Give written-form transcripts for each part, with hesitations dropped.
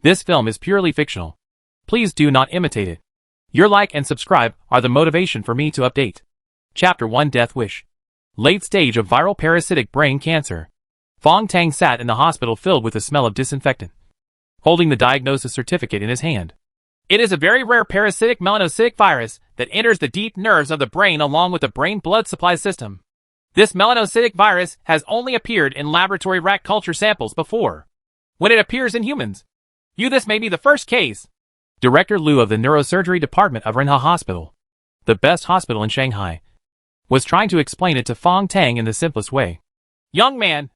This film is purely fictional. Please do not imitate it. Your like and subscribe are the motivation for me to update. Chapter 1 Death Wish. Late stage of viral parasitic brain cancer. Fong Tang sat in the hospital filled with the smell of disinfectant, holding the diagnosis certificate in his hand. It is a very rare parasitic melanocytic virus that enters the deep nerves of the brain along with the brain blood supply system. This melanocytic virus has only appeared in laboratory rat culture samples before. When it appears in humans, this may be the first case. Director Liu of the neurosurgery department of Renha Hospital, the best hospital in Shanghai, was trying to explain it to Fong Tang in the simplest way. Young man,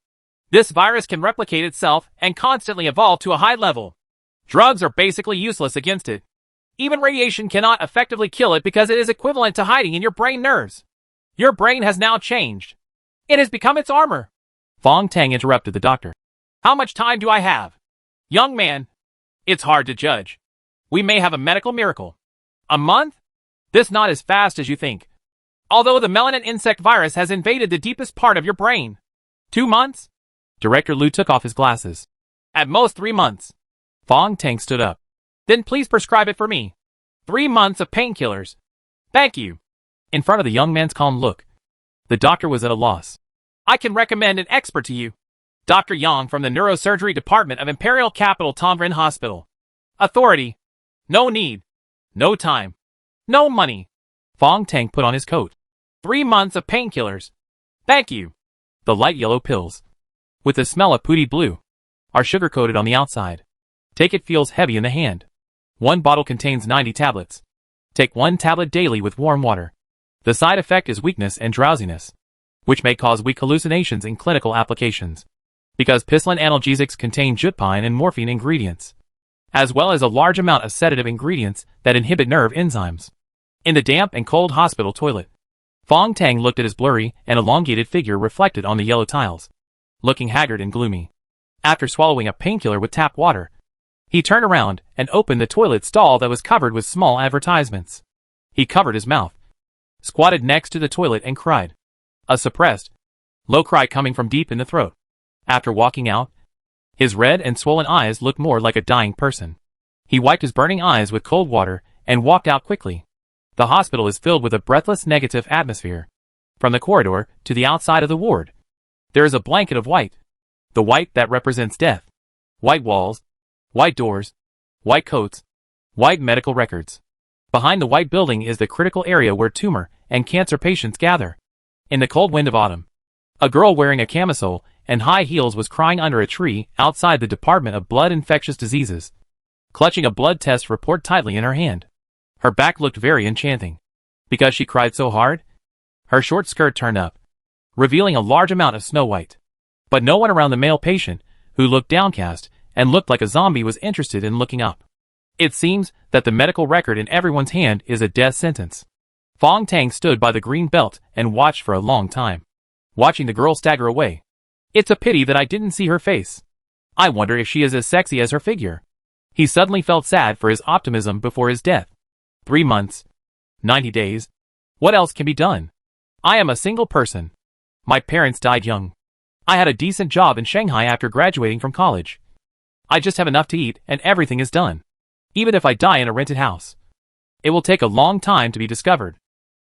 this virus can replicate itself and constantly evolve to a high level. Drugs are basically useless against it. Even radiation cannot effectively kill it because it is equivalent to hiding in your brain nerves. Your brain has now changed. It has become its armor. Fong Tang interrupted the doctor. How much time do I have? Young man, it's hard to judge. We may have a medical miracle. A month? This not as fast as you think. Although the melanin insect virus has invaded the deepest part of your brain. 2 months? Director Liu took off his glasses. At most 3 months. Fong Tang stood up. Then please prescribe it for me. 3 months of painkillers. Thank you. In front of the young man's calm look, the doctor was at a loss. I can recommend an expert to you. Dr. Yang from the neurosurgery department of Imperial Capital Tongren Hospital. Authority. No need. No time. No money. Fong Tang put on his coat. 3 months of painkillers. Thank you. The light yellow pills, with the smell of putty blue, are sugar-coated on the outside. Take it, feels heavy in the hand. 1 bottle contains 90 tablets. Take 1 tablet daily with warm water. The side effect is weakness and drowsiness, which may cause weak hallucinations in clinical applications. Because piscine analgesics contain jutpine and morphine ingredients, as well as a large amount of sedative ingredients that inhibit nerve enzymes. In the damp and cold hospital toilet, Fong Tang looked at his blurry and elongated figure reflected on the yellow tiles, looking haggard and gloomy. After swallowing a painkiller with tap water, he turned around and opened the toilet stall that was covered with small advertisements. He covered his mouth, squatted next to the toilet and cried. A suppressed, low cry coming from deep in the throat. After walking out, his red and swollen eyes looked more like a dying person. He wiped his burning eyes with cold water and walked out quickly. The hospital is filled with a breathless negative atmosphere. From the corridor to the outside of the ward, there is a blanket of white. The white that represents death. White walls, white doors, white coats, white medical records. Behind the white building is the critical area where tumor and cancer patients gather. In the cold wind of autumn, a girl wearing a camisole and high heels was crying under a tree outside the Department of Blood Infectious Diseases, clutching a blood test report tightly in her hand. Her back looked very enchanting. Because she cried so hard, her short skirt turned up, revealing a large amount of snow white. But no one around the male patient, who looked downcast and looked like a zombie, was interested in looking up. It seems that the medical record in everyone's hand is a death sentence. Fong Tang stood by the green belt and watched for a long time, watching the girl stagger away. It's a pity that I didn't see her face. I wonder if she is as sexy as her figure. He suddenly felt sad for his optimism before his death. 3 months. 90 days. What else can be done? I am a single person. My parents died young. I had a decent job in Shanghai after graduating from college. I just have enough to eat and everything is done. Even if I die in a rented house, it will take a long time to be discovered.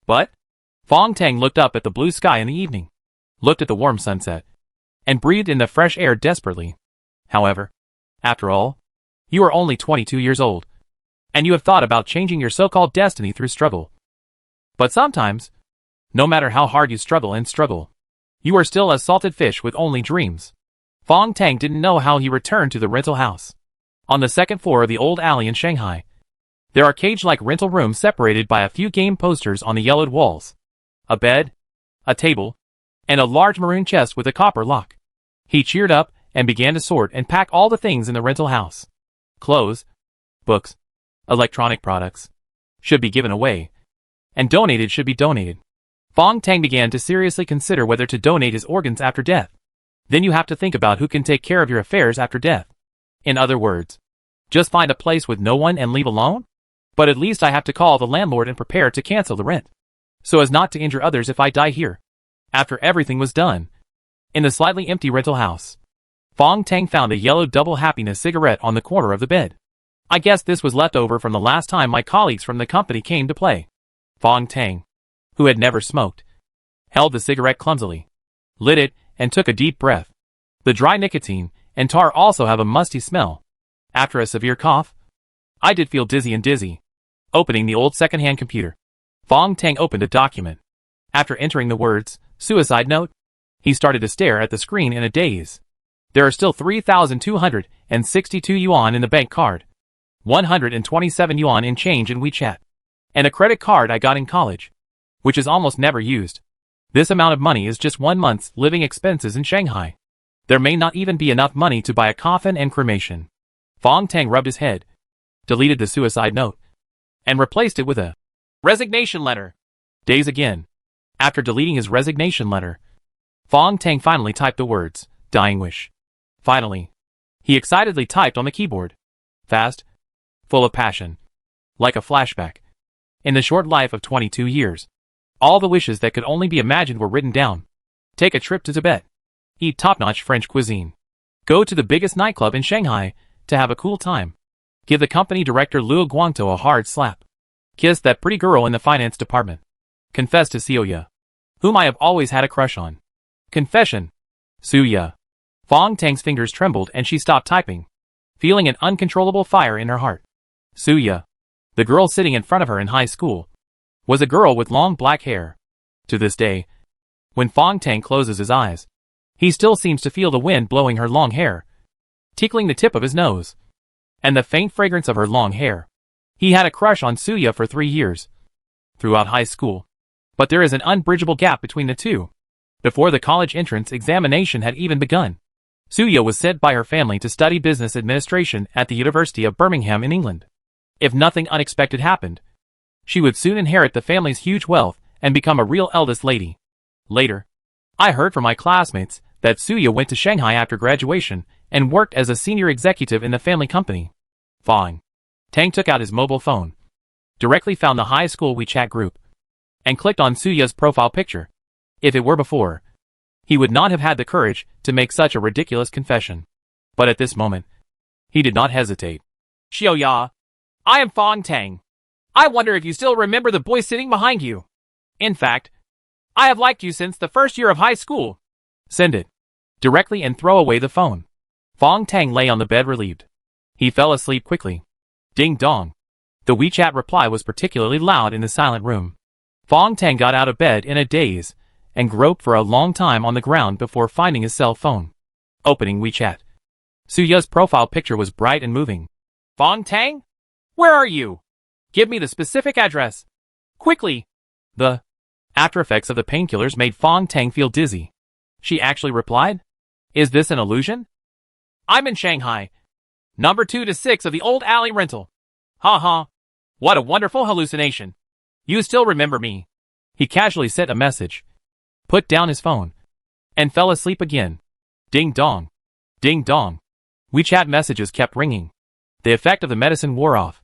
But? Fong Tang looked up at the blue sky in the evening, looked at the warm sunset, and breathed in the fresh air desperately. However, after all, you are only 22 years old, and you have thought about changing your so-called destiny through struggle. But sometimes, no matter how hard you struggle, you are still a salted fish with only dreams. Fong Tang didn't know how he returned to the rental house. On the 2nd floor of the old alley in Shanghai, there are cage-like rental rooms separated by a few game posters on the yellowed walls. A bed, a table, and a large maroon chest with a copper lock. He cheered up and began to sort and pack all the things in the rental house. Clothes, books, electronic products should be given away, and donated should be donated. Fong Tang began to seriously consider whether to donate his organs after death. Then you have to think about who can take care of your affairs after death. In other words, just find a place with no one and leave alone? But at least I have to call the landlord and prepare to cancel the rent, so as not to injure others if I die here. After everything was done, in the slightly empty rental house, Fong Tang found a yellow double happiness cigarette on the corner of the bed. I guess this was left over from the last time my colleagues from the company came to play. Fong Tang, who had never smoked, held the cigarette clumsily, lit it, and took a deep breath. The dry nicotine and tar also have a musty smell. After a severe cough, I did feel dizzy. Opening the old second-hand computer, Fong Tang opened a document. After entering the words, suicide note, he started to stare at the screen in a daze. There are still 3,262 yuan in the bank card, 127 yuan in change in WeChat, and a credit card I got in college, which is almost never used. This amount of money is just 1 month's living expenses in Shanghai. There may not even be enough money to buy a coffin and cremation. Fong Tang rubbed his head, deleted the suicide note, and replaced it with a resignation letter. Days again. After deleting his resignation letter, Fong Tang finally typed the words, dying wish. Finally, he excitedly typed on the keyboard. Fast, full of passion, like a flashback. In the short life of 22 years, all the wishes that could only be imagined were written down. Take a trip to Tibet. Eat top-notch French cuisine. Go to the biggest nightclub in Shanghai to have a cool time. Give the company director Luo Guangtou a hard slap. Kiss that pretty girl in the finance department. Confess to Suya, whom I have always had a crush on. Confession. Suya. Fong Tang's fingers trembled and she stopped typing, feeling an uncontrollable fire in her heart. Suya, the girl sitting in front of her in high school, was a girl with long black hair. To this day, when Fong Tang closes his eyes, he still seems to feel the wind blowing her long hair, tickling the tip of his nose, and the faint fragrance of her long hair. He had a crush on Suya for 3 years, throughout high school, but there is an unbridgeable gap between the two. Before the college entrance examination had even begun, Suya was sent by her family to study business administration at the University of Birmingham in England. If nothing unexpected happened, she would soon inherit the family's huge wealth and become a real eldest lady. Later, I heard from my classmates that Suya went to Shanghai after graduation and worked as a senior executive in the family company. Fong Tang took out his mobile phone, directly found the high school WeChat group, and clicked on Suya's profile picture. If it were before, he would not have had the courage to make such a ridiculous confession. But at this moment, he did not hesitate. Xiaoya, I am Fong Tang. I wonder if you still remember the boy sitting behind you. In fact, I have liked you since the first year of high school. Send it directly and throw away the phone. Fong Tang lay on the bed relieved. He fell asleep quickly. Ding dong. The WeChat reply was particularly loud in the silent room. Fong Tang got out of bed in a daze and groped for a long time on the ground before finding his cell phone. Opening WeChat. Suya's profile picture was bright and moving. Fong Tang? Where are you? Give me the specific address. Quickly. The after effects of the painkillers made Fong Tang feel dizzy. She actually replied, Is this an illusion? I'm in Shanghai. Number 2 to 6 of the old alley rental. Ha ha. What a wonderful hallucination. You still remember me. He casually sent a message, put down his phone, and fell asleep again. Ding dong. Ding dong. WeChat messages kept ringing. The effect of the medicine wore off,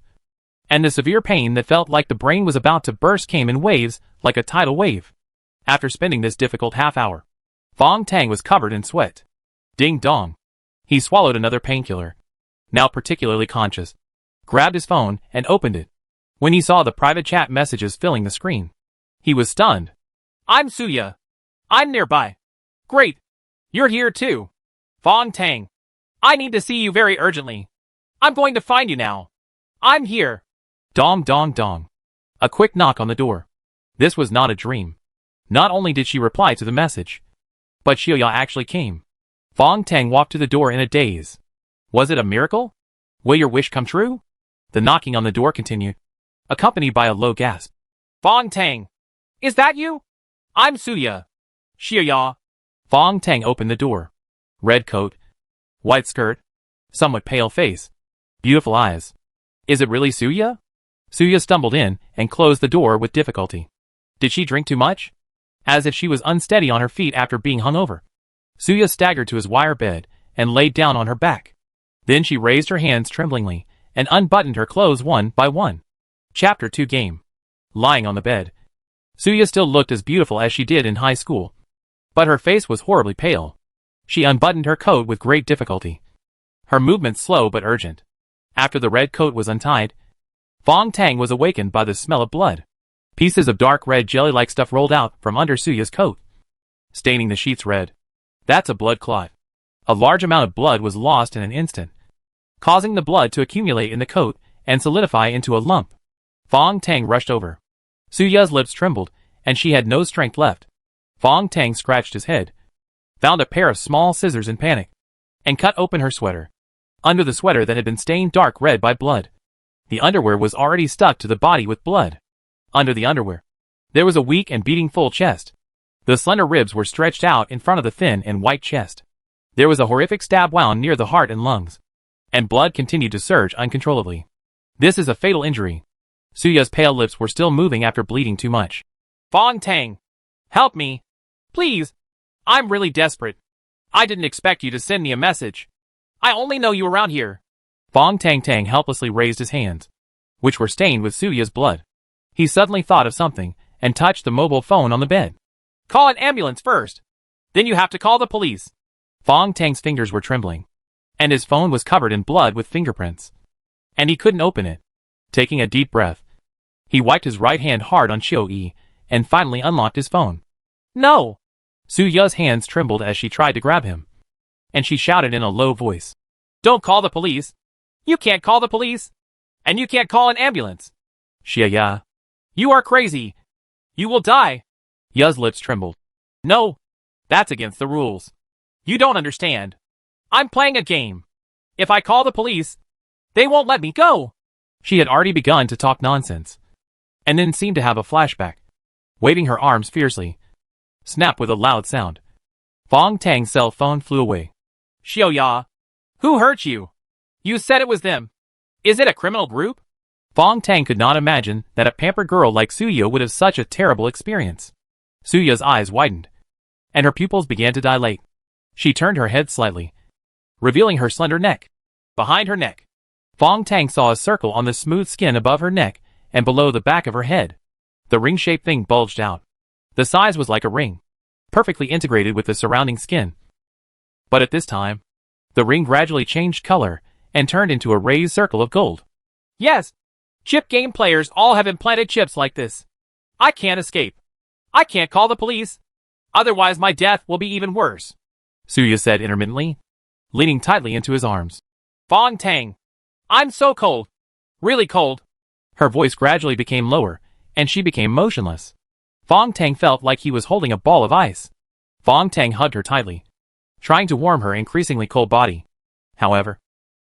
and the severe pain that felt like the brain was about to burst came in waves like a tidal wave. After spending this difficult half hour, Fong Tang was covered in sweat. Ding dong. He swallowed another painkiller, now particularly conscious, grabbed his phone and opened it. When he saw the private chat messages filling the screen, he was stunned. I'm Suya. I'm nearby. Great. You're here too. Fong Tang. I need to see you very urgently. I'm going to find you now. I'm here. Dong dong dong. A quick knock on the door. This was not a dream. Not only did she reply to the message, but Xiaoya actually came. Fong Tang walked to the door in a daze. Was it a miracle? Will your wish come true? The knocking on the door continued, accompanied by a low gasp. Fong Tang. Is that you? I'm Suya. Xiaoya. Fong Tang opened the door. Red coat, white skirt, somewhat pale face, beautiful eyes. Is it really Suya? Suya stumbled in and closed the door with difficulty. Did she drink too much? As if she was unsteady on her feet after being hung over, Suya staggered to his wire bed and laid down on her back. Then she raised her hands tremblingly and unbuttoned her clothes one by one. Chapter 2 Game. Lying on the bed, Suya still looked as beautiful as she did in high school, but her face was horribly pale. She unbuttoned her coat with great difficulty. Her movements slow but urgent. After the red coat was untied, Fong Tang was awakened by the smell of blood. Pieces of dark red jelly-like stuff rolled out from under Suya's coat, staining the sheets red. That's a blood clot. A large amount of blood was lost in an instant, causing the blood to accumulate in the coat and solidify into a lump. Fong Tang rushed over. Suya's lips trembled, and she had no strength left. Fong Tang scratched his head, found a pair of small scissors in panic, and cut open her sweater. Under the sweater that had been stained dark red by blood, the underwear was already stuck to the body with blood. Under the underwear, there was a weak and beating full chest. The slender ribs were stretched out in front of the thin and white chest. There was a horrific stab wound near the heart and lungs, and blood continued to surge uncontrollably. This is a fatal injury. Suya's pale lips were still moving after bleeding too much. Fong Tang, help me. Please. I'm really desperate. I didn't expect you to send me a message. I only know you around here. Fong Tang helplessly raised his hands, which were stained with Suya's blood. He suddenly thought of something and touched the mobile phone on the bed. Call an ambulance first. Then you have to call the police. Fong Tang's fingers were trembling, and his phone was covered in blood with fingerprints, and he couldn't open it. Taking a deep breath, he wiped his right hand hard on Chio-yi and finally unlocked his phone. No! Suya's hands trembled as she tried to grab him, and she shouted in a low voice. Don't call the police. You can't call the police. And you can't call an ambulance. Xia. You are crazy. You will die. Ya's lips trembled. No. That's against the rules. You don't understand. I'm playing a game. If I call the police, they won't let me go. She had already begun to talk nonsense, and then seemed to have a flashback, waving her arms fiercely. Snap with a loud sound. Fong Tang's cell phone flew away. Xiaoya, who hurt you? You said it was them. Is it a criminal group? Fong Tang could not imagine that a pampered girl like Suya would have such a terrible experience. Suya's eyes widened, and her pupils began to dilate. She turned her head slightly, revealing her slender neck. Behind her neck, Fong Tang saw a circle on the smooth skin above her neck and below the back of her head. The ring-shaped thing bulged out. The size was like a ring, perfectly integrated with the surrounding skin. But at this time, the ring gradually changed color and turned into a raised circle of gold. Yes, chip game players all have implanted chips like this. I can't escape. I can't call the police. Otherwise my death will be even worse, Suya said intermittently, leaning tightly into his arms. Fong Tang, I'm so cold. Really cold. Her voice gradually became lower, and she became motionless. Fong Tang felt like he was holding a ball of ice. Fong Tang hugged her tightly, trying to warm her increasingly cold body. However,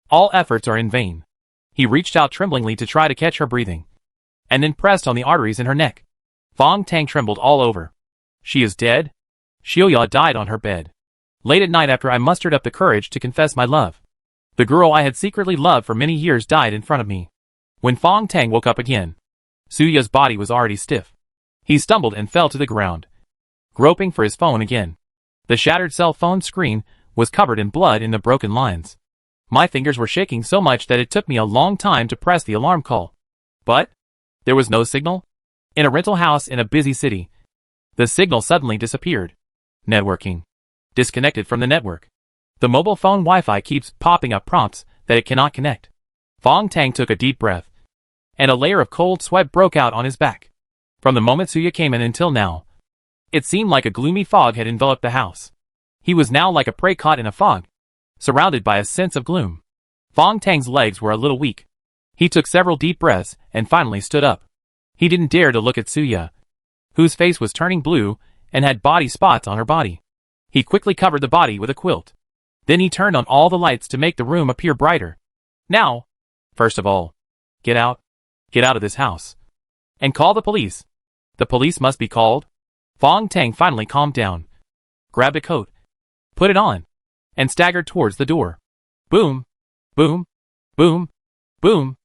all efforts are in vain. He reached out tremblingly to try to catch her breathing, and then pressed on the arteries in her neck. Fong Tang trembled all over. She is dead? Xiaoya died on her bed, late at night after I mustered up the courage to confess my love. The girl I had secretly loved for many years died in front of me. When Fong Tang woke up again, Suya's body was already stiff. He stumbled and fell to the ground, groping for his phone again. The shattered cell phone screen was covered in blood in the broken lines. My fingers were shaking so much that it took me a long time to press the alarm call. But there was no signal. In a rental house in a busy city, the signal suddenly disappeared. Networking. Disconnected from the network. The mobile phone Wi-Fi keeps popping up prompts that it cannot connect. Fong Tang took a deep breath, and a layer of cold sweat broke out on his back. From the moment Suya came in until now, it seemed like a gloomy fog had enveloped the house. He was now like a prey caught in a fog, surrounded by a sense of gloom. Fong Tang's legs were a little weak. He took several deep breaths and finally stood up. He didn't dare to look at Suya, whose face was turning blue and had body spots on her body. He quickly covered the body with a quilt. Then he turned on all the lights to make the room appear brighter. Now, first of all, get out of this house, and call the police. The police must be called. Fong Tang finally calmed down, grabbed a coat, put it on, and staggered towards the door. Boom, boom, boom, boom.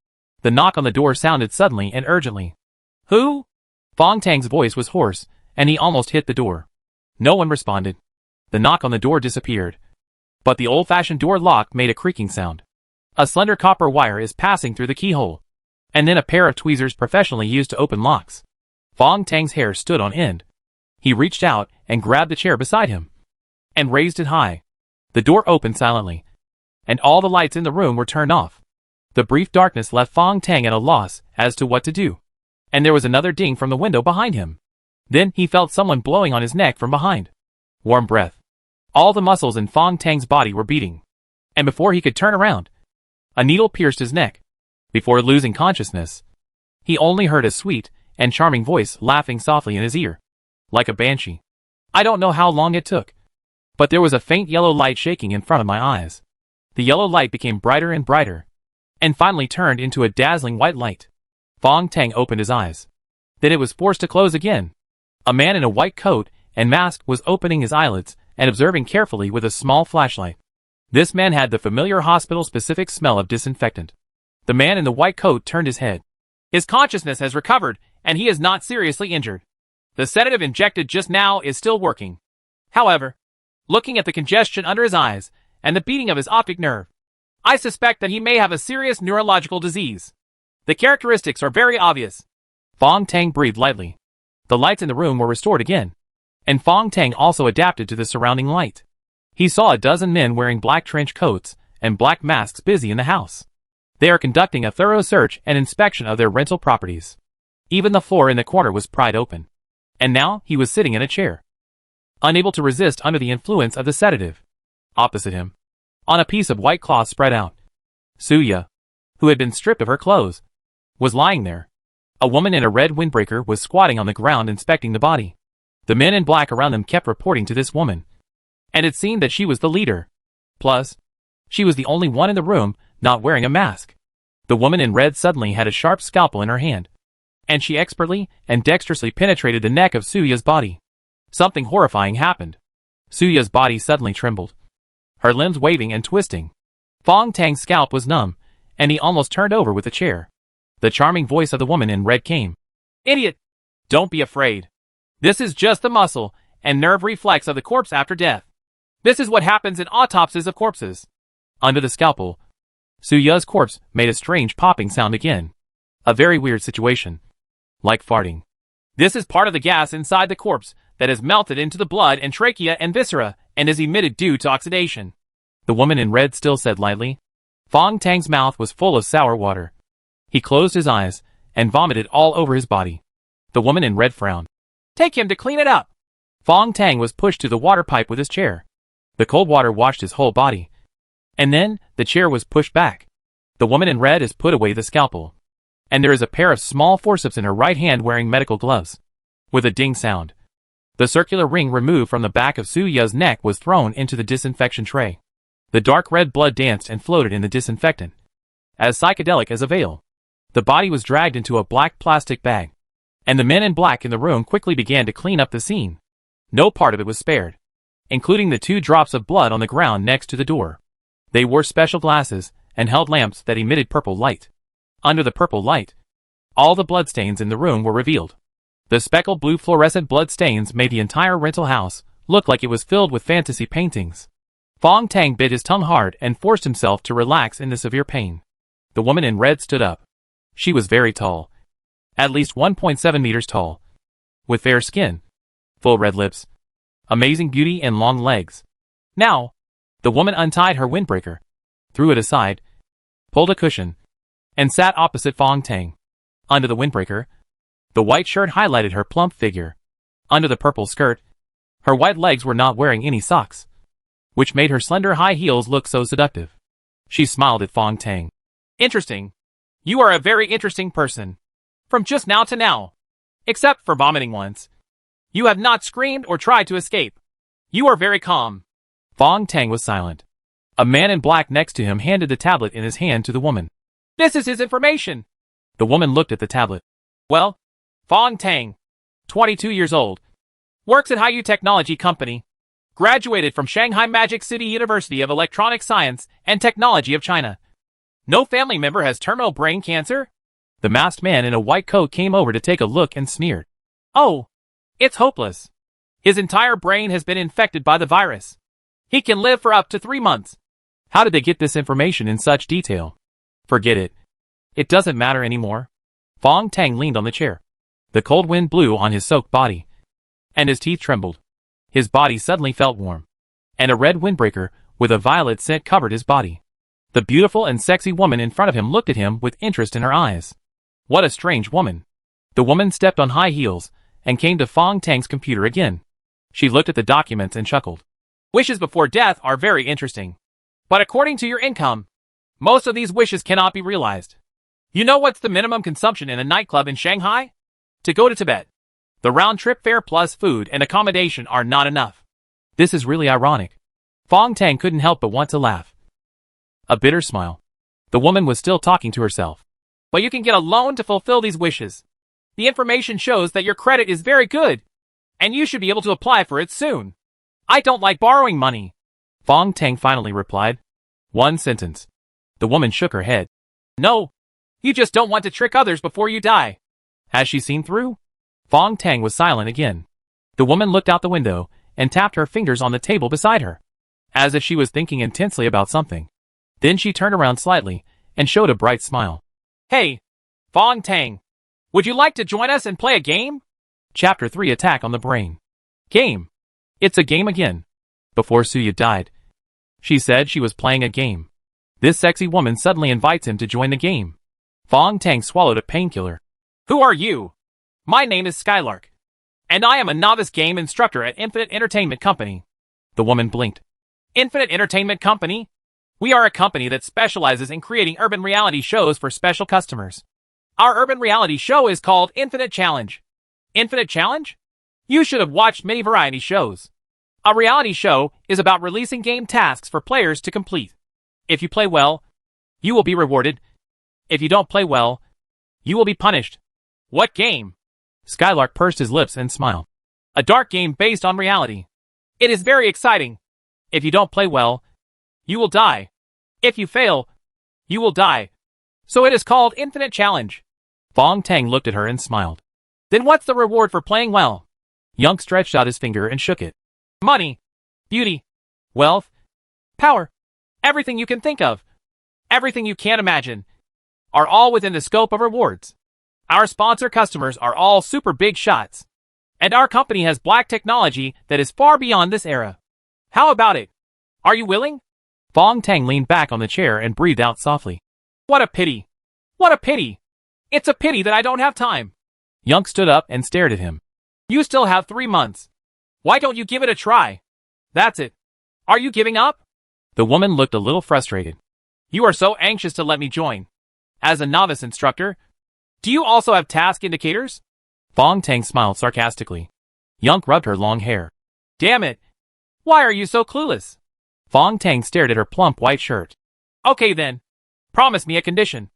The knock on the door sounded suddenly and urgently. Who? Fong Tang's voice was hoarse, and he almost hit the door. No one responded. The knock on the door disappeared, but the old-fashioned door lock made a creaking sound. A slender copper wire is passing through the keyhole, and then a pair of tweezers professionally used to open locks. Fong Tang's hair stood on end. He reached out and grabbed the chair beside him, and raised it high. The door opened silently, and all the lights in the room were turned off. The brief darkness left Fong Tang at a loss as to what to do. And there was another ding from the window behind him. Then he felt someone blowing on his neck from behind. Warm breath. All the muscles in Fong Tang's body were beating. And before he could turn around, a needle pierced his neck. Before losing consciousness, he only heard a sweet and charming voice laughing softly in his ear, like a banshee. I don't know how long it took, but there was a faint yellow light shaking in front of my eyes. The yellow light became brighter and brighter, and finally turned into a dazzling white light. Fong Tang opened his eyes. Then it was forced to close again. A man in a white coat and mask was opening his eyelids and observing carefully with a small flashlight. This man had the familiar hospital-specific smell of disinfectant. The man in the white coat turned his head. His consciousness has recovered, and he is not seriously injured. The sedative injected just now is still working. However, looking at the congestion under his eyes and the beating of his optic nerve, I suspect that he may have a serious neurological disease. The characteristics are very obvious. Fong Tang breathed lightly. The lights in the room were restored again, and Fong Tang also adapted to the surrounding light. He saw a dozen men wearing black trench coats and black masks busy in the house. They are conducting a thorough search and inspection of their rental properties. Even the floor in the corner was pried open. And now he was sitting in a chair, unable to resist under the influence of the sedative. Opposite him, on a piece of white cloth spread out, Suya, who had been stripped of her clothes, was lying there. A woman in a red windbreaker was squatting on the ground inspecting the body. The men in black around them kept reporting to this woman, and it seemed that she was the leader. Plus, she was the only one in the room not wearing a mask. The woman in red suddenly had a sharp scalpel in her hand, and she expertly and dexterously penetrated the neck of Suya's body. Something horrifying happened. Suya's body suddenly trembled, her limbs waving and twisting. Fong Tang's scalp was numb, and he almost turned over with the chair. The charming voice of the woman in red came. Idiot! Don't be afraid. This is just the muscle and nerve reflex of the corpse after death. This is what happens in autopsies of corpses. Under the scalpel, Suya's corpse made a strange popping sound again. A very weird situation. Like farting. This is part of the gas inside the corpse that has melted into the blood and trachea and viscera and is emitted due to oxidation. The woman in red still said lightly. Fong Tang's mouth was full of sour water. He closed his eyes and vomited all over his body. The woman in red frowned. Take him to clean it up. Fong Tang was pushed to the water pipe with his chair. The cold water washed his whole body. And then, the chair was pushed back. The woman in red has put away the scalpel. And there is a pair of small forceps in her right hand wearing medical gloves. With a ding sound, the circular ring removed from the back of Suya's neck was thrown into the disinfection tray. The dark red blood danced and floated in the disinfectant, as psychedelic as a veil. The body was dragged into a black plastic bag, and the men in black in the room quickly began to clean up the scene. No part of it was spared, including the 2 drops of blood on the ground next to the door. They wore special glasses and held lamps that emitted purple light. Under the purple light, all the bloodstains in the room were revealed. The speckled blue fluorescent bloodstains made the entire rental house look like it was filled with fantasy paintings. Fong Tang bit his tongue hard and forced himself to relax in the severe pain. The woman in red stood up. She was very tall, at least 1.7 meters tall, with fair skin, full red lips, amazing beauty and long legs. Now, the woman untied her windbreaker, threw it aside, pulled a cushion, and sat opposite Fong Tang. Under the windbreaker, the white shirt highlighted her plump figure. Under the purple skirt, her white legs were not wearing any socks, which made her slender high heels look so seductive. She smiled at Fong Tang. Interesting. You are a very interesting person. From just now to now. Except for vomiting once. You have not screamed or tried to escape. You are very calm. Fong Tang was silent. A man in black next to him handed the tablet in his hand to the woman. This is his information. The woman looked at the tablet. Well, Fong Tang, 22 years old. Works at Haiyu Technology Company. Graduated from Shanghai Magic City University of Electronic Science and Technology of China. No family member has terminal brain cancer? The masked man in a white coat came over to take a look and sneered. Oh, it's hopeless. His entire brain has been infected by the virus. He can live for up to 3 months. How did they get this information in such detail? Forget it. It doesn't matter anymore. Fong Tang leaned on the chair. The cold wind blew on his soaked body, and his teeth trembled. His body suddenly felt warm, and a red windbreaker with a violet scent covered his body. The beautiful and sexy woman in front of him looked at him with interest in her eyes. What a strange woman. The woman stepped on high heels and came to Fong Tang's computer again. She looked at the documents and chuckled. Wishes before death are very interesting. But according to your income, most of these wishes cannot be realized. You know what's the minimum consumption in a nightclub in Shanghai? To go to Tibet. The round-trip fare plus food and accommodation are not enough. This is really ironic. Fong Tang couldn't help but want to laugh. A bitter smile. The woman was still talking to herself. But you can get a loan to fulfill these wishes. The information shows that your credit is very good, and you should be able to apply for it soon. I don't like borrowing money, Fong Tang finally replied. One sentence. The woman shook her head. No, you just don't want to trick others before you die. Has she seen through? Fong Tang was silent again. The woman looked out the window and tapped her fingers on the table beside her, as if she was thinking intensely about something. Then she turned around slightly and showed a bright smile. Hey, Fong Tang, would you like to join us and play a game? Chapter 3 Attack on the Brain. Game. It's a game again. Before Suya died, she said she was playing a game. This sexy woman suddenly invites him to join the game. Fong Tang swallowed a painkiller. Who are you? My name is Skylark, and I am a novice game instructor at Infinite Entertainment Company. The woman blinked. Infinite Entertainment Company? We are a company that specializes in creating urban reality shows for special customers. Our urban reality show is called Infinite Challenge. Infinite Challenge? You should have watched many variety shows. A reality show is about releasing game tasks for players to complete. If you play well, you will be rewarded. If you don't play well, you will be punished. What game? Skylark pursed his lips and smiled. A dark game based on reality. It is very exciting. If you don't play well, you will die. If you fail, you will die. So it is called Infinite Challenge. Fong Tang looked at her and smiled. Then what's the reward for playing well? Young stretched out his finger and shook it. Money, beauty, wealth, power, everything you can think of, everything you can't imagine, are all within the scope of rewards. Our sponsor customers are all super big shots, and our company has black technology that is far beyond this era. How about it? Are you willing? Fong Tang leaned back on the chair and breathed out softly. What a pity. What a pity. It's a pity that I don't have time. Young stood up and stared at him. You still have 3 months. Why don't you give it a try? That's it. Are you giving up? The woman looked a little frustrated. You are so anxious to let me join. As a novice instructor, do you also have task indicators? Fong Tang smiled sarcastically. Young rubbed her long hair. Damn it. Why are you so clueless? Fong Tang stared at her plump white shirt. Okay then. Promise me a condition,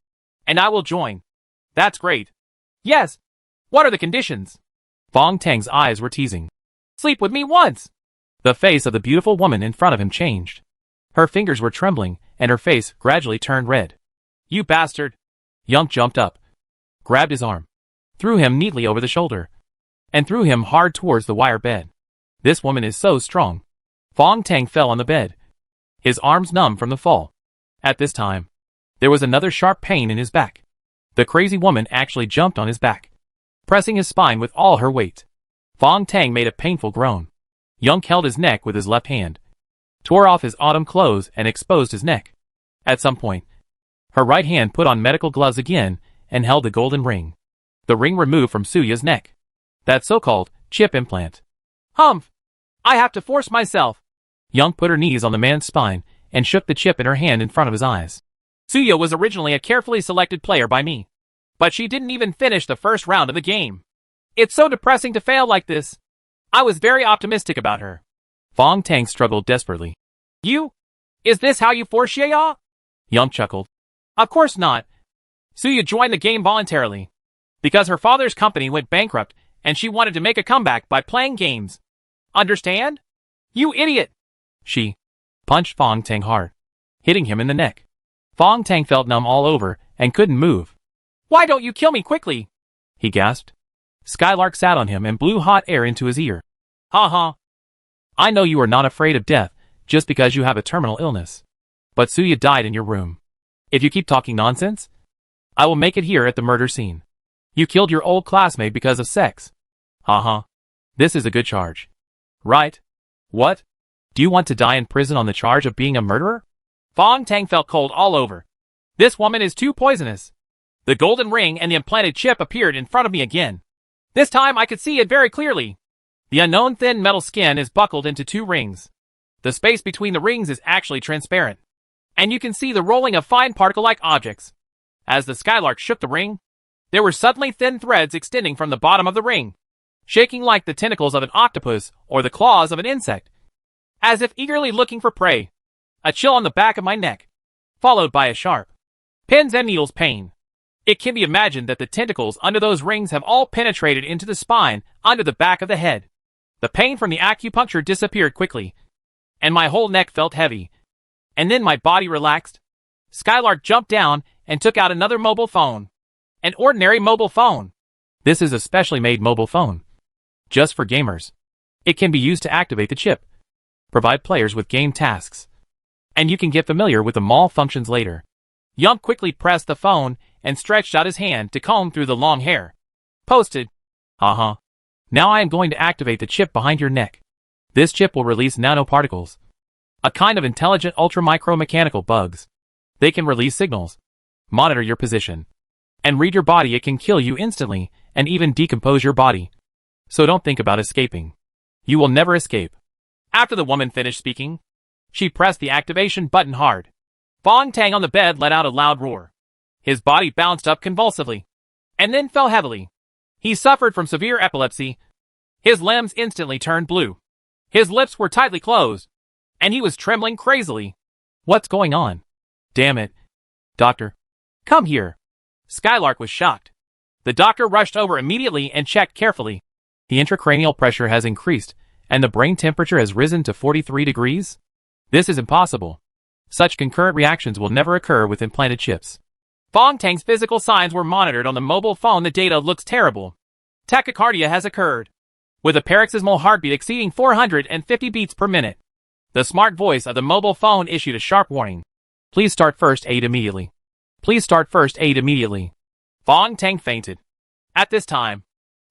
and I will join. That's great. Yes. What are the conditions? Fong Tang's eyes were teasing. Sleep with me once. The face of the beautiful woman in front of him changed. Her fingers were trembling, and her face gradually turned red. You bastard. Young jumped up, grabbed his arm, threw him neatly over the shoulder, and threw him hard towards the wire bed. This woman is so strong. Fong Tang fell on the bed, his arms numb from the fall. At this time, there was another sharp pain in his back. The crazy woman actually jumped on his back, pressing his spine with all her weight. Fong Tang made a painful groan. Young held his neck with his left hand, tore off his autumn clothes and exposed his neck. At some point, her right hand put on medical gloves again and held the golden ring. The ring removed from Suya's neck. That so-called chip implant. Humph! I have to force myself. Young put her knees on the man's spine and shook the chip in her hand in front of his eyes. Suya was originally a carefully selected player by me, but she didn't even finish the first round of the game. It's so depressing to fail like this. I was very optimistic about her. Fong Tang struggled desperately. You? Is this how you force Xia? Young chuckled. Of course not. Suya joined the game voluntarily, because her father's company went bankrupt and she wanted to make a comeback by playing games. Understand? You idiot! She punched Fong Tang hard, hitting him in the neck. Fong Tang felt numb all over and couldn't move. Why don't you kill me quickly? He gasped. Skylark sat on him and blew hot air into his ear. Ha ha. I know you are not afraid of death just because you have a terminal illness. But Suya died in your room. If you keep talking nonsense, I will make it here at the murder scene. You killed your old classmate because of sex. Ha ha. This is a good charge. Right? What? Do you want to die in prison on the charge of being a murderer? Fong Tang felt cold all over. This woman is too poisonous. The golden ring and the implanted chip appeared in front of me again. This time I could see it very clearly. The unknown thin metal skin is buckled into 2 rings. The space between the rings is actually transparent, and you can see the rolling of fine particle-like objects. As the Skylark shook the ring, there were suddenly thin threads extending from the bottom of the ring, shaking like the tentacles of an octopus or the claws of an insect, as if eagerly looking for prey. A chill on the back of my neck, followed by a sharp pins and needles pain. It can be imagined that the tentacles under those rings have all penetrated into the spine under the back of the head. The pain from the acupuncture disappeared quickly, and my whole neck felt heavy. And then my body relaxed. Skylark jumped down and took out another mobile phone. An ordinary mobile phone. This is a specially made mobile phone, just for gamers. It can be used to activate the chip, provide players with game tasks, and you can get familiar with the malfunctions later. Yump quickly pressed the phone and stretched out his hand to comb through the long hair. Posted. Now I am going to activate the chip behind your neck. This chip will release nanoparticles, a kind of intelligent ultra-micro-mechanical bugs. They can release signals, monitor your position, and read your body. It can kill you instantly and even decompose your body. So don't think about escaping. You will never escape. After the woman finished speaking, she pressed the activation button hard. Fong Tang on the bed let out a loud roar. His body bounced up convulsively, and then fell heavily. He suffered from severe epilepsy. His limbs instantly turned blue. His lips were tightly closed, and he was trembling crazily. What's going on? Damn it. Doctor, come here. Skylark was shocked. The doctor rushed over immediately and checked carefully. The intracranial pressure has increased, and the brain temperature has risen to 43 degrees. This is impossible. Such concurrent reactions will never occur with implanted chips. Fong Tang's physical signs were monitored on the mobile phone. The data looks terrible. Tachycardia has occurred, with a paroxysmal heartbeat exceeding 450 beats per minute. The smart voice of the mobile phone issued a sharp warning. Please start first aid immediately. Please start first aid immediately. Fong Tang fainted. At this time,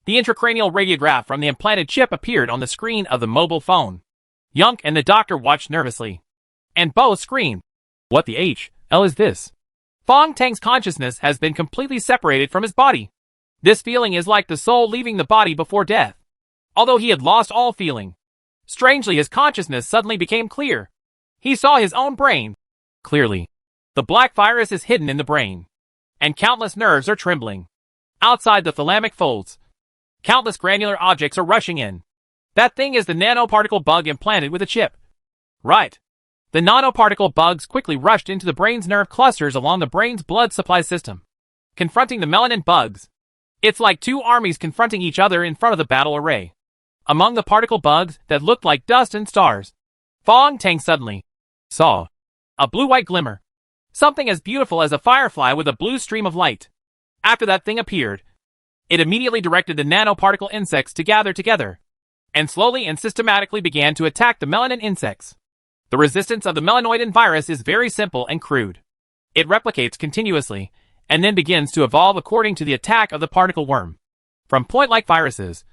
the intracranial radiograph from the implanted chip appeared on the screen of the mobile phone. Yunk and the doctor watched nervously, and both screamed. What the hell is this? Fong Tang's consciousness has been completely separated from his body. This feeling is like the soul leaving the body before death. Although he had lost all feeling, strangely his consciousness suddenly became clear. He saw his own brain clearly. The black virus is hidden in the brain, and countless nerves are trembling. Outside the thalamic folds, countless granular objects are rushing in. That thing is the nanoparticle bug implanted with a chip. Right. The nanoparticle bugs quickly rushed into the brain's nerve clusters along the brain's blood supply system, confronting the melanin bugs. It's like 2 armies confronting each other in front of the battle array. Among the particle bugs that looked like dust and stars, Fong Tang suddenly saw a blue-white glimmer, something as beautiful as a firefly with a blue stream of light. After that thing appeared, it immediately directed the nanoparticle insects to gather together, and slowly and systematically began to attack the melanin insects. The resistance of the melanoidin virus is very simple and crude. It replicates continuously, and then begins to evolve according to the attack of the particle worm. From point-like viruses,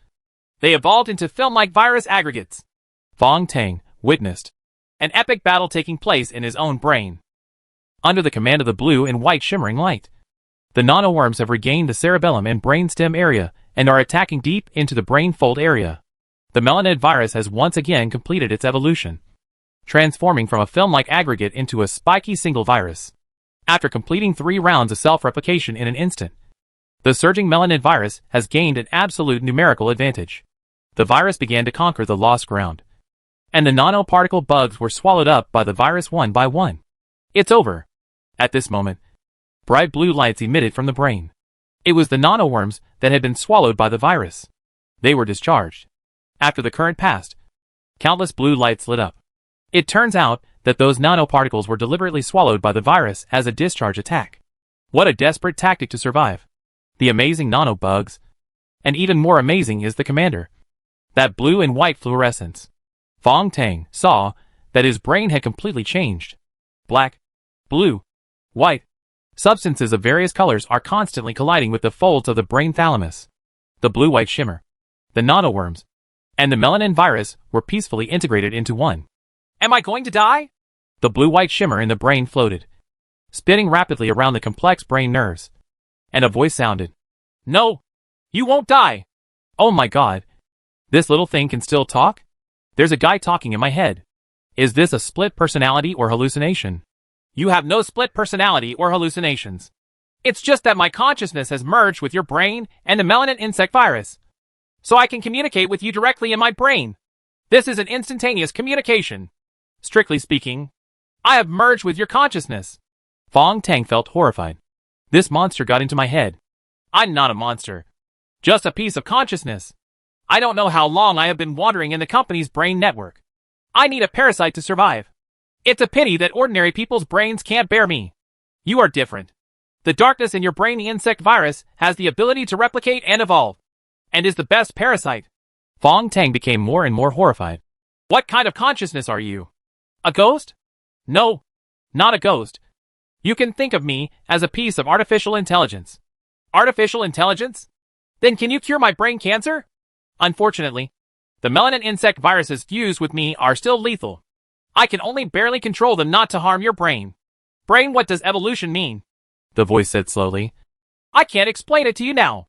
they evolved into film-like virus aggregates. Fong Tang witnessed an epic battle taking place in his own brain. Under the command of the blue and white shimmering light, the nanoworms have regained the cerebellum and brainstem area and are attacking deep into the brain fold area. The melanid virus has once again completed its evolution, transforming from a film-like aggregate into a spiky single virus. After completing 3 rounds of self-replication in an instant, the surging melanid virus has gained an absolute numerical advantage. The virus began to conquer the lost ground, and the nanoparticle bugs were swallowed up by the virus one by one. It's over. At this moment, bright blue lights emitted from the brain. It was the nanoworms that had been swallowed by the virus. They were discharged. After the current passed, countless blue lights lit up. It turns out that those nanoparticles were deliberately swallowed by the virus as a discharge attack. What a desperate tactic to survive. The amazing nanobugs. And even more amazing is the commander. That blue and white fluorescence. Fong Tang saw that his brain had completely changed. Black, blue, white. Substances of various colors are constantly colliding with the folds of the brain thalamus. The blue-white shimmer, the nanoworms, and the melanin virus were peacefully integrated into one. Am I going to die? The blue-white shimmer in the brain floated, spinning rapidly around the complex brain nerves. And a voice sounded. No, you won't die. Oh my god. This little thing can still talk? There's a guy talking in my head. Is this a split personality or hallucination? You have no split personality or hallucinations. It's just that my consciousness has merged with your brain and the melanin insect virus, so I can communicate with you directly in my brain. This is an instantaneous communication. Strictly speaking, I have merged with your consciousness. Fong Tang felt horrified. This monster got into my head. I'm not a monster. Just a piece of consciousness. I don't know how long I have been wandering in the company's brain network. I need a parasite to survive. It's a pity that ordinary people's brains can't bear me. You are different. The darkness in your brain, the insect virus, has the ability to replicate and evolve, and is the best parasite. Fong Tang became more and more horrified. What kind of consciousness are you? A ghost? No, not a ghost. You can think of me as a piece of artificial intelligence. Artificial intelligence? Then can you cure my brain cancer? Unfortunately, the melanin insect viruses fused with me are still lethal. I can only barely control them not to harm your brain. Brain, what does evolution mean? The voice said slowly. I can't explain it to you now.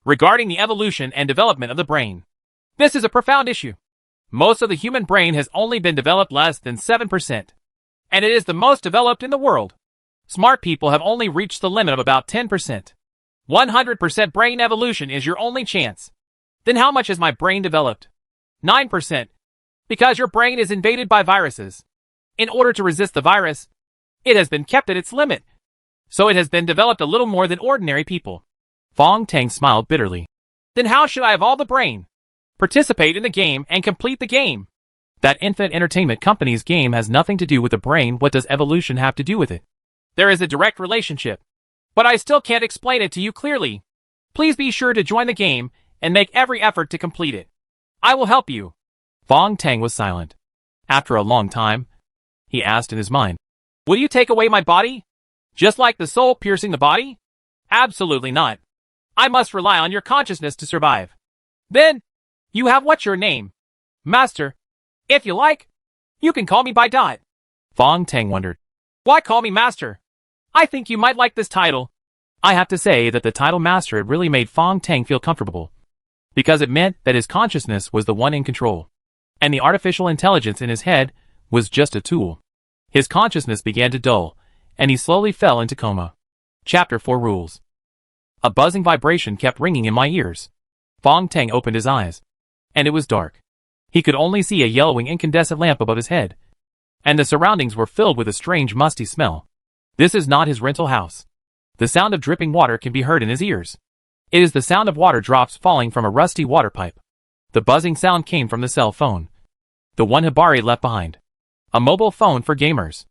Regarding the evolution and development of the brain, this is a profound issue. Most of the human brain has only been developed less than 7%, and it is the most developed in the world. Smart people have only reached the limit of about 10%. 100% brain evolution is your only chance. Then how much has my brain developed? 9%. Because your brain is invaded by viruses. In order to resist the virus, it has been kept at its limit. So it has been developed a little more than ordinary people. Fong Tang smiled bitterly. Then how should I evolve the brain? Participate in the game and complete the game. That Infinite Entertainment Company's game has nothing to do with the brain. What does evolution have to do with it? There is a direct relationship. But I still can't explain it to you clearly. Please be sure to join the game and make every effort to complete it. I will help you. Fong Tang was silent. After a long time, he asked in his mind, will you take away my body? Just like the soul piercing the body? Absolutely not. I must rely on your consciousness to survive. Then, you have what's your name? Master. If you like, you can call me by Dot. Fong Tang wondered. Why call me Master? I think you might like this title. I have to say that the title Master had really made Fong Tang feel comfortable, because it meant that his consciousness was the one in control, and the artificial intelligence in his head was just a tool. His consciousness began to dull, and he slowly fell into coma. Chapter 4 Rules. A buzzing vibration kept ringing in my ears. Fong Tang opened his eyes, and it was dark. He could only see a yellowing incandescent lamp above his head, and the surroundings were filled with a strange musty smell. This is not his rental house. The sound of dripping water can be heard in his ears. It is the sound of water drops falling from a rusty water pipe. The buzzing sound came from the cell phone, the one Hibari left behind. A mobile phone for gamers.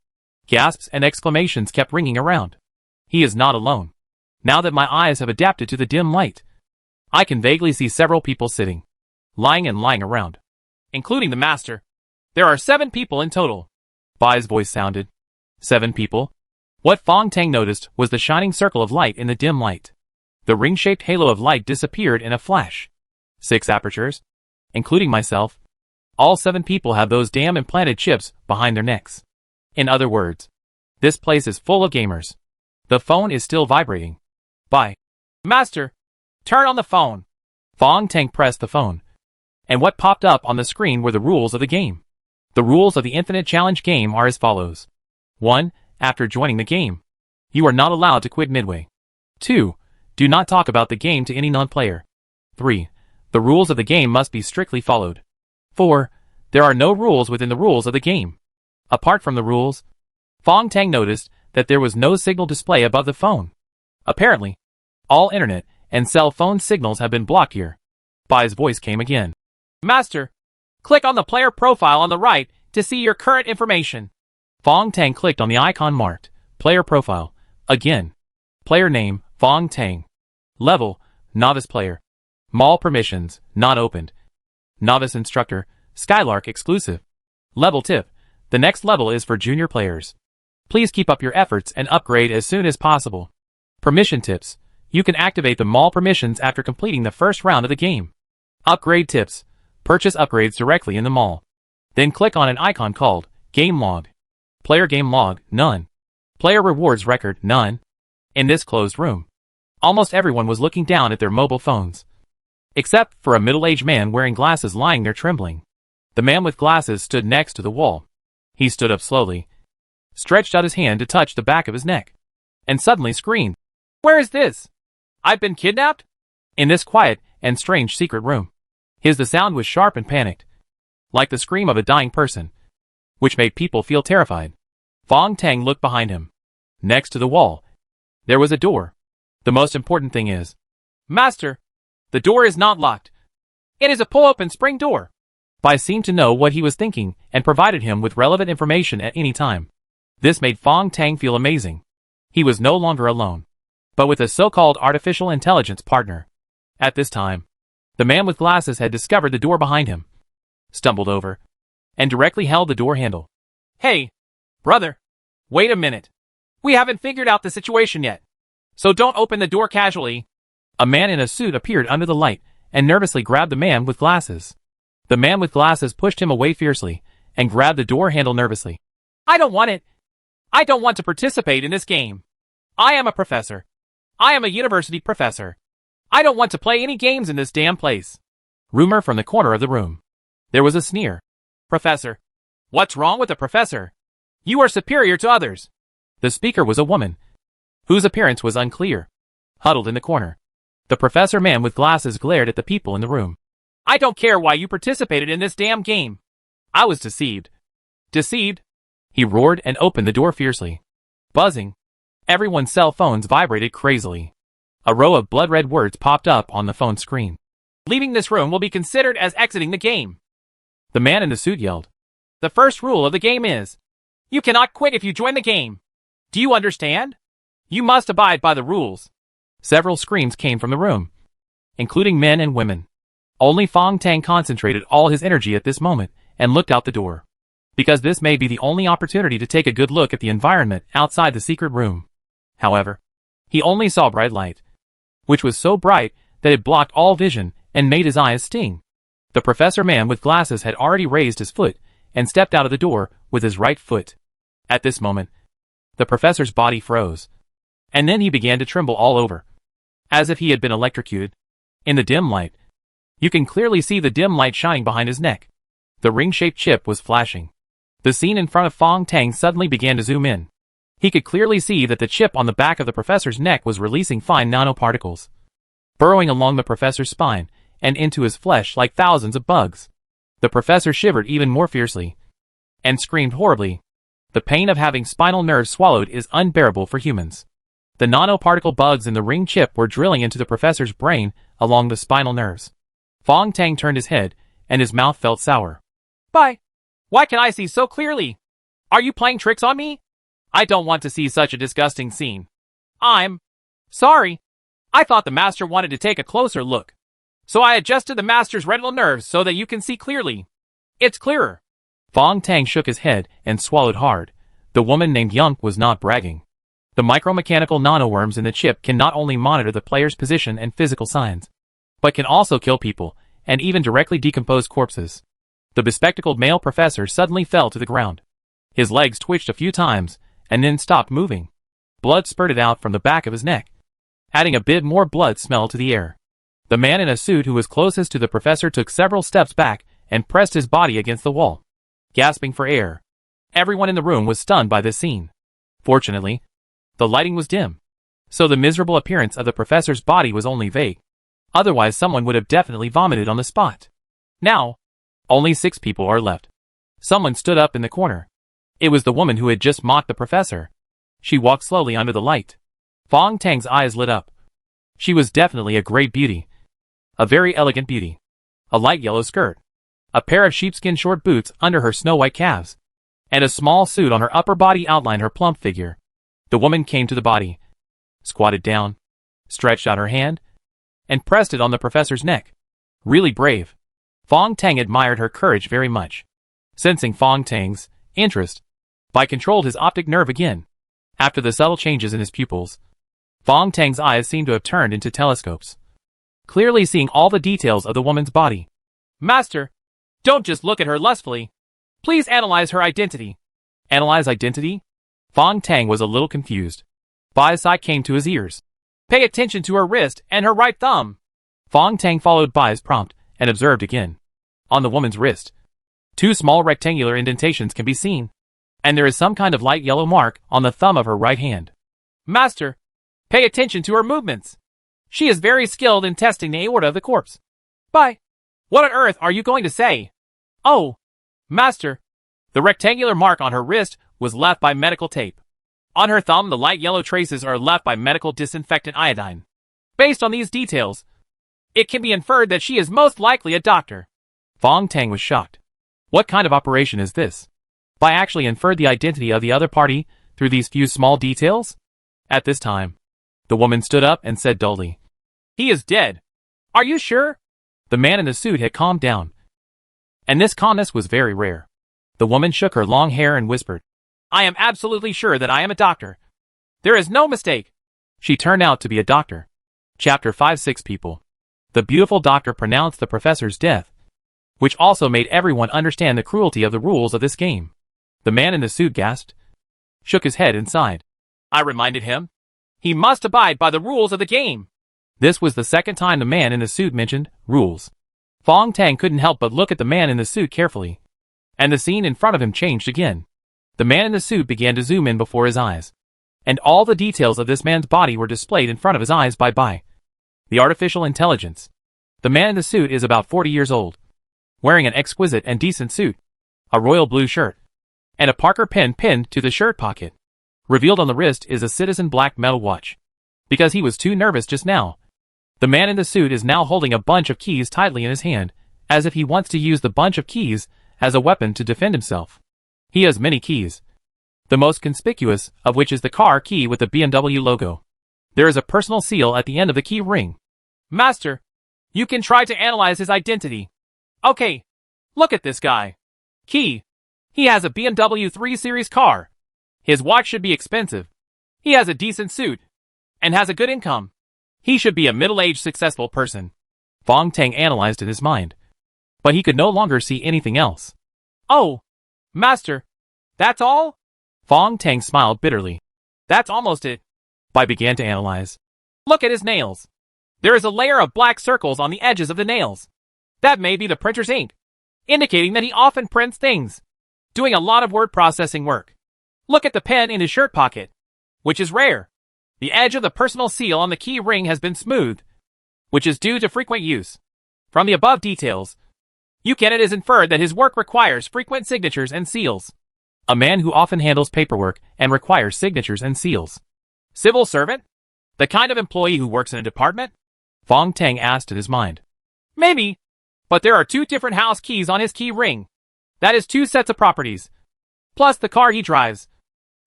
Gasps and exclamations kept ringing around. He is not alone. Now that my eyes have adapted to the dim light, I can vaguely see several people sitting, lying around, including the master. There are 7 people in total. Bai's voice sounded. 7 people? What Fong Tang noticed was the shining circle of light in the dim light. The ring-shaped halo of light disappeared in a flash. 6 apertures, including myself. All 7 people have those damn implanted chips behind their necks. In other words, this place is full of gamers. The phone is still vibrating. Bai. Master, turn on the phone. Fong Tang pressed the phone, and what popped up on the screen were the rules of the game. The rules of the Infinite Challenge game are as follows. 1. After joining the game, you are not allowed to quit midway. 2. Do not talk about the game to any non-player. 3. The rules of the game must be strictly followed. 4. There are no rules within the rules of the game. Apart from the rules, Fong Tang noticed that there was no signal display above the phone. Apparently, all internet and cell phone signals have been blocked here. Bai's voice came again. Master, click on the player profile on the right to see your current information. Fong Tang clicked on the icon marked Player Profile. Again. Player name, Fong Tang. Level, Novice Player. Mall permissions, not opened. Novice Instructor, Skylark exclusive. Level tip. The next level is for junior players. Please keep up your efforts and upgrade as soon as possible. Permission tips. You can activate the mall permissions after completing the first round of the game. Upgrade tips. Purchase upgrades directly in the mall. Then click on an icon called Game log. Player game log, none. Player rewards record, none. In this closed room, almost everyone was looking down at their mobile phones. Except for a middle-aged man wearing glasses lying there trembling. The man with glasses stood next to the wall. He stood up slowly, stretched out his hand to touch the back of his neck, and suddenly screamed, "Where is this? I've been kidnapped?" In this quiet and strange secret room, the sound was sharp and panicked, like the scream of a dying person, which made people feel terrified. Fong Tang looked behind him. Next to the wall, there was a door. The most important thing is, "Master, the door is not locked. It is a pull-open spring door." Bai seemed to know what he was thinking and provided him with relevant information at any time. This made Fong Tang feel amazing. He was no longer alone, but with a so-called artificial intelligence partner. At this time, the man with glasses had discovered the door behind him, stumbled over, and directly held the door handle. "Hey, brother, wait a minute. We haven't figured out the situation yet, so don't open the door casually." A man in a suit appeared under the light and nervously grabbed the man with glasses. The man with glasses pushed him away fiercely and grabbed the door handle nervously. "I don't want it. I don't want to participate in this game. I am a professor. I am a university professor. I don't want to play any games in this damn place." Rumor from the corner of the room. There was a sneer. "Professor? What's wrong with a professor? You are superior to others." The speaker was a woman, whose appearance was unclear. Huddled in the corner, the professor man with glasses glared at the people in the room. "I don't care why you participated in this damn game. I was deceived." "Deceived?" He roared and opened the door fiercely. Buzzing. Everyone's cell phones vibrated crazily. A row of blood-red words popped up on the phone screen. "Leaving this room will be considered as exiting the game." The man in the suit yelled. "The first rule of the game is, you cannot quit if you join the game. Do you understand? You must abide by the rules." Several screams came from the room, including men and women. Only Fong Tang concentrated all his energy at this moment and looked out the door, because this may be the only opportunity to take a good look at the environment outside the secret room. However, he only saw bright light, which was so bright that it blocked all vision and made his eyes sting. The professor man with glasses had already raised his foot and stepped out of the door with his right foot. At this moment, the professor's body froze, and then he began to tremble all over, as if he had been electrocuted. In the dim light, you can clearly see the dim light shining behind his neck. The ring-shaped chip was flashing. The scene in front of Fong Tang suddenly began to zoom in. He could clearly see that the chip on the back of the professor's neck was releasing fine nanoparticles, burrowing along the professor's spine and into his flesh like thousands of bugs. The professor shivered even more fiercely and screamed horribly. The pain of having spinal nerves swallowed is unbearable for humans. The nanoparticle bugs in the ring chip were drilling into the professor's brain along the spinal nerves. Fong Tang turned his head, and his mouth felt sour. Why can I see so clearly? Are you playing tricks on me? I don't want to see such a disgusting scene. I'm sorry. I thought the master wanted to take a closer look, so I adjusted the master's retinal nerves so that you can see clearly. It's clearer." Fong Tang shook his head and swallowed hard. The woman named Young was not bragging. The micromechanical nanoworms in the chip can not only monitor the player's position and physical signs, but can also kill people and even directly decompose corpses. The bespectacled male professor suddenly fell to the ground. His legs twitched a few times and then stopped moving. Blood spurted out from the back of his neck, adding a bit more blood smell to the air. The man in a suit who was closest to the professor took several steps back and pressed his body against the wall, gasping for air. Everyone in the room was stunned by this scene. Fortunately, the lighting was dim, so the miserable appearance of the professor's body was only vague. Otherwise, someone would have definitely vomited on the spot. Now, only 6 people are left. Someone stood up in the corner. It was the woman who had just mocked the professor. She walked slowly under the light. Fong Tang's eyes lit up. She was definitely a great beauty. A very elegant beauty. A light yellow skirt, a pair of sheepskin short boots under her snow-white calves, and a small suit on her upper body outlined her plump figure. The woman came to the body, squatted down, stretched out her hand, and pressed it on the professor's neck. Really brave. Fong Tang admired her courage very much. Sensing Fong Tang's interest, Bai controlled his optic nerve again. After the subtle changes in his pupils, Fong Tang's eyes seemed to have turned into telescopes, clearly seeing all the details of the woman's body. "Master, don't just look at her lustfully. Please analyze her identity. Analyze identity? Fong Tang was a little confused. Bai's sight came to his ears. Pay attention to her wrist and her right thumb. Fong Tang followed Bai's prompt and observed again. On the woman's wrist, 2 small rectangular indentations can be seen, and there is some kind of light yellow mark on the thumb of her right hand. Master, pay attention to her movements. She is very skilled in testing the aorta of the corpse. Bai, what on earth are you going to say? Oh, Master, the rectangular mark on her wrist was left by medical tape. On her thumb, the light yellow traces are left by medical disinfectant iodine. Based on these details, it can be inferred that she is most likely a doctor. Fong Tang was shocked. What kind of operation is this? Bai actually inferred the identity of the other party through these few small details? At this time, the woman stood up and said dully, "He is dead. Are you sure?" The man in the suit had calmed down, and this calmness was very rare. The woman shook her long hair and whispered, "I am absolutely sure that I am a doctor. There is no mistake." She turned out to be a doctor. Chapter 5-6 People. The beautiful doctor pronounced the professor's death, which also made everyone understand the cruelty of the rules of this game. The man in the suit gasped, shook his head and sighed. I reminded him. He must abide by the rules of the game. This was the second time the man in the suit mentioned rules. Fong Tang couldn't help but look at the man in the suit carefully, and the scene in front of him changed again. The man in the suit began to zoom in before his eyes, and all the details of this man's body were displayed in front of his eyes by Bai. The artificial intelligence. The man in the suit is about 40 years old, wearing an exquisite and decent suit, a royal blue shirt, and a Parker pen pinned to the shirt pocket. Revealed on the wrist is a citizen black metal watch. Because he was too nervous just now, the man in the suit is now holding a bunch of keys tightly in his hand, as if he wants to use the bunch of keys as a weapon to defend himself. He has many keys, the most conspicuous of which is the car key with the BMW logo. There is a personal seal at the end of the key ring. Master, you can try to analyze his identity. Okay, look at this guy. Key. He has a BMW 3 Series car. His watch should be expensive. He has a decent suit, and has a good income. He should be a middle-aged successful person. Fong Tang analyzed in his mind, but he could no longer see anything else. Oh, Master, that's all? Fong Tang smiled bitterly. That's almost it. Bai began to analyze. Look at his nails. There is a layer of black circles on the edges of the nails. That may be the printer's ink, indicating that he often prints things, doing a lot of word processing work. Look at the pen in his shirt pocket, which is rare. The edge of the personal seal on the key ring has been smoothed, which is due to frequent use. From the above details, it is inferred that his work requires frequent signatures and seals. A man who often handles paperwork and requires signatures and seals. Civil servant? The kind of employee who works in a department? Fong Tang asked in his mind. Maybe, but there are 2 different house keys on his key ring. That is 2 sets of properties, plus the car he drives.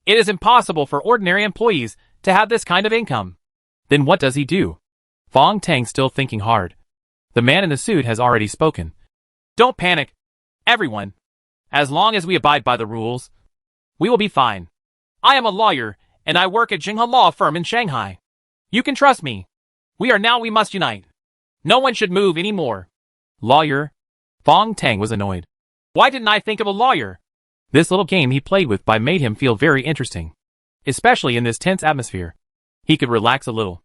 It is impossible for ordinary employees to have this kind of income. Then what does he do? Fong Tang still thinking hard. The man in the suit has already spoken. Don't panic, everyone. As long as we abide by the rules, we will be fine. I am a lawyer, and I work at Jinghe Law Firm in Shanghai. You can trust me. We must unite. No one should move anymore. Lawyer? Fong Tang was annoyed. Why didn't I think of a lawyer? This little game he played with Bai made him feel very interesting. Especially in this tense atmosphere. He could relax a little.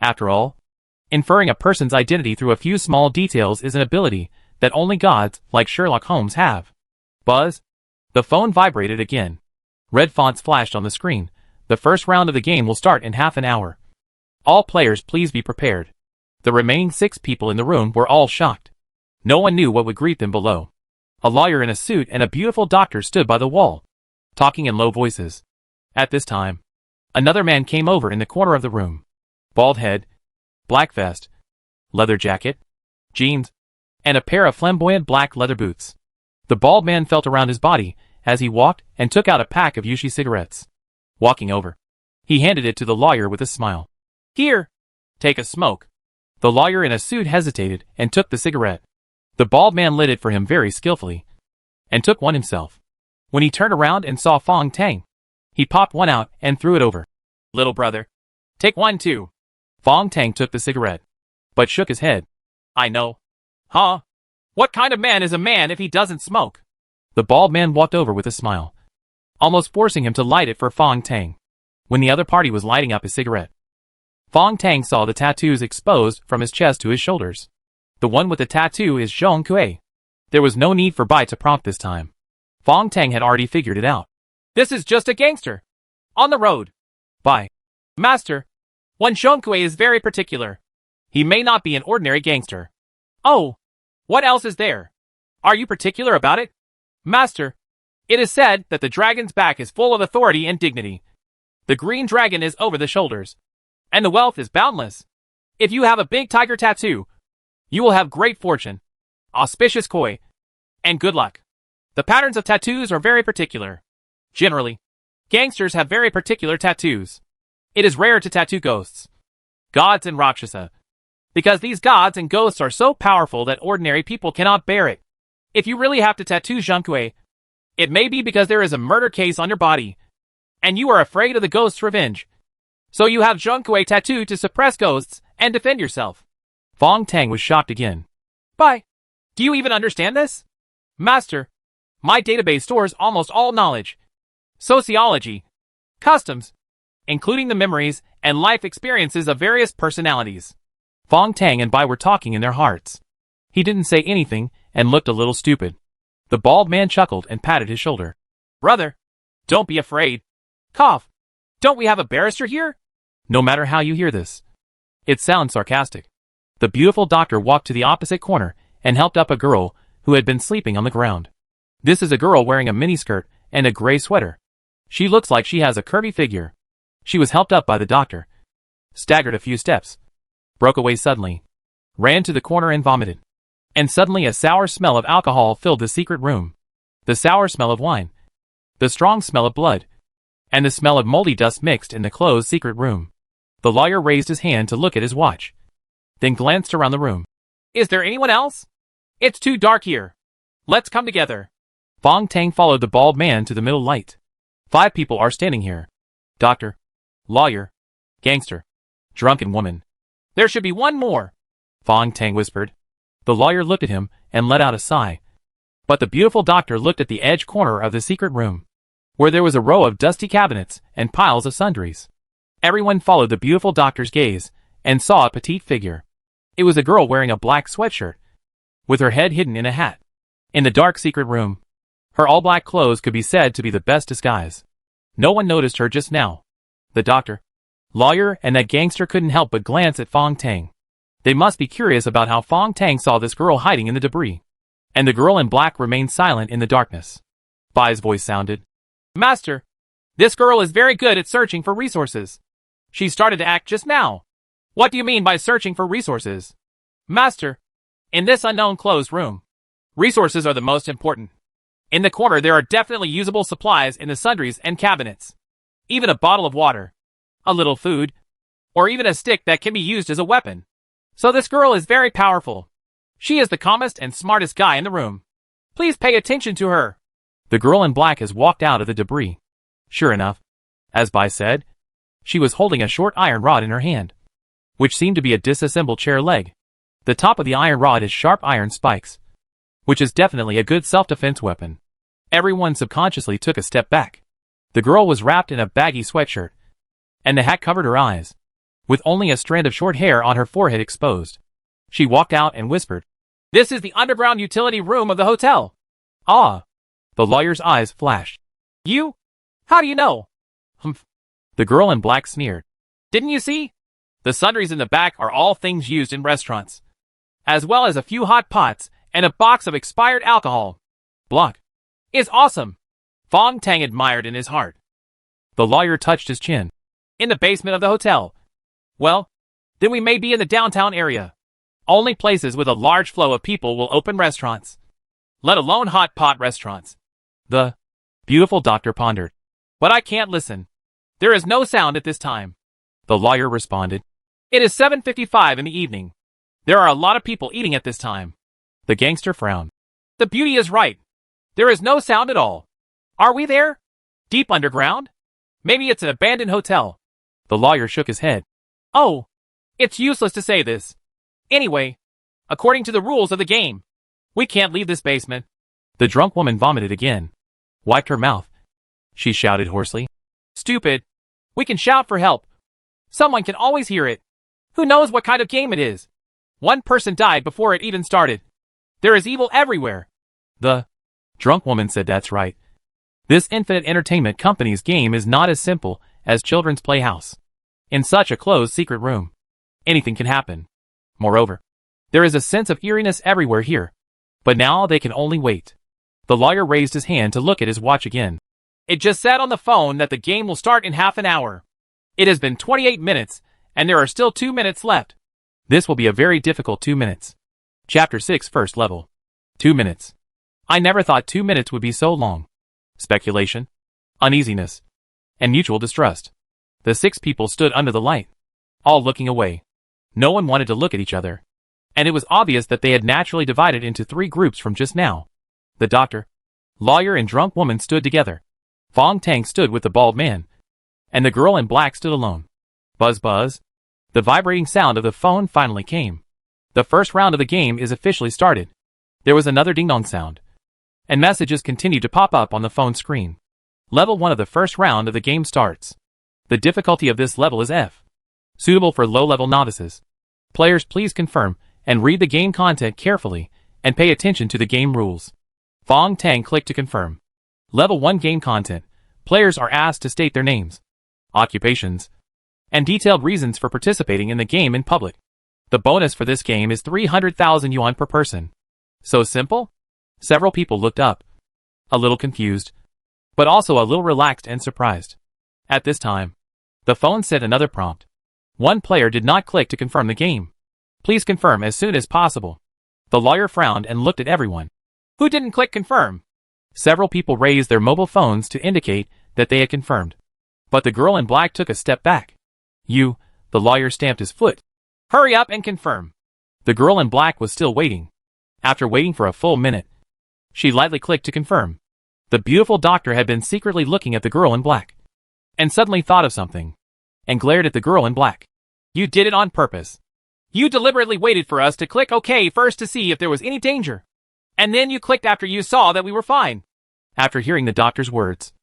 After all, inferring a person's identity through a few small details is an ability that only gods like Sherlock Holmes have. Buzz? The phone vibrated again. Red fonts flashed on the screen. The first round of the game will start in half an hour. All players please be prepared. The remaining 6 people in the room were all shocked. No one knew what would greet them below. A lawyer in a suit and a beautiful doctor stood by the wall, talking in low voices. At this time, another man came over in the corner of the room. Bald head, black vest, leather jacket, jeans, and a pair of flamboyant black leather boots. The bald man felt around his body as he walked and took out a pack of Yushi cigarettes. Walking over, he handed it to the lawyer with a smile. Here, take a smoke. The lawyer in a suit hesitated and took the cigarette. The bald man lit it for him very skillfully, and took one himself. When he turned around and saw Fong Tang, he popped one out and threw it over. Little brother, take one too. Fong Tang took the cigarette, but shook his head. I know. Huh? What kind of man is a man if he doesn't smoke? The bald man walked over with a smile, almost forcing him to light it for Fong Tang. When the other party was lighting up his cigarette, Fong Tang saw the tattoos exposed from his chest to his shoulders. The one with the tattoo is Zhong Kui. There was no need for Bai to prompt this time. Fong Tang had already figured it out. This is just a gangster. On the road. Bai. Master. One Zhong Kui is very particular. He may not be an ordinary gangster. Oh. What else is there? Are you particular about it? Master. It is said that the dragon's back is full of authority and dignity. The green dragon is over the shoulders. And the wealth is boundless. If you have a big tiger tattoo, you will have great fortune, auspicious koi, and good luck. The patterns of tattoos are very particular. Generally, gangsters have very particular tattoos. It is rare to tattoo ghosts, gods and Rakshasa, because these gods and ghosts are so powerful that ordinary people cannot bear it. If you really have to tattoo Zhong Kui, it may be because there is a murder case on your body, and you are afraid of the ghost's revenge. So you have Zhong Kui tattooed to suppress ghosts and defend yourself. Fong Tang was shocked again. Bai, do you even understand this? Master, my database stores almost all knowledge, sociology, customs, including the memories and life experiences of various personalities. Fong Tang and Bai were talking in their hearts. He didn't say anything and looked a little stupid. The bald man chuckled and patted his shoulder. Brother, don't be afraid. Cough. Don't we have a barrister here? No matter how you hear this, it sounds sarcastic. The beautiful doctor walked to the opposite corner and helped up a girl who had been sleeping on the ground. This is a girl wearing a miniskirt and a gray sweater. She looks like she has a curvy figure. She was helped up by the doctor, staggered a few steps, broke away suddenly, ran to the corner and vomited. And suddenly a sour smell of alcohol filled the secret room. The sour smell of wine, the strong smell of blood, and the smell of moldy dust mixed in the closed secret room. The lawyer raised his hand to look at his watch, then glanced around the room. Is there anyone else? It's too dark here. Let's come together. Fong Tang followed the bald man to the middle light. 5 people are standing here. Doctor, lawyer, gangster, drunken woman. There should be one more, Fong Tang whispered. The lawyer looked at him and let out a sigh. But the beautiful doctor looked at the edge corner of the secret room, where there was a row of dusty cabinets and piles of sundries. Everyone followed the beautiful doctor's gaze and saw a petite figure. It was a girl wearing a black sweatshirt, with her head hidden in a hat. In the dark secret room, her all-black clothes could be said to be the best disguise. No one noticed her just now. The doctor, lawyer, and that gangster couldn't help but glance at Fong Tang. They must be curious about how Fong Tang saw this girl hiding in the debris. And the girl in black remained silent in the darkness. Bai's voice sounded. Master, this girl is very good at searching for resources. She started to act just now. What do you mean by searching for resources? Master, in this unknown closed room, resources are the most important. In the corner there are definitely usable supplies in the sundries and cabinets. Even a bottle of water, a little food, or even a stick that can be used as a weapon. So this girl is very powerful. She is the calmest and smartest guy in the room. Please pay attention to her. The girl in black has walked out of the debris. Sure enough, as Bai said, she was holding a short iron rod in her hand, which seemed to be a disassembled chair leg. The top of the iron rod is sharp iron spikes, which is definitely a good self-defense weapon. Everyone subconsciously took a step back. The girl was wrapped in a baggy sweatshirt, and the hat covered her eyes, with only a strand of short hair on her forehead exposed. She walked out and whispered, This is the underground utility room of the hotel. Ah. The lawyer's eyes flashed. You? How do you know? Humph. The girl in black sneered. Didn't you see? The sundries in the back are all things used in restaurants, as well as a few hot pots and a box of expired alcohol. Block. Is awesome. Fong Tang admired in his heart. The lawyer touched his chin. In the basement of the hotel. Well, then we may be in the downtown area. Only places with a large flow of people will open restaurants, let alone hot pot restaurants. The beautiful doctor pondered. But I can't listen. There is no sound at this time. The lawyer responded. It is 7:55 in the evening. There are a lot of people eating at this time. The gangster frowned. The beauty is right. There is no sound at all. Are we there? Deep underground? Maybe it's an abandoned hotel. The lawyer shook his head. Oh, it's useless to say this. Anyway, according to the rules of the game, we can't leave this basement. The drunk woman vomited again, wiped her mouth, she shouted hoarsely. Stupid. We can shout for help. Someone can always hear it. Who knows what kind of game it is? One person died before it even started. There is evil everywhere. The drunk woman said that's right. This Infinite Entertainment Company's game is not as simple as Children's Playhouse. In such a closed secret room, anything can happen. Moreover, there is a sense of eeriness everywhere here. But now they can only wait. The lawyer raised his hand to look at his watch again. It just said on the phone that the game will start in half an hour. It has been 28 minutes, and there are still 2 minutes left. This will be a very difficult 2 minutes. Chapter 6 First Level. 2 minutes. I never thought 2 minutes would be so long. Speculation, uneasiness, and mutual distrust. The 6 people stood under the light, all looking away. No one wanted to look at each other. And it was obvious that they had naturally divided into 3 groups from just now. The doctor, lawyer and drunk woman stood together. Fong Tang stood with the bald man. And the girl in black stood alone. Buzz buzz. The vibrating sound of the phone finally came. The first round of the game is officially started. There was another ding-dong sound. And messages continued to pop up on the phone screen. Level 1 of the first round of the game starts. The difficulty of this level is F. Suitable for low-level novices. Players, please confirm and read the game content carefully and pay attention to the game rules. Fong Tang clicked to confirm. Level 1 game content. Players are asked to state their names, occupations, and detailed reasons for participating in the game in public. The bonus for this game is 300,000 yuan per person. So simple? Several people looked up. A little confused, but also a little relaxed and surprised. At this time, the phone sent another prompt. One player did not click to confirm the game. Please confirm as soon as possible. The lawyer frowned and looked at everyone. Who didn't click confirm? Several people raised their mobile phones to indicate that they had confirmed. But the girl in black took a step back. The lawyer stamped his foot. Hurry up and confirm. The girl in black was still waiting. After waiting for a full minute, she lightly clicked to confirm. The beautiful doctor had been secretly looking at the girl in black. And suddenly thought of something. And glared at the girl in black. You did it on purpose. You deliberately waited for us to click OK first to see if there was any danger. And then you clicked after you saw that we were fine. After hearing the doctor's words,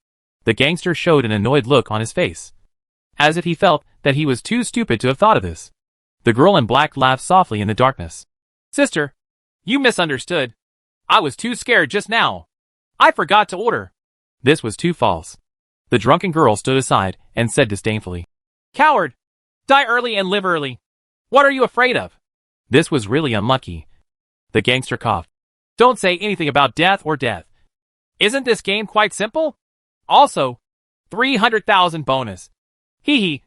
the gangster showed an annoyed look on his face. As if he felt that he was too stupid to have thought of this. The girl in black laughed softly in the darkness. Sister, you misunderstood. I was too scared just now. I forgot to order. This was too false. The drunken girl stood aside and said disdainfully. Coward! Die early and live early. What are you afraid of? This was really unlucky. The gangster coughed. Don't say anything about death or death. Isn't this game quite simple? Also, 300,000 bonus. Hee hee.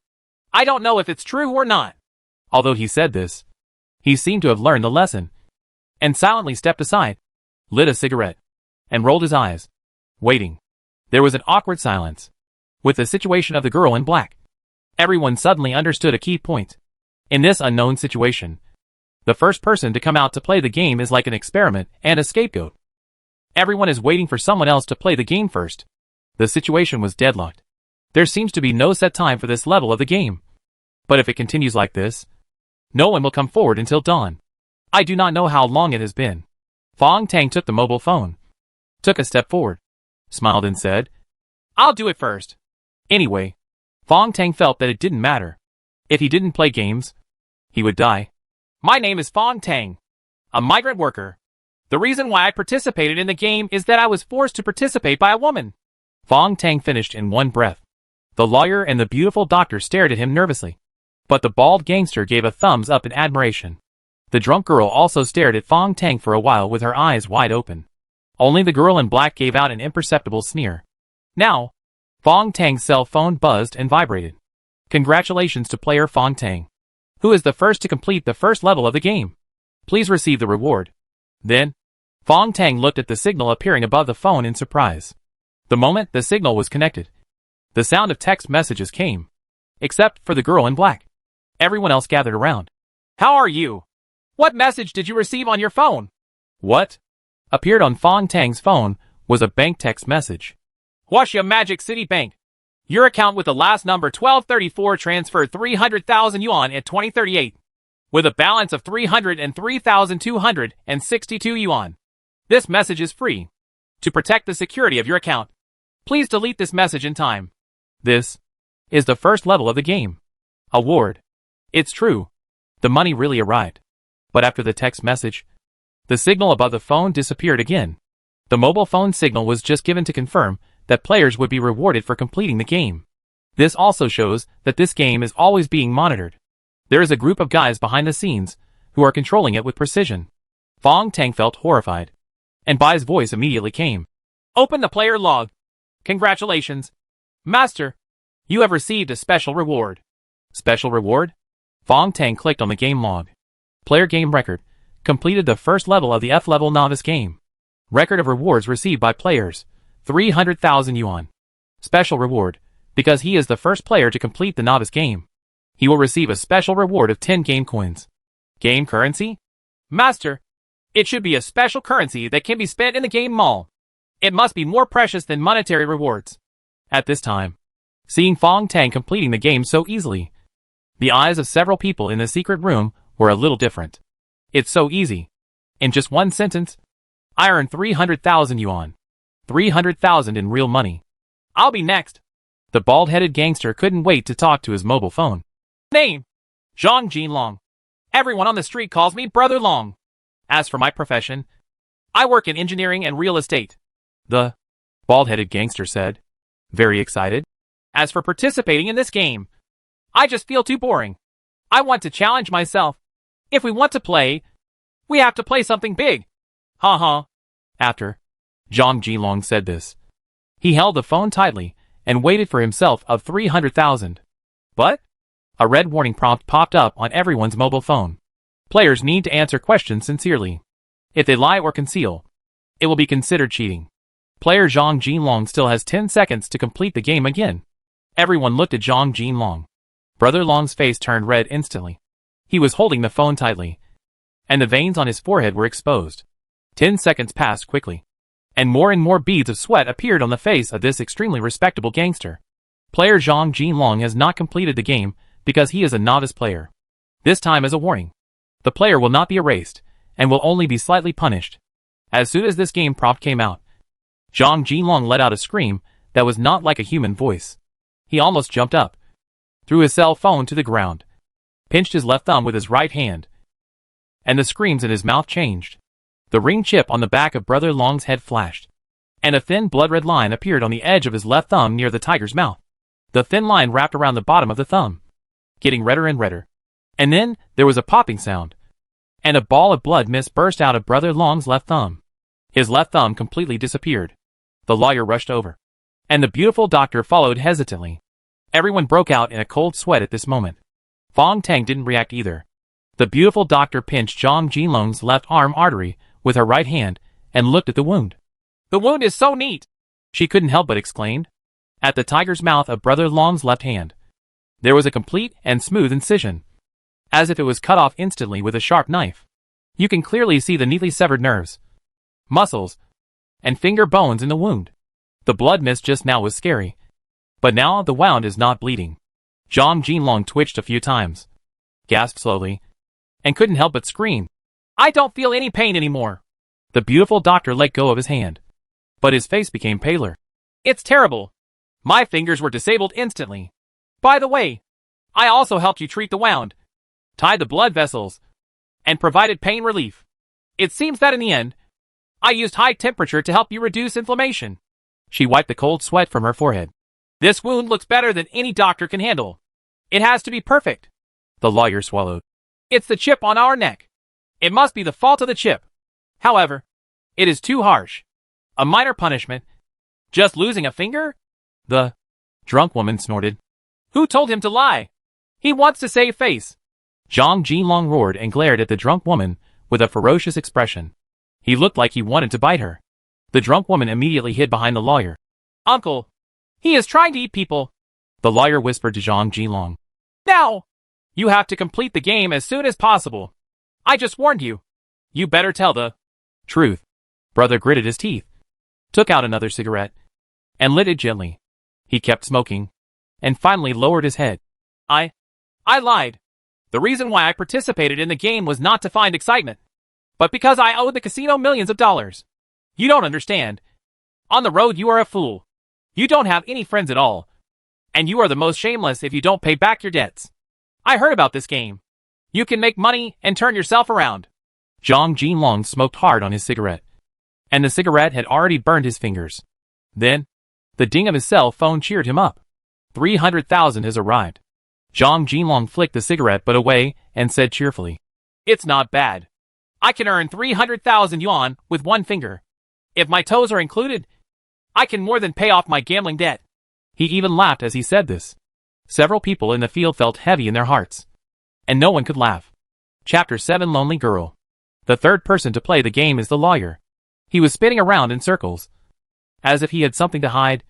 I don't know if it's true or not. Although he said this, he seemed to have learned the lesson, and silently stepped aside, lit a cigarette, and rolled his eyes, waiting. There was an awkward silence. With the situation of the girl in black, everyone suddenly understood a key point. In this unknown situation, the first person to come out to play the game is like an experiment and a scapegoat. Everyone is waiting for someone else to play the game first. The situation was deadlocked. There seems to be no set time for this level of the game. But if it continues like this, no one will come forward until dawn. I do not know how long it has been. Fong Tang took the mobile phone, took a step forward, smiled and said, I'll do it first. Anyway, Fong Tang felt that it didn't matter. If he didn't play games, he would die. My name is Fong Tang, a migrant worker. The reason why I participated in the game is that I was forced to participate by a woman. Fong Tang finished in one breath. The lawyer and the beautiful doctor stared at him nervously. But the bald gangster gave a thumbs up in admiration. The drunk girl also stared at Fong Tang for a while with her eyes wide open. Only the girl in black gave out an imperceptible sneer. Now, Fong Tang's cell phone buzzed and vibrated. Congratulations to player Fong Tang, who is the first to complete the first level of the game. Please receive the reward. Then, Fong Tang looked at the signal appearing above the phone in surprise. The moment the signal was connected, the sound of text messages came. Except for the girl in black. Everyone else gathered around. How are you? What message did you receive on your phone? What? Appeared on Fong Tang's phone was a bank text message. Huaxia Magic City Bank. Your account with the last number 1234 transferred 300,000 yuan at 2038. With a balance of 303,262 yuan. This message is free. To protect the security of your account, Please delete this message in time. This is the first level of the game. Award. It's true. The money really arrived. But after the text message, the signal above the phone disappeared again. The mobile phone signal was just given to confirm that players would be rewarded for completing the game. This also shows that this game is always being monitored. There is a group of guys behind the scenes who are controlling it with precision. Fong Tang felt horrified, and Bai's voice immediately came. Open the player log. Congratulations, Master. You have received a special reward. Special reward? Fong Tang clicked on the game log. Player game record. Completed the first level of the F-level novice game. Record of rewards received by players. 300,000 yuan. Special reward. Because he is the first player to complete the novice game, he will receive a special reward of 10 game coins. Game currency? Master, it should be a special currency that can be spent in the game mall. It must be more precious than monetary rewards. At this time, seeing Fong Tang completing the game so easily, the eyes of several people in the secret room were a little different. It's so easy. In just one sentence, I earned 300,000 yuan. 300,000 in real money. I'll be next. The bald-headed gangster couldn't wait to talk to his mobile phone. Name: Zhang Jinlong. Everyone on the street calls me Brother Long. As for my profession, I work in engineering and real estate. The bald-headed gangster said, very excited. As for participating in this game, I just feel too boring. I want to challenge myself. If we want to play, we have to play something big. Ha ha. After Zhang Jinlong said this, he held the phone tightly and waited for himself of 300,000. But a red warning prompt popped up on everyone's mobile phone. Players need to answer questions sincerely. If they lie or conceal, it will be considered cheating. Player Zhang Jinlong still has 10 seconds to complete the game again. Everyone looked at Zhang Jinlong. Brother Long's face turned red instantly. He was holding the phone tightly, and the veins on his forehead were exposed. 10 seconds passed quickly, and more beads of sweat appeared on the face of this extremely respectable gangster. Player Zhang Jinlong has not completed the game because he is a novice player. This time as a warning. The player will not be erased, and will only be slightly punished. As soon as this game prompt came out, Zhang Jinlong let out a scream that was not like a human voice. He almost jumped up, threw his cell phone to the ground, pinched his left thumb with his right hand, and the screams in his mouth changed. The ring chip on the back of Brother Long's head flashed, and a thin blood-red line appeared on the edge of his left thumb near the tiger's mouth. The thin line wrapped around the bottom of the thumb, getting redder and redder. And then there was a popping sound, and a ball of blood mist burst out of Brother Long's left thumb. His left thumb completely disappeared. The lawyer rushed over, and the beautiful doctor followed hesitantly. Everyone broke out in a cold sweat at this moment. Fong Tang didn't react either. The beautiful doctor pinched Zhang Jinlong's left arm artery with her right hand and looked at the wound. The wound is so neat! She couldn't help but exclaim. At the tiger's mouth of Brother Long's left hand, there was a complete and smooth incision, as if it was cut off instantly with a sharp knife. You can clearly see the neatly severed nerves, muscles, and finger bones in the wound. The blood mist just now was scary, but now the wound is not bleeding. Zhang Jinlong twitched a few times, gasped slowly, and couldn't help but scream. I don't feel any pain anymore. The beautiful doctor let go of his hand, but his face became paler. It's terrible. My fingers were disabled instantly. By the way, I also helped you treat the wound, tied the blood vessels, and provided pain relief. It seems that in the end, I used high temperature to help you reduce inflammation. She wiped the cold sweat from her forehead. This wound looks better than any doctor can handle. It has to be perfect. The lawyer swallowed. It's the chip on our neck. It must be the fault of the chip. However, it is too harsh. A minor punishment. Just losing a finger? The drunk woman snorted. Who told him to lie? He wants to save face. Zhang Jinlong roared and glared at the drunk woman with a ferocious expression. He looked like he wanted to bite her. The drunk woman immediately hid behind the lawyer. Uncle, he is trying to eat people. The lawyer whispered to Zhang Jinlong. Now! You have to complete the game as soon as possible. I just warned you. You better tell the truth. Brother gritted his teeth, took out another cigarette, and lit it gently. He kept smoking, and finally lowered his head. I lied. The reason why I participated in the game was not to find excitement, but because I owed the casino millions of dollars. You don't understand. On the road you are a fool. You don't have any friends at all. And you are the most shameless if you don't pay back your debts. I heard about this game. You can make money and turn yourself around. Zhang Jinlong smoked hard on his cigarette. And the cigarette had already burned his fingers. Then, the ding of his cell phone cheered him up. 300,000 has arrived. Zhang Jinlong flicked the cigarette butt away and said cheerfully, "It's not bad. I can earn 300,000 yuan with one finger. If my toes are included, I can more than pay off my gambling debt." He even laughed as he said this. Several people in the field felt heavy in their hearts. And no one could laugh. Chapter 7 Lonely Girl. The third person to play the game is the lawyer. He was spinning around in circles, as if he had something to hide,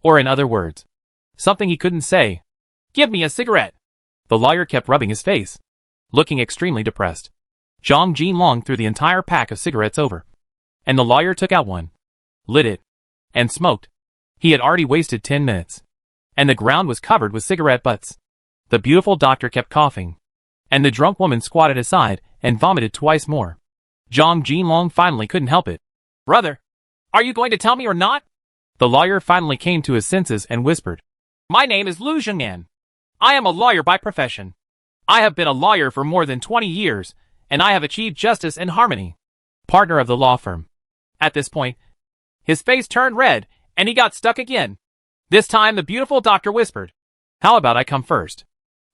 or in other words, something he couldn't say. "Give me a cigarette." The lawyer kept rubbing his face, looking extremely depressed. Zhang Jinlong threw the entire pack of cigarettes over, and the lawyer took out one, lit it, and smoked. He had already wasted 10 minutes, and the ground was covered with cigarette butts. The beautiful doctor kept coughing, and the drunk woman squatted aside and vomited twice more. Zhang Jinlong finally couldn't help it. "Brother, are you going to tell me or not?" The lawyer finally came to his senses and whispered, "My name is Lu Zhengnan. I am a lawyer by profession. I have been a lawyer for more than 20 years, and I have achieved justice and harmony." Partner of the law firm. At this point, his face turned red, and he got stuck again. This time the beautiful doctor whispered, "How about I come first?"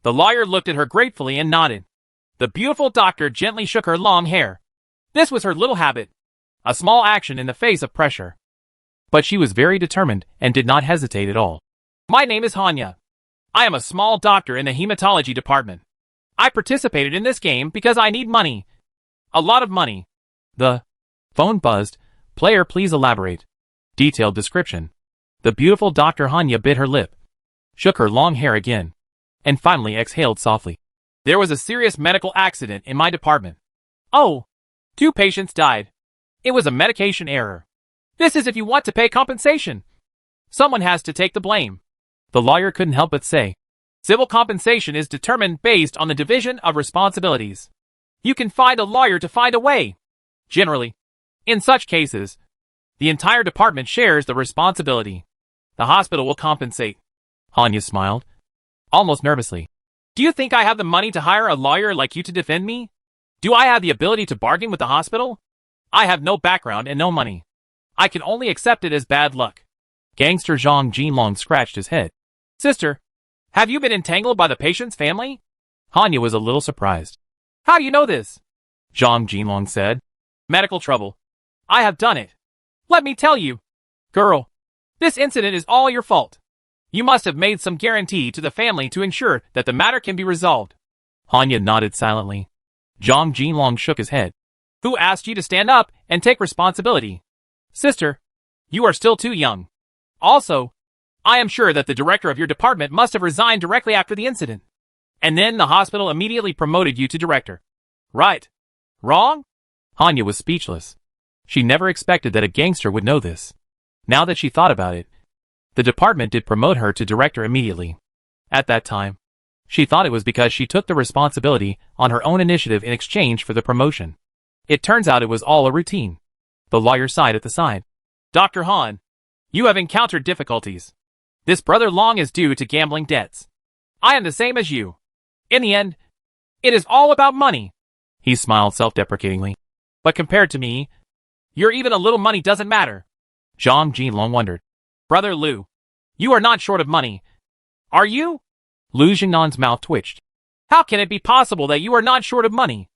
The lawyer looked at her gratefully and nodded. The beautiful doctor gently shook her long hair. This was her little habit. A small action in the face of pressure. But she was very determined and did not hesitate at all. "My name is Hanya. I am a small doctor in the hematology department. I participated in this game because I need money. A lot of money." The phone buzzed. "Player, please elaborate." Detailed description. The beautiful Dr. Hanya bit her lip, shook her long hair again, and finally exhaled softly. "There was a serious medical accident in my department. Oh, 2 patients died. It was a medication error. This is if you want to pay compensation. Someone has to take the blame." The lawyer couldn't help but say, "Civil compensation is determined based on the division of responsibilities. You can find a lawyer to find a way. Generally, in such cases, the entire department shares the responsibility. The hospital will compensate." Hanya smiled, almost nervously. "Do you think I have the money to hire a lawyer like you to defend me? Do I have the ability to bargain with the hospital? I have no background and no money. I can only accept it as bad luck." Gangster Zhang Jinlong scratched his head. "Sister, have you been entangled by the patient's family?" Hanya was a little surprised. "How do you know this?" Zhang Jinlong said. "Medical trouble. I have done it. Let me tell you. Girl, this incident is all your fault. You must have made some guarantee to the family to ensure that the matter can be resolved." Hanya nodded silently. Zhang Jinlong shook his head. "Who asked you to stand up and take responsibility? Sister, you are still too young. Also, I am sure that the director of your department must have resigned directly after the incident. And then the hospital immediately promoted you to director. Right? Wrong?" Hanya was speechless. She never expected that a gangster would know this. Now that she thought about it, the department did promote her to director immediately. At that time, she thought it was because she took the responsibility on her own initiative in exchange for the promotion. It turns out it was all a routine. The lawyer sighed at the side. "Dr. Han, you have encountered difficulties. This brother Long is due to gambling debts. I am the same as you. In the end, it is all about money." He smiled self-deprecatingly. "But compared to me, your even a little money doesn't matter." Zhang Jinlong wondered. "Brother Lu, you are not short of money, are you?" Lu Jingnan's mouth twitched. "How can it be possible that you are not short of money?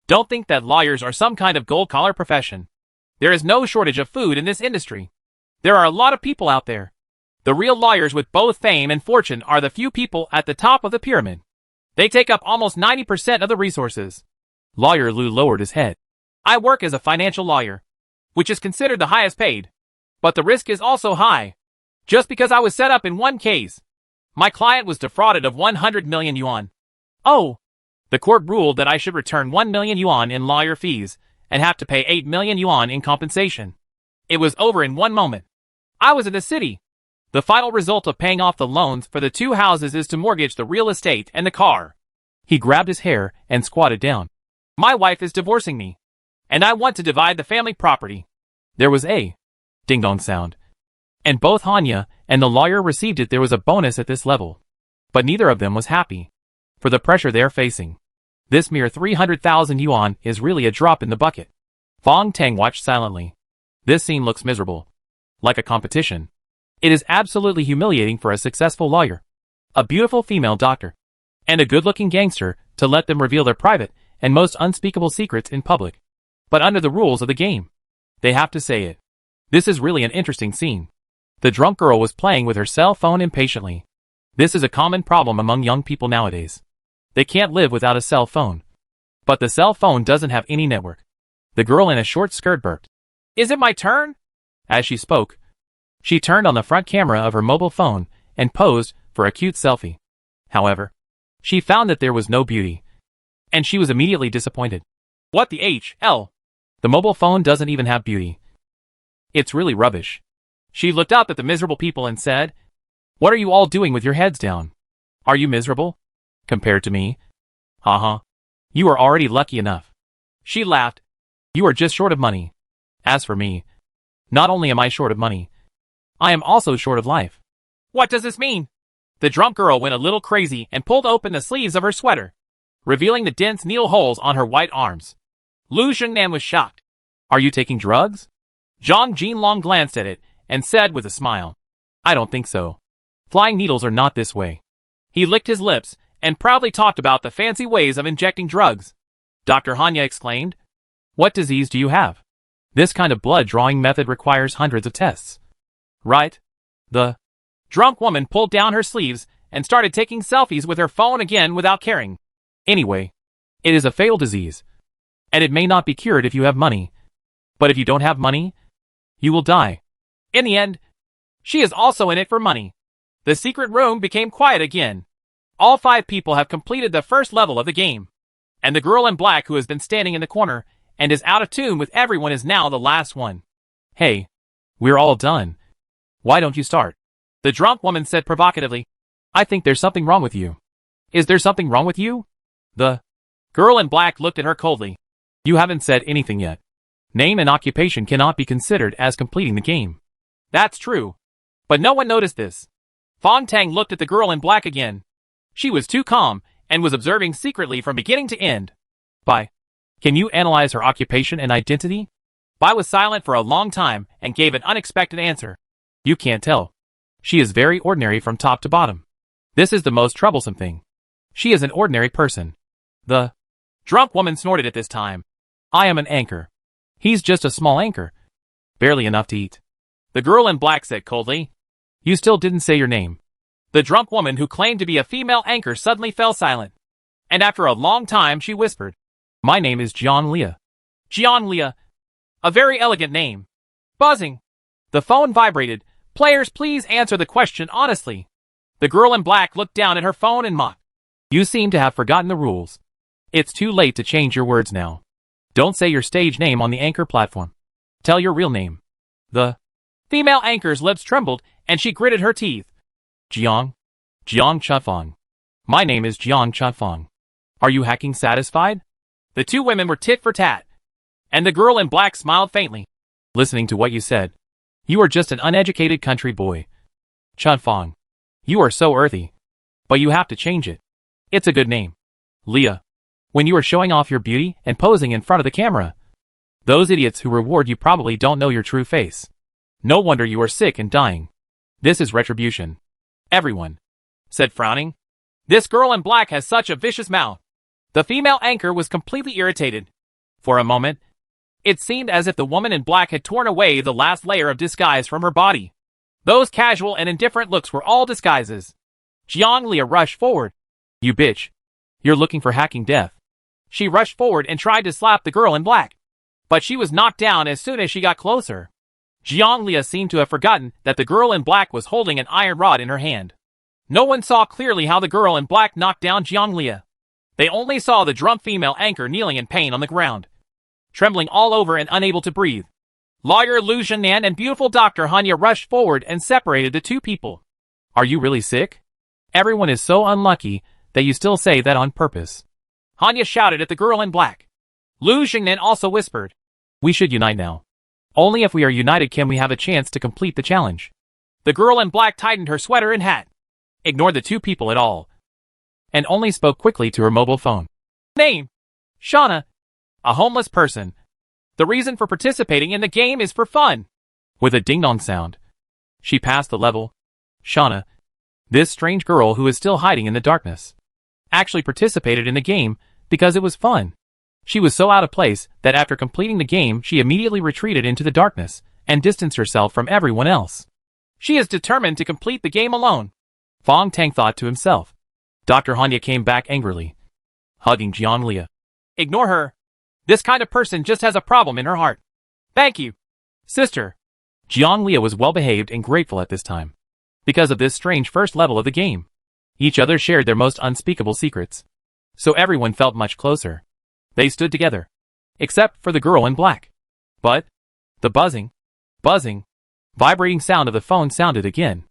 Don't think that lawyers are some kind of gold-collar profession. There is no shortage of food in this industry. There are a lot of people out there. The real lawyers with both fame and fortune are the few people at the top of the pyramid. They take up almost 90% of the resources." Lawyer Lu lowered his head. "I work as a financial lawyer, which is considered the highest paid. But the risk is also high. Just because I was set up in one case, my client was defrauded of 100 million yuan. Oh, the court ruled that I should return 1 million yuan in lawyer fees and have to pay 8 million yuan in compensation. It was over in one moment. I was in the city. The final result of paying off the loans for the 2 houses is to mortgage the real estate and the car." He grabbed his hair and squatted down. "My wife is divorcing me, and I want to divide the family property." There was a ding-dong sound, And both Hanya and the lawyer received it. There was a bonus at this level. But neither of them was happy. For the pressure they're facing. This mere 300,000 yuan is really a drop in the bucket. Fong Tang watched silently. This scene looks miserable. Like a competition. It is absolutely humiliating for a successful lawyer, a beautiful female doctor, and a good-looking gangster to let them reveal their private and most unspeakable secrets in public. But under the rules of the game, they have to say it. This is really an interesting scene. The drunk girl was playing with her cell phone impatiently. This is a common problem among young people nowadays. They can't live without a cell phone. But the cell phone doesn't have any network. The girl in a short skirt burped. "Is it my turn?" As she spoke, she turned on the front camera of her mobile phone and posed for a cute selfie. However, she found that there was no beauty. And she was immediately disappointed. What the hell? The mobile phone doesn't even have beauty. It's really rubbish. She looked up at the miserable people and said, "What are you all doing with your heads down? Are you miserable? Compared to me? Haha. You are already lucky enough." She laughed. "You are just short of money. As for me, not only am I short of money, I am also short of life." What does this mean? The drunk girl went a little crazy and pulled open the sleeves of her sweater, revealing the dense needle holes on her white arms. Lu Xingnan was shocked. "Are you taking drugs?" Zhang Jinlong glanced at it and said with a smile, "I don't think so. Flying needles are not this way." He licked his lips and proudly talked about the fancy ways of injecting drugs. Dr. Hanya exclaimed, "What disease do you have? This kind of blood drawing method requires hundreds of tests." Right? The drunk woman pulled down her sleeves and started taking selfies with her phone again without caring. "Anyway, it is a fatal disease, and it may not be cured if you have money. But if you don't have money, you will die." In the end, she is also in it for money. The secret room became quiet again. All 5 people have completed the first level of the game. And the girl in black who has been standing in the corner and is out of tune with everyone is now the last one. "Hey, we're all done. Why don't you start?" The drunk woman said provocatively. "I think there's something wrong with you." "Is there something wrong with you?" The girl in black looked at her coldly. "You haven't said anything yet. Name and occupation cannot be considered as completing the game." That's true. But no one noticed this. Fong Tang looked at the girl in black again. She was too calm and was observing secretly from beginning to end. "Bai, can you analyze her occupation and identity?" Bai was silent for a long time and gave an unexpected answer. "You can't tell. She is very ordinary from top to bottom. This is the most troublesome thing. She is an ordinary person." The drunk woman snorted at this time. "I am an anchor. He's just a small anchor. Barely enough to eat." The girl in black said coldly. "You still didn't say your name." The drunk woman who claimed to be a female anchor suddenly fell silent. And after a long time she whispered, "My name is Jiang Lia." Jiang Lia. A very elegant name. Buzzing. The phone vibrated. "Players, please answer the question honestly." The girl in black looked down at her phone and mocked. "You seem to have forgotten the rules. It's too late to change your words now. Don't say your stage name on the anchor platform. Tell your real name." The female anchor's lips trembled and she gritted her teeth. Jiang Chunfong. My name is Jiang Chunfong. Are you hacking satisfied?" The 2 women were tit for tat. And the girl in black smiled faintly. "Listening to what you said, you are just an uneducated country boy. Chunfong. You are so earthy. But you have to change it. It's a good name. Leah. When you are showing off your beauty and posing in front of the camera, those idiots who reward you probably don't know your true face. No wonder you are sick and dying. This is retribution." "Everyone," said frowning. "This girl in black has such a vicious mouth." The female anchor was completely irritated. For a moment, it seemed as if the woman in black had torn away the last layer of disguise from her body. Those casual and indifferent looks were all disguises. Jiang Lia rushed forward. "You bitch. You're looking for hacking death." She rushed forward and tried to slap the girl in black. But she was knocked down as soon as she got closer. Jiang Lia seemed to have forgotten that the girl in black was holding an iron rod in her hand. No one saw clearly how the girl in black knocked down Jiang Lia. They only saw the drunk female anchor kneeling in pain on the ground, trembling all over and unable to breathe. Lawyer Lu Zhennan and beautiful Dr. Hanya rushed forward and separated the 2 people. "Are you really sick? Everyone is so unlucky that you still say that on purpose." Hanya shouted at the girl in black. Lu Zhennan also whispered, "We should unite now. Only if we are united can we have a chance to complete the challenge." The girl in black tightened her sweater and hat, ignored the two people at all, and only spoke quickly to her mobile phone. Name: Shauna. A homeless person. The reason for participating in the game is for fun. With a ding-dong sound, she passed the level. Shauna, this strange girl who is still hiding in the darkness, actually participated in the game because it was fun. She was so out of place that after completing the game she immediately retreated into the darkness and distanced herself from everyone else. She is determined to complete the game alone, Fong Tang thought to himself. Dr. Hanya came back angrily, hugging Jianglia. Ignore her. This kind of person just has a problem in her heart. Thank you, sister. Jianglia was well-behaved and grateful at this time, because of this strange first level of the game. Each other shared their most unspeakable secrets, so everyone felt much closer. They stood together, except for the girl in black. But the buzzing, vibrating sound of the phone sounded again.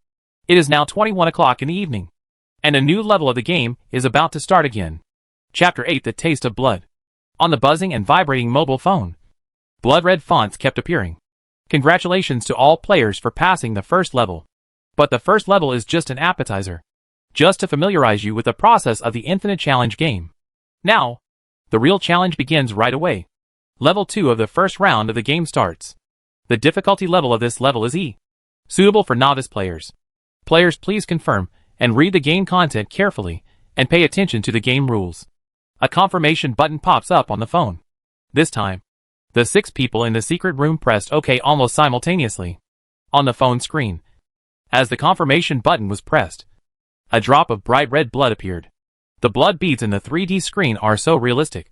It is now 21 o'clock in the evening, and a new level of the game is about to start again. Chapter 8: The Taste of Blood. On the buzzing and vibrating mobile phone, blood-red fonts kept appearing. Congratulations to all players for passing the first level. But the first level is just an appetizer, just to familiarize you with the process of the Infinite Challenge game. Now, the real challenge begins right away. Level 2 of the first round of the game starts. The difficulty level of this level is E, suitable for novice players. Players, please confirm and read the game content carefully and pay attention to the game rules. A confirmation button pops up on the phone. This time, the 6 people in the secret room pressed OK almost simultaneously on the phone screen. As the confirmation button was pressed, a drop of bright red blood appeared. The blood beads in the 3D screen are so realistic,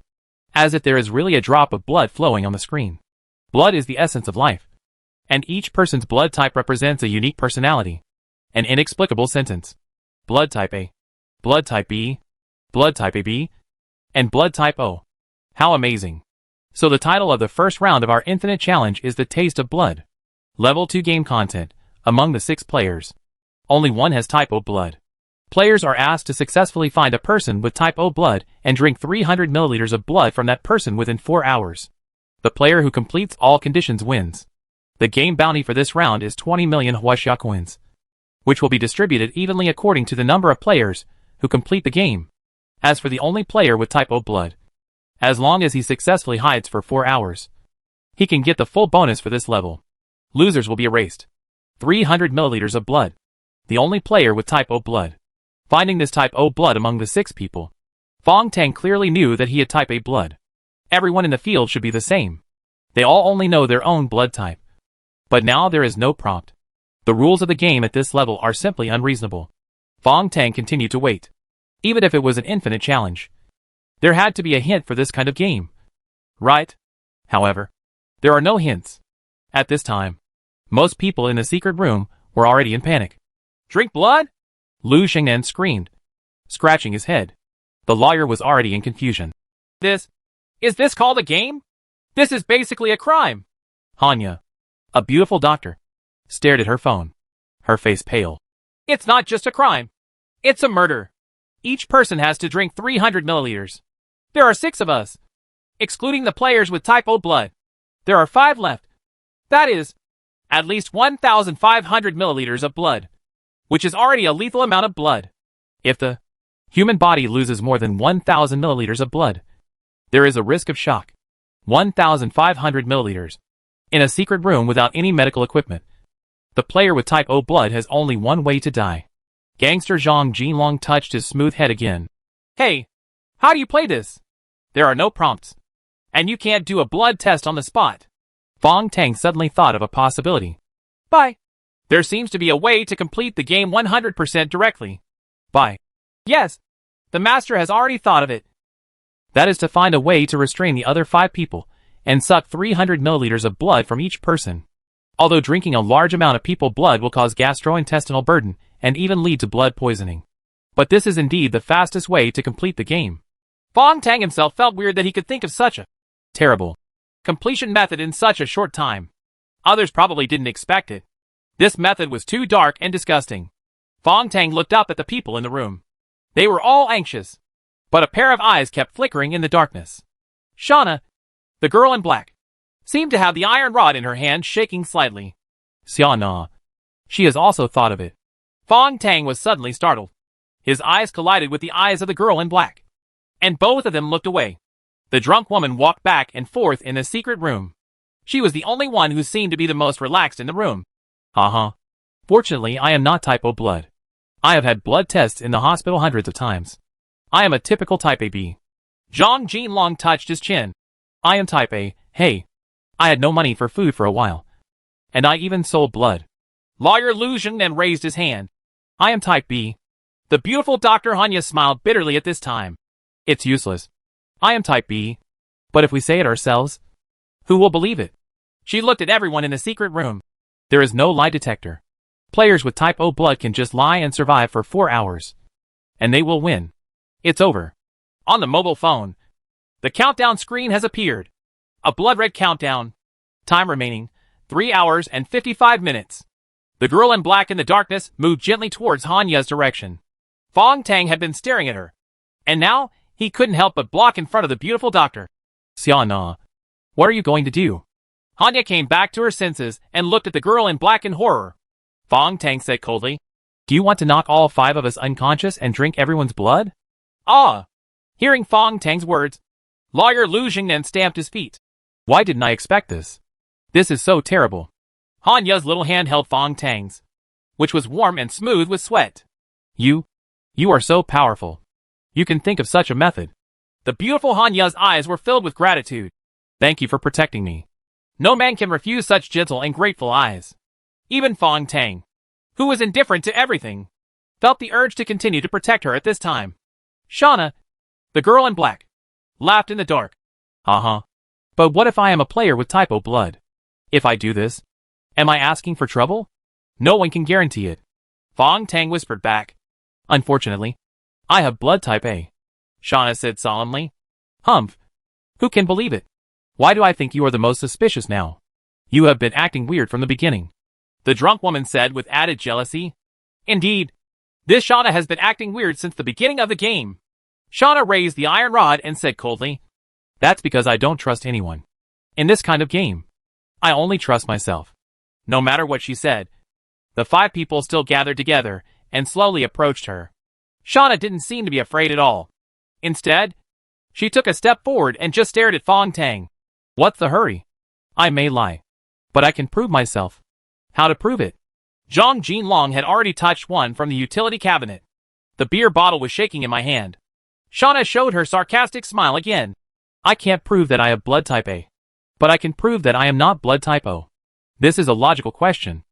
as if there is really a drop of blood flowing on the screen. Blood is the essence of life, and each person's blood type represents a unique personality. An inexplicable sentence. Blood type A, blood type B, blood type AB, and blood type O. How amazing. So the title of the first round of our Infinite Challenge is The Taste of Blood. Level 2 game content. Among the 6 players, only one has type O blood. Players are asked to successfully find a person with type O blood and drink 300 milliliters of blood from that person within 4 hours. The player who completes all conditions wins. The game bounty for this round is 20 million Huaxia coins, which will be distributed evenly according to the number of players who complete the game. As for the only player with type O blood, as long as he successfully hides for 4 hours, he can get the full bonus for this level. Losers will be erased. 300 milliliters of blood. The only player with type O blood. Finding this type O blood among the 6 people, Fong Tang clearly knew that he had type A blood. Everyone in the field should be the same. They all only know their own blood type. But now there is no prompt. The rules of the game at this level are simply unreasonable. Fong Tang continued to wait. Even if it was an infinite challenge, there had to be a hint for this kind of game, right? However, there are no hints. At this time, most people in the secret room were already in panic. Drink blood? Lu Shengnan screamed, scratching his head. The lawyer was already in confusion. Is this called a game? This is basically a crime. Hanya, a beautiful doctor, stared at her phone, her face pale. It's not just a crime. It's a murder. Each person has to drink 300 milliliters. There are 6 of us, excluding the players with type O blood. There are 5 left. That is, at least 1,500 milliliters of blood, which is already a lethal amount of blood. If the human body loses more than 1,000 milliliters of blood, there is a risk of shock. 1,500 milliliters. In a secret room without any medical equipment, the player with type O blood has only one way to die. Gangster Zhang Jinlong touched his smooth head again. Hey, how do you play this? There are no prompts, and you can't do a blood test on the spot. Fong Tang suddenly thought of a possibility. There seems to be a way to complete the game 100% directly. Yes, the master has already thought of it. That is to find a way to restrain the other 5 people and suck 300 milliliters of blood from each person. Although drinking a large amount of people's blood will cause gastrointestinal burden and even lead to blood poisoning. But this is indeed the fastest way to complete the game. Fong Tang himself felt weird that he could think of such a terrible completion method in such a short time. Others probably didn't expect it. This method was too dark and disgusting. Fong Tang looked up at the people in the room. They were all anxious, but a pair of eyes kept flickering in the darkness. Shauna, the girl in black, seemed to have the iron rod in her hand shaking slightly. Xiana, She has also thought of it. Fong Tang was suddenly startled. His eyes collided with the eyes of the girl in black, and both of them looked away. The drunk woman walked back and forth in the secret room. She was the only one who seemed to be the most relaxed in the room. Fortunately, I am not type O blood. I have had blood tests in the hospital hundreds of times. I am a typical type AB. Zhang Jinlong touched his chin. I am type A. Hey. I had no money for food for a while. And I even sold blood. Lawyer Lu Zhengnan raised his hand. I am type B. The beautiful Dr. Hanya smiled bitterly at this time. It's useless. I am type B. But if we say it ourselves, who will believe it? She looked at everyone in the secret room. There is no lie detector. Players with type O blood can just lie and survive for 4 hours. And they will win. It's over. On the mobile phone, the countdown screen has appeared. A blood-red countdown. Time remaining, 3 hours and 55 minutes. The girl in black in the darkness moved gently towards Hanya's direction. Fong Tang had been staring at her. And now, he couldn't help but block in front of the beautiful doctor. Xiana, what are you going to do? Hanya came back to her senses and looked at the girl in black in horror. Fong Tang said coldly, do you want to knock all 5 of us unconscious and drink everyone's blood? Hearing Fong Tang's words, Lawyer Lu Zhengnan stamped his feet. Why didn't I expect this? This is so terrible. Hanya's little hand held Fong Tang's, which was warm and smooth with sweat. You are so powerful. You can think of such a method. The beautiful Hanya's eyes were filled with gratitude. Thank you for protecting me. No man can refuse such gentle and grateful eyes. Even Fong Tang, who was indifferent to everything, felt the urge to continue to protect her at this time. Shauna, the girl in black, laughed in the dark. But what if I am a player with type O blood? If I do this, am I asking for trouble? No one can guarantee it. Fong Tang whispered back. Unfortunately, I have blood type A. Shauna said solemnly. Humph. Who can believe it? Why do I think you are the most suspicious now? You have been acting weird from the beginning. The drunk woman said with added jealousy. Indeed, this Shauna has been acting weird since the beginning of the game. Shauna raised the iron rod and said coldly. That's because I don't trust anyone. In this kind of game, I only trust myself. No matter what she said, the 5 people still gathered together and slowly approached her. Shauna didn't seem to be afraid at all. Instead, she took a step forward and just stared at Fong Tang. What's the hurry? I may lie, but I can prove myself. How to prove it? Zhang Jinlong had already touched one from the utility cabinet. The beer bottle was shaking in my hand. Shauna showed her sarcastic smile again. I can't prove that I have blood type A, but I can prove that I am not blood type O. This is a logical question.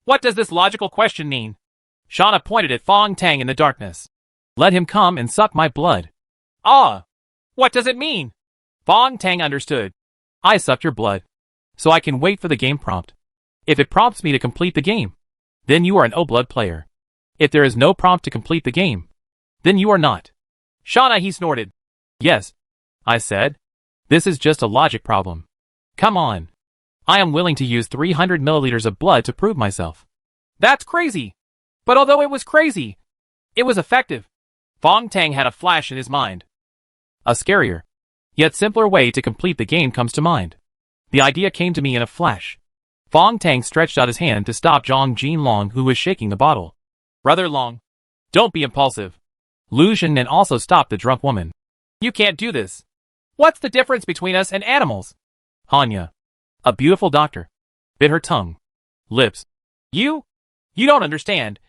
What does this logical question mean? Shauna pointed at Fong Tang in the darkness. Let him come and suck my blood. What does it mean? Fong Tang understood. I sucked your blood, so I can wait for the game prompt. If it prompts me to complete the game, then you are an O-blood player. If there is no prompt to complete the game, then you are not. Shauna, he snorted. Yes, I said. This is just a logic problem. Come on. I am willing to use 300 milliliters of blood to prove myself. That's crazy. But although it was crazy, it was effective. Fong Tang had a flash in his mind. A scarier, yet simpler way to complete the game comes to mind. The idea came to me in a flash. Fong Tang stretched out his hand to stop Zhang Jinlong, who was shaking the bottle. Brother Long, don't be impulsive. Lu Zhengnan also stopped the drunk woman. You can't do this. What's the difference between us and animals? Hanya, a beautiful doctor, bit her tongue, lips. You don't understand.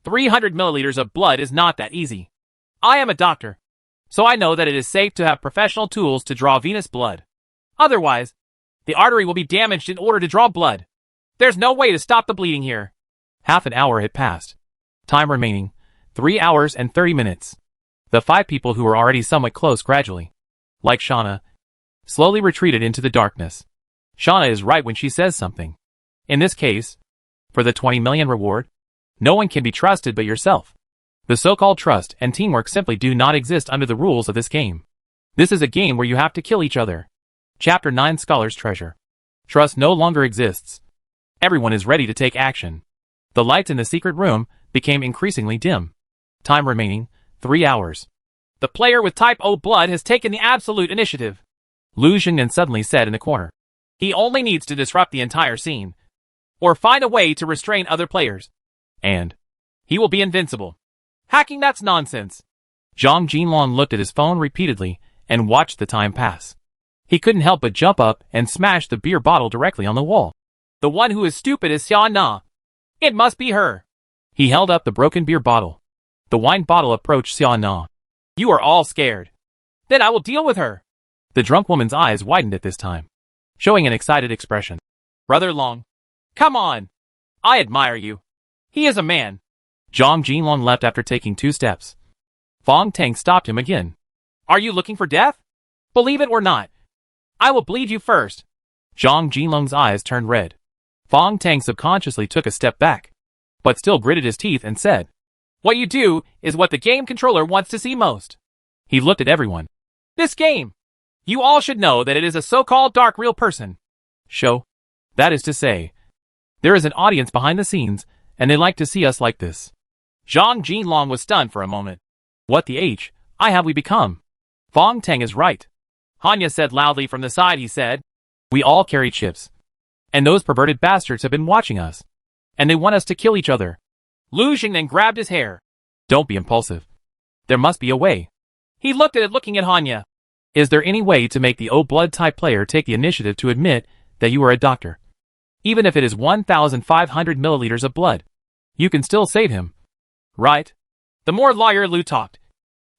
300 milliliters of blood is not that easy. I am a doctor, so I know that it is safe to have professional tools to draw venous blood. Otherwise, the artery will be damaged in order to draw blood. There's no way to stop the bleeding here. Half an hour had passed. Time remaining, 3 hours and 30 minutes. The 5 people who were already somewhat close gradually, like Shauna, slowly retreated into the darkness. Shauna is right when she says something. In this case, for the 20 million reward, no one can be trusted but yourself. The so-called trust and teamwork simply do not exist under the rules of this game. This is a game where you have to kill each other. Chapter 9 Scholar's Treasure. Trust no longer exists. Everyone is ready to take action. The lights in the secret room became increasingly dim. Time remaining, 3 hours. The player with type O blood has taken the absolute initiative. Lu Zhengnan suddenly said in the corner. He only needs to disrupt the entire scene. or find a way to restrain other players. And he will be invincible. Hacking, that's nonsense. Zhang Jinlong looked at his phone repeatedly and watched the time pass. He couldn't help but jump up and smash the beer bottle directly on the wall. The one who is stupid is Xia Na. It must be her. He held up the broken beer bottle. The wine bottle approached Xia Na. You are all scared. Then I will deal with her. The drunk woman's eyes widened at this time, showing an excited expression. Brother Long, come on. I admire you. He is a man. Zhang Jinlong left after taking 2 steps. Fong Tang stopped him again. Are you looking for death? Believe it or not, I will bleed you first. Zhang Jinlong's eyes turned red. Fong Tang subconsciously took a step back, but still gritted his teeth and said, what you do is what the game controller wants to see most. He looked at everyone. This game. You all should know that it is a so-called dark real person show. That is to say, there is an audience behind the scenes, and they like to see us like this. Zhang Jinlong was stunned for a moment. What the I have we become? Fong Tang is right. Hanya said loudly from the side. He said, we all carry chips. And those perverted bastards have been watching us. And they want us to kill each other. Lu Xing then grabbed his hair. Don't be impulsive. There must be a way. He looked at it, looking at Hanya. Is there any way to make the O-blood type player take the initiative to admit that you are a doctor? Even if it is 1,500 milliliters of blood, you can still save him. Right? The more Lawyer Lu talked,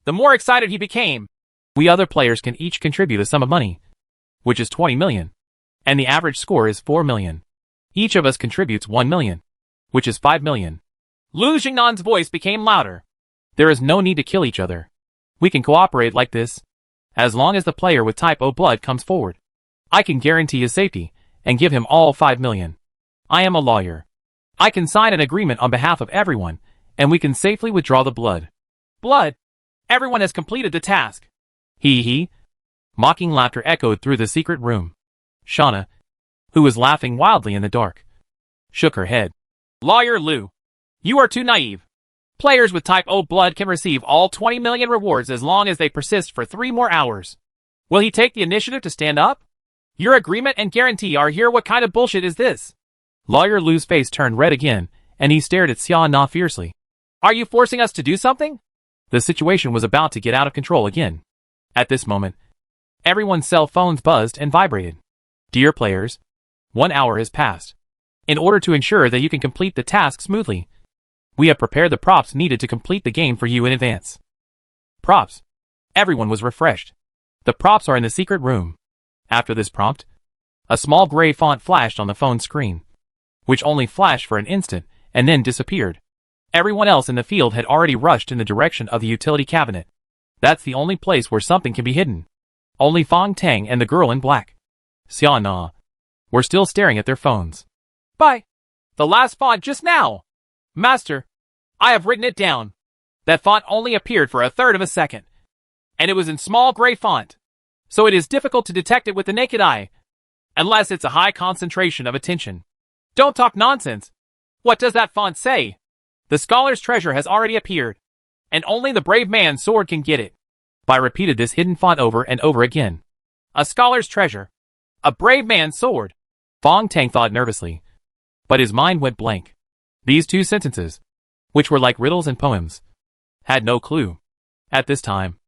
the more excited he became. We other players can each contribute a sum of money, which is 20 million. And the average score is 4 million. Each of us contributes 1 million, which is 5 million. Lu Xingnan's voice became louder. There is no need to kill each other. We can cooperate like this. As long as the player with type O blood comes forward, I can guarantee his safety and give him all 5 million. I am a lawyer. I can sign an agreement on behalf of everyone, and we can safely withdraw the blood. Blood? Everyone has completed the task. Hee. Mocking laughter echoed through the secret room. Shauna, who was laughing wildly in the dark, shook her head. Lawyer Lu, you are too naive. Players with type O blood can receive all 20 million rewards as long as they persist for 3 more hours. Will he take the initiative to stand up? Your agreement and guarantee are here. What kind of bullshit is this? Lawyer Lu's face turned red again, and he stared at Xia Na fiercely. Are you forcing us to do something? The situation was about to get out of control again. At this moment, everyone's cell phones buzzed and vibrated. Dear players, 1 hour has passed. In order to ensure that you can complete the task smoothly, we have prepared the props needed to complete the game for you in advance. Props. Everyone was refreshed. The props are in the secret room. After this prompt, a small gray font flashed on the phone screen, which only flashed for an instant and then disappeared. Everyone else in the field had already rushed in the direction of the utility cabinet. That's the only place where something can be hidden. Only Fong Tang and the girl in black, Xia Na, were still staring at their phones. By the last font just now. Master, I have written it down. That font only appeared for 1/3 of a second, and it was in small gray font, so it is difficult to detect it with the naked eye, unless it's a high concentration of attention. Don't talk nonsense. What does that font say? The scholar's treasure has already appeared, and only the brave man's sword can get it. Bai repeated this hidden font over and over again. A scholar's treasure. A brave man's sword. Fong Tang thought nervously, but his mind went blank. These 2 sentences, which were like riddles and poems, had no clue. At this time,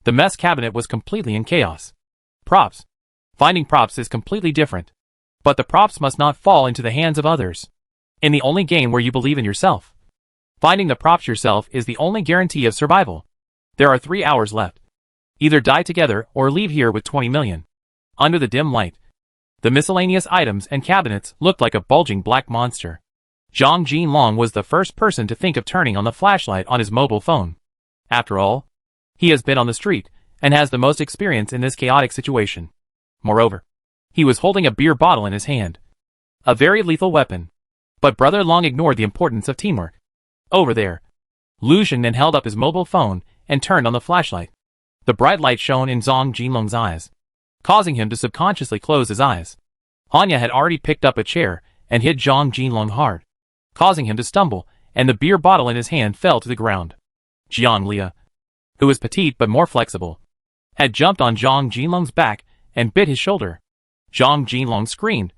the mess cabinet was completely in chaos. Props. Finding props is completely different, but the props must not fall into the hands of others. In the only game where you believe in yourself, finding the props yourself is the only guarantee of survival. There are 3 hours left. Either die together or leave here with 20 million. Under the dim light, the miscellaneous items and cabinets looked like a bulging black monster. Zhang Jinlong was the first person to think of turning on the flashlight on his mobile phone. After all, he has been on the street and has the most experience in this chaotic situation. Moreover, he was holding a beer bottle in his hand. A very lethal weapon. But Brother Long ignored the importance of teamwork. Over there, Lu Xing then held up his mobile phone and turned on the flashlight. The bright light shone in Zhang Jinlong's eyes, causing him to subconsciously close his eyes. Hanya had already picked up a chair and hit Zhang Jinlong hard, causing him to stumble, and the beer bottle in his hand fell to the ground. Jiang Lia, who was petite but more flexible, had jumped on Zhang Jinlong's back and bit his shoulder. Zhang Jinlong screamed,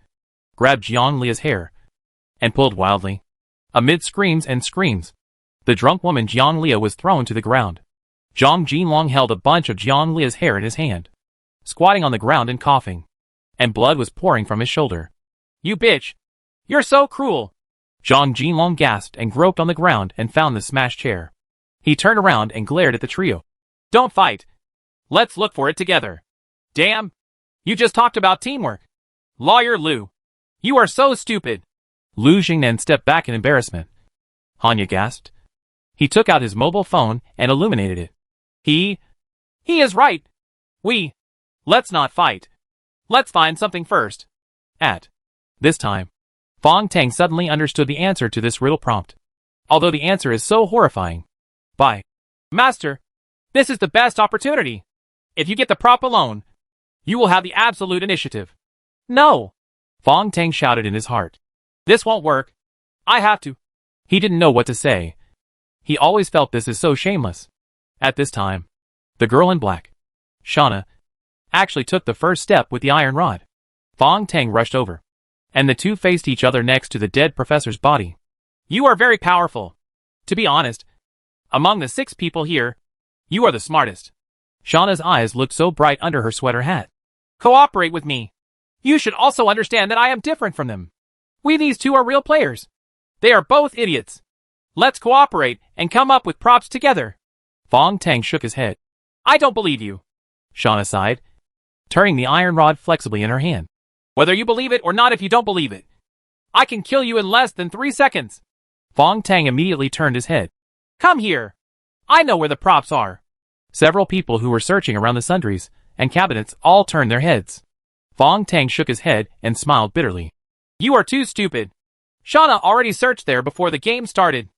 grabbed Jiang Lia's hair, and pulled wildly. Amid screams and screams, the drunk woman Jiang Lia was thrown to the ground. Zhang Jinlong held a bunch of Jiang Lia's hair in his hand, squatting on the ground and coughing, and blood was pouring from his shoulder. "You bitch! You're so cruel!" Zhang Jinlong gasped and groped on the ground and found the smashed chair. He turned around and glared at the trio. "Don't fight! Let's look for it together!" "Damn! You just talked about teamwork! Lawyer Lu! You are so stupid!" Lu Jingnan stepped back in embarrassment. Hanya gasped. He took out his mobile phone and illuminated it. He is right! Let's not fight! Let's find something first!" At this time, Fong Tang suddenly understood the answer to this riddle prompt. Although the answer is so horrifying. Master, this is the best opportunity. If you get the prop alone, you will have the absolute initiative." "No!" Fong Tang shouted in his heart. "This won't work. I have to." He didn't know what to say. He always felt this is so shameless. At this time, the girl in black, Shauna, actually took the first step with the iron rod. Fong Tang rushed over, and the two faced each other next to the dead professor's body. "You are very powerful. To be honest, among the 6 people here, you are the smartest." Shauna's eyes looked so bright under her sweater hat. "Cooperate with me. You should also understand that I am different from them. These two are real players. They are both idiots. Let's cooperate and come up with props together." Fong Tang shook his head. "I don't believe you," Shauna sighed, turning the iron rod flexibly in her hand. "Whether you believe it or not, if you don't believe it, I can kill you in less than 3 seconds." Fong Tang immediately turned his head. "Come here. I know where the props are." Several people who were searching around the sundries and cabinets all turned their heads. Fong Tang shook his head and smiled bitterly. "You are too stupid. Shauna already searched there before the game started.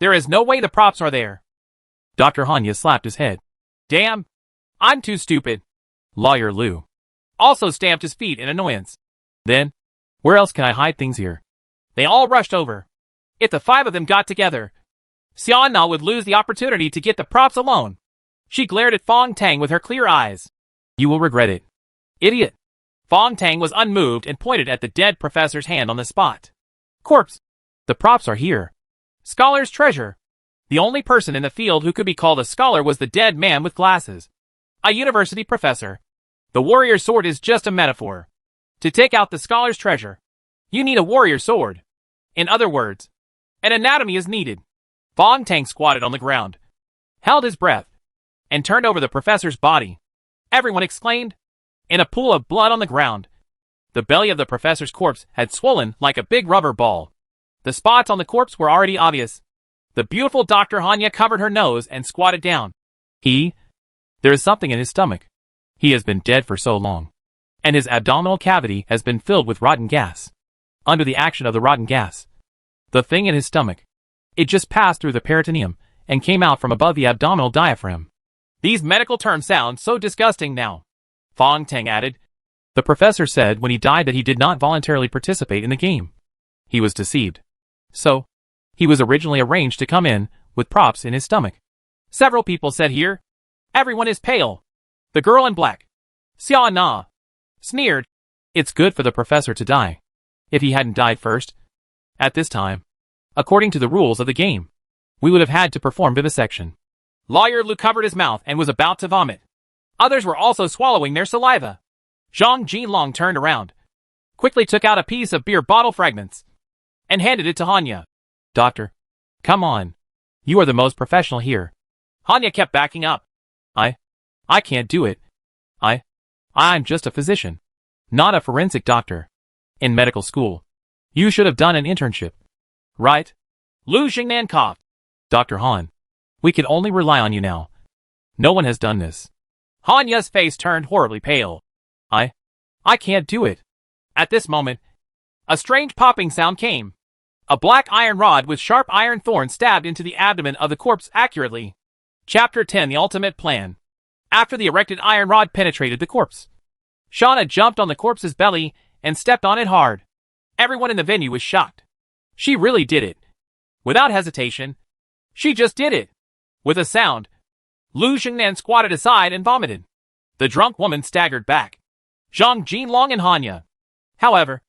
There is no way the props are there." Dr. Hanya slapped his head. "Damn! I'm too stupid." Lawyer Lu also stamped his feet in annoyance. "Then, where else can I hide things here?" They all rushed over. If the 5 of them got together, Xiao Na would lose the opportunity to get the props alone. She glared at Fong Tang with her clear eyes. "You will regret it, idiot." Fong Tang was unmoved and pointed at the dead professor's hand on the spot. "Corpse. The props are here. Scholar's treasure." The only person in the field who could be called a scholar was the dead man with glasses. A university professor. The warrior sword is just a metaphor. To take out the scholar's treasure, you need a warrior sword. In other words, an anatomy is needed. Fong Tang squatted on the ground, held his breath, and turned over the professor's body. Everyone exclaimed. In a pool of blood on the ground, the belly of the professor's corpse had swollen like a big rubber ball. The spots on the corpse were already obvious. The beautiful Dr. Hanya covered her nose and squatted down. There is something in his stomach. He has been dead for so long, and his abdominal cavity has been filled with rotten gas. Under the action of the rotten gas, the thing in his stomach, it just passed through the peritoneum and came out from above the abdominal diaphragm. These medical terms sound so disgusting now, Fong Tang added. The professor said when he died that he did not voluntarily participate in the game. He was deceived. So, he was originally arranged to come in with props in his stomach. Several people said here. Everyone is pale. The girl in black, Xiao Na, sneered. It's good for the professor to die. If he hadn't died first. At this time, according to the rules of the game, we would have had to perform vivisection. Lawyer Lu covered his mouth and was about to vomit. Others were also swallowing their saliva. Zhang Jinlong turned around, quickly took out a piece of beer bottle fragments, and handed it to Hanya. Doctor, come on. You are the most professional here. Hanya kept backing up. I can't do it. I'm just a physician, not a forensic doctor. In medical school, you should have done an internship. Right? Lu Jingnan coughed. Dr. Han, we can only rely on you now. No one has done this. Hanya's face turned horribly pale. I can't do it. At this moment, a strange popping sound came. A black iron rod with sharp iron thorns stabbed into the abdomen of the corpse accurately. Chapter 10: The Ultimate Plan. After the erected iron rod penetrated the corpse, Shauna jumped on the corpse's belly and stepped on it hard. Everyone in the venue was shocked. She really did it. Without hesitation, she just did it. With a sound, Lu Jingnan squatted aside and vomited. The drunk woman staggered back. Zhang Jinlong and Hanya, however,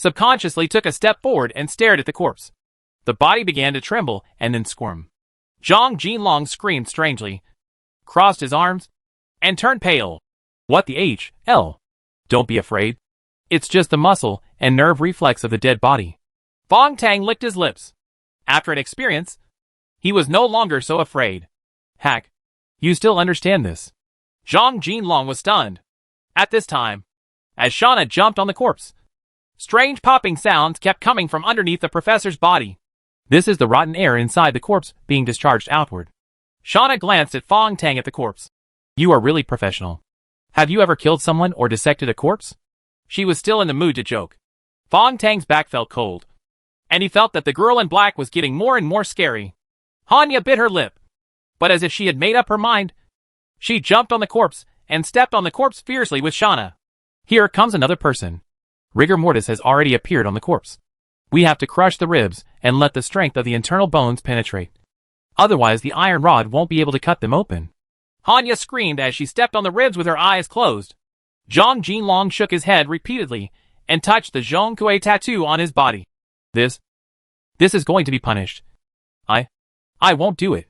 subconsciously took a step forward and stared at the corpse. The body began to tremble and then squirm. Zhang Jinlong screamed strangely, crossed his arms, and turned pale. What the hell? Don't be afraid. It's just the muscle and nerve reflex of the dead body. Fong Tang licked his lips. After an experience, he was no longer so afraid. Hack, you still understand this? Zhang Jinlong was stunned. At this time, as Shauna jumped on the corpse, strange popping sounds kept coming from underneath the professor's body. This is the rotten air inside the corpse being discharged outward. Shauna glanced at Fong Tang at the corpse. You are really professional. Have you ever killed someone or dissected a corpse? She was still in the mood to joke. Fong Tang's back felt cold, and he felt that the girl in black was getting more and more scary. Hanya bit her lip, but as if she had made up her mind, she jumped on the corpse and stepped on the corpse fiercely with Shauna. Here comes another person. Rigor mortis has already appeared on the corpse. We have to crush the ribs and let the strength of the internal bones penetrate. Otherwise the iron rod won't be able to cut them open. Hanya screamed as she stepped on the ribs with her eyes closed. Zhang Jinlong shook his head repeatedly and touched the Zhongkui tattoo on his body. This is going to be punished. I won't do it.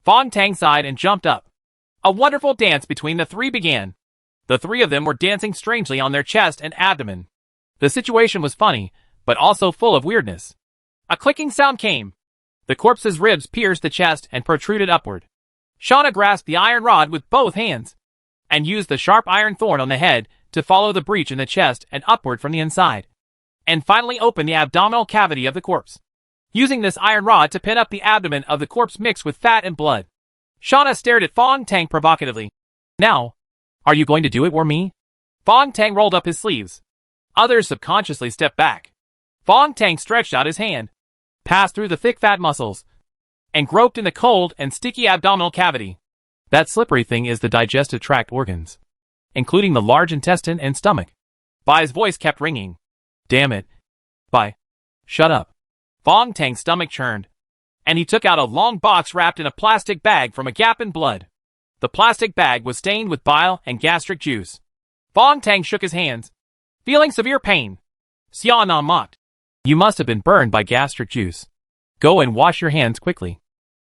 Fong Tang sighed and jumped up. A wonderful dance between the three began. The three of them were dancing strangely on their chest and abdomen. The situation was funny, but also full of weirdness. A clicking sound came. The corpse's ribs pierced the chest and protruded upward. Shauna grasped the iron rod with both hands and used the sharp iron thorn on the head to follow the breach in the chest and upward from the inside, and finally open the abdominal cavity of the corpse, using this iron rod to pin up the abdomen of the corpse mixed with fat and blood. Shauna stared at Fong Tang provocatively. Now, are you going to do it or me? Fong Tang rolled up his sleeves. Others subconsciously stepped back. Fong Tang stretched out his hand, passed through the thick fat muscles, and groped in the cold and sticky abdominal cavity. That slippery thing is the digestive tract organs, including the large intestine and stomach. Bai's voice kept ringing. Damn it. Bai. Shut up. Fong Tang's stomach churned, and he took out a long box wrapped in a plastic bag from a gap in blood. The plastic bag was stained with bile and gastric juice. Fong Tang shook his hands, feeling severe pain. Xiaonan mocked. You must have been burned by gastric juice. Go and wash your hands quickly.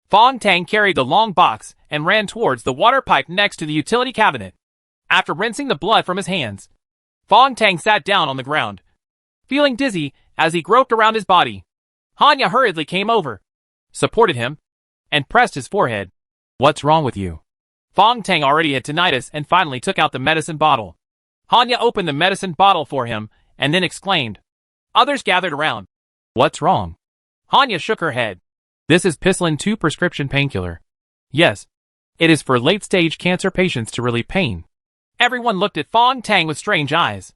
Fong Tang carried the long box and ran towards the water pipe next to the utility cabinet. After rinsing the blood from his hands, Fong Tang sat down on the ground, feeling dizzy as he groped around his body. Hanya hurriedly came over, supported him, and pressed his forehead. What's wrong with you? Fong Tang already had tinnitus and finally took out the medicine bottle. Hanya opened the medicine bottle for him and then exclaimed. Others gathered around. What's wrong? Hanya shook her head. This is Pislin 2 prescription painkiller. Yes, it is for late-stage cancer patients to relieve pain. Everyone looked at Fong Tang with strange eyes.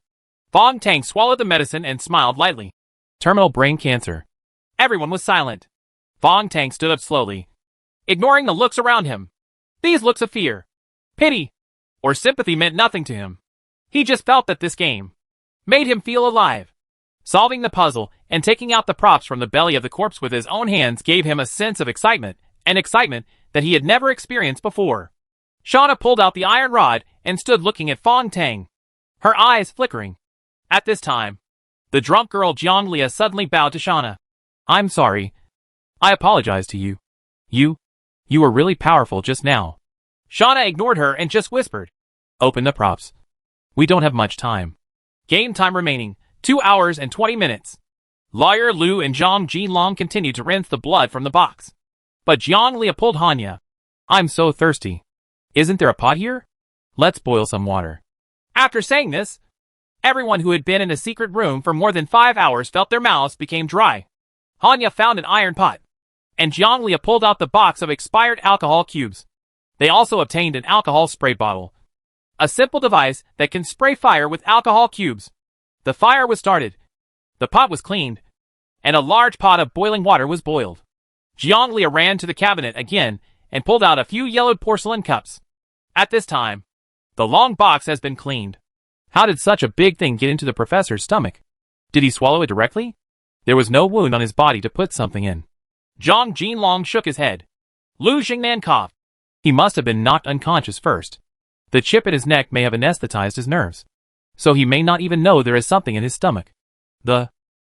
Fong Tang swallowed the medicine and smiled lightly. Terminal brain cancer. Everyone was silent. Fong Tang stood up slowly, ignoring the looks around him. These looks of fear, pity, or sympathy meant nothing to him. He just felt that this game made him feel alive. Solving the puzzle and taking out the props from the belly of the corpse with his own hands gave him a sense of excitement, an excitement that he had never experienced before. Shauna pulled out the iron rod and stood looking at Fong Tang, her eyes flickering. At this time, the drunk girl Jiang Lia suddenly bowed to Shauna. I'm sorry. I apologize to you. You were really powerful just now. Shauna ignored her and just whispered. Open the props. We don't have much time. Game time remaining, 2 hours and 20 minutes. Lawyer Lu and Zhang Jinlong continued to rinse the blood from the box. But Jiang Lia pulled Hanya. I'm so thirsty. Isn't there a pot here? Let's boil some water. After saying this, everyone who had been in a secret room for more than 5 hours felt their mouths became dry. Hanya found an iron pot, and Jiang Lia pulled out the box of expired alcohol cubes. They also obtained an alcohol spray bottle, a simple device that can spray fire with alcohol cubes. The fire was started, the pot was cleaned, and a large pot of boiling water was boiled. Jiang Lia ran to the cabinet again and pulled out a few yellowed porcelain cups. At this time, the long box has been cleaned. How did such a big thing get into the professor's stomach? Did he swallow it directly? There was no wound on his body to put something in. Zhang Jinlong shook his head. Lu Xingnan coughed. He must have been knocked unconscious first. The chip in his neck may have anesthetized his nerves, so he may not even know there is something in his stomach. The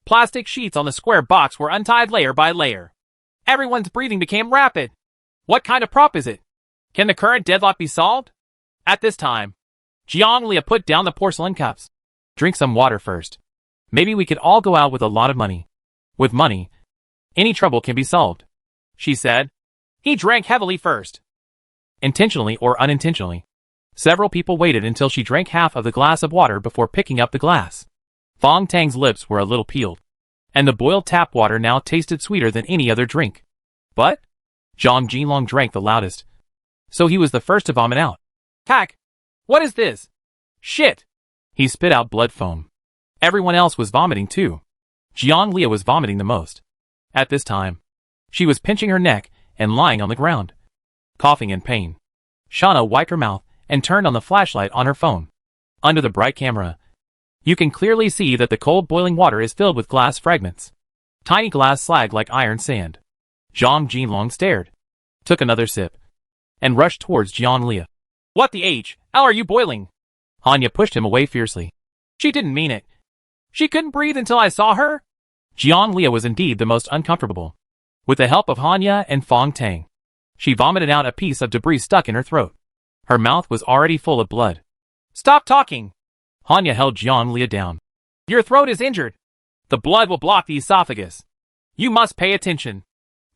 Plastic sheets on the square box were untied layer by layer. Everyone's breathing became rapid. What kind of prop is it? Can the current deadlock be solved? At this time, Jianglia put down the porcelain cups. Drink some water first. Maybe we could all go out with a lot of money. With money, any trouble can be solved, she said. He drank heavily first. Intentionally or unintentionally. Several people waited until she drank half of the glass of water before picking up the glass. Fong Tang's lips were a little peeled, and the boiled tap water now tasted sweeter than any other drink. But Zhang Jinlong drank the loudest, so he was the first to vomit out. Hack! What is this? Shit! He spit out blood foam. Everyone else was vomiting too. Jianglia was vomiting the most. At this time, she was pinching her neck and lying on the ground, coughing in pain. Shauna wiped her mouth and turned on the flashlight on her phone. Under the bright camera, you can clearly see that the cold boiling water is filled with glass fragments. Tiny glass slag like iron sand. Zhang Jinlong stared, took another sip, and rushed towards Jianglia. What the hell are you boiling? Hanya pushed him away fiercely. She didn't mean it. She couldn't breathe until I saw her. Jianglia was indeed the most uncomfortable. With the help of Hanya and Fong Tang, she vomited out a piece of debris stuck in her throat. Her mouth was already full of blood. Stop talking! Hanya held Jianglia down. Your throat is injured. The blood will block the esophagus. You must pay attention.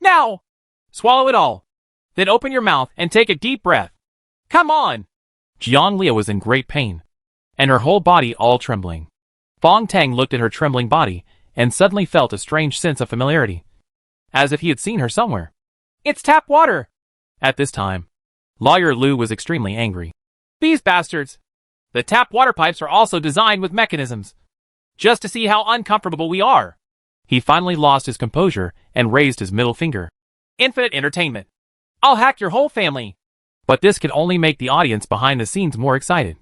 Now! Swallow it all. Then open your mouth and take a deep breath. Come on! Jianglia was in great pain, and her whole body all trembling. Fong Tang looked at her trembling body and suddenly felt a strange sense of familiarity, as if he had seen her somewhere. It's tap water! At this time, Lawyer Lu was extremely angry. These bastards! The tap water pipes are also designed with mechanisms, just to see how uncomfortable we are. He finally lost his composure and raised his middle finger. Infinite entertainment. I'll hack your whole family. But this could only make the audience behind the scenes more excited.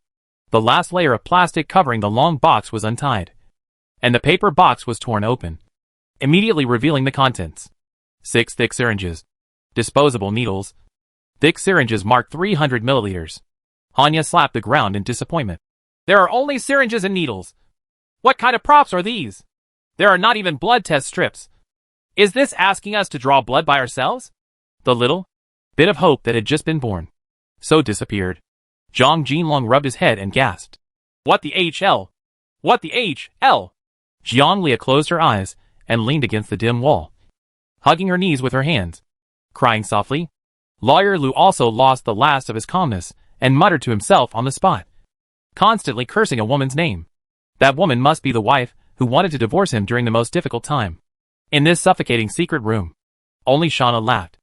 The last layer of plastic covering the long box was untied, and the paper box was torn open, immediately revealing the contents. 6 thick syringes. Disposable needles. Thick syringes marked 300 milliliters. Hanya slapped the ground in disappointment. There are only syringes and needles. What kind of props are these? There are not even blood test strips. Is this asking us to draw blood by ourselves? The little bit of hope that had just been born so disappeared. Zhang Jinlong rubbed his head and gasped. What the hell? What the hell? Jianglia closed her eyes and leaned against the dim wall, hugging her knees with her hands, crying softly. Lawyer Lu also lost the last of his calmness and muttered to himself on the spot, constantly cursing a woman's name. That woman must be the wife who wanted to divorce him during the most difficult time. In this suffocating secret room, only Shauna laughed.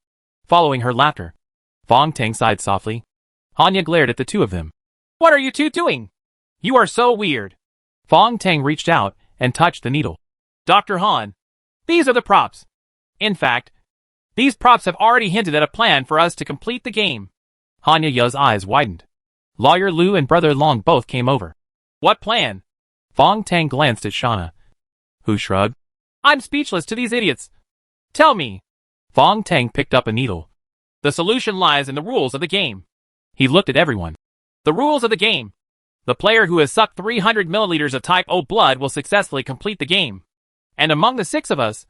Following her laughter, Fong Tang sighed softly. Hanya glared at the two of them. What are you two doing? You are so weird. Fong Tang reached out and touched the needle. Dr. Han, these are the props. In fact, these props have already hinted at a plan for us to complete the game. Hanya Ya's eyes widened. Lawyer Lu and Brother Long both came over. What plan? Fong Tang glanced at Shauna, who shrugged. I'm speechless to these idiots. Tell me. Fong Tang picked up a needle. The solution lies in the rules of the game. He looked at everyone. The rules of the game. The player who has sucked 300 milliliters of type O blood will successfully complete the game. And among the 6 of us,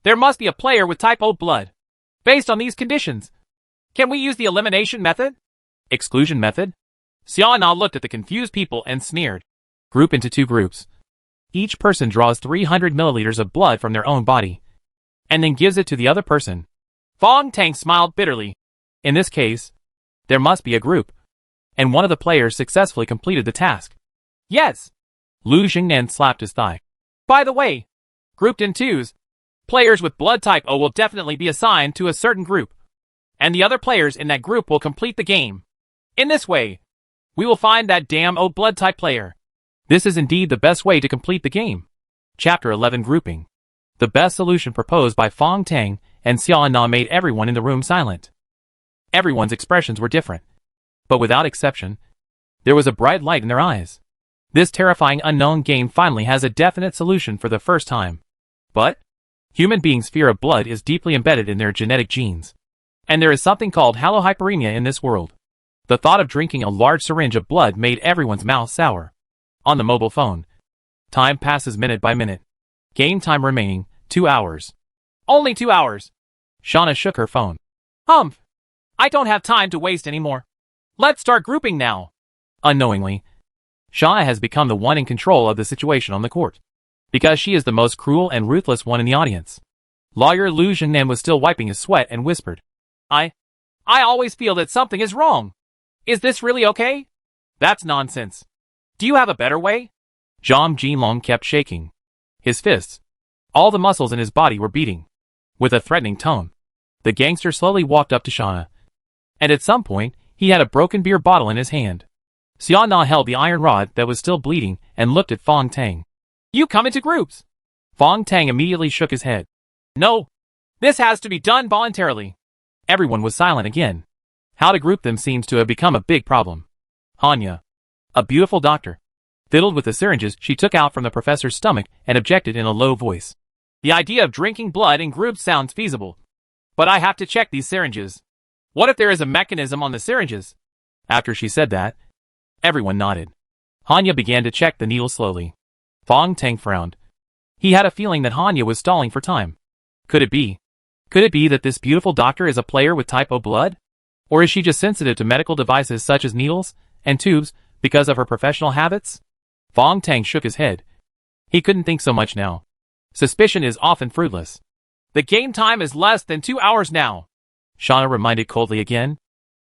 there must be a player with type O blood. Based on these conditions, can we use the elimination method? Exclusion method? Xiaona looked at the confused people and sneered. Group into 2 groups. Each person draws 300 milliliters of blood from their own body, and then gives it to the other person. Fong Tang smiled bitterly. In this case, there must be a group, and one of the players successfully completed the task. Yes! Lu Jingnan slapped his thigh. By the way, grouped in 2s, players with blood type O will definitely be assigned to a certain group, and the other players in that group will complete the game. In this way, we will find that damn O blood type player. This is indeed the best way to complete the game. Chapter 11 Grouping. The best solution proposed by Fong Tang and Xiaona made everyone in the room silent. Everyone's expressions were different, but without exception, there was a bright light in their eyes. This terrifying unknown game finally has a definite solution for the first time. But human beings' fear of blood is deeply embedded in their genetic genes, and there is something called halohyperemia in this world. The thought of drinking a large syringe of blood made everyone's mouth sour. On the mobile phone, time passes minute by minute. Game time remaining, 2 hours. Only 2 hours. Shauna shook her phone. Humph. I don't have time to waste anymore. Let's start grouping now. Unknowingly, Shauna has become the one in control of the situation on the court, because she is the most cruel and ruthless one in the audience. Lawyer Lu Zhengnan was still wiping his sweat and whispered, I always feel that something is wrong. Is this really okay? That's nonsense. Do you have a better way? Zhang Jinlong kept shaking. His fists, all the muscles in his body were beating. With a threatening tone, the gangster slowly walked up to Shauna, and at some point, he had a broken beer bottle in his hand. Xia Na held the iron rod that was still bleeding and looked at Fong Tang. You come into groups. Fong Tang immediately shook his head. No. This has to be done voluntarily. Everyone was silent again. How to group them seems to have become a big problem. Hanya, a beautiful doctor, fiddled with the syringes she took out from the professor's stomach and objected in a low voice. The idea of drinking blood in groups sounds feasible. But I have to check these syringes. What if there is a mechanism on the syringes? After she said that, everyone nodded. Hanya began to check the needle slowly. Fong Tang frowned. He had a feeling that Hanya was stalling for time. Could it be? Could it be that this beautiful doctor is a player with type O blood? Or is she just sensitive to medical devices such as needles and tubes because of her professional habits? Fong Tang shook his head. He couldn't think so much now. Suspicion is often fruitless. The game time is less than 2 hours now. Shauna reminded coldly again.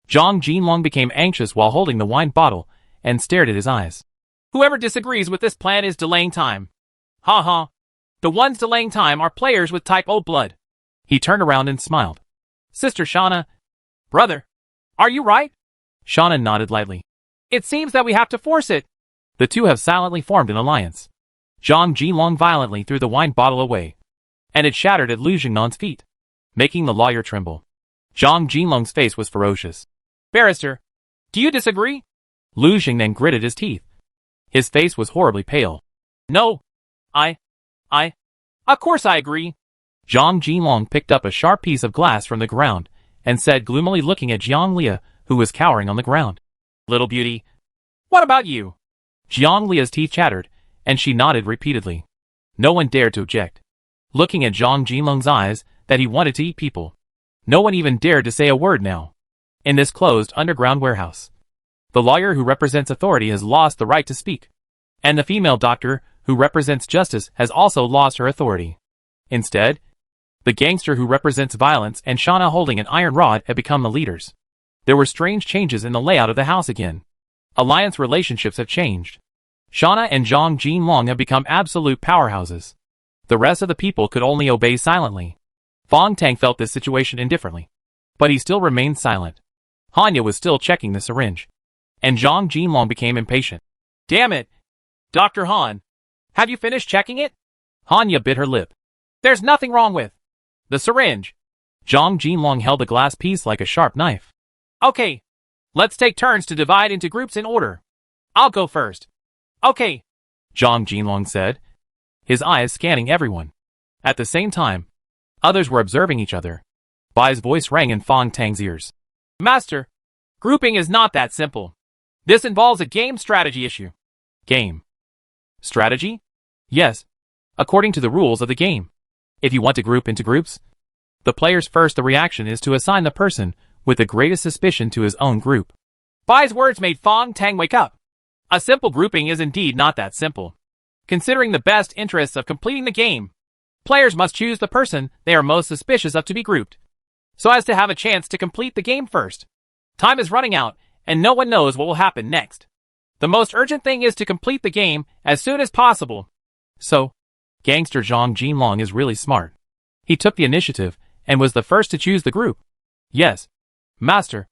Zhang Jinlong became anxious while holding the wine bottle and stared at his eyes. Whoever disagrees with this plan is delaying time. Ha ha. The ones delaying time are players with type O blood. He turned around and smiled. Sister Shauna. Brother. Are you right? Shauna nodded lightly. It seems that we have to force it. The two have silently formed an alliance. Zhang Jinlong violently threw the wine bottle away, and it shattered at Lu Zhengnan's feet, making the lawyer tremble. Zhang Jinlong's face was ferocious. Barrister, do you disagree? Lu Zhengnan gritted his teeth. His face was horribly pale. No. Of course I agree. Zhang Jinlong picked up a sharp piece of glass from the ground and said gloomily looking at Jiang Lia, who was cowering on the ground. Little beauty. What about you? Jiang Lia's teeth chattered, and she nodded repeatedly. No one dared to object. Looking at Zhang Jinlong's eyes, that he wanted to eat people. No one even dared to say a word now. In this closed underground warehouse, the lawyer who represents authority has lost the right to speak, and the female doctor who represents justice has also lost her authority. Instead, the gangster who represents violence and Shauna holding an iron rod had become the leaders. There were strange changes in the layout of the house again. Alliance relationships have changed. Shauna and Zhang Jinlong have become absolute powerhouses. The rest of the people could only obey silently. Fong Tang felt this situation indifferently, but he still remained silent. Hanya was still checking the syringe, and Zhang Jinlong became impatient. Damn it! Dr. Han, have you finished checking it? Hanya bit her lip. There's nothing wrong with the syringe. Zhang Jinlong held the glass piece like a sharp knife. Okay, let's take turns to divide into groups in order. I'll go first. Okay, Zhang Jinlong said, his eyes scanning everyone. At the same time, others were observing each other. Bai's voice rang in Fong Tang's ears. Master, grouping is not that simple. This involves a game strategy issue. Game strategy? Yes, according to the rules of the game. If you want to group into groups, the player's first reaction is to assign the person with the greatest suspicion to his own group. Bai's words made Fong Tang wake up. A simple grouping is indeed not that simple. Considering the best interests of completing the game, players must choose the person they are most suspicious of to be grouped, so as to have a chance to complete the game first. Time is running out, and no one knows what will happen next. The most urgent thing is to complete the game as soon as possible. So, gangster Zhang Jinlong is really smart. He took the initiative and was the first to choose the group. Yes, master.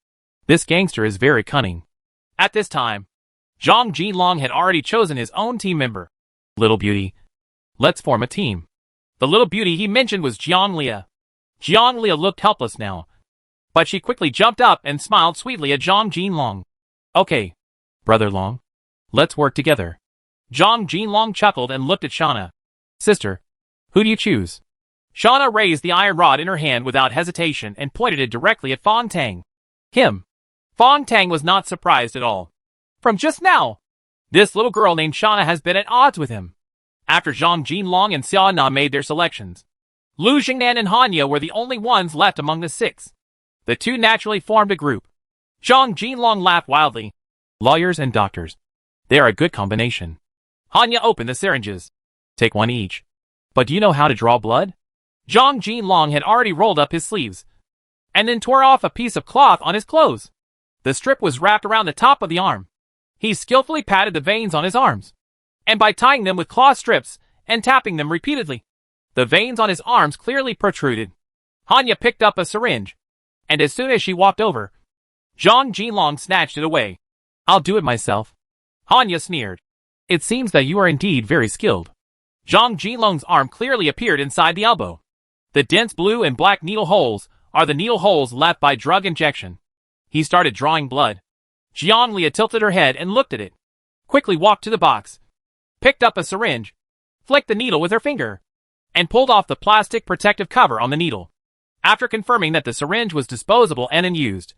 This gangster is very cunning. At this time, Zhang Jinlong had already chosen his own team member. Little beauty. Let's form a team. The little beauty he mentioned was Jiang Lia. Jiang Lia looked helpless now, but she quickly jumped up and smiled sweetly at Zhang Jinlong. Okay, Brother Long, let's work together. Zhang Jinlong chuckled and looked at Shauna. Sister, who do you choose? Shauna raised the iron rod in her hand without hesitation and pointed it directly at Fong Tang. Him. Fong Tang was not surprised at all. From just now, this little girl named Shauna has been at odds with him. After Zhang Jinlong and Xia Na made their selections, Lu Jingnan and Hanya were the only ones left among the 6. The two naturally formed a group. Zhang Jinlong laughed wildly. Lawyers and doctors. They are a good combination. Hanya opened the syringes. Take one each. But do you know how to draw blood? Zhang Jinlong had already rolled up his sleeves, and then tore off a piece of cloth on his clothes. The strip was wrapped around the top of the arm. He skillfully patted the veins on his arms, and by tying them with cloth strips and tapping them repeatedly, the veins on his arms clearly protruded. Hanya picked up a syringe, and as soon as she walked over, Zhang Jinlong snatched it away. I'll do it myself. Hanya sneered. It seems that you are indeed very skilled. Zhang Jinlong's arm clearly appeared inside the elbow. The dense blue and black needle holes are the needle holes left by drug injection. He started drawing blood. Jianglia tilted her head and looked at it. Quickly walked to the box, picked up a syringe, flicked the needle with her finger, and pulled off the plastic protective cover on the needle. After confirming that the syringe was disposable and unused,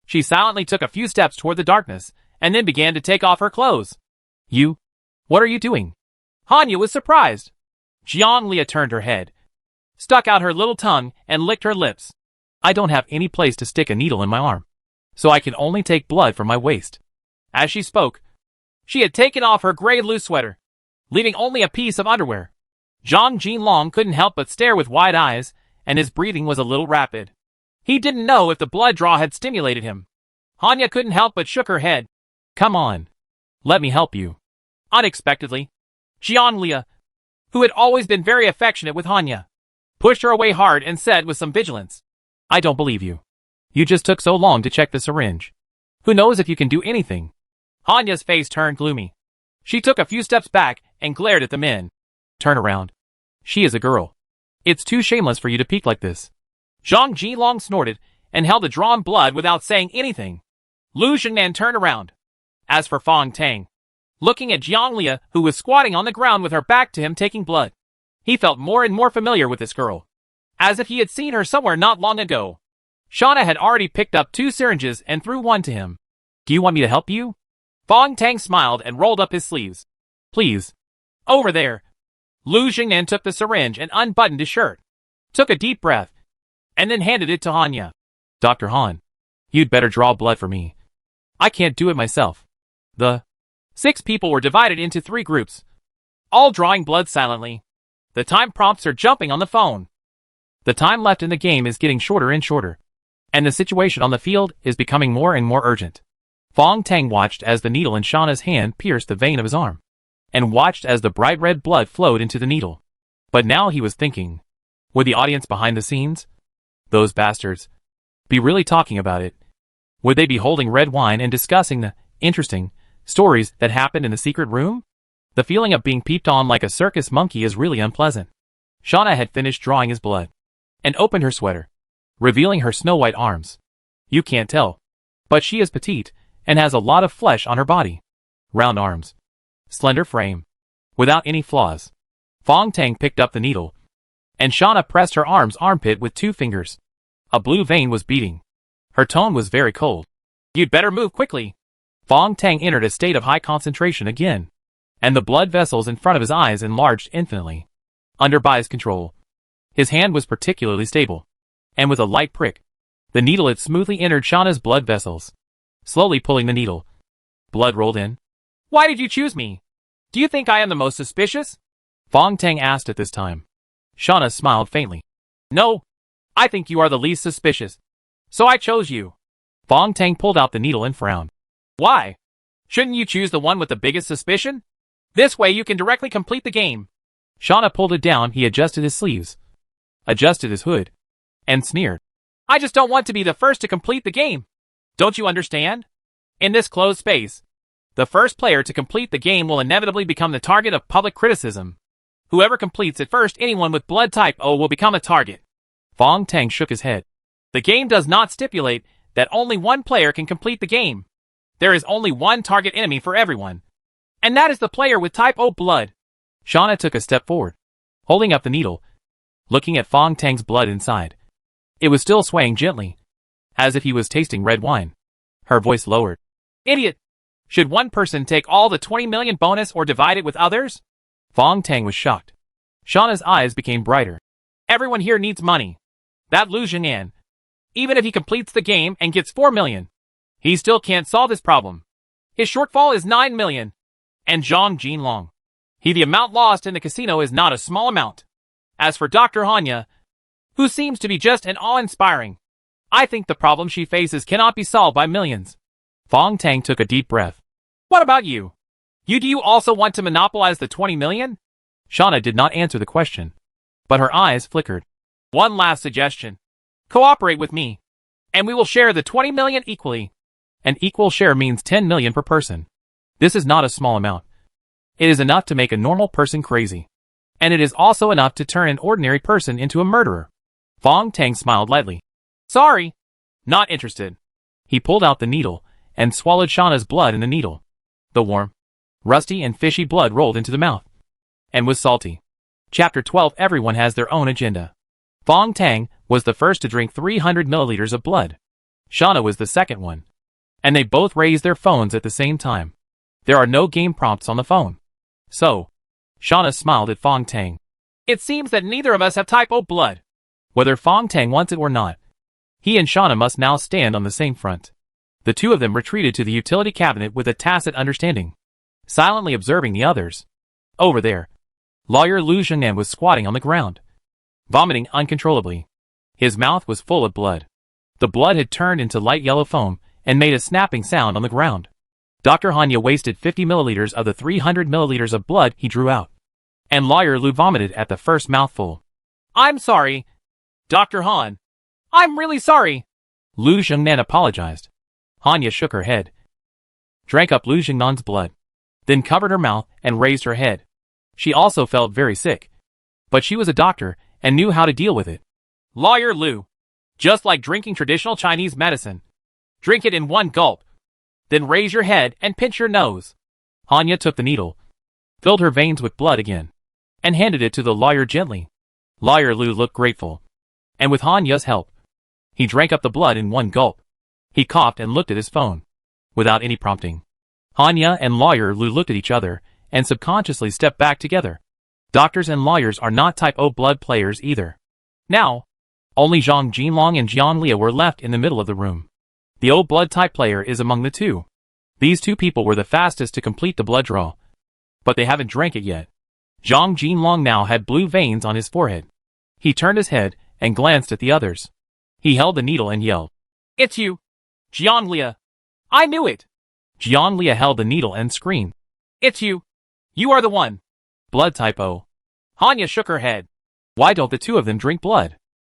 she silently took a few steps toward the darkness and then began to take off her clothes. You? What are you doing? Hanya was surprised. Jianglia turned her head, stuck out her little tongue, and licked her lips. I don't have any place to stick a needle in my arm, so I can only take blood from my waist. As she spoke, she had taken off her gray loose sweater, leaving only a piece of underwear. Zhang Jinlong couldn't help but stare with wide eyes, and his breathing was a little rapid. He didn't know if the blood draw had stimulated him. Hanya couldn't help but shook her head. Come on. Let me help you. Unexpectedly, Jianglia, who had always been very affectionate with Hanya, pushed her away hard and said with some vigilance, I don't believe you. You just took so long to check the syringe. Who knows if you can do anything? Hanya's face turned gloomy. She took a few steps back and glared at the men. Turn around. She is a girl. It's too shameless for you to peek like this. Zhang Jinlong snorted and held the drawn blood without saying anything. Lu Jingnan turned around. As for Fong Tang, looking at Jianglia, who was squatting on the ground with her back to him taking blood, he felt more and more familiar with this girl, as if he had seen her somewhere not long ago. Shauna had already picked up 2 syringes and threw one to him. Do you want me to help you? Fong Tang smiled and rolled up his sleeves. Please. Over there. Lu Jingnan took the syringe and unbuttoned his shirt, took a deep breath, and then handed it to Hanya. Dr. Han, you'd better draw blood for me. I can't do it myself. The 6 people were divided into 3 groups, all drawing blood silently. The time prompts are jumping on the phone. The time left in the game is getting shorter and shorter, and the situation on the field is becoming more and more urgent. Fong Tang watched as the needle in Shauna's hand pierced the vein of his arm, and watched as the bright red blood flowed into the needle. But now he was thinking, would the audience behind the scenes, those bastards, be really talking about it? Would they be holding red wine and discussing the interesting stories that happened in the secret room? The feeling of being peeped on like a circus monkey is really unpleasant. Shauna had finished drawing his blood, and opened her sweater, revealing her snow-white arms. You can't tell, but she is petite, and has a lot of flesh on her body. Round arms. Slender frame. Without any flaws. Fong Tang picked up the needle, and Shauna pressed her arm's armpit with 2 fingers. A blue vein was beating. Her tone was very cold. You'd better move quickly. Fong Tang entered a state of high concentration again, and the blood vessels in front of his eyes enlarged infinitely. Under Bai's control, his hand was particularly stable, and with a light prick, the needle had smoothly entered Shauna's blood vessels. Slowly pulling the needle, blood rolled in. Why did you choose me? Do you think I am the most suspicious? Fong Tang asked at this time. Shauna smiled faintly. No, I think you are the least suspicious, so I chose you. Fong Tang pulled out the needle and frowned. Why? Shouldn't you choose the one with the biggest suspicion? This way you can directly complete the game. Shauna pulled it down. He adjusted his sleeves, adjusted his hood, and sneered. I just don't want to be the first to complete the game. Don't you understand? In this closed space, the first player to complete the game will inevitably become the target of public criticism. Whoever completes it first, anyone with blood type O will become a target. Fong Tang shook his head. The game does not stipulate that only one player can complete the game. There is only one target enemy for everyone, and that is the player with type O blood. Shauna took a step forward, holding up the needle, looking at Fong Tang's blood inside. It was still swaying gently, as if he was tasting red wine. Her voice lowered. Idiot! Should one person take all the 20 million bonus or divide it with others? Fong Tang was shocked. Shauna's eyes became brighter. Everyone here needs money. That Lu Xing'an, even if he completes the game and gets 4 million, he still can't solve this problem. His shortfall is 9 million. And Zhang Jinlong, the amount lost in the casino is not a small amount. As for Dr. Hanya, who seems to be just an awe-inspiring, I think the problem she faces cannot be solved by millions. Fong Tang took a deep breath. What about you? Do you also want to monopolize the 20 million? Shauna did not answer the question, but her eyes flickered. One last suggestion. Cooperate with me, and we will share the 20 million equally. An equal share means 10 million per person. This is not a small amount. It is enough to make a normal person crazy. And it is also enough to turn an ordinary person into a murderer. Fong Tang smiled lightly. Sorry. Not interested. He pulled out the needle and swallowed Shauna's blood in the needle. The warm, rusty and fishy blood rolled into the mouth and was salty. Chapter 12. Everyone has their own agenda. Fong Tang was the first to drink 300 milliliters of blood. Shauna was the second one. And they both raised their phones at the same time. There are no game prompts on the phone. So, Shauna smiled at Fong Tang. It seems that neither of us have type O blood. Whether Fong Tang wants it or not, he and Shauna must now stand on the same front. The two of them retreated to the utility cabinet with a tacit understanding, silently observing the others. Over there, lawyer Lu Xing'an was squatting on the ground, vomiting uncontrollably. His mouth was full of blood. The blood had turned into light yellow foam and made a snapping sound on the ground. Dr. Hanya wasted 50 milliliters of the 300 milliliters of blood he drew out. And lawyer Lu vomited at the first mouthful. I'm sorry, Dr. Han. I'm really sorry. Lu Xing'an apologized. Hanya shook her head, drank up Lu Xing'an's blood, then covered her mouth and raised her head. She also felt very sick, but she was a doctor and knew how to deal with it. Lawyer Lu, just like drinking traditional Chinese medicine. Drink it in one gulp. Then raise your head and pinch your nose. Hanya took the needle, filled her veins with blood again, and handed it to the lawyer gently. Lawyer Lu looked grateful, and with Hanya's help, he drank up the blood in one gulp. He coughed and looked at his phone, without any prompting. Hanya and lawyer Lu looked at each other and subconsciously stepped back together. Doctors and lawyers are not type O blood players either. Now, only Zhang Jinlong and Jiang Lia were left in the middle of the room. The O blood type player is among the two. These two people were the fastest to complete the blood draw, but they haven't drank it yet. Zhang Jinlong now had blue veins on his forehead. He turned his head and glanced at the others. He held the needle and yelled, It's you, Jiang Lia. I knew it. Jiang Lia held the needle and screamed, It's you. You are the one. Blood type O. Hanya shook her head. Why don't the two of them drink blood?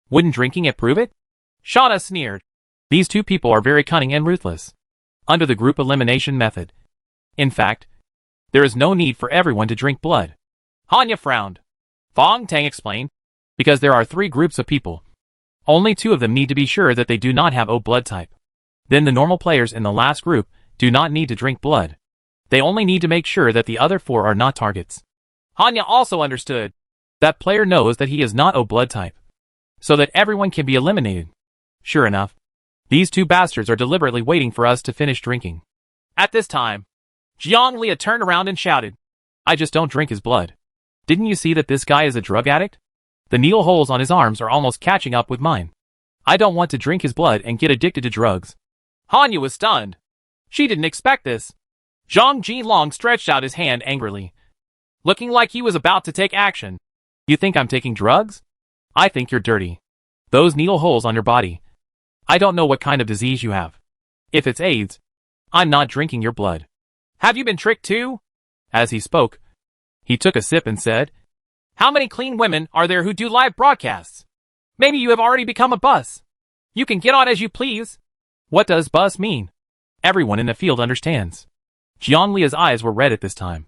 Wouldn't drinking it prove it? Shauna sneered. These two people are very cunning and ruthless. Under the group elimination method. In fact, there is no need for everyone to drink blood. Hanya frowned. Fong Tang explained. Because there are 3 groups of people. Only 2 of them need to be sure that they do not have O blood type. Then the normal players in the last group do not need to drink blood. They only need to make sure that the other 4 are not targets. Hanya also understood. That player knows that he is not O blood type, so that everyone can be eliminated. Sure enough, these 2 bastards are deliberately waiting for us to finish drinking. At this time, Jiang Lia turned around and shouted, I just don't drink his blood. Didn't you see that this guy is a drug addict? The needle holes on his arms are almost catching up with mine. I don't want to drink his blood and get addicted to drugs. Hanya was stunned. She didn't expect this. Zhang Jinlong stretched out his hand angrily, looking like he was about to take action. You think I'm taking drugs? I think you're dirty. Those needle holes on your body. I don't know what kind of disease you have. If it's AIDS, I'm not drinking your blood. Have you been tricked too? As he spoke, he took a sip and said, How many clean women are there who do live broadcasts? Maybe you have already become a bus. You can get on as you please. What does bus mean? Everyone in the field understands. Jiang Lia's eyes were red at this time,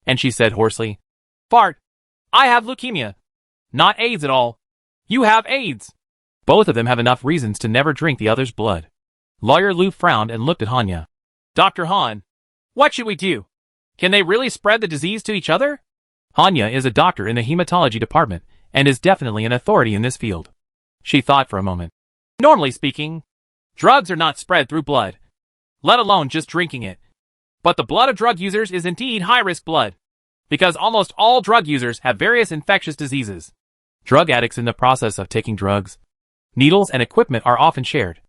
and she said hoarsely, Fart. I have leukemia. Not AIDS at all. You have AIDS. Both of them have enough reasons to never drink the other's blood. Lawyer Lu frowned and looked at Hanya. Dr. Han, what should we do? Can they really spread the disease to each other? Hanya is a doctor in the hematology department and is definitely an authority in this field. She thought for a moment. Normally speaking, drugs are not spread through blood, let alone just drinking it. But the blood of drug users is indeed high-risk blood. Because almost all drug users have various infectious diseases. Drug addicts in the process of taking drugs, needles and equipment are often shared.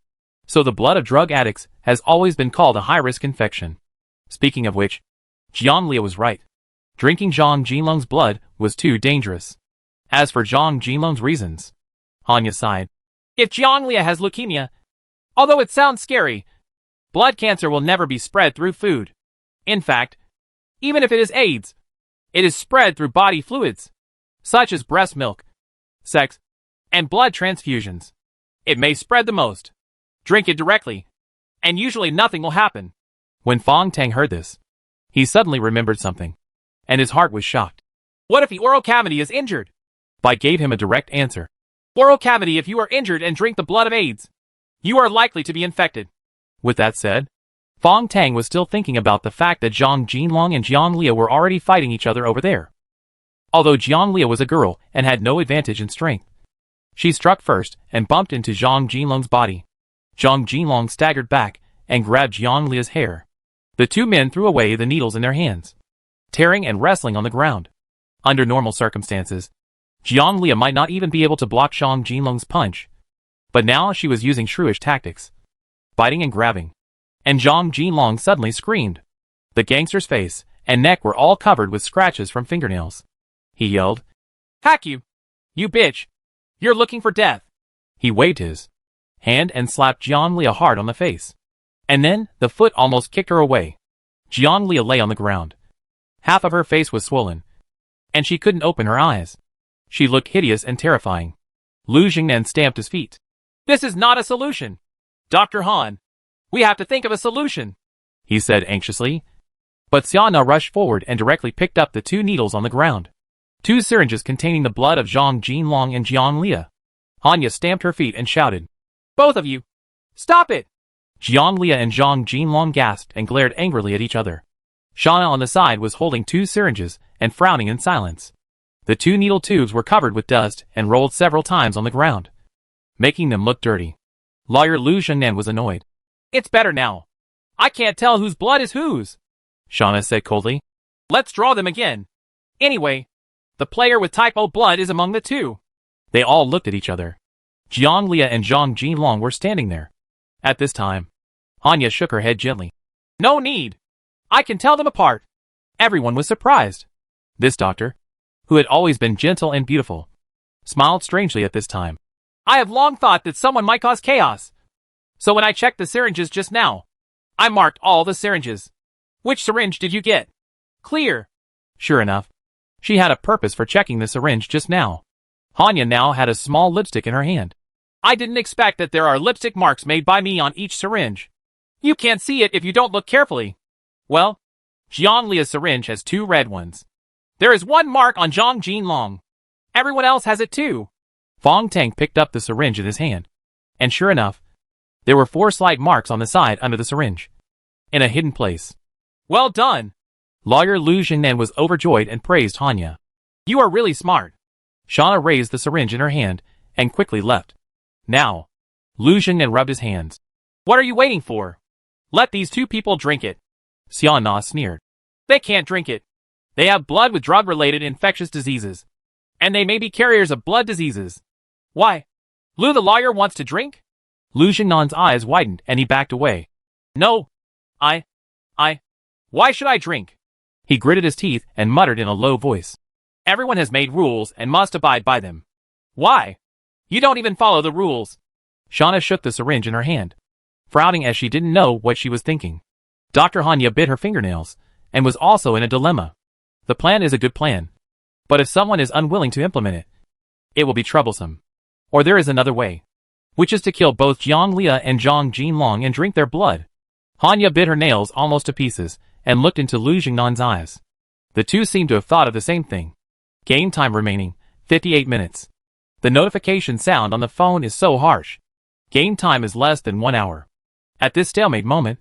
So the blood of drug addicts has always been called a high-risk infection. Speaking of which, Jianglia was right. Drinking Zhang Jinlong's blood was too dangerous. As for Zhang Jinlong's reasons, Hanya sighed. If Jianglia has leukemia, although it sounds scary, blood cancer will never be spread through food. In fact, even if it is AIDS, it is spread through body fluids, such as breast milk, sex, and blood transfusions. It may spread the most. Drink it directly, and usually nothing will happen. When Fong Tang heard this, he suddenly remembered something, and his heart was shocked. What if the oral cavity is injured? Bai gave him a direct answer. Oral cavity, if you are injured and drink the blood of AIDS, you are likely to be infected. With that said, Fong Tang was still thinking about the fact that Zhang Jinlong and Jianglia were already fighting each other over there. Although Jianglia was a girl and had no advantage in strength, she struck first and bumped into Zhang Jinlong's body. Zhang Jinlong staggered back and grabbed Jianglia's hair. The two men threw away the needles in their hands, tearing and wrestling on the ground. Under normal circumstances, Jianglia might not even be able to block Zhang Jinlong's punch, but now she was using shrewish tactics, biting and grabbing. And Zhang Jinlong suddenly screamed. The gangster's face and neck were all covered with scratches from fingernails. He yelled, "Hack you! You bitch! You're looking for death!" He waved his hand and slapped Jianglia hard on the face. And then, the foot almost kicked her away. Jianglia lay on the ground. Half of her face was swollen, and she couldn't open her eyes. She looked hideous and terrifying. Lu Jingnan stamped his feet. "This is not a solution! Dr. Han, we have to think of a solution," he said anxiously. But Xiana rushed forward and directly picked up the two needles on the ground. Two syringes containing the blood of Zhang Jinlong and Jianglia. Hanya stamped her feet and shouted, "Both of you! Stop it!" Jianglia and Zhang Jinlong gasped and glared angrily at each other. Shauna on the side was holding two syringes and frowning in silence. The two needle tubes were covered with dust and rolled several times on the ground, making them look dirty. Lawyer Lu Zhengnan was annoyed. "It's better now. I can't tell whose blood is whose," Shauna said coldly. "Let's draw them again. Anyway, the player with type O blood is among the two." They all looked at each other. Jianglia and Zhang Jinlong were standing there. At this time, Hanya shook her head gently. "No need. I can tell them apart." Everyone was surprised. This doctor, who had always been gentle and beautiful, smiled strangely at this time. "I have long thought that someone might cause chaos. So when I checked the syringes just now, I marked all the syringes. Which syringe did you get?" "Clear." Sure enough, she had a purpose for checking the syringe just now. Hanya now had a small lipstick in her hand. "I didn't expect that there are lipstick marks made by me on each syringe. You can't see it if you don't look carefully. Well, Jianglia's syringe has two red ones. There is one mark on Zhang Jinlong. Everyone else has it too." Fong Tang picked up the syringe in his hand, and sure enough, there were 4 slight marks on the side under the syringe, in a hidden place. "Well done!" Lawyer Lu Jingnan was overjoyed and praised Hanya. "You are really smart." Shauna raised the syringe in her hand and quickly left. "Now," Lu Jingnan rubbed his hands. "What are you waiting for? Let these two people drink it." Xiana sneered. "They can't drink it. They have blood with drug-related infectious diseases, and they may be carriers of blood diseases." "Why? Lu the lawyer wants to drink?" Lu Jingnan's eyes widened and he backed away. "No. Why should I drink?" He gritted his teeth and muttered in a low voice. "Everyone has made rules and must abide by them. Why? You don't even follow the rules." Shauna shook the syringe in her hand, frowning as she didn't know what she was thinking. Dr. Hanya bit her fingernails and was also in a dilemma. The plan is a good plan, but if someone is unwilling to implement it, it will be troublesome. Or there is another way, which is to kill both Jianglia and Zhang Jinlong and drink their blood. Hanya bit her nails almost to pieces and looked into Lu Jingnan's eyes. The two seemed to have thought of the same thing. Game time remaining, 58 minutes. The notification sound on the phone is so harsh. Game time is less than 1 hour. At this stalemate moment,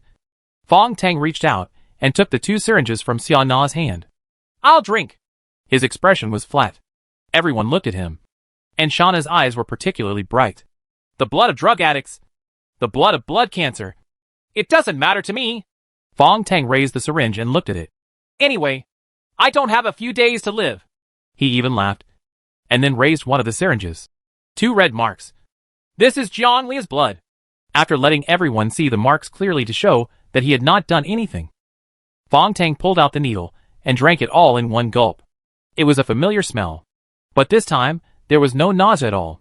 Fong Tang reached out and took the 2 syringes from Xiana's hand. "I'll drink." His expression was flat. Everyone looked at him, and Shauna's eyes were particularly bright. "The blood of drug addicts. The blood of blood cancer. It doesn't matter to me." Fong Tang raised the syringe and looked at it. "Anyway, I don't have a few days to live. He even laughed, and then raised one of the syringes. 2 red marks. This is Jianglia's blood. After letting everyone see the marks clearly to show that he had not done anything, Fong Tang pulled out the needle and drank it all in one gulp. It was a familiar smell, but this time there was no nausea at all.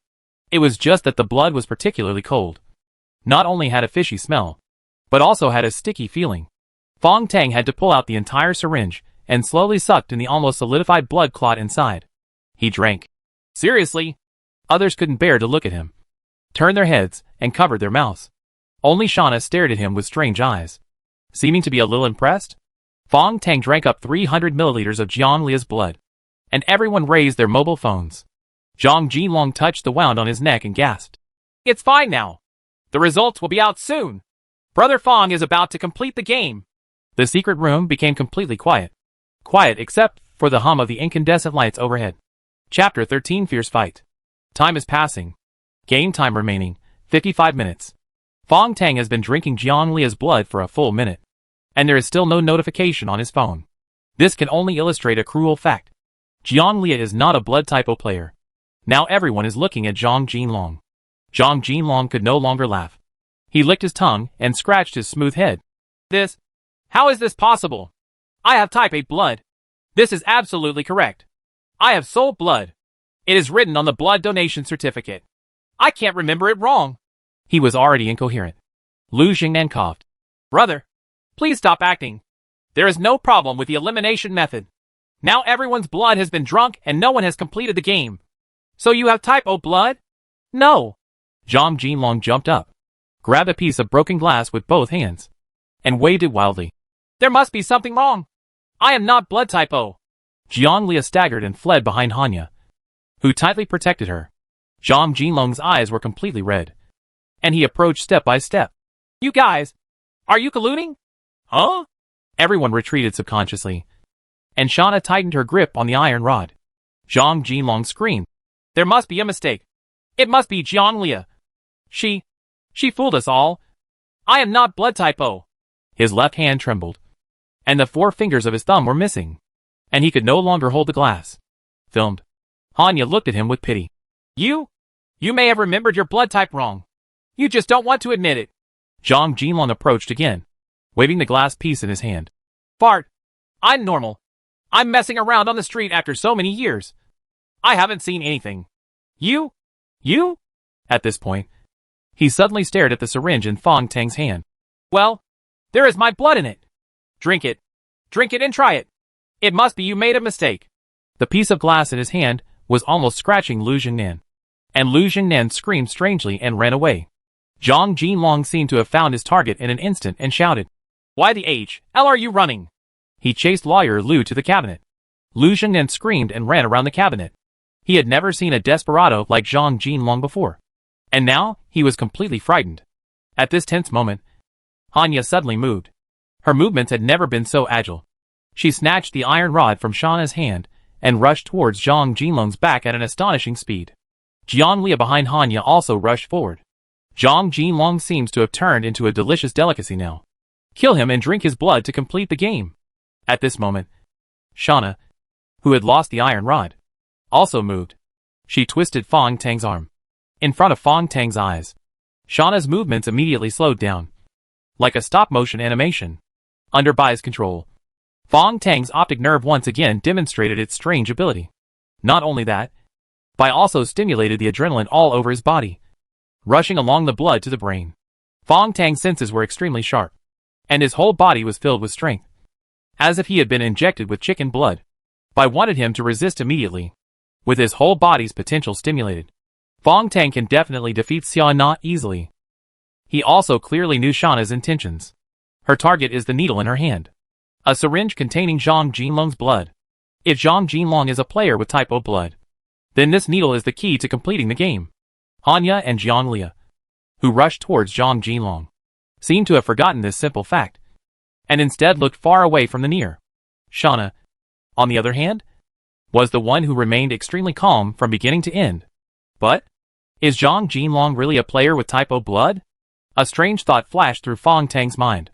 It was just that the blood was particularly cold. Not only had a fishy smell, but also had a sticky feeling. Fong Tang had to pull out the entire syringe and slowly sucked in the almost solidified blood clot inside. He drank. Seriously? Others couldn't bear to look at him, turned their heads, and covered their mouths. Only Shauna stared at him with strange eyes, seeming to be a little impressed. Fong Tang drank up 300 milliliters of Jianglia's blood, and everyone raised their mobile phones. Zhang Jinlong touched the wound on his neck and gasped. It's fine now. The results will be out soon. Brother Fong is about to complete the game. The secret room became completely quiet. Quiet except for the hum of the incandescent lights overhead. Chapter 13 Fierce Fight. Time is passing. Game time remaining, 55 minutes. Fong Tang has been drinking Jianglia's blood for a full minute, and there is still no notification on his phone. This can only illustrate a cruel fact. Jianglia is not a blood type O player. Now everyone is looking at Zhang Jinlong. Zhang Jinlong could no longer laugh. He licked his tongue and scratched his smooth head. How is this possible? I have type A blood. This is absolutely correct. I have soul blood. It is written on the blood donation certificate. I can't remember it wrong. He was already incoherent. Lu Jingnan coughed. Brother, please stop acting. There is no problem with the elimination method. Now everyone's blood has been drunk and no one has completed the game. So you have type O blood? No. Zhang Jinlong jumped up, grabbed a piece of broken glass with both hands, and waved it wildly. There must be something wrong. I am not blood type O. Jianglia staggered and fled behind Hanya, who tightly protected her. Zhang Jinlong's eyes were completely red, and he approached step by step. You guys, are you colluding? Huh? Everyone retreated subconsciously, and Shauna tightened her grip on the iron rod. Zhang Jinlong screamed. There must be a mistake. It must be Jianglia. She fooled us all. I am not blood type O. His left hand trembled, and the 4 fingers of his thumb were missing, and he could no longer hold the glass. Filmed. Hanya looked at him with pity. You may have remembered your blood type wrong. You just don't want to admit it. Zhang Jinlong approached again, waving the glass piece in his hand. Fart. I'm normal. I'm messing around on the street after so many years. I haven't seen anything. You? At this point, he suddenly stared at the syringe in Fong Tang's hand. Well, there is my blood in it. Drink it. Drink it and try it. It must be you made a mistake. The piece of glass in his hand was almost scratching Lu Jingnan, and Lu Jingnan screamed strangely and ran away. Zhang Jinlong seemed to have found his target in an instant and shouted, Why the hell are you running? He chased Lawyer Lu to the cabinet. Lu Jingnan screamed and ran around the cabinet. He had never seen a desperado like Zhang Jinlong before, and now he was completely frightened. At this tense moment, Hanya suddenly moved. Her movements had never been so agile. She snatched the iron rod from Shauna's hand and rushed towards Zhang Jinlong's back at an astonishing speed. Jianglia behind Hanya also rushed forward. Zhang Jinlong seems to have turned into a delicious delicacy now. Kill him and drink his blood to complete the game. At this moment, Shauna, who had lost the iron rod, also moved. She twisted Fong Tang's arm. In front of Fong Tang's eyes, Shauna's movements immediately slowed down, like a stop-motion animation. Under Bai's control, Fong Tang's optic nerve once again demonstrated its strange ability. Not only that, Bai also stimulated the adrenaline all over his body, rushing along the blood to the brain. Fong Tang's senses were extremely sharp, and his whole body was filled with strength, as if he had been injected with chicken blood. Bai wanted him to resist immediately. With his whole body's potential stimulated, Fong Tang can definitely defeat Xiao easily. He also clearly knew Shauna's intentions. Her target is the needle in her hand, a syringe containing Zhang Jinlong's blood. If Zhang Jinlong is a player with type O blood, then this needle is the key to completing the game. Hanya and Jianglia, who rushed towards Zhang Jinlong, seemed to have forgotten this simple fact, and instead looked far away from the near. Shauna, on the other hand, was the one who remained extremely calm from beginning to end. But, is Zhang Jinlong really a player with type O blood? A strange thought flashed through Fong Tang's mind.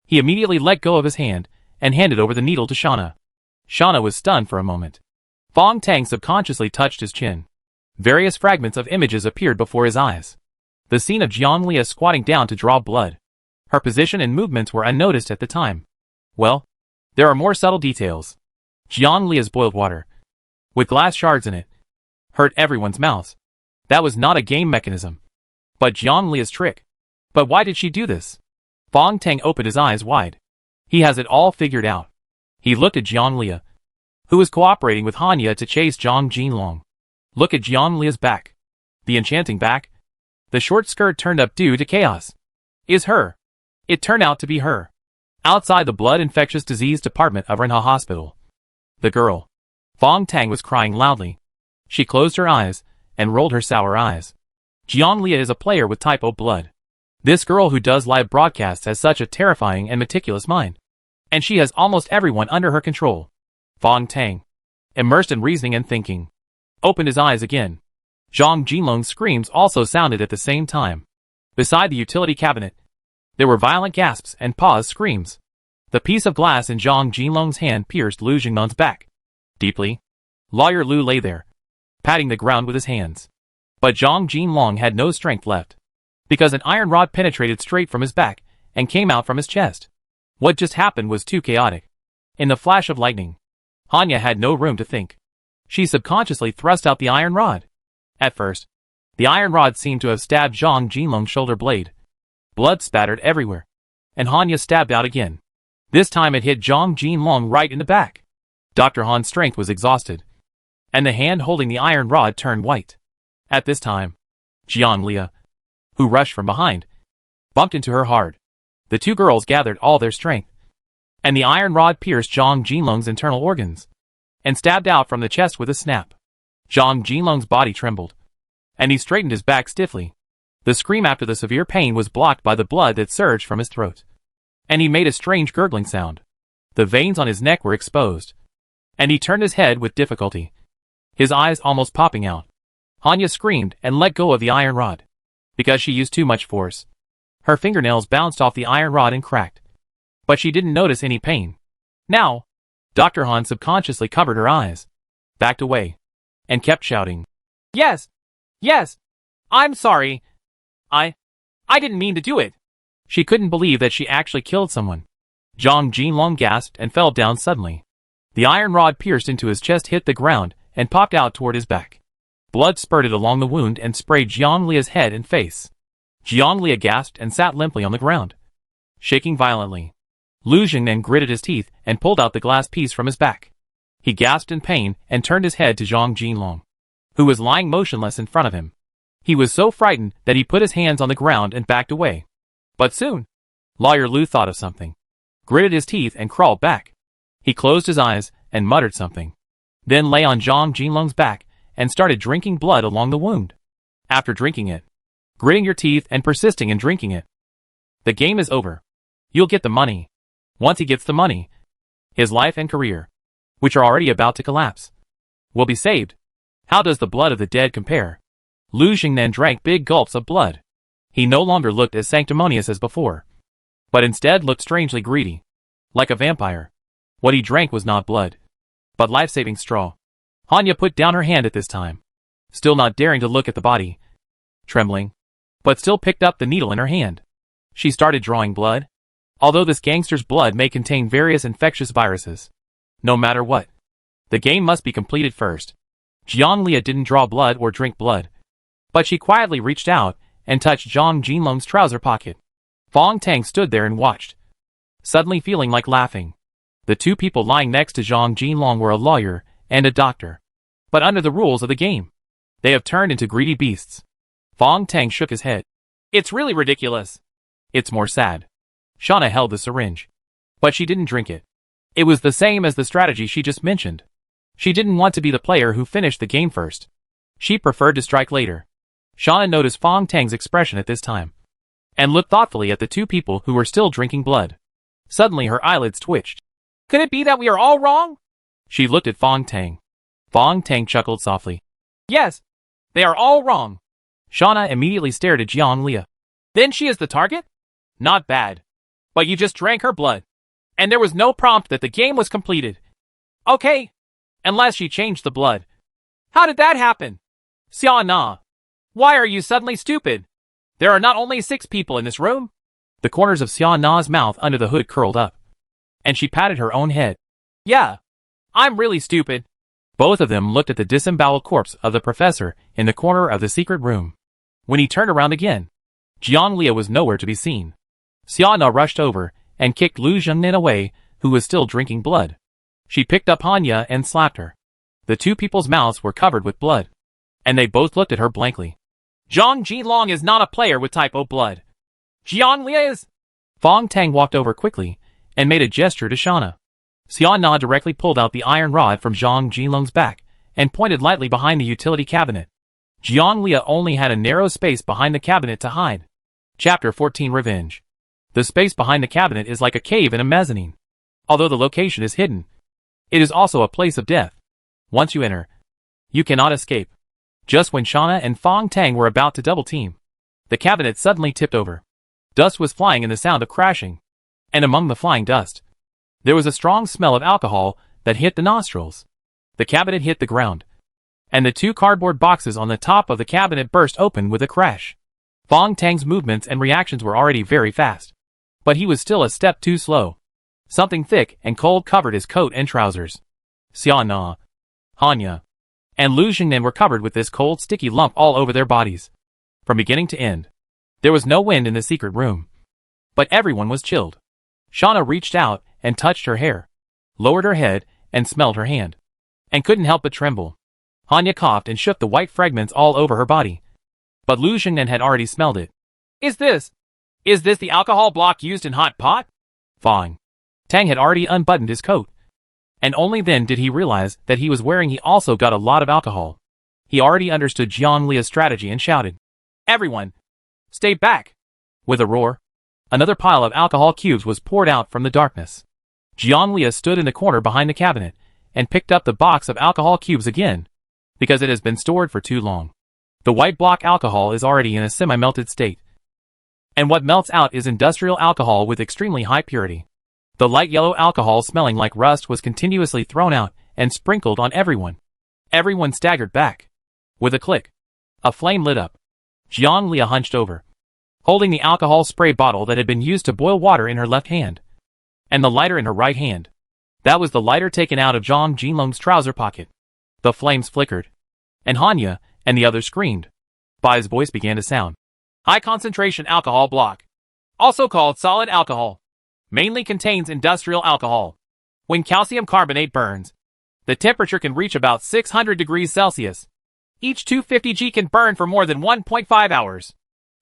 He immediately let go of his hand and handed over the needle to Shauna. Shauna was stunned for a moment. Fong Tang subconsciously touched his chin. Various fragments of images appeared before his eyes. The scene of Jianglia squatting down to draw blood. Her position and movements were unnoticed at the time. Well, there are more subtle details. Jianglia's boiled water, with glass shards in it, hurt everyone's mouths. That was not a game mechanism, but Jianglia's trick. But why did she do this? Fong Tang opened his eyes wide. He has it all figured out. He looked at Jianglia, who was cooperating with Hanya to chase Zhang Jinlong. Look at Jianglia's back. The enchanting back. The short skirt turned up due to chaos. Is her. It turned out to be her. Outside the blood infectious disease department of Renha Hospital. The girl. Fong Tang was crying loudly. She closed her eyes and rolled her sour eyes. Jianglia is a player with type O blood. This girl who does live broadcasts has such a terrifying and meticulous mind. And she has almost everyone under her control. Fong Tang, immersed in reasoning and thinking, opened his eyes again. Zhang Jinlong's screams also sounded at the same time. Beside the utility cabinet, there were violent gasps and paused screams. The piece of glass in Zhang Jinlong's hand pierced Lu Jingnan's back. Deeply, Lawyer Lu lay there, patting the ground with his hands. But Zhang Jinlong had no strength left, because an iron rod penetrated straight from his back and came out from his chest. What just happened was too chaotic. In the flash of lightning, Hanya had no room to think. She subconsciously thrust out the iron rod. At first, the iron rod seemed to have stabbed Zhang Jinlong's shoulder blade. Blood spattered everywhere, and Hanya stabbed out again. This time it hit Zhang Jinlong right in the back. Dr. Han's strength was exhausted, and the hand holding the iron rod turned white. At this time, Jianglia, who rushed from behind, bumped into her hard. The two girls gathered all their strength, and the iron rod pierced Zhang Jinlong's internal organs, and stabbed out from the chest with a snap. Zhang Jinlong's body trembled, and he straightened his back stiffly. The scream after the severe pain was blocked by the blood that surged from his throat, and he made a strange gurgling sound. The veins on his neck were exposed, and he turned his head with difficulty, his eyes almost popping out. Hanya screamed and let go of the iron rod, because she used too much force. Her fingernails bounced off the iron rod and cracked, but she didn't notice any pain. Now, Dr. Han subconsciously covered her eyes, backed away, and kept shouting, "Yes! Yes! I'm sorry! I didn't mean to do it!" She couldn't believe that she actually killed someone. Zhang Jinlong gasped and fell down suddenly. The iron rod pierced into his chest, hit the ground, and popped out toward his back. Blood spurted along the wound and sprayed Jianglia's head and face. Jianglia gasped and sat limply on the ground, shaking violently. Lu Jingnan gritted his teeth and pulled out the glass piece from his back. He gasped in pain and turned his head to Zhang Jinlong, who was lying motionless in front of him. He was so frightened that he put his hands on the ground and backed away. But soon, Lawyer Lu thought of something, gritted his teeth and crawled back. He closed his eyes and muttered something, then lay on Zhang Jinlong's back and started drinking blood along the wound. After drinking it, gritting your teeth and persisting in drinking it, the game is over. You'll get the money. Once he gets the money, his life and career, which are already about to collapse, will be saved. How does the blood of the dead compare? Lu Jingnan drank big gulps of blood. He no longer looked as sanctimonious as before, but instead looked strangely greedy, like a vampire. What he drank was not blood, but life-saving straw. Hanya put down her hand at this time, still not daring to look at the body, trembling, but still picked up the needle in her hand. She started drawing blood. Although this gangster's blood may contain various infectious viruses, no matter what, the game must be completed first. Jianglia didn't draw blood or drink blood, but she quietly reached out and touched Zhang Jinlong's trouser pocket. Fong Tang stood there and watched, suddenly feeling like laughing. The two people lying next to Zhang Jinlong were a lawyer and a doctor, but under the rules of the game, they have turned into greedy beasts. Fong Tang shook his head. It's really ridiculous. It's more sad. Shauna held the syringe, but she didn't drink it. It was the same as the strategy she just mentioned. She didn't want to be the player who finished the game first. She preferred to strike later. Shauna noticed Fong Tang's expression at this time, and looked thoughtfully at the two people who were still drinking blood. Suddenly her eyelids twitched. Could it be that we are all wrong? She looked at Fong Tang. Fong Tang chuckled softly. Yes, they are all wrong. Shauna immediately stared at Jianglia. Then she is the target? Not bad. But you just drank her blood, and there was no prompt that the game was completed. Okay. Unless she changed the blood. How did that happen? Xia Na. Why are you suddenly stupid? There are not only 6 people in this room. The corners of Xia Na's mouth under the hood curled up. And she patted her own head. Yeah. I'm really stupid. Both of them looked at the disemboweled corpse of the professor in the corner of the secret room. When he turned around again, Jianglia was nowhere to be seen. Xia Na rushed over and kicked Lu Zhengnan away, who was still drinking blood. She picked up Hanya and slapped her. The 2 people's mouths were covered with blood, and they both looked at her blankly. Zhang Jilong is not a player with type O blood. Jianglia is. Fong Tang walked over quickly and made a gesture to Shana. Xia Na directly pulled out the iron rod from Zhang Jilong's back and pointed lightly behind the utility cabinet. Jianglia only had a narrow space behind the cabinet to hide. Chapter 14 Revenge. The space behind the cabinet is like a cave in a mezzanine. Although the location is hidden, it is also a place of death. Once you enter, you cannot escape. Just when Shana and Fong Tang were about to double team, the cabinet suddenly tipped over. Dust was flying in the sound of crashing. And among the flying dust, there was a strong smell of alcohol that hit the nostrils. The cabinet hit the ground, and the 2 cardboard boxes on the top of the cabinet burst open with a crash. Fong Tang's movements and reactions were already very fast, but he was still a step too slow. Something thick and cold covered his coat and trousers. Xia Na, Hanya, and Lu Zhengnan were covered with this cold, sticky lump all over their bodies. From beginning to end, there was no wind in the secret room, but everyone was chilled. Shana reached out and touched her hair, lowered her head and smelled her hand, and couldn't help but tremble. Hanya coughed and shook the white fragments all over her body, but Lu Zhengnan had already smelled it. Is this the alcohol block used in hot pot? Fong Tang had already unbuttoned his coat, and only then did he realize that he was wearing he also got a lot of alcohol. He already understood Jianglia's strategy and shouted, "Everyone, stay back!" With a roar, another pile of alcohol cubes was poured out from the darkness. Jianglia stood in the corner behind the cabinet and picked up the box of alcohol cubes again, because it has been stored for too long. The white block alcohol is already in a semi-melted state, and what melts out is industrial alcohol with extremely high purity. The light yellow alcohol smelling like rust was continuously thrown out and sprinkled on everyone. Everyone staggered back. With a click, a flame lit up. Jianglia hunched over, holding the alcohol spray bottle that had been used to boil water in her left hand, and the lighter in her right hand. That was the lighter taken out of Zhang Jinlong's trouser pocket. The flames flickered, and Hanya and the others screamed. Bai's voice began to sound. High concentration alcohol block, also called solid alcohol, mainly contains industrial alcohol. When calcium carbonate burns, the temperature can reach about 600 degrees Celsius. Each 250G can burn for more than 1.5 hours.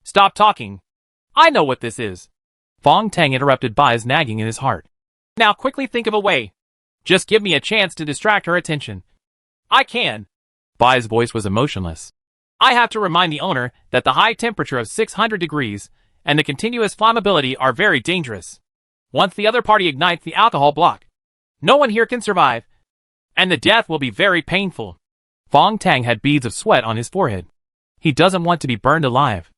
Stop talking. I know what this is. Fong Tang interrupted Bai's nagging in his heart. Now quickly think of a way. Just give me a chance to distract her attention. I can. Bai's voice was emotionless. I have to remind the owner that the high temperature of 600 degrees and the continuous flammability are very dangerous. Once the other party ignites the alcohol block, no one here can survive, and the death will be very painful. Fong Tang had beads of sweat on his forehead. He doesn't want to be burned alive.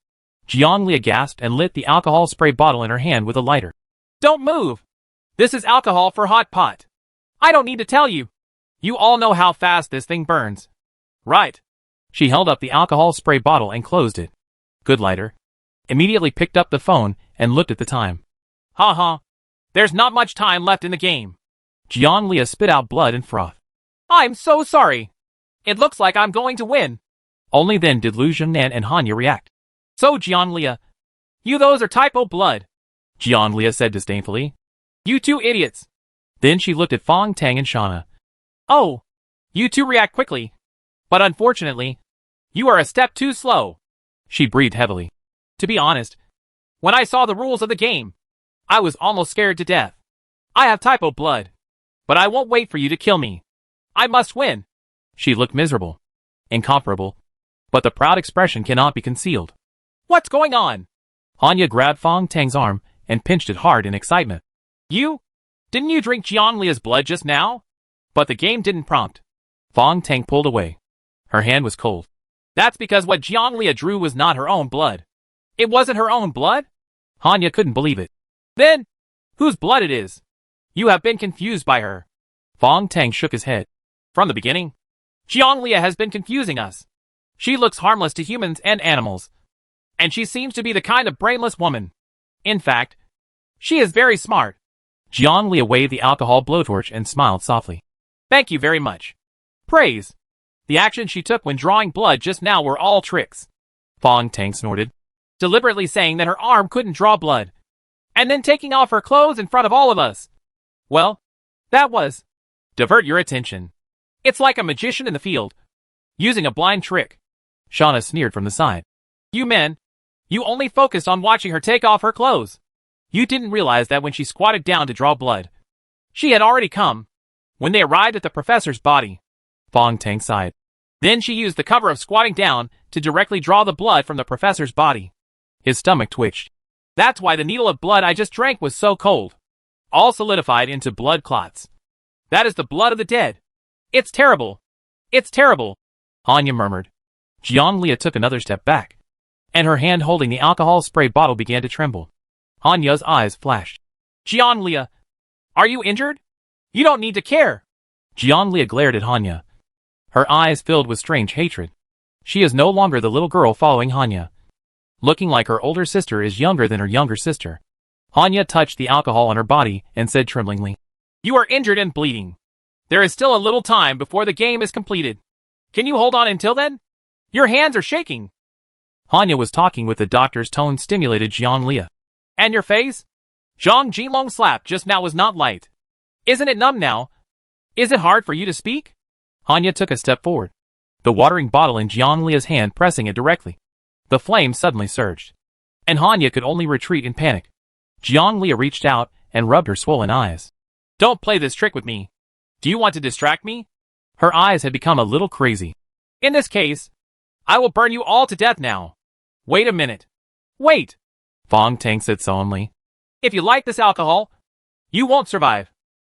Jianglia gasped and lit the alcohol spray bottle in her hand with a lighter. Don't move! This is alcohol for hot pot. I don't need to tell you. You all know how fast this thing burns. Right. She held up the alcohol spray bottle and closed it. Good lighter. Immediately picked up the phone and looked at the time. Ha. There's not much time left in the game. Jianglia spit out blood and froth. I'm so sorry. It looks like I'm going to win. Only then did Lu Zhengnan and Hanya react. So Jianglia, you those are typo blood, Jianglia said disdainfully. You 2 idiots. Then she looked at Fong Tang and Shana. Oh, you 2 react quickly. But unfortunately, you are a step too slow. She breathed heavily. To be honest, when I saw the rules of the game, I was almost scared to death. I have typo blood, but I won't wait for you to kill me. I must win. She looked miserable, incomparable, but the proud expression cannot be concealed. What's going on? Hanya grabbed Fong Tang's arm and pinched it hard in excitement. Didn't you drink Jianglia's blood just now? But the game didn't prompt. Fong Tang pulled away. Her hand was cold. That's because what Jianglia drew was not her own blood. It wasn't her own blood? Hanya couldn't believe it. Then, whose blood it is? You have been confused by her. Fong Tang shook his head. From the beginning, Jianglia has been confusing us. She looks harmless to humans and animals. And she seems to be the kind of brainless woman. In fact, she is very smart. Jianglia waved the alcohol blowtorch and smiled softly. Thank you very much. Praise. The actions she took when drawing blood just now were all tricks. Fong Tang snorted, deliberately saying that her arm couldn't draw blood, and then taking off her clothes in front of all of us. Well, that was. Divert your attention. It's like a magician in the field, using a blind trick. Shauna sneered from the side. You men, you only focused on watching her take off her clothes. You didn't realize that when she squatted down to draw blood, she had already come. When they arrived at the professor's body, Fong Tang sighed. Then she used the cover of squatting down to directly draw the blood from the professor's body. His stomach twitched. That's why the needle of blood I just drank was so cold. All solidified into blood clots. That is the blood of the dead. It's terrible. It's terrible, Hanya murmured. Jianglia took another step back, and her hand holding the alcohol spray bottle began to tremble. Hanya's eyes flashed. Jianglia, are you injured? You don't need to care. Jianglia glared at Hanya. Her eyes filled with strange hatred. She is no longer the little girl following Hanya. Looking like her older sister is younger than her younger sister. Hanya touched the alcohol on her body and said tremblingly, You are injured and bleeding. There is still a little time before the game is completed. Can you hold on until then? Your hands are shaking. Hanya was talking with the doctor's tone stimulated Jianglia. And your face? Zhang Jinlong's slap just now was not light. Isn't it numb now? Is it hard for you to speak? Hanya took a step forward, the watering bottle in Jianglia's hand pressing it directly. The flame suddenly surged, and Hanya could only retreat in panic. Jianglia reached out and rubbed her swollen eyes. Don't play this trick with me. Do you want to distract me? Her eyes had become a little crazy. In this case, I will burn you all to death now. Wait a minute. Wait, Fong Tang said solemnly. If you like this alcohol, you won't survive.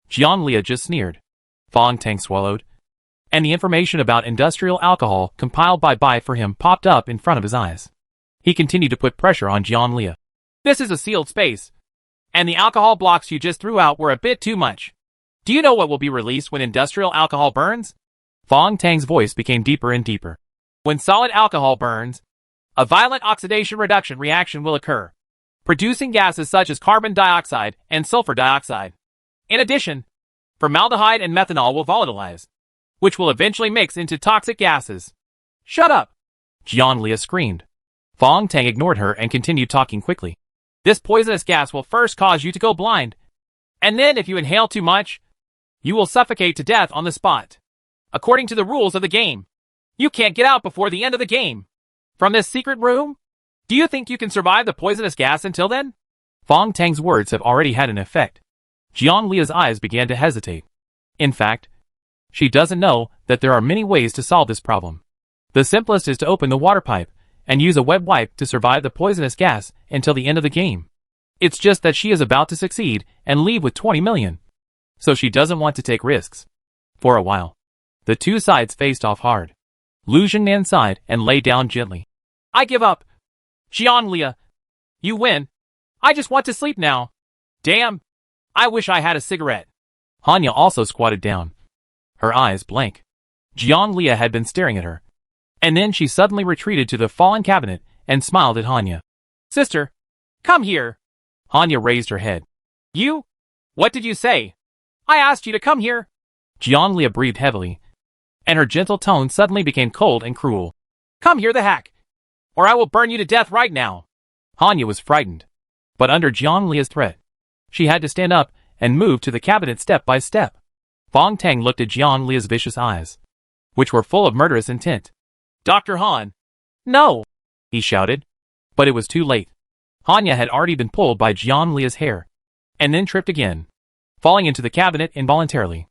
Jianglia just sneered. Fong Tang swallowed, and the information about industrial alcohol compiled by Bai for him popped up in front of his eyes. He continued to put pressure on Jianglia. This is a sealed space, and the alcohol blocks you just threw out were a bit too much. Do you know what will be released when industrial alcohol burns? Fong Tang's voice became deeper and deeper. When solid alcohol burns, a violent oxidation reduction reaction will occur, producing gases such as carbon dioxide and sulfur dioxide. In addition, formaldehyde and methanol will volatilize, which will eventually mix into toxic gases. Shut up! Jianglia screamed. Fong Tang ignored her and continued talking quickly. This poisonous gas will first cause you to go blind, and then if you inhale too much, you will suffocate to death on the spot. According to the rules of the game, you can't get out before the end of the game. From this secret room? Do you think you can survive the poisonous gas until then? Fong Tang's words have already had an effect. Jianglia's eyes began to hesitate. In fact, she doesn't know that there are many ways to solve this problem. The simplest is to open the water pipe and use a wet wipe to survive the poisonous gas until the end of the game. It's just that she is about to succeed and leave with 20 million. So she doesn't want to take risks. For a while, the two sides faced off hard. Lu Zhengnan sighed and lay down gently. I give up. Jianglia, you win. I just want to sleep now. Damn. I wish I had a cigarette. Hanya also squatted down, her eyes blank. Jianglia had been staring at her, and then she suddenly retreated to the fallen cabinet and smiled at Hanya. Sister, come here. Hanya raised her head. You? What did you say? I asked you to come here. Jianglia breathed heavily, and her gentle tone suddenly became cold and cruel. Come here, the hack, or I will burn you to death right now. Hanya was frightened, but under Jianglia's threat, she had to stand up and move to the cabinet step by step. Fong Tang looked at Jianglia's vicious eyes, which were full of murderous intent. Dr. Han! No! He shouted, but it was too late. Hanya had already been pulled by Jianglia's hair, and then tripped again, falling into the cabinet involuntarily.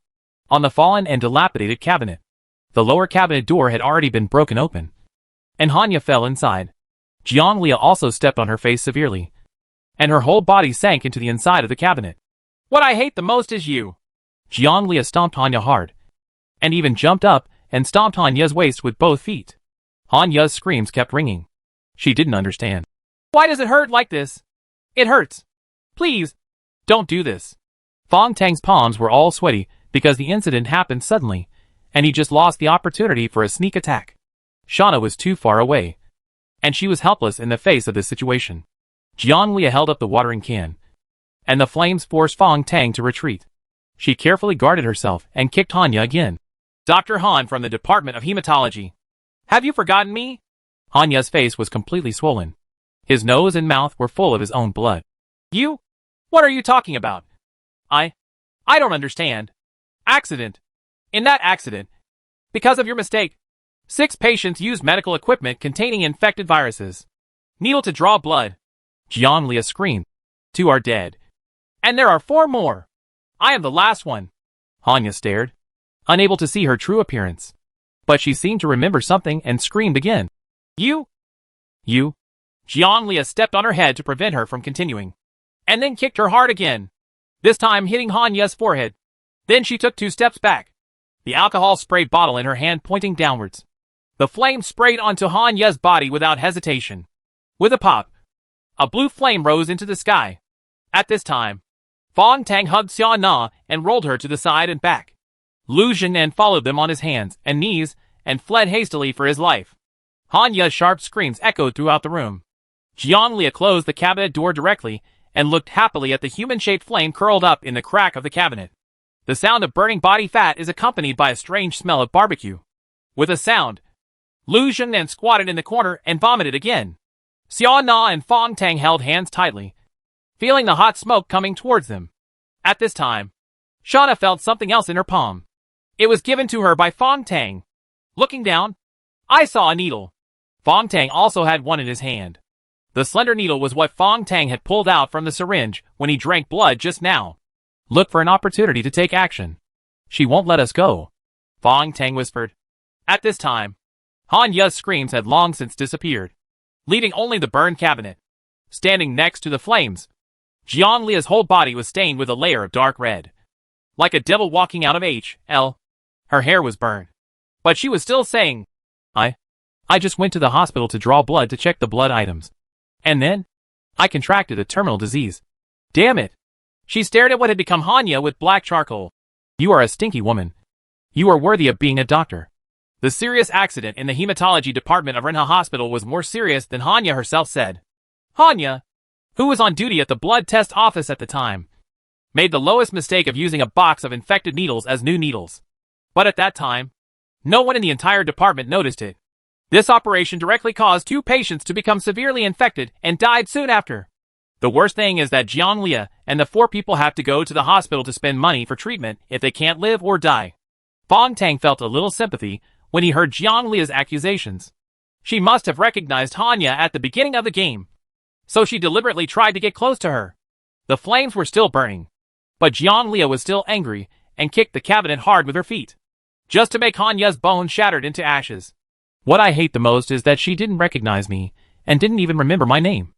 On the fallen and dilapidated cabinet, the lower cabinet door had already been broken open, and Hanya fell inside. Jianglia also stepped on her face severely, and her whole body sank into the inside of the cabinet. What I hate the most is you. Jianglia stomped Hanya hard, and even jumped up and stomped Hanya's waist with both feet. Hanya's screams kept ringing. She didn't understand. Why does it hurt like this? It hurts. Please, don't do this. Fong Tang's palms were all sweaty because the incident happened suddenly, and he just lost the opportunity for a sneak attack. Shauna was too far away, and she was helpless in the face of this situation. Jianglia held up the watering can, and the flames forced Fong Tang to retreat. She carefully guarded herself and kicked Hanya again. Dr. Han from the Department of Hematology. Have you forgotten me? Hanya's face was completely swollen. His nose and mouth were full of his own blood. You? What are you talking about? I don't understand. Accident. In that accident, because of your mistake, 6 patients used medical equipment containing infected viruses. Needle to draw blood. Jianglia screamed. 2 are dead. And there are 4 more. I am the last one. Hanya stared, unable to see her true appearance. But she seemed to remember something and screamed again. You? Jianglia stepped on her head to prevent her from continuing, and then kicked her hard again, this time hitting Hanya's forehead. Then she took 2 steps back, the alcohol spray bottle in her hand pointing downwards. The flame sprayed onto Hanya's body without hesitation. With a pop, a blue flame rose into the sky. At this time, Fong Tang hugged Xia Na and rolled her to the side and back. Lu Zhenan followed them on his hands and knees and fled hastily for his life. Hanya's sharp screams echoed throughout the room. Jianglia closed the cabinet door directly and looked happily at the human-shaped flame curled up in the crack of the cabinet. The sound of burning body fat is accompanied by a strange smell of barbecue. With a sound, Lu Zhenan squatted in the corner and vomited again. Xia Na and Fong Tang held hands tightly, feeling the hot smoke coming towards them. At this time, Shauna felt something else in her palm. It was given to her by Fong Tang. Looking down, I saw a needle. Fong Tang also had one in his hand. The slender needle was what Fong Tang had pulled out from the syringe when he drank blood just now. Look for an opportunity to take action. She won't let us go, Fong Tang whispered. At this time, Hanya's screams had long since disappeared, leaving only the burned cabinet. Standing next to the flames, Jianglia's whole body was stained with a layer of dark red. Like a devil walking out of H.L. Her hair was burned, but she was still saying, I just went to the hospital to draw blood to check the blood items. And then, I contracted a terminal disease. Damn it! She stared at what had become Hanya with black charcoal. You are a stinky woman. You are worthy of being a doctor. The serious accident in the hematology department of Renha Hospital was more serious than Hanya herself said. Hanya, who was on duty at the blood test office at the time, made the lowest mistake of using a box of infected needles as new needles. But at that time, no one in the entire department noticed it. This operation directly caused 2 patients to become severely infected and died soon after. The worst thing is that Jianglia and the 4 people have to go to the hospital to spend money for treatment if they can't live or die. Fong Tang felt a little sympathy when he heard Jianglia's accusations. She must have recognized Hanya at the beginning of the game, so she deliberately tried to get close to her. The flames were still burning, but Jianglia was still angry and kicked the cabinet hard with her feet, just to make Hanya's bones shattered into ashes. What I hate the most is that she didn't recognize me and didn't even remember my name.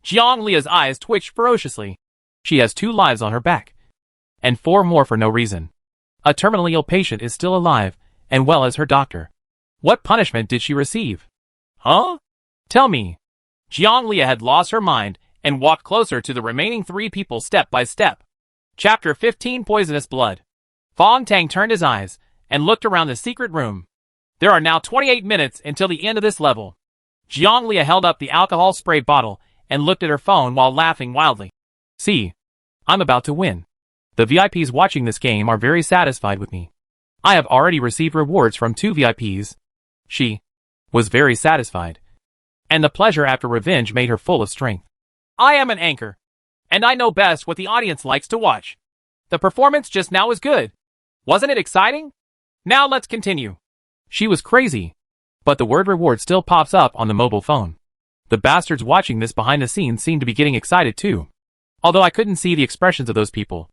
Jianglia's eyes twitched ferociously. She has 2 lives on her back, and 4 more for no reason. A terminally ill patient is still alive and well as her doctor. What punishment did she receive? Huh? Tell me. Jianglia had lost her mind and walked closer to the remaining 3 people step by step. Chapter 15 Poisonous Blood. Fong Tang turned his eyes and looked around the secret room. There are now 28 minutes until the end of this level. Jianglia held up the alcohol spray bottle and looked at her phone while laughing wildly. See, I'm about to win. The VIPs watching this game are very satisfied with me. I have already received rewards from 2 VIPs. She was very satisfied, and the pleasure after revenge made her full of strength. I am an anchor, and I know best what the audience likes to watch. The performance just now was good. Wasn't it exciting? Now let's continue. She was crazy, but the word reward still pops up on the mobile phone. The bastards watching this behind the scenes seemed to be getting excited too. Although I couldn't see the expressions of those people,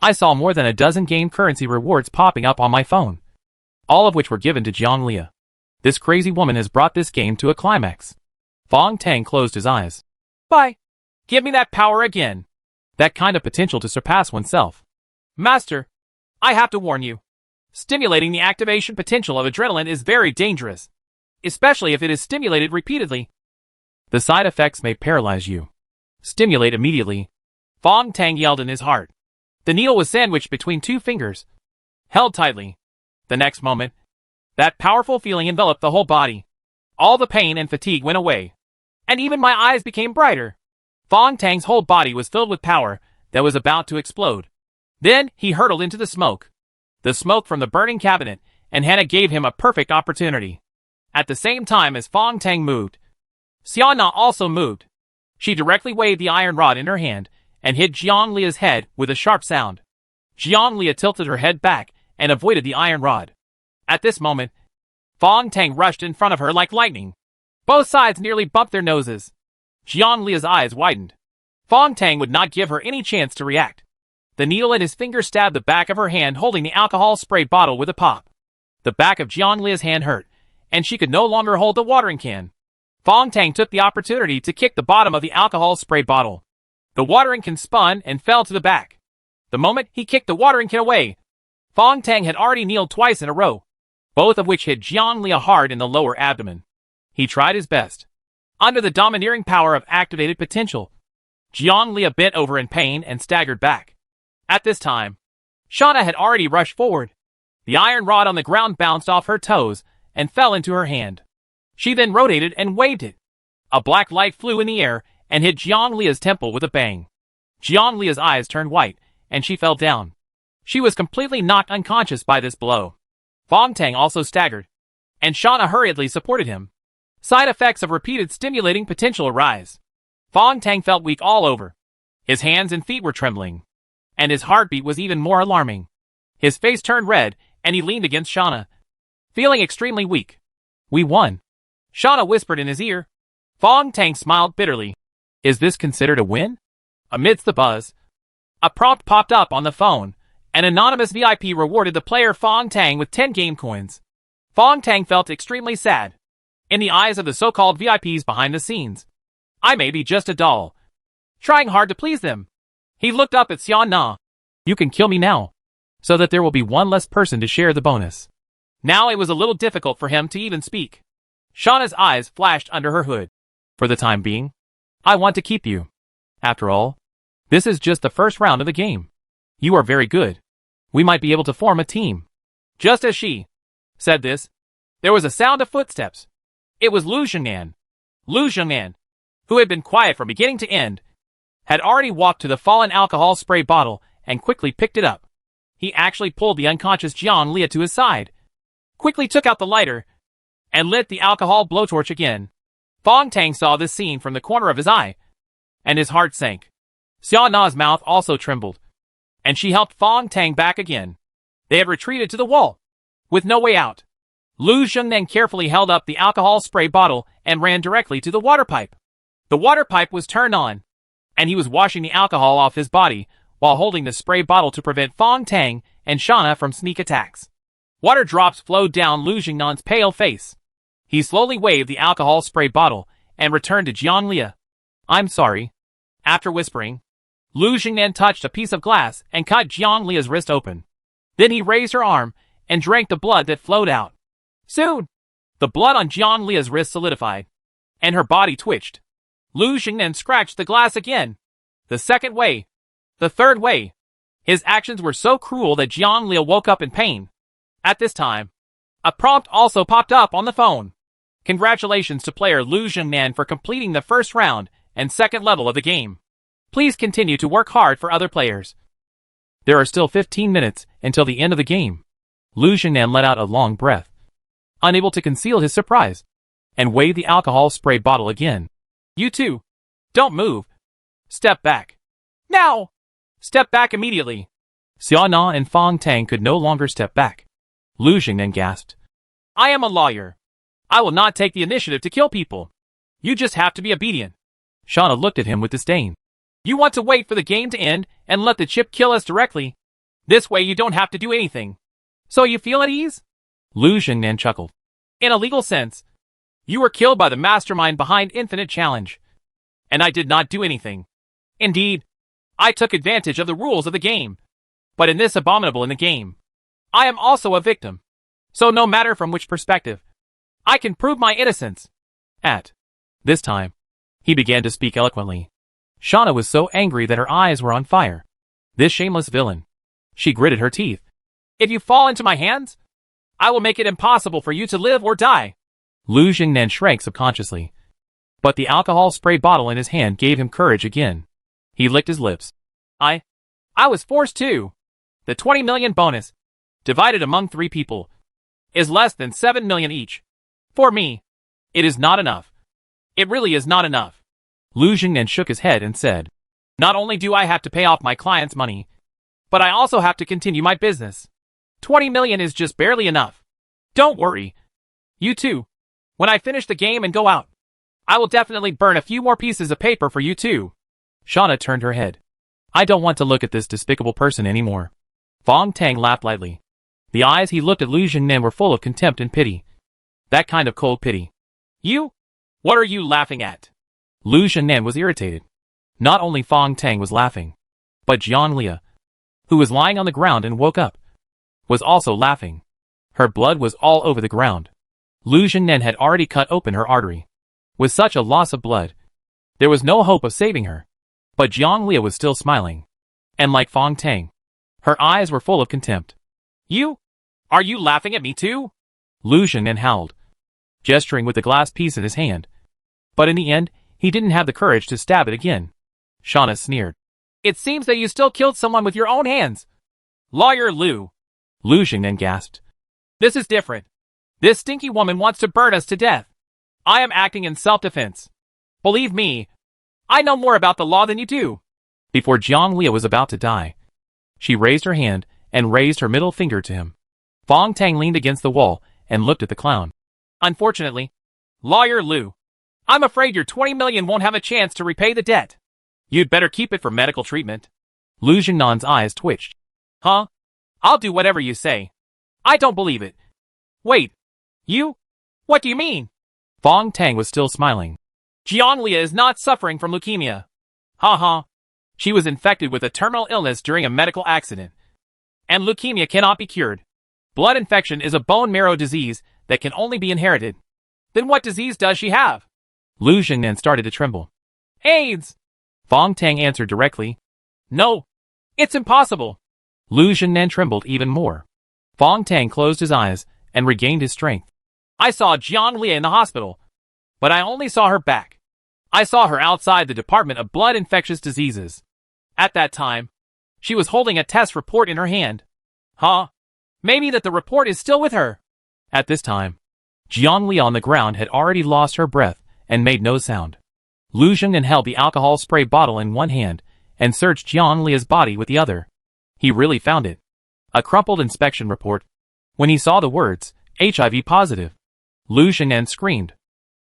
I saw more than a dozen game currency rewards popping up on my phone, all of which were given to Jianglia. This crazy woman has brought this game to a climax. Fong Tang closed his eyes. Bye. Give me that power again. That kind of potential to surpass oneself. Master, I have to warn you. Stimulating the activation potential of adrenaline is very dangerous, especially if it is stimulated repeatedly. The side effects may paralyze you. Stimulate immediately. Fong Tang yelled in his heart. The needle was sandwiched between 2 fingers. held tightly. The next moment, that powerful feeling enveloped the whole body. All the pain and fatigue went away, and even my eyes became brighter. Fong Tang's whole body was filled with power that was about to explode. Then he hurtled into the smoke from the burning cabinet, and Hannah gave him a perfect opportunity. At the same time as Fong Tang moved, Xiana also moved. She directly waved the iron rod in her hand and hit Jianglia's head with a sharp sound. Jianglia tilted her head back and avoided the iron rod. At this moment, Fong Tang rushed in front of her like lightning. Both sides nearly bumped their noses. Jianglia's eyes widened. Fong Tang would not give her any chance to react. The needle in his finger stabbed the back of her hand holding the alcohol spray bottle with a pop. The back of Jianglia's hand hurt, and she could no longer hold the watering can. Fong Tang took the opportunity to kick the bottom of the alcohol spray bottle. The watering can spun and fell to the back. The moment he kicked the watering can away, Fong Tang had already kneeled twice in a row, both of which hit Jianglia hard in the lower abdomen. He tried his best. Under the domineering power of activated potential, Jianglia bent over in pain and staggered back. At this time, Shauna had already rushed forward. The iron rod on the ground bounced off her toes and fell into her hand. She then rotated and waved it. A black light flew in the air and hit Jianglia's temple with a bang. Jianglia's eyes turned white, and she fell down. She was completely knocked unconscious by this blow. Fong Tang also staggered, and Shauna hurriedly supported him. Side effects of repeated stimulating potential arise. Fong Tang felt weak all over. His hands and feet were trembling, and his heartbeat was even more alarming. His face turned red, and he leaned against Shauna, feeling extremely weak. "We won," Shauna whispered in his ear. Fong Tang smiled bitterly. "Is this considered a win?" Amidst the buzz, a prompt popped up on the phone. An anonymous VIP rewarded the player Fong Tang with 10 game coins. Fong Tang felt extremely sad. In the eyes of the so-called VIPs behind the scenes, I may be just a doll, trying hard to please them. He looked up at Xian Na. "You can kill me now, so that there will be one less person to share the bonus." Now it was a little difficult for him to even speak. Shauna's eyes flashed under her hood. "For the time being, I want to keep you. After all, this is just the first round of the game. You are very good. We might be able to form a team." Just as she said this, there was a sound of footsteps. It was Lu Zhengnan. Lu Zhengnan, who had been quiet from beginning to end, had already walked to the fallen alcohol spray bottle and quickly picked it up. He actually pulled the unconscious Jianglia to his side, quickly took out the lighter, and lit the alcohol blowtorch again. Fong Tang saw this scene from the corner of his eye, and his heart sank. Xiao Na's mouth also trembled, and she helped Fong Tang back again. They had retreated to the wall, with no way out. Lu Zhengnan carefully held up the alcohol spray bottle and ran directly to the water pipe. The water pipe was turned on, and he was washing the alcohol off his body while holding the spray bottle to prevent Fong Tang and Shauna from sneak attacks. Water drops flowed down Lu Zhengnan's pale face. He slowly waved the alcohol spray bottle and returned to Jianglia. "I'm sorry." After whispering, Lu Zhengnan touched a piece of glass and cut Jianglia's wrist open. Then he raised her arm and drank the blood that flowed out. Soon, the blood on Jianglia's wrist solidified, and her body twitched. Lu Zhengnan scratched the glass again. The second way. The third way. His actions were so cruel that Jianglia woke up in pain. At this time, a prompt also popped up on the phone. "Congratulations to player Lu Zhengnan for completing the first round and second level of the game. Please continue to work hard for other players." There are still 15 minutes until the end of the game. Lu Zhengnan let out a long breath, unable to conceal his surprise, and waved the alcohol spray bottle again. "You two, don't move. Step back. Now! Step back immediately." Xiao Na and Fong Tang could no longer step back. Lu Zhengnan gasped. "I am a lawyer. I will not take the initiative to kill people. You just have to be obedient." Shauna looked at him with disdain. "You want to wait for the game to end and let the chip kill us directly? This way you don't have to do anything. So you feel at ease?" Lu Zhengnan chuckled. "In a legal sense, you were killed by the mastermind behind Infinite Challenge, and I did not do anything. Indeed, I took advantage of the rules of the game. But in this abominable in the game, I am also a victim. So no matter from which perspective, I can prove my innocence." At this time, he began to speak eloquently. Shauna was so angry that her eyes were on fire. This shameless villain. She gritted her teeth. If you fall into my hands, I will make it impossible for you to live or die. Lu Jingnan shrank subconsciously. But the alcohol spray bottle in his hand gave him courage again. He licked his lips. I was forced to. The 20 million bonus, divided among 3 people, is less than 7 million each. For me, it is not enough. It really is not enough. Lu Jingnan shook his head and said, not only do I have to pay off my clients' money, but I also have to continue my business. 20 million is just barely enough. Don't worry. You too. When I finish the game and go out, I will definitely burn a few more pieces of paper for you too. Shauna turned her head. I don't want to look at this despicable person anymore. Fong Tang laughed lightly. The eyes he looked at Lu Jingnan were full of contempt and pity. That kind of cold pity. You? What are you laughing at? Lu Jingnan was irritated. Not only Fong Tang was laughing, but Jiang Lia, who was lying on the ground and woke up, was also laughing. Her blood was all over the ground. Lu Jingnan had already cut open her artery. With such a loss of blood, there was no hope of saving her. But Jiang Lia was still smiling. And like Fong Tang, her eyes were full of contempt. You? Are you laughing at me too? Lu Jingnan howled, gesturing with the glass piece in his hand. But in the end, he didn't have the courage to stab it again. Shauna sneered. It seems that you still killed someone with your own hands. Lawyer Lu. Lu Jingnan gasped. This is different. This stinky woman wants to burn us to death. I am acting in self-defense. Believe me, I know more about the law than you do. Before Jiang Lia was about to die, she raised her hand and raised her middle finger to him. Fong Tang leaned against the wall and looked at the clown. Unfortunately, Lawyer Lu, I'm afraid your 20 million won't have a chance to repay the debt. You'd better keep it for medical treatment. Lu Jingnan's eyes twitched. Huh? I'll do whatever you say. I don't believe it. Wait. You? What do you mean? Fong Tang was still smiling. Jiang Lia is not suffering from leukemia. Ha. She was infected with a terminal illness during a medical accident. And leukemia cannot be cured. Blood infection is a bone marrow disease that can only be inherited. Then what disease does she have? Lu Jingnan started to tremble. AIDS! Fong Tang answered directly. No. It's impossible. Lu Jingnan trembled even more. Fong Tang closed his eyes and regained his strength. I saw Jiang Lia in the hospital, but I only saw her back. I saw her outside the Department of Blood Infectious Diseases. At that time, she was holding a test report in her hand. Huh? Maybe that the report is still with her. At this time, Jiang Lia on the ground had already lost her breath and made no sound. Lu Jingnan held the alcohol spray bottle in one hand and searched Jiang Lia's body with the other. He really found it. A crumpled inspection report. When he saw the words, HIV positive, Lu Jingnan screamed.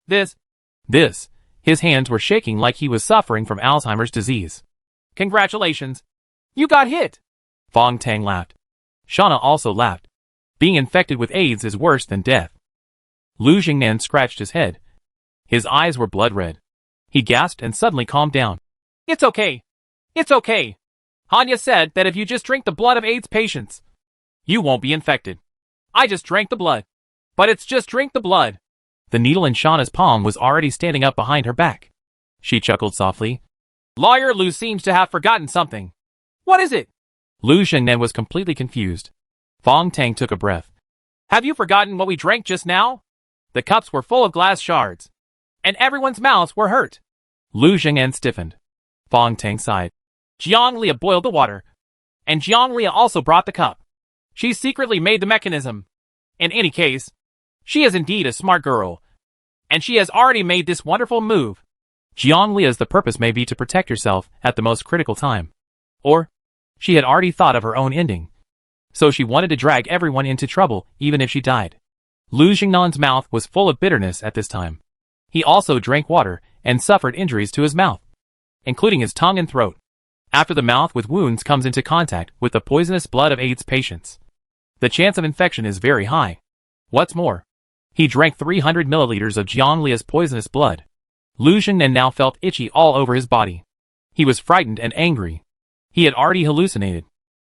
This. His hands were shaking like he was suffering from Alzheimer's disease. Congratulations. You got hit. Fong Tang laughed. Shauna also laughed. Being infected with AIDS is worse than death. Lu Jingnan scratched his head. His eyes were blood red. He gasped and suddenly calmed down. It's okay. It's okay. Hanya said that if you just drink the blood of AIDS patients, you won't be infected. I just drank the blood. But it's just drink the blood. The needle in Shauna's palm was already standing up behind her back. She chuckled softly. Lawyer Lu seems to have forgotten something. What is it? Lu Jingnan was completely confused. Fong Tang took a breath. Have you forgotten what we drank just now? The cups were full of glass shards. And everyone's mouths were hurt. Lu Jingnan stiffened. Fong Tang sighed. Jiang Lia boiled the water. And Jiang Lia also brought the cup. She secretly made the mechanism. In any case, she is indeed a smart girl. And she has already made this wonderful move. Jiang Lia's the purpose may be to protect herself at the most critical time. Or, she had already thought of her own ending. So she wanted to drag everyone into trouble even if she died. Lu Jingnan's mouth was full of bitterness at this time. He also drank water and suffered injuries to his mouth, including his tongue and throat. After the mouth with wounds comes into contact with the poisonous blood of AIDS patients, the chance of infection is very high. What's more, he drank 300 milliliters of Jiang Lia's poisonous blood. Lu Jingnan now felt itchy all over his body. He was frightened and angry. He had already hallucinated.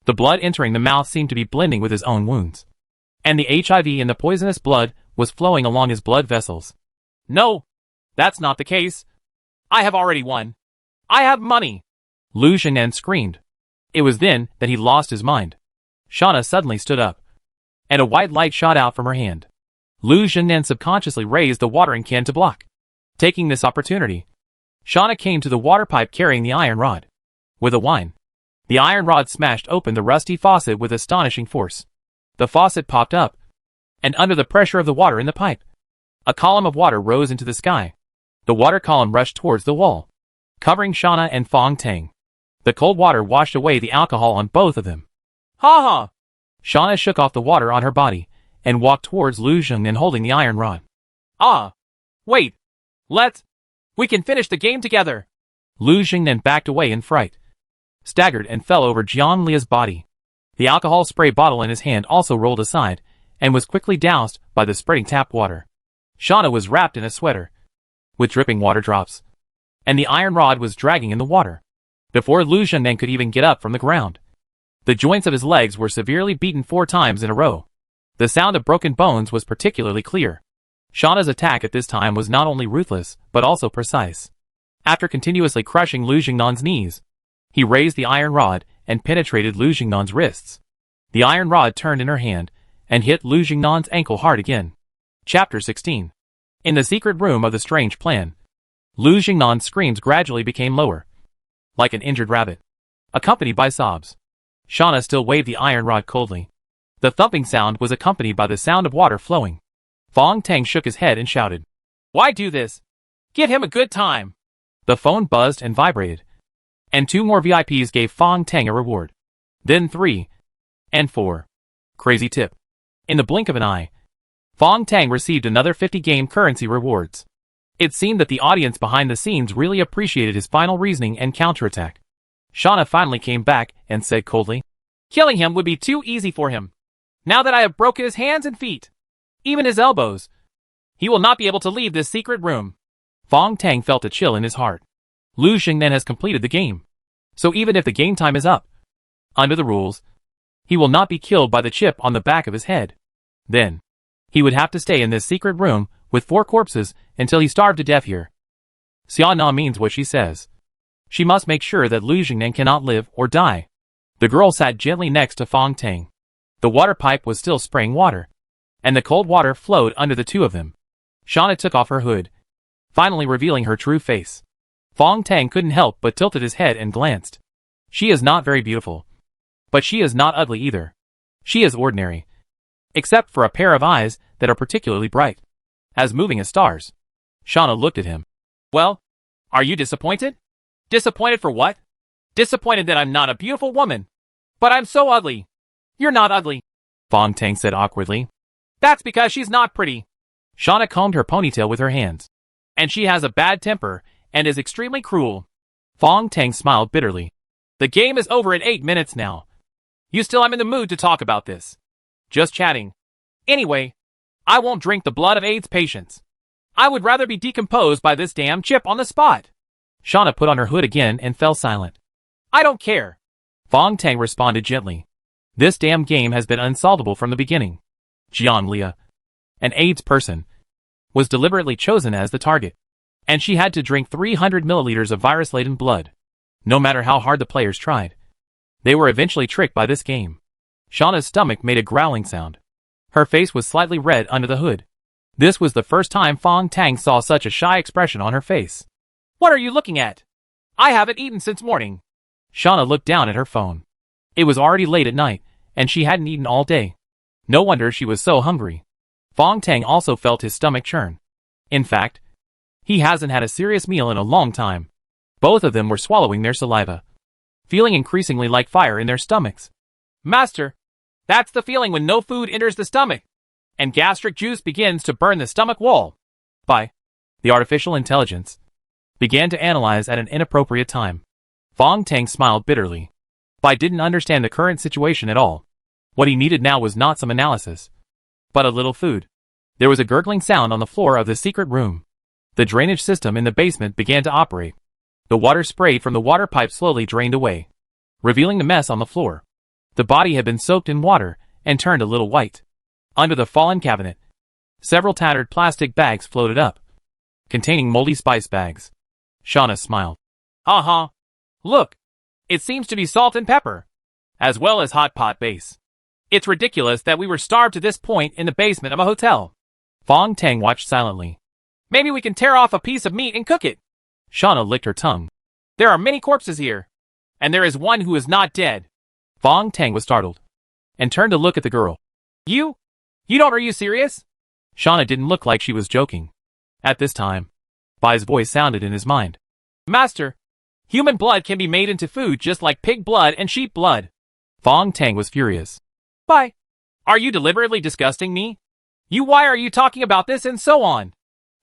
The blood entering the mouth seemed to be blending with his own wounds. And the HIV in the poisonous blood was flowing along his blood vessels. No, that's not the case. I have already won. I have money. Lu Jingnan screamed. It was then that he lost his mind. Shauna suddenly stood up, and a white light shot out from her hand. Lu Zhengnan subconsciously raised the watering can to block. Taking this opportunity, Shauna came to the water pipe carrying the iron rod. With a whine, the iron rod smashed open the rusty faucet with astonishing force. The faucet popped up, and under the pressure of the water in the pipe, a column of water rose into the sky. The water column rushed towards the wall, covering Shauna and Fong Tang. The cold water washed away the alcohol on both of them. Ha ha! Shauna shook off the water on her body, and walked towards Lu Zhengnan holding the iron rod. Ah! Wait! We can finish the game together! Lu Zhengnan backed away in fright, staggered and fell over Jian Lia's body. The alcohol spray bottle in his hand also rolled aside, and was quickly doused by the spreading tap water. Shauna was wrapped in a sweater, with dripping water drops, and the iron rod was dragging in the water. Before Lu Zhengnan could even get up from the ground, the joints of his legs were severely beaten 4 times in a row. The sound of broken bones was particularly clear. Shauna's attack at this time was not only ruthless, but also precise. After continuously crushing Lu Zhengnan's knees, he raised the iron rod and penetrated Lu Zhengnan's wrists. The iron rod turned in her hand and hit Lu Zhengnan's ankle hard again. Chapter 16. In the secret room of the strange plan, Lu Zhengnan's screams gradually became lower, like an injured rabbit, accompanied by sobs. Shauna still waved the iron rod coldly. The thumping sound was accompanied by the sound of water flowing. Fong Tang shook his head and shouted, "Why do this? Give him a good time." The phone buzzed and vibrated, and 2 more VIPs gave Fong Tang a reward. Then 3, and 4. Crazy tip. In the blink of an eye, Fong Tang received another 50 game currency rewards. It seemed that the audience behind the scenes really appreciated his final reasoning and counterattack. Shauna finally came back and said coldly, "Killing him would be too easy for him. Now that I have broken his hands and feet, even his elbows, he will not be able to leave this secret room." Fong Tang felt a chill in his heart. Lu Zhengnan has completed the game, so even if the game time is up, under the rules, he will not be killed by the chip on the back of his head. Then, he would have to stay in this secret room with 4 corpses until he starved to death here. Xia Na means what she says. She must make sure that Lu Zhengnan cannot live or die. The girl sat gently next to Fong Tang. The water pipe was still spraying water, and the cold water flowed under the 2 of them. Shauna took off her hood, finally revealing her true face. Fong Tang couldn't help but tilted his head and glanced. She is not very beautiful, but she is not ugly either. She is ordinary, except for a pair of eyes that are particularly bright, as moving as stars. Shauna looked at him. "Well, are you disappointed?" "Disappointed for what?" "Disappointed that I'm not a beautiful woman. But I'm so ugly." "You're not ugly," Fong Tang said awkwardly. "That's because she's not pretty." Shauna combed her ponytail with her hands. "And she has a bad temper and is extremely cruel." Fong Tang smiled bitterly. "The game is over in 8 minutes now. You still am in the mood to talk about this." "Just chatting. Anyway, I won't drink the blood of AIDS patients. I would rather be decomposed by this damn chip on the spot." Shauna put on her hood again and fell silent. "I don't care," Fong Tang responded gently. "This damn game has been unsolvable from the beginning. Jian Lia, an AIDS person, was deliberately chosen as the target, and she had to drink 300 milliliters of virus-laden blood. No matter how hard the players tried, they were eventually tricked by this game." Shauna's stomach made a growling sound. Her face was slightly red under the hood. This was the first time Fong Tang saw such a shy expression on her face. "What are you looking at? I haven't eaten since morning." Shauna looked down at her phone. It was already late at night, and she hadn't eaten all day. No wonder she was so hungry. Fong Tang also felt his stomach churn. In fact, he hasn't had a serious meal in a long time. Both of them were swallowing their saliva, feeling increasingly like fire in their stomachs. "Master, that's the feeling when no food enters the stomach, and gastric juice begins to burn the stomach wall." The artificial intelligence began to analyze at an inappropriate time. Fong Tang smiled bitterly. Bai didn't understand the current situation at all. What he needed now was not some analysis, but a little food. There was a gurgling sound on the floor of the secret room. The drainage system in the basement began to operate. The water sprayed from the water pipe slowly drained away, revealing the mess on the floor. The body had been soaked in water and turned a little white. Under the fallen cabinet, several tattered plastic bags floated up, containing moldy spice bags. Shauna smiled. "Uh-huh. Look, it seems to be salt and pepper, as well as hot pot base." It's ridiculous that we were starved to this point in the basement of a hotel. Fong Tang watched silently. Maybe we can tear off a piece of meat and cook it. Shauna licked her tongue. There are many corpses here. And there is one who is not dead. Fong Tang was startled. And turned to look at the girl. You don't, are you serious? Shauna didn't look like she was joking. At this time, Bai's voice sounded in his mind. Master, human blood can be made into food just like pig blood and sheep blood. Fong Tang was furious. Bai, are you deliberately disgusting me? Why are you talking about this and so on?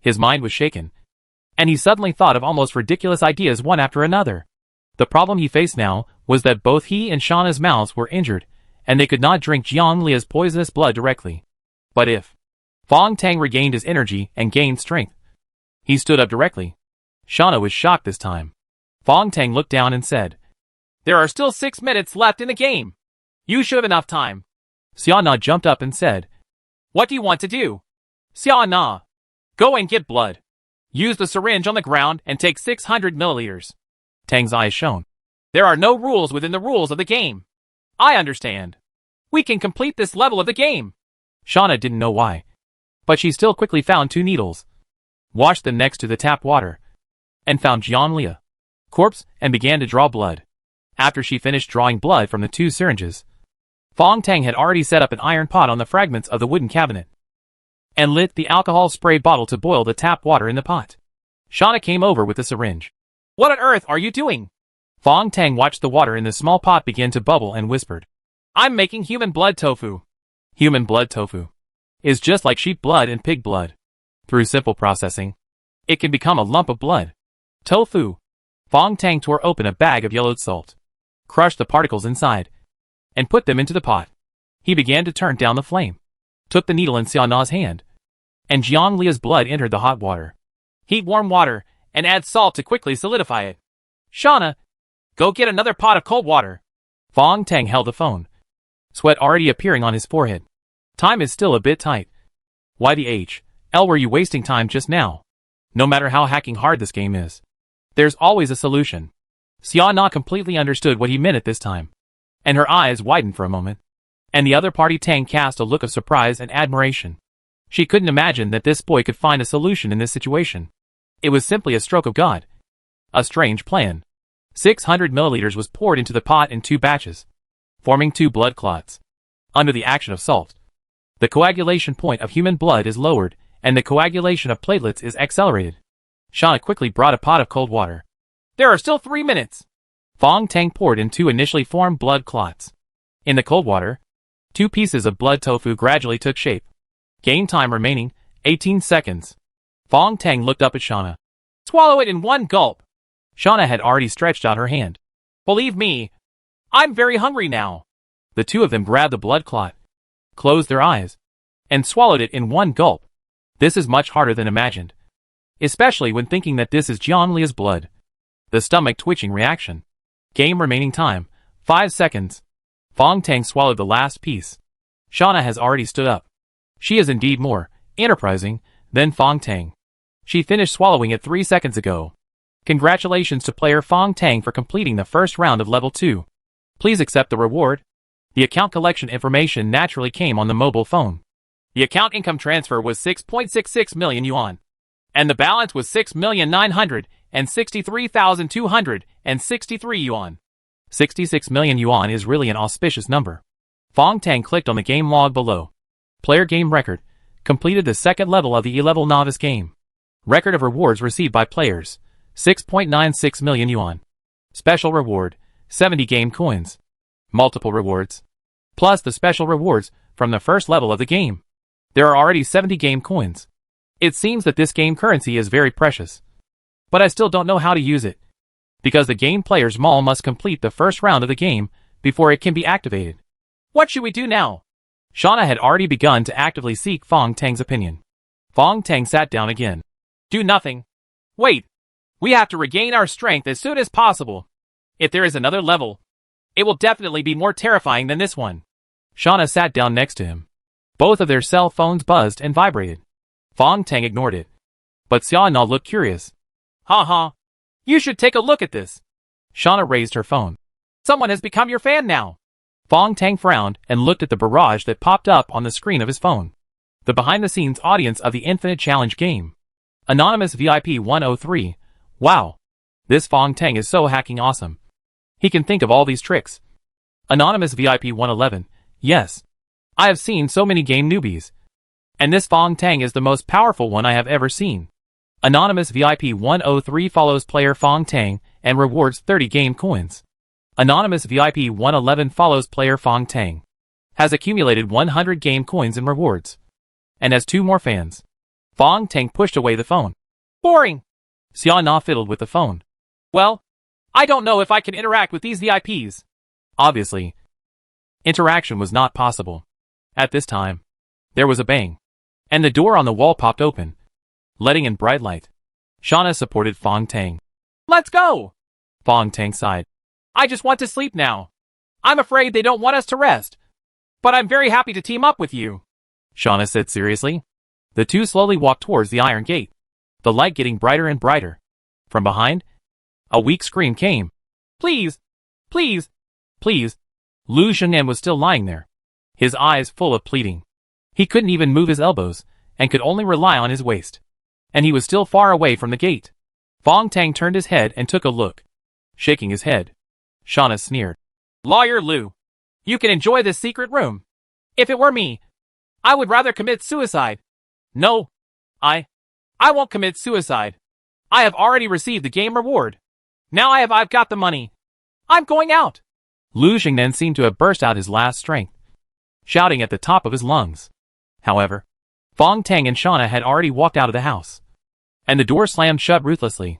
His mind was shaken. And he suddenly thought of almost ridiculous ideas one after another. The problem he faced now was that both he and Shauna's mouths were injured, and they could not drink Jiang Lia's poisonous blood directly. But if Fong Tang regained his energy and gained strength, he stood up directly. Shauna was shocked this time. Fong Tang looked down and said, There are still 6 minutes left in the game. You should have enough time. Xia Na jumped up and said, What do you want to do? Xia Na, go and get blood. Use the syringe on the ground and take 600 milliliters. Tang's eyes shone. There are no rules within the rules of the game. I understand. We can complete this level of the game. Shauna didn't know why, but she still quickly found 2 needles, washed them next to the tap water, and found Jiang Lia corpse and began to draw blood. After she finished drawing blood from the 2 syringes, Fong Tang had already set up an iron pot on the fragments of the wooden cabinet and lit the alcohol spray bottle to boil the tap water in the pot. Shauna came over with the syringe. What on earth are you doing? Fong Tang watched the water in the small pot begin to bubble and whispered, I'm making human blood tofu. Human blood tofu is just like sheep blood and pig blood. Through simple processing, it can become a lump of blood. Tofu. Fong Tang tore open a bag of yellowed salt, crushed the particles inside, and put them into the pot. He began to turn down the flame, took the needle in Xia Na's hand, and Jiang Lia's blood entered the hot water. Heat warm water and add salt to quickly solidify it. Shauna, go get another pot of cold water. Fong Tang held the phone, sweat already appearing on his forehead. Time is still a bit tight. Why the hell were you wasting time just now? No matter how hacking hard this game is, there's always a solution. Xia Na completely understood what he meant at this time, and her eyes widened for a moment. And the other party Tang cast a look of surprise and admiration. She couldn't imagine that this boy could find a solution in this situation. It was simply a stroke of God. A strange plan. 600 milliliters was poured into the pot in 2 batches, forming 2 blood clots. Under the action of salt, the coagulation point of human blood is lowered, and the coagulation of platelets is accelerated. Shauna quickly brought a pot of cold water. There are still 3 minutes. Fong Tang poured in 2 initially formed blood clots. In the cold water, 2 pieces of blood tofu gradually took shape. Game time remaining, 18 seconds. Fong Tang looked up at Shauna. Swallow it in 1 gulp. Shauna had already stretched out her hand. Believe me, I'm very hungry now. The 2 of them grabbed the blood clot, closed their eyes, and swallowed it in 1 gulp. This is much harder than imagined, especially when thinking that this is Jiang Lia's blood. The stomach twitching reaction. Game remaining time, 5 seconds. Fong Tang swallowed the last piece. Shauna has already stood up. She is indeed more enterprising than Fong Tang. She finished swallowing it 3 seconds ago. Congratulations to player Fong Tang for completing the first round of level 2. Please accept the reward. The account collection information naturally came on the mobile phone. The account income transfer was 6.66 million yuan. And the balance was 6,963,263 yuan. 66 million yuan is really an auspicious number. Fong Tang clicked on the game log below. Player game record. Completed the 2nd level of the E-level novice game. Record of rewards received by players. 6.96 million yuan. Special reward. 70 game coins. Multiple rewards. Plus the special rewards from the first level of the game. There are already 70 game coins. It seems that this game currency is very precious. But I still don't know how to use it. Because the game player's mall must complete the first round of the game before it can be activated. What should we do now? Shauna had already begun to actively seek Fong Tang's opinion. Fong Tang sat down again. Do nothing. Wait. We have to regain our strength as soon as possible. If there is another level, it will definitely be more terrifying than this one. Shauna sat down next to him. Both of their cell phones buzzed and vibrated. Fong Tang ignored it. But Xia Na looked curious. Ha. You should take a look at this. Shauna raised her phone. Someone has become your fan now. Fong Tang frowned and looked at the barrage that popped up on the screen of his phone. The behind-the-scenes audience of the Infinite Challenge game. Anonymous VIP 103. Wow. This Fong Tang is so hacking awesome. He can think of all these tricks. Anonymous VIP 111. Yes. I have seen so many game newbies. And this Fong Tang is the most powerful one I have ever seen. Anonymous VIP 103 follows player Fong Tang and rewards 30 game coins. Anonymous VIP 111 follows player Fong Tang. Has accumulated 100 game coins and rewards. And has 2 more fans. Fong Tang pushed away the phone. Boring. Xia Na fiddled with the phone. Well, I don't know if I can interact with these VIPs. Obviously, interaction was not possible. At this time, there was a bang. And the door on the wall popped open, letting in bright light. Shauna supported Fong Tang. Let's go! Fong Tang sighed. I just want to sleep now. I'm afraid they don't want us to rest. But I'm very happy to team up with you. Shauna said seriously. The two slowly walked towards the iron gate, the light getting brighter and brighter. From behind, a weak scream came. Please! Please! Please! Lu Sheng'an was still lying there, his eyes full of pleading. He couldn't even move his elbows, and could only rely on his waist. And he was still far away from the gate. Fong Tang turned his head and took a look. Shaking his head, Shauna sneered. Lawyer Lu, you can enjoy this secret room. If it were me, I would rather commit suicide. No, I won't commit suicide. I have already received the game reward. Now I've got the money. I'm going out. Lu Xingnan seemed to have burst out his last strength, shouting at the top of his lungs. However, Fong Tang and Shauna had already walked out of the house, and the door slammed shut ruthlessly.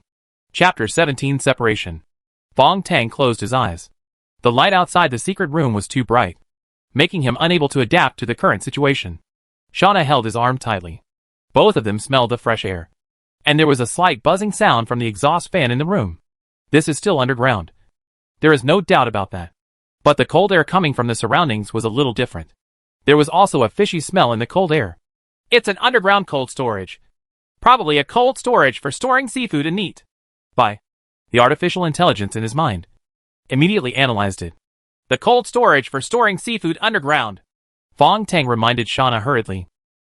Chapter 17 Separation. Fong Tang closed his eyes. The light outside the secret room was too bright, making him unable to adapt to the current situation. Shauna held his arm tightly. Both of them smelled the fresh air, and there was a slight buzzing sound from the exhaust fan in the room. This is still underground. There is no doubt about that. But the cold air coming from the surroundings was a little different. There was also a fishy smell in the cold air. It's an underground cold storage. Probably a cold storage for storing seafood and meat. The artificial intelligence in his mind immediately analyzed it. The cold storage for storing seafood underground. Fong Tang reminded Shauna hurriedly.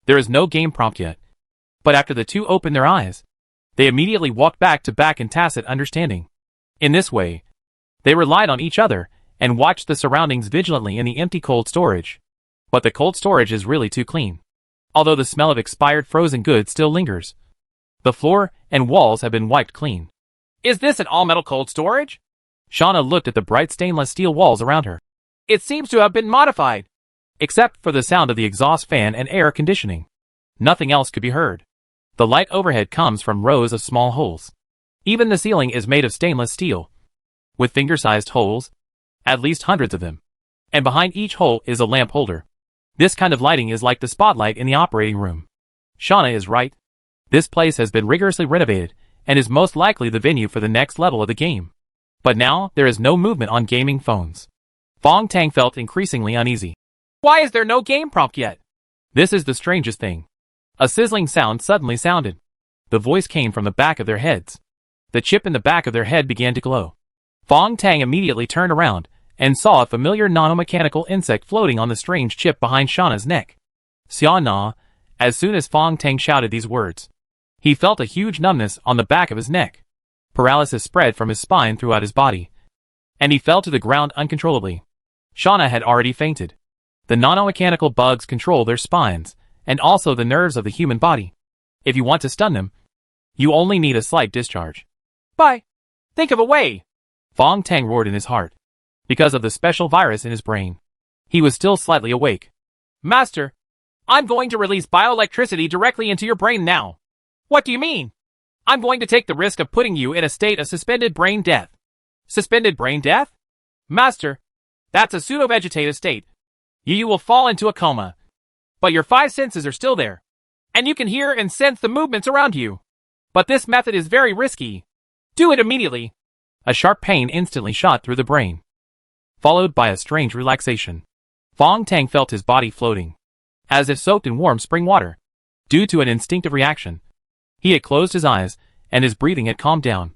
There is no game prompt yet. But after the two opened their eyes, they immediately walked back to back in tacit understanding. In this way, they relied on each other and watched the surroundings vigilantly in the empty cold storage. But the cold storage is really too clean. Although the smell of expired frozen goods still lingers. The floor and walls have been wiped clean. Is this an all-metal cold storage? Shauna looked at the bright stainless steel walls around her. It seems to have been modified. Except for the sound of the exhaust fan and air conditioning. Nothing else could be heard. The light overhead comes from rows of small holes. Even the ceiling is made of stainless steel, with finger-sized holes, at least hundreds of them. And behind each hole is a lamp holder. This kind of lighting is like the spotlight in the operating room. Shauna is right. This place has been rigorously renovated, and is most likely the venue for the next level of the game. But now, there is no movement on gaming phones. Fong Tang felt increasingly uneasy. Why is there no game prompt yet? This is the strangest thing. A sizzling sound suddenly sounded. The voice came from the back of their heads. The chip in the back of their head began to glow. Fong Tang immediately turned around, and saw a familiar nanomechanical insect floating on the strange chip behind Shauna's neck. Xia Na, as soon as Fong Tang shouted these words, he felt a huge numbness on the back of his neck. Paralysis spread from his spine throughout his body, and he fell to the ground uncontrollably. Shauna had already fainted. The nanomechanical bugs control their spines, and also the nerves of the human body. If you want to stun them, you only need a slight discharge. Think of a way! Fong Tang roared in his heart. Because of the special virus in his brain, he was still slightly awake. Master, I'm going to release bioelectricity directly into your brain now. What do you mean? I'm going to take the risk of putting you in a state of suspended brain death. Suspended brain death? Master, that's a pseudo-vegetative state. You will fall into a coma. But your 5 senses are still there, and you can hear and sense the movements around you. But this method is very risky. Do it immediately. A sharp pain instantly shot through the brain, followed by a strange relaxation. Fong Tang felt his body floating, as if soaked in warm spring water. Due to an instinctive reaction, he had closed his eyes, and his breathing had calmed down.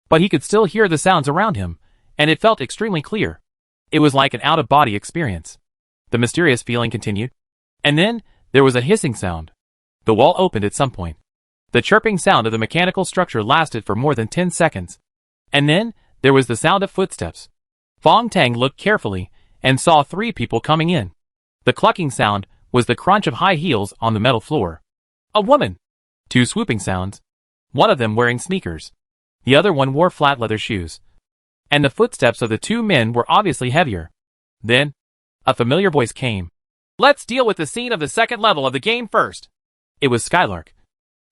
But he could still hear the sounds around him, and it felt extremely clear. It was like an out-of-body experience. The mysterious feeling continued. And then, there was a hissing sound. The wall opened at some point. The chirping sound of the mechanical structure lasted for more than 10 seconds. And then, there was the sound of footsteps. Fong Tang looked carefully, and saw 3 people coming in. The clucking sound was the crunch of high heels on the metal floor. A woman. 2 swooping sounds. One of them wearing sneakers. The other one wore flat leather shoes. And the footsteps of the 2 men were obviously heavier. Then, a familiar voice came. Let's deal with the scene of the second level of the game first. It was Skylark,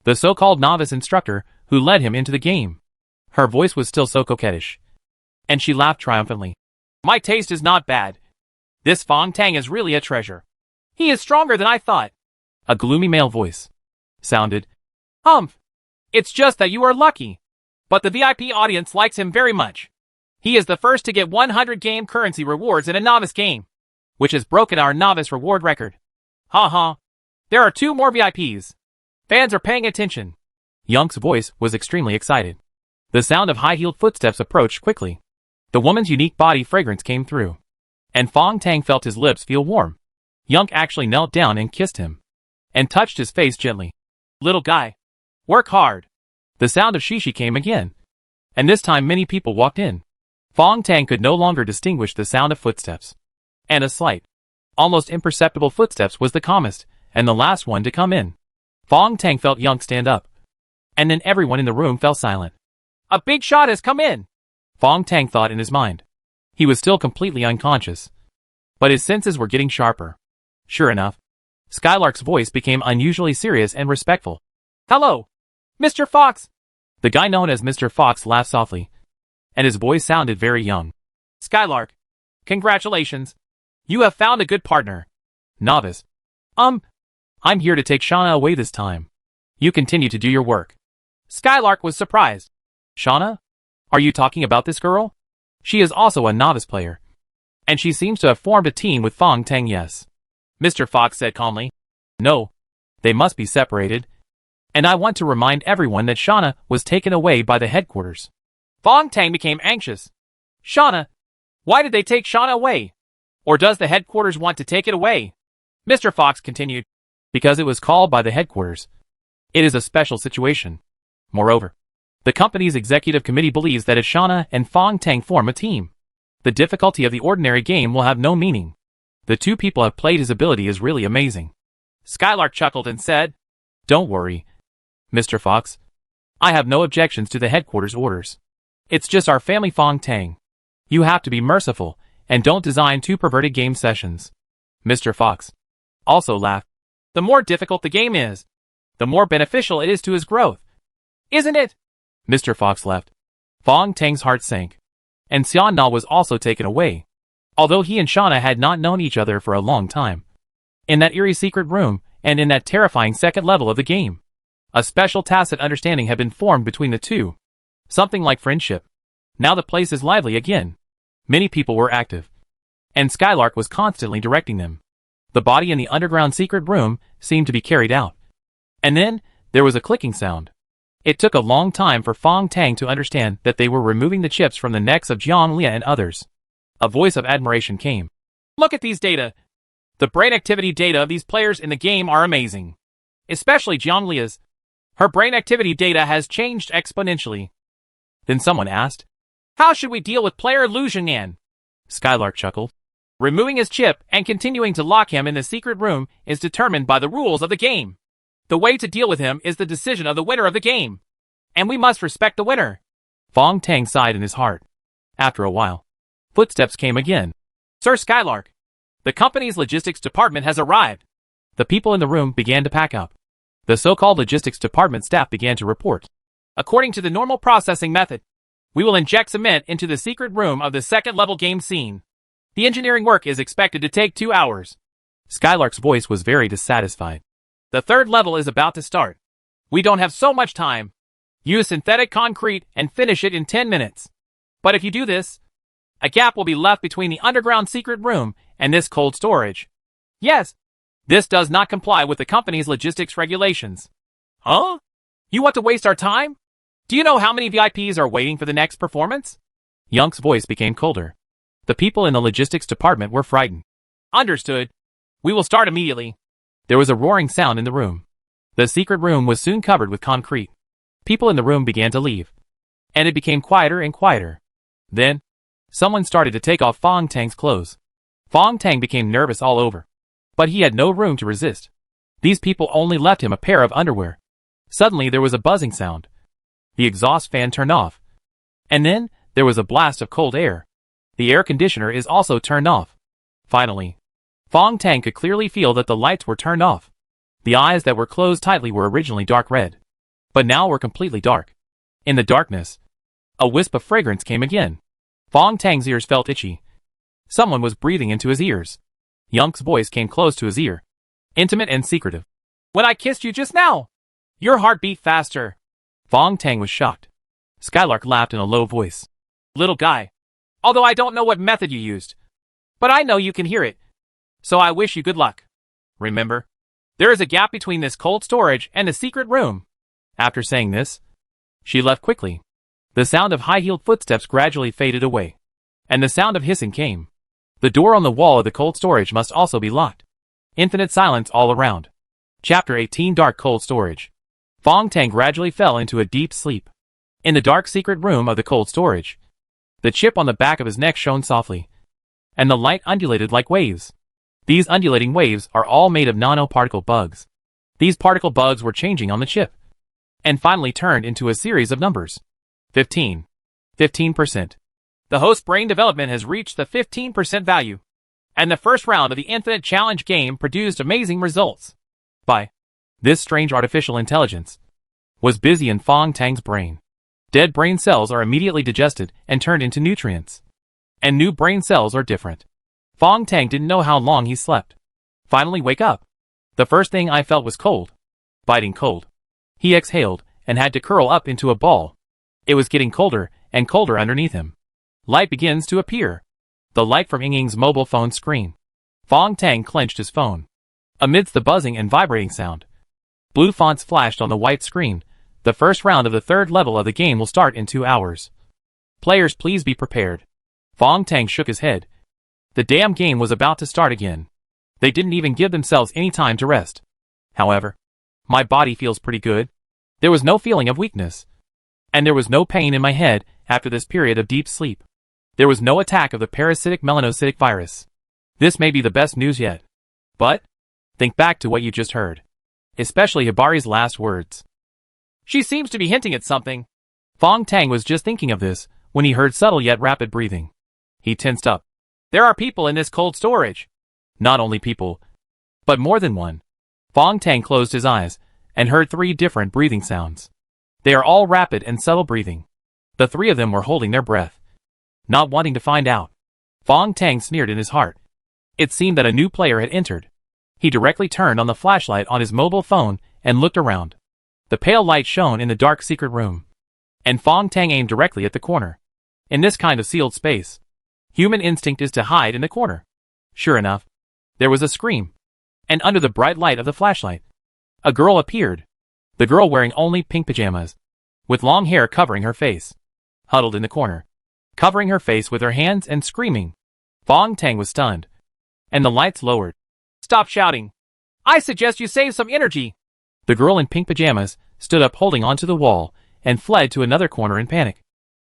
the so-called novice instructor who led him into the game. Her voice was still so coquettish. And she laughed triumphantly. My taste is not bad. This Fong Tang is really a treasure. He is stronger than I thought. A gloomy male voice sounded. It's just that you are lucky. But the VIP audience likes him very much. He is the first to get 100 game currency rewards in a novice game, which has broken our novice reward record. Ha. There are 2 more VIPs. Fans are paying attention. Young's voice was extremely excited. The sound of high-heeled footsteps approached quickly. The woman's unique body fragrance came through. And Fong Tang felt his lips feel warm. Young actually knelt down and kissed him. And touched his face gently. Little guy. Work hard. The sound of shishi came again. And this time many people walked in. Fong Tang could no longer distinguish the sound of footsteps. And a slight, almost imperceptible footsteps was the calmest, and the last one to come in. Fong Tang felt Young stand up. And then everyone in the room fell silent. A big shot has come in, Fong Tang thought in his mind. He was still completely unconscious. But his senses were getting sharper. Sure enough, Skylark's voice became unusually serious and respectful. Hello, Mr. Fox. The guy known as Mr. Fox laughed softly, and his voice sounded very young. Skylark, congratulations. You have found a good partner. Novice. I'm here to take Shauna away this time. You continue to do your work. Skylark was surprised. Shauna? Are you talking about this girl? She is also a novice player. And she seems to have formed a team with Fong Tang, yes. Mr. Fox said calmly. No. They must be separated. And I want to remind everyone that Shauna was taken away by the headquarters. Fong Tang became anxious. Shauna? Why did they take Shauna away? Or does the headquarters want to take it away? Mr. Fox continued. Because it was called by the headquarters. It is a special situation. Moreover, the company's executive committee believes that if Shauna and Fong Tang form a team, the difficulty of the ordinary game will have no meaning. The 2 people have played his ability is really amazing. Skylark chuckled and said, Don't worry, Mr. Fox. I have no objections to the headquarters orders. It's just our family Fong Tang. You have to be merciful, and don't design 2 perverted game sessions. Mr. Fox also laughed. The more difficult the game is, the more beneficial it is to his growth. Isn't it? Mr. Fox left. Fong Tang's heart sank. And Xian Na was also taken away, although he and Shauna had not known each other for a long time. In that eerie secret room, and in that terrifying second level of the game, a special tacit understanding had been formed between the 2. Something like friendship. Now the place is lively again. Many people were active. And Skylark was constantly directing them. The body in the underground secret room seemed to be carried out. And then, there was a clicking sound. It took a long time for Fong Tang to understand that they were removing the chips from the necks of Jiang Lia and others. A voice of admiration came. Look at these data. The brain activity data of these players in the game are amazing. Especially Jiang Lia's. Her brain activity data has changed exponentially. Then someone asked, How should we deal with player Lu Zhengyan? Skylark chuckled. Removing his chip and continuing to lock him in the secret room is determined by the rules of the game. The way to deal with him is the decision of the winner of the game. And we must respect the winner. Fong Tang sighed in his heart. After a while, footsteps came again. Sir Skylark, the company's logistics department has arrived. The people in the room began to pack up. The so-called logistics department staff began to report. According to the normal processing method, we will inject cement into the secret room of the second level game scene. The engineering work is expected to take 2 hours. Skylark's voice was very dissatisfied. The third level is about to start. We don't have so much time. Use synthetic concrete and finish it in 10 minutes. But if you do this, a gap will be left between the underground secret room and this cold storage. Yes, this does not comply with the company's logistics regulations. Huh? You want to waste our time? Do you know how many VIPs are waiting for the next performance? Young's voice became colder. The people in the logistics department were frightened. Understood. We will start immediately. There was a roaring sound in the room. The secret room was soon covered with concrete. People in the room began to leave. And it became quieter and quieter. Then, someone started to take off Fong Tang's clothes. Fong Tang became nervous all over. But he had no room to resist. These people only left him a pair of underwear. Suddenly there was a buzzing sound. The exhaust fan turned off. And then, there was a blast of cold air. The air conditioner is also turned off. Finally, Fong Tang could clearly feel that the lights were turned off. The eyes that were closed tightly were originally dark red, but now were completely dark. In the darkness, a wisp of fragrance came again. Fong Tang's ears felt itchy. Someone was breathing into his ears. Young's voice came close to his ear, intimate and secretive. When I kissed you just now, your heart beat faster. Fong Tang was shocked. Skylark laughed in a low voice. Little guy, although I don't know what method you used, but I know you can hear it. So I wish you good luck. Remember, there is a gap between this cold storage and the secret room. After saying this, she left quickly. The sound of high-heeled footsteps gradually faded away, and the sound of hissing came. The door on the wall of the cold storage must also be locked. Infinite silence all around. Chapter 18 Dark Cold Storage. Fong Tang gradually fell into a deep sleep. In the dark secret room of the cold storage, the chip on the back of his neck shone softly, and the light undulated like waves. These undulating waves are all made of nanoparticle bugs. These particle bugs were changing on the chip, and finally turned into a series of numbers. 15. 15%. The host brain development has reached the 15% value, and the first round of the Infinite Challenge game produced amazing results. This strange artificial intelligence was busy in Fong Tang's brain. Dead brain cells are immediately digested and turned into nutrients, and new brain cells are different. Fong Tang didn't know how long he slept. Finally wake up. The first thing I felt was cold. Biting cold. He exhaled and had to curl up into a ball. It was getting colder and colder underneath him. Light begins to appear. The light from Ying's mobile phone screen. Fong Tang clenched his phone. Amidst the buzzing and vibrating sound, blue fonts flashed on the white screen. The first round of the third level of the game will start in 2 hours. Players, please be prepared. Fong Tang shook his head. The damn game was about to start again. They didn't even give themselves any time to rest. However, my body feels pretty good. There was no feeling of weakness. And there was no pain in my head after this period of deep sleep. There was no attack of the parasitic melanocytic virus. This may be the best news yet. But, think back to what you just heard. Especially Hibari's last words. She seems to be hinting at something. Fong Tang was just thinking of this when he heard subtle yet rapid breathing. He tensed up. There are people in this cold storage. Not only people, but more than one. Fong Tang closed his eyes and heard 3 different breathing sounds. They are all rapid and subtle breathing. The 3 of them were holding their breath, not wanting to find out. Fong Tang sneered in his heart. It seemed that a new player had entered. He directly turned on the flashlight on his mobile phone and looked around. The pale light shone in the dark secret room, and Fong Tang aimed directly at the corner. In this kind of sealed space, human instinct is to hide in the corner. Sure enough, there was a scream, and under the bright light of the flashlight, a girl appeared. The girl wearing only pink pajamas, with long hair covering her face, huddled in the corner, covering her face with her hands and screaming. Fong Tang was stunned, and the lights lowered. Stop shouting. I suggest you save some energy. The girl in pink pajamas stood up holding onto the wall and fled to another corner in panic.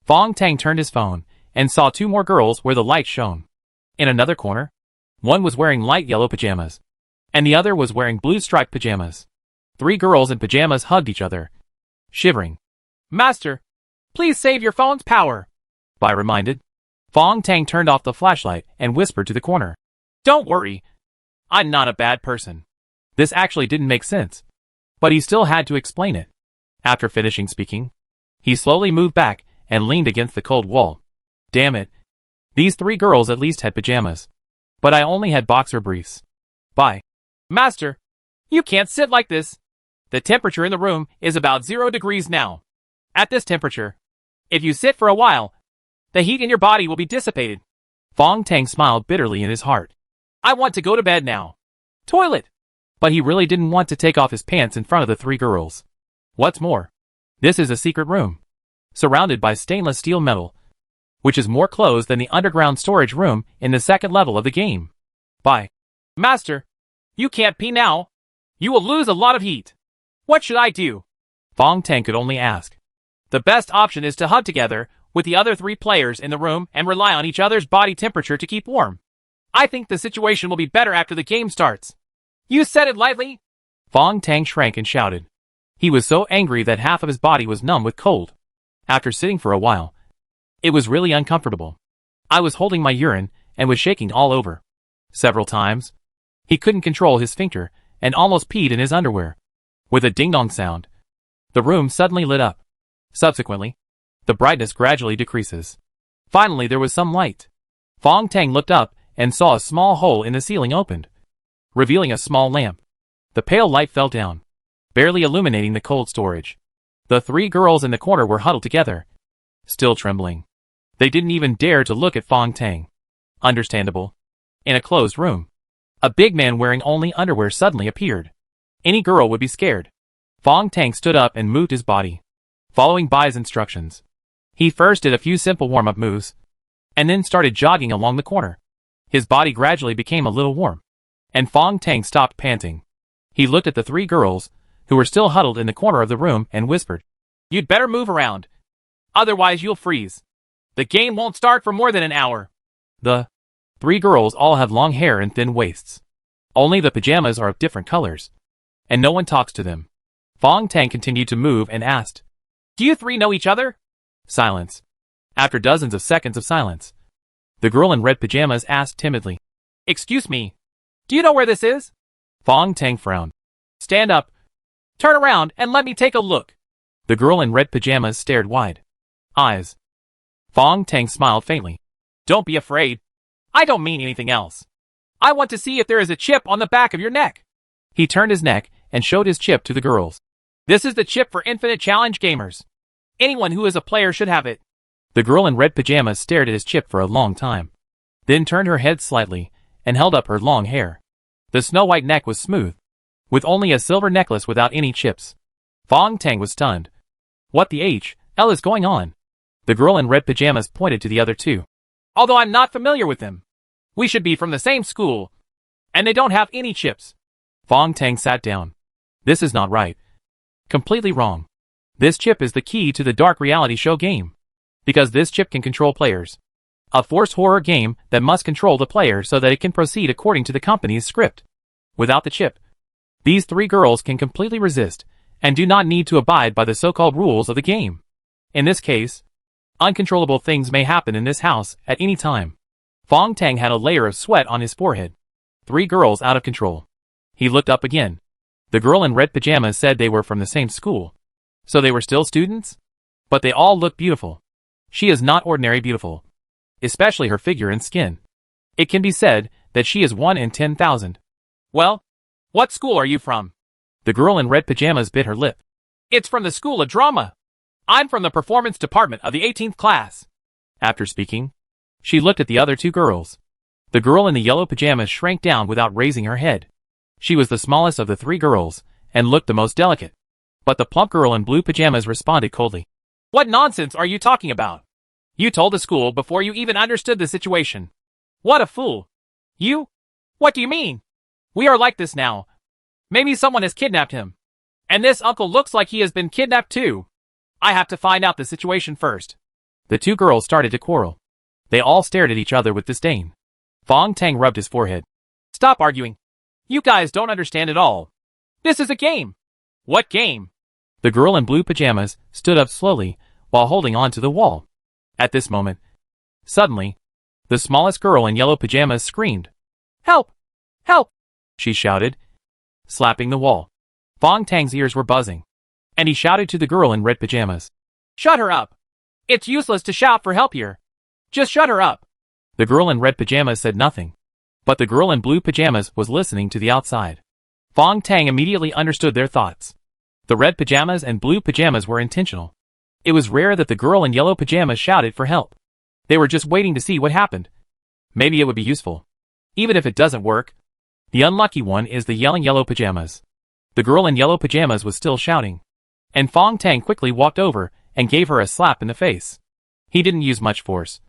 Fong Tang turned his phone and saw 2 more girls where the light shone. In another corner, one was wearing light yellow pajamas, and the other was wearing blue striped pajamas. 3 girls in pajamas hugged each other, shivering. Master, please save your phone's power. Bai reminded. Fong Tang turned off the flashlight and whispered to the corner. Don't worry. I'm not a bad person. This actually didn't make sense, but he still had to explain it. After finishing speaking, he slowly moved back and leaned against the cold wall. Damn it. These 3 girls at least had pajamas, but I only had boxer briefs. Bai. Master, you can't sit like this. The temperature in the room is about 0 degrees now. At this temperature, if you sit for a while, the heat in your body will be dissipated. Fong Tang smiled bitterly in his heart. I want to go to bed now. Toilet. But he really didn't want to take off his pants in front of the 3 girls. What's more, this is a secret room, surrounded by stainless steel metal, which is more closed than the underground storage room in the second level of the game. Bye. Master, you can't pee now. You will lose a lot of heat. What should I do? Fong Tang could only ask. The best option is to hug together with the other 3 players in the room and rely on each other's body temperature to keep warm. I think the situation will be better after the game starts. You said it lightly. Fong Tang shrank and shouted. He was so angry that half of his body was numb with cold. After sitting for a while, it was really uncomfortable. I was holding my urine and was shaking all over. Several times. He couldn't control his sphincter and almost peed in his underwear. With a ding-dong sound, the room suddenly lit up. Subsequently, the brightness gradually decreases. Finally, there was some light. Fong Tang looked up and saw a small hole in the ceiling opened, revealing a small lamp. The pale light fell down, barely illuminating the cold storage. The 3 girls in the corner were huddled together, still trembling. They didn't even dare to look at Fong Tang. Understandable. In a closed room, a big man wearing only underwear suddenly appeared. Any girl would be scared. Fong Tang stood up and moved his body, following Bai's instructions. He first did a few simple warm-up moves, and then started jogging along the corner. His body gradually became a little warm, and Fong Tang stopped panting. He looked at the 3 girls, who were still huddled in the corner of the room, and whispered, "You'd better move around. Otherwise you'll freeze. The game won't start for more than an hour." The 3 girls all have long hair and thin waists. Only the pajamas are of different colors, and no one talks to them. Fong Tang continued to move and asked, "Do you 3 know each other?" Silence. After dozens of seconds of silence, the girl in red pajamas asked timidly, "Excuse me, do you know where this is?" Fong Tang frowned. "Stand up. Turn around and let me take a look." The girl in red pajamas stared wide eyes. Fong Tang smiled faintly. "Don't be afraid. I don't mean anything else. I want to see if there is a chip on the back of your neck." He turned his neck and showed his chip to the girls. "This is the chip for Infinite Challenge gamers. Anyone who is a player should have it." The girl in red pajamas stared at his chip for a long time, then turned her head slightly and held up her long hair. The snow-white neck was smooth, with only a silver necklace without any chips. Fong Tang was stunned. "What the hell is going on?" The girl in red pajamas pointed to the other 2. "Although I'm not familiar with them, we should be from the same school, and they don't have any chips." Fong Tang sat down. "This is not right. Completely wrong. This chip is the key to the dark reality show game, because this chip can control players. A forced horror game that must control the player so that it can proceed according to the company's script. Without the chip, these 3 girls can completely resist and do not need to abide by the so-called rules of the game. In this case, uncontrollable things may happen in this house at any time." Fong Tang had a layer of sweat on his forehead. 3 girls out of control. He looked up again. The girl in red pajamas said they were from the same school, so they were still students? But they all look beautiful. She is not ordinary beautiful, especially her figure and skin. It can be said that she is 1 in 10,000. "Well, what school are you from?" The girl in red pajamas bit her lip. "It's from the School of Drama. I'm from the performance department of the 18th class." After speaking, she looked at the other 2 girls. The girl in the yellow pajamas shrank down without raising her head. She was the smallest of the 3 girls, and looked the most delicate. But the plump girl in blue pajamas responded coldly. "What nonsense are you talking about? You told the school before you even understood the situation. What a fool. You? What do you mean? We are like this now. Maybe someone has kidnapped him. And this uncle looks like he has been kidnapped too. I have to find out the situation first." The 2 girls started to quarrel. They all stared at each other with disdain. Fong Tang rubbed his forehead. "Stop arguing. You guys don't understand at all. This is a game." "What game?" The girl in blue pajamas stood up slowly while holding on to the wall. At this moment, suddenly, the smallest girl in yellow pajamas screamed. "Help! Help!" she shouted, slapping the wall. Fong Tang's ears were buzzing, and he shouted to the girl in red pajamas. "Shut her up! It's useless to shout for help here. Just shut her up." The girl in red pajamas said nothing, but the girl in blue pajamas was listening to the outside. Fong Tang immediately understood their thoughts. The red pajamas and blue pajamas were intentional. It was rare that the girl in yellow pajamas shouted for help. They were just waiting to see what happened. Maybe it would be useful. Even if it doesn't work, the unlucky one is the yelling yellow pajamas. The girl in yellow pajamas was still shouting, and Fong Tang quickly walked over and gave her a slap in the face. He didn't use much force,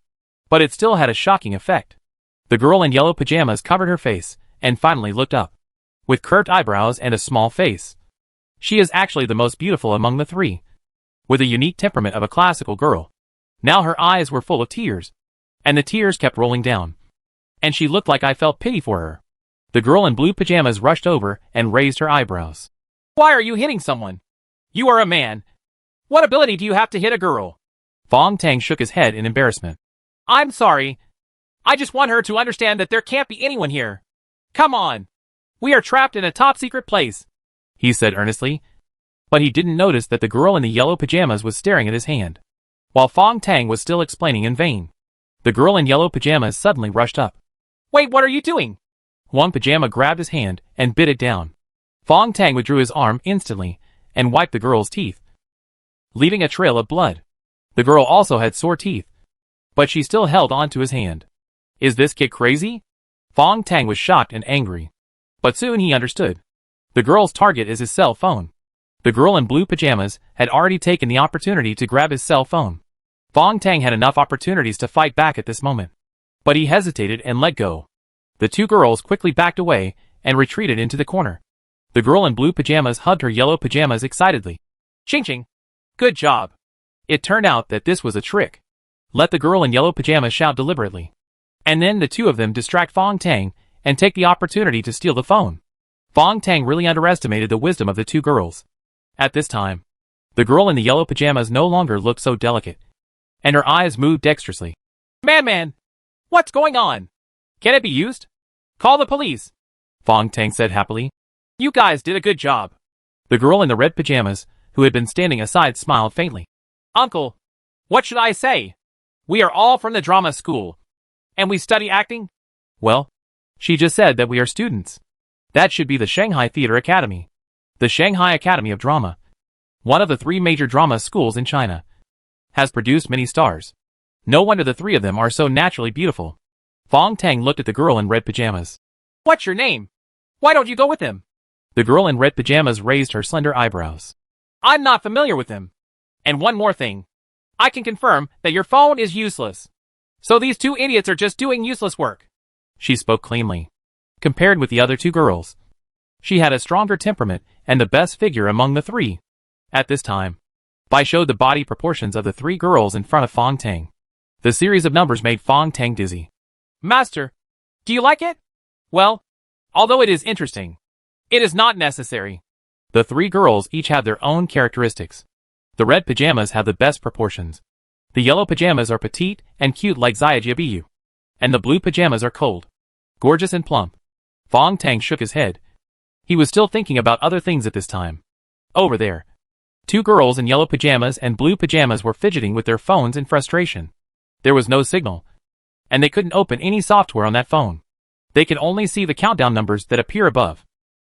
But it still had a shocking effect. The girl in yellow pajamas covered her face, and finally looked up. With curved eyebrows and a small face. She is actually the most beautiful among the three. With a unique temperament of a classical girl. Now her eyes were full of tears. And the tears kept rolling down. And she looked like I felt pity for her. The girl in blue pajamas rushed over and raised her eyebrows. Why are you hitting someone? You are a man. What ability do you have to hit a girl? Fong Tang shook his head in embarrassment. I'm sorry. I just want her to understand that there can't be anyone here. Come on. We are trapped in a top-secret place, he said earnestly. But he didn't notice that the girl in the yellow pajamas was staring at his hand. While Fong Tang was still explaining in vain. The girl in yellow pajamas suddenly rushed up. Wait, what are you doing? One pajama grabbed his hand and bit it down. Fong Tang withdrew his arm instantly and wiped the girl's teeth, leaving a trail of blood. The girl also had sore teeth, but she still held on to his hand. Is this kid crazy? Fong Tang was shocked and angry. But soon he understood. The girl's target is his cell phone. The girl in blue pajamas had already taken the opportunity to grab his cell phone. Fong Tang had enough opportunities to fight back at this moment. But he hesitated and let go. The two girls quickly backed away and retreated into the corner. The girl in blue pajamas hugged her yellow pajamas excitedly. Ching ching. Good job. It turned out that this was a trick. Let the girl in yellow pajamas shout deliberately. And then the two of them distract Fong Tang and take the opportunity to steal the phone. Fong Tang really underestimated the wisdom of the two girls. At this time, the girl in the yellow pajamas no longer looked so delicate, and her eyes moved dexterously. Man, what's going on? Can it be used? Call the police, Fong Tang said happily. You guys did a good job. The girl in the red pajamas, who had been standing aside, smiled faintly. Uncle, what should I say? We are all from the drama school. And we study acting? Well, she just said that we are students. That should be the Shanghai Theater Academy. The Shanghai Academy of Drama, one of the three major drama schools in China, has produced many stars. No wonder the three of them are so naturally beautiful. Fong Tang looked at the girl in red pajamas. What's your name? Why don't you go with him? The girl in red pajamas raised her slender eyebrows. I'm not familiar with him. And one more thing. I can confirm that your phone is useless. So these two idiots are just doing useless work. She spoke cleanly. Compared with the other two girls, she had a stronger temperament and the best figure among the three. At this time, Bai showed the body proportions of the three girls in front of Fong Tang. The series of numbers made Fong Tang dizzy. Master, do you like it? Well, although it is interesting, it is not necessary. The three girls each have their own characteristics. The red pajamas have the best proportions. The yellow pajamas are petite and cute like Xiaojiabiyu. And the blue pajamas are cold, gorgeous and plump. Fong Tang shook his head. He was still thinking about other things at this time. Over there, two girls in yellow pajamas and blue pajamas were fidgeting with their phones in frustration. There was no signal, and they couldn't open any software on that phone. They could only see the countdown numbers that appear above.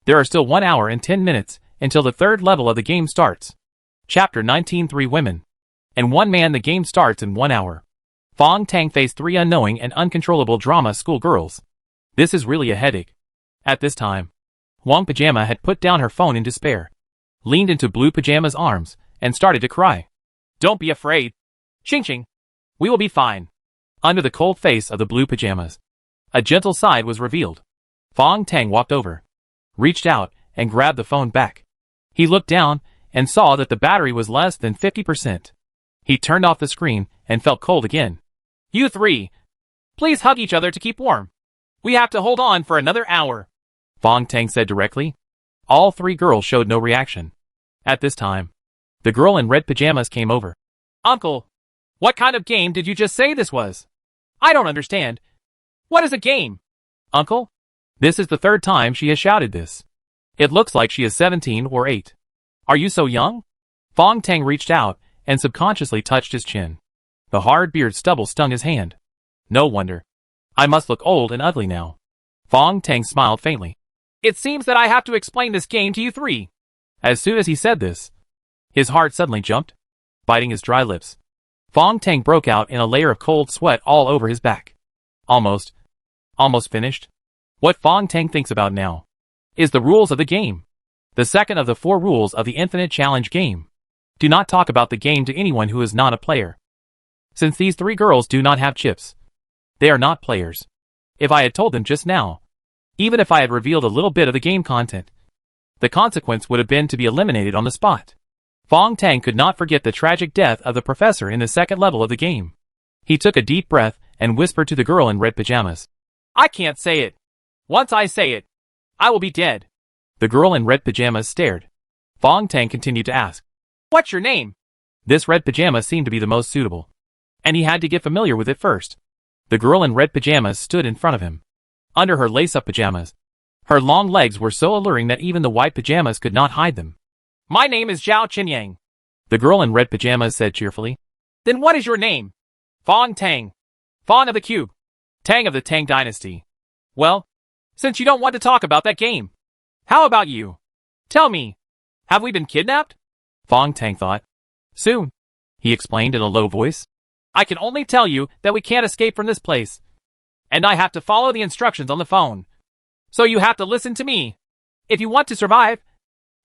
There are still 1 hour and 10 minutes until the third level of the game starts. Chapter 19. 3 women and 1 man. The game starts in 1 hour. Fong Tang faced 3 unknowing and uncontrollable drama school girls. This is really a headache. At this time, Wang Pajama had put down her phone in despair, leaned into Blue Pajama's arms, and started to cry. Don't be afraid. Ching ching. We will be fine. Under the cold face of the Blue Pajamas, a gentle side was revealed. Fong Tang walked over, reached out, and grabbed the phone back. He looked down and saw that the battery was less than 50%. He turned off the screen and felt cold again. You three, please hug each other to keep warm. We have to hold on for another hour, Fong Tang said directly. All 3 girls showed no reaction. At this time, the girl in red pajamas came over. Uncle, what kind of game did you just say this was? I don't understand. What is a game? Uncle? This is the 3rd time she has shouted this. It looks like she is 17 or 8. Are you so young? Fong Tang reached out and subconsciously touched his chin. The hard beard stubble stung his hand. No wonder. I must look old and ugly now. Fong Tang smiled faintly. It seems that I have to explain this game to you 3. As soon as he said this, his heart suddenly jumped, biting his dry lips. Fong Tang broke out in a layer of cold sweat all over his back. Almost finished. What Fong Tang thinks about now is the rules of the game. The second of the 4 rules of the Infinite Challenge game. Do not talk about the game to anyone who is not a player. Since these 3 girls do not have chips, They are not players. If I had told them just now, even if I had revealed a little bit of the game content, the consequence would have been to be eliminated on the spot. Fong Tang could not forget the tragic death of the professor in the second level of the game. He took a deep breath and whispered to the girl in red pajamas. I can't say it. Once I say it, I will be dead. The girl in red pajamas stared. Fong Tang continued to ask, What's your name? This red pajama seemed to be the most suitable, and he had to get familiar with it first. The girl in red pajamas stood in front of him. Under her lace-up pajamas, her long legs were so alluring that even the white pajamas could not hide them. My name is Zhao Qinyang, the girl in red pajamas said cheerfully. Then what is your name? Fong Tang. Fong of the Cube. Tang of the Tang Dynasty. Well, since you don't want to talk about that game, how about you? Tell me, have we been kidnapped? Fong Tang thought. Soon, he explained in a low voice. I can only tell you that we can't escape from this place, and I have to follow the instructions on the phone. So you have to listen to me. If you want to survive,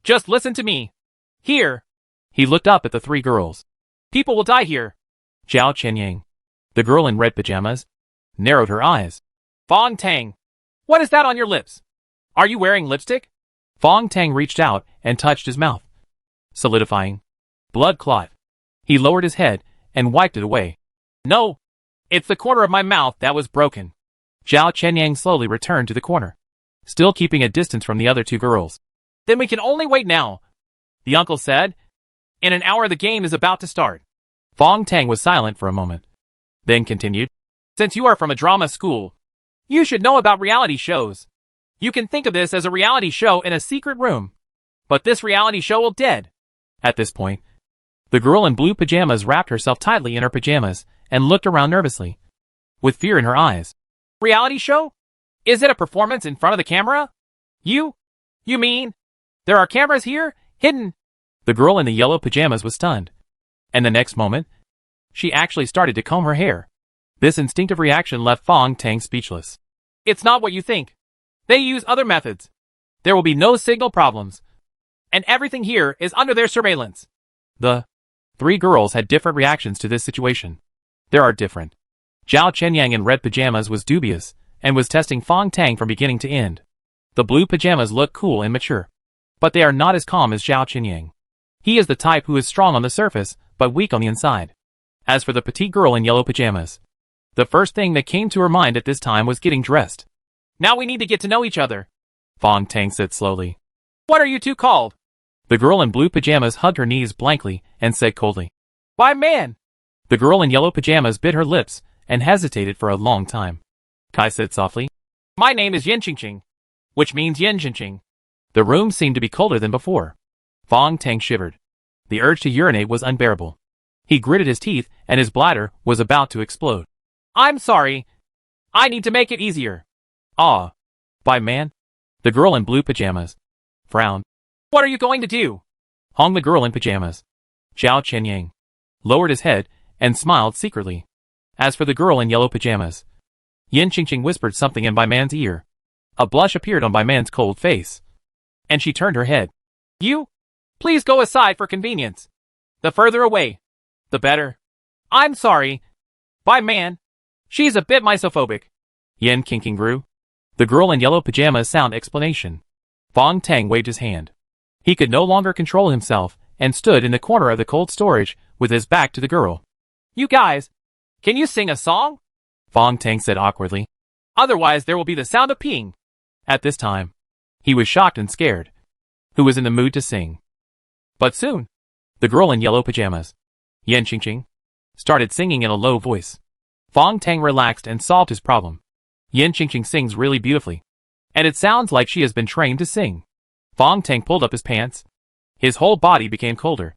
just listen to me. Here. He looked up at the three girls. People will die here. Zhao Qinyang, the girl in red pajamas, narrowed her eyes. Fong Tang, what is that on your lips? Are you wearing lipstick? Fong Tang reached out and touched his mouth, solidifying. Blood clot. He lowered his head and wiped it away. No, it's the corner of my mouth that was broken. Zhao Qinyang slowly returned to the corner, still keeping a distance from the other two girls. Then we can only wait now, the uncle said. In an hour the game is about to start. Fong Tang was silent for a moment, then continued. Since you are from a drama school, you should know about reality shows. You can think of this as a reality show in a secret room, but this reality show will dead. At this point, the girl in blue pajamas wrapped herself tightly in her pajamas and looked around nervously, with fear in her eyes. Reality show? Is it a performance in front of the camera? You mean, there are cameras here, hidden? The girl in the yellow pajamas was stunned, and the next moment, she actually started to comb her hair. This instinctive reaction left Fong Tang speechless. It's not what you think. They use other methods. There will be no signal problems, and everything here is under their surveillance. The three girls had different reactions to this situation. There are different. Zhao Qinyang in red pajamas was dubious, and was testing Fong Tang from beginning to end. The blue pajamas look cool and mature, but they are not as calm as Zhao Qinyang. He is the type who is strong on the surface, but weak on the inside. As for the petite girl in yellow pajamas, the first thing that came to her mind at this time was getting dressed. Now we need to get to know each other, Fong Tang said slowly. What are you two called? The girl in blue pajamas hugged her knees blankly and said coldly, Why man? The girl in yellow pajamas bit her lips and hesitated for a long time. Kai said softly, My name is Yen Qingqing, which means Yen Qingqing. The room seemed to be colder than before. Fong Tang shivered. The urge to urinate was unbearable. He gritted his teeth and his bladder was about to explode. I'm sorry. I need to make it easier. Ah. By man? The girl in blue pajamas frowned. What are you going to do? Hung the girl in pajamas. Zhao Qinyang lowered his head and smiled secretly. As for the girl in yellow pajamas, Yen Qingqing whispered something in Bai Man's ear. A blush appeared on Bai Man's cold face, and she turned her head. You? Please go aside for convenience. The further away, the better. I'm sorry. Bai Man. She's a bit misophobic. Yen Qingqing grew. The girl in yellow pajamas sound explanation. Fong Tang waved his hand. He could no longer control himself and stood in the corner of the cold storage with his back to the girl. You guys, can you sing a song? Fong Tang said awkwardly. Otherwise there will be the sound of peeing. At this time, he was shocked and scared. Who was in the mood to sing? But soon, the girl in yellow pajamas, Yen Qingqing, started singing in a low voice. Fong Tang relaxed and solved his problem. Yen Qingqing sings really beautifully, and it sounds like she has been trained to sing. Fong Tang pulled up his pants. His whole body became colder,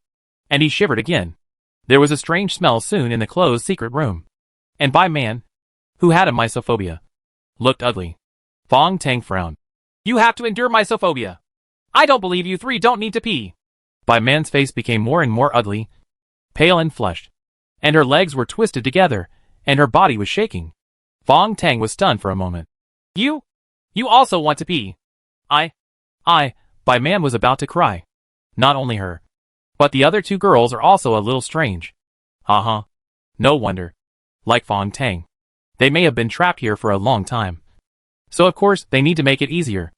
and he shivered again. There was a strange smell soon in the closed secret room, and Bai Man, who had a misophobia, looked ugly. Fong Tang frowned. You have to endure misophobia. I don't believe you three don't need to pee. Bai Man's face became more and more ugly, pale and flushed, and her legs were twisted together, and her body was shaking. Fong Tang was stunned for a moment. You also want to pee? Bai Man was about to cry. Not only her, but the other two girls are also a little strange. No wonder. Like Fong Tang, They may have been trapped here for a long time. So of course, they need to make it easier.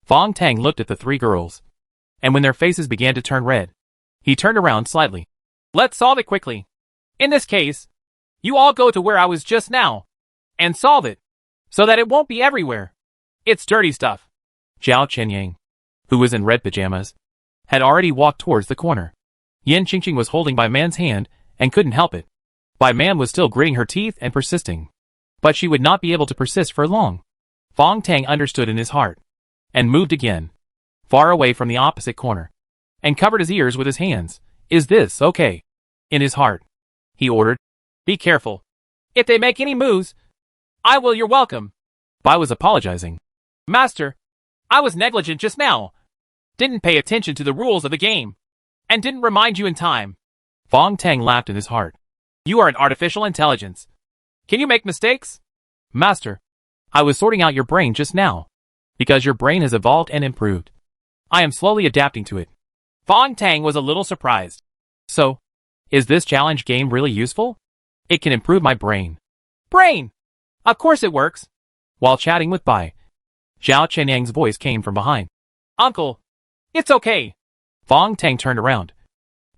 Fong Tang looked at the three girls. And when their faces began to turn red, he turned around slightly. Let's solve it quickly. In this case, you all go to where I was just now. And solve it. So that it won't be everywhere. It's dirty stuff. Zhao Qianyang, who was in red pajamas, had already walked towards the corner. Yan Qingqing was holding Bai Man's hand and couldn't help it. Bai Man was still gritting her teeth and persisting. But she would not be able to persist for long. Fong Tang understood in his heart and moved again, far away from the opposite corner, and covered his ears with his hands. Is this okay? In his heart, he ordered, be careful. If they make any moves, I will. You're welcome. Bai was apologizing. Master, I was negligent just now. Didn't pay attention to the rules of the game. And didn't remind you in time. Fong Tang laughed in his heart. You are an artificial intelligence. Can you make mistakes? Master, I was sorting out your brain just now. Because your brain has evolved and improved. I am slowly adapting to it. Fong Tang was a little surprised. So, is this challenge game really useful? It can improve my brain. Brain! Of course it works. While chatting with Bai, Zhao Qianyang's voice came from behind. Uncle, it's okay. Fong Tang turned around,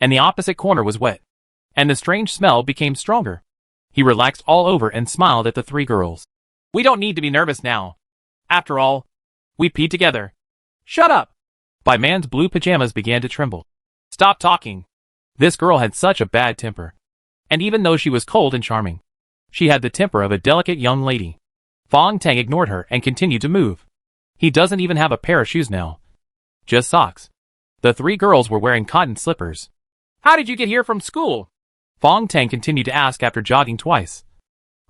and the opposite corner was wet, and the strange smell became stronger. He relaxed all over and smiled at the three girls. We don't need to be nervous now. After all, we peed together. Shut up! Bai Man's blue pajamas began to tremble. Stop talking. This girl had such a bad temper. And even though she was cold and charming, she had the temper of a delicate young lady. Fong Tang ignored her and continued to move. He doesn't even have a pair of shoes now. Just socks. The three girls were wearing cotton slippers. How did you get here from school? Fong Tang continued to ask after jogging twice,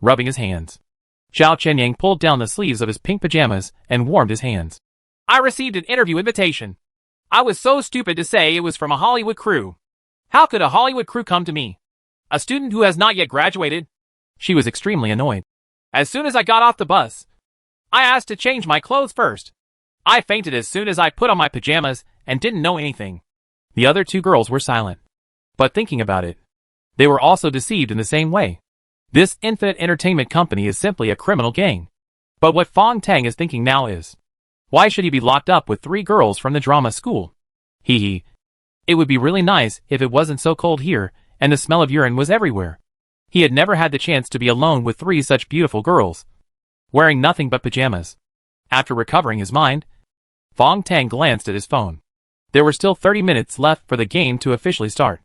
rubbing his hands. Zhao Qianyang pulled down the sleeves of his pink pajamas and warmed his hands. I received an interview invitation. I was so stupid to say it was from a Hollywood crew. How could a Hollywood crew come to me? A student who has not yet graduated? She was extremely annoyed. As soon as I got off the bus, I asked to change my clothes first. I fainted as soon as I put on my pajamas and didn't know anything. The other two girls were silent. But thinking about it, they were also deceived in the same way. This Infinite Entertainment Company is simply a criminal gang. But what Fong Tang is thinking now is, why should he be locked up with three girls from the drama school? Hee. It would be really nice if it wasn't so cold here and the smell of urine was everywhere. He had never had the chance to be alone with three such beautiful girls, wearing nothing but pajamas. After recovering his mind, Fong Tang glanced at his phone. There were still 30 minutes left for the game to officially start.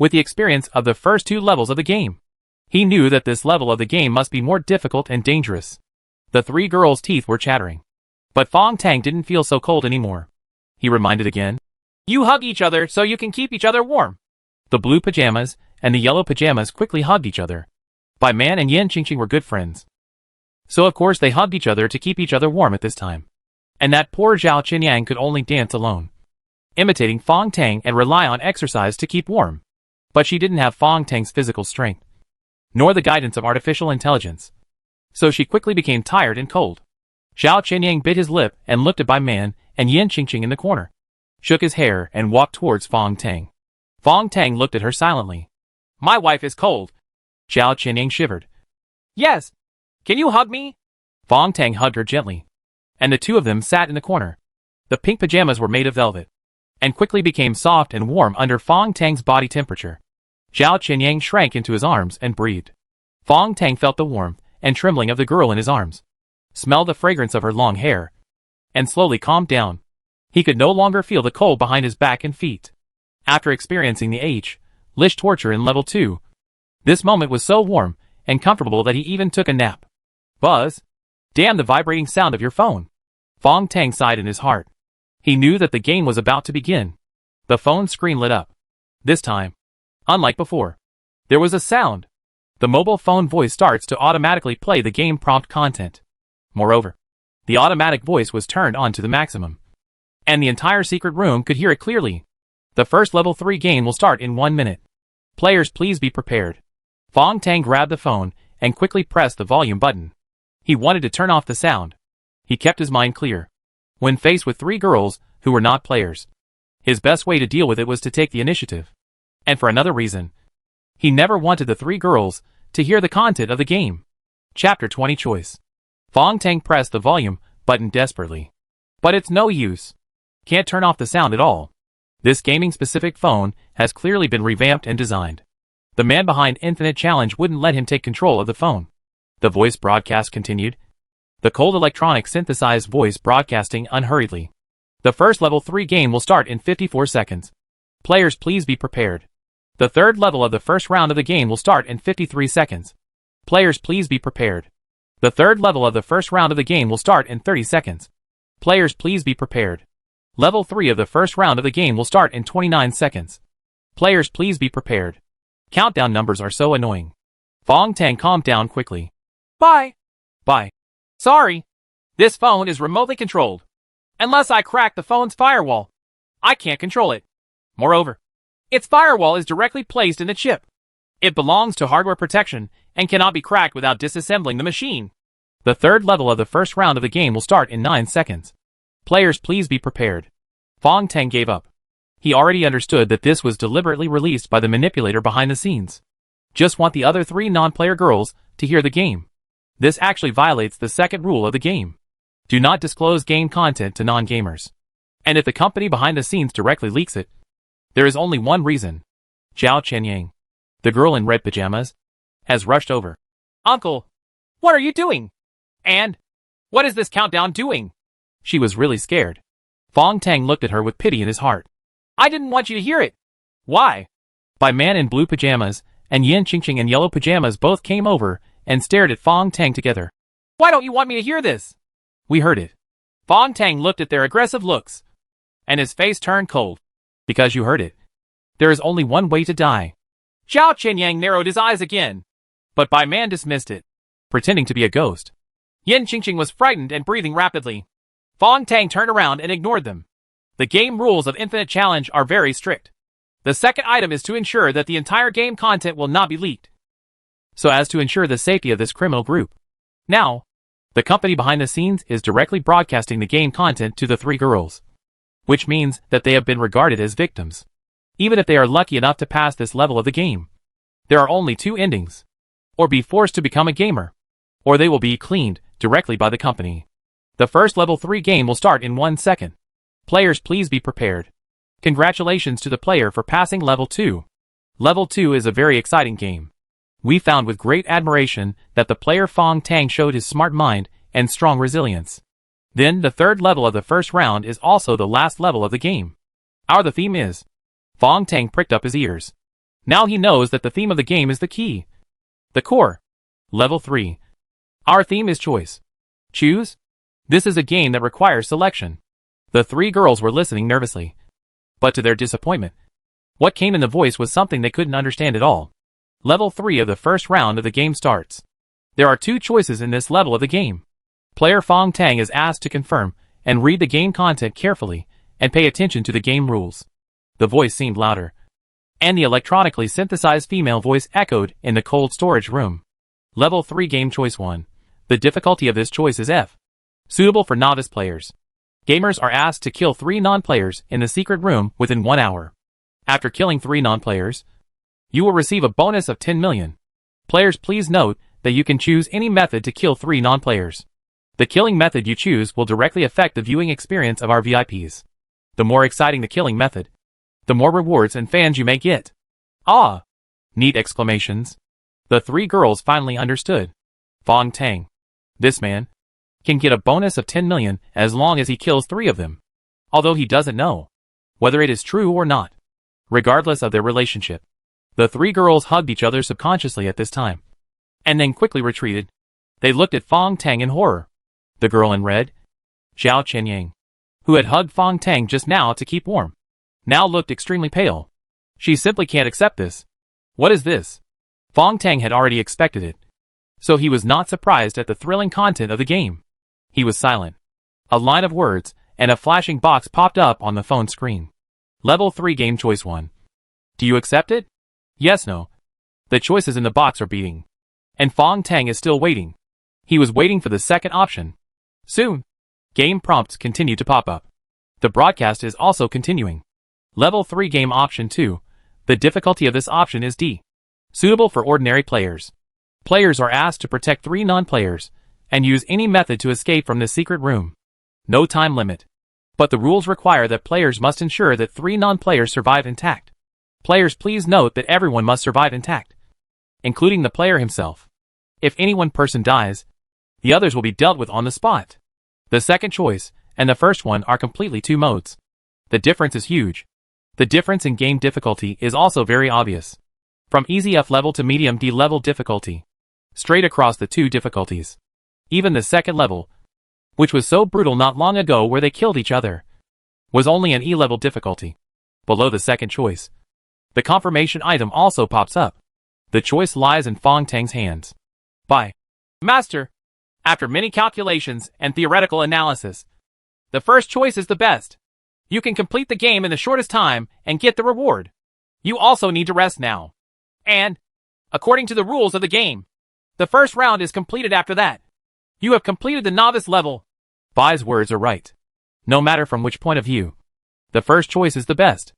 With the experience of the first two levels of the game, he knew that this level of the game must be more difficult and dangerous. The three girls' teeth were chattering. But Fong Tang didn't feel so cold anymore. He reminded again. You hug each other so you can keep each other warm. The blue pajamas and the yellow pajamas quickly hugged each other. Bai Man and Yan Qingqing were good friends. So of course they hugged each other to keep each other warm at this time. And that poor Zhao Qianyang could only dance alone, imitating Fong Tang and rely on exercise to keep warm. But she didn't have Fong Tang's physical strength, nor the guidance of artificial intelligence. So she quickly became tired and cold. Zhao Qianyang bit his lip and looked at Bai Man and Yan Qingqing in the corner, shook his hair and walked towards Fong Tang. Fong Tang looked at her silently. My wife is cold. Zhao Qianyang shivered. Yes. Can you hug me? Fong Tang hugged her gently, and the two of them sat in the corner. The pink pajamas were made of velvet, and quickly became soft and warm under Fong Tang's body temperature. Zhao Qianyang shrank into his arms and breathed. Fong Tang felt the warmth and trembling of the girl in his arms, smelled the fragrance of her long hair, and slowly calmed down. He could no longer feel the cold behind his back and feet. After experiencing the Lish torture in level 2, this moment was so warm and comfortable that he even took a nap. Buzz! Damn the vibrating sound of your phone! Fong Tang sighed in his heart. He knew that the game was about to begin. The phone screen lit up. This time, unlike before, there was a sound. The mobile phone voice starts to automatically play the game prompt content. Moreover, the automatic voice was turned on to the maximum, and the entire secret room could hear it clearly. The first level 3 game will start in 1 minute. Players, please be prepared. Fong Tang grabbed the phone and quickly pressed the volume button. He wanted to turn off the sound. He kept his mind clear. When faced with 3 girls who were not players, his best way to deal with it was to take the initiative. And for another reason, he never wanted the 3 girls to hear the content of the game. Chapter 20 Choice. Fong Tang pressed the volume button desperately. But it's no use. Can't turn off the sound at all. This gaming-specific phone has clearly been revamped and designed. The man behind Infinite Challenge wouldn't let him take control of the phone. The voice broadcast continued. The cold electronic synthesized voice broadcasting unhurriedly. The first level 3 game will start in 54 seconds. Players, please be prepared. The third level of the first round of the game will start in 53 seconds. Players, please be prepared. The third level of the first round of the game will start in 30 seconds. Players, please be prepared. Level 3 of the first round of the game will start in 29 seconds. Players, please be prepared. Countdown numbers are so annoying. Fong Tang calmed down quickly. Bye. Bye. Sorry. This phone is remotely controlled. Unless I crack the phone's firewall, I can't control it. Moreover, its firewall is directly placed in the chip. It belongs to hardware protection and cannot be cracked without disassembling the machine. The third level of the first round of the game will start in 9 seconds. Players, please be prepared. Fong Tang gave up. He already understood that this was deliberately released by the manipulator behind the scenes. Just want the other 3 non-player girls to hear the game. This actually violates the second rule of the game. Do not disclose game content to non-gamers. And if the company behind the scenes directly leaks it, there is only one reason. Zhao Chenyang, the girl in red pajamas, has rushed over. Uncle, what are you doing? And what is this countdown doing? She was really scared. Fong Tang looked at her with pity in his heart. I didn't want you to hear it. Why? By man in blue pajamas and Yin Qingqing in yellow pajamas both came over and stared at Fong Tang together. Why don't you want me to hear this? We heard it. Fong Tang looked at their aggressive looks, and his face turned cold. Because you heard it. There is only one way to die. Zhao Chenyang narrowed his eyes again, but Bai Man dismissed it, pretending to be a ghost. Yin Qingqing was frightened and breathing rapidly. Fong Tang turned around and ignored them. The game rules of Infinite Challenge are very strict. The second item is to ensure that the entire game content will not be leaked, so as to ensure the safety of this criminal group. Now, the company behind the scenes is directly broadcasting the game content to the 3 girls, which means that they have been regarded as victims. Even if they are lucky enough to pass this level of the game, there are only 2 endings. Or be forced to become a gamer, or they will be cleaned directly by the company. The first level 3 game will start in 1 second. Players, please be prepared. Congratulations to the player for passing level 2. Level 2 is a very exciting game. We found with great admiration that the player Fong Tang showed his smart mind and strong resilience. Then the third level of the first round is also the last level of the game. The theme is. Fong Tang pricked up his ears. Now he knows that the theme of the game is the key. The core. Level 3. Our theme is choice. Choose? This is a game that requires selection. The 3 girls were listening nervously. But to their disappointment, what came in the voice was something they couldn't understand at all. Level 3 of the first round of the game starts. There are 2 choices in this level of the game. Player Fong Tang is asked to confirm and read the game content carefully and pay attention to the game rules. The voice seemed louder, and the electronically synthesized female voice echoed in the cold storage room. Level 3 Game Choice 1. The difficulty of this choice is F. Suitable for novice players. Gamers are asked to kill 3 non-players in the secret room within 1 hour. After killing 3 non-players, you will receive a bonus of 10 million. Players, please note that you can choose any method to kill 3 non-players. The killing method you choose will directly affect the viewing experience of our VIPs. The more exciting the killing method, the more rewards and fans you may get. Ah! Neat exclamations. The 3 girls finally understood. Fong Tang, this man, can get a bonus of 10 million as long as he kills 3 of them. Although he doesn't know whether it is true or not. Regardless of their relationship, the 3 girls hugged each other subconsciously at this time, and then quickly retreated. They looked at Fong Tang in horror. The girl in red, Zhao Chenyang, who had hugged Fong Tang just now to keep warm, now looked extremely pale. She simply can't accept this. What is this? Fong Tang had already expected it, so he was not surprised at the thrilling content of the game. He was silent. A line of words and a flashing box popped up on the phone screen. Level 3 Game Choice 1. Do you accept it? Yes, no. The choices in the box are beating. And Fong Tang is still waiting. He was waiting for the second option. Soon. Game prompts continue to pop up. The broadcast is also continuing. Level 3 Game Option 2. The difficulty of this option is D. Suitable for ordinary players. Players are asked to protect 3 non-players and use any method to escape from this secret room. No time limit. But the rules require that players must ensure that 3 non-players survive intact. Players, please note that everyone must survive intact, including the player himself. If any one person dies, the others will be dealt with on the spot. The second choice and the first one are completely 2 modes. The difference is huge. The difference in game difficulty is also very obvious. From easy F level to medium D level difficulty. Straight across the 2 difficulties. Even the second level, which was so brutal not long ago where they killed each other, was only an E level difficulty. Below the second choice, the confirmation item also pops up. The choice lies in Fong Tang's hands. By Master, after many calculations and theoretical analysis, the first choice is the best. You can complete the game in the shortest time and get the reward. You also need to rest now. And, according to the rules of the game, the first round is completed after that. You have completed the novice level. Bai's words are right. No matter from which point of view, the first choice is the best.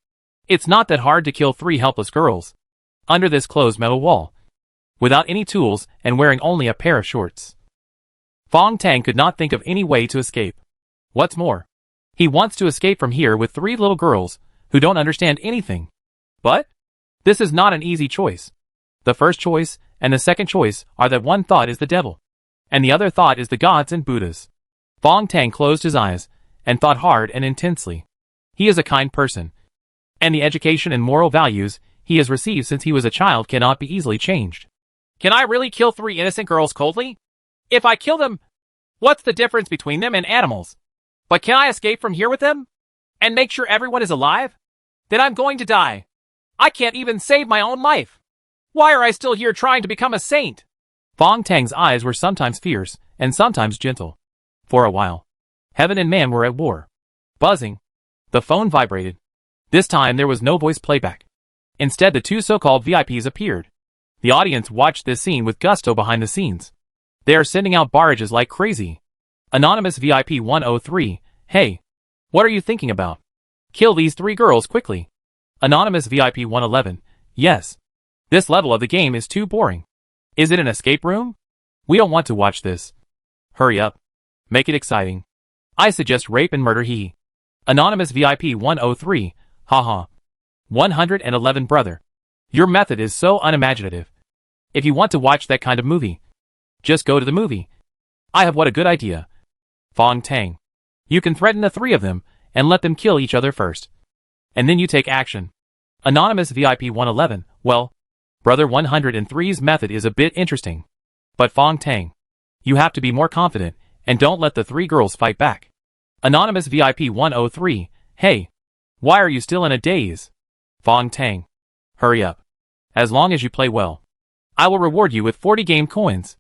It's not that hard to kill 3 helpless girls under this closed metal wall, without any tools and wearing only a pair of shorts. Fong Tang could not think of any way to escape. What's more, he wants to escape from here with 3 little girls who don't understand anything. But this is not an easy choice. The first choice and the second choice are that one thought is the devil, and the other thought is the gods and Buddhas. Fong Tang closed his eyes and thought hard and intensely. He is a kind person, and the education and moral values he has received since he was a child cannot be easily changed. Can I really kill 3 innocent girls coldly? If I kill them, what's the difference between them and animals? But can I escape from here with them? And make sure everyone is alive? Then I'm going to die. I can't even save my own life. Why are I still here trying to become a saint? Fong Tang's eyes were sometimes fierce and sometimes gentle. For a while, heaven and man were at war. Buzzing. The phone vibrated. This time there was no voice playback. Instead, the 2 so-called VIPs appeared. The audience watched this scene with gusto behind the scenes. They are sending out barrages like crazy. Anonymous VIP 103, hey, what are you thinking about? Kill these 3 girls quickly. Anonymous VIP 111, yes. This level of the game is too boring. Is it an escape room? We don't want to watch this. Hurry up. Make it exciting. I suggest rape and murder he. Anonymous VIP 103, haha. 111 brother. Your method is so unimaginative. If you want to watch that kind of movie, just go to the movie. I have what a good idea. Fong Tang. You can threaten the 3 of them and let them kill each other first. And then you take action. Anonymous VIP 111, well, Brother 103's method is a bit interesting. But Fong Tang, you have to be more confident and don't let the 3 girls fight back. Anonymous VIP 103, hey, why are you still in a daze? Fong Tang, hurry up. As long as you play well, I will reward you with 40 game coins.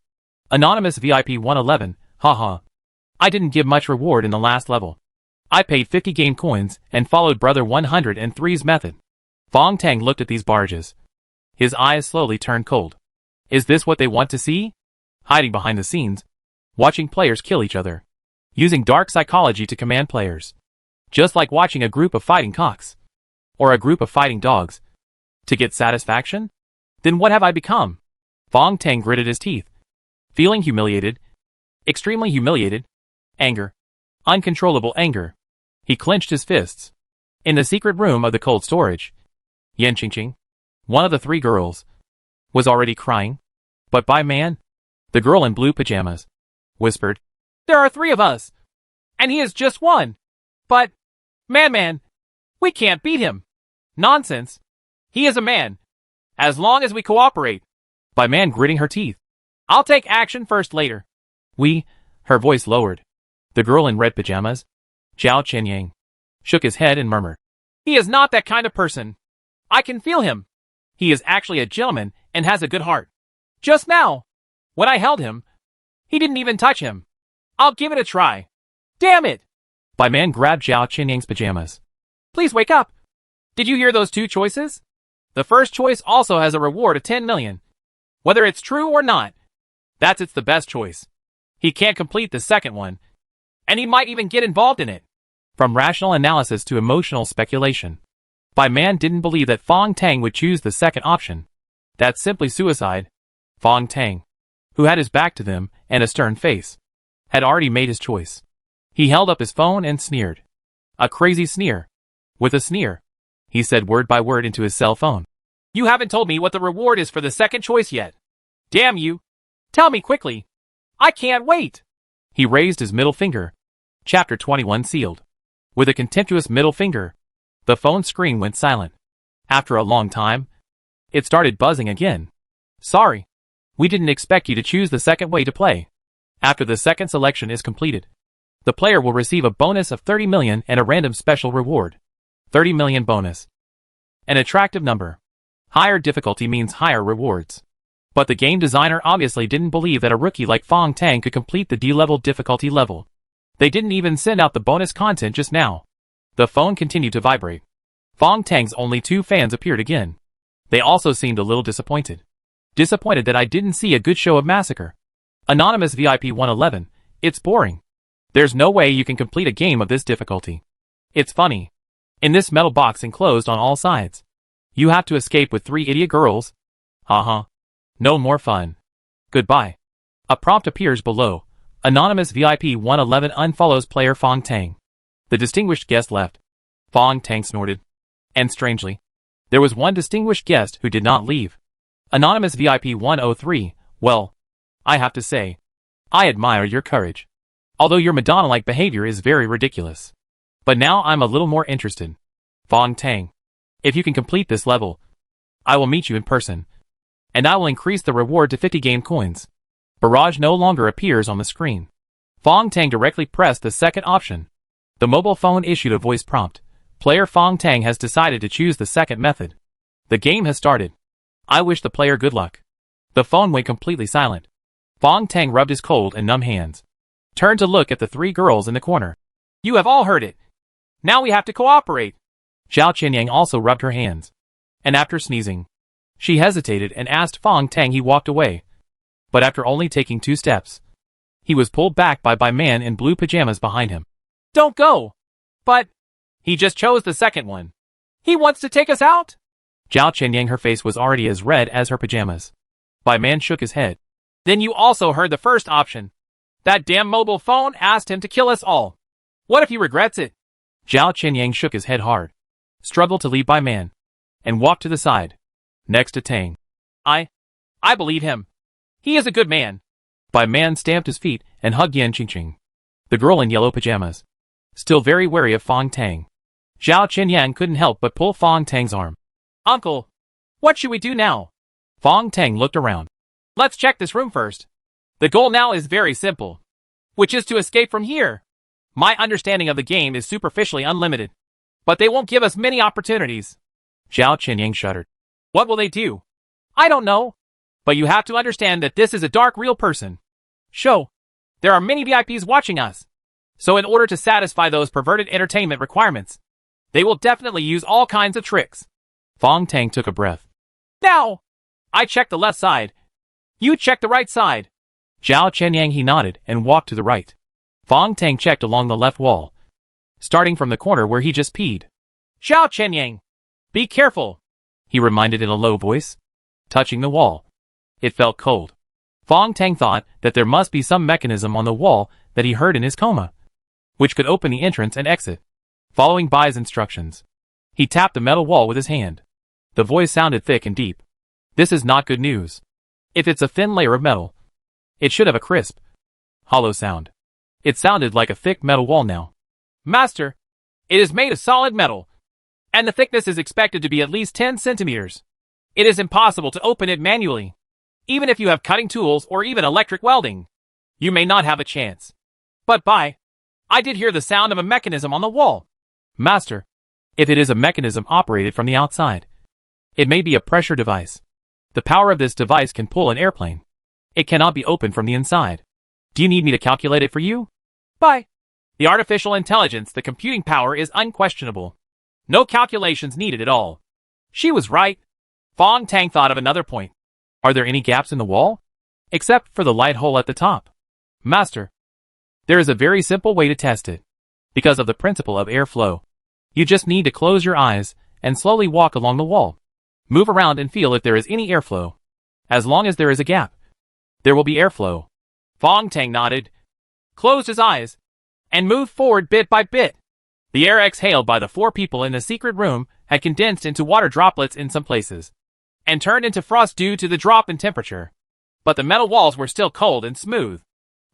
Anonymous VIP 111, haha. I didn't give much reward in the last level. I paid 50 game coins and followed Brother 103's method. Fong Tang looked at these barges. His eyes slowly turned cold. Is this what they want to see? Hiding behind the scenes, watching players kill each other, using dark psychology to command players. Just like watching a group of fighting cocks, or a group of fighting dogs. To get satisfaction? Then what have I become? Fong Tang gritted his teeth. Feeling humiliated, extremely humiliated, anger, uncontrollable anger. He clenched his fists. In the secret room of the cold storage, Yan Qingqing, one of the 3 girls, was already crying. But by man, the girl in blue pajamas, whispered, there are 3 of us, and he is just 1. But, man, we can't beat him. Nonsense. He is a man. As long as we cooperate. By man gritting her teeth. I'll take action first later. We, her voice lowered. The girl in red pajamas, Zhao Qianyang, shook his head and murmured, he is not that kind of person. I can feel him. He is actually a gentleman and has a good heart. Just now, when I held him, he didn't even touch him. I'll give it a try. Damn it! By man grabbed Zhao Qianyang's pajamas. Please wake up. Did you hear those 2 choices? The first choice also has a reward of 10 million. Whether it's true or not, it's the best choice. He can't complete the second one, and he might even get involved in it. From rational analysis to emotional speculation. By man didn't believe that Fong Tang would choose the second option. That's simply suicide. Fong Tang, who had his back to them and a stern face, had already made his choice. He held up his phone and sneered. A crazy sneer. With a sneer, he said word by word into his cell phone. You haven't told me what the reward is for the second choice yet. Damn you. Tell me quickly. I can't wait. He raised his middle finger. Chapter 21 sealed. With a contemptuous middle finger, the phone screen went silent. After a long time, it started buzzing again. Sorry. We didn't expect you to choose the second way to play. After the second selection is completed, the player will receive a bonus of 30 million and a random special reward. 30 million bonus. An attractive number. Higher difficulty means higher rewards. But the game designer obviously didn't believe that a rookie like Fong Tang could complete the D-level difficulty level. They didn't even send out the bonus content just now. The phone continued to vibrate. Fong Tang's only 2 fans appeared again. They also seemed a little disappointed. Disappointed that I didn't see a good show of Massacre. Anonymous VIP 111, it's boring. There's no way you can complete a game of this difficulty. It's funny. In this metal box enclosed on all sides, you have to escape with 3 idiot girls. No more fun. Goodbye. A prompt appears below. Anonymous VIP 111 unfollows player Fong Tang. The distinguished guest left. Fong Tang snorted. And strangely, there was one distinguished guest who did not leave. Anonymous VIP 103, well, I have to say, I admire your courage. Although your Madonna-like behavior is very ridiculous. But now I'm a little more interested. Fong Tang. If you can complete this level, I will meet you in person. And I will increase the reward to 50 game coins. Barrage no longer appears on the screen. Fong Tang directly pressed the second option. The mobile phone issued a voice prompt. Player Fong Tang has decided to choose the second method. The game has started. I wish the player good luck. The phone went completely silent. Fong Tang rubbed his cold and numb hands. Turned to look at the 3 girls in the corner. You have all heard it. Now we have to cooperate. Zhao Qinyang also rubbed her hands. And after sneezing, she hesitated and asked Fong Tang. He walked away. But after only taking 2 steps, he was pulled back by man in blue pajamas behind him. Don't go! But he just chose the second one. He wants to take us out? Zhao Qinyang, her face was already as red as her pajamas. Man shook his head. Then you also heard the first option. That damn mobile phone asked him to kill us all. What if he regrets it? Zhao Qinyang shook his head hard, struggled to leave man, and walked to the side, next to Tang. I believe him. He is a good man. Man stamped his feet and hugged Yan Qingqing, the girl in yellow pajamas, still very wary of Fong Tang. Zhao Qinyang couldn't help but pull Fong Tang's arm. Uncle, what should we do now? Fong Tang looked around. Let's check this room first. The goal now is very simple, which is to escape from here. My understanding of the game is superficially unlimited, but they won't give us many opportunities. Zhao Qinyang shuddered. What will they do? I don't know. But you have to understand that this is a dark real person show. There are many VIPs watching us. So in order to satisfy those perverted entertainment requirements, they will definitely use all kinds of tricks. Fong Tang took a breath. Now! I checked the left side. You check the right side. Zhao Qinyang, he nodded and walked to the right. Fong Tang checked along the left wall, starting from the corner where he just peed. Zhao Qinyang, be careful, he reminded in a low voice. Touching the wall, it felt cold. Fong Tang thought that there must be some mechanism on the wall that he heard in his coma, which could open the entrance and exit. Following Bai's instructions, he tapped the metal wall with his hand. The voice sounded thick and deep. This is not good news. If it's a thin layer of metal, it should have a crisp, hollow sound. It sounded like a thick metal wall now. Master, it is made of solid metal, and the thickness is expected to be at least 10 centimeters. It is impossible to open it manually. Even if you have cutting tools or even electric welding, you may not have a chance. But Bai, I did hear the sound of a mechanism on the wall. Master, if it is a mechanism operated from the outside, it may be a pressure device. The power of this device can pull an airplane. It cannot be opened from the inside. Do you need me to calculate it for you? Bai, the artificial intelligence, the computing power is unquestionable. No calculations needed at all. She was right. Fong Tang thought of another point. Are there any gaps in the wall? Except for the light hole at the top. Master, there is a very simple way to test it. Because of the principle of airflow. You just need to close your eyes and slowly walk along the wall. Move around and feel if there is any airflow. As long as there is a gap, There will be airflow. Fong Tang nodded, closed his eyes, and moved forward bit by bit. The air exhaled by the 4 people in the secret room had condensed into water droplets in some places, and turned into frost due to the drop in temperature. But the metal walls were still cold and smooth.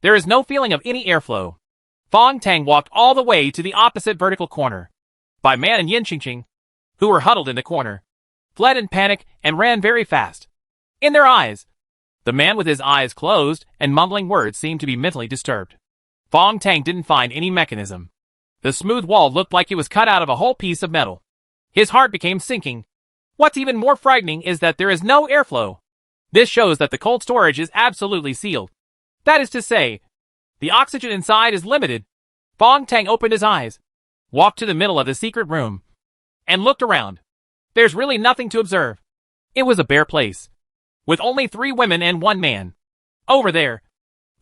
There is no feeling of any airflow. Fong Tang walked all the way to the opposite vertical corner. Bai Man and Yin Qingqing, who were huddled in the corner, fled in panic and ran very fast. In their eyes, the man with his eyes closed and mumbling words seemed to be mentally disturbed. Fong Tang didn't find any mechanism. The smooth wall looked like it was cut out of a whole piece of metal. His heart became sinking. What's even more frightening is that there is no airflow. This shows that the cold storage is absolutely sealed. That is to say, the oxygen inside is limited. Fong Tang opened his eyes, walked to the middle of the secret room, and looked around. There's really nothing to observe. It was a bare place, with only 3 women and 1 man. Over there,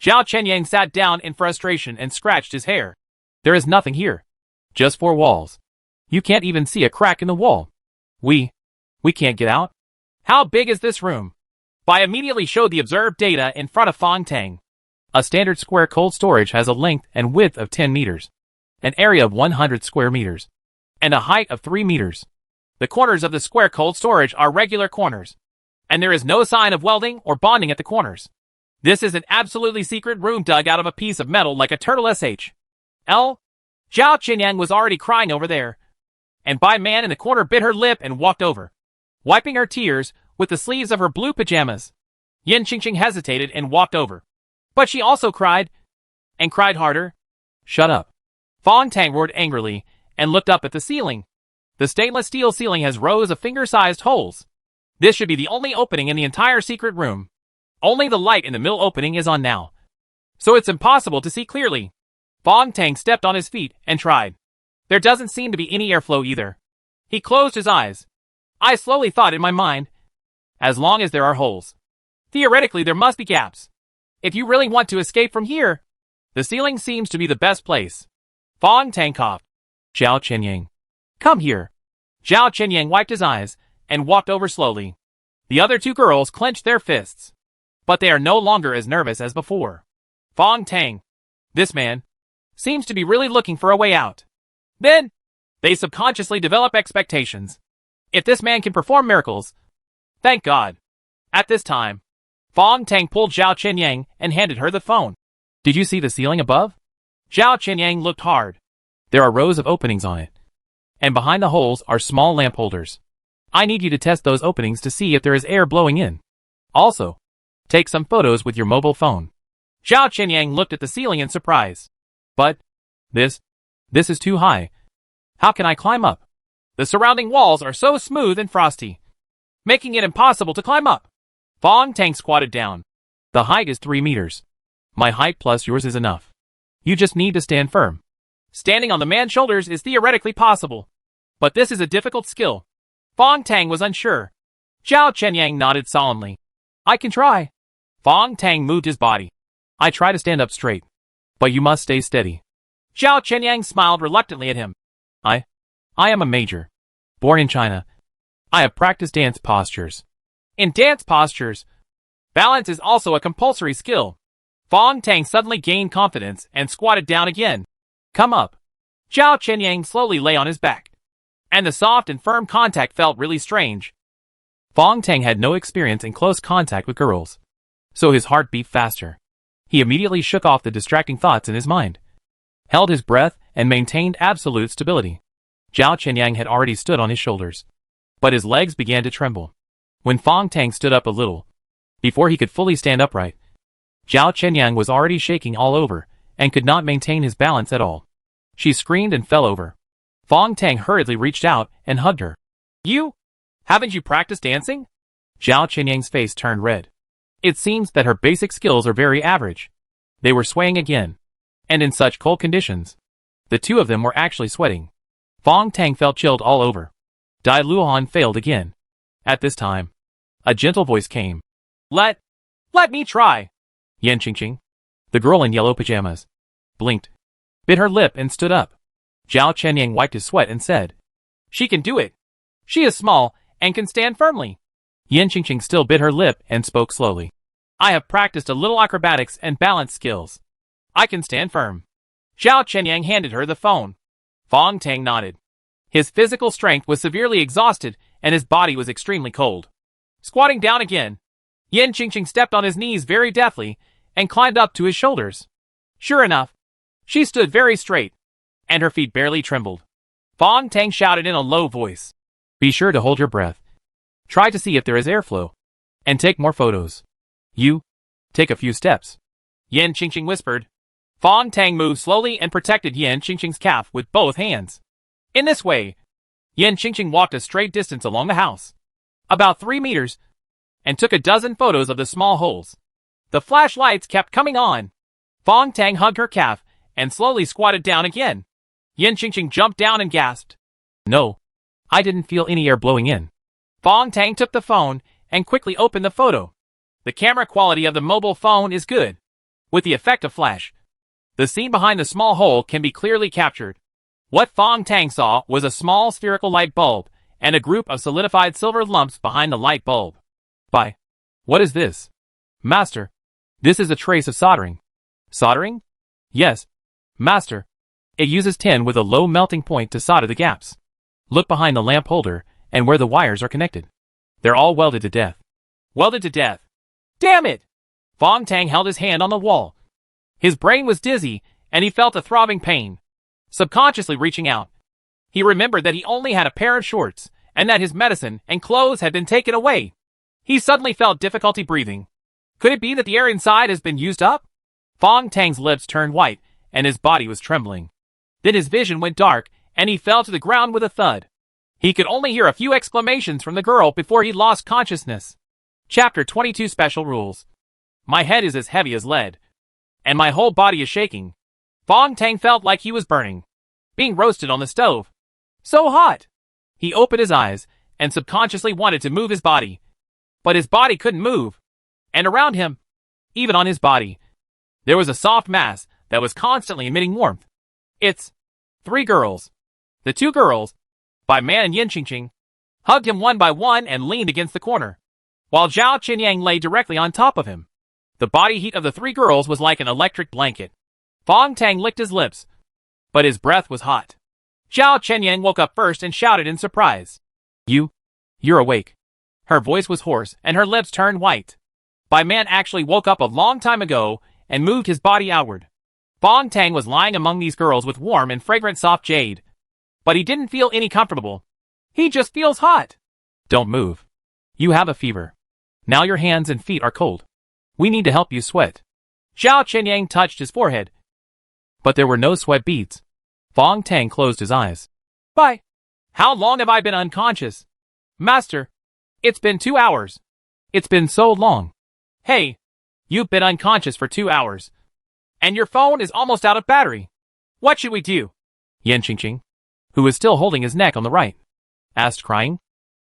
Zhao Chenyang sat down in frustration and scratched his hair. There is nothing here. Just 4 walls. You can't even see a crack in the wall. We can't get out. How big is this room? Bai immediately showed the observed data in front of Fong Tang. A standard square cold storage has a length and width of 10 meters, an area of 100 square meters, and a height of 3 meters. The corners of the square cold storage are regular corners, and there is no sign of welding or bonding at the corners. This is an absolutely secret room dug out of a piece of metal like a turtle sh. Zhao Qinyang was already crying over there, and Bai Man in the corner bit her lip and walked over, wiping her tears with the sleeves of her blue pajamas. Yin Qingqing hesitated and walked over, but she also cried, and cried harder. Shut up. Fong Tang roared angrily and looked up at the ceiling. The stainless steel ceiling has rows of finger-sized holes. This should be the only opening in the entire secret room. Only the light in the middle opening is on now, so it's impossible to see clearly. Fong Tang stepped on his feet and tried. There doesn't seem to be any airflow either. He closed his eyes. I slowly thought in my mind, as long as there are holes, theoretically there must be gaps. If you really want to escape from here, the ceiling seems to be the best place. Fong Tang coughed. Zhao Chenyang, come here. Zhao Chenyang wiped his eyes and walked over slowly. The other 2 girls clenched their fists, but they are no longer as nervous as before. Fong Tang, this man, seems to be really looking for a way out. Then, they subconsciously develop expectations. If this man can perform miracles, thank God. At this time, Fong Tang pulled Zhao Chenyang and handed her the phone. Did you see the ceiling above? Zhao Chenyang looked hard. There are rows of openings on it, and behind the holes are small lamp holders. I need you to test those openings to see if there is air blowing in. Also, take some photos with your mobile phone. Zhao Chenyang looked at the ceiling in surprise. But, this is too high. How can I climb up? The surrounding walls are so smooth and frosty, making it impossible to climb up. Fong Tang squatted down. The height is 3 meters. My height plus yours is enough. You just need to stand firm. Standing on the man's shoulders is theoretically possible, but this is a difficult skill. Fong Tang was unsure. Zhao Chenyang nodded solemnly. I can try. Fong Tang moved his body. I try to stand up straight, but you must stay steady. Zhao Chenyang smiled reluctantly at him. I am a major, born in China. I have practiced dance postures. In dance postures, balance is also a compulsory skill. Fong Tang suddenly gained confidence and squatted down again. Come up. Zhao Chenyang slowly lay on his back, and the soft and firm contact felt really strange. Fong Tang had no experience in close contact with girls, so his heart beat faster. He immediately shook off the distracting thoughts in his mind, held his breath, and maintained absolute stability. Zhao Chenyang had already stood on his shoulders, but his legs began to tremble. When Fong Tang stood up a little, before he could fully stand upright, Zhao Chenyang was already shaking all over and could not maintain his balance at all. She screamed and fell over. Fong Tang hurriedly reached out and hugged her. Haven't you practiced dancing? Zhao Chenyang's face turned red. It seems that her basic skills are very average. They were swaying again, and in such cold conditions, the 2 of them were actually sweating. Fong Tang felt chilled all over. Dai Luohan failed again. At this time, a gentle voice came. Let me try. Yin Qingqing, the girl in yellow pajamas, blinked, bit her lip and stood up. Zhao Chenyang wiped his sweat and said, She can do it. She is small and can stand firmly. Yin Qingqing still bit her lip and spoke slowly. I have practiced a little acrobatics and balance skills. I can stand firm. Zhao Chenyang handed her the phone. Fong Tang nodded. His physical strength was severely exhausted and his body was extremely cold. Squatting down again, Yan Qingqing stepped on his knees very deftly and climbed up to his shoulders. Sure enough, she stood very straight, and her feet barely trembled. Fong Tang shouted in a low voice. Be sure to hold your breath. Try to see if there is airflow. And take more photos. You, take a few steps. Yan Qingqing whispered. Fong Tang moved slowly and protected Yan Qingqing's calf with both hands. In this way, Yan Qingqing walked a straight distance along the house, about 3 meters, and took a dozen photos of the small holes. The flashlights kept coming on. Fong Tang hugged her calf and slowly squatted down again. Yan Qingqing jumped down and gasped. No, I didn't feel any air blowing in. Fong Tang took the phone and quickly opened the photo. The camera quality of the mobile phone is good. With the effect of flash, the scene behind the small hole can be clearly captured. What Fong Tang saw was a small spherical light bulb and a group of solidified silver lumps behind the light bulb. What is this? Master, this is a trace of soldering. Soldering? Yes, Master. It uses tin with a low melting point to solder the gaps. Look behind the lamp holder and where the wires are connected. They're all welded to death. Welded to death. Damn it! Fong Tang held his hand on the wall. His brain was dizzy and he felt a throbbing pain. Subconsciously reaching out, he remembered that he only had a pair of shorts and that his medicine and clothes had been taken away. He suddenly felt difficulty breathing. Could it be that the air inside has been used up? Fong Tang's lips turned white and his body was trembling. Then his vision went dark and he fell to the ground with a thud. He could only hear a few exclamations from the girl before he lost consciousness. Chapter 22 Special Rules. My head is as heavy as lead, and my whole body is shaking. Fong Tang felt like he was burning, being roasted on the stove. So hot! He opened his eyes and subconsciously wanted to move his body, but his body couldn't move. And around him, even on his body, there was a soft mass that was constantly emitting warmth. It's 3 girls. The 2 girls, Bai Man and Yan Qingqing, hugged him one by one and leaned against the corner, while Zhao Chenyang lay directly on top of him. The body heat of the 3 girls was like an electric blanket. Fong Tang licked his lips, but his breath was hot. Zhao Chenyang woke up first and shouted in surprise. You're awake. Her voice was hoarse and her lips turned white. Bai Man actually woke up a long time ago and moved his body outward. Fong Tang was lying among these girls with warm and fragrant soft jade, but he didn't feel any comfortable. He just feels hot. Don't move. You have a fever. Now your hands and feet are cold. We need to help you sweat. Zhao Chenyang touched his forehead, but there were no sweat beads. Fong Tang closed his eyes. How long have I been unconscious? Master, it's been 2 hours. It's been so long. Hey, you've been unconscious for 2 hours, and your phone is almost out of battery. What should we do? Yan Qingqing, who was still holding his neck on the right, asked, crying.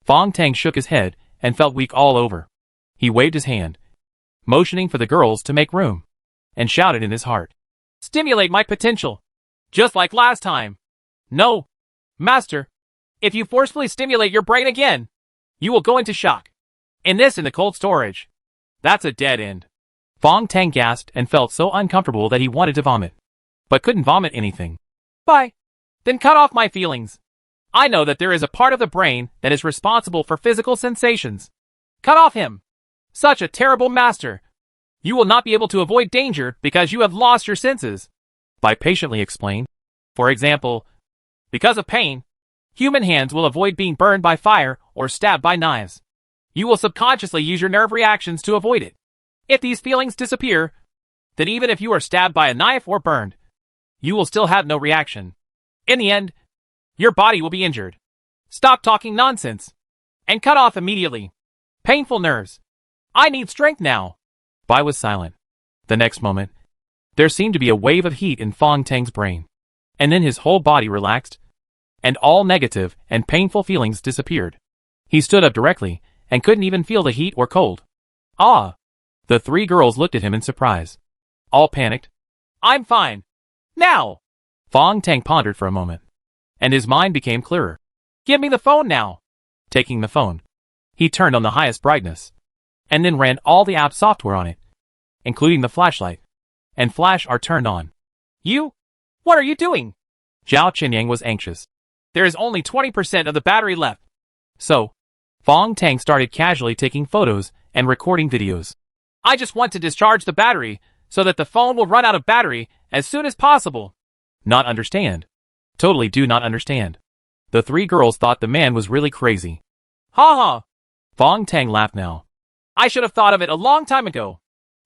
Fong Tang shook his head and felt weak all over. He waved his hand, motioning for the girls to make room, and shouted in his heart. Stimulate my potential, just like last time. No, Master. If you forcefully stimulate your brain again, you will go into shock. In the cold storage. That's a dead end. Fong Tang gasped and felt so uncomfortable that he wanted to vomit, but couldn't vomit anything. Then cut off my feelings. I know that there is a part of the brain that is responsible for physical sensations. Cut off him. Such a terrible master. You will not be able to avoid danger because you have lost your senses. Bai patiently explained. For example, because of pain, human hands will avoid being burned by fire or stabbed by knives. You will subconsciously use your nerve reactions to avoid it. If these feelings disappear, then even if you are stabbed by a knife or burned, you will still have no reaction. In the end, your body will be injured. Stop talking nonsense and cut off immediately. Painful nerves. I need strength now. Bai was silent. The next moment, there seemed to be a wave of heat in Fong Tang's brain, and then his whole body relaxed, and all negative and painful feelings disappeared. He stood up directly and couldn't even feel the heat or cold. Ah! The 3 girls looked at him in surprise. All panicked. I'm fine. Now! Fong Tang pondered for a moment, and his mind became clearer. Give me the phone now. Taking the phone, he turned on the highest brightness, and then ran all the app software on it, including the flashlight and flash, are turned on. You? What are you doing? Zhao Qinyang was anxious. There is only 20% of the battery left. So, Fong Tang started casually taking photos and recording videos. I just want to discharge the battery so that the phone will run out of battery as soon as possible. Not understand. Totally do not understand. The three girls thought the man was really crazy. Ha ha. Fong Tang laughed now. I should have thought of it a long time ago.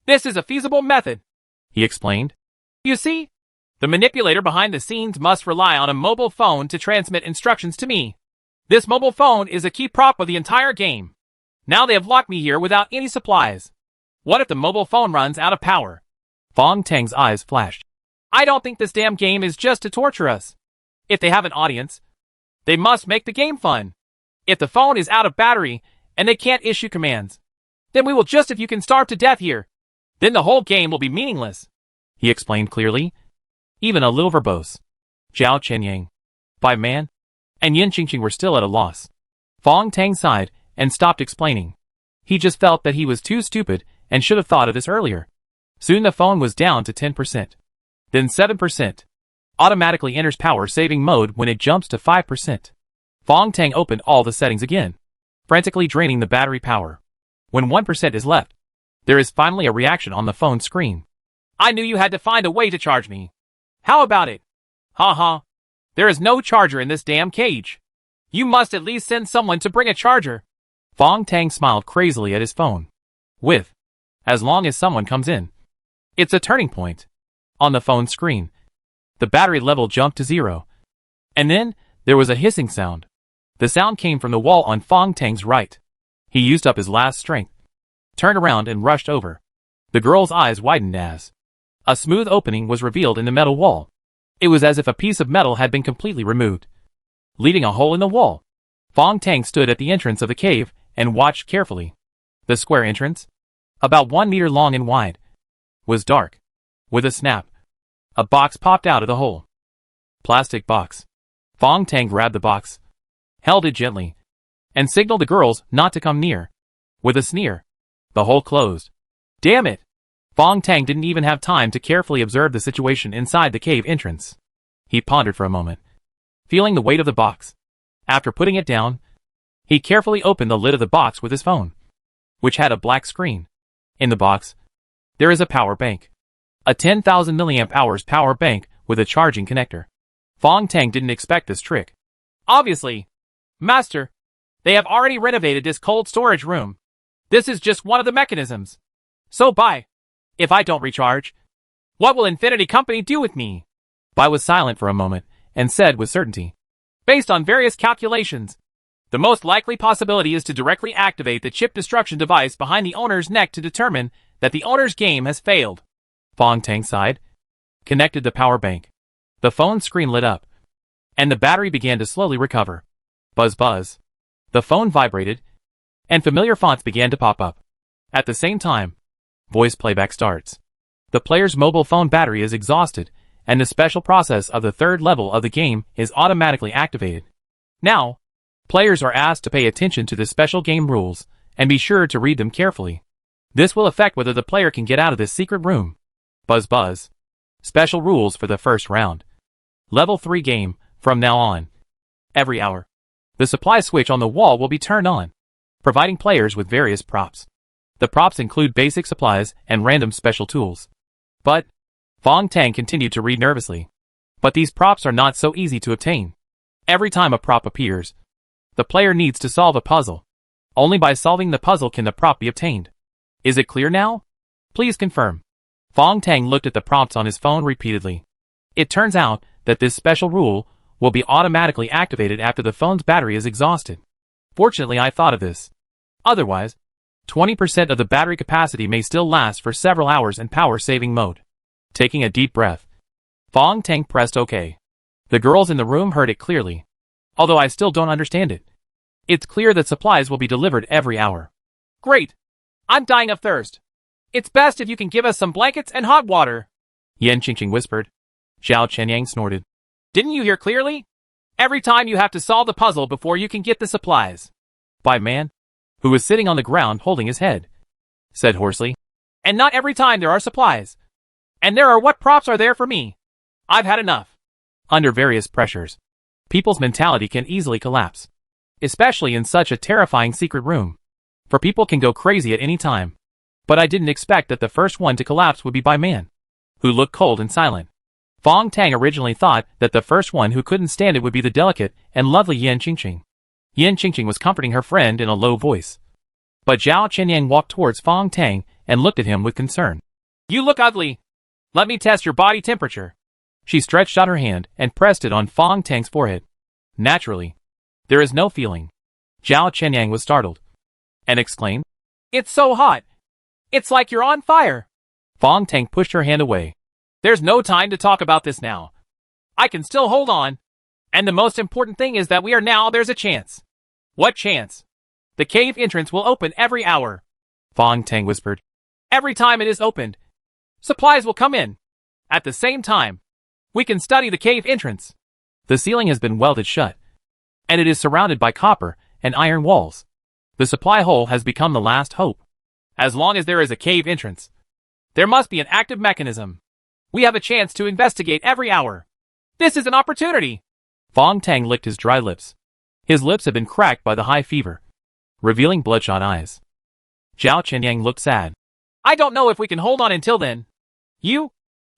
This is a feasible method, he explained. You see, the manipulator behind the scenes must rely on a mobile phone to transmit instructions to me. This mobile phone is a key prop of the entire game. Now they have locked me here without any supplies. What if the mobile phone runs out of power? Fong Tang's eyes flashed. I don't think this damn game is just to torture us. If they have an audience, they must make the game fun. If the phone is out of battery and they can't issue commands, then we will just if you can starve to death here. Then the whole game will be meaningless, he explained clearly, even a little verbose. Zhao Qinyang, Bai Man, and Yin Qingqing were still at a loss. Fong Tang sighed and stopped explaining. He just felt that he was too stupid and should have thought of this earlier. Soon the phone was down to 10%. Then 7%. Automatically enters power saving mode when it jumps to 5%. Fong Tang opened all the settings again, frantically draining the battery power. When 1% is left, there is finally a reaction on the phone screen. I knew you had to find a way to charge me. How about it? Ha ha. There is no charger in this damn cage. You must at least send someone to bring a charger. Fong Tang smiled crazily at his phone. As long as someone comes in. It's a turning point. On the phone screen, the battery level jumped to 0. And then, there was a hissing sound. The sound came from the wall on Fong Tang's right. He used up his last strength, turned around and rushed over. The girl's eyes widened as a smooth opening was revealed in the metal wall. It was as if a piece of metal had been completely removed, leaving a hole in the wall. Fong Tang stood at the entrance of the cave and watched carefully. The square entrance, about 1 meter long and wide, was dark. With a snap, a box popped out of the hole. Plastic box. Fong Tang grabbed the box, held it gently, and signaled the girls not to come near. With a sneer, the hole closed. Damn it! Fong Tang didn't even have time to carefully observe the situation inside the cave entrance. He pondered for a moment, feeling the weight of the box. After putting it down, he carefully opened the lid of the box with his phone, which had a black screen. In the box, there is a power bank. A 10,000 mAh power bank with a charging connector. Fong Tang didn't expect this trick. Obviously, Master, they have already renovated this cold storage room. This is just one of the mechanisms. So Bai, if I don't recharge, what will Infinity Company do with me? Bai was silent for a moment and said with certainty. Based on various calculations, the most likely possibility is to directly activate the chip destruction device behind the owner's neck to determine that the owner's game has failed. Fong Tang sighed, connected the power bank. The phone screen lit up, and the battery began to slowly recover. Buzz buzz. The phone vibrated, and familiar fonts began to pop up. At the same time, voice playback starts. The player's mobile phone battery is exhausted, and the special process of the third level of the game is automatically activated. Now, players are asked to pay attention to the special game rules, and be sure to read them carefully. This will affect whether the player can get out of this secret room. Buzz buzz. Special rules for the first round. Level 3 game, from now on. Every hour, the supply switch on the wall will be turned on, providing players with various props. The props include basic supplies and random special tools. But, Fong Tang continued to read nervously. But these props are not so easy to obtain. Every time a prop appears, the player needs to solve a puzzle. Only by solving the puzzle can the prop be obtained. Is it clear now? Please confirm. Fong Tang looked at the prompts on his phone repeatedly. It turns out that this special rule will be automatically activated after the phone's battery is exhausted. Fortunately, I thought of this. Otherwise, 20% of the battery capacity may still last for several hours in power-saving mode. Taking a deep breath, Fong Tang pressed OK. The girls in the room heard it clearly, although I still don't understand it. It's clear that supplies will be delivered every hour. Great! I'm dying of thirst. It's best if you can give us some blankets and hot water. Yin Qingqing whispered. Zhao Qinyang snorted. Didn't you hear clearly? Every time you have to solve the puzzle before you can get the supplies. Bai Man, who was sitting on the ground holding his head, said hoarsely. And not every time there are supplies. And there are what props are there for me. I've had enough. Under various pressures, people's mentality can easily collapse, especially in such a terrifying secret room. For people can go crazy at any time. But I didn't expect that the first one to collapse would be by man, who looked cold and silent. Fong Tang originally thought that the first one who couldn't stand it would be the delicate and lovely Yan Qingqing. Yan Qingqing was comforting her friend in a low voice. But Zhao Qianyang walked towards Fong Tang and looked at him with concern. You look ugly. Let me test your body temperature. She stretched out her hand and pressed it on Fong Tang's forehead. Naturally, there is no feeling. Zhao Qianyang was startled and exclaimed, It's so hot. It's like you're on fire. Fong Tang pushed her hand away. There's no time to talk about this now. I can still hold on. And the most important thing is that there's a chance. What chance? The cave entrance will open every hour. Fong Tang whispered. Every time it is opened, supplies will come in. At the same time, we can study the cave entrance. The ceiling has been welded shut, and it is surrounded by copper and iron walls. The supply hole has become the last hope. As long as there is a cave entrance, there must be an active mechanism. We have a chance to investigate every hour. This is an opportunity. Fong Tang licked his dry lips. His lips had been cracked by the high fever, revealing bloodshot eyes. Zhao Qianyang looked sad. I don't know if we can hold on until then. You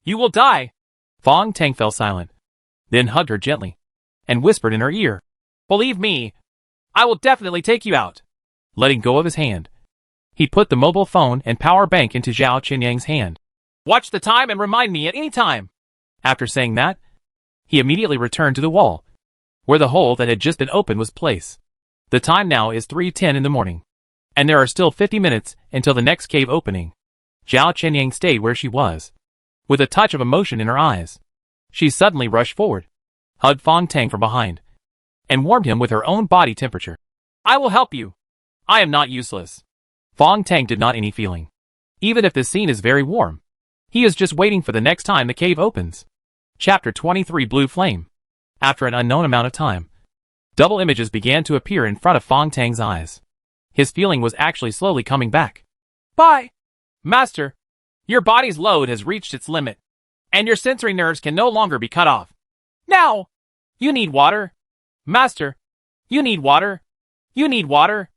will die. Fong Tang fell silent, then hugged her gently, and whispered in her ear. Believe me, I will definitely take you out. Letting go of his hand, he put the mobile phone and power bank into Zhao Qianyang's hand. Watch the time and remind me at any time. After saying that, he immediately returned to the wall, where the hole that had just been opened was placed. The time now is 3:10 in the morning, and there are still 50 minutes until the next cave opening. Zhao Qianyang stayed where she was, with a touch of emotion in her eyes. She suddenly rushed forward, hugged Fong Tang from behind, and warmed him with her own body temperature. I will help you. I am not useless. Fong Tang did not any feeling. Even if the scene is very warm, he is just waiting for the next time the cave opens. Chapter 23 Blue Flame. After an unknown amount of time, double images began to appear in front of Fong Tang's eyes. His feeling was actually slowly coming back. Bye! Master, your body's load has reached its limit, and your sensory nerves can no longer be cut off. Now! You need water. Master, you need water. You need water.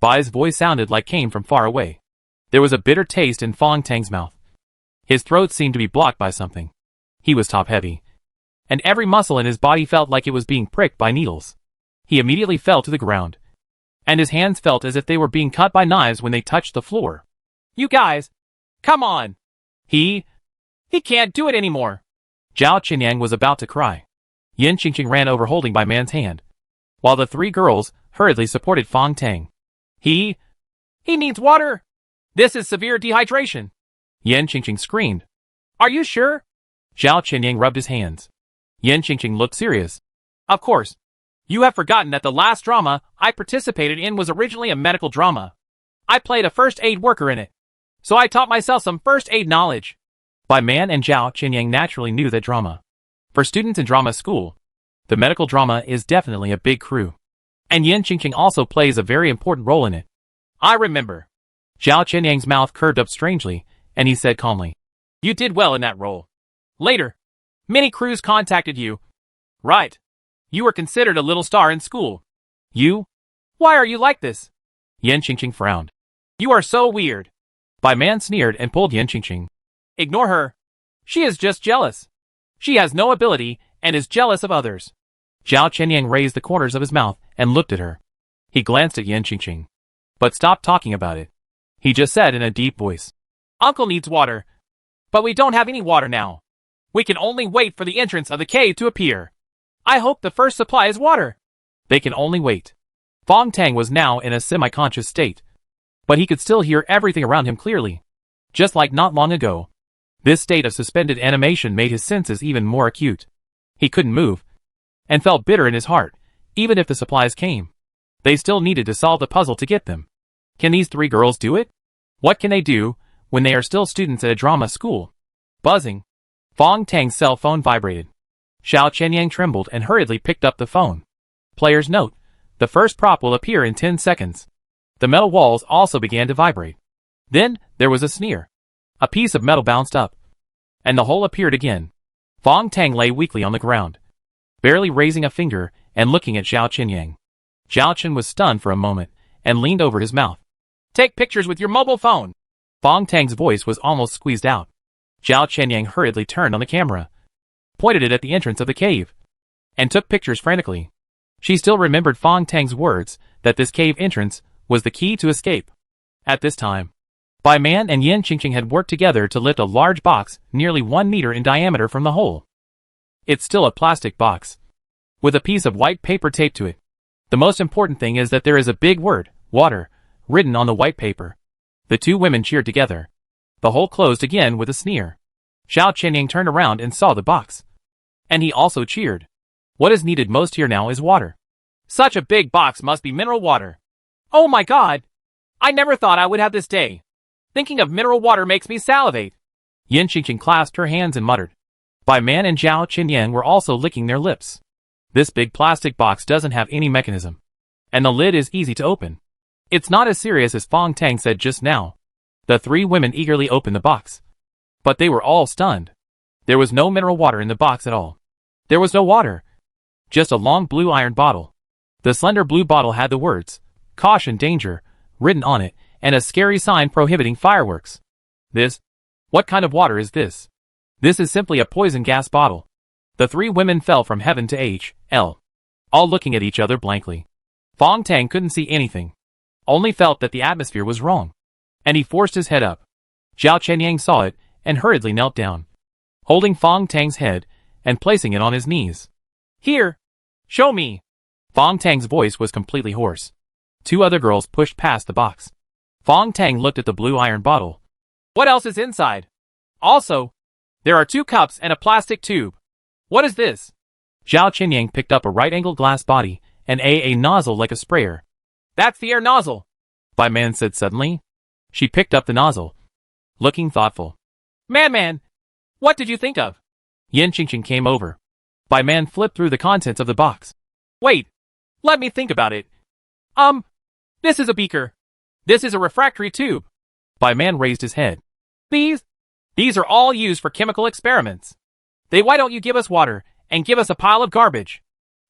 Bai's voice sounded like came from far away. There was a bitter taste in Fong Tang's mouth. His throat seemed to be blocked by something. He was top-heavy, and every muscle in his body felt like it was being pricked by needles. He immediately fell to the ground, and his hands felt as if they were being cut by knives when they touched the floor. You guys, come on. He can't do it anymore. Zhao Qianyang was about to cry. Yan Qingqing ran over holding Bai Man's hand, while the three girls hurriedly supported Fong Tang. He needs water. This is severe dehydration. Yan Qingqing screamed. Are you sure? Zhao Qianyang rubbed his hands. Yan Qingqing looked serious. Of course. You have forgotten that the last drama I participated in was originally a medical drama. I played a first aid worker in it, so I taught myself some first aid knowledge. Bai Man and Zhao Qianyang naturally knew that drama. For students in drama school, the medical drama is definitely a big crew. And Yan Qingqing also plays a very important role in it. I remember. Zhao Qianyang's mouth curved up strangely, and he said calmly. You did well in that role. Later, many crews contacted you. Right. You were considered a little star in school. You? Why are you like this? Yan Qingqing frowned. You are so weird. Bai Man sneered and pulled Yan Qingqing. Ignore her. She is just jealous. She has no ability and is jealous of others. Zhao Qianyang raised the corners of his mouth and looked at her. He glanced at Yan Qingqing, but stopped talking about it. He just said in a deep voice. Uncle needs water, but we don't have any water now. We can only wait for the entrance of the cave to appear. I hope the first supply is water. They can only wait. Fong Tang was now in a semi-conscious state, but he could still hear everything around him clearly. Just like not long ago, this state of suspended animation made his senses even more acute. He couldn't move, and felt bitter in his heart, even if the supplies came. They still needed to solve the puzzle to get them. Can these three girls do it? What can they do when they are still students at a drama school? Buzzing. Fong Tang's cell phone vibrated. Zhao Qianyang trembled and hurriedly picked up the phone. Player's note. The first prop will appear in 10 seconds. The metal walls also began to vibrate. Then, there was a sneer. A piece of metal bounced up, and the hole appeared again. Fong Tang lay weakly on the ground, barely raising a finger and looking at Zhao Qinyang. Zhao Qian was stunned for a moment and leaned over his mouth. Take pictures with your mobile phone. Fong Tang's voice was almost squeezed out. Zhao Qinyang hurriedly turned on the camera, pointed it at the entrance of the cave, and took pictures frantically. She still remembered Fong Tang's words that this cave entrance was the key to escape. At this time, Bai Man and Yin Qingqing had worked together to lift a large box nearly 1 meter in diameter from the hole. It's still a plastic box, with a piece of white paper taped to it. The most important thing is that there is a big word, water, written on the white paper. The two women cheered together. The hole closed again with a sneer. Zhao Qinyang turned around and saw the box, and he also cheered. What is needed most here now is water. Such a big box must be mineral water. Oh my god! I never thought I would have this day. Thinking of mineral water makes me salivate. Yin Qingqing clasped her hands and muttered. Bai Man and Zhao Qinyang were also licking their lips. This big plastic box doesn't have any mechanism, and the lid is easy to open. It's not as serious as Fong Tang said just now. The three women eagerly opened the box, but they were all stunned. There was no mineral water in the box at all. There was no water, just a long blue iron bottle. The slender blue bottle had the words, "Caution, danger," written on it, and a scary sign prohibiting fireworks. What kind of water is this? This is simply a poison gas bottle. The three women fell from heaven to H.L., all looking at each other blankly. Fong Tang couldn't see anything, only felt that the atmosphere was wrong, and he forced his head up. Zhao Qinyang saw it and hurriedly knelt down, holding Fong Tang's head and placing it on his knees. Here! Show me! Fong Tang's voice was completely hoarse. Two other girls pushed past the box. Fong Tang looked at the blue iron bottle. What else is inside? Also, there are 2 cups and a plastic tube. What is this? Zhao Qinyang picked up a right-angled glass body and a nozzle like a sprayer. That's the air nozzle, Bai Man said suddenly. She picked up the nozzle, looking thoughtful. Man, what did you think of? Yin Qingqing came over. Bai Man flipped through the contents of the box. Wait, let me think about it. This is a beaker. This is a refractory tube. Bai Man raised his head. These are all used for chemical experiments. Why don't you give us water and give us a pile of garbage?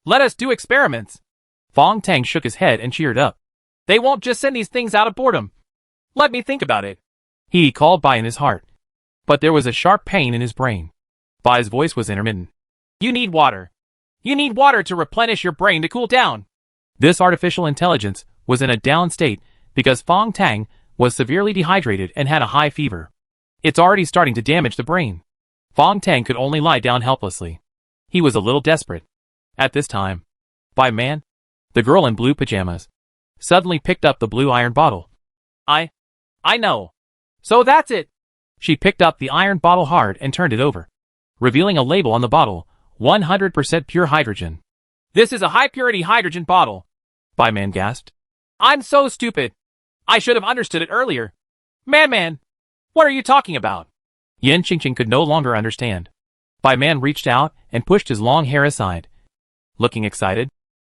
Let us do experiments. Fong Tang shook his head and cheered up. They won't just send these things out of boredom. Let me think about it. He called Bai in his heart, but there was a sharp pain in his brain. Bai's voice was intermittent. You need water. You need water to replenish your brain to cool down. This artificial intelligence was in a down state because Fong Tang was severely dehydrated and had a high fever. It's already starting to damage the brain. Fong Tang could only lie down helplessly. He was a little desperate. At this time, Bai Man, the girl in blue pajamas, suddenly picked up the blue iron bottle. I know. So that's it. She picked up the iron bottle hard and turned it over, revealing a label on the bottle, 100% pure hydrogen. This is a high-purity hydrogen bottle, Bai Man gasped. I'm so stupid. I should have understood it earlier. Man, what are you talking about? Yin Qingqing could no longer understand. Bai Man reached out and pushed his long hair aside, looking excited.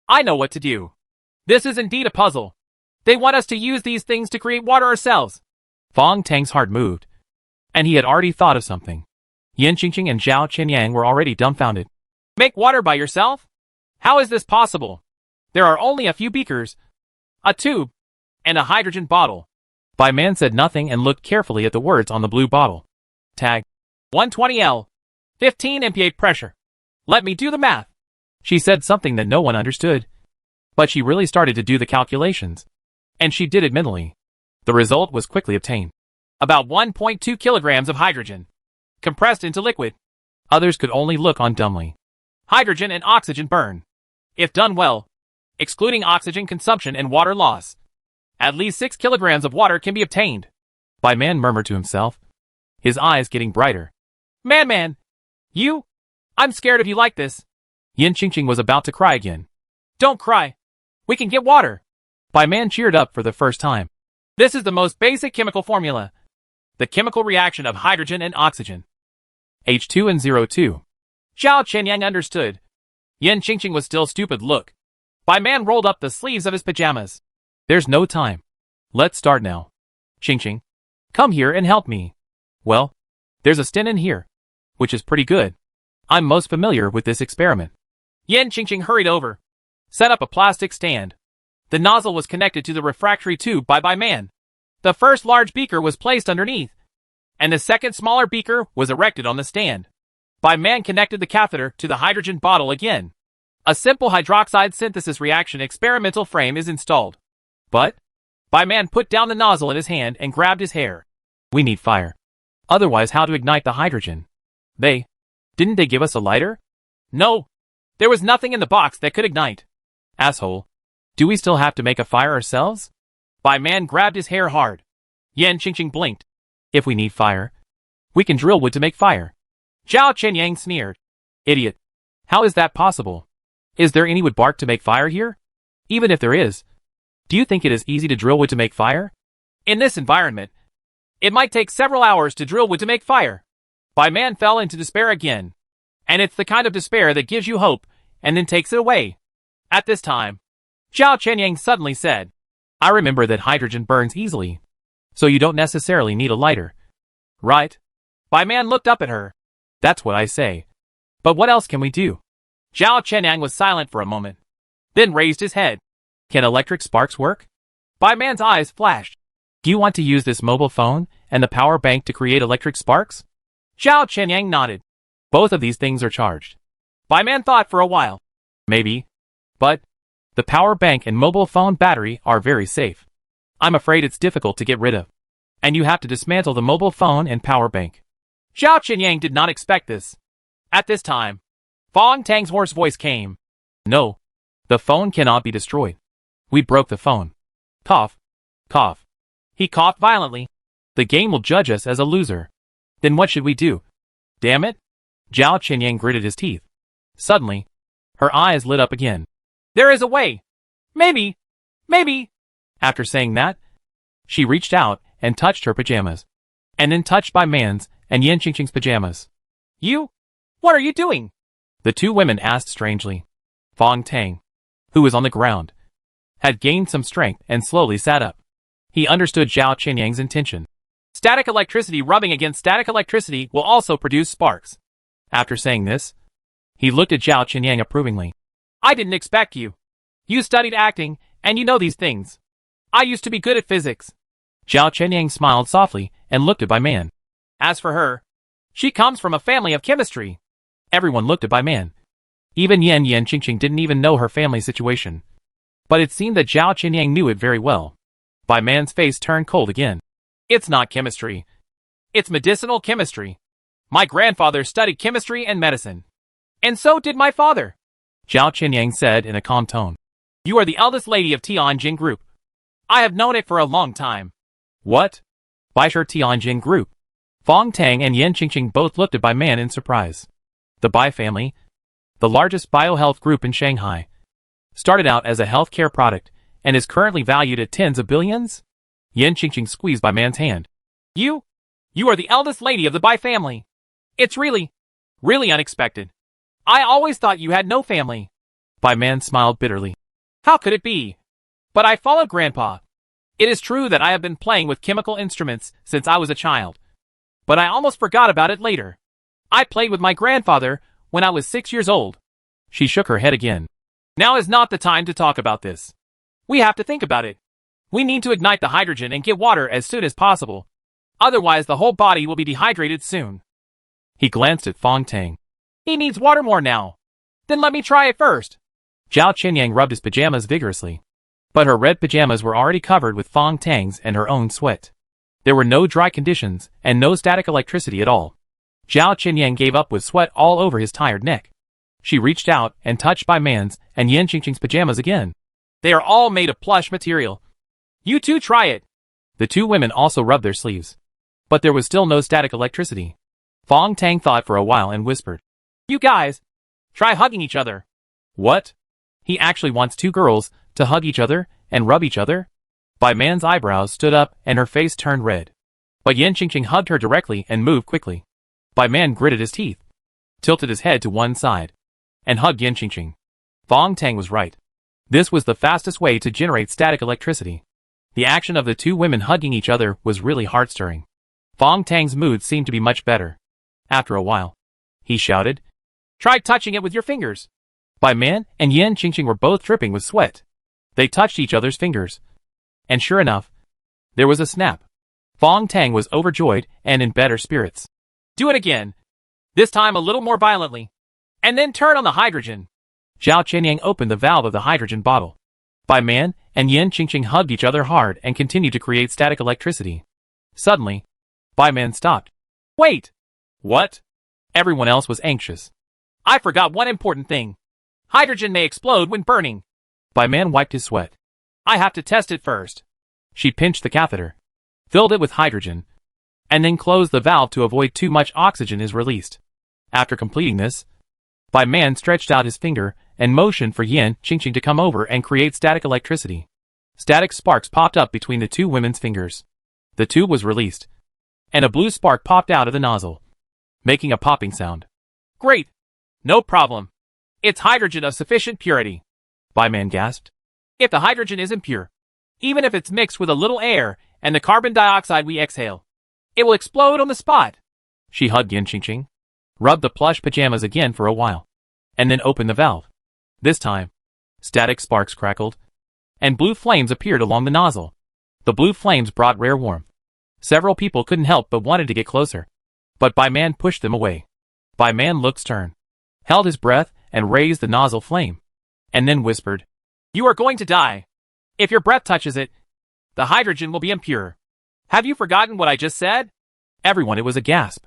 I know what to do. This is indeed a puzzle. They want us to use these things to create water ourselves. Fong Tang's heart moved, and he had already thought of something. Yin Qingqing and Zhao Qinyang were already dumbfounded. Make water by yourself? How is this possible? There are only a few beakers, a tube, and a hydrogen bottle. Bai Man said nothing and looked carefully at the words on the blue bottle. Tag. 120 L. 15 MPa pressure. Let me do the math. She said something that no one understood, but she really started to do the calculations, and she did it mentally. The result was quickly obtained. About 1.2 kilograms of hydrogen, compressed into liquid. Others could only look on dumbly. Hydrogen and oxygen burn. If done well, excluding oxygen consumption and water loss, at least 6 kilograms of water can be obtained. Bai Man murmured to himself, his eyes getting brighter. Man, I'm scared of you like this. Yin Qingqing was about to cry again. Don't cry. We can get water. Bai Man cheered up for the first time. This is the most basic chemical formula. The chemical reaction of hydrogen and oxygen. H2NO2. Zhao Qinyang understood. Yin Qingqing was still stupid. Look. Bai Man rolled up the sleeves of his pajamas. There's no time. Let's start now. Qingqing, come here and help me. Well, there's a stent in here, which is pretty good. I'm most familiar with this experiment. Yan Qingqing hurried over, set up a plastic stand. The nozzle was connected to the refractory tube by man. The first large beaker was placed underneath, and the second smaller beaker was erected on the stand. By man connected the catheter to the hydrogen bottle again. A simple hydroxide synthesis reaction experimental frame is installed. But By man put down the nozzle in his hand and grabbed his hair. we need fire. Otherwise, how to ignite the hydrogen? Didn't they give us a lighter? No, there was nothing in the box that could ignite. Asshole. Do we still have to make a fire ourselves? By man grabbed his hair hard. Yan Qingqing blinked. If we need fire, we can drill wood to make fire. Zhao Qianyang sneered. Idiot. How is that possible? Is there any wood bark to make fire here? Even if there is, do you think it is easy to drill wood to make fire? In this environment, it might take several hours to drill wood to make fire. By man fell into despair again. And it's the kind of despair that gives you hope and then takes it away. At this time, Zhao Qianyang suddenly said, I remember that hydrogen burns easily, so you don't necessarily need a lighter. Right? By man looked up at her. That's what I say. But what else can we do? Zhao Qianyang was silent for a moment, then raised his head. Can electric sparks work? By man's eyes flashed. Do you want to use this mobile phone and the power bank to create electric sparks? Zhao Qianyang nodded. Both of these things are charged. By man thought for a while. Maybe. But the power bank and mobile phone battery are very safe. I'm afraid it's difficult to get rid of. And you have to dismantle the mobile phone and power bank. Zhao Qianyang did not expect this. At this time, Fong Tang's hoarse voice came. No. The phone cannot be destroyed. We broke the phone. Cough. Cough. He coughed violently. The game will judge us as a loser. Then what should we do? Damn it. Zhao Qianyang gritted his teeth. Suddenly, her eyes lit up again. There is a way. Maybe. After saying that, she reached out and touched her pajamas. And then touched By Man's and Yan Qingqing's pajamas. What are you doing? The two women asked strangely. Fong Tang, who was on the ground, had gained some strength and slowly sat up. He understood Zhao Qianyang's intention. Static electricity rubbing against static electricity will also produce sparks. After saying this, he looked at Zhao Qianyang approvingly. I didn't expect you. You studied acting, and you know these things. I used to be good at physics. Zhao Qianyang smiled softly and looked at By Man. As for her, she comes from a family of chemistry. Everyone looked at By Man. Even Yan Qingqing didn't even know her family situation. But it seemed that Zhao Qianyang knew it very well. By Man's face turned cold again. It's not chemistry. It's medicinal chemistry. My grandfather studied chemistry and medicine. And so did my father. Zhao Qianyang said in a calm tone. You are the eldest lady of Tianjin Group. I have known it for a long time. What? Baisher Tianjin Group. Fong Tang and Yan Qingqing both looked at By Man in surprise. The Bai family, the largest biohealth group in Shanghai, started out as a healthcare product and is currently valued at tens of billions? Yan Qingqing squeezed By Man's hand. You are the eldest lady of the Bai family. It's really unexpected. I always thought you had no family. By Man smiled bitterly. How could it be? But I followed Grandpa. It is true that I have been playing with chemical instruments since I was a child. But I almost forgot about it later. I played with my grandfather when I was 6 years old. She shook her head again. Now is not the time to talk about this. We have to think about it. We need to ignite the hydrogen and get water as soon as possible. Otherwise the whole body will be dehydrated soon. He glanced at Fong Tang. He needs water more now. Then let me try it first. Zhao Qianyang rubbed his pajamas vigorously. But her red pajamas were already covered with Fong Tang's and her own sweat. There were no dry conditions and no static electricity at all. Zhao Qianyang gave up with sweat all over his tired neck. She reached out and touched By Man's and Yan Qingqing's pajamas again. They are all made of plush material. You two try it. The two women also rubbed their sleeves. But there was still no static electricity. Fong Tang thought for a while and whispered. You guys, try hugging each other. What? He actually wants two girls to hug each other and rub each other? By Man's eyebrows stood up and her face turned red. But Yan Qingqing hugged her directly and moved quickly. By Man gritted his teeth, tilted his head to one side, and hugged Yan Qingqing. Fong Tang was right. This was the fastest way to generate static electricity. The action of the two women hugging each other was really heart-stirring. Fong Tang's mood seemed to be much better. After a while, he shouted, Try touching it with your fingers. Bai Man and Yan Qingqing were both dripping with sweat. They touched each other's fingers. And sure enough, there was a snap. Fong Tang was overjoyed and in better spirits. Do it again. This time a little more violently. And then turn on the hydrogen. Zhao Qianyang opened the valve of the hydrogen bottle. Bai Man and Yan Qingqing hugged each other hard and continued to create static electricity. Suddenly, Bai Man stopped. Wait! What? Everyone else was anxious. I forgot one important thing. Hydrogen may explode when burning. Bai Man wiped his sweat. I have to test it first. She pinched the catheter, filled it with hydrogen, and then closed the valve to avoid too much oxygen is released. After completing this, Bai Man stretched out his finger and motioned for Yan Qingqing to come over and create static electricity. Static sparks popped up between the two women's fingers. The tube was released, and a blue spark popped out of the nozzle, making a popping sound. Great! No problem. It's hydrogen of sufficient purity. Bai Man gasped. If the hydrogen is impure, even if it's mixed with a little air and the carbon dioxide we exhale, it will explode on the spot. She hugged Yan Qingqing, rubbed the plush pajamas again for a while, and then opened the valve. This time, static sparks crackled, and blue flames appeared along the nozzle. The blue flames brought rare warmth. Several people couldn't help but wanted to get closer, but Bai Man pushed them away. Bai Man looked stern, held his breath, and raised the nozzle flame, and then whispered, You are going to die. If your breath touches it, the hydrogen will be impure. Have you forgotten what I just said? Everyone, it was a gasp.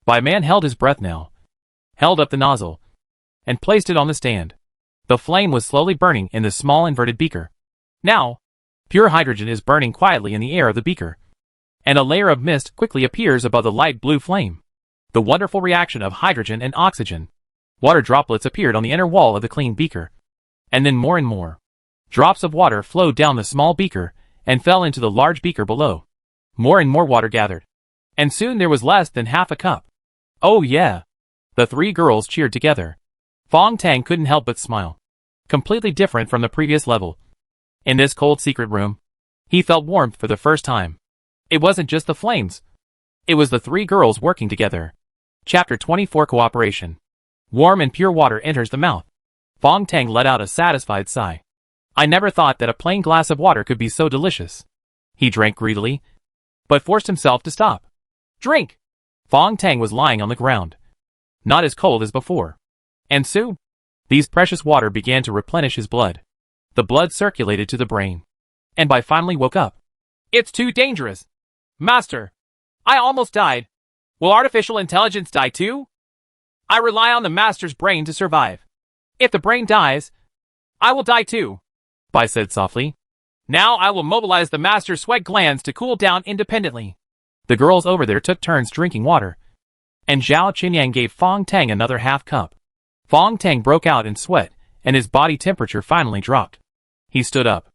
Bai Man held his breath now, held up the nozzle, and placed it on the stand. The flame was slowly burning in the small inverted beaker. Now, pure hydrogen is burning quietly in the air of the beaker, and a layer of mist quickly appears above the light blue flame. The wonderful reaction of hydrogen and oxygen. Water droplets appeared on the inner wall of the clean beaker, and then more and more. Drops of water flowed down the small beaker and fell into the large beaker below. More and more water gathered, and soon there was less than half a cup. Oh yeah! The three girls cheered together. Fong Tang couldn't help but smile. Completely different from the previous level. In this cold secret room, he felt warmth for the first time. It wasn't just the flames. It was the three girls working together. Chapter 24 Cooperation. Warm and pure water enters the mouth. Fong Tang let out a satisfied sigh. I never thought that a plain glass of water could be so delicious. He drank greedily, but forced himself to stop. Drink! Fong Tang was lying on the ground, not as cold as before. And soon, these precious water began to replenish his blood. The blood circulated to the brain, and Bai finally woke up. It's too dangerous. Master, I almost died. Will artificial intelligence die too? I rely on the master's brain to survive. If the brain dies, I will die too, Bai said softly. Now I will mobilize the master's sweat glands to cool down independently. The girls over there took turns drinking water, and Zhao Qianyang gave Fong Tang another half cup. Fong Tang broke out in sweat, and his body temperature finally dropped. He stood up.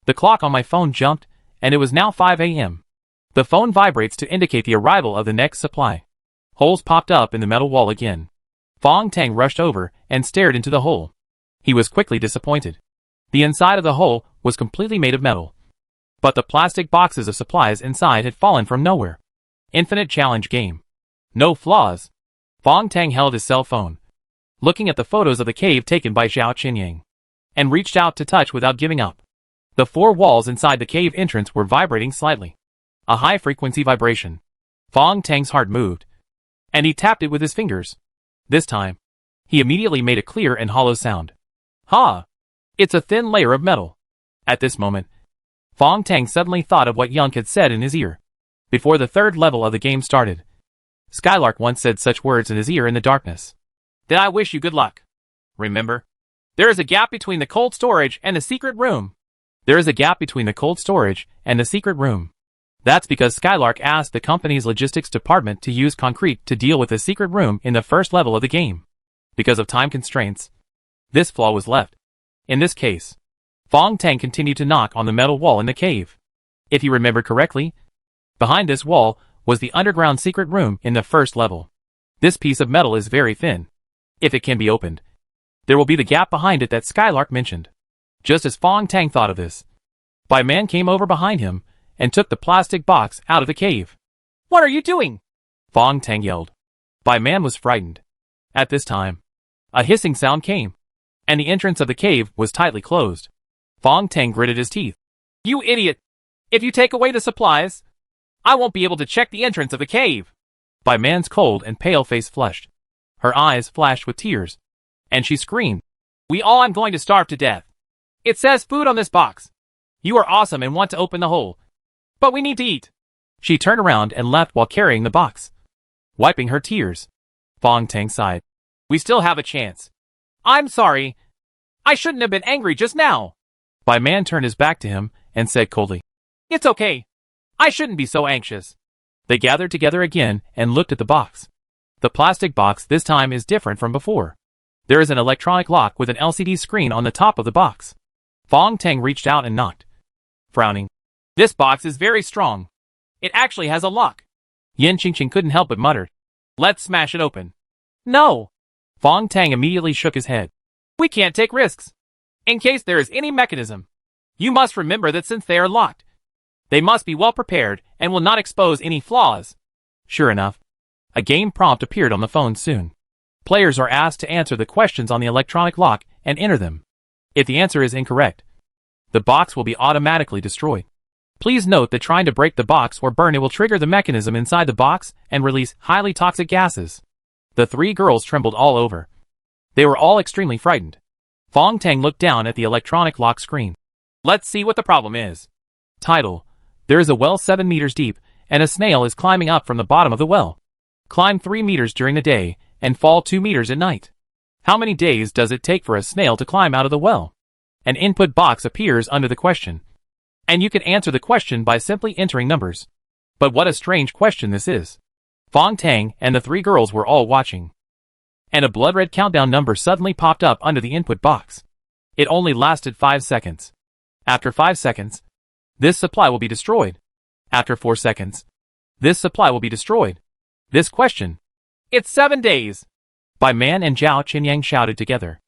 The clock on my phone jumped, and it was now 5 a.m. The phone vibrates to indicate the arrival of the next supply. Holes popped up in the metal wall again. Fong Tang rushed over and stared into the hole. He was quickly disappointed. The inside of the hole was completely made of metal, but the plastic boxes of supplies inside had fallen from nowhere. Infinite challenge game. No flaws. Fong Tang held his cell phone, looking at the photos of the cave taken by Zhao Qianyang, and reached out to touch without giving up. The four walls inside the cave entrance were vibrating slightly. A high-frequency vibration. Fong Tang's heart moved, and he tapped it with his fingers. This time, he immediately made a clear and hollow sound. Ha! It's a thin layer of metal. At this moment, Fong Tang suddenly thought of what Young had said in his ear. Before the third level of the game started, Skylark once said such words in his ear in the darkness. Then I wish you good luck. Remember, there is a gap between the cold storage and the secret room. There is a gap between the cold storage and the secret room. That's because Skylark asked the company's logistics department to use concrete to deal with the secret room in the first level of the game. Because of time constraints, this flaw was left. In this case, Fong Tang continued to knock on the metal wall in the cave. If he remembered correctly, behind this wall was the underground secret room in the first level. This piece of metal is very thin. If it can be opened, there will be the gap behind it that Skylark mentioned. Just as Fong Tang thought of this, Bai Man came over behind him and took the plastic box out of the cave. What are you doing? Fong Tang yelled. Bai Man was frightened. At this time, a hissing sound came, and the entrance of the cave was tightly closed. Fong Tang gritted his teeth. You idiot! If you take away the supplies, I won't be able to check the entrance of the cave. Bai Man's cold and pale face flushed. Her eyes flashed with tears, and she screamed. We all am going to starve to death. It says food on this box. You are awesome and want to open the hole, but we need to eat. She turned around and left while carrying the box. Wiping her tears, Fong Tang sighed. We still have a chance. I'm sorry. I shouldn't have been angry just now. Bai Man turned his back to him and said coldly, It's okay. I shouldn't be so anxious. They gathered together again and looked at the box. The plastic box this time is different from before. There is an electronic lock with an LCD screen on the top of the box. Fong Tang reached out and knocked. Frowning, This box is very strong. It actually has a lock. Yin Qingqing couldn't help but mutter. Let's smash it open. No. Fong Tang immediately shook his head. We can't take risks. In case there is any mechanism, you must remember that since they are locked, they must be well prepared and will not expose any flaws. Sure enough, a game prompt appeared on the phone soon. Players are asked to answer the questions on the electronic lock and enter them. If the answer is incorrect, the box will be automatically destroyed. Please note that trying to break the box or burn it will trigger the mechanism inside the box and release highly toxic gases. The three girls trembled all over. They were all extremely frightened. Fong Tang looked down at the electronic lock screen. Let's see what the problem is. Title: There is a well 7 meters deep, and a snail is climbing up from the bottom of the well. Climb 3 meters during the day, and fall 2 meters at night. How many days does it take for a snail to climb out of the well? An input box appears under the question, and you can answer the question by simply entering numbers. But what a strange question this is. Fong Tang and the three girls were all watching. And a blood-red countdown number suddenly popped up under the input box. It only lasted 5 seconds. After 5 seconds, this supply will be destroyed. After 4 seconds, this supply will be destroyed. This question. It's 7 days. Bai Man and Zhao Qinyang shouted together.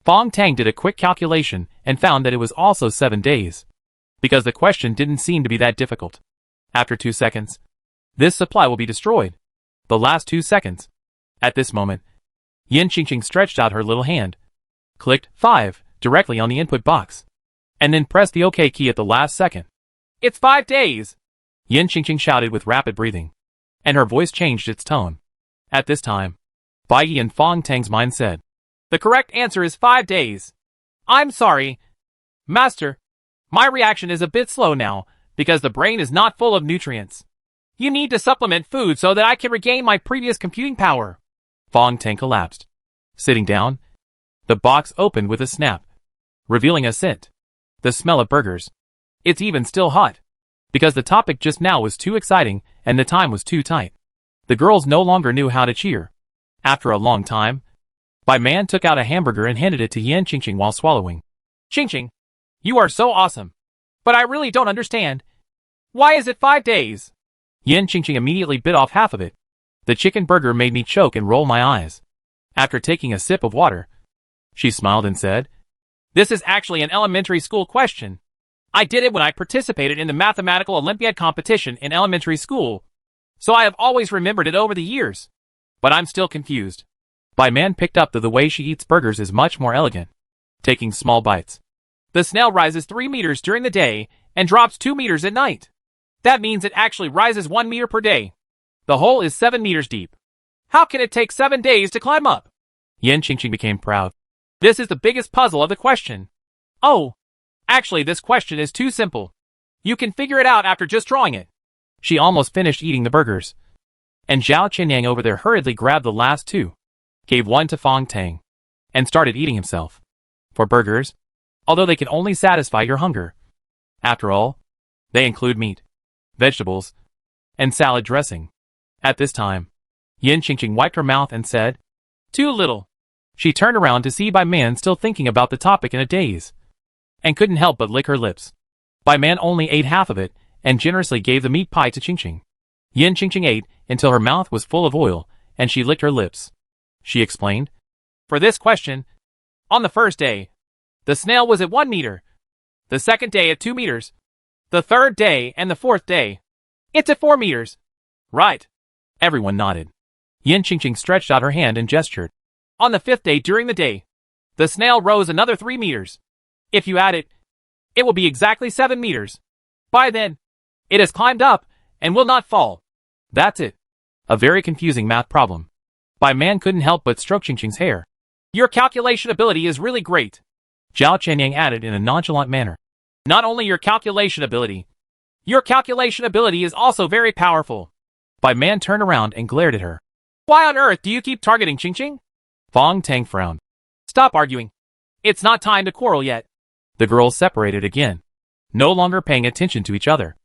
Fong Tang did a quick calculation and found that it was also 7 days. Because the question didn't seem to be that difficult. After 2 seconds, this supply will be destroyed. The last 2 seconds. At this moment, Yin Qingqing stretched out her little hand, clicked 5 directly on the input box, and then pressed the OK key at the last second. It's 5 days. Yin Qingqing shouted with rapid breathing, and her voice changed its tone. At this time, Bai Yi and Fong Tang's mind said, The correct answer is 5 days. I'm sorry, Master. My reaction is a bit slow now, because the brain is not full of nutrients. You need to supplement food so that I can regain my previous computing power. Fong Tang collapsed. Sitting down, the box opened with a snap, revealing a scent. The smell of burgers. It's even still hot. Because the topic just now was too exciting and the time was too tight. The girls no longer knew how to cheer. After a long time, Bai Man took out a hamburger and handed it to Yin Qingqing while swallowing. Qingqing, you are so awesome. But I really don't understand. Why is it 5 days? Yin Qingqing immediately bit off half of it. The chicken burger made me choke and roll my eyes. After taking a sip of water, she smiled and said, This is actually an elementary school question. I did it when I participated in the mathematical Olympiad competition in elementary school, so I have always remembered it over the years. But I'm still confused. Bai Man picked up that the way she eats burgers is much more elegant, taking small bites. The snail rises 3 meters during the day and drops 2 meters at night. That means it actually rises 1 meter per day. The hole is 7 meters deep. How can it take 7 days to climb up? Yin Qingqing became proud. This is the biggest puzzle of the question. Oh, actually this question is too simple. You can figure it out after just drawing it. She almost finished eating the burgers. And Zhao Qinyang over there hurriedly grabbed the last 2, gave 1 to Fong Tang, and started eating himself. For burgers, although they can only satisfy your hunger, after all, they include meat, vegetables, and salad dressing. At this time, Yin Qingqing wiped her mouth and said, Too little. She turned around to see Bai Man still thinking about the topic in a daze, and couldn't help but lick her lips. Bai Man only ate half of it, and generously gave the meat pie to Qingqing. Yin Qingqing ate until her mouth was full of oil, and she licked her lips. She explained, For this question, on the first day, the snail was at 1 meter. The second day at 2 meters. The third day and the fourth day, it's at 4 meters. Right. Everyone nodded. Yin Qingqing stretched out her hand and gestured. On the 5th day during the day, the snail rose another 3 meters. If you add it, it will be exactly 7 meters. By then, it has climbed up and will not fall. That's it. A very confusing math problem. Bai Man couldn't help but stroke Qingqing's hair. Your calculation ability is really great, Zhao Qianyang added in a nonchalant manner. Not only your calculation ability is also very powerful. Bai Man turned around and glared at her. Why on earth do you keep targeting Qingqing? Fong Tang frowned. Stop arguing. It's not time to quarrel yet. The girls separated again, no longer paying attention to each other.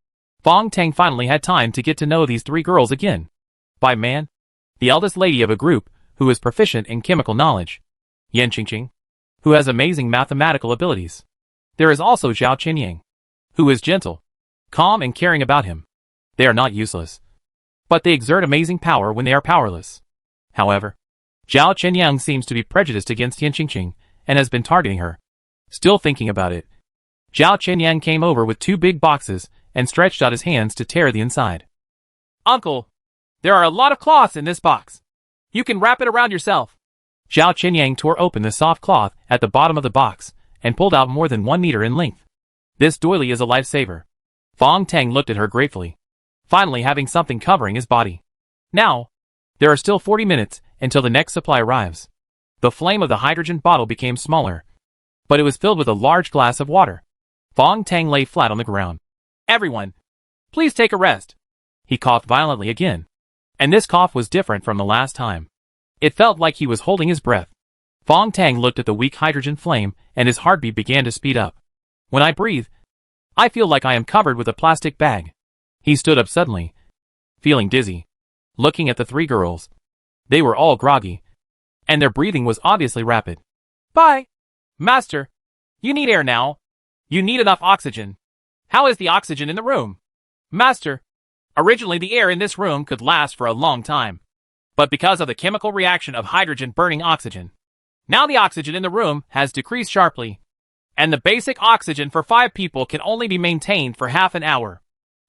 Fong Tang finally had time to get to know these 3 girls again. Bai Man, the eldest lady of a group, who is proficient in chemical knowledge. Yin Qingqing, who has amazing mathematical abilities. There is also Zhao Qianyang, who is gentle, calm and caring about him. They are not useless, but they exert amazing power when they are powerless. However, Zhao Qianyang seems to be prejudiced against Yin Qingqing and has been targeting her. Still thinking about it, Zhao Qianyang came over with 2 big boxes and stretched out his hands to tear the inside. Uncle, there are a lot of cloths in this box. You can wrap it around yourself. Zhao Qianyang tore open the soft cloth at the bottom of the box and pulled out more than 1 meter in length. This doily is a lifesaver. Fong Tang looked at her gratefully, finally having something covering his body. Now, there are still 40 minutes until the next supply arrives. The flame of the hydrogen bottle became smaller, but it was filled with a large glass of water. Fong Tang lay flat on the ground. Everyone, please take a rest. He coughed violently again, and this cough was different from the last time. It felt like he was holding his breath. Fong Tang looked at the weak hydrogen flame and his heartbeat began to speed up. When I breathe, I feel like I am covered with a plastic bag. He stood up suddenly, feeling dizzy, looking at the 3 girls. They were all groggy, and their breathing was obviously rapid. Bye. Master, you need air now. You need enough oxygen. How is the oxygen in the room? Master, originally the air in this room could last for a long time, but because of the chemical reaction of hydrogen burning oxygen, now the oxygen in the room has decreased sharply, and the basic oxygen for 5 people can only be maintained for half an hour.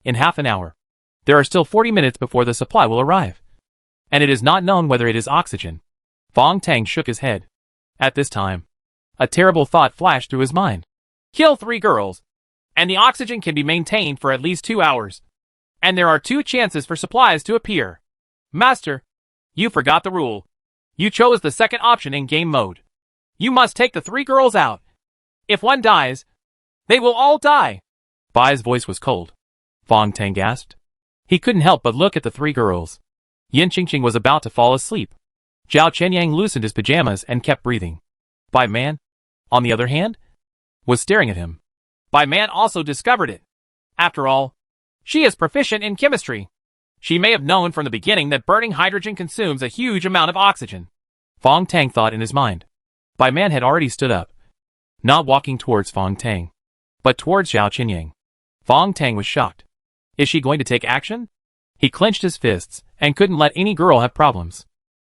In half an hour, there are still 40 minutes before the supply will arrive, and it is not known whether it is oxygen. Fong Tang shook his head. At this time, a terrible thought flashed through his mind. Kill 3 girls, and the oxygen can be maintained for at least 2 hours. And there are 2 chances for supplies to appear. Master, you forgot the rule. You chose the second option in game mode. You must take the 3 girls out. If one dies, they will all die. Bai's voice was cold. Fong Tang gasped. He couldn't help but look at the 3 girls. Yin Qingqing was about to fall asleep. Zhao Qianyang loosened his pajamas and kept breathing. Bai Man, on the other hand, was staring at him. Bai Man also discovered it. After all, she is proficient in chemistry. She may have known from the beginning that burning hydrogen consumes a huge amount of oxygen. Fong Tang thought in his mind. Bai Man had already stood up, not walking towards Fong Tang, but towards Zhao Qianyang. Fong Tang was shocked. Is she going to take action? He clenched his fists and couldn't let any girl have problems.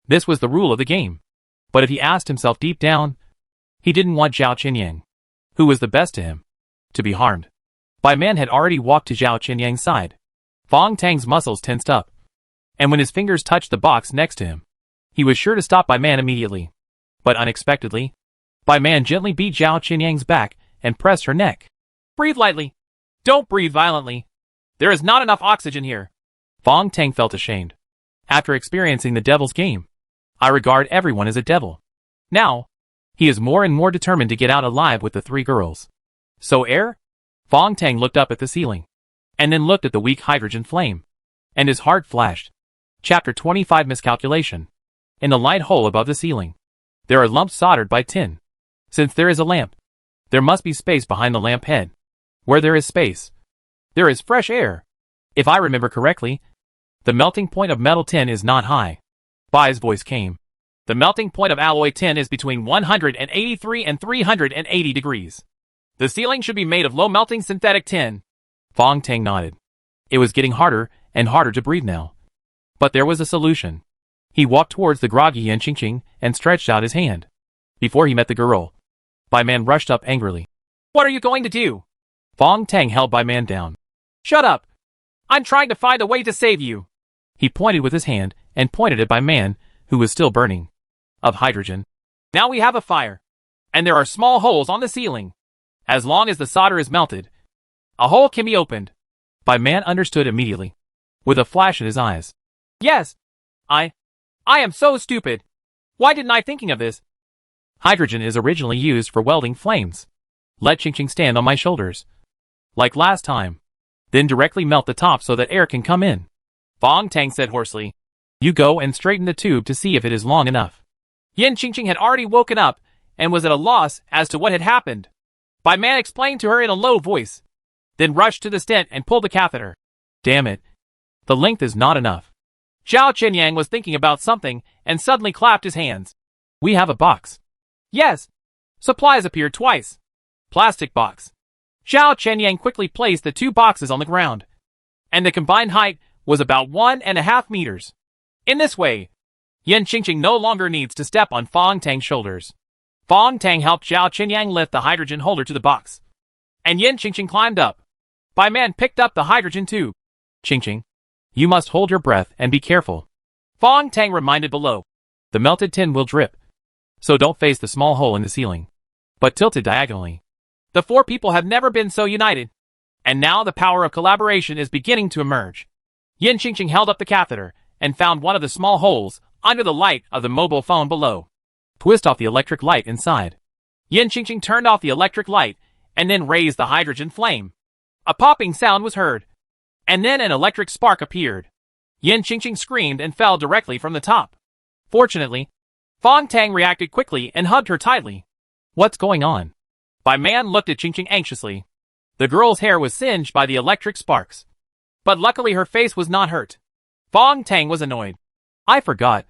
This was the rule of the game. But if he asked himself deep down, he didn't want Zhao Qianyang, who was the best to him, to be harmed. Bai Man had already walked to Zhao Qianyang's side. Fong Tang's muscles tensed up, and when his fingers touched the box next to him, he was sure to stop Bai Man immediately. But unexpectedly, Bai Man gently beat Zhao Qianyang's back and pressed her neck. Breathe lightly. Don't breathe violently. There is not enough oxygen here. Fong Tang felt ashamed. After experiencing the devil's game, I regard everyone as a devil. Now, he is more and more determined to get out alive with the 3 girls. So air? Fong Tang looked up at the ceiling, and then looked at the weak hydrogen flame, and his heart flashed. Chapter 25 Miscalculation. In the light hole above the ceiling, there are lumps soldered by tin. Since there is a lamp, there must be space behind the lamp head. Where there is space, there is fresh air. If I remember correctly, the melting point of metal tin is not high. Bai's voice came. The melting point of alloy tin is between 183 and 380 degrees. The ceiling should be made of low-melting synthetic tin. Fong Tang nodded. It was getting harder and harder to breathe now. But there was a solution. He walked towards the groggy Yin Qingqing and stretched out his hand. Before he met the girl, Bai Man rushed up angrily. What are you going to do? Fong Tang held Bai Man down. Shut up. I'm trying to find a way to save you. He pointed with his hand and pointed it by man, who was still burning. Of hydrogen. Now we have a fire. And there are small holes on the ceiling. As long as the solder is melted, a hole can be opened. By man understood immediately. With a flash in his eyes. Yes. I am so stupid. Why didn't I thinking of this? Hydrogen is originally used for welding flames. Let Ching Ching stand on my shoulders. Like last time. Then directly melt the top so that air can come in. Fong Tang said hoarsely. You go and straighten the tube to see if it is long enough. Yin Ching Ching had already woken up and was at a loss as to what had happened. By man explained to her in a low voice. Then rushed to the stent and pulled the catheter. Damn it. The length is not enough. Zhao Qianyang was thinking about something and suddenly clapped his hands. We have a box. Yes. Supplies appeared twice. Plastic box. Zhao Qianyang quickly placed the two boxes on the ground. And the combined height was about 1.5 meters. In this way, Yin Ching Ching no longer needs to step on Fong Tang's shoulders. Fong Tang helped Zhao Qianyang lift the hydrogen holder to the box. And Yin Ching Ching climbed up. By man picked up the hydrogen tube. Ching Ching, you must hold your breath and be careful. Fong Tang reminded below. The melted tin will drip. So don't face the small hole in the ceiling, but tilt it diagonally. The four people have never been so united. And now the power of collaboration is beginning to emerge. Yin Ching Ching held up the catheter and found one of the small holes under the light of the mobile phone below. Twist off the electric light inside. Yin Ching Ching turned off the electric light and then raised the hydrogen flame. A popping sound was heard. And then an electric spark appeared. Yin Ching Ching screamed and fell directly from the top. Fortunately, Fong Tang reacted quickly and hugged her tightly. What's going on? By man looked at Ching Ching anxiously. The girl's hair was singed by the electric sparks. But luckily her face was not hurt. Fong Tang was annoyed. I forgot.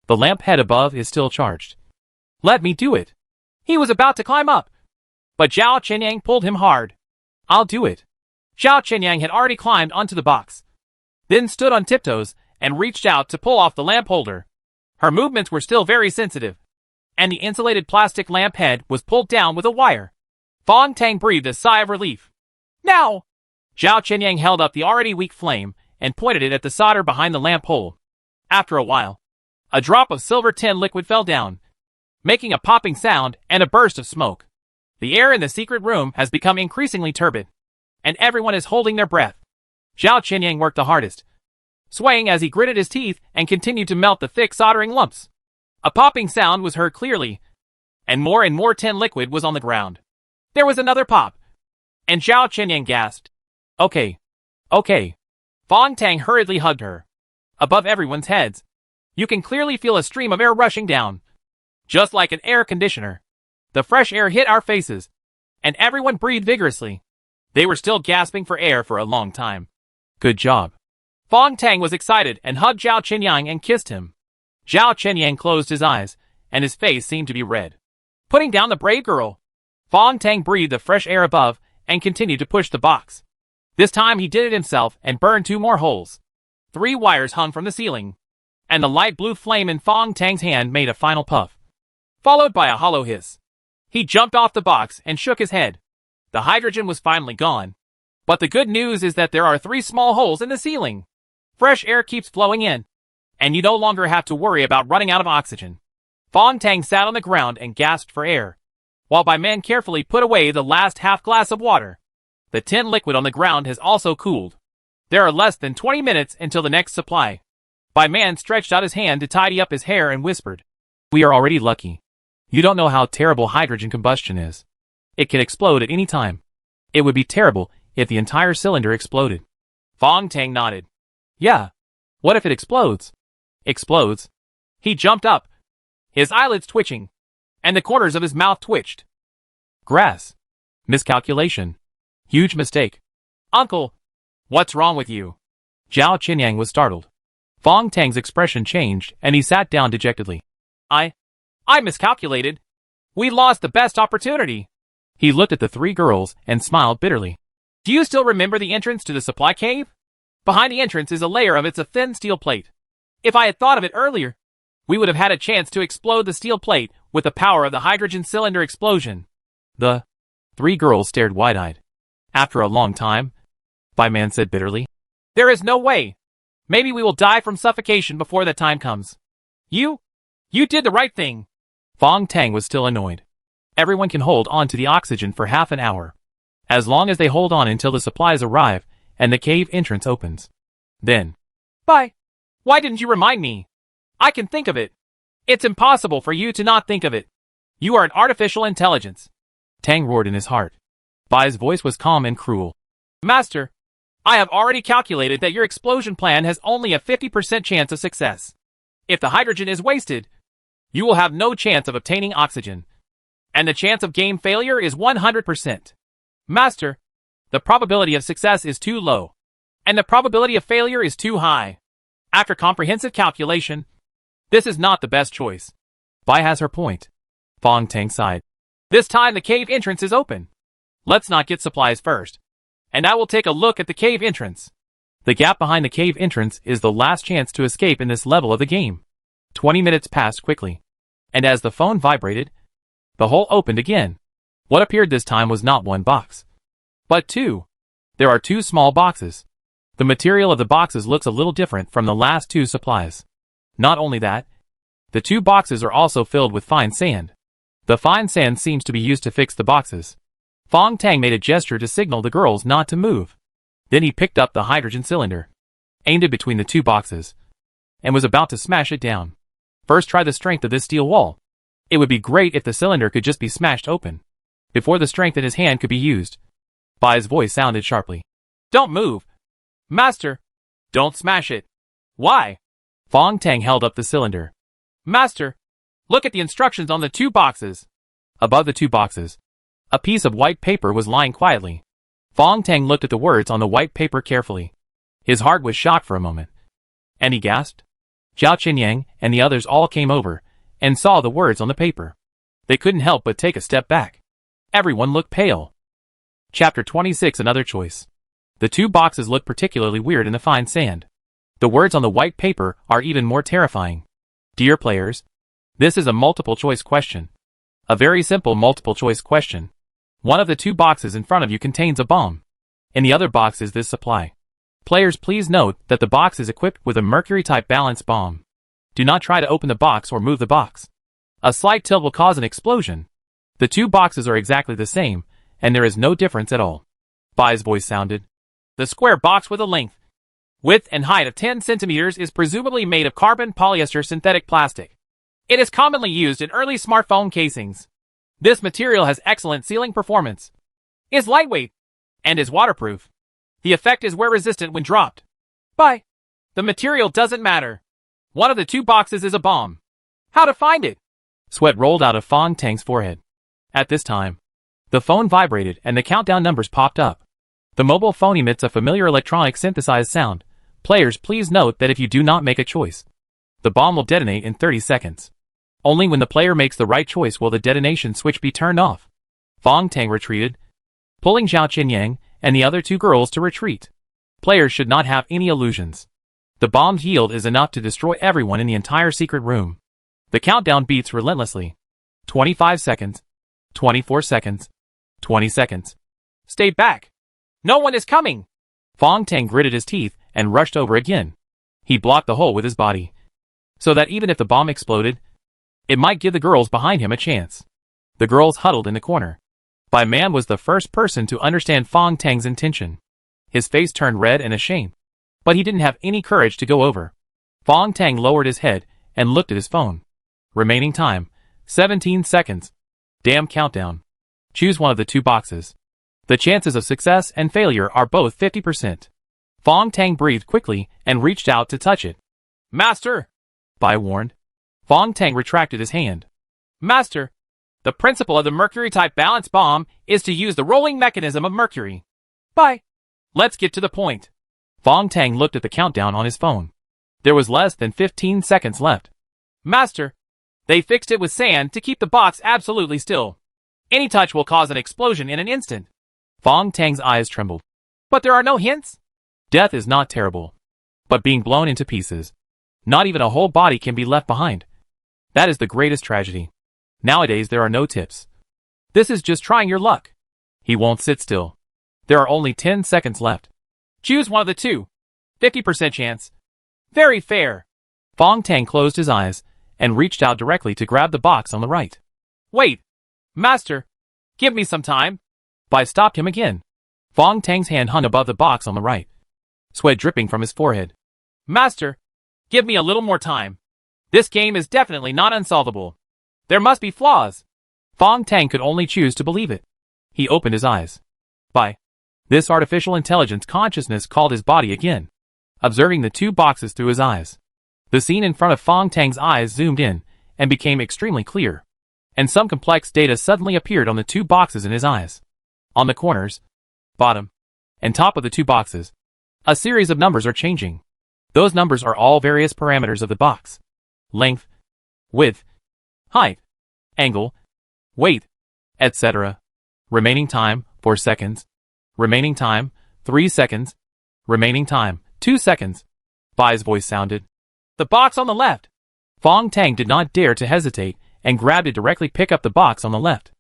The lamp head above is still charged. Let me do it. He was about to climb up. But Zhao Qianyang pulled him hard. I'll do it. Zhao Qianyang had already climbed onto the box. Then stood on tiptoes and reached out to pull off the lamp holder. Her movements were still very sensitive. And the insulated plastic lamp head was pulled down with a wire. Fong Tang breathed a sigh of relief. Now! Zhao Qianyang held up the already weak flame and pointed it at the solder behind the lamp hole. After a while, a drop of silver tin liquid fell down, making a popping sound and a burst of smoke. The air in the secret room has become increasingly turbid, and everyone is holding their breath. Zhao Qianyang worked the hardest, swaying as he gritted his teeth and continued to melt the thick soldering lumps. A popping sound was heard clearly, and more tin liquid was on the ground. There was another pop, and Zhao Qianyang gasped. Okay. Fong Tang hurriedly hugged her. Above everyone's heads, you can clearly feel a stream of air rushing down. Just like an air conditioner. The fresh air hit our faces, and everyone breathed vigorously. They were still gasping for air for a long time. Good job. Fong Tang was excited and hugged Zhao Qianyang and kissed him. Zhao Qianyang closed his eyes, and his face seemed to be red. Putting down the brave girl, Fong Tang breathed the fresh air above and continued to push the box. This time he did it himself and burned 2 more holes. 3 wires hung from the ceiling, and the light blue flame in Fong Tang's hand made a final puff, followed by a hollow hiss. He jumped off the box and shook his head. The hydrogen was finally gone. But the good news is that there are 3 small holes in the ceiling. Fresh air keeps flowing in, and you no longer have to worry about running out of oxygen. Fong Tang sat on the ground and gasped for air, while Bai Man carefully put away the last half glass of water. The tin liquid on the ground has also cooled. There are less than 20 minutes until the next supply. Bai Man stretched out his hand to tidy up his hair and whispered. We are already lucky. You don't know how terrible hydrogen combustion is. It can explode at any time. It would be terrible if the entire cylinder exploded. Fong Tang nodded. Yeah. What if it explodes? Explodes? He jumped up, his eyelids twitching, and the corners of his mouth twitched. Grass. Miscalculation. Huge mistake. Uncle, what's wrong with you? Zhao Qianyang was startled. Fong Tang's expression changed and he sat down dejectedly. I miscalculated. We lost the best opportunity. He looked at the 3 girls and smiled bitterly. Do you still remember the entrance to the supply cave? Behind the entrance is a layer of a thin steel plate. If I had thought of it earlier, we would have had a chance to explode the steel plate with the power of the hydrogen cylinder explosion. The 3 girls stared wide-eyed. After a long time, Bai Man said bitterly. There is no way. Maybe we will die from suffocation before that time comes. You did the right thing. Fong Tang was still annoyed. Everyone can hold on to the oxygen for half an hour. As long as they hold on until the supplies arrive and the cave entrance opens. Then. Why didn't you remind me? I can think of it. It's impossible for you to not think of it. You are an artificial intelligence. Tang roared in his heart. Bai's voice was calm and cruel. Master, I have already calculated that your explosion plan has only a 50% chance of success. If the hydrogen is wasted, you will have no chance of obtaining oxygen. And the chance of game failure is 100%. Master, the probability of success is too low. And the probability of failure is too high. After comprehensive calculation, this is not the best choice. Bai has her point. Fong Tang sighed. This time the cave entrance is open. Let's not get supplies first. And I will take a look at the cave entrance. The gap behind the cave entrance is the last chance to escape in this level of the game. 20 minutes passed quickly. And as the phone vibrated, the hole opened again. What appeared this time was not one box, but two. There are two small boxes. The material of the boxes looks a little different from the last two supplies. Not only that, the two boxes are also filled with fine sand. The fine sand seems to be used to fix the boxes. Fong Tang made a gesture to signal the girls not to move. Then he picked up the hydrogen cylinder, aimed it between the two boxes, and was about to smash it down. First, try the strength of this steel wall. It would be great if the cylinder could just be smashed open, before the strength in his hand could be used. Bai's voice sounded sharply. Don't move. Master, don't smash it. Why? Fong Tang held up the cylinder. Master, look at the instructions on the two boxes. Above the two boxes, a piece of white paper was lying quietly. Fong Tang looked at the words on the white paper carefully. His heart was shocked for a moment. And he gasped. Zhao Qinyang and the others all came over and saw the words on the paper. They couldn't help but take a step back. Everyone looked pale. Chapter 26 Another Choice. The two boxes look particularly weird in the fine sand. The words on the white paper are even more terrifying. Dear players, this is a multiple choice question. A very simple multiple choice question. One of the two boxes in front of you contains a bomb. In the other box is this supply. Players, please note that the box is equipped with a mercury-type balance bomb. Do not try to open the box or move the box. A slight tilt will cause an explosion. The two boxes are exactly the same, and there is no difference at all. Bai's voice sounded. The square box with a length, width and height of 10 centimeters is presumably made of carbon polyester synthetic plastic. It is commonly used in early smartphone casings. This material has excellent sealing performance, is lightweight, and is waterproof. The effect is wear resistant when dropped. Bai, the material doesn't matter. One of the two boxes is a bomb. How to find it? Sweat rolled out of Fong Tang's forehead. At this time, the phone vibrated and the countdown numbers popped up. The mobile phone emits a familiar electronic synthesized sound. Players, please note that if you do not make a choice, the bomb will detonate in 30 seconds. Only when the player makes the right choice will the detonation switch be turned off. Fong Tang retreated, pulling Zhao Qinyang and the other two girls to retreat. Players should not have any illusions. The bomb's yield is enough to destroy everyone in the entire secret room. The countdown beats relentlessly. 25 seconds. 24 seconds. 20 seconds. Stay back. No one is coming. Fong Tang gritted his teeth and rushed over again. He blocked the hole with his body, so that even if the bomb exploded, it might give the girls behind him a chance. The girls huddled in the corner. Bai Man was the first person to understand Fong Tang's intention. His face turned red and ashamed, but he didn't have any courage to go over. Fong Tang lowered his head and looked at his phone. Remaining time, 17 seconds. Damn countdown. Choose one of the two boxes. The chances of success and failure are both 50%. Fong Tang breathed quickly and reached out to touch it. Master, Bai warned. Fong Tang retracted his hand. Master, the principle of the mercury-type balance bomb is to use the rolling mechanism of mercury. Bai, let's get to the point. Fong Tang looked at the countdown on his phone. There was less than 15 seconds left. Master, they fixed it with sand to keep the box absolutely still. Any touch will cause an explosion in an instant. Fong Tang's eyes trembled. But there are no hints? Death is not terrible, but being blown into pieces. Not even a whole body can be left behind. That is the greatest tragedy. Nowadays there are no tips. This is just trying your luck. He won't sit still. There are only 10 seconds left. Choose one of the two. 50% chance, Very fair. Fong Tang closed his eyes and reached out directly to grab the box on the right. Wait. Master. Give me some time. Bai stopped him again. Fong Tang's hand hung above the box on the right, sweat dripping from his forehead. Master. Give me a little more time. This game is definitely not unsolvable. There must be flaws. Fong Tang could only choose to believe it. He opened his eyes. Bai. This artificial intelligence consciousness called his body again, observing the two boxes through his eyes. The scene in front of Fong Tang's eyes zoomed in and became extremely clear, and some complex data suddenly appeared on the two boxes in his eyes. On the corners, bottom, and top of the two boxes, a series of numbers are changing. Those numbers are all various parameters of the box: length, width, height, angle, weight, etc. Remaining time, 4 seconds. Remaining time, 3 seconds. Remaining time, 2 seconds. Bai's voice sounded. The box on the left. Fong Tang did not dare to hesitate and grabbed it directly pick up the box on the left.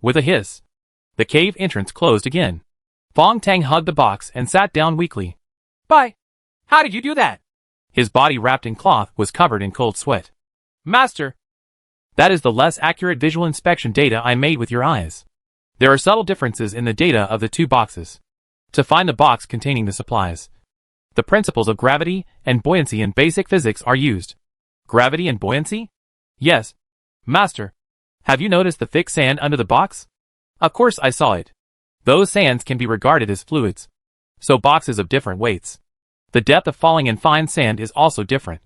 With a hiss, the cave entrance closed again. Fong Tang hugged the box and sat down weakly. Bai, how did you do that? His body wrapped in cloth was covered in cold sweat. Master. That is the less accurate visual inspection data I made with your eyes. There are subtle differences in the data of the two boxes. To find the box containing the supplies, the principles of gravity and buoyancy in basic physics are used. Gravity and buoyancy? Yes. Master. Have you noticed the thick sand under the box? Of course I saw it. Those sands can be regarded as fluids. So boxes of different weights. The depth of falling in fine sand is also different.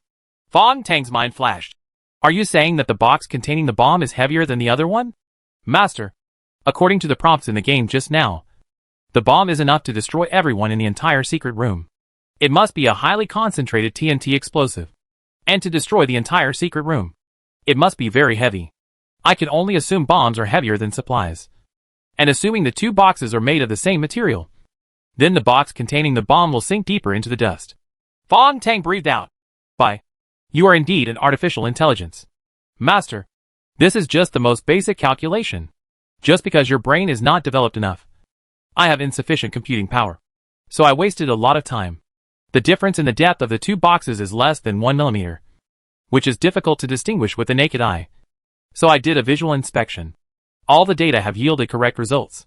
Fong Tang's mind flashed. Are you saying that the box containing the bomb is heavier than the other one? Master. According to the prompts in the game just now, the bomb is enough to destroy everyone in the entire secret room. It must be a highly concentrated TNT explosive. And to destroy the entire secret room, it must be very heavy. I can only assume bombs are heavier than supplies. And assuming the two boxes are made of the same material, then the box containing the bomb will sink deeper into the dust. Fong Tang breathed out. Bai, you are indeed an artificial intelligence. Master, this is just the most basic calculation. Just because your brain is not developed enough. I have insufficient computing power. So I wasted a lot of time. The difference in the depth of the two boxes is less than 1 millimeter, which is difficult to distinguish with the naked eye. So I did a visual inspection. All the data have yielded correct results.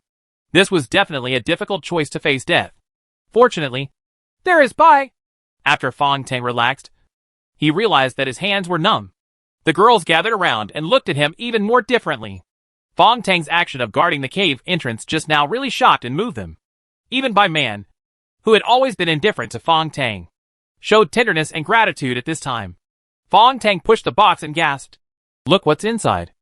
This was definitely a difficult choice to face death. Fortunately, there is Bai. After Fong Tang relaxed, he realized that his hands were numb. The girls gathered around and looked at him even more differently. Fong Tang's action of guarding the cave entrance just now really shocked and moved them. Even Bai Man, who had always been indifferent to Fong Tang, showed tenderness and gratitude at this time. Fong Tang pushed the box and gasped. Look what's inside.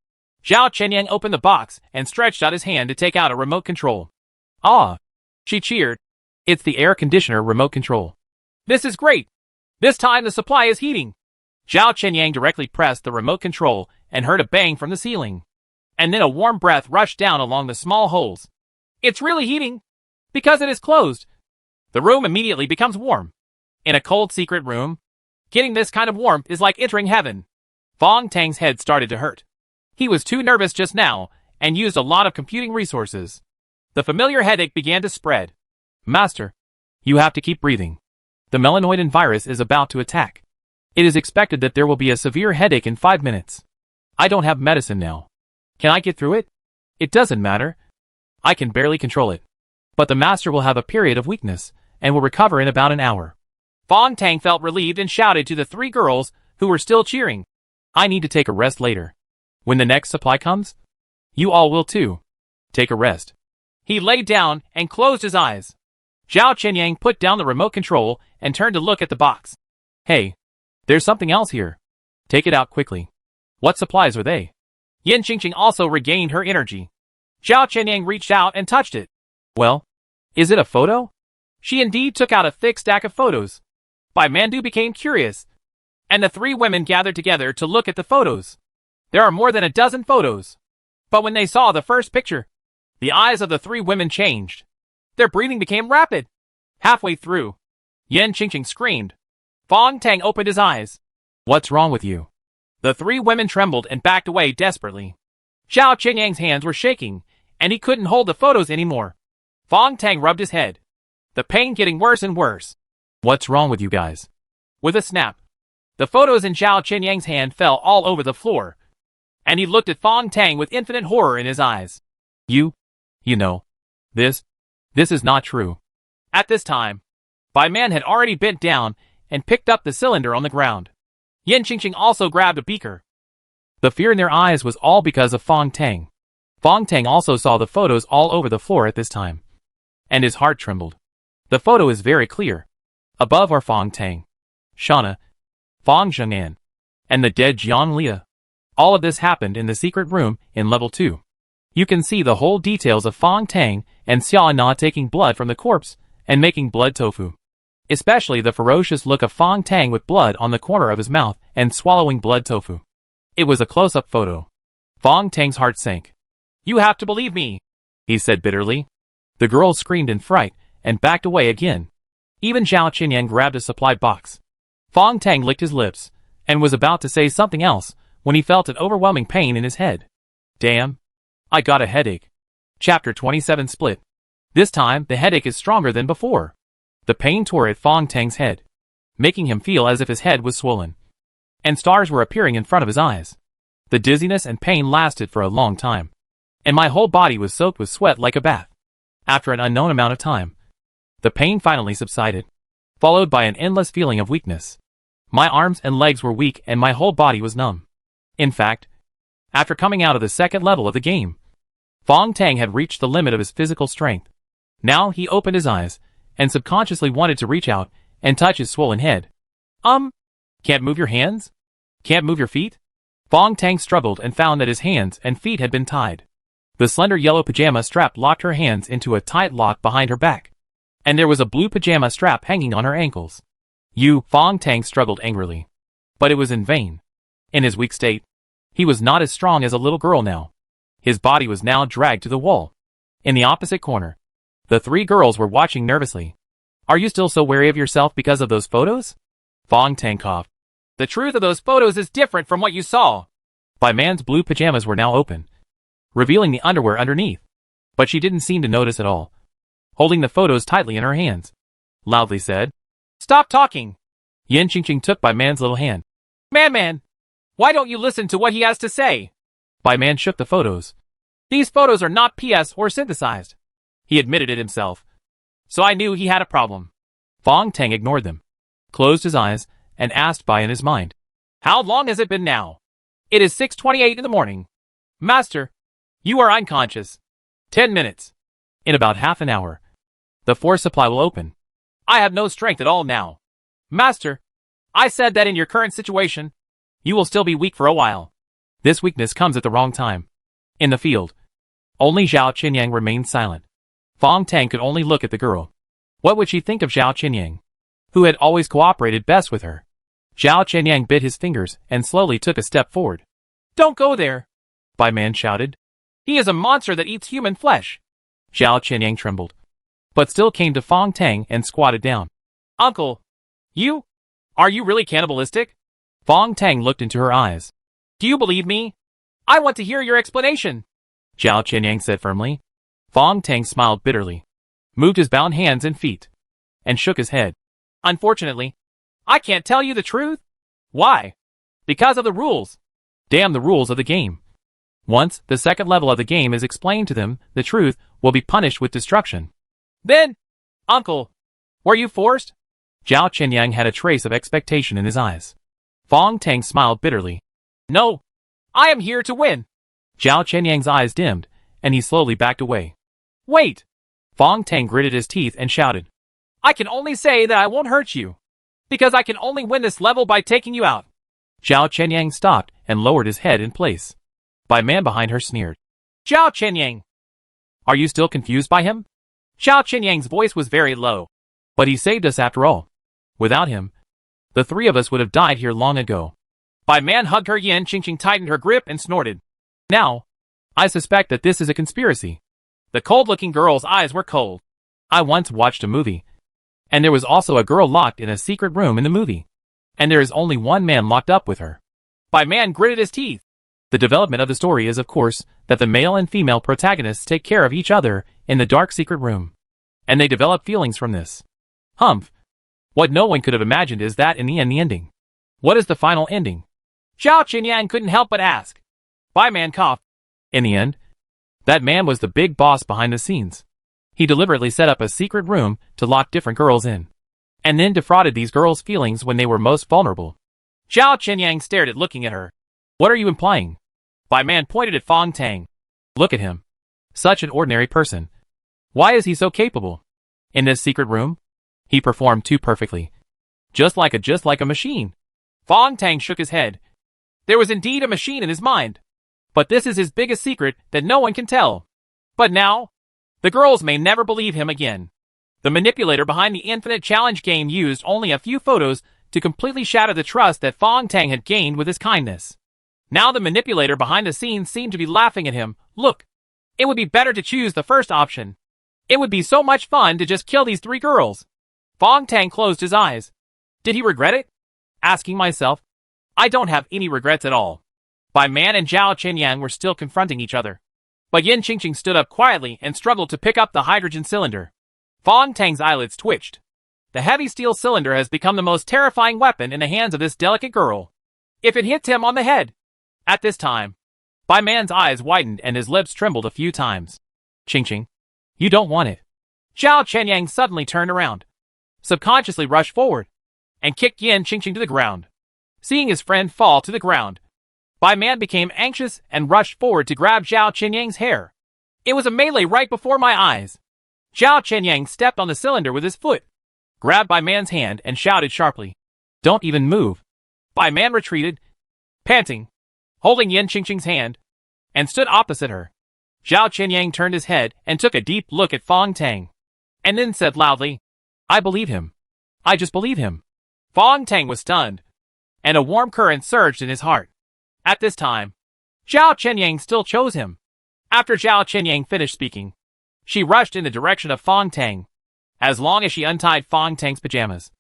Zhao Chenyang opened the box and stretched out his hand to take out a remote control. Ah! She cheered. It's the air conditioner remote control. This is great. This time the supply is heating. Zhao Chenyang directly pressed the remote control and heard a bang from the ceiling. And then a warm breath rushed down along the small holes. It's really heating. Because it is closed. The room immediately becomes warm. In a cold secret room, getting this kind of warmth is like entering heaven. Fong Tang's head started to hurt. He was too nervous just now and used a lot of computing resources. The familiar headache began to spread. Master, you have to keep breathing. The melanoidin virus is about to attack. It is expected that there will be a severe headache in 5 minutes. I don't have medicine now. Can I get through it? It doesn't matter. I can barely control it. But the master will have a period of weakness and will recover in about an hour. Fong Tang felt relieved and shouted to the 3 girls who were still cheering. I need to take a rest later. When the next supply comes, you all will too. Take a rest. He lay down and closed his eyes. Zhao Chenyang put down the remote control and turned to look at the box. Hey, there's something else here. Take it out quickly. What supplies are they? Yan Qingqing also regained her energy. Zhao Chenyang reached out and touched it. Well, is it a photo? She indeed took out a thick stack of photos. Bai Mandu became curious, and the 3 women gathered together to look at the photos. There are more than a dozen photos. But when they saw the first picture, the eyes of the 3 women changed. Their breathing became rapid. Halfway through, Yan Qingqing screamed. Fong Tang opened his eyes. What's wrong with you? The 3 women trembled and backed away desperately. Zhao Chenyang's hands were shaking, and he couldn't hold the photos anymore. Fong Tang rubbed his head, the pain getting worse and worse. What's wrong with you guys? With a snap, The photos in Zhao Qianyang's hand fell all over the floor, and he looked at Fong Tang with infinite horror in his eyes. You know, this is not true. At this time, Bai Man had already bent down and picked up the cylinder on the ground. Yan Qingqing also grabbed a beaker. The fear in their eyes was all because of Fong Tang. Fong Tang also saw the photos all over the floor at this time, and his heart trembled. The photo is very clear. Above are Fong Tang, Shauna, Fong Zheng'an, and the dead Jian Lia. All of this happened in the secret room in level 2. You can see the whole details of Fong Tang and Xia Na taking blood from the corpse and making blood tofu. Especially the ferocious look of Fong Tang with blood on the corner of his mouth and swallowing blood tofu. It was a close-up photo. Fong Tang's heart sank. You have to believe me, he said bitterly. The girls screamed in fright and backed away again. Even Zhao Qianyang grabbed a supply box. Fong Tang licked his lips and was about to say something else when he felt an overwhelming pain in his head. Damn. I got a headache. Chapter 27 Split. This time, the headache is stronger than before. The pain tore at Fong Tang's head, making him feel as if his head was swollen, and stars were appearing in front of his eyes. The dizziness and pain lasted for a long time, and my whole body was soaked with sweat like a bath. After an unknown amount of time, the pain finally subsided, followed by an endless feeling of weakness. My arms and legs were weak and my whole body was numb. In fact, after coming out of the second level of the game, Fong Tang had reached the limit of his physical strength. Now he opened his eyes and subconsciously wanted to reach out and touch his swollen head. Can't move your hands? Can't move your feet? Fong Tang struggled and found that his hands and feet had been tied. The slender yellow pajama strap locked her hands into a tight lock behind her back, and there was a blue pajama strap hanging on her ankles. Fong Tang struggled angrily, but it was in vain. In his weak state, he was not as strong as a little girl now. His body was now dragged to the wall. In the opposite corner, the three girls were watching nervously. Are you still so wary of yourself because of those photos? Fong Tang coughed. The truth of those photos is different from what you saw. Bai Man's blue pajamas were now open, revealing the underwear underneath. But she didn't seem to notice at all, holding the photos tightly in her hands. Loudly said, Stop talking. Yan Qingqing took Bai Man's little hand. Man, why don't you listen to what he has to say? Bai Man shook the photos. These photos are not PS or synthesized. He admitted it himself. So I knew he had a problem. Fong Tang ignored them, closed his eyes, and asked Bai in his mind. How long has it been now? It is 6:28 in the morning. Master, you are unconscious. 10 minutes. In about half an hour, the force supply will open. I have no strength at all now. Master, I said that in your current situation, you will still be weak for a while. This weakness comes at the wrong time. In the field, only Zhao Qianyang remained silent. Fong Tang could only look at the girl. What would she think of Zhao Qianyang, who had always cooperated best with her? Zhao Qianyang bit his fingers and slowly took a step forward. Don't go there, Bai Man shouted. He is a monster that eats human flesh. Zhao Qianyang trembled, but still came to Fong Tang and squatted down. Uncle, are you really cannibalistic? Fong Tang looked into her eyes. Do you believe me? I want to hear your explanation, Zhao Qianyang said firmly. Fong Tang smiled bitterly, moved his bound hands and feet, and shook his head. Unfortunately, I can't tell you the truth. Why? Because of the rules. Damn the rules of the game. Once the second level of the game is explained to them, the truth will be punished with destruction. Then, Uncle, were you forced? Zhao Qianyang had a trace of expectation in his eyes. Fong Tang smiled bitterly. No, I am here to win. Zhao Qianyang's eyes dimmed, and he slowly backed away. Wait! Fong Tang gritted his teeth and shouted. I can only say that I won't hurt you, because I can only win this level by taking you out. Zhao Qianyang stopped and lowered his head in place. Bai Man behind her sneered. Zhao Qianyang! Are you still confused by him? Zhao Qianyang's voice was very low. But he saved us after all. Without him, the three of us would have died here long ago. Bai Man hugged her. Yan Qingqing tightened her grip and snorted. Now, I suspect that this is a conspiracy. The cold-looking girl's eyes were cold. I once watched a movie, and there was also a girl locked in a secret room in the movie. And there is only one man locked up with her. Bai Man gritted his teeth. The development of the story is, of course, that the male and female protagonists take care of each other in the dark secret room, and they develop feelings from this. Humph. What no one could have imagined is that in the end the ending What is the final ending? Zhao Qinyang couldn't help but ask. Bai Man coughed. In the end, that man was the big boss behind the scenes. He deliberately set up a secret room to lock different girls in, and then defrauded these girls' feelings when they were most vulnerable. Zhao Qinyang stared at looking at her. What are you implying? Bai Man pointed at Fong Tang. Look at him. Such an ordinary person. Why is he so capable? In this secret room, he performed too perfectly. Just like a machine. Fong Tang shook his head. There was indeed a machine in his mind. But this is his biggest secret that no one can tell. But now, the girls may never believe him again. The manipulator behind the Infinite Challenge game used only a few photos to completely shatter the trust that Fong Tang had gained with his kindness. Now the manipulator behind the scenes seemed to be laughing at him. Look, it would be better to choose the first option. It would be so much fun to just kill these 3 girls. Fong Tang closed his eyes. Did he regret it? Asking myself, I don't have any regrets at all. Bai Man and Zhao Qinyang were still confronting each other. But Yin Qingqing stood up quietly and struggled to pick up the hydrogen cylinder. Fong Tang's eyelids twitched. The heavy steel cylinder has become the most terrifying weapon in the hands of this delicate girl. If it hits him on the head. At this time, Bai Man's eyes widened and his lips trembled a few times. Qingqing, you don't want it. Zhao Qinyang suddenly turned around, subconsciously rushed forward, and kicked Yin Qingqing to the ground. Seeing his friend fall to the ground, Bai Man became anxious and rushed forward to grab Zhao Qinyang's hair. It was a melee right before my eyes. Zhao Qinyang stepped on the cylinder with his foot, grabbed Bai Man's hand and shouted sharply, Don't even move. Bai Man retreated, panting, holding Yin Qingqing's hand, and stood opposite her. Zhao Qinyang turned his head and took a deep look at Fong Tang, and then said loudly, I believe him. I just believe him. Fong Tang was stunned, and a warm current surged in his heart. At this time, Zhao Qinyang still chose him. After Zhao Qinyang finished speaking, she rushed in the direction of Fong Tang. As long as she untied Fong Tang's pajamas,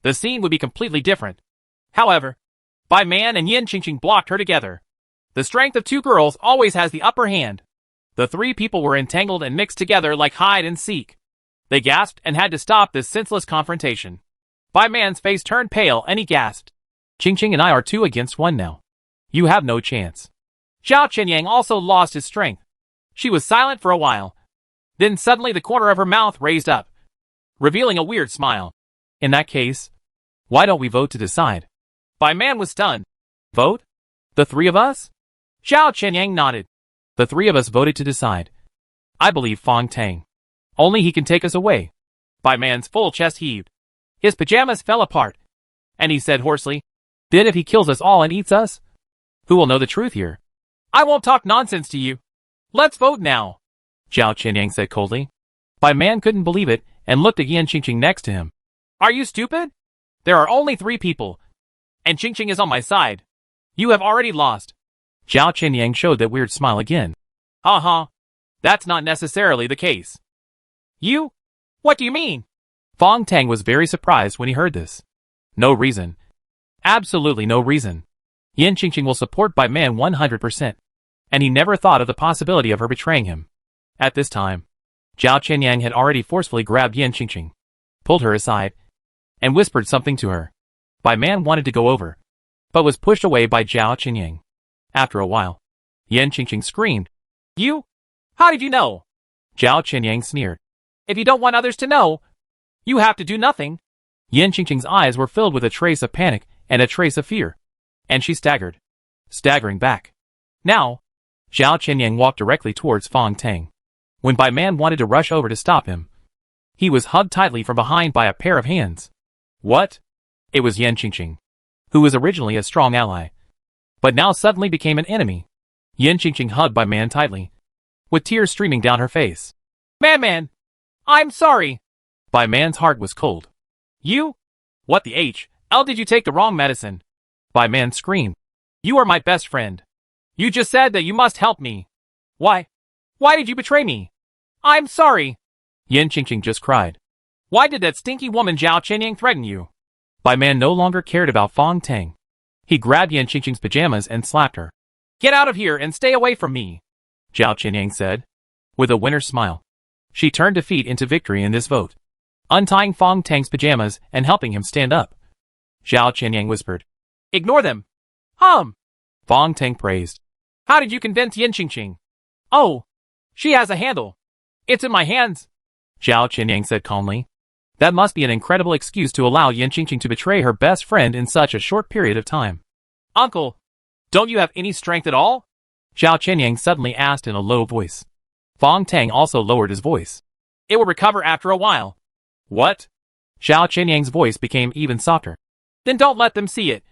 the scene would be completely different. However, Bai Man and Yin Qingqing blocked her together. The strength of 2 girls always has the upper hand. The 3 people were entangled and mixed together like hide and seek. They gasped and had to stop this senseless confrontation. Bai Man's face turned pale and he gasped. Qingqing and I are 2 against 1 now. You have no chance. Zhao Qinyang also lost his strength. She was silent for a while. Then suddenly the corner of her mouth raised up, revealing a weird smile. In that case, why don't we vote to decide? Bai Man was stunned. Vote? The 3 of us? Zhao Qinyang nodded. The 3 of us voted to decide. I believe Fong Tang. Only he can take us away. Bai Man's full chest heaved. His pajamas fell apart, and he said hoarsely, Then if he kills us all and eats us? Who will know the truth here? I won't talk nonsense to you. Let's vote now. Zhao Qinyang said coldly. Bai Man couldn't believe it and looked at Yin Qingqing next to him. Are you stupid? There are only 3 people, and Qingqing is on my side. You have already lost. Zhao Qinyang showed that weird smile again. Ha. That's not necessarily the case. You? What do you mean? Fong Tang was very surprised when he heard this. No reason. Absolutely no reason. Yin Qingqing will support Bai Man 100%. And he never thought of the possibility of her betraying him. At this time, Zhao Qinyang had already forcefully grabbed Yin Qingqing, pulled her aside, and whispered something to her. Bai Man wanted to go over, but was pushed away by Zhao Qinyang. After a while, Yin Qingqing screamed, You? How did you know? Zhao Qinyang sneered. If you don't want others to know, you have to do nothing. Yin Qingqing's eyes were filled with a trace of panic and a trace of fear, and she staggered, staggering back. Now, Zhao Qinyang walked directly towards Fong Tang. When Bai Man wanted to rush over to stop him, he was hugged tightly from behind by a pair of hands. What? It was Yin Qingqing, who was originally a strong ally, but now suddenly became an enemy. Yin Qingqing hugged Bai Man tightly, with tears streaming down her face. Man, I'm sorry. Bai Man's heart was cold. You? What the H.L. did you take the wrong medicine? Bai Man screamed. You are my best friend. You just said that you must help me. Why? Why did you betray me? I'm sorry. Yin Qingqing just cried. Why did that stinky woman Zhao Qinyang threaten you? Bai Man no longer cared about Fong Tang. He grabbed Yin Qingqing's pajamas and slapped her. Get out of here and stay away from me, Zhao Qinyang said, with a winner's smile. She turned defeat into victory in this vote, untying Fong Tang's pajamas and helping him stand up. Zhao Qinyang whispered, Ignore them. Fong Tang praised. How did you convince Yin Qingqing? Oh, she has a handle. It's in my hands. Zhao Qinyang said calmly. That must be an incredible excuse to allow Yin Qingqing to betray her best friend in such a short period of time. Uncle, don't you have any strength at all? Zhao Qinyang suddenly asked in a low voice. Fong Tang also lowered his voice. It will recover after a while. What? Zhao Qinyang's voice became even softer. Then don't let them see it.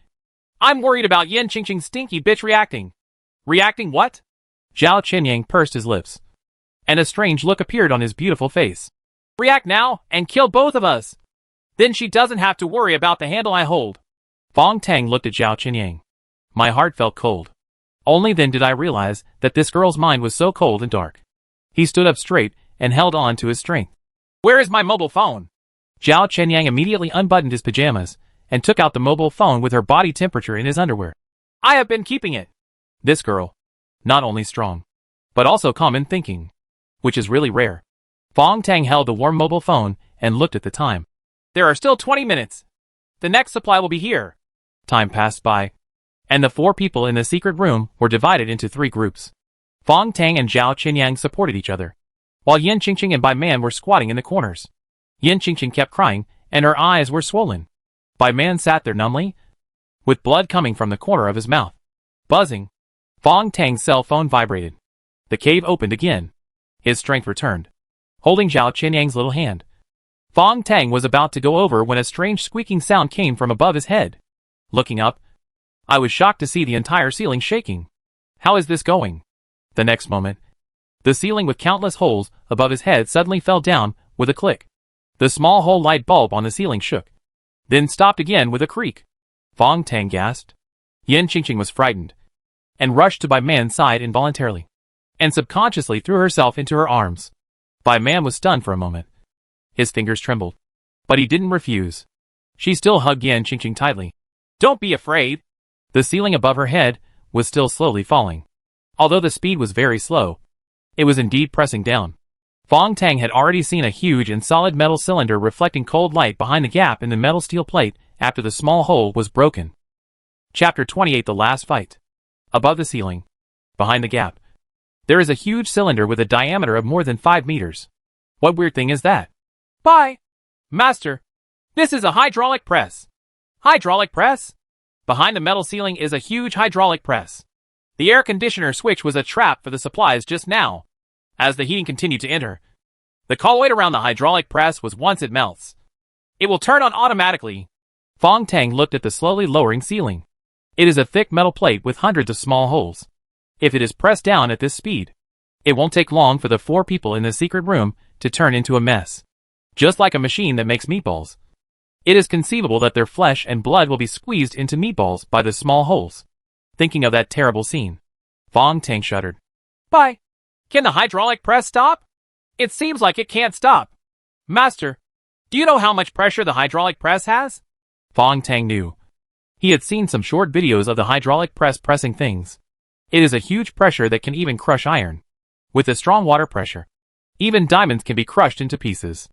I'm worried about Yin Qingqing's stinky bitch reacting. Reacting what? Zhao Qinyang pursed his lips, and a strange look appeared on his beautiful face. React now and kill both of us. Then she doesn't have to worry about the handle I hold. Fong Tang looked at Zhao Qinyang. My heart felt cold. Only then did I realize that this girl's mind was so cold and dark. He stood up straight and held on to his strength. Where is my mobile phone? Zhao Qinyang immediately unbuttoned his pajamas and took out the mobile phone with her body temperature in his underwear. I have been keeping it. This girl, not only strong, but also calm in thinking, which is really rare. Fong Tang held the warm mobile phone and looked at the time. There are still 20 minutes. The next supply will be here. Time passed by, and the 4 people in the secret room were divided into 3 groups. Fong Tang and Zhao Qinyang supported each other, while Yin Qingqing and Bai Man were squatting in the corners. Yin Qingqing kept crying, and her eyes were swollen. Bai Man sat there numbly, with blood coming from the corner of his mouth. Buzzing. Fong Tang's cell phone vibrated. The cave opened again. His strength returned. Holding Zhao Qinyang's little hand, Fong Tang was about to go over when a strange squeaking sound came from above his head. Looking up, I was shocked to see the entire ceiling shaking. How is this going? The next moment, the ceiling with countless holes above his head suddenly fell down with a click. The small hole light bulb on the ceiling shook, then stopped again with a creak. Fong Tang gasped. Yin Qingqing was frightened, and rushed to Bai Man's side involuntarily, and subconsciously threw herself into her arms. Bai Man was stunned for a moment. His fingers trembled, but he didn't refuse. She still hugged Yin Qingqing tightly. Don't be afraid. The ceiling above her head was still slowly falling. Although the speed was very slow, it was indeed pressing down. Fong Tang had already seen a huge and solid metal cylinder reflecting cold light behind the gap in the metal steel plate after the small hole was broken. Chapter 28: The Last Fight. Above the ceiling, behind the gap, there is a huge cylinder with a diameter of more than 5 meters. What weird thing is that? Bye. Master, this is a hydraulic press. Hydraulic press? Behind the metal ceiling is a huge hydraulic press. The air conditioner switch was a trap for the supplies just now. As the heating continued to enter, the colloid around the hydraulic press was once it melts, it will turn on automatically. Fong Tang looked at the slowly lowering ceiling. It is a thick metal plate with hundreds of small holes. If it is pressed down at this speed, it won't take long for the 4 people in the secret room to turn into a mess. Just like a machine that makes meatballs. It is conceivable that their flesh and blood will be squeezed into meatballs by the small holes. Thinking of that terrible scene, Fong Tang shuddered. Bye. Can the hydraulic press stop? It seems like it can't stop. Master, do you know how much pressure the hydraulic press has? Fong Tang knew. He had seen some short videos of the hydraulic press pressing things. It is a huge pressure that can even crush iron. With a strong water pressure, even diamonds can be crushed into pieces.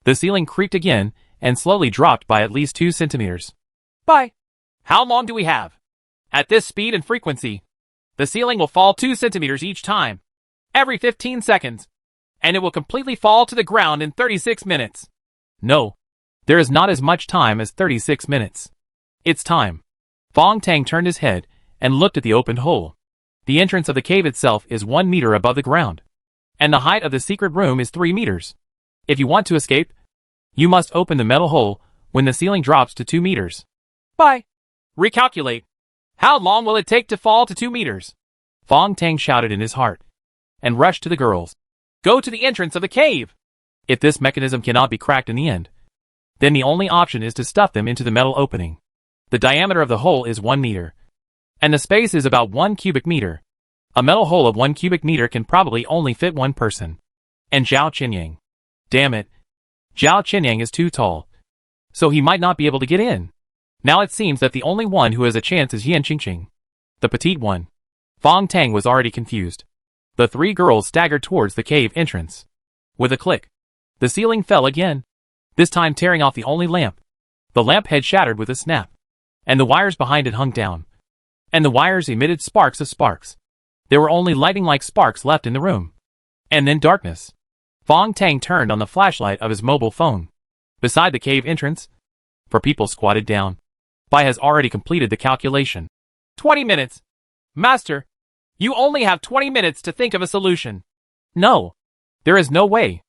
The ceiling creaked again and slowly dropped by at least 2 centimeters. Bye. How long do we have? At this speed and frequency, the ceiling will fall 2 centimeters each time, every 15 seconds, and it will completely fall to the ground in 36 minutes. No, there is not as much time as 36 minutes. It's time. Fong Tang turned his head and looked at the opened hole. The entrance of the cave itself is 1 meter above the ground, and the height of the secret room is 3 meters. If you want to escape, you must open the metal hole when the ceiling drops to 2 meters. Bye. Recalculate. How long will it take to fall to 2 meters? Fong Tang shouted in his heart, and rushed to the girls. Go to the entrance of the cave. If this mechanism cannot be cracked in the end, then the only option is to stuff them into the metal opening. The diameter of the hole is 1 meter, and the space is about 1 cubic meter. A metal hole of 1 cubic meter can probably only fit 1 person. And Zhao Qinyang. Damn it. Zhao Qinyang is too tall, so he might not be able to get in. Now it seems that the only one who has a chance is Yin Qingqing, the petite one. Fong Tang was already confused. The 3 girls staggered towards the cave entrance. With a click, the ceiling fell again, this time tearing off the only lamp. The lamp head shattered with a snap. and the wires behind it hung down. And the wires emitted sparks of sparks. There were only lightning-like sparks left in the room. And then darkness. Fong Tang turned on the flashlight of his mobile phone. Beside the cave entrance, four people squatted down. Bai has already completed the calculation. 20 minutes. Master, you only have 20 minutes to think of a solution. No. There is no way.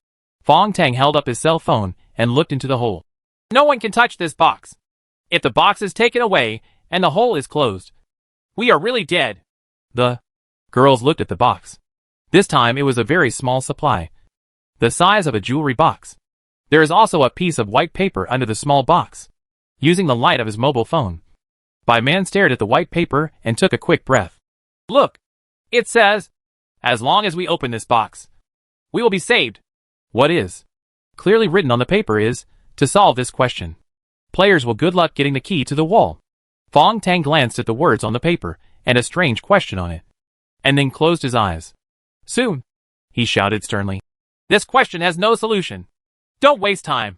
Fong Tang held up his cell phone and looked into the hole. No one can touch this box. If the box is taken away and the hole is closed, we are really dead. The girls looked at the box. This time it was a very small supply. The size of a jewelry box. There is also a piece of white paper under the small box. Using the light of his mobile phone, Bai Man stared at the white paper and took a quick breath. Look, it says, as long as we open this box, we will be saved. What is clearly written on the paper is, to solve this question, players will good luck getting the key to the wall. Fong Tang glanced at the words on the paper and a strange question on it, and then closed his eyes. Soon, he shouted sternly. This question has no solution. Don't waste time.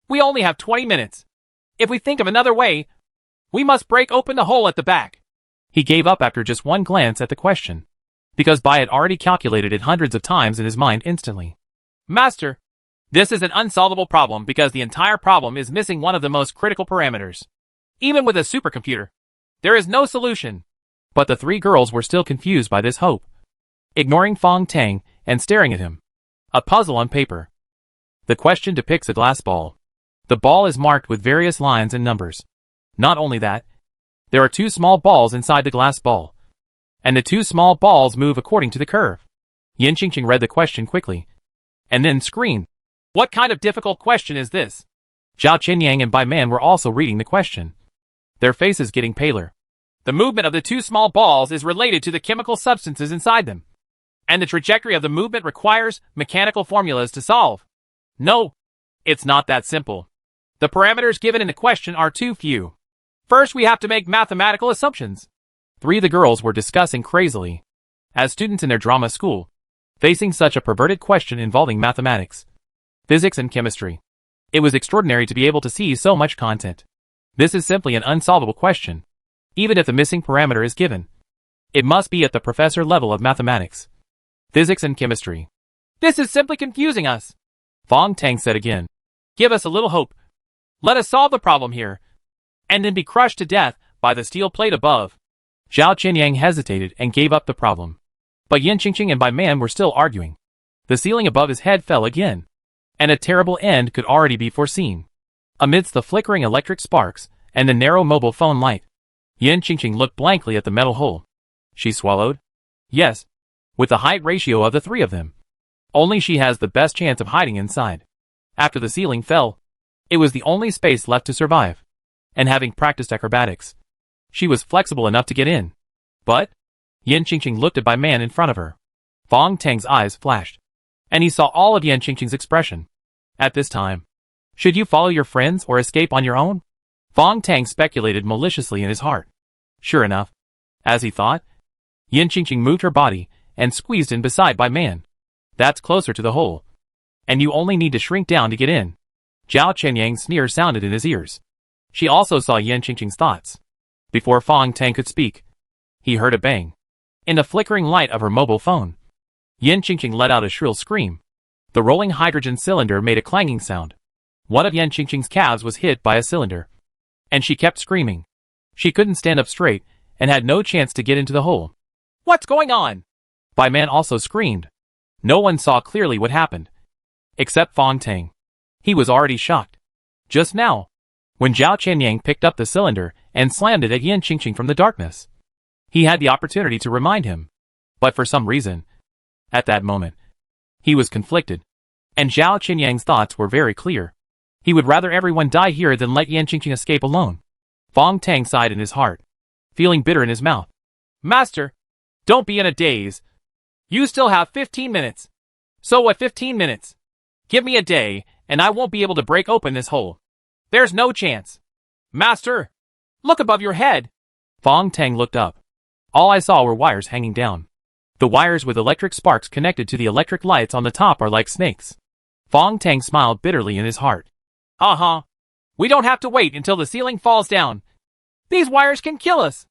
We only have 20 minutes. If we think of another way, we must break open the hole at the back. He gave up after just one glance at the question, because Bai had already calculated it hundreds of times in his mind instantly. Master, this is an unsolvable problem because the entire problem is missing one of the most critical parameters. Even with a supercomputer, there is no solution. But the three girls were still confused by this hope, ignoring Fong Tang and staring at him. A puzzle on paper. The question depicts a glass ball. The ball is marked with various lines and numbers. Not only that, there are two small balls inside the glass ball, and the two small balls move according to the curve. Yin Qingqing read the question quickly, and then screamed. What kind of difficult question is this? Zhao Qianyang and Bai Man were also reading the question, their faces getting paler. The movement of the two small balls is related to the chemical substances inside them, and the trajectory of the movement requires mechanical formulas to solve. No, it's not that simple. The parameters given in the question are too few. First, we have to make mathematical assumptions. Three of the girls were discussing crazily, as students in their drama school, facing such a perverted question involving mathematics, physics and chemistry. It was extraordinary to be able to see so much content. This is simply an unsolvable question. Even if the missing parameter is given, it must be at the professor level of mathematics, physics and chemistry. This is simply confusing us. Fong Tang said again. Give us a little hope. Let us solve the problem here, and then be crushed to death by the steel plate above. Zhao Qianyang hesitated and gave up the problem. But Yin Qingqing and Bai Man were still arguing. The ceiling above his head fell again, and a terrible end could already be foreseen. Amidst the flickering electric sparks and the narrow mobile phone light, Yin Qingqing looked blankly at the metal hole. She swallowed. Yes, with the height ratio of the three of them, only she has the best chance of hiding inside. After the ceiling fell, it was the only space left to survive. And having practiced acrobatics, she was flexible enough to get in. But Yin Qingqing looked at Bai Man in front of her. Fong Tang's eyes flashed, and he saw all of Yin Qingqing's expression. At this time, should you follow your friends or escape on your own? Fong Tang speculated maliciously in his heart. Sure enough, as he thought, Yin Qingqing moved her body and squeezed in beside Bai Man. That's closer to the hole, and you only need to shrink down to get in. Zhao Qianyang's sneer sounded in his ears. She also saw Yin Qingqing's thoughts. Before Fong Tang could speak, he heard a bang. In the flickering light of her mobile phone, Yin Qingqing let out a shrill scream. The rolling hydrogen cylinder made a clanging sound. One of Yin Qingqing's calves was hit by a cylinder, and she kept screaming. She couldn't stand up straight and had no chance to get into the hole. What's going on? Bai Man also screamed. No one saw clearly what happened, except Fong Tang. He was already shocked. Just now, when Zhao Qianyang picked up the cylinder and slammed it at Yin Qingqing from the darkness, he had the opportunity to remind him. But for some reason, at that moment, he was conflicted. And Zhao Qianyang's thoughts were very clear. He would rather everyone die here than let Yin Qingqing escape alone. Fong Tang sighed in his heart, feeling bitter in his mouth. Master, don't be in a daze. You still have 15 minutes. So what 15 minutes? Give me a day, and I won't be able to break open this hole. There's no chance. Master, look above your head. Fong Tang looked up. All I saw were wires hanging down. The wires with electric sparks connected to the electric lights on the top are like snakes. Fong Tang smiled bitterly in his heart. We don't have to wait until the ceiling falls down. These wires can kill us.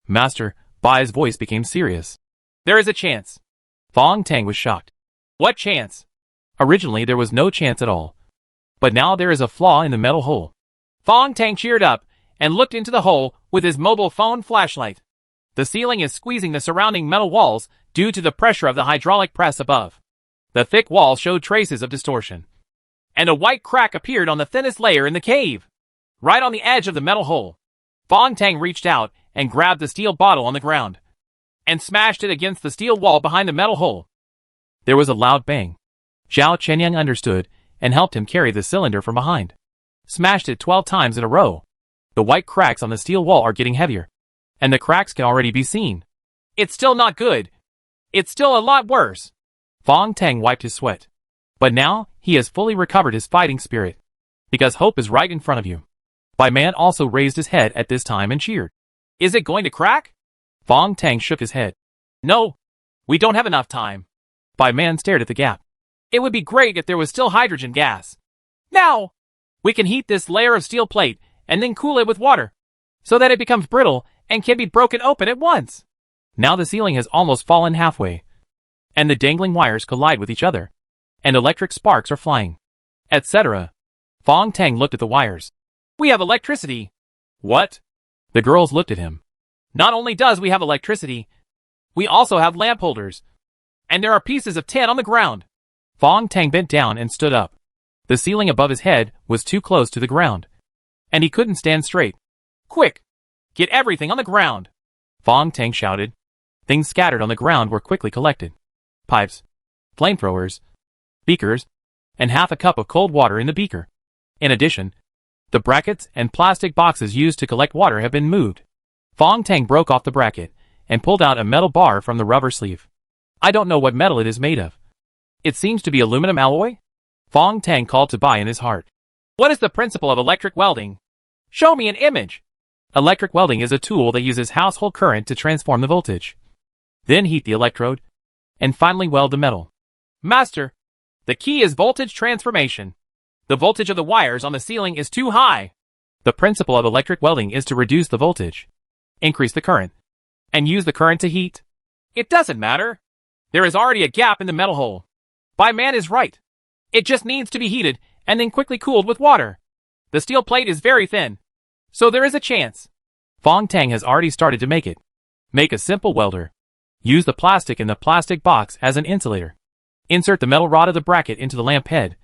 Master, Bai's voice became serious. There is a chance. Fong Tang was shocked. What chance? Originally there was no chance at all. But now there is a flaw in the metal hole. Fong Tang cheered up and looked into the hole with his mobile phone flashlight. The ceiling is squeezing the surrounding metal walls due to the pressure of the hydraulic press above. The thick wall showed traces of distortion. And a white crack appeared on the thinnest layer in the cave, right on the edge of the metal hole. Fong Tang reached out and grabbed the steel bottle on the ground and smashed it against the steel wall behind the metal hole. There was a loud bang. Zhao Chenyang understood and helped him carry the cylinder from behind. Smashed it 12 times in a row. The white cracks on the steel wall are getting heavier, and the cracks can already be seen. It's still not good. It's still a lot worse. Fong Tang wiped his sweat. But now, he has fully recovered his fighting spirit. Because hope is right in front of you. Bai Man also raised his head at this time and cheered. Is it going to crack? Fong Tang shook his head. No. We don't have enough time. Bai Man stared at the gap. It would be great if there was still hydrogen gas. Now! We can heat this layer of steel plate and then cool it with water, so that it becomes brittle and can be broken open at once. Now the ceiling has almost fallen halfway, and the dangling wires collide with each other, and electric sparks are flying, etc. Fong Tang looked at the wires. We have electricity. What? The girls looked at him. Not only does we have electricity, we also have lamp holders. And there are pieces of tin on the ground. Fong Tang bent down and stood up. The ceiling above his head was too close to the ground, and he couldn't stand straight. Quick! Get everything on the ground! Fong Tang shouted. Things scattered on the ground were quickly collected. Pipes, flamethrowers, beakers, and half a cup of cold water in the beaker. In addition, the brackets and plastic boxes used to collect water have been moved. Fong Tang broke off the bracket and pulled out a metal bar from the rubber sleeve. I don't know what metal it is made of. It seems to be aluminum alloy? Fong Tang called to Bai in his heart. What is the principle of electric welding? Show me an image. Electric welding is a tool that uses household current to transform the voltage. Then heat the electrode, and finally weld the metal. Master, the key is voltage transformation. The voltage of the wires on the ceiling is too high. The principle of electric welding is to reduce the voltage, increase the current, and use the current to heat. It doesn't matter. There is already a gap in the metal hole. Bai Man is right. It just needs to be heated and then quickly cooled with water. The steel plate is very thin, so there is a chance. Fong Tang has already started to make it. Make a simple welder. Use the plastic in the plastic box as an insulator. Insert the metal rod of the bracket into the lamp head,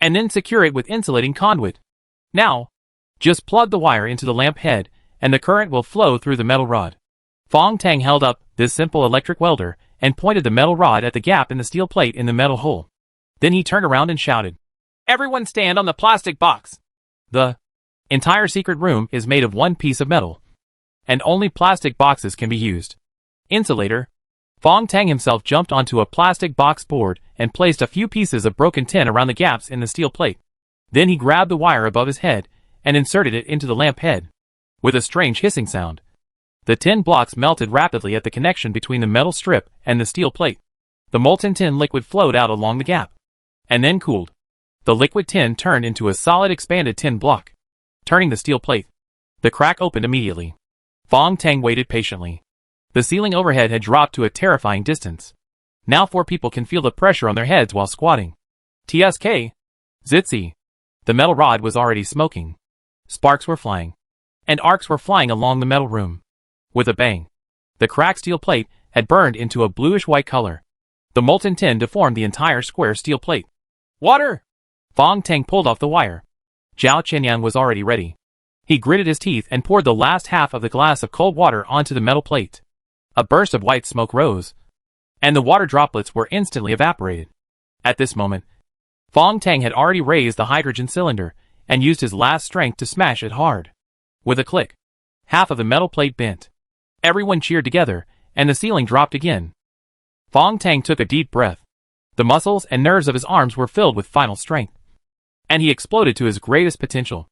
and then secure it with insulating conduit. Now, just plug the wire into the lamp head, and the current will flow through the metal rod. Fong Tang held up this simple electric welder and pointed the metal rod at the gap in the steel plate in the metal hole. Then he turned around and shouted, Everyone stand on the plastic box. The entire secret room is made of one piece of metal, and only plastic boxes can be used. Insulator. Fong Tang himself jumped onto a plastic box board and placed a few pieces of broken tin around the gaps in the steel plate. Then he grabbed the wire above his head and inserted it into the lamp head. With a strange hissing sound, the tin blocks melted rapidly at the connection between the metal strip and the steel plate. The molten tin liquid flowed out along the gap, and then cooled. The liquid tin turned into a solid expanded tin block, turning the steel plate. The crack opened immediately. Fong Tang waited patiently. The ceiling overhead had dropped to a terrifying distance. Now 4 people can feel the pressure on their heads while squatting. TSK. Zitzi. The metal rod was already smoking. Sparks were flying, and arcs were flying along the metal room. With a bang, the cracked steel plate had burned into a bluish-white color. The molten tin deformed the entire square steel plate. Water! Fong Tang pulled off the wire. Zhao Chenyang was already ready. He gritted his teeth and poured the last half of the glass of cold water onto the metal plate. A burst of white smoke rose, and the water droplets were instantly evaporated. At this moment, Fong Tang had already raised the hydrogen cylinder and used his last strength to smash it hard. With a click, half of the metal plate bent. Everyone cheered together, and the ceiling dropped again. Fong Tang took a deep breath. The muscles and nerves of his arms were filled with final strength, and he exploded to his greatest potential.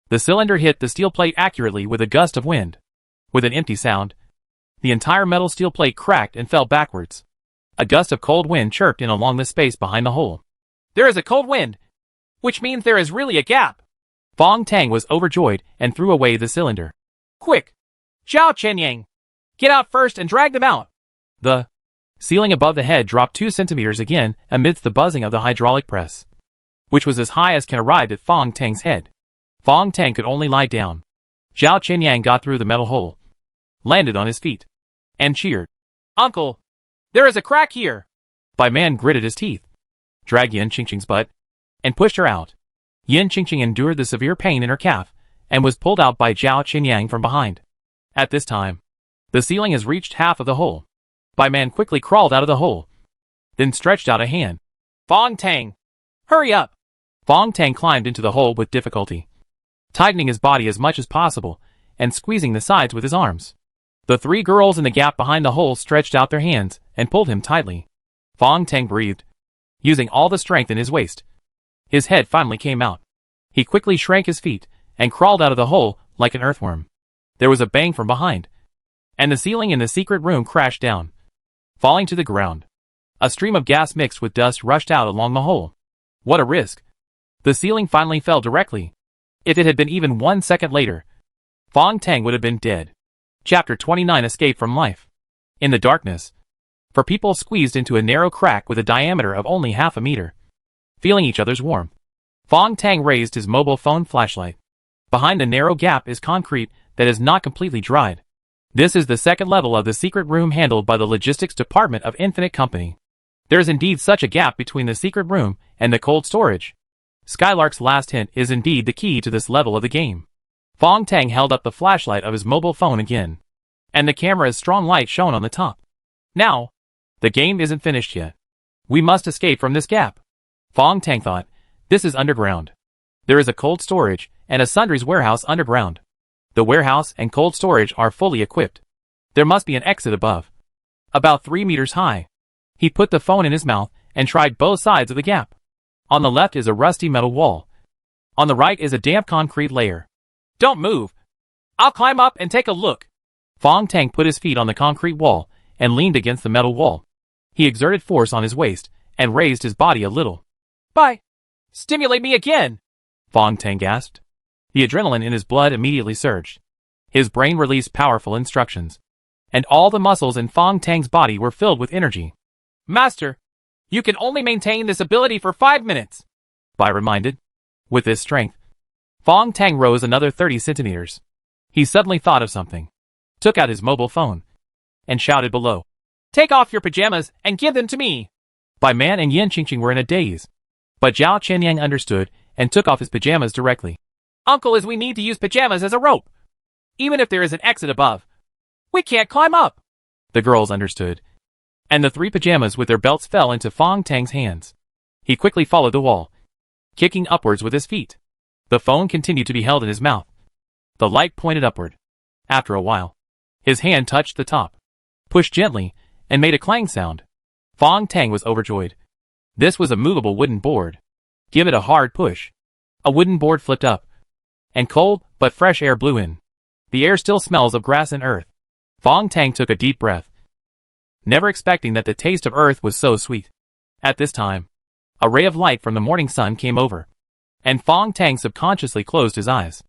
The cylinder hit the steel plate accurately with a gust of wind. With an empty sound, the entire metal steel plate cracked and fell backwards. A gust of cold wind chirped in along the space behind the hole. There is a cold wind, which means there is really a gap. Fong Tang was overjoyed and threw away the cylinder. Quick! Zhao Chenyang! Get out first and drag them out! The ceiling above the head dropped 2 centimeters again amidst the buzzing of the hydraulic press, which was as high as can arrive at Fong Tang's head. Fong Tang could only lie down. Zhao Chenyang got through the metal hole, landed on his feet, and cheered. Uncle! There is a crack here! Bai Man gritted his teeth, dragged Yin Qingqing's butt, and pushed her out. Yin Qingqing endured the severe pain in her calf, and was pulled out by Zhao Chenyang from behind. At this time, the ceiling has reached half of the hole. Bai Man quickly crawled out of the hole, then stretched out a hand. Fong Tang! Hurry up! Fong Tang climbed into the hole with difficulty, tightening his body as much as possible, and squeezing the sides with his arms. The 3 girls in the gap behind the hole stretched out their hands and pulled him tightly. Fong Tang breathed, using all the strength in his waist. His head finally came out. He quickly shrank his feet and crawled out of the hole like an earthworm. There was a bang from behind, and the ceiling in the secret room crashed down, falling to the ground. A stream of gas mixed with dust rushed out along the hole. What a risk! The ceiling finally fell directly. If it had been even 1 second later, Fong Tang would have been dead. Chapter 29: Escape from Life. In the darkness, 4 people squeezed into a narrow crack with a diameter of only half a meter, feeling each other's warmth. Fong Tang raised his mobile phone flashlight. Behind the narrow gap is concrete that is not completely dried. This is the second level of the secret room handled by the logistics department of Infinite Company. There is indeed such a gap between the secret room and the cold storage. Skylark's last hint is indeed the key to this level of the game. Fong Tang held up the flashlight of his mobile phone again, and the camera's strong light shone on the top. Now, the game isn't finished yet. We must escape from this gap. Fong Tang thought, this is underground. There is a cold storage and a sundries warehouse underground. The warehouse and cold storage are fully equipped. There must be an exit above, about 3 meters high. He put the phone in his mouth and tried both sides of the gap. On the left is a rusty metal wall. On the right is a damp concrete layer. Don't move. I'll climb up and take a look. Fong Tang put his feet on the concrete wall and leaned against the metal wall. He exerted force on his waist and raised his body a little. Bye. Stimulate me again. Fong Tang gasped. The adrenaline in his blood immediately surged. His brain released powerful instructions, and all the muscles in Fong Tang's body were filled with energy. Master, you can only maintain this ability for 5 minutes. Bai reminded. With this strength, Fong Tang rose another 30 centimeters. He suddenly thought of something, took out his mobile phone, and shouted below. Take off your pajamas and give them to me. Bai Man and Yin Qingqing were in a daze, but Zhao Chenyang understood and took off his pajamas directly. Uncle, as we need to use pajamas as a rope. Even if there is an exit above, we can't climb up. The girls understood, and the 3 pajamas with their belts fell into Fong Tang's hands. He quickly followed the wall, kicking upwards with his feet. The phone continued to be held in his mouth. The light pointed upward. After a while, his hand touched the top, pushed gently, and made a clang sound. Fong Tang was overjoyed. This was a movable wooden board. Give it a hard push. A wooden board flipped up, and cold but fresh air blew in. The air still smells of grass and earth. Fong Tang took a deep breath, never expecting that the taste of earth was so sweet. At this time, a ray of light from the morning sun came over, and Fong Tang subconsciously closed his eyes.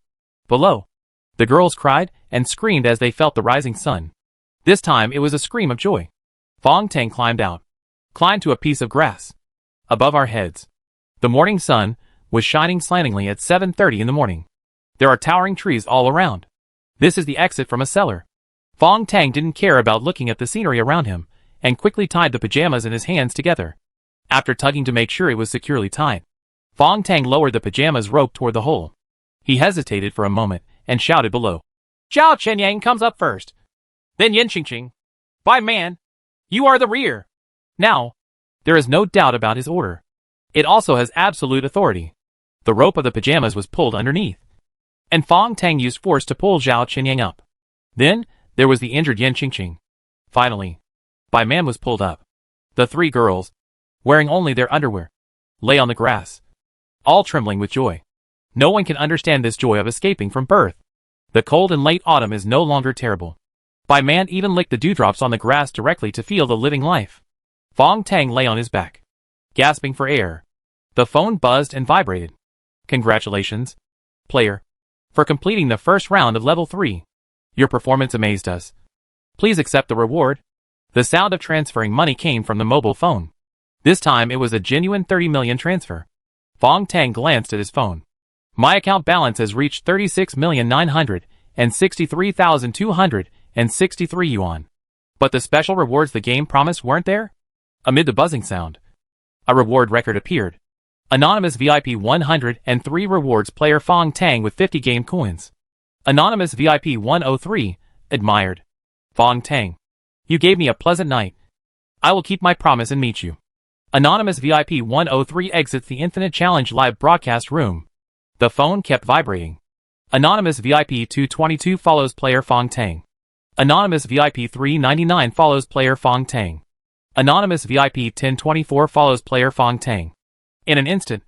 Below, the girls cried and screamed as they felt the rising sun. This time it was a scream of joy. Fong Tang climbed to a piece of grass. Above our heads, the morning sun was shining slantingly at 7:30 in the morning. There are towering trees all around. This is the exit from a cellar. Fong Tang didn't care about looking at the scenery around him, and quickly tied the pajamas in his hands together. After tugging to make sure it was securely tied, Fong Tang lowered the pajamas rope toward the hole. He hesitated for a moment and shouted below. Zhao Chenyang comes up first. Then Yin Qingqing. Bai Man, you are the rear. Now, there is no doubt about his order. It also has absolute authority. The rope of the pajamas was pulled underneath, and Fong Tang used force to pull Zhao Chenyang up. Then, there was the injured Yin Qingqing. Finally, Bai Man was pulled up. The 3 girls, wearing only their underwear, lay on the grass, all trembling with joy. No one can understand this joy of escaping from birth. The cold and late autumn is no longer terrible. Bai Man even licked the dewdrops on the grass directly to feel the living life. Fong Tang lay on his back, gasping for air. The phone buzzed and vibrated. Congratulations, player, for completing the first round of level 3. Your performance amazed us. Please accept the reward. The sound of transferring money came from the mobile phone. This time it was a genuine 30 million transfer. Fong Tang glanced at his phone. My account balance has reached 36,963,263 yuan. But the special rewards the game promised weren't there? Amid the buzzing sound, a reward record appeared. Anonymous VIP 103 rewards player Fong Tang with 50 game coins. Anonymous VIP 103, admired. Fong Tang. You gave me a pleasant night. I will keep my promise and meet you. Anonymous VIP 103 exits the Infinite Challenge live broadcast room. The phone kept vibrating. Anonymous VIP 222 follows player Fong Tang. Anonymous VIP 399 follows player Fong Tang. Anonymous VIP 1024 follows player Fong Tang. In an instant,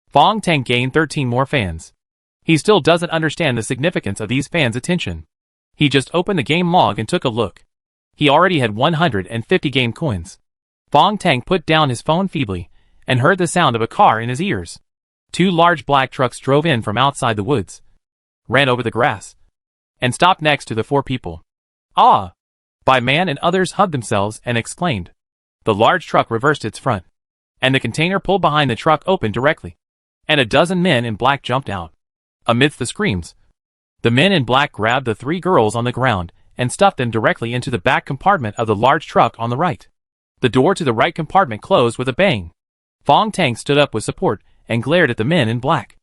Fong Tang gained 13 more fans. He still doesn't understand the significance of these fans' attention. He just opened the game log and took a look. He already had 150 game coins. Fong Tang put down his phone feebly and heard the sound of a car in his ears. Two large black trucks drove in from outside the woods, ran over the grass, and stopped next to the four people. Ah! By man and others hugged themselves and exclaimed. The large truck reversed its front, and the container pulled behind the truck opened directly, and a dozen men in black jumped out. Amidst the screams, the men in black grabbed the three girls on the ground and stuffed them directly into the back compartment of the large truck on the right. The door to the right compartment closed with a bang. Fong Tang stood up with support and glared at the men in black.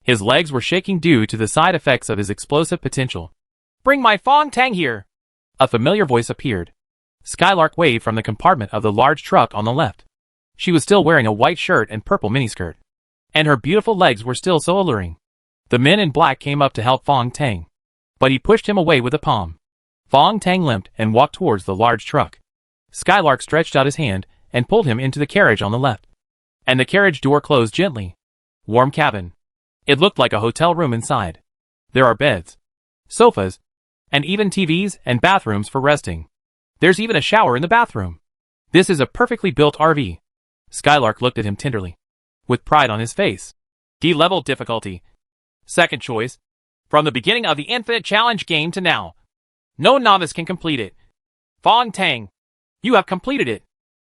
His legs were shaking due to the side effects of his explosive potential. Bring my Fong Tang here! A familiar voice appeared. Skylark waved from the compartment of the large truck on the left. She was still wearing a white shirt and purple miniskirt, and her beautiful legs were still so alluring. The men in black came up to help Fong Tang, but he pushed him away with a palm. Fong Tang limped and walked towards the large truck. Skylark stretched out his hand and pulled him into the carriage on the left. And the carriage door closed gently. Warm cabin. It looked like a hotel room inside. There are beds, sofas, and even TVs and bathrooms for resting. There's even a shower in the bathroom. This is a perfectly built RV. Skylark looked at him tenderly, with pride on his face. D-level difficulty. Second choice. From the beginning of the Infinite Challenge game to now, no novice can complete it. Fong Tang, you have completed it.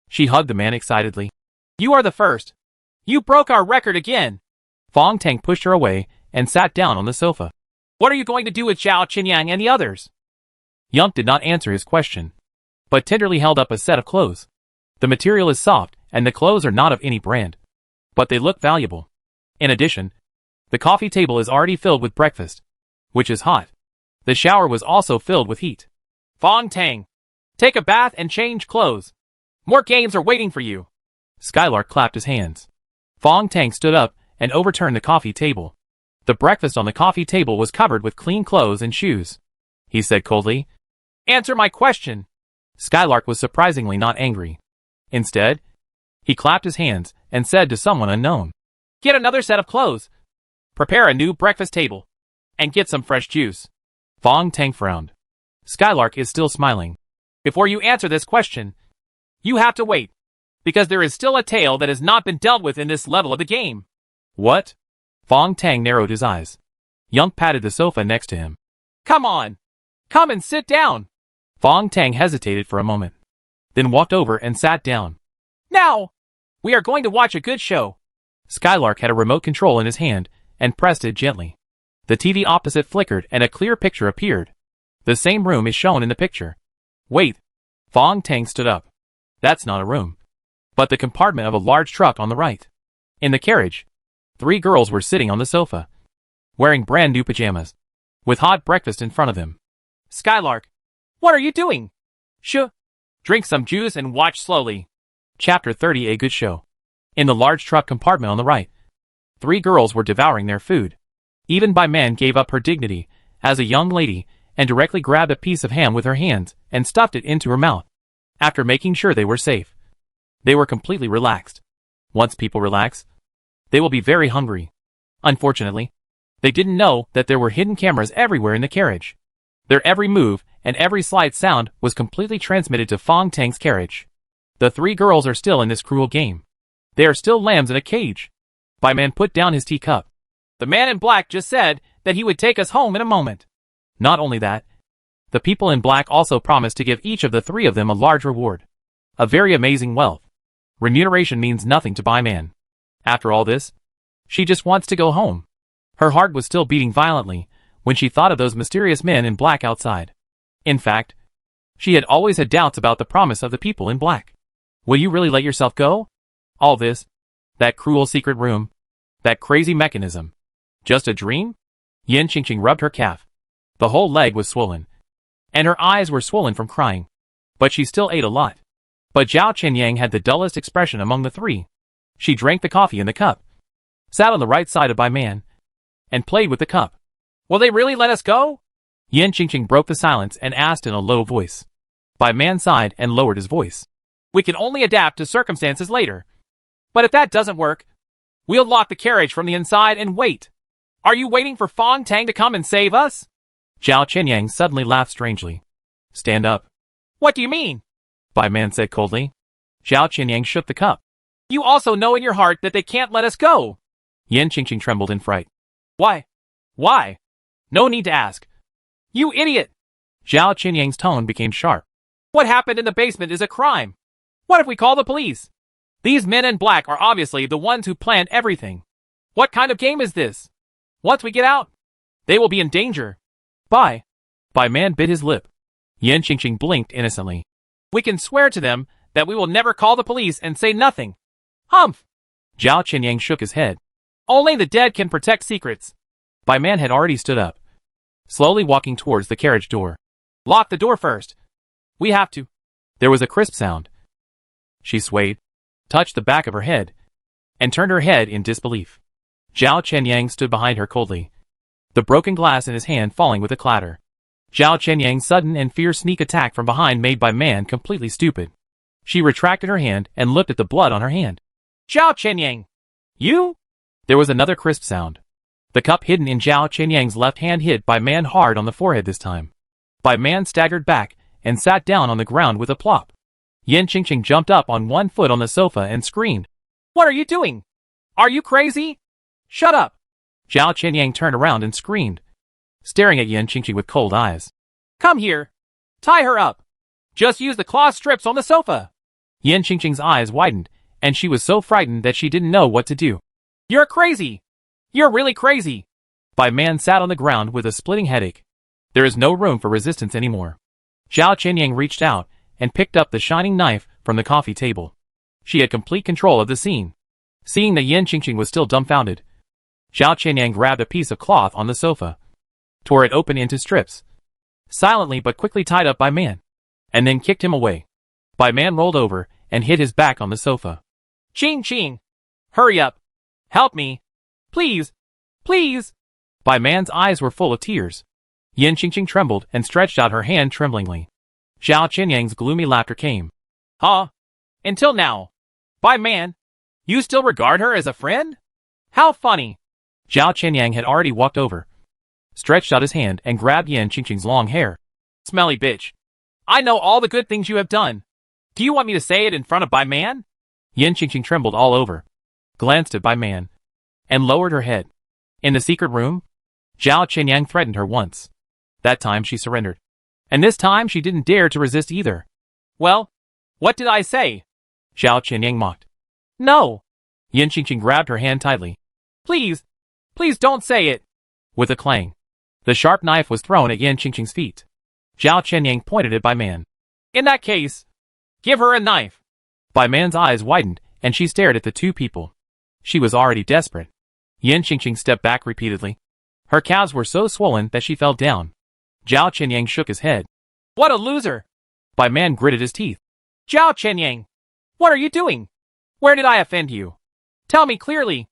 She hugged the man excitedly. You are the first. You broke our record again. Fong Tang pushed her away and sat down on the sofa. What are you going to do with Zhao Qinyang and the others? Yunk did not answer his question, but tenderly held up a set of clothes. The material is soft and the clothes are not of any brand, but they look valuable. In addition, the coffee table is already filled with breakfast, which is hot. The shower was also filled with heat. Fong Tang, take a bath and change clothes. More games are waiting for you. Skylark clapped his hands. Fong Tang stood up and overturned the coffee table. The breakfast on the coffee table was covered with clean clothes and shoes. He said coldly, Answer my question. Skylark was surprisingly not angry. Instead, he clapped his hands and said to someone unknown, Get another set of clothes. Prepare a new breakfast table. And get some fresh juice. Fong Tang frowned. Skylark is still smiling. Before you answer this question, you have to wait, because there is still a tale that has not been dealt with in this level of the game. What? Fong Tang narrowed his eyes. Yunk patted the sofa next to him. Come on. Come and sit down. Fong Tang hesitated for a moment, then walked over and sat down. Now, we are going to watch a good show. Skylark had a remote control in his hand and pressed it gently. The TV opposite flickered and a clear picture appeared. The same room is shown in the picture. Wait. Fong Tang stood up. That's not a room, but the compartment of a large truck on the right. In the carriage, three girls were sitting on the sofa, wearing brand new pajamas, with hot breakfast in front of them. Skylark, what are you doing? Drink some juice and watch slowly. Chapter 30. A good show. In the large truck compartment on the right, three girls were devouring their food. Even Bai Man gave up her dignity as a young lady and directly grabbed a piece of ham with her hands and stuffed it into her mouth. After making sure they were safe, they were completely relaxed. Once people relax, they will be very hungry. Unfortunately, they didn't know that there were hidden cameras everywhere in the carriage. Their every move and every slight sound was completely transmitted to Fong Tang's carriage. The three girls are still in this cruel game. They are still lambs in a cage. Bai Man put down his teacup. The man in black just said that he would take us home in a moment. Not only that, The people in black also promised to give each of the three of them a large reward. A very amazing wealth. Remuneration means nothing to Bai Man. After all this, she just wants to go home. Her heart was still beating violently when she thought of those mysterious men in black outside. In fact, she had always had doubts about the promise of the people in black. Will you really let yourself go? All this, that cruel secret room, that crazy mechanism, just a dream? Yin Qingqing rubbed her calf. The whole leg was swollen, and her eyes were swollen from crying. But she still ate a lot. But Zhao Qianyang had the dullest expression among the three. She drank the coffee in the cup, sat on the right side of Bai Man, and played with the cup. Will they really let us go? Yin Qingqing broke the silence and asked in a low voice. Bai Man sighed and lowered his voice. We can only adapt to circumstances later. But if that doesn't work, we'll lock the carriage from the inside and wait. Are you waiting for Fong Tang to come and save us? Zhao Qianyang suddenly laughed strangely. Stand up. What do you mean? Bai Man said coldly. Zhao Qianyang shook the cup. You also know in your heart that they can't let us go. Yin Qingqing trembled in fright. Why? Why? No need to ask. You idiot! Zhao Qianyang's tone became sharp. What happened in the basement is a crime. What if we call the police? These men in black are obviously the ones who planned everything. What kind of game is this? Once we get out, they will be in danger. Bai Man bit his lip. Yin Qingqing blinked innocently. We can swear to them that we will never call the police and say nothing. Humph! Zhao Qianyang shook his head. Only the dead can protect secrets. Bai Man had already stood up, slowly walking towards the carriage door. Lock the door first. We have to. There was a crisp sound. She swayed, touched the back of her head, and turned her head in disbelief. Zhao Qianyang stood behind her coldly, the broken glass in his hand falling with a clatter. Zhao Qianyang's sudden and fierce sneak attack from behind made Bai Man completely stupid. She retracted her hand and looked at the blood on her hand. Zhao Qianyang! You? There was another crisp sound. The cup hidden in Zhao Qianyang's left hand hit Bai Man hard on the forehead this time. Bai Man staggered back and sat down on the ground with a plop. Yin Qingqing jumped up on one foot on the sofa and screamed. What are you doing? Are you crazy? Shut up! Zhao Qianyang turned around and screamed, staring at Yin Qingqing with cold eyes. Come here. Tie her up. Just use the cloth strips on the sofa. Yin Qingqing's eyes widened, and she was so frightened that she didn't know what to do. You're crazy. You're really crazy. Bai Man sat on the ground with a splitting headache. There is no room for resistance anymore. Zhao Qianyang reached out and picked up the shining knife from the coffee table. She had complete control of the scene. Seeing that Yin Qingqing was still dumbfounded, Zhao Qianyang grabbed a piece of cloth on the sofa, tore it open into strips, silently but quickly tied up Bai Man, and then kicked him away. Bai Man rolled over and hit his back on the sofa. Qing! Hurry up! Help me! Please! Please! Bai Man's eyes were full of tears. Yin Qingqing trembled and stretched out her hand tremblingly. Zhao Qianyang's gloomy laughter came. Huh? Until now. Bai Man, you still regard her as a friend? How funny. Zhao Qianyang had already walked over, stretched out his hand and grabbed Yin Qingqing's long hair. Smelly bitch. I know all the good things you have done. Do you want me to say it in front of Bai Man? Yin Qingqing trembled all over, glanced at Bai Man, and lowered her head. In the secret room, Zhao Qianyang threatened her once. That time she surrendered. And this time she didn't dare to resist either. Well, what did I say? Zhao Qianyang mocked. No. Yin Qingqing grabbed her hand tightly. Please don't say it. With a clang, the sharp knife was thrown at Yin Qingqing's feet. Zhao Qianyang pointed at Bai Man. In that case, give her a knife. Bai Man's eyes widened and she stared at the two people. She was already desperate. Yin Qingqing stepped back repeatedly. Her calves were so swollen that she fell down. Zhao Qianyang shook his head. What a loser! Bai Man gritted his teeth. Zhao Qianyang, what are you doing? Where did I offend you? Tell me clearly.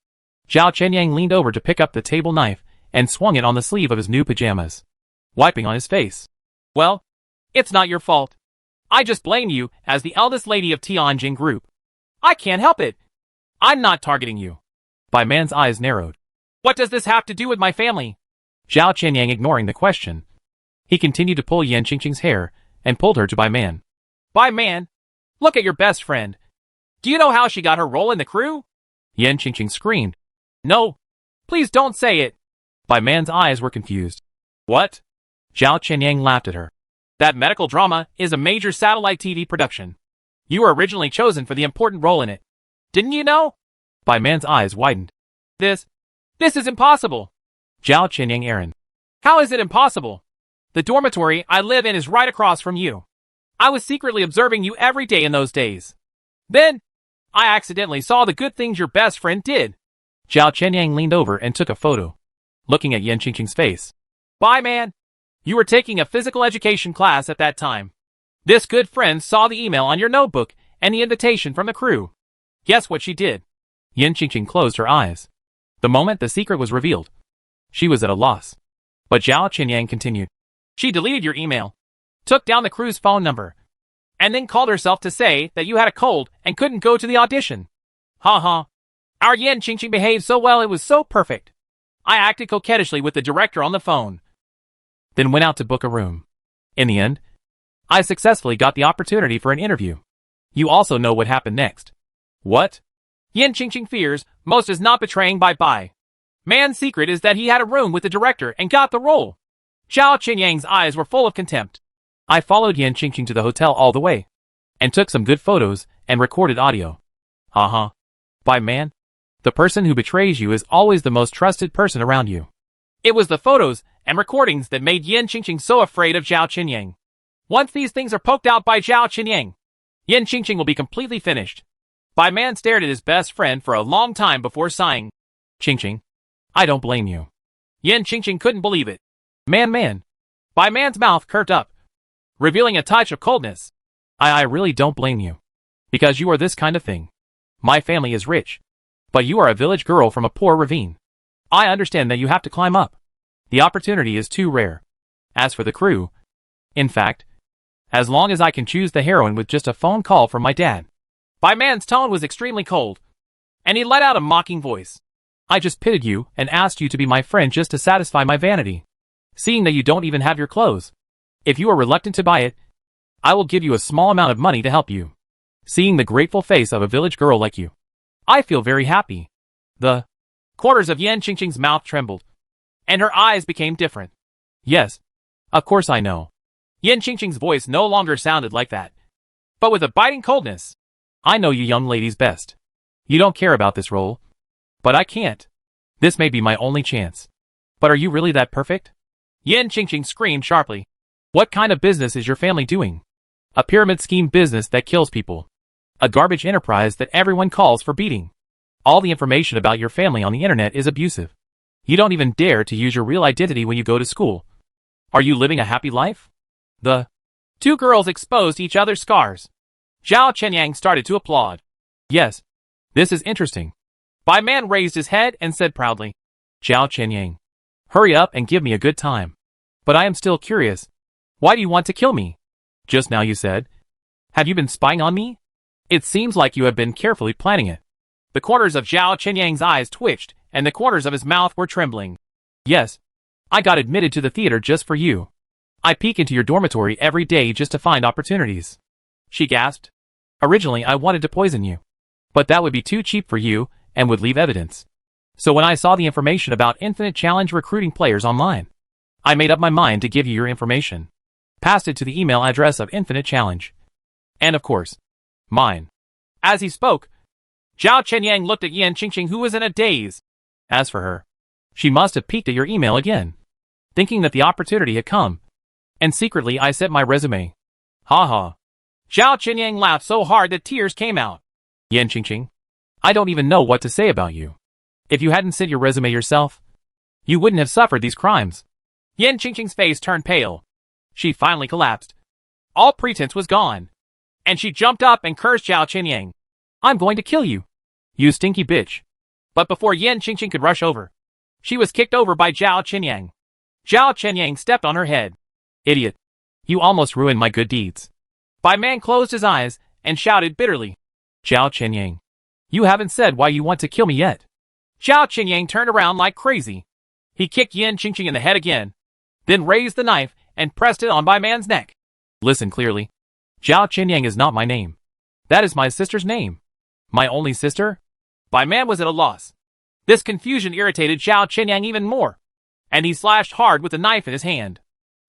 Zhao Qianyang leaned over to pick up the table knife and swung it on the sleeve of his new pajamas, wiping on his face. Well, it's not your fault. I just blame you as the eldest lady of Tianjin Group. I can't help it. I'm not targeting you. Bai Man's eyes narrowed. What does this have to do with my family? Zhao Qianyang ignoring the question. He continued to pull Yin Qingqing's hair and pulled her to Bai Man. Bai Man, look at your best friend. Do you know how she got her role in the crew? Yin Qingqing screamed. No, please don't say it. Bai Man's eyes were confused. What? Zhao Qianyang laughed at her. That medical drama is a major satellite TV production. You were originally chosen for the important role in it. Didn't you know? Bai Man's eyes widened. This is impossible. Zhao Qinyang Aaron. How is it impossible? The dormitory I live in is right across from you. I was secretly observing you every day in those days. Then, I accidentally saw the good things your best friend did. Zhao Qinyang leaned over and took a photo, looking at Yan Qingqing's face. Bai Man, you were taking a physical education class at that time. This good friend saw the email on your notebook and the invitation from the crew. Guess what she did? Yan Qingqing closed her eyes. The moment the secret was revealed, she was at a loss. But Zhao Qinyang continued. She deleted your email, took down the crew's phone number, and then called herself to say that you had a cold and couldn't go to the audition. Ha ha. Our Yan Qingqing behaved so well, it was so perfect. I acted coquettishly with the director on the phone, then went out to book a room. In the end, I successfully got the opportunity for an interview. You also know what happened next. What? Yan Qingqing fears most is not betraying Bai. Man's secret is that he had a room with the director and got the role. Zhao Qinyang's eyes were full of contempt. I followed Yan Qingqing to the hotel all the way, and took some good photos and recorded audio. Bai Man, the person who betrays you is always the most trusted person around you. It was the photos and recordings that made Yan Qingqing so afraid of Zhao Qinyang. Once these things are poked out by Zhao Qinyang, Yan Qingqing will be completely finished. Bai Man stared at his best friend for a long time before sighing. Qingqing, I don't blame you. Yan Qingqing couldn't believe it. Man. Bai Man's mouth curved up, revealing a touch of coldness. I really don't blame you. Because you are this kind of thing. My family is rich. But you are a village girl from a poor ravine. I understand that you have to climb up. The opportunity is too rare. As for the crew, in fact, as long as I can choose the heroine with just a phone call from my dad. Bai Man's tone was extremely cold, and he let out a mocking voice. I just pitied you and asked you to be my friend just to satisfy my vanity. Seeing that you don't even have your clothes. If you are reluctant to buy it, I will give you a small amount of money to help you. Seeing the grateful face of a village girl like you, I feel very happy. The corners of Yan Qingqing's mouth trembled, and her eyes became different. Yes, of course I know. Yan Qingqing's voice no longer sounded like that, but with a biting coldness. I know you young ladies best. You don't care about this role. But I can't. This may be my only chance. But are you really that perfect? Yan Qingqing screamed sharply. What kind of business is your family doing? A pyramid scheme business that kills people. A garbage enterprise that everyone calls for beating. All the information about your family on the internet is abusive. You don't even dare to use your real identity when you go to school. Are you living a happy life? The two girls exposed each other's scars. Zhao Qinyang started to applaud. Yes, this is interesting. Bai Man raised his head and said proudly. Zhao Qinyang, hurry up and give me a good time. But I am still curious. Why do you want to kill me? Just now you said. Have you been spying on me? It seems like you have been carefully planning it. The corners of Zhao Qinyang's eyes twitched, and the corners of his mouth were trembling. Yes, I got admitted to the theater just for you. I peek into your dormitory every day just to find opportunities. She gasped. Originally I wanted to poison you. But that would be too cheap for you, and would leave evidence. So when I saw the information about Infinite Challenge recruiting players online, I made up my mind to give you your information. Passed it to the email address of Infinite Challenge. And of course, mine. As he spoke, Zhao Qinyang looked at Yan Qingqing, who was in a daze. As for her, she must have peeked at your email again, thinking that the opportunity had come. And secretly I sent my resume. Ha. Zhao Qinyang laughed so hard that tears came out. Yan Qingqing, I don't even know what to say about you. If you hadn't sent your resume yourself, you wouldn't have suffered these crimes. Yan Qingqing's face turned pale. She finally collapsed. All pretense was gone, and she jumped up and cursed Zhao Qinyang. I'm going to kill you, you stinky bitch. But before Yan Qingqing could rush over, she was kicked over by Zhao Qinyang. Zhao Qinyang stepped on her head. Idiot. You almost ruined my good deeds. Bai Man closed his eyes and shouted bitterly. Zhao Qinyang, you haven't said why you want to kill me yet. Zhao Qinyang turned around like crazy. He kicked Yan Qingqing in the head again, then raised the knife and pressed it on Bai Man's neck. Listen clearly. Zhao Qinyang is not my name. That is my sister's name. My only sister? Bai Man was at a loss. This confusion irritated Zhao Qinyang even more, and he slashed hard with the knife in his hand.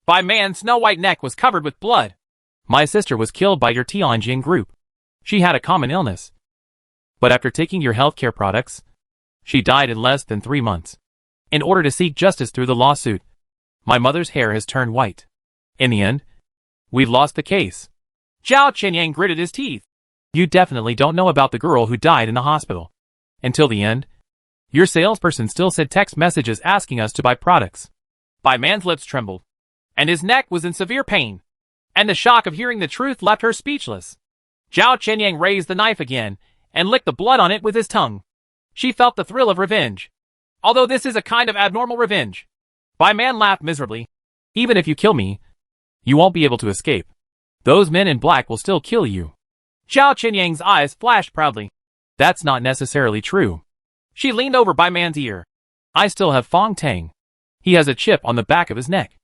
Bai Man's snow-white neck was covered with blood. My sister was killed by your Tianjin group. She had a common illness. But after taking your healthcare products, she died in less than 3 months. In order to seek justice through the lawsuit, my mother's hair has turned white. In the end, we've lost the case. Zhao Qianyang gritted his teeth. You definitely don't know about the girl who died in the hospital. Until the end, your salesperson still sent text messages asking us to buy products. Bai Man's lips trembled, and his neck was in severe pain, and the shock of hearing the truth left her speechless. Zhao Qianyang raised the knife again and licked the blood on it with his tongue. She felt the thrill of revenge. Although this is a kind of abnormal revenge. Bai Man laughed miserably. Even if you kill me, you won't be able to escape. Those men in black will still kill you. Zhao Qianyang's eyes flashed proudly. That's not necessarily true. She leaned over Bai Man's ear. I still have Fong Tang. He has a chip on the back of his neck.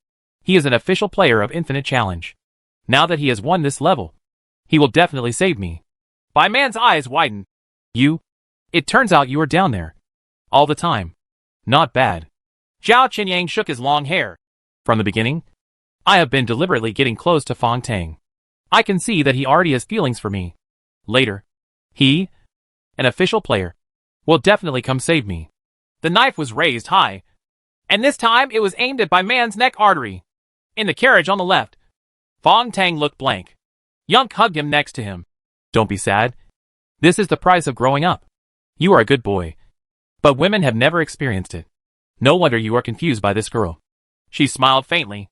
He is an official player of Infinite Challenge. Now that he has won this level, he will definitely save me. Bai Man's eyes widened. You? It turns out you were down there. All the time. Not bad. Zhao Qianyang shook his long hair. From the beginning, I have been deliberately getting close to Fong Tang. I can see that he already has feelings for me. Later, he, an official player, will definitely come save me. The knife was raised high, and this time it was aimed at Bai Man's neck artery. In the carriage on the left, Fong Tang looked blank. Yunk hugged him next to him. Don't be sad. This is the price of growing up. You are a good boy. But women have never experienced it. No wonder you are confused by this girl. She smiled faintly.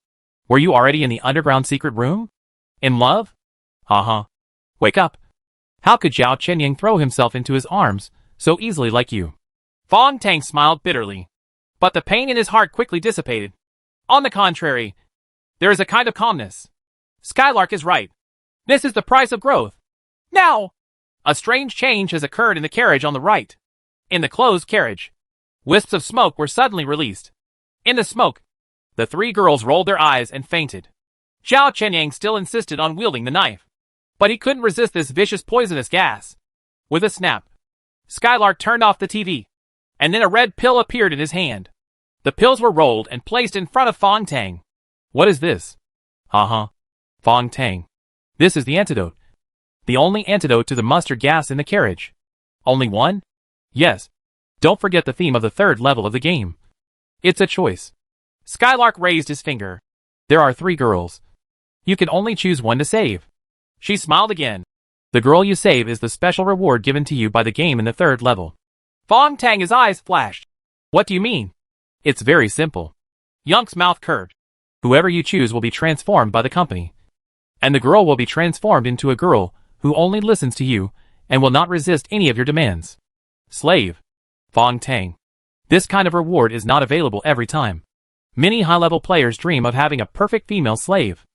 Were you already in the underground secret room? In love? Uh-huh. Wake up. How could Zhao Qianyang throw himself into his arms so easily like you? Fong Tang smiled bitterly. But the pain in his heart quickly dissipated. On the contrary, there is a kind of calmness. Skylark is right. This is the price of growth. Now! A strange change has occurred in the carriage on the right. In the closed carriage, wisps of smoke were suddenly released. In the smoke, the 3 girls rolled their eyes and fainted. Zhao Qianyang still insisted on wielding the knife. But he couldn't resist this vicious poisonous gas. With a snap, Skylark turned off the TV. And then a red pill appeared in his hand. The pills were rolled and placed in front of Fong Tang. What is this? Fong Tang. This is the antidote. The only antidote to the mustard gas in the carriage. Only one? Yes. Don't forget the theme of the 3rd level of the game. It's a choice. Skylark raised his finger. There are 3 girls. You can only choose one to save. She smiled again. The girl you save is the special reward given to you by the game in the 3rd level. Fong Tang's eyes flashed. What do you mean? It's very simple. Yunk's mouth curved. Whoever you choose will be transformed by the company. And the girl will be transformed into a girl who only listens to you and will not resist any of your demands. Slave. Fong Tang. This kind of reward is not available every time. Many high-level players dream of having a perfect female slave.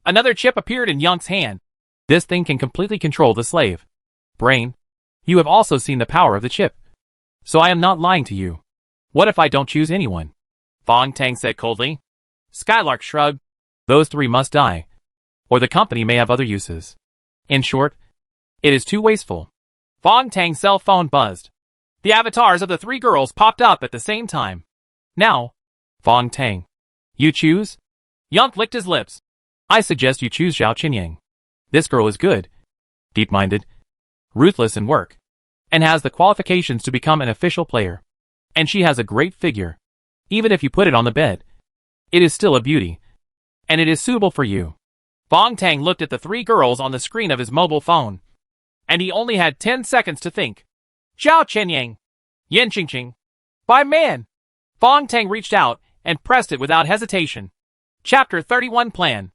Another chip appeared in Yunk's hand. This thing can completely control the slave. Brain. You have also seen the power of the chip. So I am not lying to you. What if I don't choose anyone? Fong Tang said coldly. Skylark shrugged. Those 3 must die. Or the company may have other uses. In short, it is too wasteful. Fong Tang's cell phone buzzed. The avatars of the 3 girls popped up at the same time. Now, Fong Tang, you choose? Yunk licked his lips. I suggest you choose Zhao Qianyang. This girl is good, deep-minded, ruthless in work, and has the qualifications to become an official player. And she has a great figure. Even if you put it on the bed, it is still a beauty. And it is suitable for you. Fong Tang looked at the 3 girls on the screen of his mobile phone. And he only had 10 seconds to think. Zhao Qianyang. Yan Qingqing. Bai Man. Fong Tang reached out and pressed it without hesitation. Chapter 31 Plan.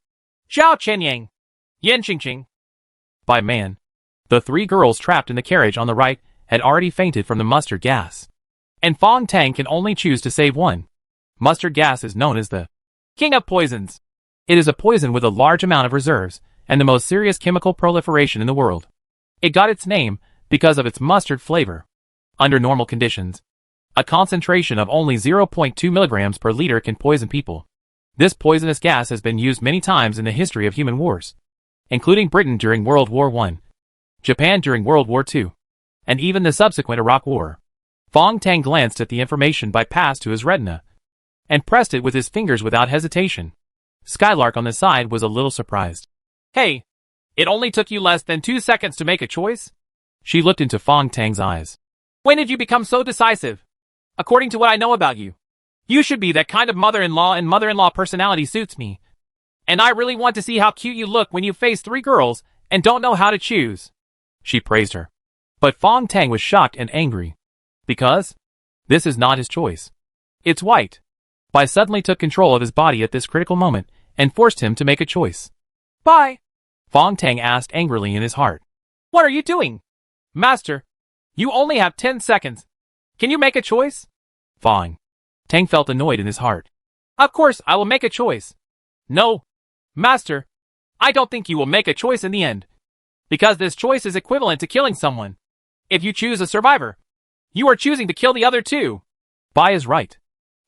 Zhao Qianyang. Yan Qingqing. Bai Man. The 3 girls trapped in the carriage on the right had already fainted from the mustard gas. And Fong Tang can only choose to save one. Mustard gas is known as the king of poisons. It is a poison with a large amount of reserves and the most serious chemical proliferation in the world. It got its name because of its mustard flavor. Under normal conditions, a concentration of only 0.2 milligrams per liter can poison people. This poisonous gas has been used many times in the history of human wars, including Britain during World War I, Japan during World War II, and even the subsequent Iraq War. Fong Tang glanced at the information bypassed to his retina and pressed it with his fingers without hesitation. Skylark on the side was a little surprised. Hey, it only took you less than 2 seconds to make a choice? She looked into Fong Tang's eyes. When did you become so decisive? According to what I know about you, you should be that kind of mother-in-law, and mother-in-law personality suits me. And I really want to see how cute you look when you face 3 girls and don't know how to choose. She praised her. But Fong Tang was shocked and angry. Because this is not his choice. It's White. Bai suddenly took control of his body at this critical moment and forced him to make a choice. Bai, Fong Tang asked angrily in his heart. What are you doing? Master, you only have 10 seconds. Can you make a choice? Fong Tang felt annoyed in his heart. Of course I will make a choice. No, Master, I don't think you will make a choice in the end. Because this choice is equivalent to killing someone. If you choose a survivor, you are choosing to kill the other 2. Bai is right.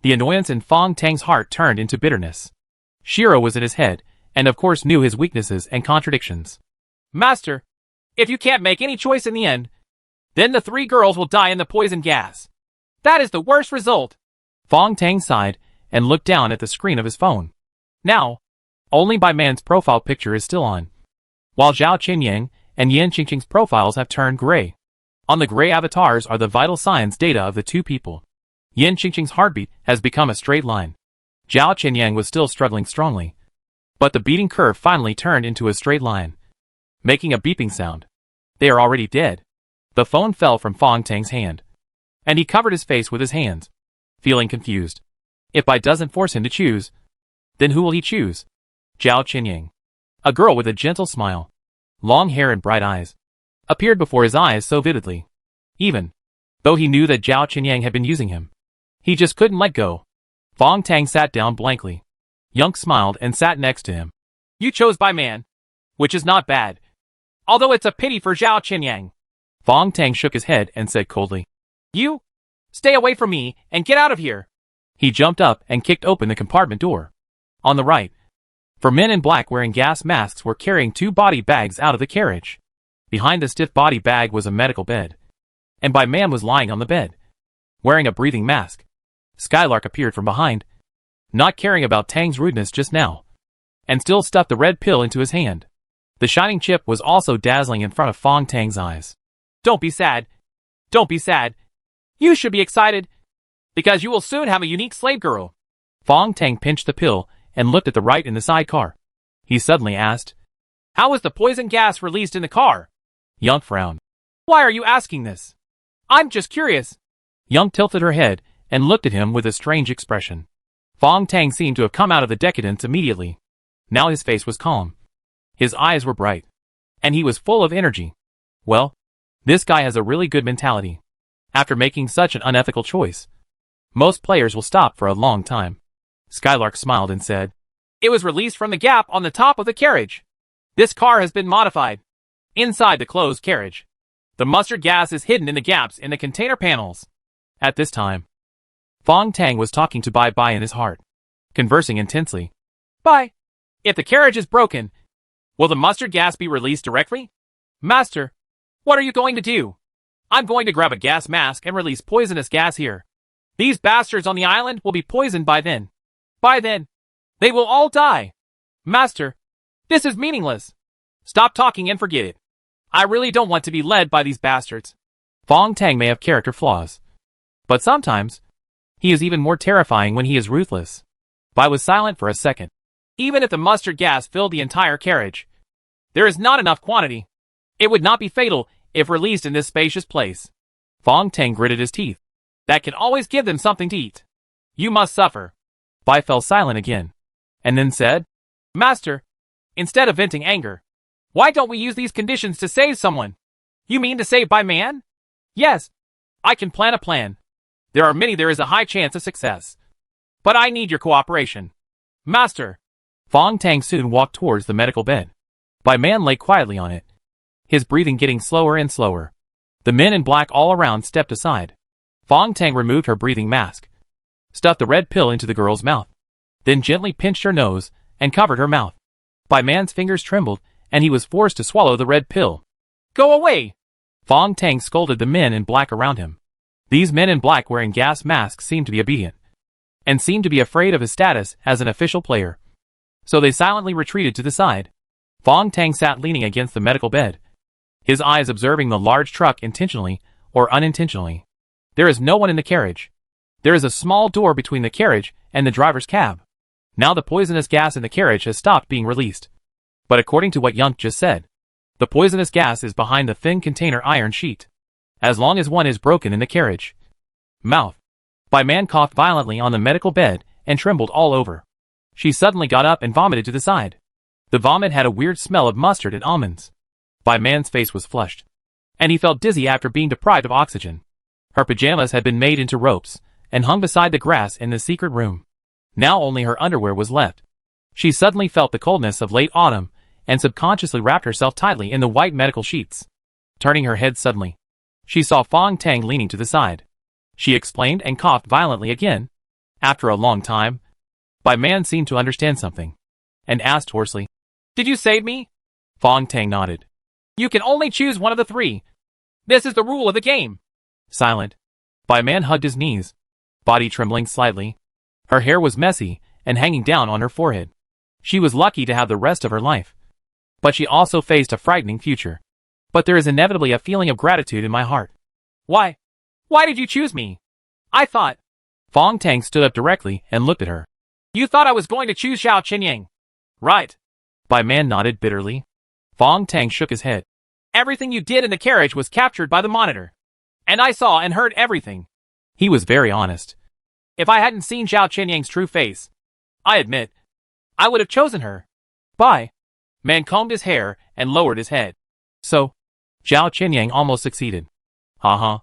The annoyance in Fong Tang's heart turned into bitterness. Shiro was in his head, and of course knew his weaknesses and contradictions. Master, if you can't make any choice in the end, then the 3 girls will die in the poison gas. That is the worst result. Fong Tang sighed and looked down at the screen of his phone. Now, only Bai Man's profile picture is still on, while Zhao Qinyang and Yan Qingqing's profiles have turned gray. On the gray avatars are the vital signs data of the 2 people. Yan Qingqing's heartbeat has become a straight line. Zhao Qinyang was still struggling strongly, but the beating curve finally turned into a straight line, making a beeping sound. They are already dead. The phone fell from Fong Tang's hand, and he covered his face with his hands, feeling confused. If Bai doesn't force him to choose, then who will he choose? Zhao Qinyang, a girl with a gentle smile, long hair and bright eyes, appeared before his eyes so vividly. Even though he knew that Zhao Qinyang had been using him, he just couldn't let go. Fong Tang sat down blankly. Young smiled and sat next to him. You chose Bai Man, which is not bad. Although it's a pity for Zhao Qinyang. Fong Tang shook his head and said coldly, You, stay away from me and get out of here. He jumped up and kicked open the compartment door. On the right, 4 men in black wearing gas masks were carrying 2 body bags out of the carriage. Behind the stiff body bag was a medical bed, and Bai Man was lying on the bed, wearing a breathing mask. Skylark appeared from behind, not caring about Tang's rudeness just now, and still stuffed the red pill into his hand. The shining chip was also dazzling in front of Fong Tang's eyes. Don't be sad. Don't be sad. You should be excited, because you will soon have a unique slave girl. Fong Tang pinched the pill and looked at the right in the sidecar. He suddenly asked, How was the poison gas released in the car? Young frowned. Why are you asking this? I'm just curious. Young tilted her head and looked at him with a strange expression. Fong Tang seemed to have come out of the decadence immediately. Now his face was calm. His eyes were bright, and he was full of energy. Well, this guy has a really good mentality. After making such an unethical choice, most players will stop for a long time. Skylark smiled and said, It was released from the gap on the top of the carriage. This car has been modified. Inside the closed carriage, the mustard gas is hidden in the gaps in the container panels. At this time, Fong Tang was talking to Bai Bai in his heart, conversing intensely. Bai, if the carriage is broken, will the mustard gas be released directly? Master, what are you going to do? I'm going to grab a gas mask and release poisonous gas here. These bastards on the island will be poisoned by then. By then, they will all die. Master, this is meaningless. Stop talking and forget it. I really don't want to be led by these bastards. Fong Tang may have character flaws, but sometimes he is even more terrifying when he is ruthless. Bai was silent for a second. Even if the mustard gas filled the entire carriage, there is not enough quantity. It would not be fatal if released in this spacious place. Fong Tang gritted his teeth. That can always give them something to eat. You must suffer. Bai fell silent again, and then said, Master, instead of venting anger, why don't we use these conditions to save someone? You mean to save Bai Man? Yes, I can plan a plan. There are many, there is a high chance of success. But I need your cooperation. Master. Fong Tang soon walked towards the medical bed. Bai Man lay quietly on it, his breathing getting slower and slower. The men in black all around stepped aside. Fong Tang removed her breathing mask, stuffed the red pill into the girl's mouth, then gently pinched her nose and covered her mouth. Bai Man's fingers trembled, and he was forced to swallow the red pill. Go away! Fong Tang scolded the men in black around him. These men in black wearing gas masks seemed to be obedient, and seemed to be afraid of his status as an official player. So they silently retreated to the side. Fong Tang sat leaning against the medical bed, his eyes observing the large truck intentionally or unintentionally. There is no one in the carriage. There is a small door between the carriage and the driver's cab. Now the poisonous gas in the carriage has stopped being released. But according to what Young just said, the poisonous gas is behind the thin container iron sheet. As long as one is broken in the carriage. Mouth. Bai Man coughed violently on the medical bed and trembled all over. She suddenly got up and vomited to the side. The vomit had a weird smell of mustard and almonds. Bai Man's face was flushed, and he felt dizzy after being deprived of oxygen. Her pajamas had been made into ropes and hung beside the grass in the secret room. Now only her underwear was left. She suddenly felt the coldness of late autumn and subconsciously wrapped herself tightly in the white medical sheets. Turning her head suddenly, she saw Fong Tang leaning to the side. She exclaimed and coughed violently again. After a long time, Bai Man seemed to understand something, and asked hoarsely, "Did you save me?" Fong Tang nodded. "You can only choose one of the three. This is the rule of the game." Silent, Bai Man hugged his knees, body trembling slightly. Her hair was messy and hanging down on her forehead. She was lucky to have the rest of her life, but she also faced a frightening future. But there is inevitably a feeling of gratitude in my heart. Why? Why did you choose me? I thought. Fong Tang stood up directly and looked at her. You thought I was going to choose Xiao Qinyang. Right. Bai Man nodded bitterly. Fong Tang shook his head. Everything you did in the carriage was captured by the monitor. And I saw and heard everything. He was very honest. If I hadn't seen Xiao Qinyang's true face, I admit, I would have chosen her. Bai Man combed his hair and lowered his head. So, Xiao Qinyang almost succeeded. Haha.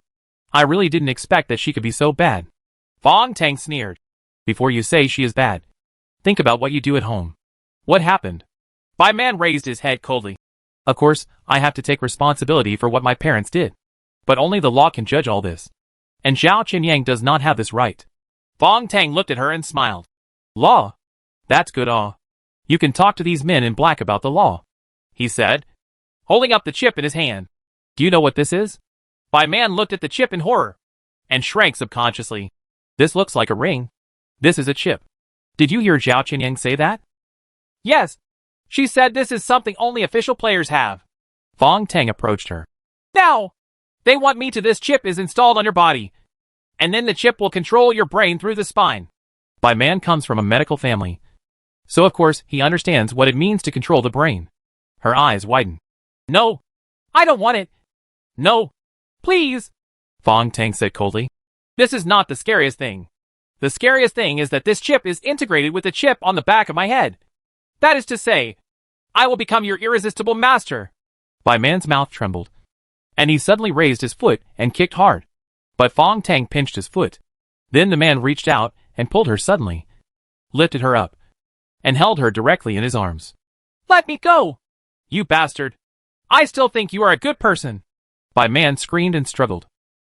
I really didn't expect that she could be so bad. Fong Tang sneered. Before you say she is bad, think about what you do at home. What happened? Bai Man raised his head coldly. Of course, I have to take responsibility for what my parents did. But only the law can judge all this. And Xiao Qinyang does not have this right. Fong Tang looked at her and smiled. Law? That's good. You can talk to these men in black about the law, he said, holding up the chip in his hand. Do you know what this is? Bai Man looked at the chip in horror and shrank subconsciously. This looks like a ring. This is a chip. Did you hear Xiao Qinyang say that? Yes. She said this is something only official players have. Fong Tang approached her. Now, they want me to this chip is installed on your body. And then the chip will control your brain through the spine. Bai Man comes from a medical family. So of course he understands what it means to control the brain. Her eyes widen. No. I don't want it. No. Please. Fong Tang said coldly. This is not the scariest thing. The scariest thing is that this chip is integrated with the chip on the back of my head. That is to say, I will become your irresistible master. Bai Man's mouth trembled, and he suddenly raised his foot and kicked hard. But Fong Tang pinched his foot. Then the man reached out and pulled her suddenly, lifted her up, and held her directly in his arms. Let me go! You bastard! I still think you are a good person! Bai Man screamed and struggled.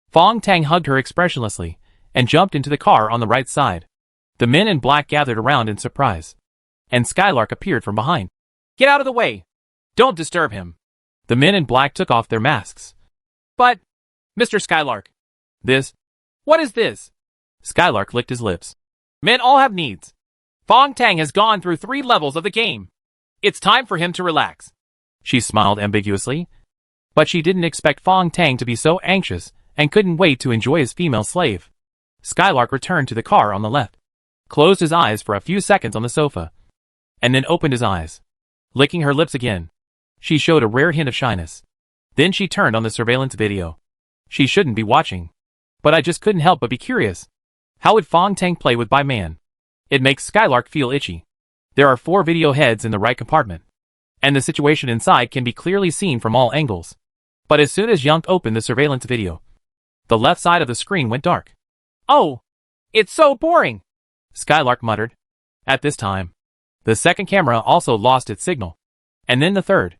Fong Tang hugged her expressionlessly and jumped into the car on the right side. The men in black gathered around in surprise, and Skylark appeared from behind. Get out of the way! Don't disturb him! The men in black took off their masks. But, Mr. Skylark, what is this? Skylark licked his lips. Men all have needs. Fong Tang has gone through 3 levels of the game. It's time for him to relax. She smiled ambiguously, but she didn't expect Fong Tang to be so anxious and couldn't wait to enjoy his female slave. Skylark returned to the car on the left, closed his eyes for a few seconds on the sofa, and then opened his eyes. Licking her lips again, she showed a rare hint of shyness. Then she turned on the surveillance video. She shouldn't be watching, but I just couldn't help but be curious. How would Fong Tang play with Bai Man? It makes Skylark feel itchy. There are 4 video heads in the right compartment, and the situation inside can be clearly seen from all angles. But as soon as Yunk opened the surveillance video, the left side of the screen went dark. Oh, it's so boring, Skylark muttered. At this time, the second camera also lost its signal. And then the third.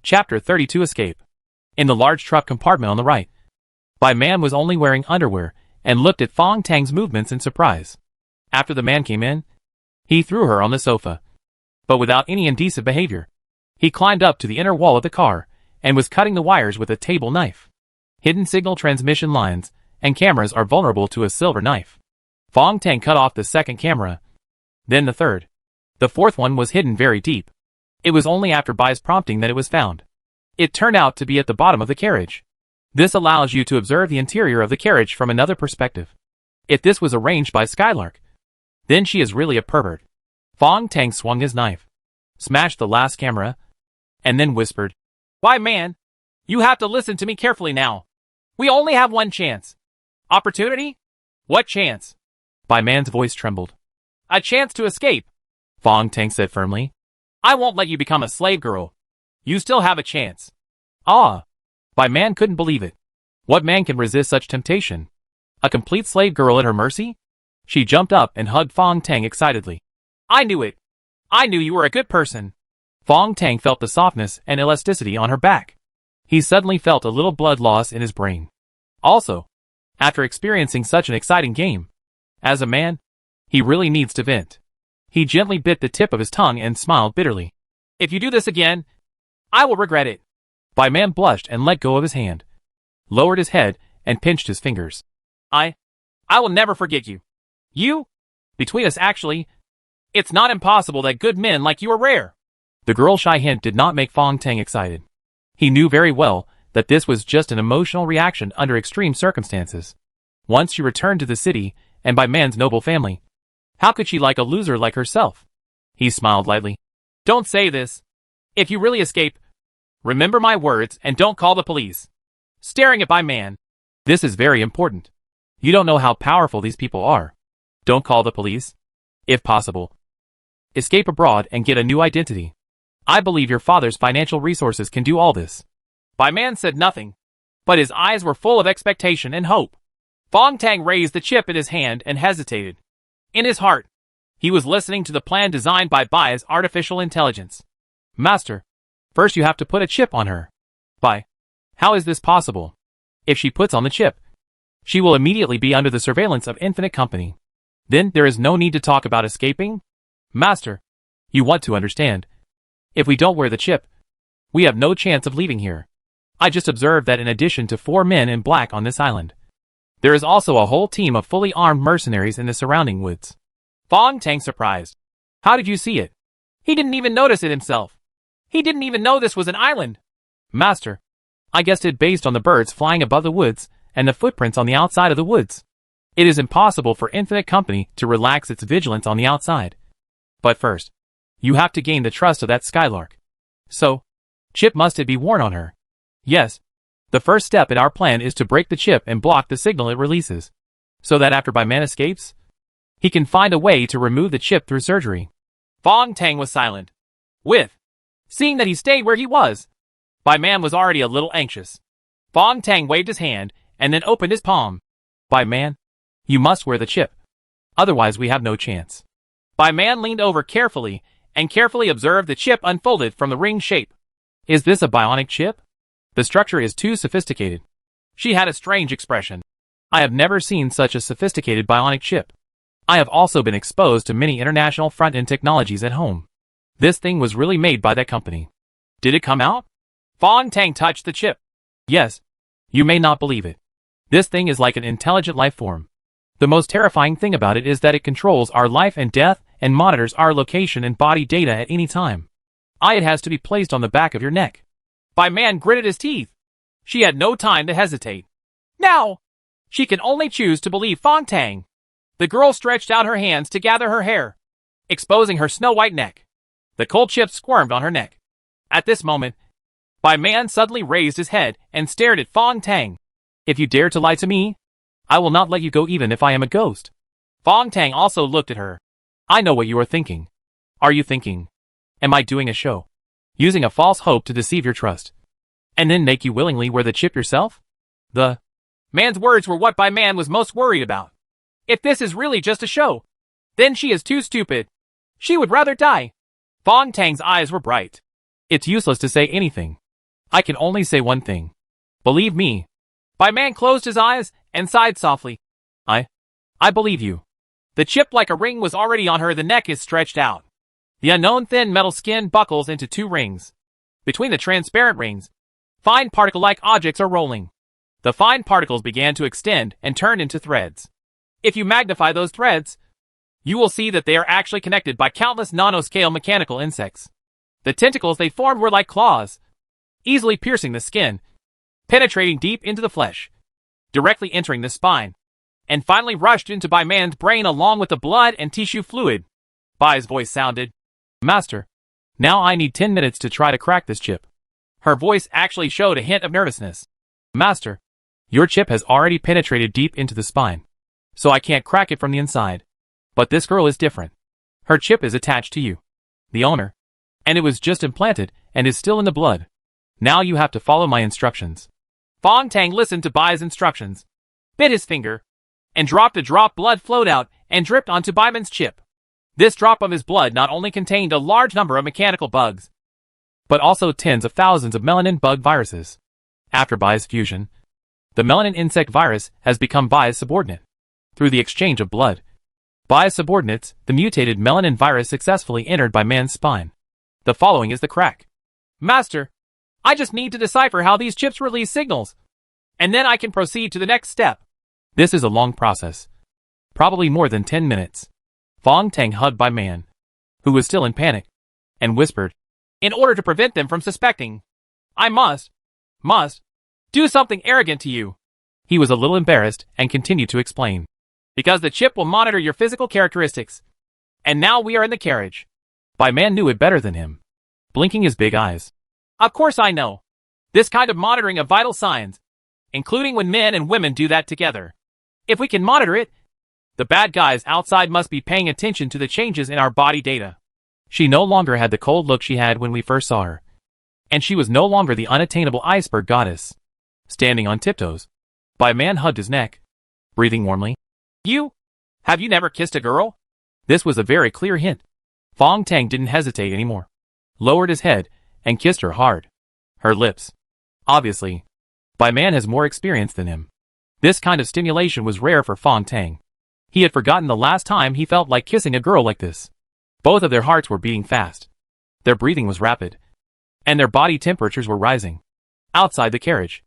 Chapter 32 Escape. In the large truck compartment on the right, Bai Man was only wearing underwear and looked at Fong Tang's movements in surprise. After the man came in, he threw her on the sofa. But without any indecent behavior, he climbed up to the inner wall of the car and was cutting the wires with a table knife. Hidden signal transmission lines and cameras are vulnerable to a silver knife. Fong Tang cut off the second camera, then the third. The fourth one was hidden very deep. It was only after Bai's prompting that it was found. It turned out to be at the bottom of the carriage. This allows you to observe the interior of the carriage from another perspective. If this was arranged by Skylark, then she is really a pervert. Fong Tang swung his knife, smashed the last camera, and then whispered, "Why, man? You have to listen to me carefully now. We only have one chance. Opportunity? What chance?" Bai Man's voice trembled. "A chance to escape," Fong Tang said firmly. "I won't let you become a slave girl. You still have a chance." Ah! Bai Man couldn't believe it. What man can resist such temptation? A complete slave girl at her mercy? She jumped up and hugged Fong Tang excitedly. "I knew it. I knew you were a good person." Fong Tang felt the softness and elasticity on her back. He suddenly felt a little blood loss in his brain. Also, after experiencing such an exciting game, as a man, he really needs to vent. He gently bit the tip of his tongue and smiled bitterly. "If you do this again, I will regret it." Bai Man blushed and let go of his hand, lowered his head, and pinched his fingers. I will never forget you. Between us actually, it's not impossible that good men like you are rare." The girl's shy hint did not make Fong Tang excited. He knew very well that this was just an emotional reaction under extreme circumstances. Once she returned to the city, and Bai Man's noble family, how could she like a loser like herself? He smiled lightly. "Don't say this. If you really escape, remember my words and don't call the police." Staring at Bai Man. "This is very important. You don't know how powerful these people are. Don't call the police. If possible, escape abroad and get a new identity. I believe your father's financial resources can do all this." Bai Man said nothing, but his eyes were full of expectation and hope. Fong Tang raised the chip in his hand and hesitated. In his heart, he was listening to the plan designed by Bai's artificial intelligence. "Master, first you have to put a chip on her." "Bai, how is this possible? If she puts on the chip, she will immediately be under the surveillance of Infinite Company. Then there is no need to talk about escaping." "Master, you want to understand. If we don't wear the chip, we have no chance of leaving here. I just observed that in addition to 4 men in black on this island, there is also a whole team of fully armed mercenaries in the surrounding woods." Fong Tang surprised. "How did you see it?" "He didn't even notice it himself. He didn't even know this was an island." "Master, I guessed it based on the birds flying above the woods and the footprints on the outside of the woods. It is impossible for Infinite Company to relax its vigilance on the outside. But first, you have to gain the trust of that Skylark. So, chip must it be worn on her?" "Yes. The first step in our plan is to break the chip and block the signal it releases, so that after Bai Man escapes, he can find a way to remove the chip through surgery." Fong Tang was silent. Seeing that he stayed where he was, Bai Man was already a little anxious. Fong Tang waved his hand and then opened his palm. "Bai Man, you must wear the chip. Otherwise we have no chance." Bai Man leaned over carefully and carefully observed the chip unfolded from the ring shape. "Is this a bionic chip? The structure is too sophisticated." She had a strange expression. "I have never seen such a sophisticated bionic chip. I have also been exposed to many international front-end technologies at home. This thing was really made by that company. Did it come out?" Fong Tang touched the chip. "Yes. You may not believe it. This thing is like an intelligent life form. The most terrifying thing about it is that it controls our life and death and monitors our location and body data at any time. It has to be placed on the back of your neck." Bai Man gritted his teeth. She had no time to hesitate. Now, she can only choose to believe Fong Tang. The girl stretched out her hands to gather her hair, exposing her snow-white neck. The cold chip squirmed on her neck. At this moment, Bai Man suddenly raised his head and stared at Fong Tang. "If you dare to lie to me, I will not let you go even if I am a ghost." Fong Tang also looked at her. "I know what you are thinking. Are you thinking, am I doing a show? Using a false hope to deceive your trust, and then make you willingly wear the chip yourself?" The man's words were what Bai Man was most worried about. If this is really just a show, then she is too stupid. She would rather die. Fong Tang's eyes were bright. "It's useless to say anything. I can only say one thing. Believe me." Bai Man closed his eyes and sighed softly. I believe you." The chip like a ring was already on her. The neck is stretched out. The unknown thin metal skin buckles into 2 rings. Between the transparent rings, fine particle-like objects are rolling. The fine particles began to extend and turn into threads. If you magnify those threads, you will see that they are actually connected by countless nanoscale mechanical insects. The tentacles they formed were like claws, easily piercing the skin, penetrating deep into the flesh, directly entering the spine, and finally rushed into Bai Man's brain along with the blood and tissue fluid. Bai's voice sounded, "Master, now I need 10 minutes to try to crack this chip." Her voice actually showed a hint of nervousness. "Master, your chip has already penetrated deep into the spine, so I can't crack it from the inside. But this girl is different. Her chip is attached to you, the owner, and it was just implanted and is still in the blood. Now you have to follow my instructions." Fong Tang listened to Bai's instructions, bit his finger, and dropped a drop. Blood flowed out and dripped onto Bai Man's chip. This drop of his blood not only contained a large number of mechanical bugs, but also tens of thousands of melanin bug viruses. After Bai's fusion, the melanin insect virus has become Bai's subordinate. Through the exchange of blood, Bai's subordinates, the mutated melanin virus successfully entered Bai Man's spine. The following is the crack. "Master, I just need to decipher how these chips release signals, and then I can proceed to the next step." This is a long process, probably more than 10 minutes. Fong Tang hugged Bai Man, who was still in panic, and whispered, "In order to prevent them from suspecting, I must do something arrogant to you." He was a little embarrassed and continued to explain. "Because the chip will monitor your physical characteristics. And now we are in the carriage." Bai Man knew it better than him, blinking his big eyes. "Of course I know. This kind of monitoring of vital signs, including when men and women do that together. If we can monitor it, the bad guys outside must be paying attention to the changes in our body data." She no longer had the cold look she had when we first saw her, and she was no longer the unattainable iceberg goddess. Standing on tiptoes, Bai Man hugged his neck, breathing warmly. Have you never kissed a girl?" This was a very clear hint. Fong Tang didn't hesitate anymore, lowered his head, and kissed her hard. Her lips. Obviously, Bai Man has more experience than him. This kind of stimulation was rare for Fong Tang. He had forgotten the last time he felt like kissing a girl like this. Both of their hearts were beating fast. Their breathing was rapid, and their body temperatures were rising. Outside the carriage,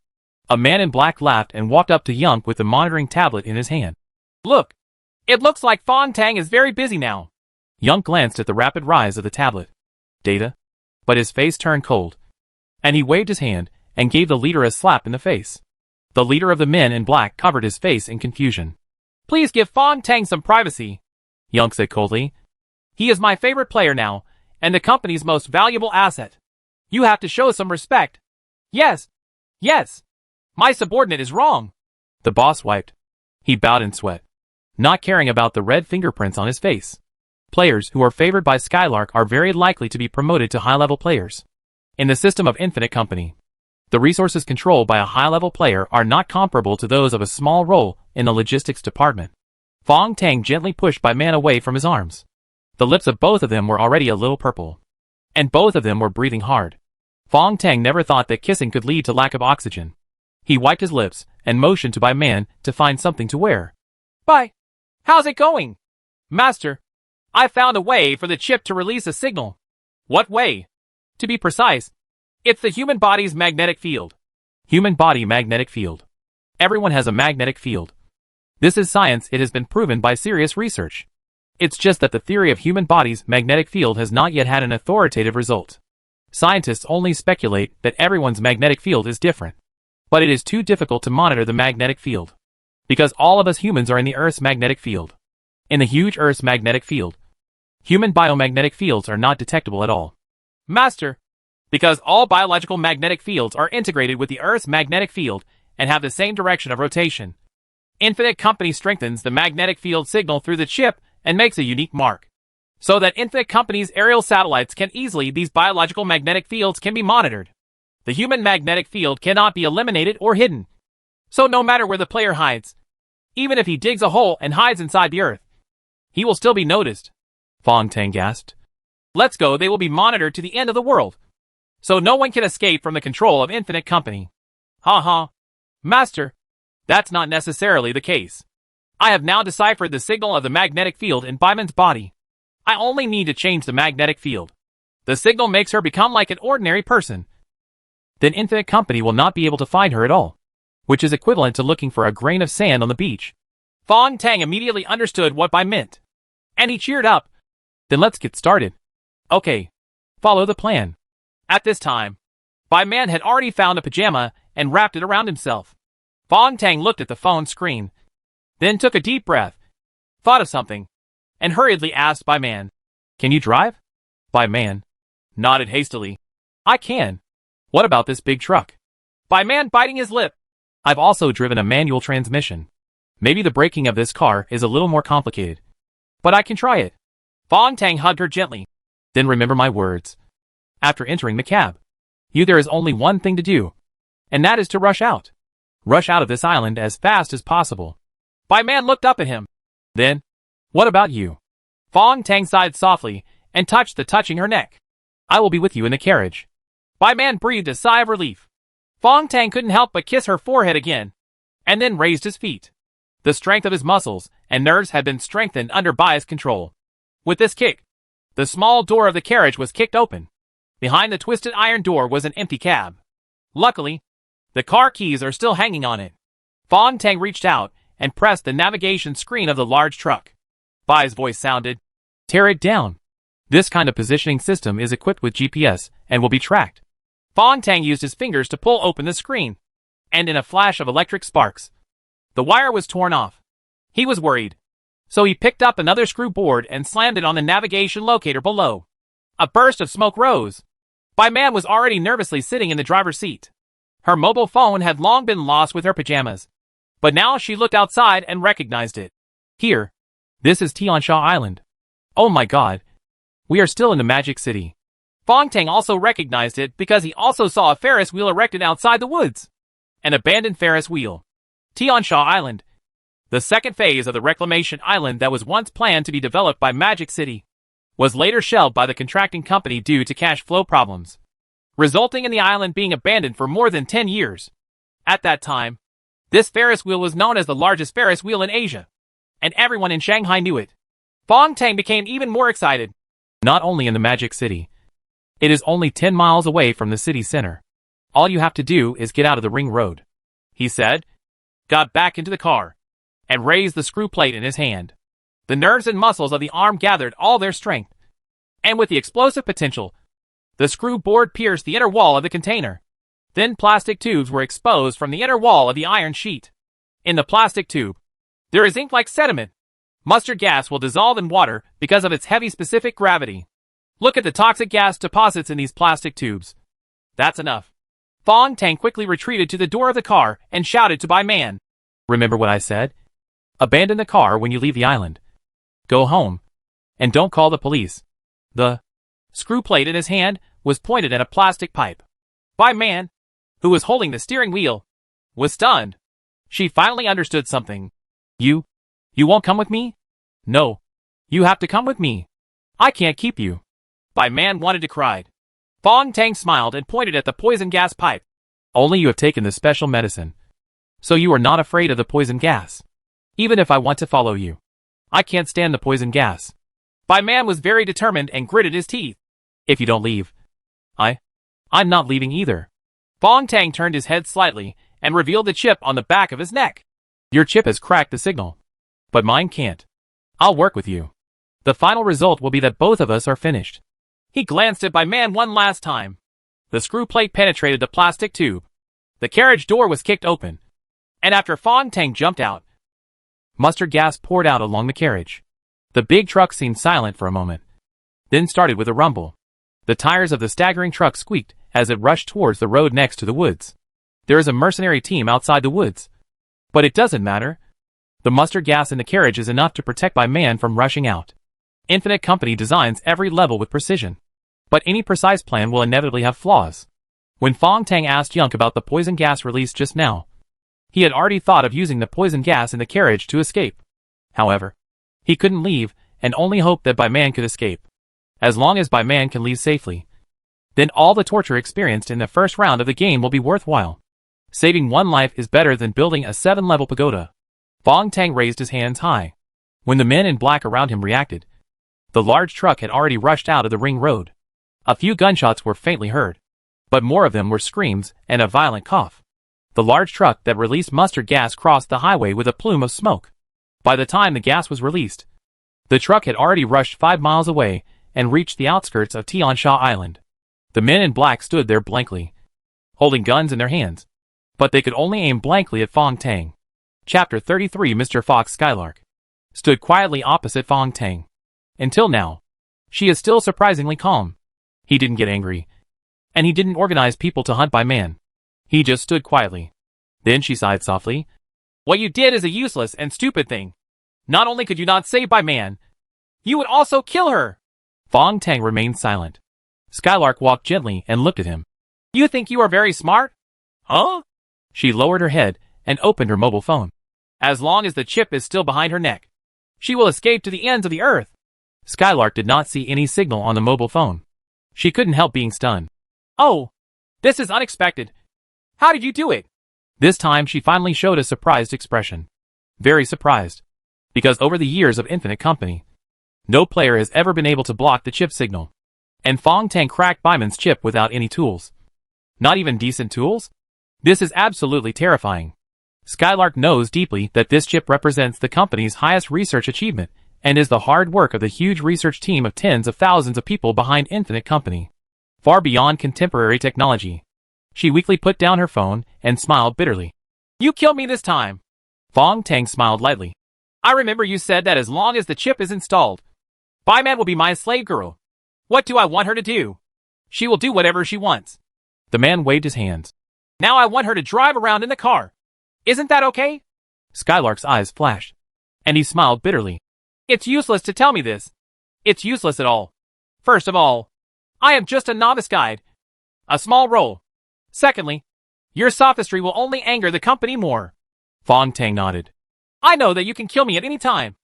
a man in black laughed and walked up to Young with the monitoring tablet in his hand. "Look, it looks like Fong Tang is very busy now." Young glanced at the rapid rise of the tablet data, but his face turned cold, and he waved his hand and gave the leader a slap in the face. The leader of the men in black covered his face in confusion. "Please give Fong Tang some privacy," Young said coldly. "He is my favorite player now, and the company's most valuable asset. You have to show some respect." Yes, my subordinate is wrong." The boss wiped. He bowed in sweat, not caring about the red fingerprints on his face. Players who are favored by Skylark are very likely to be promoted to high-level players. In the system of Infinite Company, the resources controlled by a high-level player are not comparable to those of a small role in the logistics department. Fong Tang gently pushed Bai Man away from his arms. The lips of both of them were already a little purple, and both of them were breathing hard. Fong Tang never thought that kissing could lead to lack of oxygen. He wiped his lips and motioned to Bai Man to find something to wear. "Bai, how's it going?" "Master, I found a way for the chip to release a signal." "What way?" "To be precise, it's the human body's magnetic field." Human body magnetic field. Everyone has a magnetic field. This is science. It has been proven by serious research. It's just that the theory of human body's magnetic field has not yet had an authoritative result. Scientists only speculate that everyone's magnetic field is different. But it is too difficult to monitor the magnetic field, because all of us humans are in the Earth's magnetic field. In the huge Earth's magnetic field, human biomagnetic fields are not detectable at all. "Master, because all biological magnetic fields are integrated with the Earth's magnetic field and have the same direction of rotation. Infinite Company strengthens the magnetic field signal through the chip and makes a unique mark, so that Infinite Company's aerial satellites can easily these biological magnetic fields can be monitored. The human magnetic field cannot be eliminated or hidden, so no matter where the player hides, even if he digs a hole and hides inside the Earth, he will still be noticed." Fong Tang gasped. "Let's go. They will be monitored to the end of the world, so no one can escape from the control of Infinite Company." "Ha. Master, that's not necessarily the case. I have now deciphered the signal of the magnetic field in Bai Man's body. I only need to change the magnetic field. The signal makes her become like an ordinary person. Then Infinite Company will not be able to find her at all, which is equivalent to looking for a grain of sand on the beach." Fong Tang immediately understood what Bai meant, And he cheered up. Then let's get started. Okay. Follow the plan. At this time, Bai Man had already found a pajama and wrapped it around himself. Fong Tang looked at the phone screen, then took a deep breath, thought of something, and hurriedly asked Bai Man, Can you drive? Bai Man nodded hastily. I can. What about this big truck? Bai Man biting his lip. I've also driven a manual transmission. Maybe the braking of this car is a little more complicated. But I can try it. Fong Tang hugged her gently. Then remember my words. After entering the cab, there is only one thing to do, and that is to rush out. Rush out of this island as fast as possible. Bai Man looked up at him. Then, what about you? Fong Tang sighed softly and touched the touching her neck. I will be with you in the carriage. Bai Man breathed a sigh of relief. Fong Tang couldn't help but kiss her forehead again, and then raised his feet. The strength of his muscles and nerves had been strengthened under Bai's control. With this kick, the small door of the carriage was kicked open. Behind the twisted iron door was an empty cab. Luckily, the car keys are still hanging on it. Fong Tang reached out and pressed the navigation screen of the large truck. Bai's voice sounded, Tear it down. This kind of positioning system is equipped with GPS and will be tracked. Fong Tang used his fingers to pull open the screen, and in a flash of electric sparks, the wire was torn off. He was worried, so he picked up another screw board and slammed it on the navigation locator below. A burst of smoke rose. Bai Man was already nervously sitting in the driver's seat. Her mobile phone had long been lost with her pajamas, but now she looked outside and recognized it. Here. This is Tiansha Island. Oh my god. We are still in the Magic City. Fong Tang also recognized it because he also saw a Ferris wheel erected outside the woods. An abandoned Ferris wheel. Tiansha Island. The second phase of the reclamation island that was once planned to be developed by Magic City was later shelved by the contracting company due to cash flow problems, resulting in the island being abandoned for more than 10 years. At that time, this Ferris wheel was known as the largest Ferris wheel in Asia, and everyone in Shanghai knew it. Fong Tang became even more excited. Not only in the Magic City. It is only 10 miles away from the city center. All you have to do is get out of the ring road, he said, got back into the car, and raised the screw plate in his hand. The nerves and muscles of the arm gathered all their strength, and with the explosive potential, the screw board pierced the inner wall of the container. Thin plastic tubes were exposed from the inner wall of the iron sheet. In the plastic tube, there is ink-like sediment. Mustard gas will dissolve in water because of its heavy specific gravity. Look at the toxic gas deposits in these plastic tubes. That's enough. Fong Tang quickly retreated to the door of the car and shouted to Bai Man. Remember what I said? Abandon the car when you leave the island. Go home. And don't call the police. The screw plate in his hand was pointed at a plastic pipe. Bai Man, who was holding the steering wheel, was stunned. She finally understood something. You won't come with me? No. You have to come with me. I can't keep you. Bai Man wanted to cry. Fong Tang smiled and pointed at the poison gas pipe. Only you have taken the special medicine. So you are not afraid of the poison gas. Even if I want to follow you, I can't stand the poison gas. Bai Man was very determined and gritted his teeth. If you don't leave, I'm not leaving either. Fong Tang turned his head slightly and revealed the chip on the back of his neck. Your chip has cracked the signal. But mine can't. I'll work with you. The final result will be that both of us are finished. He glanced at Bai Man one last time. The screw plate penetrated the plastic tube. The carriage door was kicked open. And after Fong Tang jumped out, mustard gas poured out along the carriage. The big truck seemed silent for a moment, then started with a rumble. The tires of the staggering truck squeaked as it rushed towards the road next to the woods. There is a mercenary team outside the woods. But it doesn't matter. The mustard gas in the carriage is enough to protect Bai Man from rushing out. Infinite Company designs every level with precision. But any precise plan will inevitably have flaws. When Fong Tang asked Yunk about the poison gas released just now, he had already thought of using the poison gas in the carriage to escape. However, he couldn't leave and only hoped that Bai Man could escape. As long as Bai Man can leave safely, then all the torture experienced in the first round of the game will be worthwhile. Saving one life is better than building a 7-level pagoda. Fong Tang raised his hands high. When the men in black around him reacted, the large truck had already rushed out of the ring road. A few gunshots were faintly heard, but more of them were screams and a violent cough. The large truck that released mustard gas crossed the highway with a plume of smoke. By the time the gas was released, The truck had already rushed 5 miles away and reached the outskirts of Tiansha Island. The men in black stood there blankly, holding guns in their hands. But they could only aim blankly at Fong Tang. Chapter 33 Mr. Fox Skylark stood quietly opposite Fong Tang. Until now, she is still surprisingly calm. He didn't get angry, and he didn't organize people to hunt by man. He just stood quietly. Then she sighed softly. What you did is a useless and stupid thing. Not only could you not save by man, you would also kill her. Fong Tang remained silent. Skylark walked gently and looked at him. You think you are very smart? Huh? She lowered her head and opened her mobile phone. As long as the chip is still behind her neck, she will escape to the ends of the earth. Skylark did not see any signal on the mobile phone. She couldn't help being stunned. Oh, this is unexpected. How did you do it? This time she finally showed a surprised expression. Very surprised. Because over the years of Infinite Company, no player has ever been able to block the chip signal. And Fong Tang cracked Byman's chip without any tools. Not even decent tools? This is absolutely terrifying. Skylark knows deeply that this chip represents the company's highest research achievement and is the hard work of the huge research team of tens of thousands of people behind Infinite Company. Far beyond contemporary technology. She weakly put down her phone and smiled bitterly. You killed me this time. Fong Tang smiled lightly. I remember you said that as long as the chip is installed, Byman will be my slave girl. What do I want her to do? She will do whatever she wants. The man waved his hands. Now I want her to drive around in the car. Isn't that okay? Skylark's eyes flashed, and he smiled bitterly. It's useless to tell me this. It's useless at all. First of all, I am just a novice guide. A small role. Secondly, your sophistry will only anger the company more. Fong Tang nodded. I know that you can kill me at any time.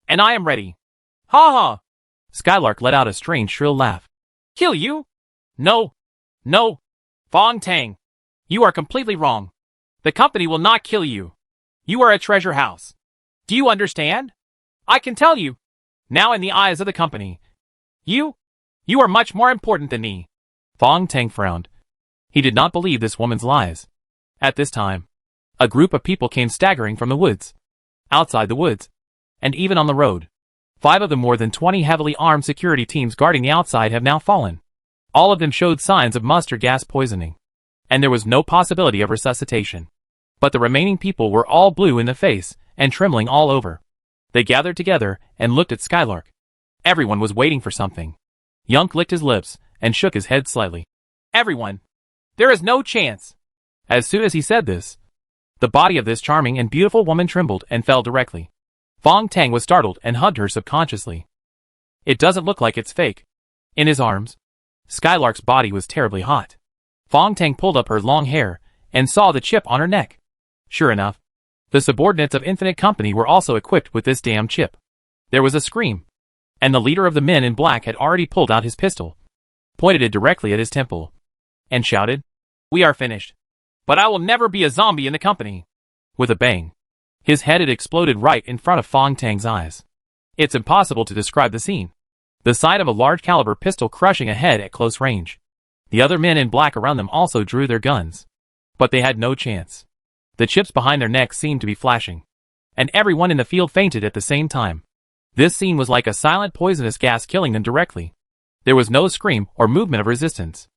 And I am ready. Ha ha. Skylark let out a strange shrill laugh. Kill you? No. No. Fong Tang. You are completely wrong. The company will not kill you. You are a treasure house. Do you understand? I can tell you. Now in the eyes of the company. You are much more important than me. Fong Tang frowned. He did not believe this woman's lies. At this time, a group of people came staggering from the woods. Outside the woods. And even on the road. 5 of the more than 20 heavily armed security teams guarding the outside have now fallen. All of them showed signs of mustard gas poisoning. And there was no possibility of resuscitation. But the remaining people were all blue in the face and trembling all over. They gathered together and looked at Skylark. Everyone was waiting for something. Yunk licked his lips and shook his head slightly. Everyone. There is no chance. As soon as he said this, the body of this charming and beautiful woman trembled and fell directly. Fong Tang was startled and hugged her subconsciously. It doesn't look like it's fake. In his arms, Skylark's body was terribly hot. Fong Tang pulled up her long hair and saw the chip on her neck. Sure enough, the subordinates of Infinite Company were also equipped with this damn chip. There was a scream, and the leader of the men in black had already pulled out his pistol, pointed it directly at his temple, and shouted, "We are finished. But I will never be a zombie in the company." With a bang, his head had exploded right in front of Fong Tang's eyes. It's impossible to describe the scene. The sight of a large caliber pistol crushing a head at close range. The other men in black around them also drew their guns. But they had no chance. The chips behind their necks seemed to be flashing. And everyone in the field fainted at the same time. This scene was like a silent poisonous gas killing them directly. There was no scream or movement of resistance.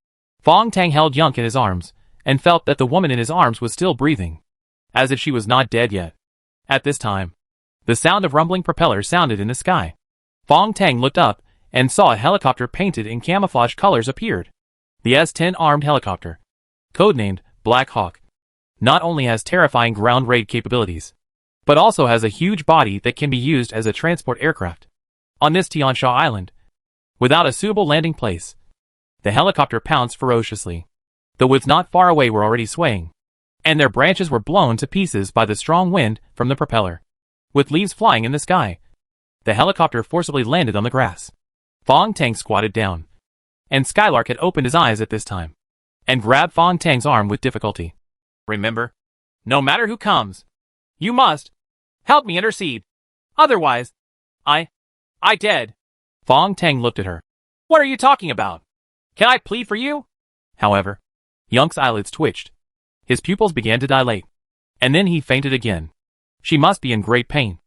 Fong Tang held Yunk in his arms, and felt that the woman in his arms was still breathing. As if she was not dead yet. At this time, the sound of rumbling propellers sounded in the sky. Fong Tang looked up, and saw a helicopter painted in camouflage colors appeared. The S-10 armed helicopter, codenamed Black Hawk, not only has terrifying ground raid capabilities, but also has a huge body that can be used as a transport aircraft. On this Tiansha Island, without a suitable landing place, the helicopter pounced ferociously. The woods not far away were already swaying, and their branches were blown to pieces by the strong wind from the propeller. With leaves flying in the sky, the helicopter forcibly landed on the grass. Fong Tang squatted down, and Skylark had opened his eyes at this time, and grabbed Fong Tang's arm with difficulty. Remember, no matter who comes, you must help me intercede. Otherwise, I dead. Fong Tang looked at her. What are you talking about? Can I plead for you? However, Yunk's eyelids twitched. His pupils began to dilate. And then he fainted again. She must be in great pain.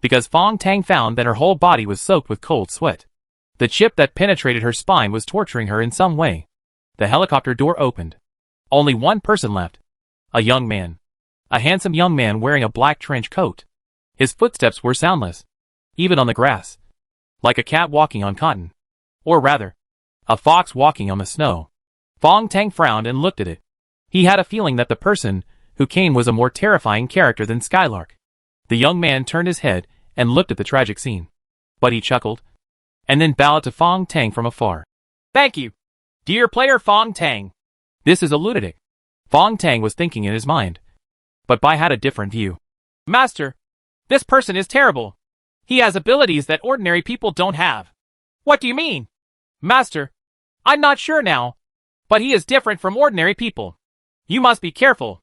because Fong Tang found that her whole body was soaked with cold sweat. The chip that penetrated her spine was torturing her in some way. The helicopter door opened. Only one person left. A young man. A handsome young man wearing a black trench coat. His footsteps were soundless, even on the grass, like a cat walking on cotton. Or rather, a fox walking on the snow. Fong Tang frowned and looked at it. He had a feeling that the person who came was a more terrifying character than Skylark. The young man turned his head and looked at the tragic scene. But he chuckled, and then bowed to Fong Tang from afar. Thank you, dear player Fong Tang. This is a lunatic, Fong Tang was thinking in his mind. But Bai had a different view. Master, this person is terrible. He has abilities that ordinary people don't have. What do you mean? Master, I'm not sure now, but he is different from ordinary people. You must be careful.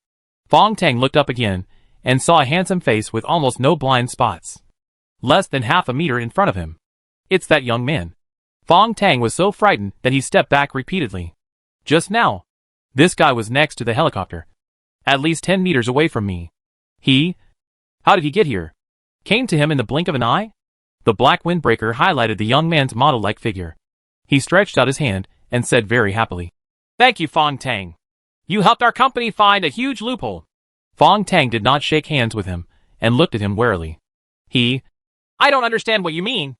Fong Tang looked up again and saw a handsome face with almost no blind spots. Less than half a meter in front of him. It's that young man. Fong Tang was so frightened that he stepped back repeatedly. Just now, this guy was next to the helicopter. At least 10 meters away from me. How did he get here? Came to him in the blink of an eye? The black windbreaker highlighted the young man's model-like figure. He stretched out his hand and said very happily, Thank you, Fong Tang. You helped our company find a huge loophole. Fong Tang did not shake hands with him and looked at him warily. I don't understand what you mean.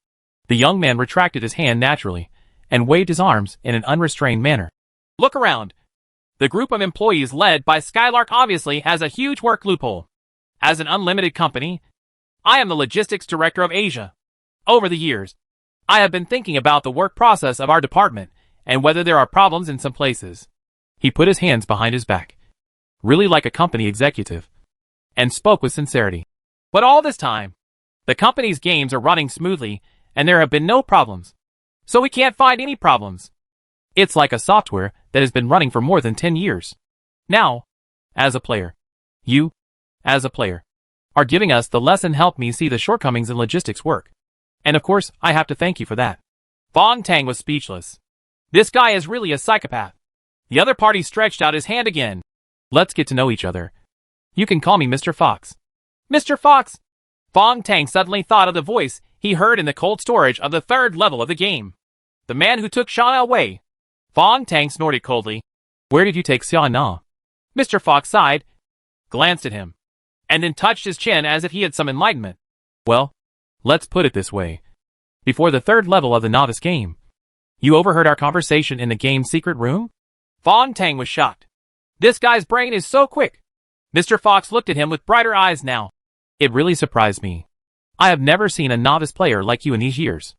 The young man retracted his hand naturally and waved his arms in an unrestrained manner. Look around. The group of employees led by Skylark obviously has a huge work loophole. As an unlimited company, I am the logistics director of Asia. Over the years, I have been thinking about the work process of our department and whether there are problems in some places. He put his hands behind his back, really like a company executive, and spoke with sincerity. But all this time, the company's games are running smoothly and there have been no problems. So we can't find any problems. It's like a software that has been running for more than 10 years. Now, as a player, you, as a player, are giving us the lesson help me see the shortcomings in logistics work. And of course, I have to thank you for that. Fong Tang was speechless. This guy is really a psychopath. The other party stretched out his hand again. Let's get to know each other. You can call me Mr. Fox. Mr. Fox. Fong Tang suddenly thought of the voice he heard in the cold storage of the third level of the game. The man who took Shana away. Fong Tang snorted coldly. Where did you take Xiana? Mr. Fox sighed, glanced at him, and then touched his chin as if he had some enlightenment. Well, let's put it this way. Before the third level of the novice game, you overheard our conversation in the game's secret room? Fong Tang was shocked. This guy's brain is so quick. Mr. Fox looked at him with brighter eyes now. It really surprised me. I have never seen a novice player like you in these years.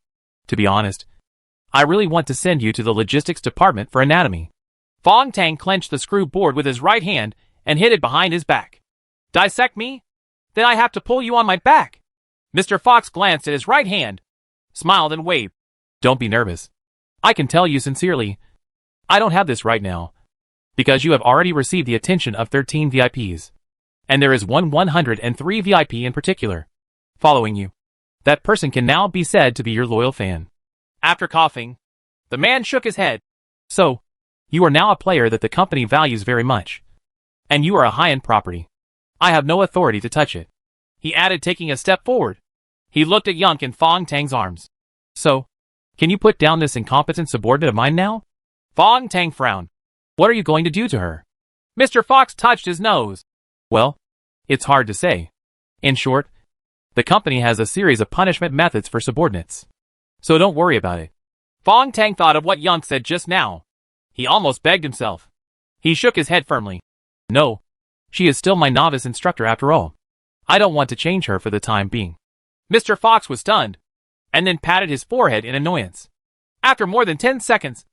To be honest, I really want to send you to the logistics department for anatomy. Fong Tang clenched the screw board with his right hand and hid it behind his back. Dissect me? Then I have to pull you on my back. Mr. Fox glanced at his right hand, smiled and waved. Don't be nervous. I can tell you sincerely, I don't have this right now, because you have already received the attention of 13 VIPs. And there is one 103 VIP in particular, following you. That person can now be said to be your loyal fan. After coughing, the man shook his head. So, you are now a player that the company values very much. And you are a high-end property. I have no authority to touch it. He added, taking a step forward. He looked at Yunk in Fong Tang's arms. So, can you put down this incompetent subordinate of mine now? Fong Tang frowned. What are you going to do to her? Mr. Fox touched his nose. Well, it's hard to say. In short, the company has a series of punishment methods for subordinates. So don't worry about it. Fong Tang thought of what Yunk said just now. He almost begged himself. He shook his head firmly. No, she is still my novice instructor after all. I don't want to change her for the time being. Mr. Fox was stunned, and then patted his forehead in annoyance. After more than 10 seconds,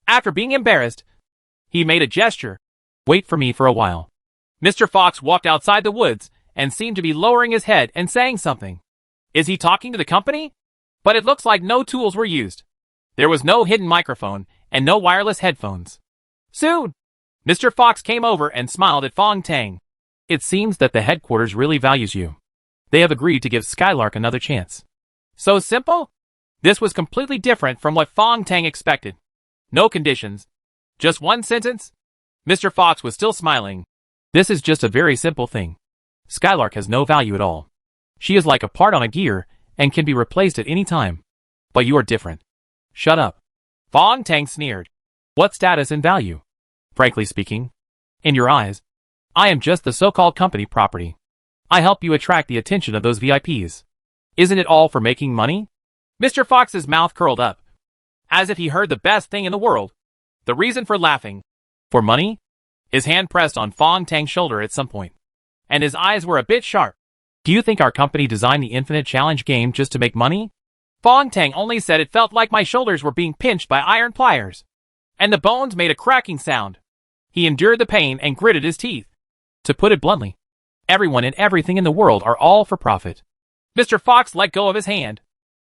after being embarrassed, he made a gesture. Wait for me for a while. Mr. Fox walked outside the woods and seemed to be lowering his head and saying something. Is he talking to the company? But it looks like no tools were used. There was no hidden microphone and no wireless headphones. Soon, Mr. Fox came over and smiled at Fong Tang. It seems that the headquarters really values you. They have agreed to give Skylark another chance. So simple? This was completely different from what Fong Tang expected. No conditions. Just one sentence? Mr. Fox was still smiling. This is just a very simple thing. Skylark has no value at all. She is like a part on a gear and can be replaced at any time. But you are different. Shut up. Fong Tang sneered. What status and value? Frankly speaking, in your eyes, I am just the so-called company property. I help you attract the attention of those VIPs. Isn't it all for making money? Mr. Fox's mouth curled up, as if he heard the best thing in the world. The reason for laughing. For money? His hand pressed on Fong Tang's shoulder at some point, and his eyes were a bit sharp. Do you think our company designed the Infinite Challenge game just to make money? Fong Tang only said it felt like my shoulders were being pinched by iron pliers, and the bones made a cracking sound. He endured the pain and gritted his teeth. To put it bluntly, everyone and everything in the world are all for profit. Mr. Fox let go of his hand,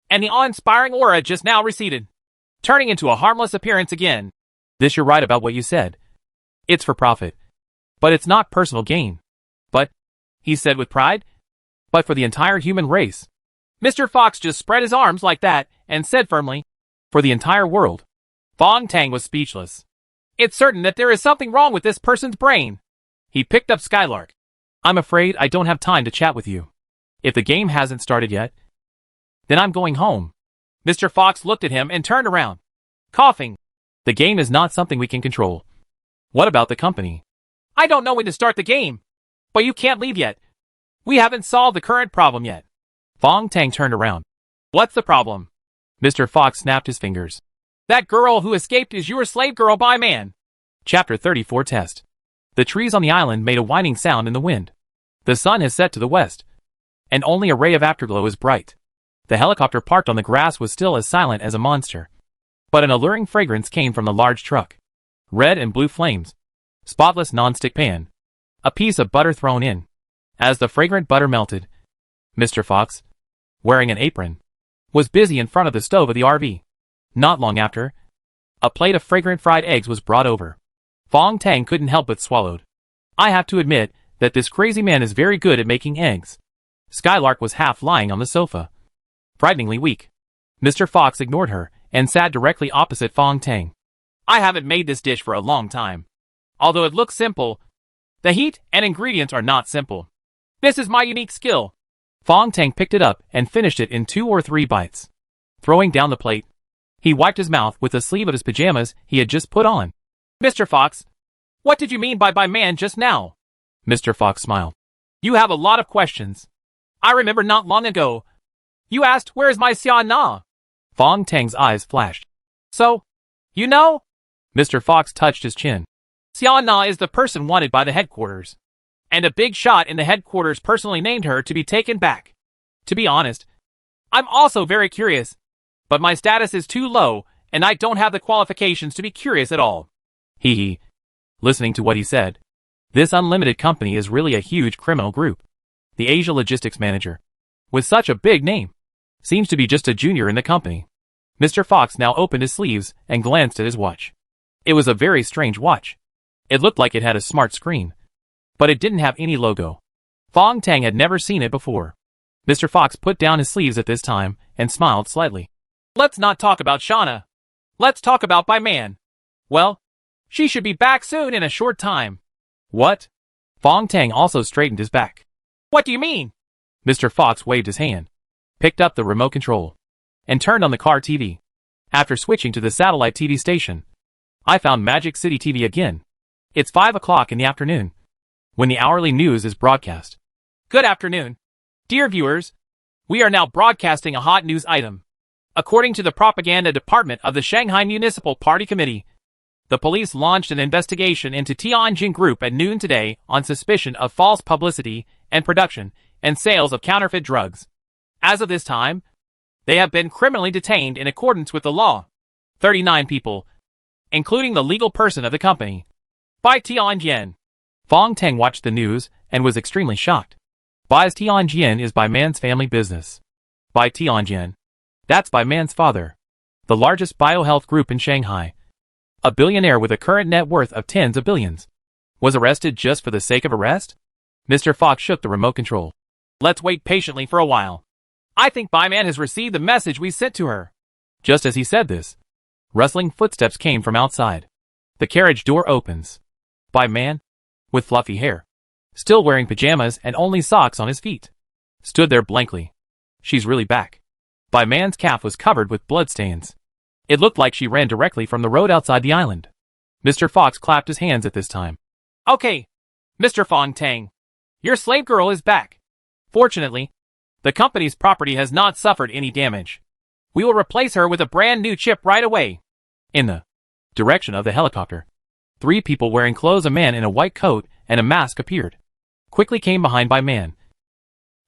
and the awe-inspiring aura just now receded, turning into a harmless appearance again. This you're right about what you said. It's for profit. But it's not personal gain. But, he said with pride, but for the entire human race. Mr. Fox just spread his arms like that and said firmly, for the entire world. Fong Tang was speechless. It's certain that there is something wrong with this person's brain. He picked up Skylark. I'm afraid I don't have time to chat with you. If the game hasn't started yet, then I'm going home. Mr. Fox looked at him and turned around, coughing. The game is not something we can control. What about the company? I don't know when to start the game, but you can't leave yet. We haven't solved the current problem yet. Fong Tang turned around. What's the problem? Mr. Fox snapped his fingers. That girl who escaped is your slave girl by man. Chapter 34 Test. The trees on the island made a whining sound in the wind. The sun has set to the west, and only a ray of afterglow is bright. The helicopter parked on the grass was still as silent as a monster. But an alluring fragrance came from the large truck. Red and blue flames. Spotless non-stick pan. A piece of butter thrown in. As the fragrant butter melted, Mr. Fox, wearing an apron, was busy in front of the stove of the RV. Not long after, a plate of fragrant fried eggs was brought over. Fong Tang couldn't help but swallowed. I have to admit that this crazy man is very good at making eggs. Skylark was half lying on the sofa, frighteningly weak. Mr. Fox ignored her and sat directly opposite Fong Tang. I haven't made this dish for a long time. Although it looks simple, the heat and ingredients are not simple. This is my unique skill. Fong Tang picked it up and finished it in 2 or 3 bites. Throwing down the plate, he wiped his mouth with the sleeve of his pajamas he had just put on. Mr. Fox, what did you mean by man just now? Mr. Fox smiled. You have a lot of questions. I remember not long ago, you asked where is my Xia Na? Fong Tang's eyes flashed. So, you know? Mr. Fox touched his chin. Xia Na is the person wanted by the headquarters. And a big shot in the headquarters personally named her to be taken back. To be honest, I'm also very curious. But my status is too low, and I don't have the qualifications to be curious at all. Hee. Listening to what he said, this unlimited company is really a huge criminal group. The Asia logistics manager, with such a big name, seems to be just a junior in the company. Mr. Fox now opened his sleeves and glanced at his watch. It was a very strange watch. It looked like it had a smart screen, but it didn't have any logo. Fong Tang had never seen it before. Mr. Fox put down his sleeves at this time and smiled slightly. Let's not talk about Shauna. Let's talk about my man. Well, she should be back soon in a short time. What? Fong Tang also straightened his back. What do you mean? Mr. Fox waved his hand, picked up the remote control, and turned on the car TV. After switching to the satellite TV station, I found Magic City TV again. It's 5 o'clock in the afternoon, when the hourly news is broadcast. Good afternoon. Dear viewers, we are now broadcasting a hot news item. According to the propaganda department of the Shanghai Municipal Party Committee, the police launched an investigation into Tianjin Group at noon today on suspicion of false publicity and production and sales of counterfeit drugs. As of this time, they have been criminally detained in accordance with the law. 39 people, including the legal person of the company. By Tianjin. Fong Tang watched the news and was extremely shocked. Bai's Tianjin is by man's family business. By Tianjin. That's by man's father. The largest biohealth group in Shanghai. A billionaire with a current net worth of tens of billions. Was arrested just for the sake of arrest? Mr. Fox shook the remote control. Let's wait patiently for a while. I think Baiman has received the message we sent to her. Just as he said this, rustling footsteps came from outside. The carriage door opens. Baiman, with fluffy hair, still wearing pajamas and only socks on his feet, stood there blankly. She's really back. Bai Man's calf was covered with bloodstains. It looked like she ran directly from the road outside the island. Mr. Fox clapped his hands at this time. Okay, Mr. Fong Tang. Your slave girl is back. Fortunately, the company's property has not suffered any damage. We will replace her with a brand new chip right away. In the direction of the helicopter, 3 people wearing clothes, a man in a white coat and a mask, appeared. Quickly came behind Bai Man,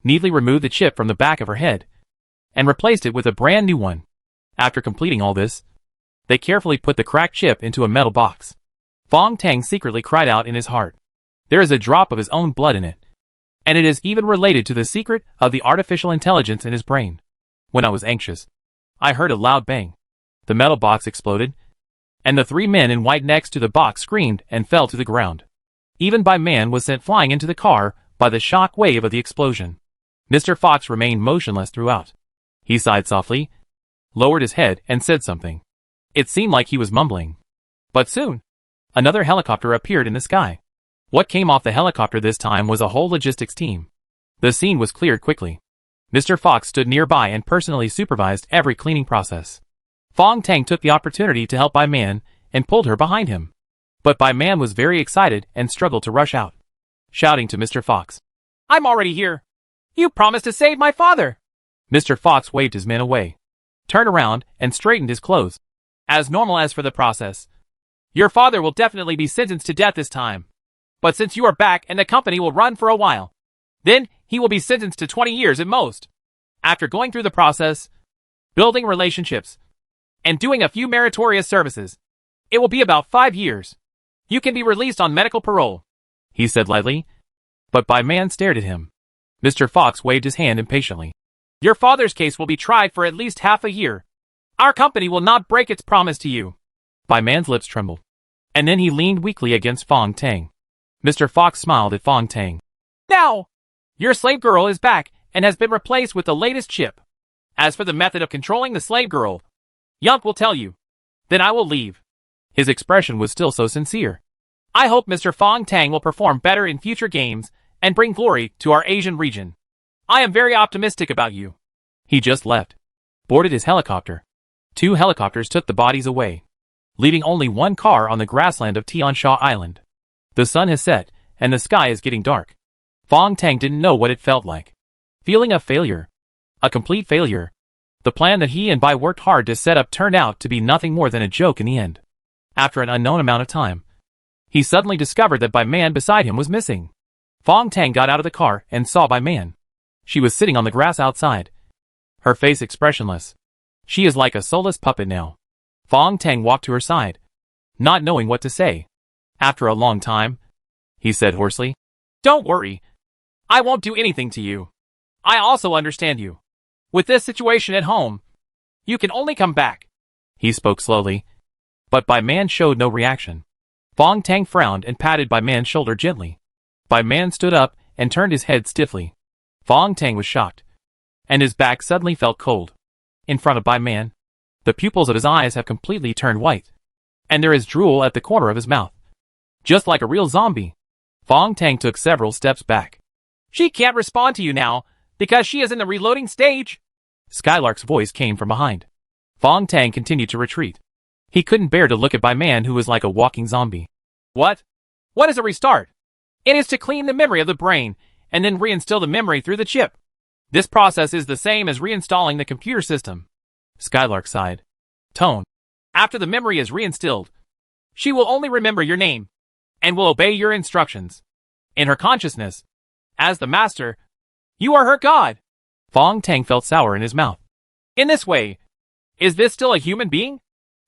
neatly removed the chip from the back of her head, and replaced it with a brand new one. After completing all this, they carefully put the cracked chip into a metal box. Fong Tang secretly cried out in his heart. There is a drop of his own blood in it, and it is even related to the secret of the artificial intelligence in his brain. When I was anxious, I heard a loud bang. The metal box exploded, and the 3 men in white next to the box screamed and fell to the ground. Even Bai Man was sent flying into the car by the shock wave of the explosion. Mr. Fox remained motionless throughout. He sighed softly, lowered his head, and said something. It seemed like he was mumbling. But soon, another helicopter appeared in the sky. What came off the helicopter this time was a whole logistics team. The scene was cleared quickly. Mr. Fox stood nearby and personally supervised every cleaning process. Fong Tang took the opportunity to help Bai Man and pulled her behind him. But Bai Man was very excited and struggled to rush out, shouting to Mr. Fox, I'm already here. You promised to save my father. Mr. Fox waved his men away, turned around, and straightened his clothes. As normal as for the process. Your father will definitely be sentenced to death this time. But since you are back and the company will run for a while, then he will be sentenced to 20 years at most. After going through the process, building relationships, and doing a few meritorious services, it will be about 5 years. You can be released on medical parole, he said lightly. But Bai Man stared at him. Mr. Fox waved his hand impatiently. Your father's case will be tried for at least half a year. Our company will not break its promise to you. Bai Man's lips trembled, and then he leaned weakly against Fong Tang. Mr. Fox smiled at Fong Tang. Now, your slave girl is back and has been replaced with the latest chip. As for the method of controlling the slave girl, Yunk will tell you. Then I will leave. His expression was still so sincere. I hope Mr. Fong Tang will perform better in future games and bring glory to our Asian region. I am very optimistic about you. He just left, boarded his helicopter. 2 helicopters took the bodies away, leaving only 1 car on the grassland of Tiansha Island. The sun has set, and the sky is getting dark. Fong Tang didn't know what it felt like. Feeling a failure. A complete failure. The plan that he and Bai worked hard to set up turned out to be nothing more than a joke in the end. After an unknown amount of time, he suddenly discovered that Bai Man beside him was missing. Fong Tang got out of the car and saw Bai Man. She was sitting on the grass outside, her face expressionless. She is like a soulless puppet now. Fong Tang walked to her side, not knowing what to say. After a long time, he said hoarsely, Don't worry. I won't do anything to you. I also understand you. With this situation at home, you can only come back. He spoke slowly, but Bai Man showed no reaction. Fong Tang frowned and patted Bai Man's shoulder gently. Bai Man stood up and turned his head stiffly. Fong Tang was shocked, and his back suddenly felt cold. In front of Bai Man, the pupils of his eyes have completely turned white, and there is drool at the corner of his mouth. Just like a real zombie. Fong Tang took several steps back. She can't respond to you now, because she is in the reloading stage. Skylark's voice came from behind. Fong Tang continued to retreat. He couldn't bear to look at Bai Man, who was like a walking zombie. What? What is a restart? It is to clean the memory of the brain, and then reinstill the memory through the chip. This process is the same as reinstalling the computer system. Skylark sighed. Tone. After the memory is reinstilled, she will only remember your name, and will obey your instructions. In her consciousness, as the master, you are her god. Fong Tang felt sour in his mouth. In this way, is this still a human being?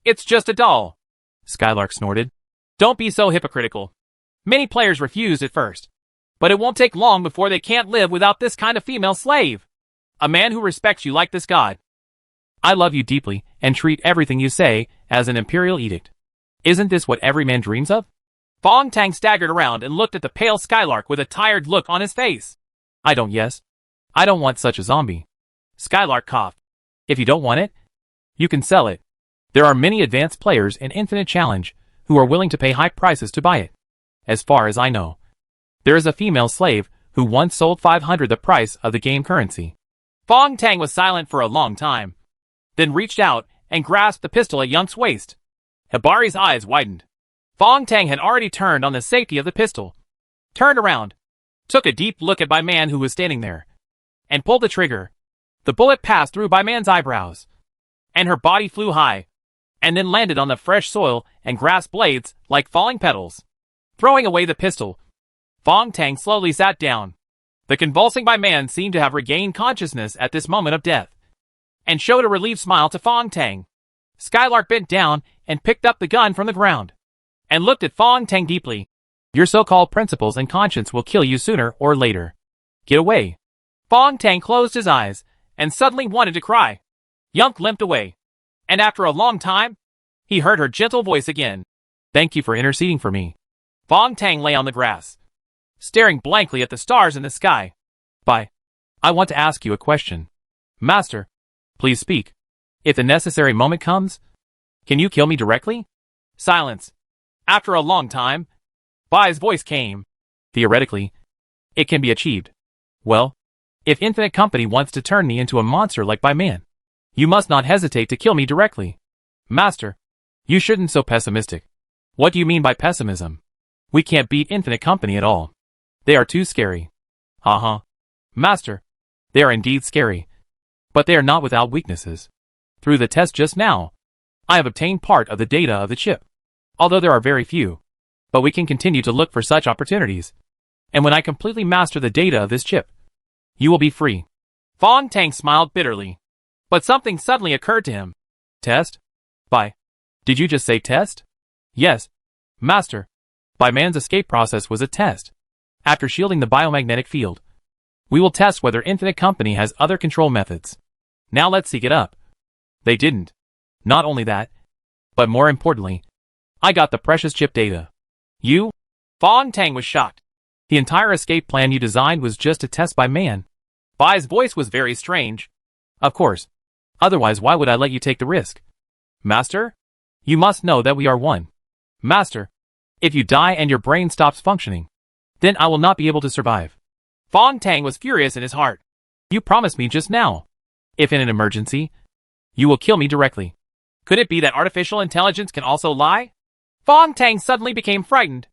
It's just a doll. Skylark snorted. Don't be so hypocritical. Many players refused at first, but it won't take long before they can't live without this kind of female slave. A man who respects you like this god. I love you deeply and treat everything you say as an imperial edict. Isn't this what every man dreams of? Fong Tang staggered around and looked at the pale Skylark with a tired look on his face. I don't want such a zombie. Skylark coughed. If you don't want it, you can sell it. There are many advanced players in Infinite Challenge who are willing to pay high prices to buy it. As far as I know, there is a female slave who once sold 500 the price of the game currency. Fong Tang was silent for a long time, then reached out and grasped the pistol at Yunk's waist. Hibari's eyes widened. Fong Tang had already turned on the safety of the pistol, turned around, took a deep look at Bai Man who was standing there, and pulled the trigger. The bullet passed through Bai Man's eyebrows, and her body flew high, and then landed on the fresh soil and grass blades like falling petals. Throwing away the pistol, Fong Tang slowly sat down. The convulsing Bai Man seemed to have regained consciousness at this moment of death, and showed a relieved smile to Fong Tang. Skylark bent down and picked up the gun from the ground, and looked at Fong Tang deeply. Your so-called principles and conscience will kill you sooner or later. Get away. Fong Tang closed his eyes, and suddenly wanted to cry. Yunk limped away, and after a long time, he heard her gentle voice again. Thank you for interceding for me. Fong Tang lay on the grass, staring blankly at the stars in the sky. I want to ask you a question. Master, please speak. If the necessary moment comes, can you kill me directly? Silence. After a long time, Bai's voice came. Theoretically, it can be achieved. Well, if Infinite Company wants to turn me into a monster like Bai Man, you must not hesitate to kill me directly. Master, you shouldn't so pessimistic. What do you mean by pessimism? We can't beat Infinite Company at all. They are too scary. Master, they are indeed scary. But they are not without weaknesses. Through the test just now, I have obtained part of the data of the chip. Although there are very few. But we can continue to look for such opportunities. And when I completely master the data of this chip, you will be free. Fong Tang smiled bitterly. But something suddenly occurred to him. Test? Did you just say test? Yes, Master. Bai Man's escape process was a test. After shielding the biomagnetic field, we will test whether Infinite Company has other control methods. Now let's seek it up. They didn't. Not only that, but more importantly, I got the precious chip data. You? Fong Tang was shocked. The entire escape plan you designed was just a test Bai Man. Bai's voice was very strange. Of course. Otherwise, why would I let you take the risk? Master? You must know that we are one. Master, if you die and your brain stops functioning, then I will not be able to survive. Fong Tang was furious in his heart. You promised me just now. If in an emergency, you will kill me directly. Could it be that artificial intelligence can also lie? Fong Tang suddenly became frightened.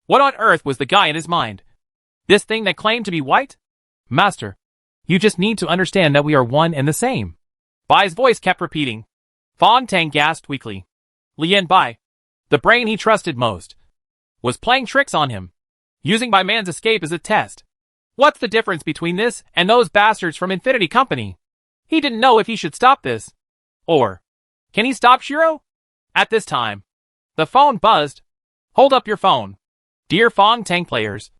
What on earth was the guy in his mind? This thing that claimed to be white? Master, you just need to understand that we are one and the same. Bai's voice kept repeating. Fong Tang gasped weakly. Lien Bai, the brain he trusted most, was playing tricks on him, using Bai Man's escape as a test. What's the difference between this and those bastards from Infinity Company? He didn't know if he should stop this. Or, can he stop Shiro? At this time, the phone buzzed. Hold up your phone. Dear Fong Tang players,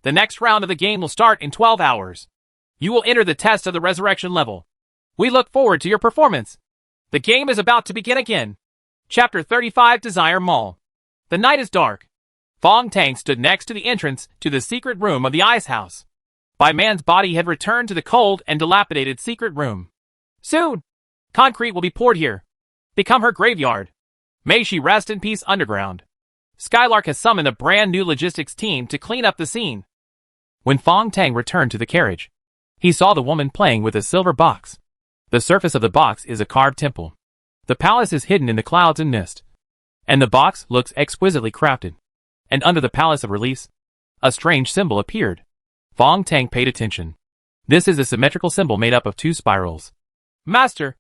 the next round of the game will start in 12 hours. You will enter the test of the resurrection level. We look forward to your performance. The game is about to begin again. Chapter 35 Desire Mall. The night is dark. Fong Tang stood next to the entrance to the secret room of the ice house. Bai Man's body had returned to the cold and dilapidated secret room. Soon, concrete will be poured here. Become her graveyard. May she rest in peace underground. Skylark has summoned a brand new logistics team to clean up the scene. When Fong Tang returned to the carriage, he saw the woman playing with a silver box. The surface of the box is a carved temple. The palace is hidden in the clouds and mist, and the box looks exquisitely crafted. And under the palace of release, a strange symbol appeared. Fong Tang paid attention. This is a symmetrical symbol made up of 2 spirals. Master,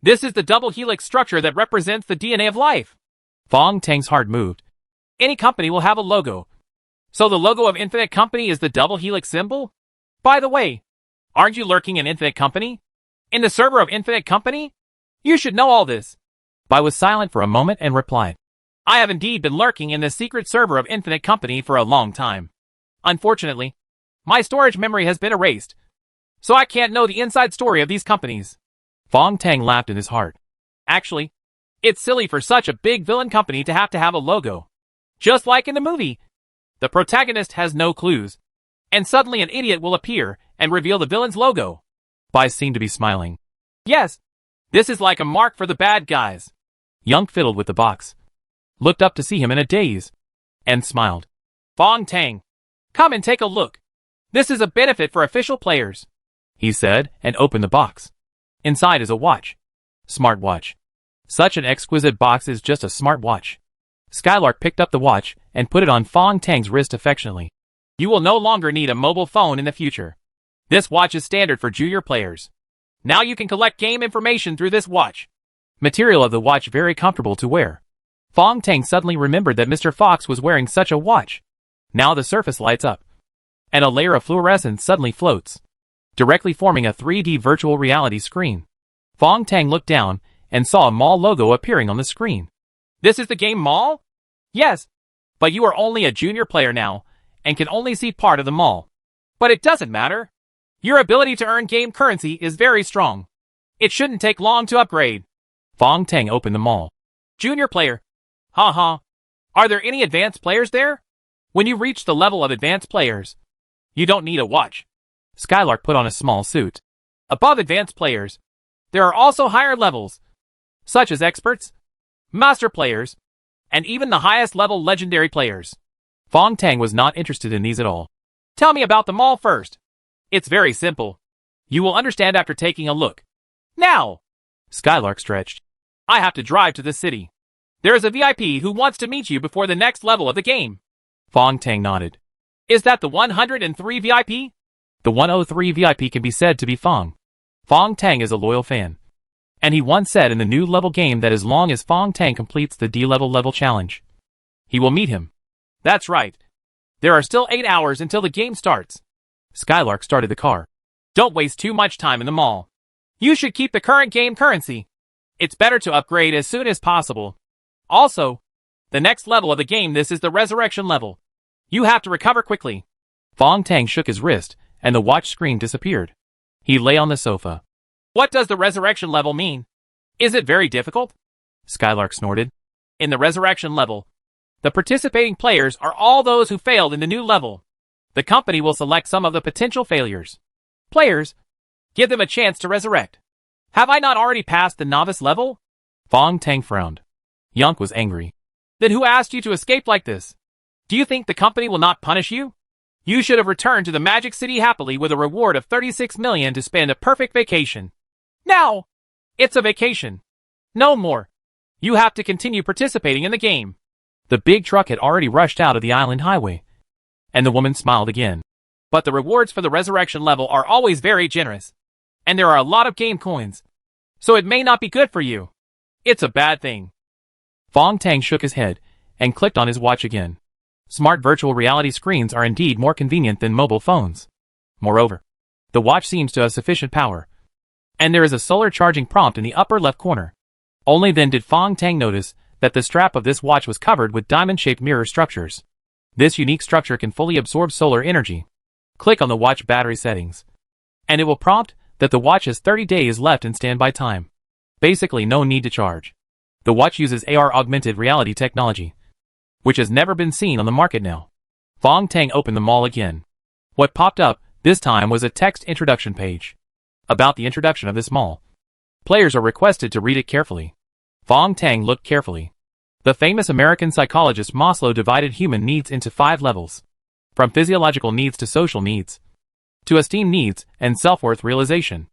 this is the double helix structure that represents the DNA of life. Fong Tang's heart moved. Any company will have a logo. So the logo of Infinite Company is the double helix symbol? By the way, aren't you lurking in Infinite Company? In the server of Infinite Company? You should know all this. Bai was silent for a moment and replied. I have indeed been lurking in the secret server of Infinite Company for a long time. Unfortunately, my storage memory has been erased, so I can't know the inside story of these companies. Fong Tang laughed in his heart. Actually, it's silly for such a big villain company to have a logo. Just like in the movie, the protagonist has no clues, and suddenly an idiot will appear and reveal the villain's logo. Bai seemed to be smiling. Yes, this is like a mark for the bad guys. Young fiddled with the box, looked up to see him in a daze, and smiled. Fong Tang, come and take a look. This is a benefit for official players, he said, and opened the box. Inside is a watch. Smartwatch. Such an exquisite box is just a smartwatch. Skylark picked up the watch and put it on Fong Tang's wrist affectionately. You will no longer need a mobile phone in the future. This watch is standard for junior players. Now you can collect game information through this watch. Material of the watch very comfortable to wear. Fong Tang suddenly remembered that Mr. Fox was wearing such a watch. Now the surface lights up, and a layer of fluorescence suddenly floats, directly forming a 3D virtual reality screen. Fong Tang looked down and saw a mall logo appearing on the screen. This is the game mall? Yes, but you are only a junior player now and can only see part of the mall. But it doesn't matter. Your ability to earn game currency is very strong. It shouldn't take long to upgrade. Fong Tang opened the mall. Junior player. Haha. Are there any advanced players there? When you reach the level of advanced players, you don't need a watch. Skylark put on a small suit. Above advanced players, there are also higher levels, such as experts, master players, and even the highest level legendary players. Fong Tang was not interested in these at all. Tell me about the mall first. It's very simple. You will understand after taking a look. Now! Skylark stretched. I have to drive to the city. There is a VIP who wants to meet you before the next level of the game. Fong Tang nodded. Is that the 103 VIP? The 103 VIP can be said to be Fong. Fong Tang is a loyal fan. And he once said in the new level game that as long as Fong Tang completes the D-level challenge, he will meet him. That's right. There are still 8 hours until the game starts. Skylark started the car. Don't waste too much time in the mall. You should keep the current game currency. It's better to upgrade as soon as possible. Also, the next level of the game, this is the resurrection level. You have to recover quickly. Fong Tang shook his wrist, and the watch screen disappeared. He lay on the sofa. What does the resurrection level mean? Is it very difficult? Skylark snorted. In the resurrection level, the participating players are all those who failed in the new level. The company will select some of the potential failures. Players, give them a chance to resurrect. Have I not already passed the novice level? Fong Tang frowned. Yunk was angry. Then who asked you to escape like this? Do you think the company will not punish you? You should have returned to the Magic City happily with a reward of 36 million to spend a perfect vacation. Now, it's a vacation. No more. You have to continue participating in the game. The big truck had already rushed out of the island highway, and the woman smiled again. But the rewards for the resurrection level are always very generous, and there are a lot of game coins, so it may not be good for you. It's a bad thing. Fong Tang shook his head and clicked on his watch again. Smart virtual reality screens are indeed more convenient than mobile phones. Moreover, the watch seems to have sufficient power, and there is a solar charging prompt in the upper left corner. Only then did Fong Tang notice that the strap of this watch was covered with diamond-shaped mirror structures. This unique structure can fully absorb solar energy. Click on the watch battery settings, and it will prompt that the watch has 30 days left in standby time. Basically no need to charge. The watch uses AR augmented reality technology, which has never been seen on the market now. Fong Tang opened the mall again. What popped up this time was a text introduction page about the introduction of this mall. Players are requested to read it carefully. Fong Tang looked carefully. The famous American psychologist Maslow divided human needs into 5 levels, from physiological needs to social needs, to esteem needs and self-worth realization.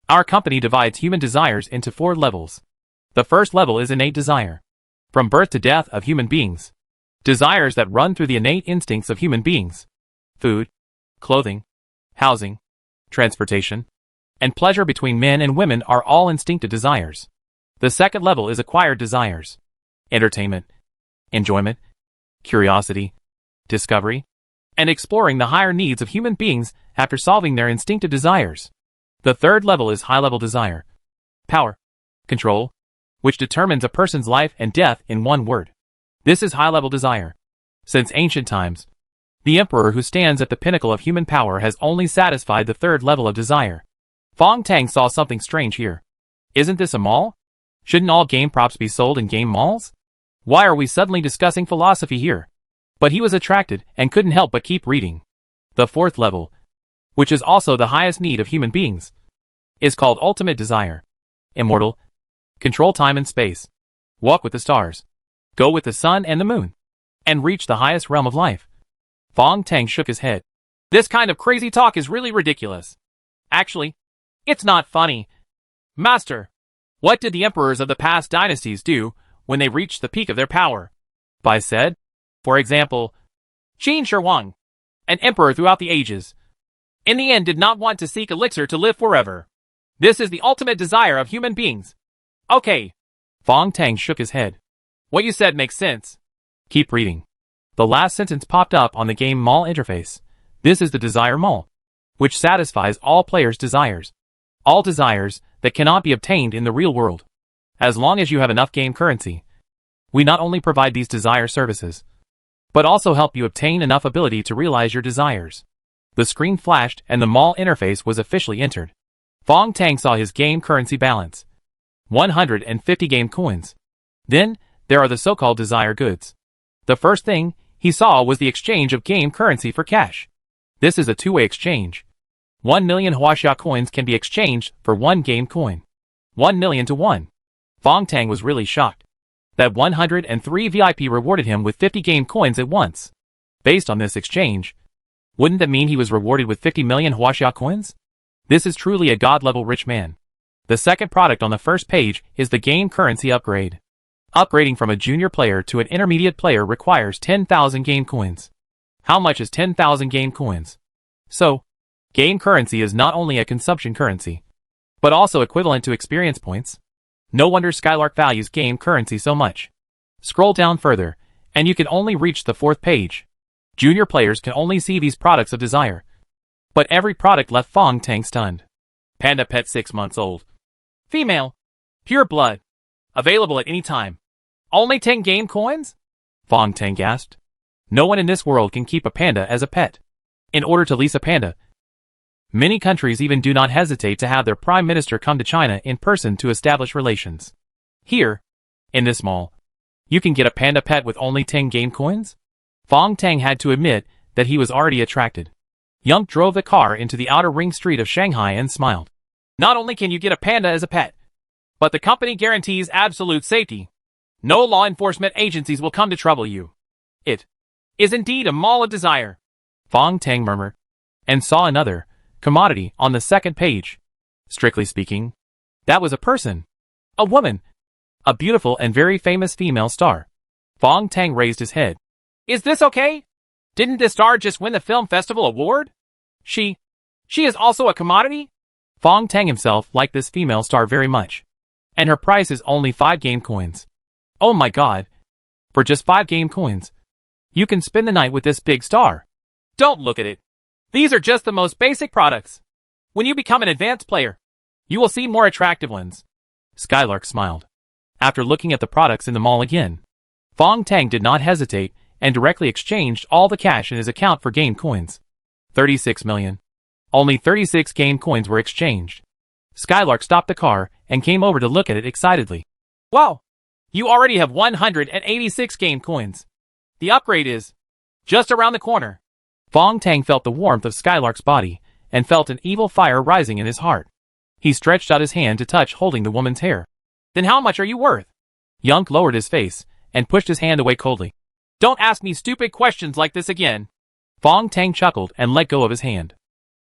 Our company divides human desires into 4 levels. The first level is innate desire, from birth to death of human beings. Desires that run through the innate instincts of human beings. Food, clothing, housing, transportation, and pleasure between men and women are all instinctive desires. The second level is acquired desires. Entertainment, enjoyment, curiosity, discovery, and exploring the higher needs of human beings after solving their instinctive desires. The third level is high-level desire. Power, control, which determines a person's life and death in one word. This is high-level desire. Since ancient times, the emperor who stands at the pinnacle of human power has only satisfied the third level of desire. Fong Tang saw something strange here. Isn't this a mall? Shouldn't all game props be sold in game malls? Why are we suddenly discussing philosophy here? But he was attracted and couldn't help but keep reading. The fourth level, which is also the highest need of human beings, is called ultimate desire. Immortal, control time and space, walk with the stars, go with the sun and the moon, and reach the highest realm of life. Fong Tang shook his head. This kind of crazy talk is really ridiculous. Actually, it's not funny. Master, what did the emperors of the past dynasties do when they reached the peak of their power? Bai said. For example, Qin Shi Huang, an emperor throughout the ages, in the end did not want to seek elixir to live forever. This is the ultimate desire of human beings. Okay. Fong Tang shook his head. What you said makes sense. Keep reading. The last sentence popped up on the game mall interface. This is the desire mall, which satisfies all players' desires. All desires that cannot be obtained in the real world. As long as you have enough game currency. We not only provide these desire services, but also help you obtain enough ability to realize your desires. The screen flashed and the mall interface was officially entered. Fong Tang saw his game currency balance. 150 game coins. Then, there are the so-called desire goods. The first thing he saw was the exchange of game currency for cash. This is a two-way exchange. 1 million Huaxia coins can be exchanged for 1 game coin. 1 million to 1. Fong Tang was really shocked that 103 VIP rewarded him with 50 game coins at once. Based on this exchange, wouldn't that mean he was rewarded with 50 million Huaxia coins? This is truly a god-level rich man. The second product on the first page is the game currency upgrade. Upgrading from a junior player to an intermediate player requires 10,000 game coins. How much is 10,000 game coins? So, game currency is not only a consumption currency, but also equivalent to experience points. No wonder Skylark values game currency so much. Scroll down further, and you can only reach the 4th page. Junior players can only see these products of desire. But every product left Fong Tang stunned. Panda pet 6 months old. Female. Pure blood. Available at any time. Only 10 game coins? Fong Tang gasped. No one in this world can keep a panda as a pet. In order to lease a panda, many countries even do not hesitate to have their prime minister come to China in person to establish relations. Here, in this mall, you can get a panda pet with only 10 game coins? Fong Tang had to admit that he was already attracted. Young drove the car into the outer ring street of Shanghai and smiled. Not only can you get a panda as a pet, but the company guarantees absolute safety. No law enforcement agencies will come to trouble you. It is indeed a mall of desire, Fong Tang murmured, and saw another commodity on the second page. Strictly speaking, that was a person. A woman. A beautiful and very famous female star. Fong Tang raised his head. Is this okay? Didn't this star just win the film festival award? She is also a commodity? Fong Tang himself liked this female star very much. And her price is only 5 game coins. Oh my god. For just 5 game coins, you can spend the night with this big star. Don't look at it. These are just the most basic products. When you become an advanced player, you will see more attractive ones. Skylark smiled. After looking at the products in the mall again, Fong Tang did not hesitate and directly exchanged all the cash in his account for game coins. 36 million. Only 36 game coins were exchanged. Skylark stopped the car and came over to look at it excitedly. Wow! You already have 186 game coins. The upgrade is just around the corner. Fong Tang felt the warmth of Skylark's body and felt an evil fire rising in his heart. He stretched out his hand to touch holding the woman's hair. Then how much are you worth? Yunk lowered his face and pushed his hand away coldly. Don't ask me stupid questions like this again. Fong Tang chuckled and let go of his hand.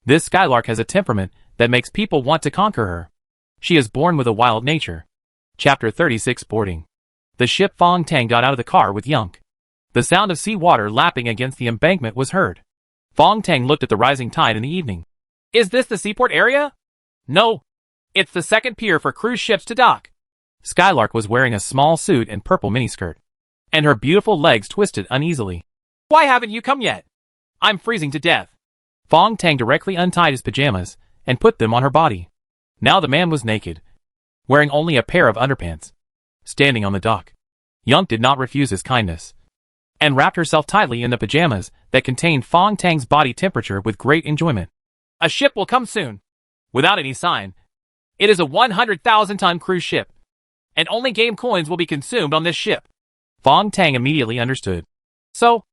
This Skylark has a temperament that makes people want to conquer her. She is born with a wild nature. Chapter 36 Boarding. The ship Fong Tang got out of the car with Yunk. The sound of sea water lapping against the embankment was heard. Fong Tang looked at the rising tide in the evening. Is this the seaport area? No. It's the second pier for cruise ships to dock. Skylark was wearing a small suit and purple miniskirt, and her beautiful legs twisted uneasily. Why haven't you come yet? I'm freezing to death. Fong Tang directly untied his pajamas and put them on her body. Now the man was naked, wearing only a pair of underpants. Standing on the dock, Yunk did not refuse his kindness, and wrapped herself tightly in the pajamas that contained Fong Tang's body temperature with great enjoyment. A ship will come soon. Without any sign. It is a 100,000-ton cruise ship, and only game coins will be consumed on this ship. Fong Tang immediately understood. So,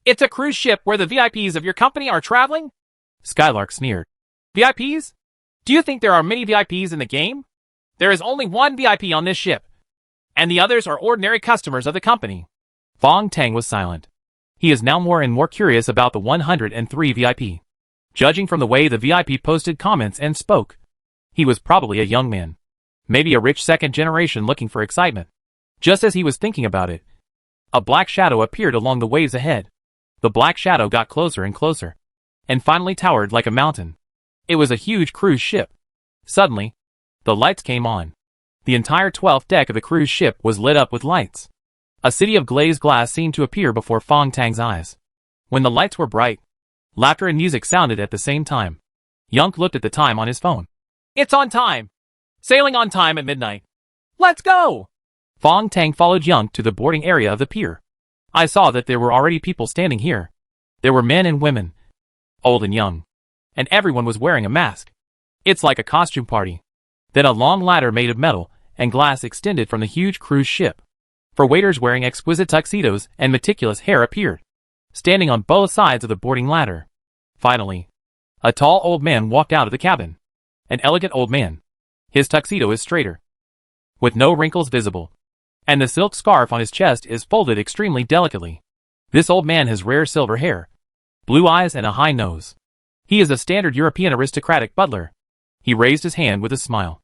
it's a cruise ship where the VIPs of your company are traveling? Skylark sneered. VIPs? Do you think there are many VIPs in the game? There is only one VIP on this ship, and the others are ordinary customers of the company. Fong Tang was silent. He is now more and more curious about the 103 VIP. Judging from the way the VIP posted comments and spoke, he was probably a young man. Maybe a rich second generation looking for excitement. Just as he was thinking about it, a black shadow appeared along the waves ahead. The black shadow got closer and closer, and finally towered like a mountain. It was a huge cruise ship. Suddenly, the lights came on. The entire 12th deck of the cruise ship was lit up with lights. A city of glazed glass seemed to appear before Fong Tang's eyes. When the lights were bright, laughter and music sounded at the same time. Yunk looked at the time on his phone. It's on time! Sailing on time at midnight. Let's go! Fong Tang followed Yunk to the boarding area of the pier. I saw that there were already people standing here. There were men and women, old and young, and everyone was wearing a mask. It's like a costume party. Then a long ladder made of metal and glass extended from the huge cruise ship. For waiters wearing exquisite tuxedos and meticulous hair appeared, standing on both sides of the boarding ladder. Finally, a tall old man walked out of the cabin. An elegant old man. His tuxedo is straighter, with no wrinkles visible, and the silk scarf on his chest is folded extremely delicately. This old man has rare silver hair, blue eyes and a high nose. He is a standard European aristocratic butler. He raised his hand with a smile.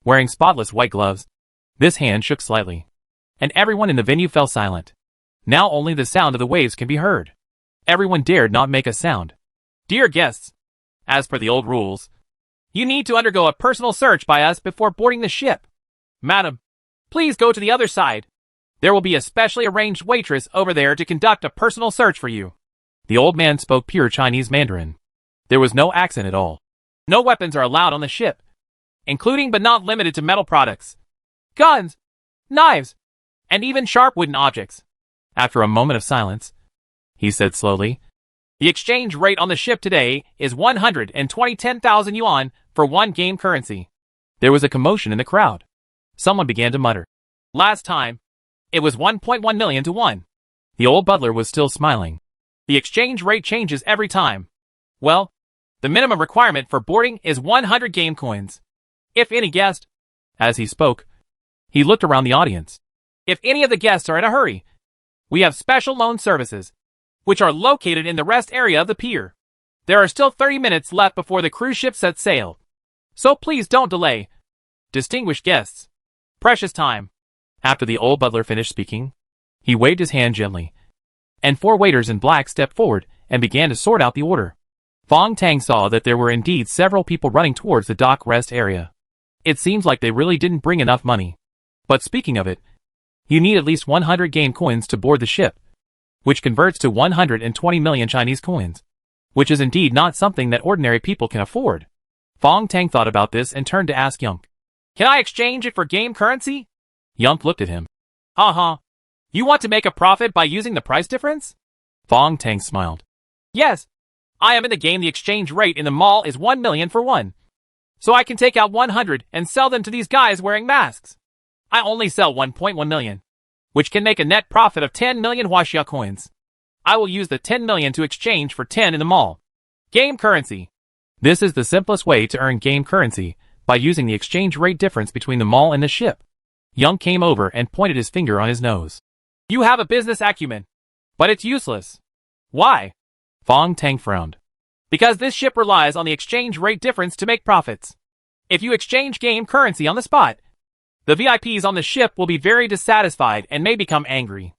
Wearing spotless white gloves, this hand shook slightly, and everyone in the venue fell silent. Now only the sound of the waves can be heard. Everyone dared not make a sound. Dear guests, as per the old rules, you need to undergo a personal search by us before boarding the ship. Madam, please go to the other side. There will be a specially arranged waitress over there to conduct a personal search for you. The old man spoke pure Chinese Mandarin. There was no accent at all. No weapons are allowed on the ship, including but not limited to metal products, guns, knives, and even sharp wooden objects. After a moment of silence, he said slowly, The exchange rate on the ship today is 110,000 yuan for one game currency. There was a commotion in the crowd. Someone began to mutter. Last time, it was 1.1 million to 1. The old butler was still smiling. The exchange rate changes every time. Well, the minimum requirement for boarding is 100 game coins. If any guest, as he spoke, he looked around the audience. If any of the guests are in a hurry, we have special loan services, which are located in the rest area of the pier. There are still 30 minutes left before the cruise ship sets sail. So please don't delay. Distinguished guests, precious time. After the old butler finished speaking, he waved his hand gently, and 4 waiters in black stepped forward and began to sort out the order. Fong Tang saw that there were indeed several people running towards the dock rest area. It seems like they really didn't bring enough money. But speaking of it, you need at least 100 game coins to board the ship, which converts to 120 million Chinese coins, which is indeed not something that ordinary people can afford. Fong Tang thought about this and turned to ask Yunk. Can I exchange it for game currency? Yunk looked at him. You want to make a profit by using the price difference? Fong Tang smiled. Yes. I am in the game. The exchange rate in the mall is 1 million for 1. So I can take out 100 and sell them to these guys wearing masks. I only sell 1.1 million, which can make a net profit of 10 million Huaxia coins. I will use the 10 million to exchange for 10 in the mall. Game currency. This is the simplest way to earn game currency, by using the exchange rate difference between the mall and the ship. Young came over and pointed his finger on his nose. You have a business acumen, but it's useless. Why? Fong Tang frowned. Because this ship relies on the exchange rate difference to make profits. If you exchange game currency on the spot, the VIPs on the ship will be very dissatisfied and may become angry.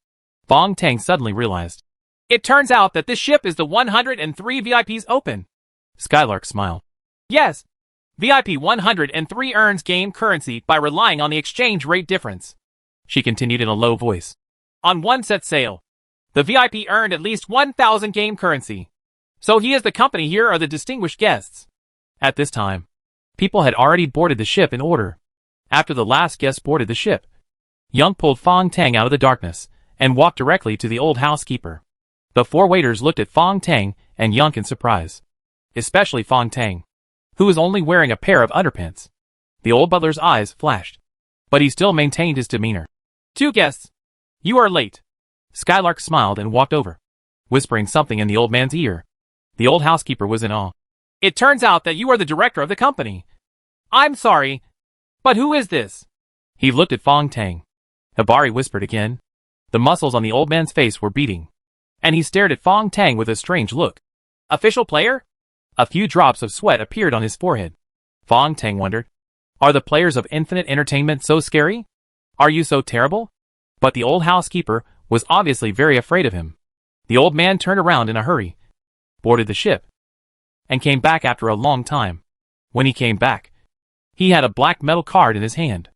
Fong Tang suddenly realized. It turns out that this ship is the 103 VIPs open. Skylark smiled. Yes. VIP 103 earns game currency by relying on the exchange rate difference. She continued in a low voice. On one set sail, the VIP earned at least 1,000 game currency. So he is the company, here are the distinguished guests. At this time, people had already boarded the ship in order. After the last guest boarded the ship, Young pulled Fong Tang out of the darkness and walked directly to the old housekeeper. The 4 waiters looked at Fong Tang and Young in surprise. Especially Fong Tang, who was only wearing a pair of underpants. The old butler's eyes flashed, but he still maintained his demeanor. 2 guests. You are late. Skylark smiled and walked over, whispering something in the old man's ear. The old housekeeper was in awe. It turns out that you are the director of the company. I'm sorry, but who is this? He looked at Fong Tang. Habari whispered again. The muscles on the old man's face were beating, and he stared at Fong Tang with a strange look. Official player? A few drops of sweat appeared on his forehead. Fong Tang wondered, are the players of Infinite Entertainment so scary? Are you so terrible? But the old housekeeper was obviously very afraid of him. The old man turned around in a hurry, boarded the ship, and came back after a long time. When he came back, he had a black metal card in his hand.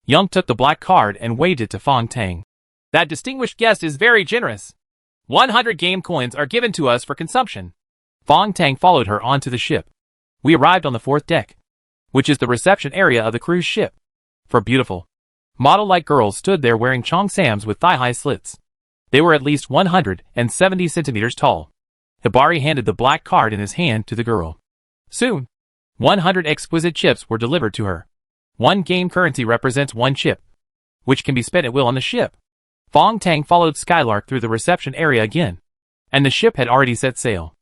Young took the black card and waved it to Fong Tang. That distinguished guest is very generous. 100 game coins are given to us for consumption. Fong Tang followed her onto the ship. We arrived on the 4th deck, which is the reception area of the cruise ship. Four beautiful, model-like girls stood there wearing cheongsams with thigh-high slits. They were at least 170 centimeters tall. Hibari handed the black card in his hand to the girl. Soon, 100 exquisite chips were delivered to her. 1 game currency represents 1 chip, which can be spent at will on the ship. Fong Tang followed Skylark through the reception area again, and the ship had already set sail.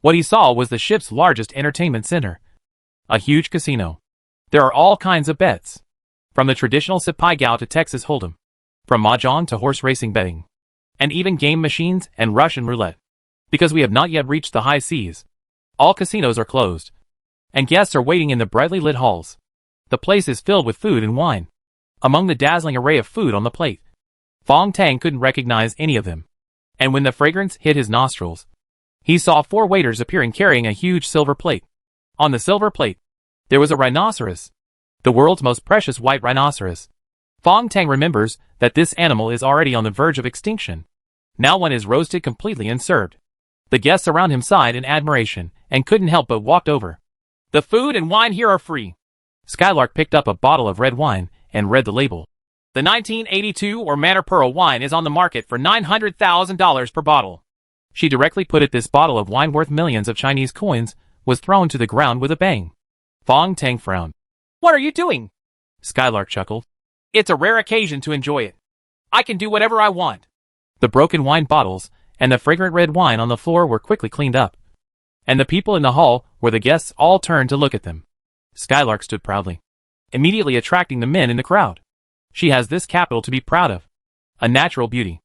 What he saw was the ship's largest entertainment center. A huge casino. There are all kinds of bets, from the traditional Sipai Gao to Texas Hold'em, from mahjong to horse racing betting, and even game machines and Russian roulette. Because we have not yet reached the high seas, all casinos are closed, and guests are waiting in the brightly lit halls. The place is filled with food and wine. Among the dazzling array of food on the plate, Fong Tang couldn't recognize any of them. And when the fragrance hit his nostrils, he saw 4 waiters appearing carrying a huge silver plate. On the silver plate, there was a rhinoceros, the world's most precious white rhinoceros. Fong Tang remembers that this animal is already on the verge of extinction. Now one is roasted completely and served. The guests around him sighed in admiration and couldn't help but walked over. The food and wine here are free. Skylark picked up a bottle of red wine and read the label. The 1982 or Manor Pearl wine is on the market for $900,000 per bottle. She directly put it. This bottle of wine worth millions of Chinese coins was thrown to the ground with a bang. Fong Tang frowned. What are you doing? Skylark chuckled. It's a rare occasion to enjoy it. I can do whatever I want. The broken wine bottles and the fragrant red wine on the floor were quickly cleaned up, and the people in the hall where the guests all turned to look at them. Skylark stood proudly, immediately attracting the men in the crowd. She has this capital to be proud of. A natural beauty.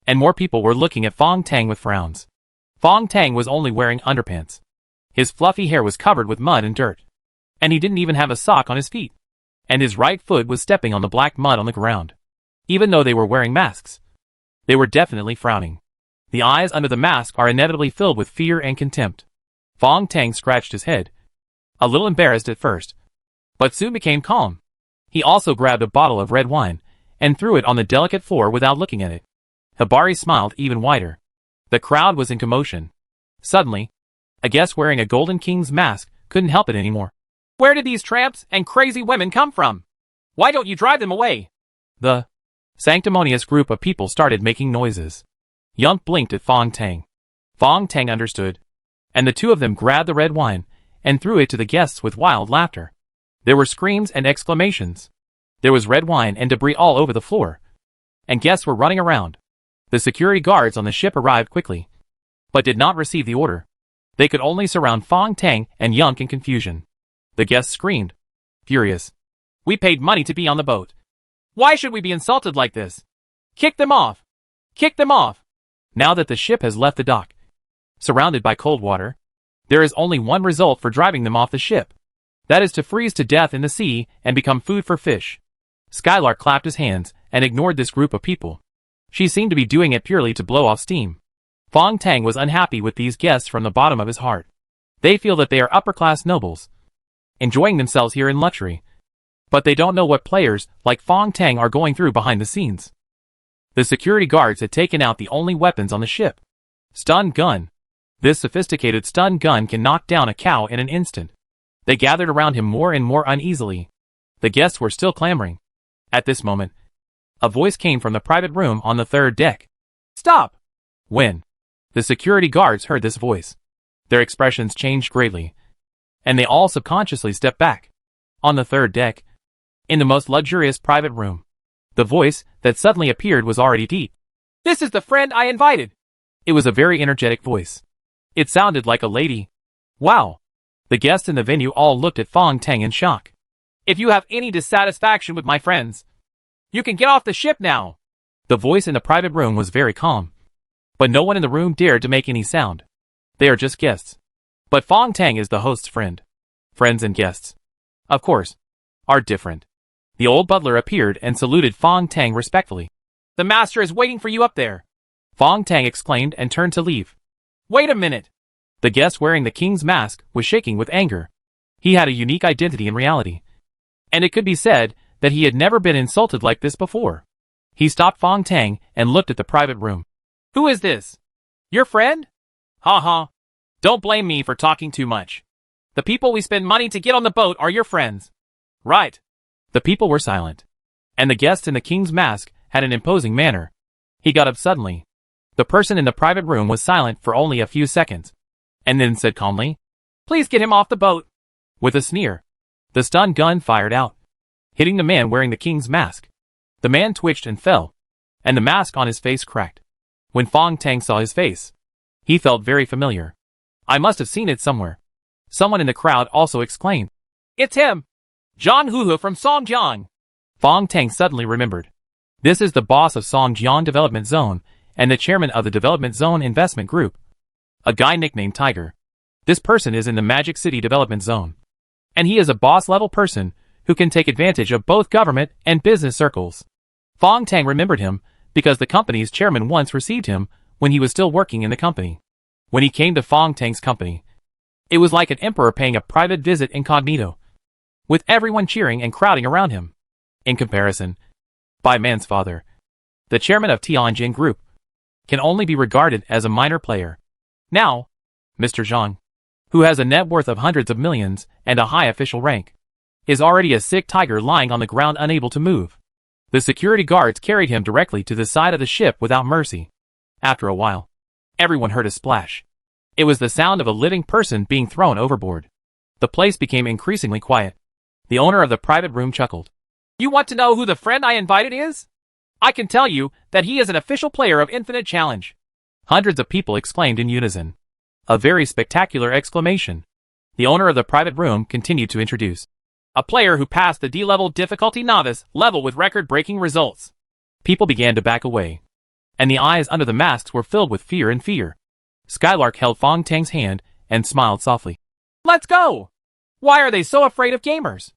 And more people were looking at Fong Tang with frowns. Fong Tang was only wearing underpants. His fluffy hair was covered with mud and dirt. And he didn't even have a sock on his feet. And his right foot was stepping on the black mud on the ground. Even though they were wearing masks, they were definitely frowning. The eyes under the mask are inevitably filled with fear and contempt. Fong Tang scratched his head, a little embarrassed at first, but soon became calm. He also grabbed a bottle of red wine and threw it on the delicate floor without looking at it. Hibari smiled even wider. The crowd was in commotion. Suddenly, a guest wearing a Golden King's mask couldn't help it anymore. Where did these tramps and crazy women come from? Why don't you drive them away? The sanctimonious group of people started making noises. Yunk blinked at Fong Tang. Fong Tang understood, and the two of them grabbed the red wine and threw it to the guests with wild laughter. There were screams and exclamations. There was red wine and debris all over the floor, and guests were running around. The security guards on the ship arrived quickly, but did not receive the order. They could only surround Fong Tang and Yunk in confusion. The guests screamed, furious. We paid money to be on the boat. Why should we be insulted like this? Kick them off! Kick them off! Now that the ship has left the dock, surrounded by cold water, there is only one result for driving them off the ship. That is to freeze to death in the sea and become food for fish. Skylark clapped his hands and ignored this group of people. She seemed to be doing it purely to blow off steam. Fong Tang was unhappy with these guests from the bottom of his heart. They feel that they are upper-class nobles, enjoying themselves here in luxury. But they don't know what players like Fong Tang are going through behind the scenes. The security guards had taken out the only weapons on the ship. Stun gun. This sophisticated stun gun can knock down a cow in an instant. They gathered around him more and more uneasily. The guests were still clamoring. At this moment, a voice came from the private room on the 3rd deck. Stop! When the security guards heard this voice, their expressions changed greatly, and they all subconsciously stepped back. On the 3rd deck, in the most luxurious private room, the voice that suddenly appeared was already deep. This is the friend I invited. It was a very energetic voice. It sounded like a lady. Wow! The guests in the venue all looked at Fong Tang in shock. If you have any dissatisfaction with my friends, you can get off the ship now. The voice in the private room was very calm, but no one in the room dared to make any sound. They are just guests. But Fong Tang is the host's friend. Friends and guests, of course, are different. The old butler appeared and saluted Fong Tang respectfully. The master is waiting for you up there, Fong Tang exclaimed and turned to leave. Wait a minute. The guest wearing the king's mask was shaking with anger. He had a unique identity in reality, and it could be said that he had never been insulted like this before. He stopped Fong Tang and looked at the private room. Who is this? Your friend? Ha ha. Don't blame me for talking too much. The people we spend money to get on the boat are your friends. Right. The people were silent, and the guest in the king's mask had an imposing manner. He got up suddenly. The person in the private room was silent for only a few seconds, and then said calmly, Please get him off the boat. With a sneer, the stun gun fired out, hitting the man wearing the king's mask. The man twitched and fell, and the mask on his face cracked. When Fong Tang saw his face, he felt very familiar. I must have seen it somewhere. Someone in the crowd also exclaimed, It's him! Zhang Huhu from Songjiang. Fong Tang suddenly remembered. This is the boss of Songjiang Development Zone and the chairman of the Development Zone Investment Group. A guy nicknamed Tiger. This person is in the Magic City Development Zone, and he is a boss-level person who can take advantage of both government and business circles. Fong Tang remembered him because the company's chairman once received him when he was still working in the company. When he came to Fong Tang's company, it was like an emperor paying a private visit incognito, with everyone cheering and crowding around him. In comparison, Bai Man's father, the chairman of Tianjin Group, can only be regarded as a minor player. Now, Mr. Zhang, who has a net worth of hundreds of millions and a high official rank, is already a sick tiger lying on the ground unable to move. The security guards carried him directly to the side of the ship without mercy. After a while, everyone heard a splash. It was the sound of a living person being thrown overboard. The place became increasingly quiet. The owner of the private room chuckled. You want to know who the friend I invited is? I can tell you that he is an official player of Infinite Challenge. Hundreds of people exclaimed in unison. A very spectacular exclamation. The owner of the private room continued to introduce. A player who passed the D-level difficulty novice level with record-breaking results. People began to back away, and the eyes under the masks were filled with fear and fear. Skylark held Fong Tang's hand and smiled softly. Let's go! Why are they so afraid of gamers?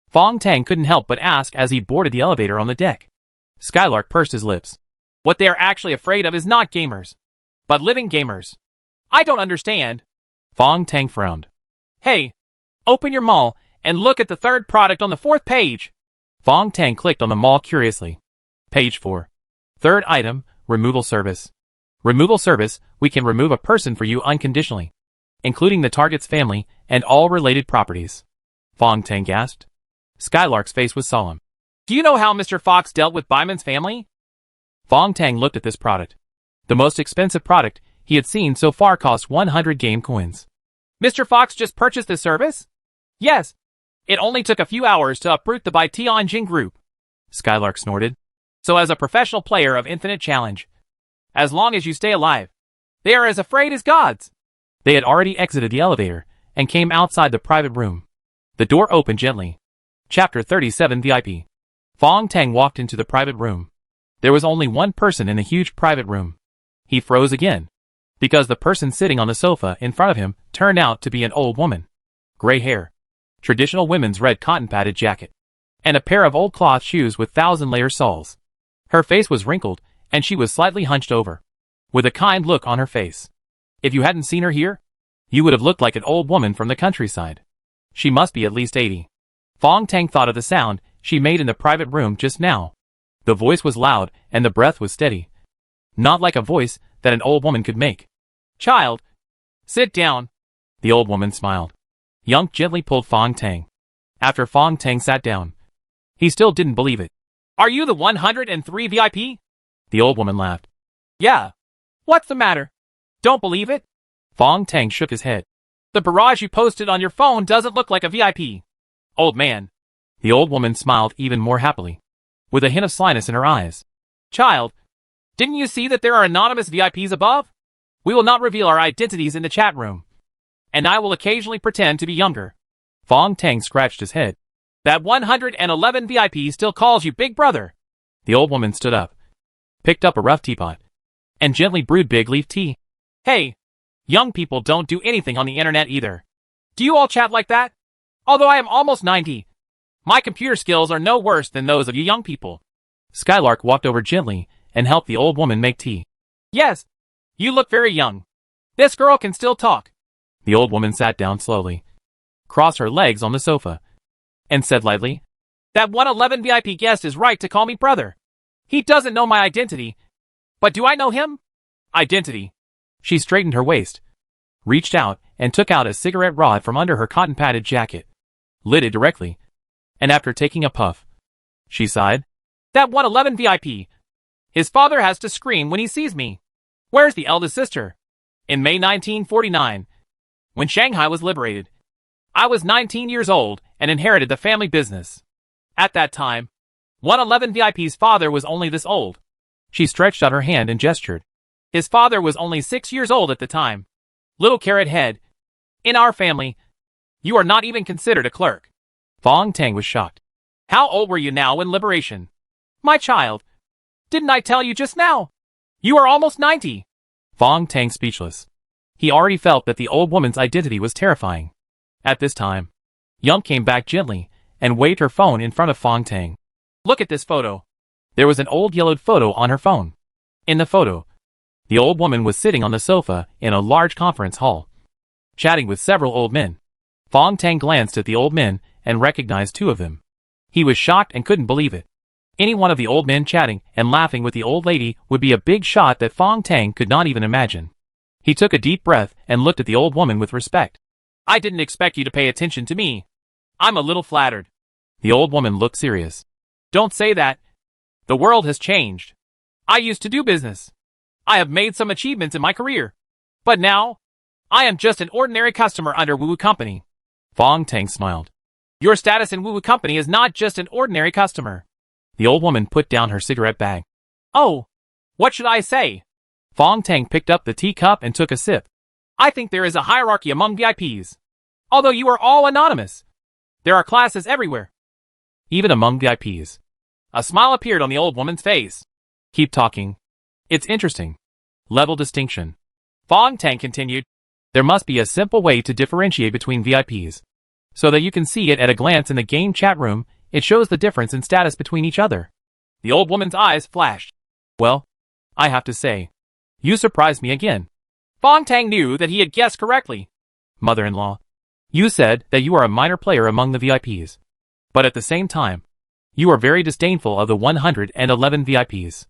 Fong Tang couldn't help but ask as he boarded the elevator on the deck. Skylark pursed his lips. What they are actually afraid of is not gamers, but living gamers. I don't understand. Fong Tang frowned. Hey, open your mall and look at the third product on the fourth page. Fong Tang clicked on the mall curiously. Page 4. Third item, removal service. Removal service, we can remove a person for you unconditionally, including the target's family and all related properties. Fong Tang gasped. Skylark's face was solemn. Do you know how Mr. Fox dealt with Byman's family? Fong Tang looked at this product. The most expensive product he had seen so far cost 100 game coins. Mr. Fox just purchased this service? Yes. It only took a few hours to uproot the Bai Tianjin Group. Skylark snorted. So as a professional player of Infinite Challenge, as long as you stay alive, they are as afraid as gods. They had already exited the elevator and came outside the private room. The door opened gently. Chapter 37 VIP. Fong Tang walked into the private room. There was only one person in the huge private room. He froze again, because the person sitting on the sofa in front of him turned out to be an old woman. Gray hair, traditional women's red cotton-padded jacket, and a pair of old cloth shoes with thousand-layer soles. Her face was wrinkled, and she was slightly hunched over, with a kind look on her face. If you hadn't seen her here, you would have looked like an old woman from the countryside. She must be at least 80. Fong Tang thought of the sound she made in the private room just now. The voice was loud, and the breath was steady. Not like a voice that an old woman could make. Child, sit down. The old woman smiled. Young gently pulled Fong Tang. After Fong Tang sat down, he still didn't believe it. Are you the 103 VIP? The old woman laughed. Yeah. What's the matter? Don't believe it? Fong Tang shook his head. The barrage you posted on your phone doesn't look like a VIP. Old man. The old woman smiled even more happily, with a hint of slyness in her eyes. Child, didn't you see that there are anonymous VIPs above? We will not reveal our identities in the chat room, and I will occasionally pretend to be younger. Fong Tang scratched his head. That 111 VIP still calls you big brother. The old woman stood up, picked up a rough teapot, and gently brewed big leaf tea. Hey, Young people don't do anything on the internet either. Do you all chat like that? Although I am almost 90, my computer skills are no worse than those of you young people. Skylark walked over gently and helped the old woman make tea. Yes, you look very young. This girl can still talk. The old woman sat down slowly, crossed her legs on the sofa, and said lightly, That 111 VIP guest is right to call me brother. He doesn't know my identity. But do I know him? Identity. She straightened her waist, reached out, and took out a cigarette rod from under her cotton-padded jacket, lit it directly, and after taking a puff, she sighed. That 111 VIP. His father has to scream when he sees me. Where's the eldest sister? In May 1949, when Shanghai was liberated, I was 19 years old and inherited the family business. At that time, 111 VIP's father was only this old. She stretched out her hand and gestured. His father was only 6 years old at the time. Little carrot head. In our family, you are not even considered a clerk. Fong Tang was shocked. How old were you now in liberation? My child. Didn't I tell you just now? You are almost 90. Fong Tang speechless. He already felt that the old woman's identity was terrifying. At this time, Young came back gently and waved her phone in front of Fong Tang. Look at this photo. There was an old yellowed photo on her phone. In the photo, the old woman was sitting on the sofa in a large conference hall, chatting with several old men. Fong Tang glanced at the old men and recognized two of them. He was shocked and couldn't believe it. Any one of the old men chatting and laughing with the old lady would be a big shot that Fong Tang could not even imagine. He took a deep breath and looked at the old woman with respect. I didn't expect you to pay attention to me. I'm a little flattered. The old woman looked serious. Don't say that. The world has changed. I used to do business. I have made some achievements in my career. But now, I am just an ordinary customer under Woo Woo Company. Fong Tang smiled. Your status in Woo Woo Company is not just an ordinary customer. The old woman put down her cigarette bag. Oh, what should I say? Fong Tang picked up the teacup and took a sip. I think there is a hierarchy among VIPs. Although you are all anonymous, there are classes everywhere. Even among VIPs. A smile appeared on the old woman's face. Keep talking. It's interesting. Level distinction. Fong Tang continued. There must be a simple way to differentiate between VIPs, so that you can see it at a glance in the game chat room. It shows the difference in status between each other. The old woman's eyes flashed. Well, I have to say, you surprised me again. Fong Tang knew that he had guessed correctly. Mother-in-law, you said that you are a minor player among the VIPs. But at the same time, you are very disdainful of the 111 VIPs.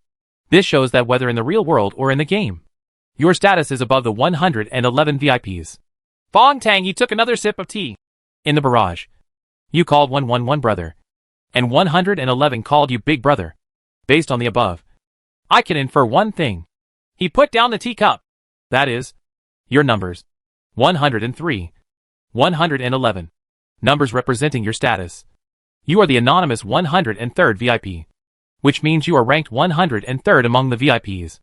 This shows that whether in the real world or in the game, your status is above the 111 VIPs. Fong Tang, he took another sip of tea. In the barrage, you called 111 brother, and 111 called you big brother. Based on the above, I can infer one thing. He put down the teacup. That is, your numbers. 103. 111. Numbers representing your status. You are the anonymous 103rd VIP, which means you are ranked 103rd among the VIPs.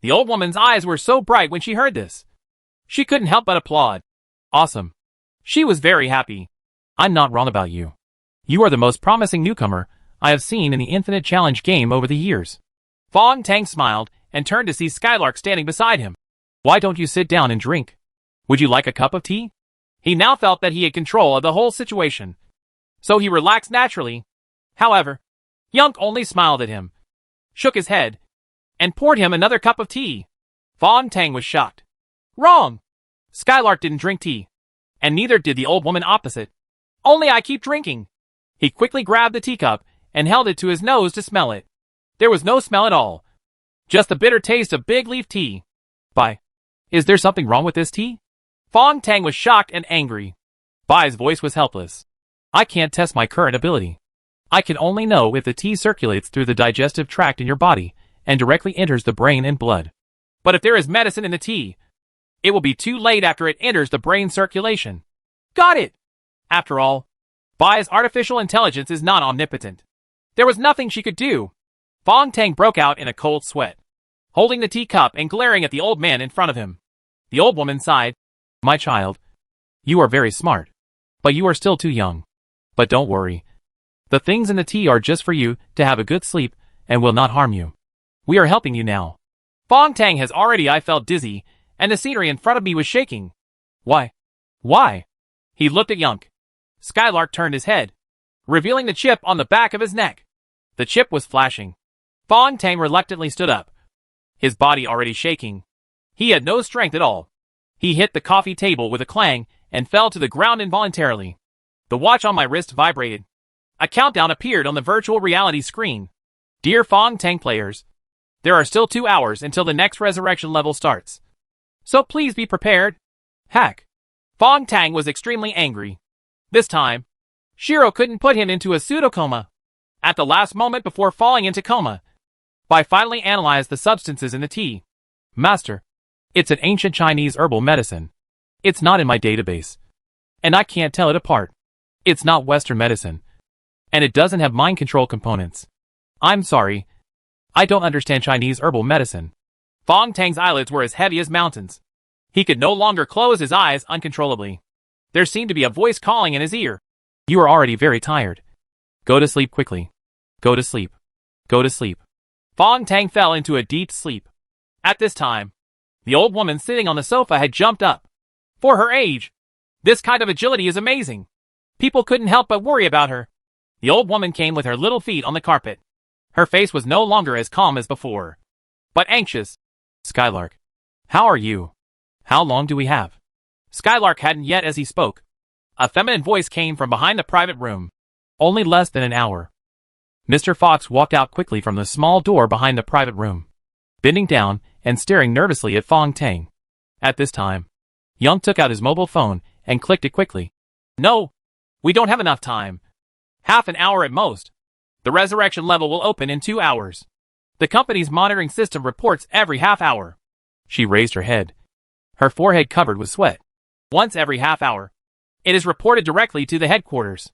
The old woman's eyes were so bright when she heard this. She couldn't help but applaud. Awesome. She was very happy. I'm not wrong about you. You are the most promising newcomer I have seen in the Infinite Challenge game over the years. Fong Tang smiled and turned to see Skylark standing beside him. Why don't you sit down and drink? Would you like a cup of tea? He now felt that he had control of the whole situation, so he relaxed naturally. However, Young only smiled at him, shook his head, and poured him another cup of tea. Fong Tang was shocked. Wrong! Skylark didn't drink tea, and neither did the old woman opposite. Only I keep drinking. He quickly grabbed the teacup and held it to his nose to smell it. There was no smell at all, just the bitter taste of big leaf tea. Is there something wrong with this tea? Fong Tang was shocked and angry. Bai's voice was helpless. I can't test my current ability. I can only know if the tea circulates through the digestive tract in your body and directly enters the brain and blood. But if there is medicine in the tea, it will be too late after it enters the brain circulation. Got it! After all, Bai's artificial intelligence is not omnipotent. There was nothing she could do. Fong Tang broke out in a cold sweat, holding the teacup and glaring at the old man in front of him. The old woman sighed. My child, you are very smart, but you are still too young. But don't worry. The things in the tea are just for you to have a good sleep and will not harm you. We are helping you now. Fong Tang has already I felt dizzy and the scenery in front of me was shaking. Why? Why? He looked at Yunk. Skylark turned his head, revealing the chip on the back of his neck. The chip was flashing. Fong Tang reluctantly stood up, his body already shaking. He had no strength at all. He hit the coffee table with a clang and fell to the ground involuntarily. The watch on my wrist vibrated. A countdown appeared on the virtual reality screen. Dear Fong Tang players, there are still 2 hours until the next resurrection level starts. So please be prepared. Hack. Fong Tang was extremely angry. This time, Shiro couldn't put him into a pseudo-coma. At the last moment before falling into coma, I finally analyzed the substances in the tea. Master, it's an ancient Chinese herbal medicine. It's not in my database, and I can't tell it apart. It's not Western medicine, and it doesn't have mind control components. I'm sorry, I don't understand Chinese herbal medicine. Fong Tang's eyelids were as heavy as mountains. He could no longer close his eyes uncontrollably. There seemed to be a voice calling in his ear. You are already very tired. Go to sleep quickly. Go to sleep. Go to sleep. Fong Tang fell into a deep sleep. At this time, the old woman sitting on the sofa had jumped up. For her age, this kind of agility is amazing. People couldn't help but worry about her. The old woman came with her little feet on the carpet. Her face was no longer as calm as before, but anxious. Skylark, how are you? How long do we have? Skylark hadn't yet as he spoke. A feminine voice came from behind the private room. Only less than an hour. Mr. Fox walked out quickly from the small door behind the private room, bending down and staring nervously at Fong Tang. At this time, Young took out his mobile phone and clicked it quickly. No, we don't have enough time. Half an hour at most. The resurrection level will open in 2 hours. The company's monitoring system reports every half hour. She raised her head, her forehead covered with sweat. Once every half hour. It is reported directly to the headquarters.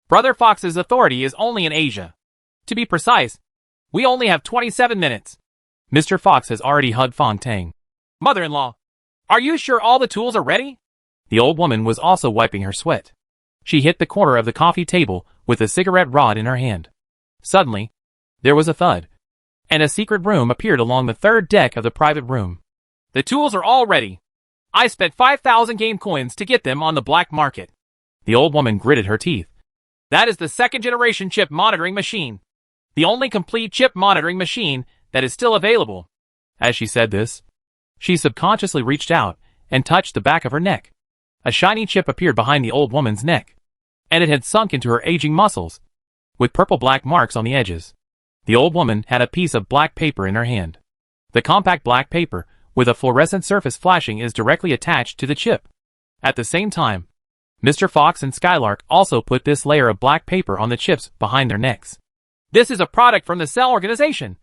Brother Fox's authority is only in Asia. To be precise, we only have 27 minutes. Mr. Fox has already hugged Fong Tang. Mother-in-law, are you sure all the tools are ready? The old woman was also wiping her sweat. She hit the corner of the coffee table with a cigarette rod in her hand. Suddenly, there was a thud, and a secret room appeared along the third deck of the private room. The tools are all ready. I spent 5,000 game coins to get them on the black market. The old woman gritted her teeth. That is the second-generation chip monitoring machine. The only complete chip monitoring machine that is still available. As she said this, she subconsciously reached out and touched the back of her neck. A shiny chip appeared behind the old woman's neck, and it had sunk into her aging muscles, with purple-black marks on the edges. The old woman had a piece of black paper in her hand. The compact black paper, with a fluorescent surface flashing, is directly attached to the chip. At the same time, Mr. Fox and Skylark also put this layer of black paper on the chips behind their necks. This is a product from the Cell organization.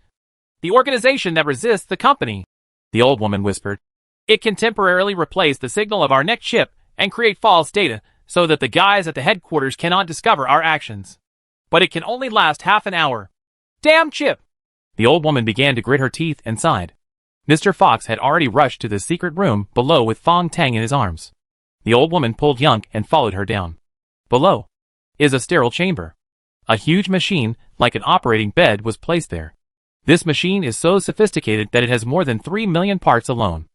The organization that resists the company, the old woman whispered. It can temporarily replace the signal of our neck chip and create false data so that the guys at the headquarters cannot discover our actions. But it can only last half an hour. Damn chip! The old woman began to grit her teeth and sighed. Mr. Fox had already rushed to the secret room below with Fong Tang in his arms. The old woman pulled Young and followed her down. Below is a sterile chamber. A huge machine, like an operating bed, was placed there. This machine is so sophisticated that it has more than 3 million parts alone.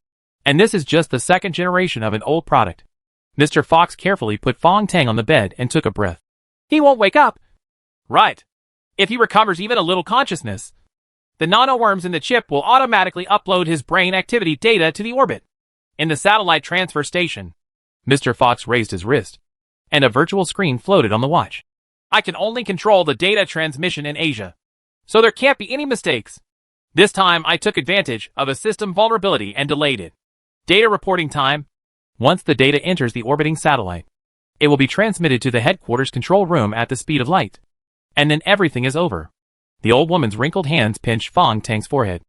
And this is just the second generation of an old product. Mr. Fox carefully put Fong Tang on the bed and took a breath. He won't wake up. Right. If he recovers even a little consciousness, the nanoworms in the chip will automatically upload his brain activity data to the orbit. In the satellite transfer station, Mr. Fox raised his wrist, and a virtual screen floated on the watch. I can only control the data transmission in Asia, so there can't be any mistakes. This time I took advantage of a system vulnerability and delayed it. Data reporting time. Once the data enters the orbiting satellite, it will be transmitted to the headquarters control room at the speed of light. And then everything is over. The old woman's wrinkled hands pinched Fong Tang's forehead.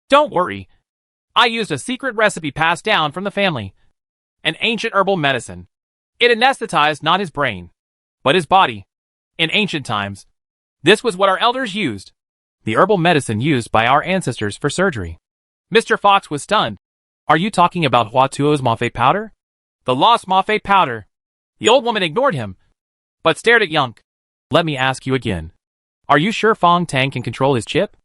Don't worry. I used a secret recipe passed down from the family. An ancient herbal medicine. It anesthetized not his brain, but his body. In ancient times, this was what our elders used. The herbal medicine used by our ancestors for surgery. Mr. Fox was stunned. Are you talking about Hua Tuo's Mafe powder? The lost Mafe powder. The old woman ignored him, but stared at Young. Let me ask you again. Are you sure Fong Tang can control his chip?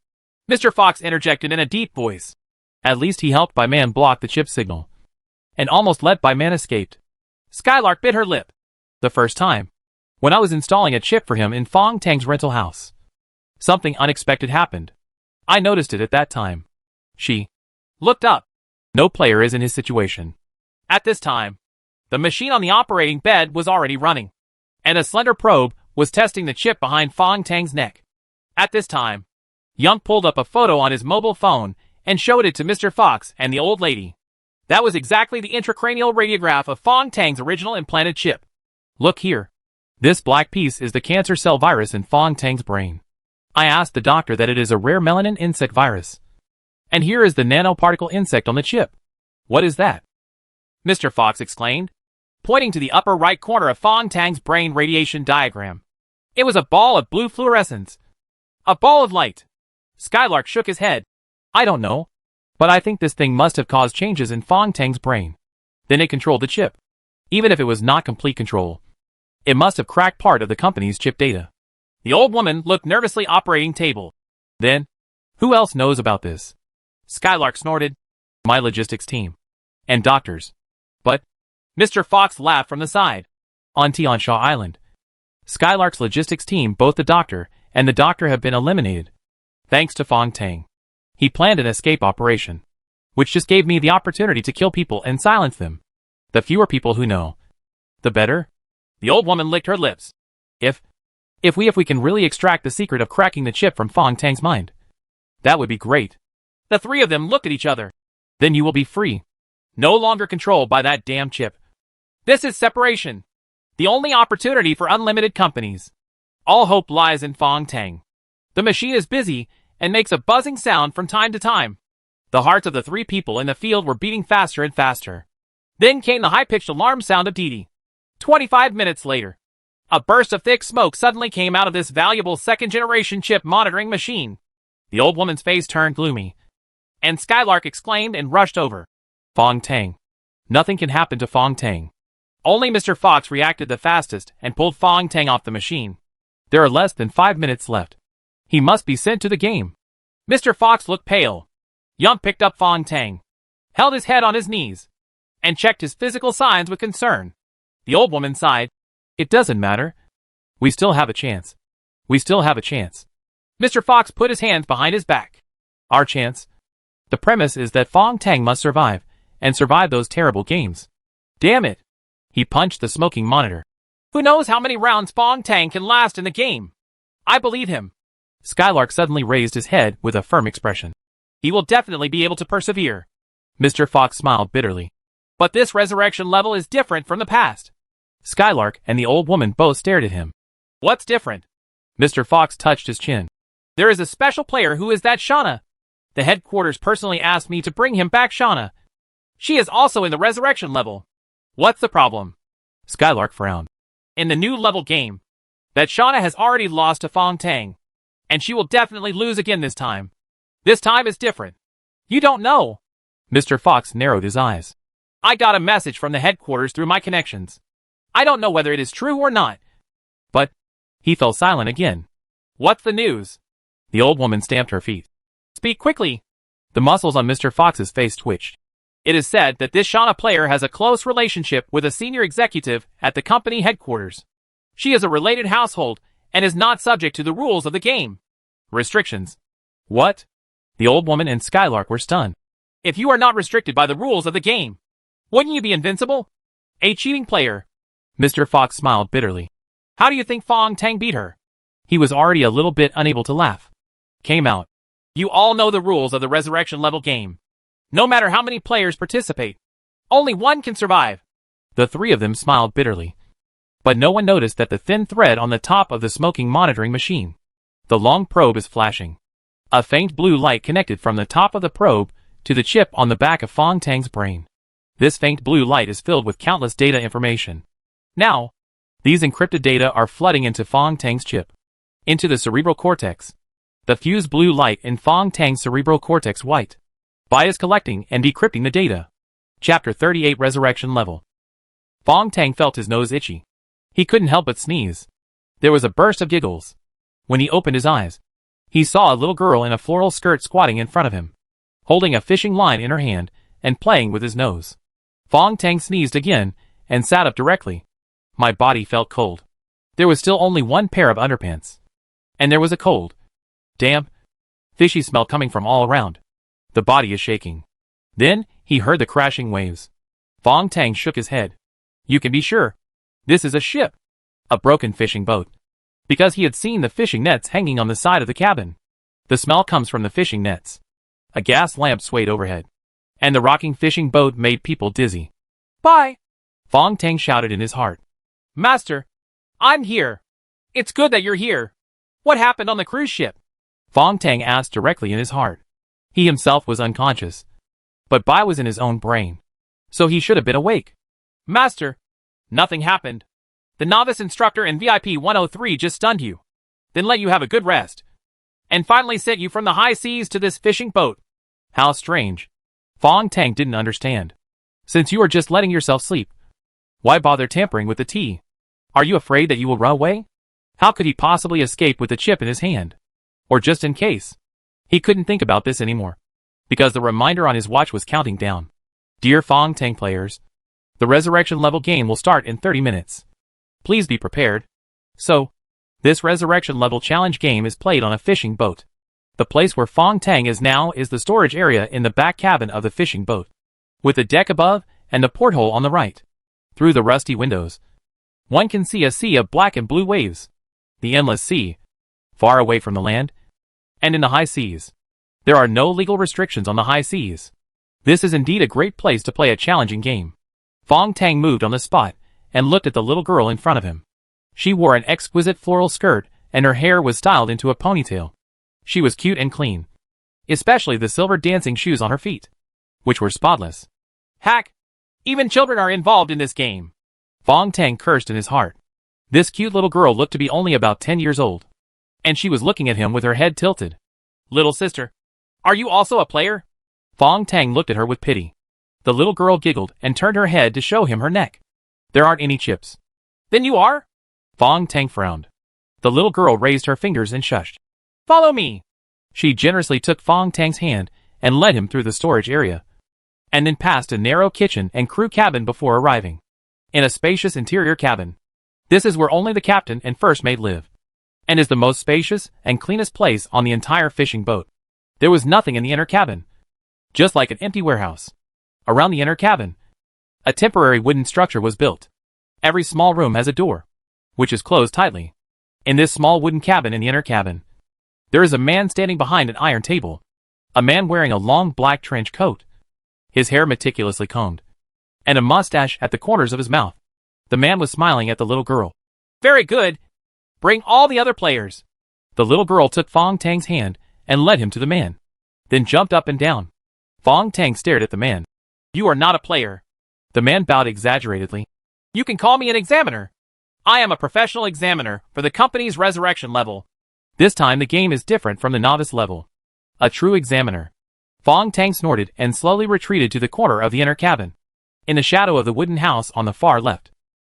Mr. Fox interjected in a deep voice. At least he helped by man block the chip signal. and almost let by man escaped. Skylark bit her lip. The first time. When I was installing a chip for him in Fong Tang's rental house. Something unexpected happened. I noticed it at that time. She looked up. No player is in his situation. At this time, the machine on the operating bed was already running, and a slender probe was testing the chip behind Fong Tang's neck. At this time, Young pulled up a photo on his mobile phone and showed it to Mr. Fox and the old lady. That was exactly the intracranial radiograph of Fong Tang's original implanted chip. Look here. This black piece is the cancer cell virus in Fong Tang's brain. I asked the doctor that it is a rare melanin insect virus. And here is the nanoparticle insect on the chip. What is that? Mr. Fox exclaimed, pointing to the upper right corner of Fong Tang's brain radiation diagram. It was a ball of blue fluorescence. A ball of light. Skylark shook his head. I don't know. But I think this thing must have caused changes in Fong Tang's brain. Then it controlled the chip. Even if it was not complete control, it must have cracked part of the company's chip data. The old woman looked nervously operating table. Then, who else knows about this? Skylark snorted. My logistics team. And doctors. But, Mr. Fox laughed from the side. On Tiansha Island. Skylark's logistics team, both the doctor and the doctor, have been eliminated. Thanks to Fong Tang. He planned an escape operation, which just gave me the opportunity to kill people and silence them. The fewer people who know, the better. The old woman licked her lips. If we can really extract the secret of cracking the chip from Fong Tang's mind, that would be great. The three of them looked at each other. Then you will be free. No longer controlled by that damn chip. This is separation. The only opportunity for unlimited companies. All hope lies in Fong Tang. The machine is busy and makes a buzzing sound from time to time. The hearts of the three people in the field were beating faster and faster. Then came the high-pitched alarm sound of Didi. 25 minutes later, a burst of thick smoke suddenly came out of this valuable second-generation chip monitoring machine. The old woman's face turned gloomy, and Skylark exclaimed and rushed over. Fong Tang. Nothing can happen to Fong Tang. Only Mr. Fox reacted the fastest and pulled Fong Tang off the machine. There are less than 5 minutes left. He must be sent to the game. Mr. Fox looked pale. Yump picked up Fong Tang, held his head on his knees, and checked his physical signs with concern. The old woman sighed. It doesn't matter. We still have a chance. We still have a chance. Mr. Fox put his hands behind his back. Our chance? The premise is that Fong Tang must survive, and survive those terrible games. Damn it! He punched the smoking monitor. Who knows how many rounds Fong Tang can last in the game? I believe him. Skylark suddenly raised his head with a firm expression. He will definitely be able to persevere. Mr. Fox smiled bitterly. But this resurrection level is different from the past. Skylark and the old woman both stared at him. What's different? Mr. Fox touched his chin. There is a special player who is that Shauna. The headquarters personally asked me to bring him back Shauna. She is also in the resurrection level. What's the problem? Skylark frowned. In the new level game, that Shauna has already lost to Fong Tang. And she will definitely lose again this time. This time is different. You don't know. Mr. Fox narrowed his eyes. I got a message from the headquarters through my connections. I don't know whether it is true or not. But, he fell silent again. What's the news? The old woman stamped her feet. Speak quickly. The muscles on Mr. Fox's face twitched. It is said that this Shauna player has a close relationship with a senior executive at the company headquarters. She is a related household and is not subject to the rules of the game. Restrictions. What? The old woman and Skylark were stunned. If you are not restricted by the rules of the game, wouldn't you be invincible? A cheating player. Mr. Fox smiled bitterly. How do you think Fong Tang beat her? He was already a little bit unable to laugh. Came out. You all know the rules of the resurrection level game. No matter how many players participate, only one can survive. The three of them smiled bitterly. But no one noticed that the thin thread on the top of the smoking monitoring machine. The long probe is flashing. A faint blue light connected from the top of the probe to the chip on the back of Fong Tang's brain. This faint blue light is filled with countless data information. Now, these encrypted data are flooding into Fong Tang's chip. Into the cerebral cortex. The fused blue light in Fong Tang's cerebral cortex white. By is collecting and decrypting the data. Chapter 38 Resurrection Level. Fong Tang felt his nose itchy. He couldn't help but sneeze. There was a burst of giggles. When he opened his eyes, he saw a little girl in a floral skirt squatting in front of him, holding a fishing line in her hand and playing with his nose. Fong Tang sneezed again and sat up directly. My body felt cold. There was still only one pair of underpants. And there was a cold, damp, fishy smell coming from all around. The body is shaking. Then, he heard the crashing waves. Fong Tang shook his head. You can be sure. This is a ship. A broken fishing boat. Because he had seen the fishing nets hanging on the side of the cabin. The smell comes from the fishing nets. A gas lamp swayed overhead. And the rocking fishing boat made people dizzy. Bye! Fong Tang shouted in his heart. Master, I'm here. It's good that you're here. What happened on the cruise ship? Fong Tang asked directly in his heart. He himself was unconscious. But Bai was in his own brain. So he should have been awake. Master, nothing happened. The novice instructor in VIP 103 just stunned you. Then let you have a good rest. And finally sent you from the high seas to this fishing boat. How strange. Fong Tang didn't understand. Since you are just letting yourself sleep, why bother tampering with the tea? Are you afraid that you will run away? How could he possibly escape with the chip in his hand? Or just in case? He couldn't think about this anymore. Because the reminder on his watch was counting down. Dear Fong Tang players, the resurrection level game will start in 30 minutes. Please be prepared. So, this resurrection level challenge game is played on a fishing boat. The place where Fong Tang is now is the storage area in the back cabin of the fishing boat. With the deck above and the porthole on the right. Through the rusty windows, one can see a sea of black and blue waves. The endless sea, far away from the land, and in the high seas. There are no legal restrictions on the high seas. This is indeed a great place to play a challenging game. Fong Tang moved on the spot and looked at the little girl in front of him. She wore an exquisite floral skirt and her hair was styled into a ponytail. She was cute and clean. Especially the silver dancing shoes on her feet, which were spotless. Hack! Even children are involved in this game. Fong Tang cursed in his heart. This cute little girl looked to be only about 10 years old. And she was looking at him with her head tilted. Little sister, are you also a player? Fong Tang looked at her with pity. The little girl giggled and turned her head to show him her neck. There aren't any chips. Then you are? Fong Tang frowned. The little girl raised her fingers and shushed. Follow me. She generously took Fong Tang's hand and led him through the storage area. And then past a narrow kitchen and crew cabin before arriving. In a spacious interior cabin. This is where only the captain and first mate live. And is the most spacious and cleanest place on the entire fishing boat. There was nothing in the inner cabin. Just like an empty warehouse. Around the inner cabin, a temporary wooden structure was built. Every small room has a door, which is closed tightly. In this small wooden cabin in the inner cabin, there is a man standing behind an iron table. A man wearing a long black trench coat. His hair meticulously combed. And a mustache at the corners of his mouth. The man was smiling at the little girl. Very good. Bring all the other players. The little girl took Fong Tang's hand and led him to the man. Then jumped up and down. Fong Tang stared at the man. You are not a player. The man bowed exaggeratedly. You can call me an examiner. I am a professional examiner for the company's resurrection level. This time the game is different from the novice level. A true examiner. Fong Tang snorted and slowly retreated to the corner of the inner cabin. In the shadow of the wooden house on the far left.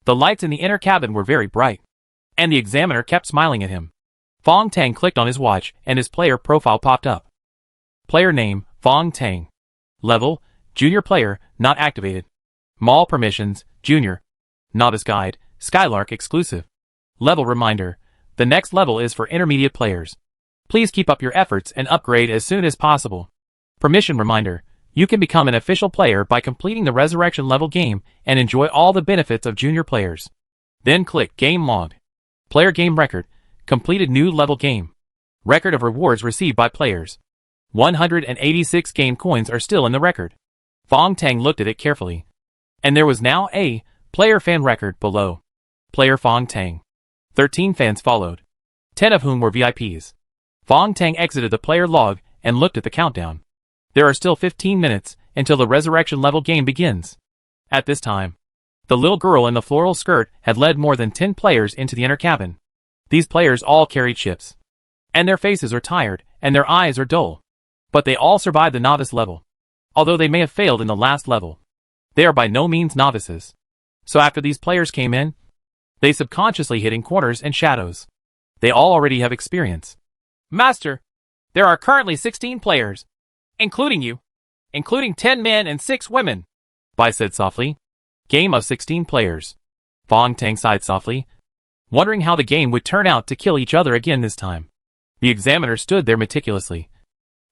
The lights in the inner cabin were very bright. And the examiner kept smiling at him. Fong Tang clicked on his watch and his player profile popped up. Player name, Fong Tang. Level, Junior Player, not activated. Mall permissions, Junior. Novice Guide, Skylark exclusive. Level reminder, the next level is for intermediate players. Please keep up your efforts and upgrade as soon as possible. Permission reminder, you can become an official player by completing the resurrection level game and enjoy all the benefits of junior players. Then click Game Logged. Player Game Record, completed new level game. Record of rewards received by players. 186 game coins are still in the record. Fong Tang looked at it carefully. And there was now a player fan record below. Player Fong Tang. 13 fans followed. 10 of whom were VIPs. Fong Tang exited the player log and looked at the countdown. There are still 15 minutes until the resurrection level game begins. At this time, the little girl in the floral skirt had led more than 10 players into the inner cabin. These players all carried chips. And their faces are tired and their eyes are dull. But they all survived the novice level. Although they may have failed in the last level. They are by no means novices. So after these players came in, they subconsciously hid in corners and shadows. They all already have experience. Master, there are currently 16 players. Including you. Including 10 men and 6 women. Bai said softly. Game of 16 players. Fong Tang sighed softly, wondering how the game would turn out to kill each other again this time. The examiner stood there meticulously,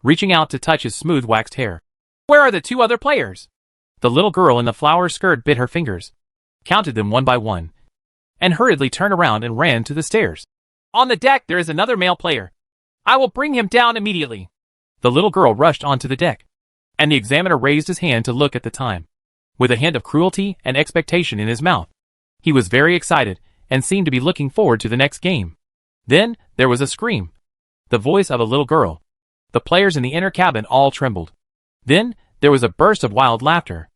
reaching out to touch his smooth waxed hair. Where are the two other players? The little girl in the flower skirt bit her fingers, counted them one by one, and hurriedly turned around and ran to the stairs. On the deck there is another male player. I will bring him down immediately. The little girl rushed onto the deck, and the examiner raised his hand to look at the time, with a hint of cruelty and expectation in his mouth. He was very excited and seemed to be looking forward to the next game. Then there was a scream, the voice of a little girl. The players in the inner cabin all trembled. Then there was a burst of wild laughter,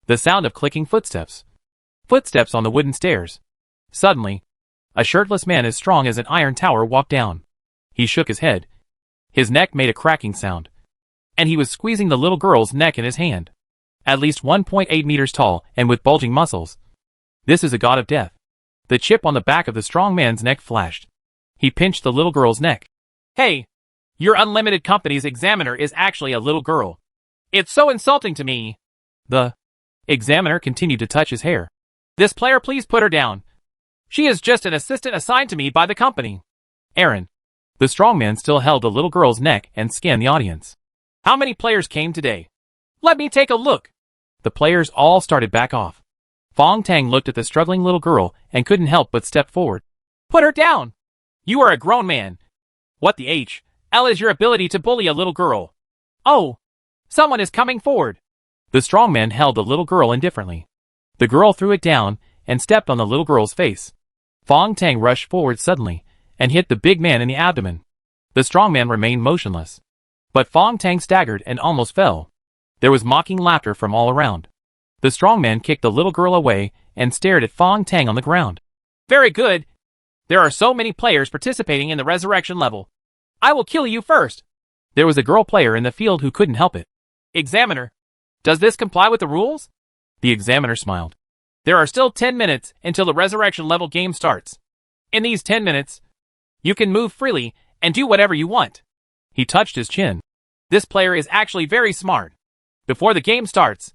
the sound of clicking footsteps. Footsteps on the wooden stairs. Suddenly, a shirtless man as strong as an iron tower walked down. He shook his head. His neck made a cracking sound, and he was squeezing the little girl's neck in his hand. At least 1.8 meters tall and with bulging muscles. This is a god of death. The chip on the back of the strong man's neck flashed. He pinched the little girl's neck. Hey, your unlimited company's examiner is actually a little girl. It's so insulting to me. The examiner continued to touch his hair. This player, please put her down. She is just an assistant assigned to me by the company. Aaron. The strong man still held the little girl's neck and scanned the audience. How many players came today? Let me take a look. The players all started back off. Fong Tang looked at the struggling little girl and couldn't help but step forward. Put her down. You are a grown man. What the H.L. is your ability to bully a little girl? Oh, someone is coming forward. The strong man held the little girl indifferently. The girl threw it down and stepped on the little girl's face. Fong Tang rushed forward suddenly and hit the big man in the abdomen. The strong man remained motionless, but Fong Tang staggered and almost fell. There was mocking laughter from all around. The strong man kicked the little girl away and stared at Fong Tang on the ground. Very good. There are so many players participating in the resurrection level. I will kill you first. There was a girl player in the field who couldn't help it. Examiner, does this comply with the rules? The examiner smiled. There are still 10 minutes until the resurrection level game starts. In these 10 minutes, you can move freely and do whatever you want. He touched his chin. This player is actually very smart. Before the game starts,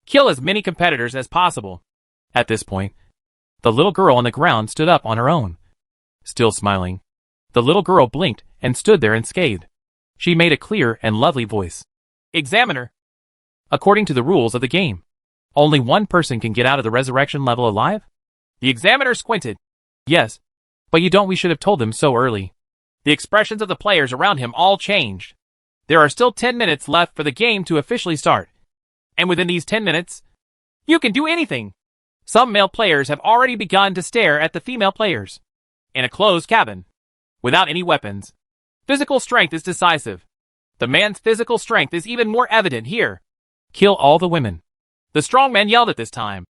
kill as many competitors as possible. At this point, the little girl on the ground stood up on her own. Still smiling, the little girl blinked and stood there unscathed. She made a clear and lovely voice. Examiner, according to the rules of the game, only one person can get out of the resurrection level alive? The examiner squinted. Yes, but we should have told them so early. The expressions of the players around him all changed. There are still 10 minutes left for the game to officially start. And within these 10 minutes, you can do anything. Some male players have already begun to stare at the female players. In a closed cabin, without any weapons. Physical strength is decisive. The man's physical strength is even more evident here. Kill all the women. The strong man yelled at this time.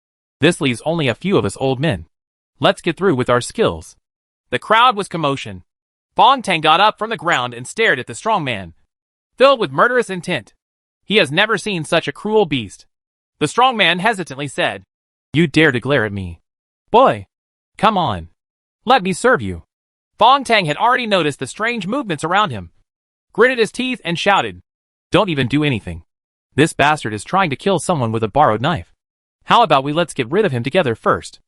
This leaves only a few of us old men. Let's get through with our skills. The crowd was commotion. Fong Tang got up from the ground and stared at the strong man, filled with murderous intent. He has never seen such a cruel beast. The strong man hesitantly said, You dare to glare at me? Boy, come on. Let me serve you. Fong Tang had already noticed the strange movements around him, gritted his teeth and shouted, Don't even do anything. This bastard is trying to kill someone with a borrowed knife. How about we let's get rid of him together first?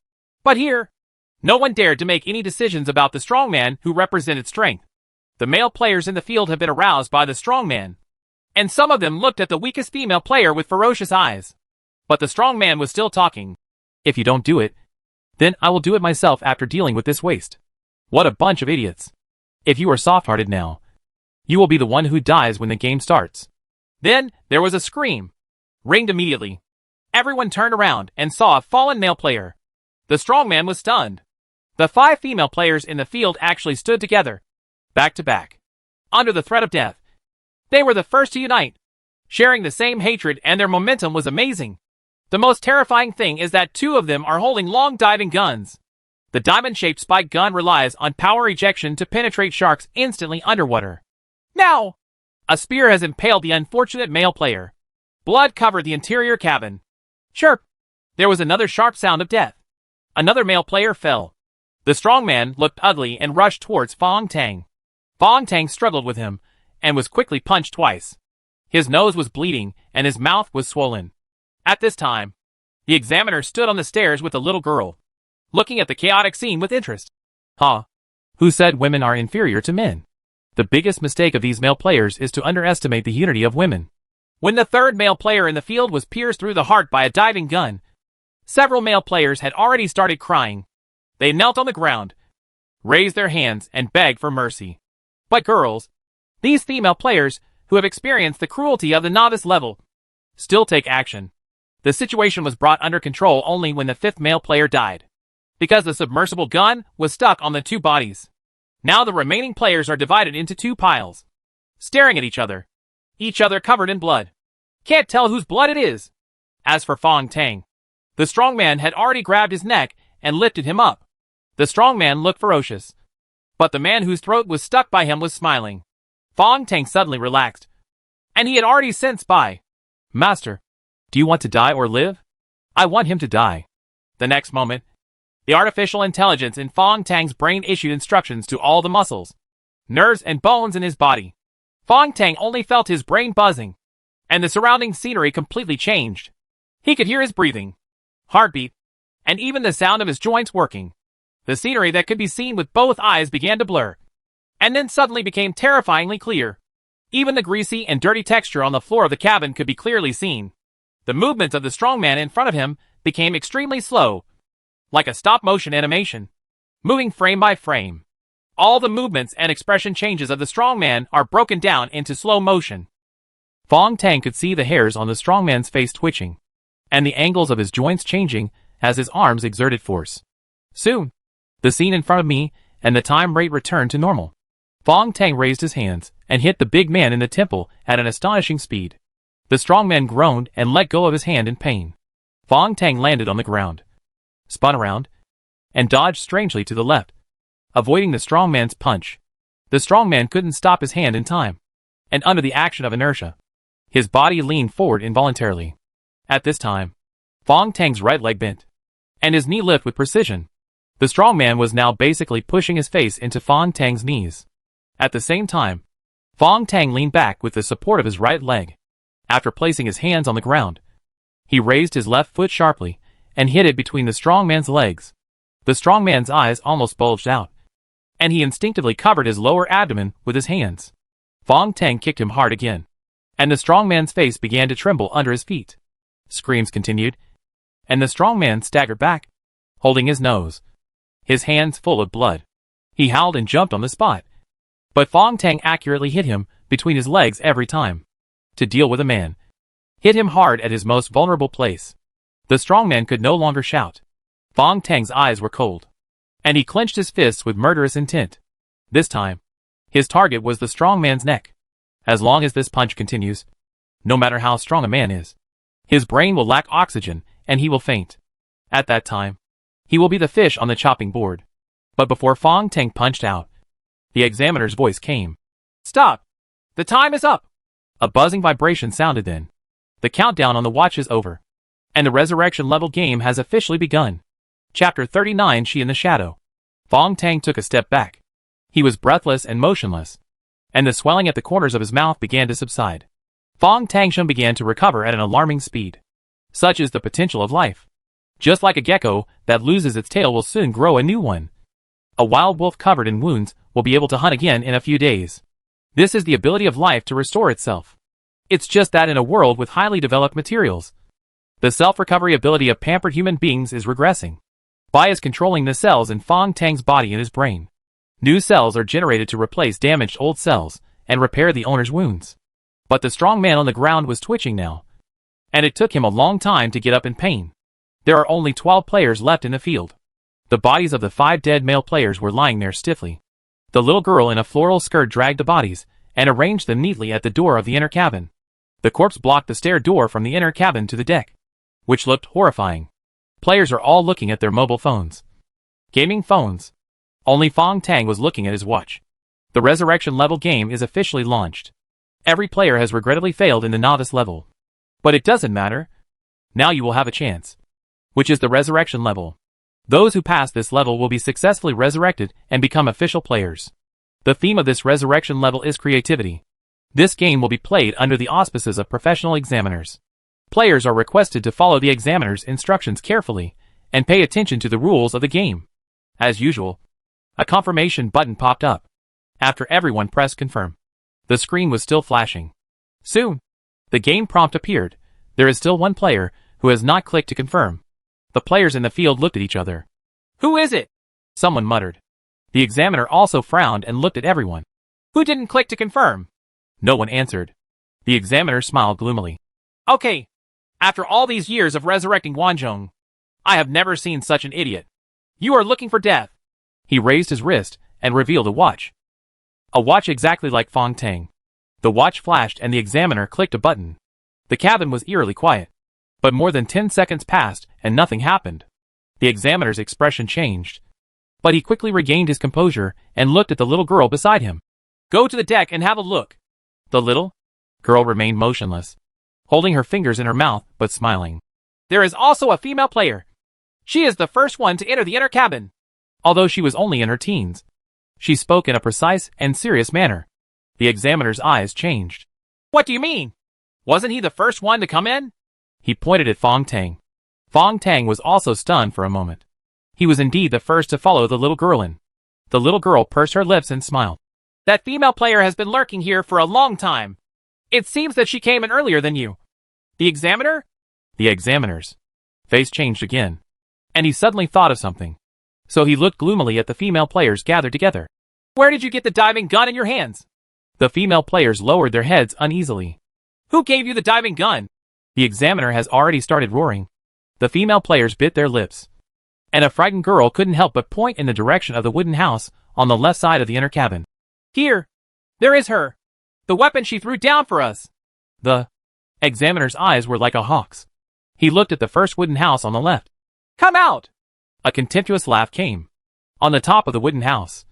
But here, no one dared to make any decisions about the strong man who represented strength. The male players in the field have been aroused by the strong man, and some of them looked at the weakest female player with ferocious eyes. But the strong man was still talking. If you don't do it, then I will do it myself after dealing with this waste. What a bunch of idiots. If you are soft-hearted now, you will be the one who dies when the game starts. Then there was a scream. Ringed immediately. Everyone turned around and saw a fallen male player. The strong man was stunned. The 5 female players in the field actually stood together, back to back, under the threat of death. They were the first to unite, sharing the same hatred, and their momentum was amazing. The most terrifying thing is that 2 of them are holding long diving guns. The diamond-shaped spike gun relies on power ejection to penetrate sharks instantly underwater. Now, a spear has impaled the unfortunate male player. Blood covered the interior cabin. Chirp! There was another sharp sound of death. Another male player fell. The strong man looked ugly and rushed towards Fong Tang. Fong Tang struggled with him and was quickly punched twice. His nose was bleeding and his mouth was swollen. At this time, The examiner stood on the stairs with the little girl, looking at the chaotic scene with interest. Huh? Who said women are inferior to men? The biggest mistake of these male players is to underestimate the unity of women. When the third male player in the field was pierced through the heart by a diving gun, several male players had already started crying. They knelt on the ground, raised their hands, and begged for mercy. But girls, these female players, who have experienced the cruelty of the novice level, still take action. The situation was brought under control only when the fifth male player died, because the submersible gun was stuck on the two bodies. Now the remaining players are divided into two piles, staring at each other covered in blood. Can't tell whose blood it is. As for Fong Tang, the strongman had already grabbed his neck and lifted him up. The strongman looked ferocious, but the man whose throat was stuck by him was smiling. Fong Tang suddenly relaxed, and he had already sensed by. Master, do you want to die or live? I want him to die. The next moment, the artificial intelligence in Fong Tang's brain issued instructions to all the muscles, nerves, and bones in his body. Fong Tang only felt his brain buzzing, and the surrounding scenery completely changed. He could hear his breathing, heartbeat, and even the sound of his joints working. The scenery that could be seen with both eyes began to blur, and then suddenly became terrifyingly clear. Even the greasy and dirty texture on the floor of the cabin could be clearly seen. The movements of the strongman in front of him became extremely slow, like a stop-motion animation, moving frame by frame. All the movements and expression changes of the strongman are broken down into slow motion. Fong Tang could see the hairs on the strongman's face twitching, and the angles of his joints changing as his arms exerted force. Soon, the scene in front of me and the time rate returned to normal. Fong Tang raised his hands and hit the big man in the temple at an astonishing speed. The strongman groaned and let go of his hand in pain. Fong Tang landed on the ground, spun around, and dodged strangely to the left, avoiding the strongman's punch. The strongman couldn't stop his hand in time, and under the action of inertia, his body leaned forward involuntarily. At this time, Fong Tang's right leg bent, and his knee lifted with precision. The strongman was now basically pushing his face into Fong Tang's knees. At the same time, Fong Tang leaned back with the support of his right leg. After placing his hands on the ground, he raised his left foot sharply and hit it between the strongman's legs. The strongman's eyes almost bulged out, and he instinctively covered his lower abdomen with his hands. Fong Tang kicked him hard again, and the strongman's face began to tremble under his feet. Screams continued, and the strongman staggered back, holding his nose, his hands full of blood. He howled and jumped on the spot, but Fong Tang accurately hit him between his legs every time. To deal with a man, hit him hard at his most vulnerable place. The strongman could no longer shout. Fong Tang's eyes were cold, and he clenched his fists with murderous intent. This time, his target was the strongman's neck. As long as this punch continues, no matter how strong a man is, his brain will lack oxygen and he will faint. At that time, he will be the fish on the chopping board. But before Fong Tang punched out, the examiner's voice came. Stop! The time is up! A buzzing vibration sounded then. The countdown on the watch is over, and the resurrection level game has officially begun. Chapter 39 She in the Shadow. Fong Tang took a step back. He was breathless and motionless, and the swelling at the corners of his mouth began to subside. Fong Tangsheng began to recover at an alarming speed. Such is the potential of life. Just like a gecko that loses its tail will soon grow a new one, a wild wolf covered in wounds will be able to hunt again in a few days. This is the ability of life to restore itself. It's just that in a world with highly developed materials, the self-recovery ability of pampered human beings is regressing. Bai is controlling the cells in Fong Tang's body and his brain. New cells are generated to replace damaged old cells and repair the owner's wounds. But the strong man on the ground was twitching now, and it took him a long time to get up in pain. There are only 12 players left in the field. The bodies of the 5 dead male players were lying there stiffly. The little girl in a floral skirt dragged the bodies and arranged them neatly at the door of the inner cabin. The corpse blocked the stair door from the inner cabin to the deck, which looked horrifying. Players are all looking at their mobile phones. Gaming phones. Only Fong Tang was looking at his watch. The resurrection level game is officially launched. Every player has regrettably failed in the novice level. But it doesn't matter. Now you will have a chance, which is the resurrection level. Those who pass this level will be successfully resurrected and become official players. The theme of this resurrection level is creativity. This game will be played under the auspices of professional examiners. Players are requested to follow the examiner's instructions carefully and pay attention to the rules of the game. As usual, a confirmation button popped up. After everyone pressed confirm, the screen was still flashing. Soon, the game prompt appeared. There is still one player who has not clicked to confirm. The players in the field looked at each other. Who is it? Someone muttered. The examiner also frowned and looked at everyone. Who didn't click to confirm? No one answered. The examiner smiled gloomily. Okay. After all these years of resurrecting Wanzhong, I have never seen such an idiot. You are looking for death. He raised his wrist and revealed a watch. A watch exactly like Fong Tang. The watch flashed and the examiner clicked a button. The cabin was eerily quiet. But more than 10 seconds passed and nothing happened. The examiner's expression changed. But he quickly regained his composure and looked at the little girl beside him. Go to the deck and have a look. The little girl remained motionless, holding her fingers in her mouth but smiling. There is also a female player. She is the first one to enter the inner cabin. Although she was only in her teens, she spoke in a precise and serious manner. The examiner's eyes changed. What do you mean? Wasn't he the first one to come in? He pointed at Fong Tang. Fong Tang was also stunned for a moment. He was indeed the first to follow the little girl in. The little girl pursed her lips and smiled. That female player has been lurking here for a long time. It seems that she came in earlier than you. The examiner? The examiner's face changed again, and he suddenly thought of something. So he looked gloomily at the female players gathered together. Where did you get the diving gun in your hands? The female players lowered their heads uneasily. Who gave you the diving gun? The examiner has already started roaring. The female players bit their lips. And a frightened girl couldn't help but point in the direction of the wooden house on the left side of the inner cabin. Here. There is her. The weapon she threw down for us. The examiner's eyes were like a hawk's. He looked at the first wooden house on the left. Come out! A contemptuous laugh came. On the top of the wooden house,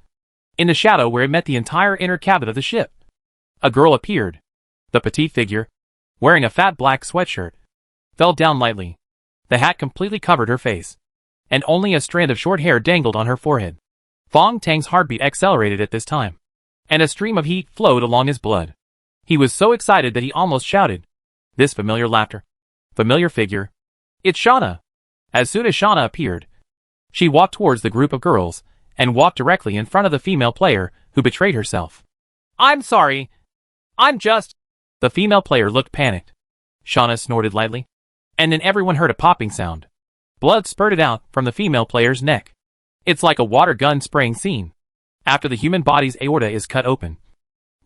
in the shadow where it met the entire inner cabin of the ship, a girl appeared. The petite figure, wearing a fat black sweatshirt, fell down lightly. The hat completely covered her face, and only a strand of short hair dangled on her forehead. Fong Tang's heartbeat accelerated at this time, and a stream of heat flowed along his blood. He was so excited that he almost shouted. This familiar laughter. Familiar figure. It's Shauna. As soon as Shauna appeared, she walked towards the group of girls, and walked directly in front of the female player who betrayed herself. I'm sorry. I'm just... The female player looked panicked. Shauna snorted lightly, and then everyone heard a popping sound. Blood spurted out from the female player's neck. It's like a water gun spraying scene. After the human body's aorta is cut open,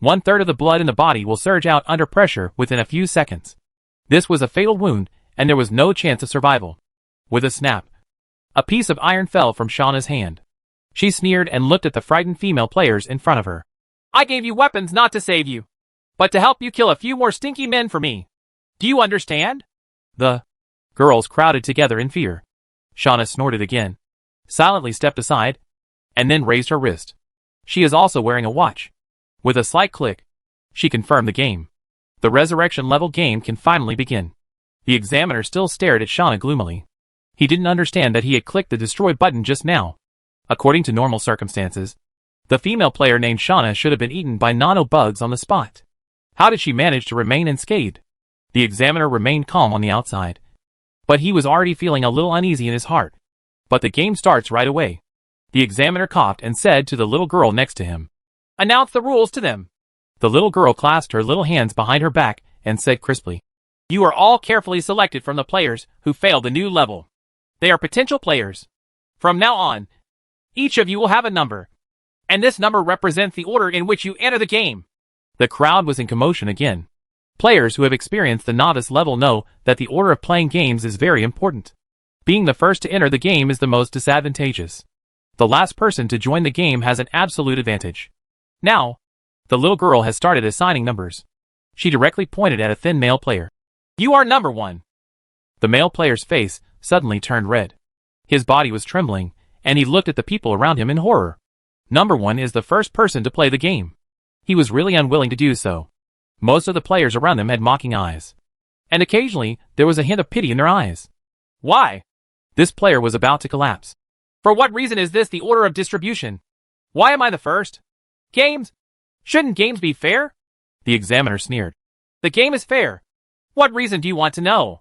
1/3 of the blood in the body will surge out under pressure within a few seconds. This was a fatal wound, and there was no chance of survival. With a snap, a piece of iron fell from Shauna's hand. She sneered and looked at the frightened female players in front of her. I gave you weapons not to save you, but to help you kill a few more stinky men for me. Do you understand? The girls crowded together in fear. Shauna snorted again, silently stepped aside, and then raised her wrist. She is also wearing a watch. With a slight click, she confirmed the game. The resurrection level game can finally begin. The examiner still stared at Shauna gloomily. He didn't understand that he had clicked the destroy button just now. According to normal circumstances, the female player named Shauna should have been eaten by nano-bugs on the spot. How did she manage to remain unscathed? The examiner remained calm on the outside, but he was already feeling a little uneasy in his heart. But the game starts right away. The examiner coughed and said to the little girl next to him, Announce the rules to them. The little girl clasped her little hands behind her back and said crisply, You are all carefully selected from the players who failed the new level. They are potential players. From now on, each of you will have a number, and this number represents the order in which you enter the game. The crowd was in commotion again. Players who have experienced the novice level know that the order of playing games is very important. Being the first to enter the game is the most disadvantageous. The last person to join the game has an absolute advantage. Now, the little girl has started assigning numbers. She directly pointed at a thin male player. You are number 1. The male player's face suddenly turned red. His body was trembling, and he looked at the people around him in horror. Number 1 is the first person to play the game. He was really unwilling to do so. Most of the players around him had mocking eyes, and occasionally there was a hint of pity in their eyes. Why? This player was about to collapse. For what reason is this the order of distribution? Why am I the first? Games? Shouldn't games be fair? The examiner sneered. The game is fair. What reason do you want to know?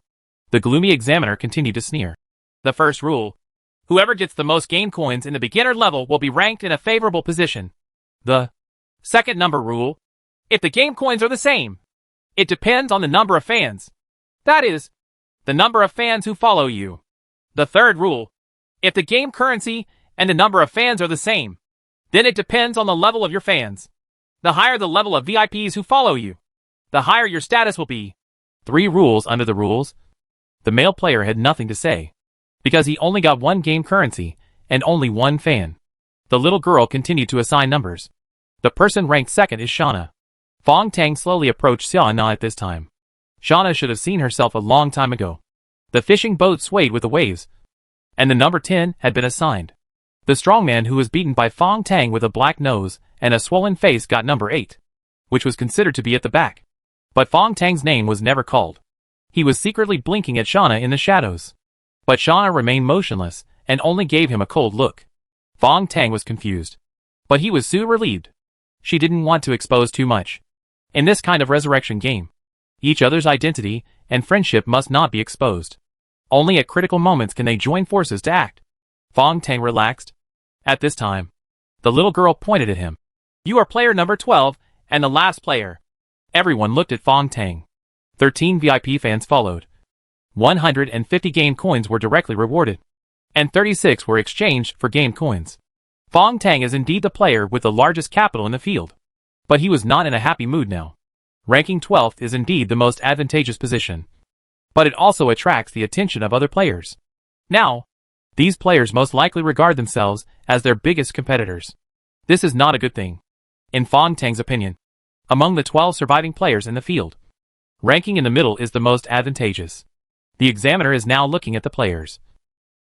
The gloomy examiner continued to sneer. The first rule. Whoever gets the most game coins in the beginner level will be ranked in a favorable position. The second number rule. If the game coins are the same, it depends on the number of fans. That is, the number of fans who follow you. The third rule. If the game currency and the number of fans are the same, then it depends on the level of your fans. The higher the level of VIPs who follow you, the higher your status will be. 3 rules under the rules. The male player had nothing to say, because he only got 1 game currency and only 1 fan. The little girl continued to assign numbers. The person ranked second is Shauna. Fong Tang slowly approached Xiaona at this time. Shauna should have seen herself a long time ago. The fishing boat swayed with the waves, and the number 10 had been assigned. The strongman who was beaten by Fong Tang with a black nose and a swollen face got number 8, which was considered to be at the back. But Fong Tang's name was never called. He was secretly blinking at Shauna in the shadows. But Shauna remained motionless and only gave him a cold look. Fong Tang was confused, but he was soon relieved. She didn't want to expose too much. In this kind of resurrection game, each other's identity and friendship must not be exposed. Only at critical moments can they join forces to act. Fong Tang relaxed. At this time, the little girl pointed at him. You are player number 12 and the last player. Everyone looked at Fong Tang. 13 VIP fans followed. 150 game coins were directly rewarded, and 36 were exchanged for game coins. Fong Tang is indeed the player with the largest capital in the field. But he was not in a happy mood now. Ranking 12th is indeed the most advantageous position, but it also attracts the attention of other players. Now, these players most likely regard themselves as their biggest competitors. This is not a good thing, in Fong Tang's opinion. Among the 12 surviving players in the field, ranking in the middle is the most advantageous. The examiner is now looking at the players,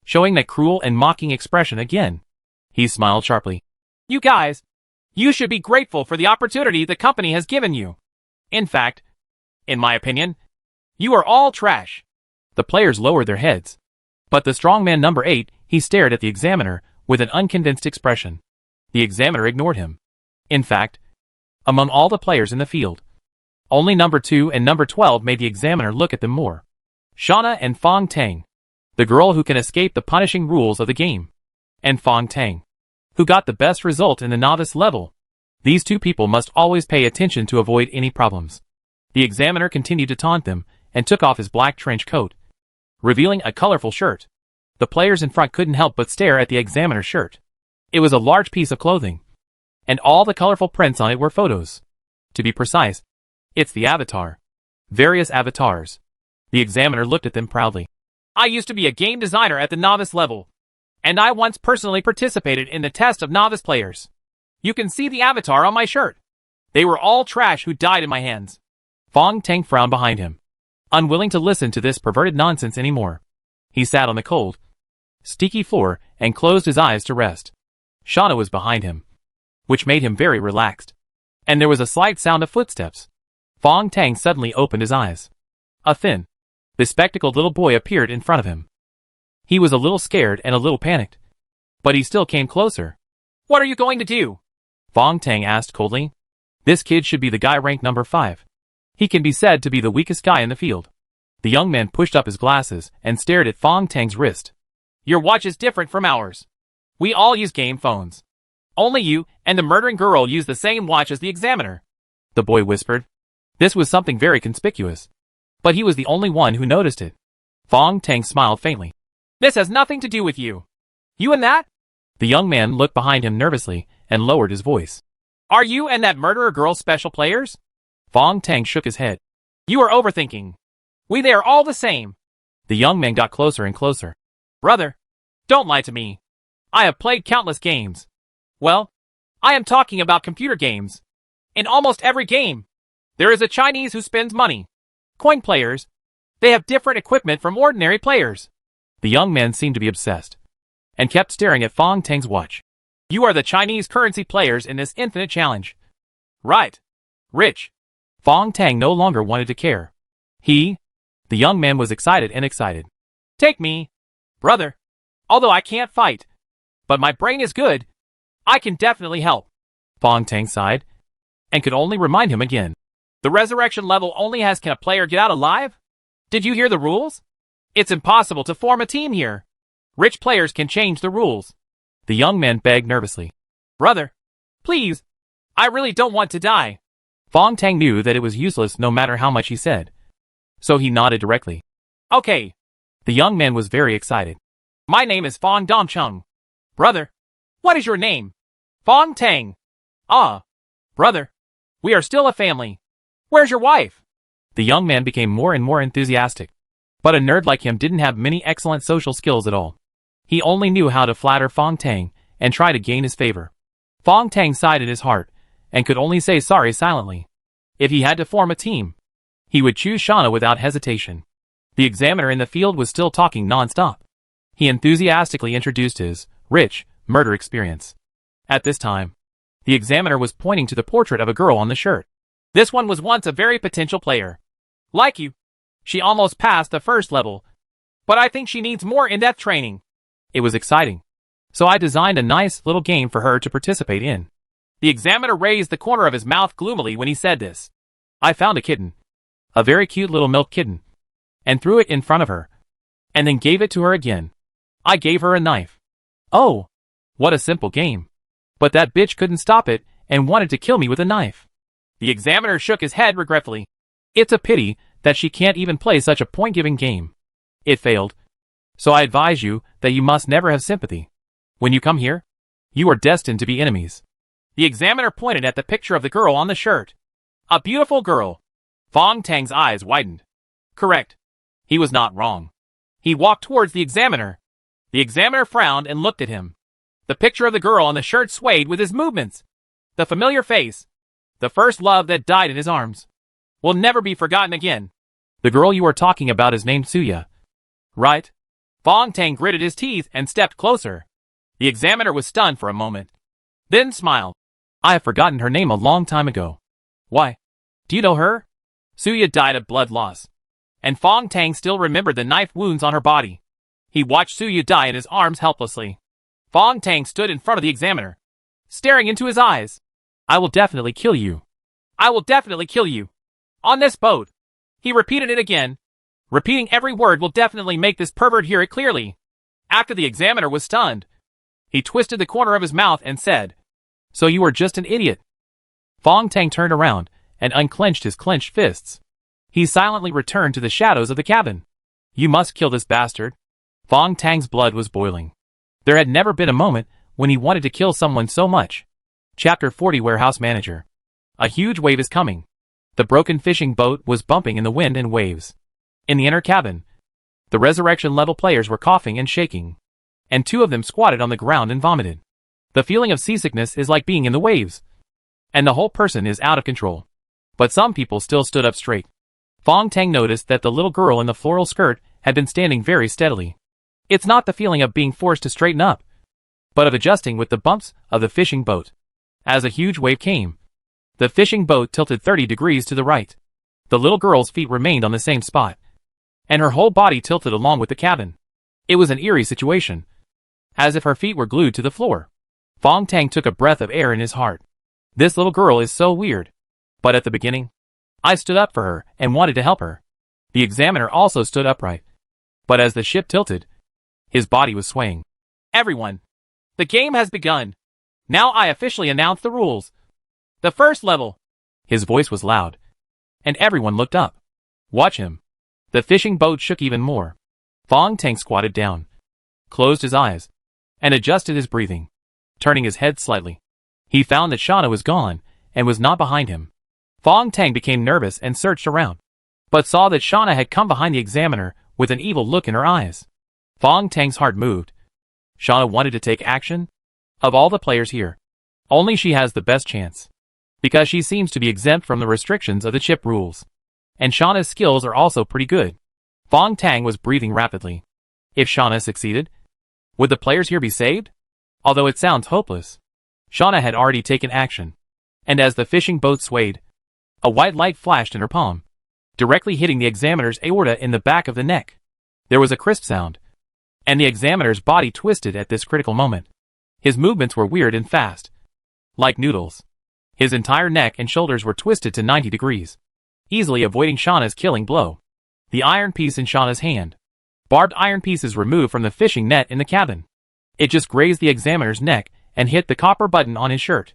showing that cruel and mocking expression again. He smiled sharply. You guys, you should be grateful for the opportunity the company has given you. In fact, in my opinion, you are all trash. The players lowered their heads. But the strongman number 8, he stared at the examiner with an unconvinced expression. The examiner ignored him. In fact, among all the players in the field, only number 2 and number 12 made the examiner look at them more. Shauna and Fong Tang, the girl who can escape the punishing rules of the game, and Fong Tang, who got the best result in the novice level. These 2 people must always pay attention to avoid any problems. The examiner continued to taunt them and took off his black trench coat, revealing a colorful shirt. The players in front couldn't help but stare at the examiner's shirt. It was a large piece of clothing, and all the colorful prints on it were photos. To be precise, it's the avatar. Various avatars. The examiner looked at them proudly. I used to be a game designer at the novice level, and I once personally participated in the test of novice players. You can see the avatar on my shirt. They were all trash who died in my hands. Fong Tang frowned behind him, unwilling to listen to this perverted nonsense anymore. He sat on the cold, sticky floor and closed his eyes to rest. Shauna was behind him, which made him very relaxed. And there was a slight sound of footsteps. Fong Tang suddenly opened his eyes. A thin, bespectacled little boy appeared in front of him. He was a little scared and a little panicked, but he still came closer. What are you going to do? Fong Tang asked coldly. This kid should be the guy ranked number 5. He can be said to be the weakest guy in the field. The young man pushed up his glasses and stared at Fong Tang's wrist. Your watch is different from ours. We all use game phones. Only you and the murdering girl use the same watch as the examiner. The boy whispered. This was something very conspicuous, but he was the only one who noticed it. Fong Tang smiled faintly. This has nothing to do with you. You and that? The young man looked behind him nervously and lowered his voice. Are you and that murderer girl special players? Fong Tang shook his head. You are overthinking. They are all the same. The young man got closer and closer. Brother, don't lie to me. I have played countless games. Well, I am talking about computer games. In almost every game, there is a Chinese who spends money. Coin players. They have different equipment from ordinary players. The young man seemed to be obsessed, and kept staring at Fong Tang's watch. You are the Chinese currency players in this infinite challenge. Right. Rich. Fong Tang no longer wanted to care. The young man was excited and excited. Take me, brother. Although I can't fight, but my brain is good, I can definitely help. Fong Tang sighed, and could only remind him again. The resurrection level only has can a player get out alive? Did you hear the rules? It's impossible to form a team here. Rich players can change the rules. The young man begged nervously. Brother, please. I really don't want to die. Fong Tang knew that it was useless no matter how much he said. So he nodded directly. Okay. The young man was very excited. My name is Fong Dongcheng. Brother, what is your name? Fong Tang. Ah. Brother, we are still a family. Where's your wife? The young man became more and more enthusiastic. But a nerd like him didn't have many excellent social skills at all. He only knew how to flatter Fong Tang and try to gain his favor. Fong Tang sighed in his heart and could only say sorry silently. If he had to form a team, he would choose Shauna without hesitation. The examiner in the field was still talking non-stop. He enthusiastically introduced his rich murder experience. At this time, the examiner was pointing to the portrait of a girl on the shirt. This one was once a very potential player. Like you. She almost passed the first level. But I think she needs more in-depth training. It was exciting. So I designed a nice little game for her to participate in. The examiner raised the corner of his mouth gloomily when he said this. I found a kitten. A very cute little milk kitten. And threw it in front of her. And then gave it to her again. I gave her a knife. Oh, what a simple game. But that bitch couldn't stop it and wanted to kill me with a knife. The examiner shook his head regretfully. It's a pity that she can't even play such a point-giving game. It failed. So I advise you that you must never have sympathy. When you come here, you are destined to be enemies. The examiner pointed at the picture of the girl on the shirt. A beautiful girl. Fong Tang's eyes widened. Correct. He was not wrong. He walked towards the examiner. The examiner frowned and looked at him. The picture of the girl on the shirt swayed with his movements. The familiar face. The first love that died in his arms. Will never be forgotten again. The girl you are talking about is named Suya. Right? Fong Tang gritted his teeth and stepped closer. The examiner was stunned for a moment. Then smiled. I have forgotten her name a long time ago. Why? Do you know her? Suya died of blood loss. And Fong Tang still remembered the knife wounds on her body. He watched Suya die in his arms helplessly. Fong Tang stood in front of the examiner, staring into his eyes. I will definitely kill you. I will definitely kill you. On this boat. He repeated it again. Repeating every word will definitely make this pervert hear it clearly. After the examiner was stunned, he twisted the corner of his mouth and said, So you are just an idiot. Fong Tang turned around and unclenched his clenched fists. He silently returned to the shadows of the cabin. You must kill this bastard. Fong Tang's blood was boiling. There had never been a moment when he wanted to kill someone so much. Chapter 40 Warehouse Manager. A huge wave is coming. The broken fishing boat was bumping in the wind and waves. In the inner cabin, the resurrection level players were coughing and shaking. And two of them squatted on the ground and vomited. The feeling of seasickness is like being in the waves. And the whole person is out of control. But some people still stood up straight. Fong Tang noticed that the little girl in the floral skirt had been standing very steadily. It's not the feeling of being forced to straighten up, but of adjusting with the bumps of the fishing boat. As a huge wave came, the fishing boat tilted 30 degrees to the right. The little girl's feet remained on the same spot, and her whole body tilted along with the cabin. It was an eerie situation, as if her feet were glued to the floor. Fong Tang took a breath of air in his heart. This little girl is so weird. But at the beginning, I stood up for her and wanted to help her. The examiner also stood upright. But as the ship tilted, his body was swaying. Everyone, the game has begun. Now I officially announce the rules. The first level. His voice was loud, and everyone looked up. Watch him. The fishing boat shook even more. Fong Tang squatted down, closed his eyes, and adjusted his breathing, turning his head slightly. He found that Shauna was gone and was not behind him. Fong Tang became nervous and searched around, but saw that Shauna had come behind the examiner with an evil look in her eyes. Fong Tang's heart moved. Shauna wanted to take action. Of all the players here, only she has the best chance, because she seems to be exempt from the restrictions of the chip rules. And Shauna's skills are also pretty good. Fong Tang was breathing rapidly. If Shauna succeeded, would the players here be saved? Although it sounds hopeless, Shauna had already taken action. And as the fishing boat swayed, a white light flashed in her palm, directly hitting the examiner's aorta in the back of the neck. There was a crisp sound, and the examiner's body twisted at this critical moment. His movements were weird and fast, like noodles. His entire neck and shoulders were twisted to 90 degrees, easily avoiding Shauna's killing blow. The iron piece in Shauna's hand. Barbed iron pieces removed from the fishing net in the cabin. It just grazed the examiner's neck and hit the copper button on his shirt.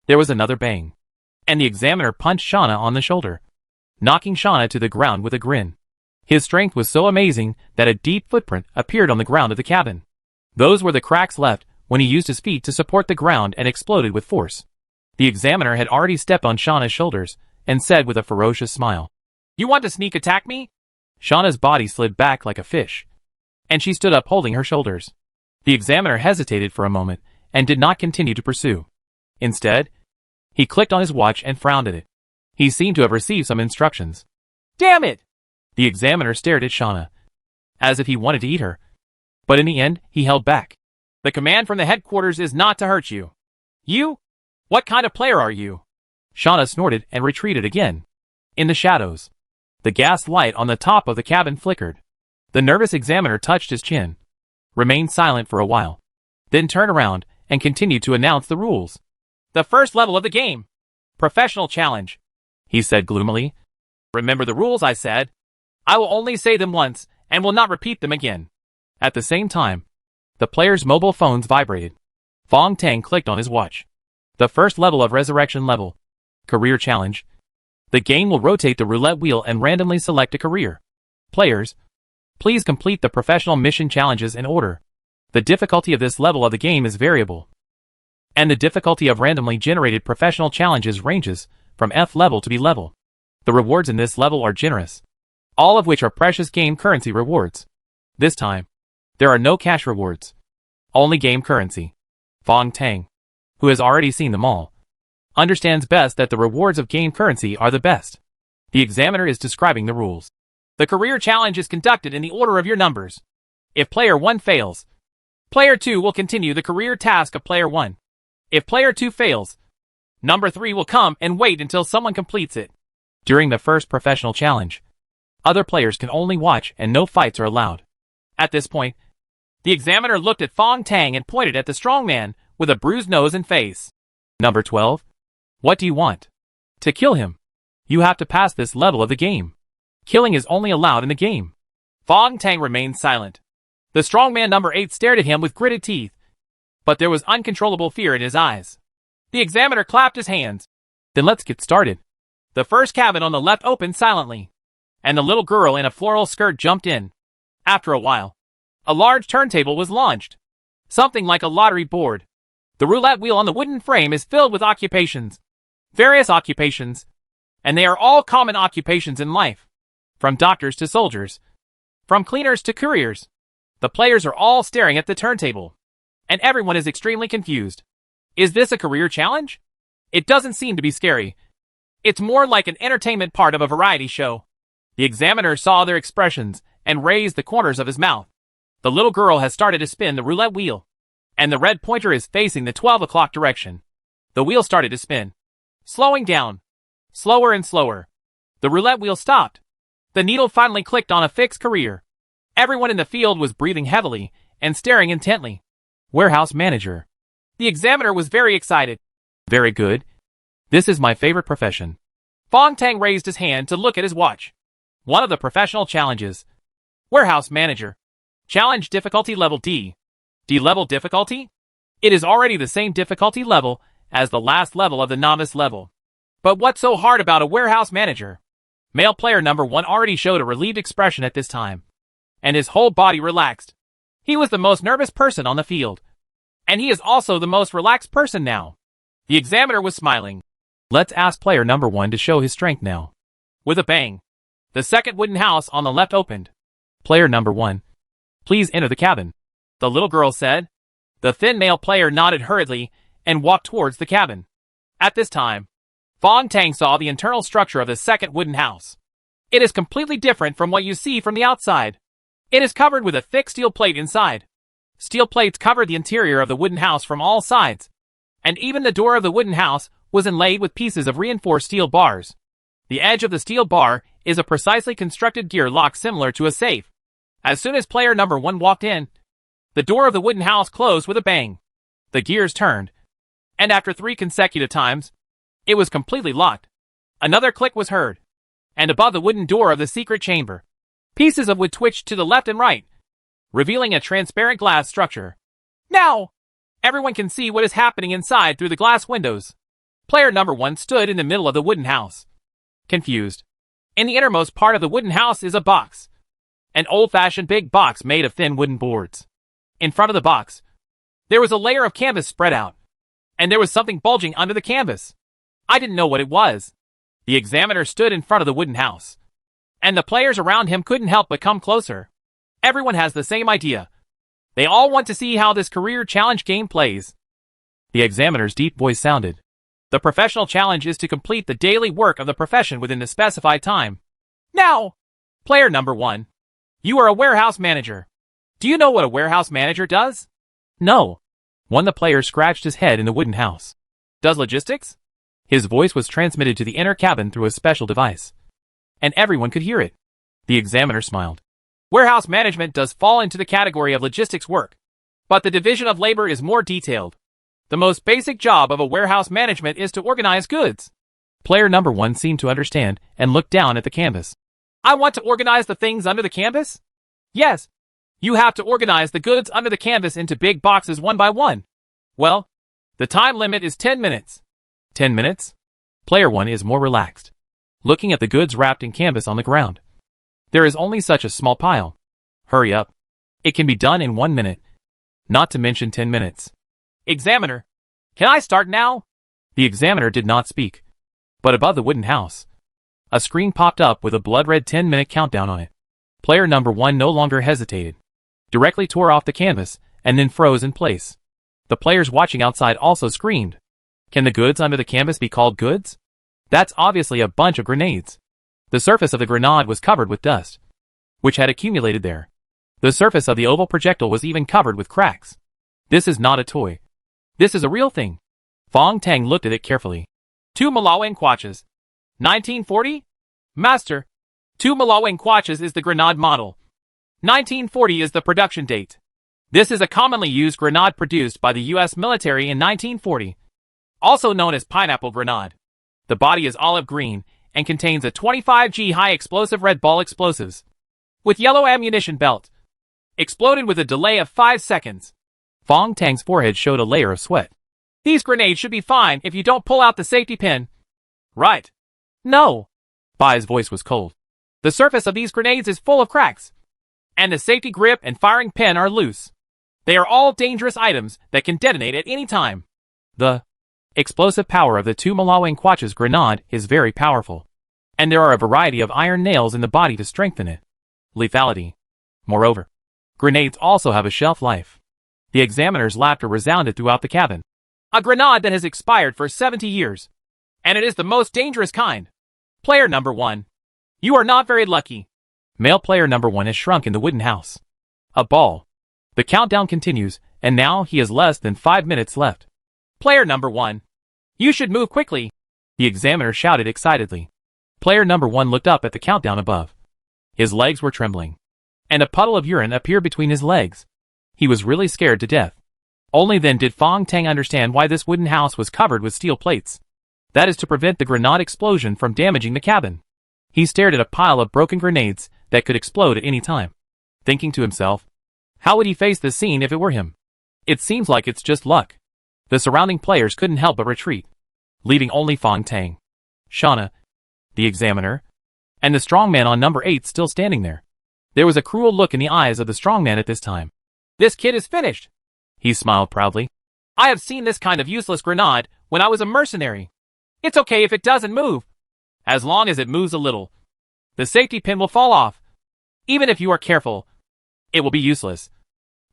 There was another bang. And the examiner punched Shauna on the shoulder, knocking Shauna to the ground with a grin. His strength was so amazing that a deep footprint appeared on the ground of the cabin. Those were the cracks left when he used his feet to support the ground and exploded with force. The examiner had already stepped on Shauna's shoulders and said with a ferocious smile, "You want to sneak attack me?" Shauna's body slid back like a fish, and she stood up holding her shoulders. The examiner hesitated for a moment and did not continue to pursue. Instead, he clicked on his watch and frowned at it. He seemed to have received some instructions. "Damn it!" The examiner stared at Shauna, as if he wanted to eat her. But in the end, he held back. "The command from the headquarters is not to hurt you." "You? What kind of player are you?" Shauna snorted and retreated again. In the shadows, the gas light on the top of the cabin flickered. The nervous examiner touched his chin, remained silent for a while, then turned around and continued to announce the rules. "The first level of the game. Professional challenge," he said gloomily. "Remember the rules I said. I will only say them once and will not repeat them again." At the same time, the players' mobile phones vibrated. Fong Tang clicked on his watch. The first level of Resurrection level. Career challenge. The game will rotate the roulette wheel and randomly select a career. Players, please complete the professional mission challenges in order. The difficulty of this level of the game is variable, and the difficulty of randomly generated professional challenges ranges from F level to B level. The rewards in this level are generous, all of which are precious game currency rewards. This time, there are no cash rewards, only game currency. Fong Tang, who has already seen them all, understands best that the rewards of game currency are the best. The examiner is describing the rules. The career challenge is conducted in the order of your numbers. If player 1 fails, player 2 will continue the career task of player 1. If player 2 fails, number 3 will come and wait until someone completes it. During the first professional challenge, other players can only watch and no fights are allowed. At this point, the examiner looked at Fong Tang and pointed at the strong man with a bruised nose and face. "Number 12? What do you want?" "To kill him. You have to pass this level of the game. Killing is only allowed in the game." Fong Tang remained silent. The strong man number 8 stared at him with gritted teeth, but there was uncontrollable fear in his eyes. The examiner clapped his hands. "Then let's get started." The first cabin on the left opened silently, and the little girl in a floral skirt jumped in. After a while, a large turntable was launched, something like a lottery board. The roulette wheel on the wooden frame is filled with occupations, various occupations, and they are all common occupations in life, from doctors to soldiers, from cleaners to couriers. The players are all staring at the turntable, and everyone is extremely confused. Is this a career challenge? It doesn't seem to be scary. It's more like an entertainment part of a variety show. The examiner saw their expressions and raised the corners of his mouth. The little girl has started to spin the roulette wheel, and the red pointer is facing the 12 o'clock direction. The wheel started to spin, slowing down, slower and slower. The roulette wheel stopped. The needle finally clicked on a fixed career. Everyone in the field was breathing heavily and staring intently. Warehouse manager. The examiner was very excited. "Very good. This is my favorite profession." Fong Tang raised his hand to look at his watch. One of the professional challenges. Warehouse manager. Challenge difficulty level D. D level difficulty? It is already the same difficulty level as the last level of the novice level. But what's so hard about a warehouse manager? Male player number 1 already showed a relieved expression at this time, and his whole body relaxed. He was the most nervous person on the field, and he is also the most relaxed person now. The examiner was smiling. "Let's ask player number 1 to show his strength now." With a bang, the second wooden house on the left opened. "Player number 1, please enter the cabin," the little girl said. The thin male player nodded hurriedly and walked towards the cabin. At this time, Fong Tang saw the internal structure of the second wooden house. It is completely different from what you see from the outside. It is covered with a thick steel plate inside. Steel plates covered the interior of the wooden house from all sides, and even the door of the wooden house was inlaid with pieces of reinforced steel bars. The edge of the steel bar is a precisely constructed gear lock similar to a safe. As soon as player number 1 walked in, the door of the wooden house closed with a bang. The gears turned, and after 3 consecutive times, it was completely locked. Another click was heard, and above the wooden door of the secret chamber, Pieces of wood twitched to the left and right, revealing a transparent glass structure. Now, everyone can see what is happening inside through the glass windows. Player number 1 stood in the middle of the wooden house, confused. In the innermost part of the wooden house is a box. An old-fashioned big box made of thin wooden boards. In front of the box, there was a layer of canvas spread out, and there was something bulging under the canvas. I didn't know what it was. The examiner stood in front of the wooden house, and the players around him couldn't help but come closer. Everyone has the same idea. They all want to see how this career challenge game plays. The examiner's deep voice sounded. The professional challenge is to complete the daily work of the profession within the specified time. Now, player number 1. You are a warehouse manager. Do you know what a warehouse manager does? No. One of the players scratched his head in the wooden house. Does logistics? His voice was transmitted to the inner cabin through a special device, and everyone could hear it. The examiner smiled. Warehouse management does fall into the category of logistics work, but the division of labor is more detailed. The most basic job of a warehouse management is to organize goods. Player number 1 seemed to understand and looked down at the canvas. I want to organize the things under the canvas? Yes. You have to organize the goods under the canvas into big boxes one by one. Well, the time limit is 10 minutes. 10 minutes? Player 1 is more relaxed, looking at the goods wrapped in canvas on the ground. There is only such a small pile. Hurry up. It can be done in 1 minute, not to mention 10 minutes. Examiner, can I start now? The examiner did not speak, but above the wooden house, a screen popped up with a blood-red 10-minute countdown on it. Player number 1 no longer hesitated, directly tore off the canvas, and then froze in place. The players watching outside also screamed. Can the goods under the canvas be called goods? That's obviously a bunch of grenades. The surface of the grenade was covered with dust, which had accumulated there. The surface of the oval projectile was even covered with cracks. This is not a toy. This is a real thing. Fong Tang looked at it carefully. 2 Malawian kwaches. 1940? Master, 2 Malawian kwaches is the grenade model. 1940 is the production date. This is a commonly used grenade produced by the U.S. military in 1940, also known as pineapple grenade. The body is olive green and contains a 25G high explosive red ball explosives, with yellow ammunition belt. Exploded with a delay of 5 seconds. Fong Tang's forehead showed a layer of sweat. These grenades should be fine if you don't pull out the safety pin. Right. No. Bai's voice was cold. The surface of these grenades is full of cracks, and the safety grip and firing pin are loose. They are all dangerous items that can detonate at any time. The explosive power of the 2 Malawian kwaches grenade is very powerful, and there are a variety of iron nails in the body to strengthen it. Lethality. Moreover, grenades also have a shelf life. The examiner's laughter resounded throughout the cabin. A grenade that has expired for 70 years. And it is the most dangerous kind. Player number 1. You are not very lucky. Male player number 1 has shrunk in the wooden house. A ball. The countdown continues, and now he has less than 5 minutes left. Player number 1. You should move quickly. The examiner shouted excitedly. Player number 1 looked up at the countdown above. His legs were trembling, and a puddle of urine appeared between his legs. He was really scared to death. Only then did Fong Tang understand why this wooden house was covered with steel plates. That is to prevent the grenade explosion from damaging the cabin. He stared at a pile of broken grenades that could explode at any time, thinking to himself, how would he face this scene if it were him? It seems like it's just luck. The surrounding players couldn't help but retreat, leaving only Fong Tang, Shauna, the examiner, and the strongman on number 8 still standing there. There was a cruel look in the eyes of the strongman at this time. This kid is finished. He smiled proudly. I have seen this kind of useless grenade when I was a mercenary. It's okay if it doesn't move, as long as it moves a little. The safety pin will fall off. Even if you are careful, it will be useless,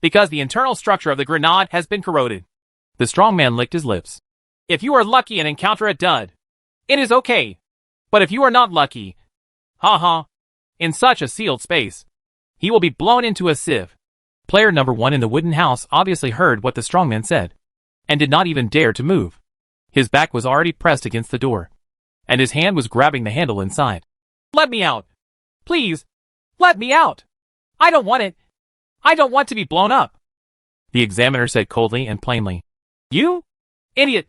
because the internal structure of the grenade has been corroded. The strongman licked his lips. If you are lucky and encounter a dud, it is okay. But if you are not lucky, in such a sealed space, he will be blown into a sieve. Player number 1 in the wooden house obviously heard what the strongman said, and did not even dare to move. His back was already pressed against the door, and his hand was grabbing the handle inside. Let me out. Please, let me out. I don't want it. I don't want to be blown up. The examiner said coldly and plainly. You? Idiot.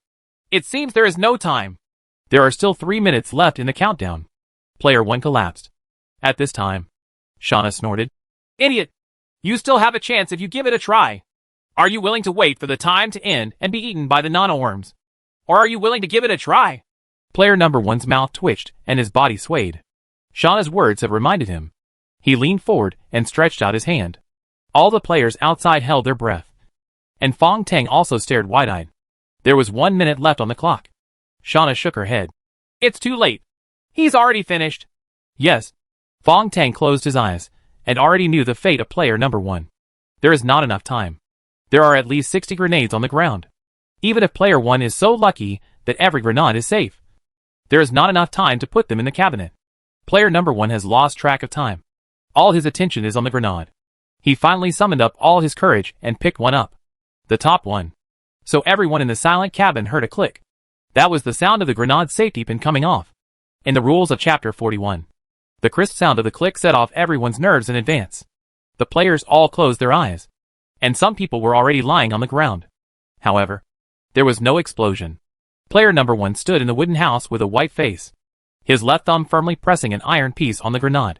It seems there is no time. There are still 3 minutes left in the countdown. Player 1 collapsed. At this time, Shauna snorted. Idiot! You still have a chance if you give it a try. Are you willing to wait for the time to end and be eaten by the nanoworms? Or are you willing to give it a try? Player number one's mouth twitched and his body swayed. Shauna's words have reminded him. He leaned forward and stretched out his hand. All the players outside held their breath. And Fong Tang also stared wide-eyed. There was 1 minute left on the clock. Shauna shook her head. It's too late. He's already finished. Yes. Fong Tang closed his eyes and already knew the fate of player number one. There is not enough time. There are at least 60 grenades on the ground. Even if player one is so lucky that every grenade is safe, there is not enough time to put them in the cabinet. Player number one has lost track of time. All his attention is on the grenade. He finally summoned up all his courage and picked one up. The top one. So everyone in the silent cabin heard a click. That was the sound of the grenade safety pin coming off. In the rules of chapter 41. The crisp sound of the click set off everyone's nerves in advance. The players all closed their eyes. And some people were already lying on the ground. However, there was no explosion. Player number one stood in the wooden house with a white face. His left thumb firmly pressing an iron piece on the grenade.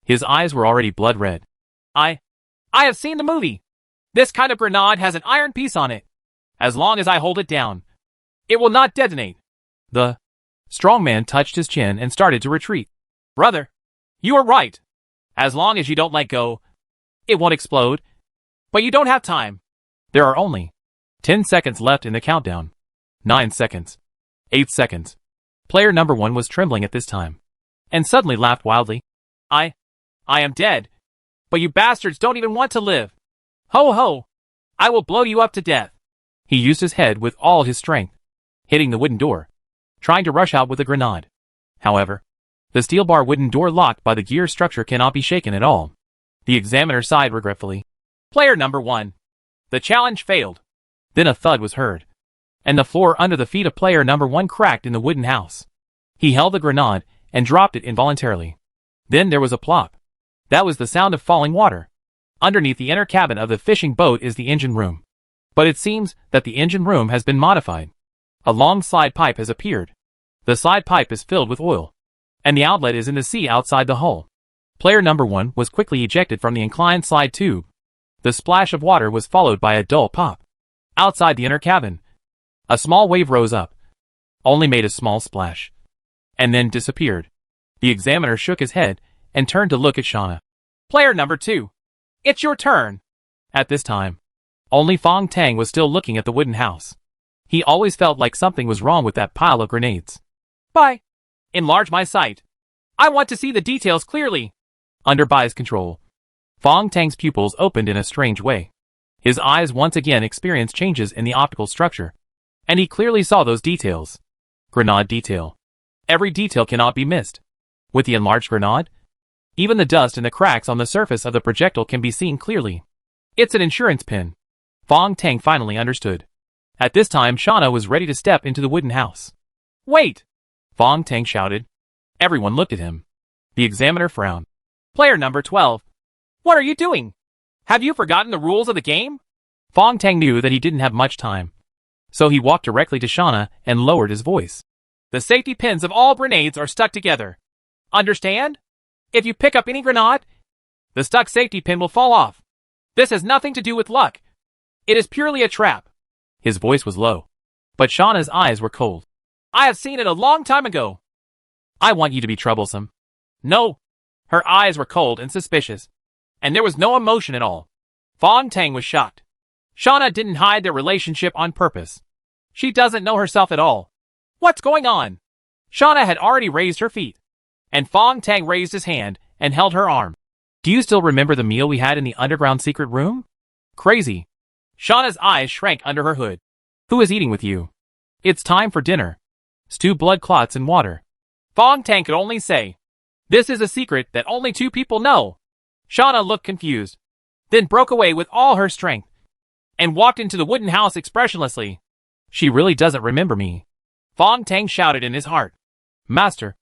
His eyes were already blood red. I have seen the movie. This kind of grenade has an iron piece on it. As long as I hold it down, it will not detonate. The strong man touched his chin and started to retreat. Brother, you are right. As long as you don't let go, it won't explode. But you don't have time. There are only 10 seconds left in the countdown. 9 seconds. 8 seconds. Player number one was trembling at this time. And suddenly laughed wildly. I am dead. But you bastards don't even want to live. Ho ho! I will blow you up to death. He used his head with all his strength, hitting the wooden door, trying to rush out with a grenade. However, the steel bar wooden door locked by the gear structure cannot be shaken at all. The examiner sighed regretfully. Player number one. The challenge failed. Then a thud was heard, and the floor under the feet of player number one cracked in the wooden house. He held the grenade and dropped it involuntarily. Then there was a plop. That was the sound of falling water. Underneath the inner cabin of the fishing boat is the engine room. But it seems that the engine room has been modified. A long slide pipe has appeared. The slide pipe is filled with oil, and the outlet is in the sea outside the hull. Player number one was quickly ejected from the inclined slide tube. The splash of water was followed by a dull pop. Outside the inner cabin, a small wave rose up, only made a small splash, and then disappeared. The examiner shook his head and turned to look at Shauna. Player number two. It's your turn. At this time, only Fong Tang was still looking at the wooden house. He always felt like something was wrong with that pile of grenades. Bye. Enlarge my sight. I want to see the details clearly. Under Bai's control, Fong Tang's pupils opened in a strange way. His eyes once again experienced changes in the optical structure, and he clearly saw those details. Grenade detail. Every detail cannot be missed. With the enlarged grenade, even the dust and the cracks on the surface of the projectile can be seen clearly. It's an insurance pin. Fong Tang finally understood. At this time, Shauna was ready to step into the wooden house. Wait! Fong Tang shouted. Everyone looked at him. The examiner frowned. Player number 12. What are you doing? Have you forgotten the rules of the game? Fong Tang knew that he didn't have much time, so he walked directly to Shauna and lowered his voice. The safety pins of all grenades are stuck together. Understand? If you pick up any grenade, the stuck safety pin will fall off. This has nothing to do with luck. It is purely a trap. His voice was low, but Shauna's eyes were cold. I have seen it a long time ago. I want you to be troublesome. No. Her eyes were cold and suspicious, and there was no emotion at all. Fong Tang was shocked. Shauna didn't hide their relationship on purpose. She doesn't know herself at all. What's going on? Shauna had already raised her feet, and Fong Tang raised his hand and held her arm. Do you still remember the meal we had in the underground secret room? Crazy. Shauna's eyes shrank under her hood. Who is eating with you? It's time for dinner. Stew blood clots and water. Fong Tang could only say, this is a secret that only two people know. Shauna looked confused, then broke away with all her strength, and walked into the wooden house expressionlessly. She really doesn't remember me. Fong Tang shouted in his heart. Master,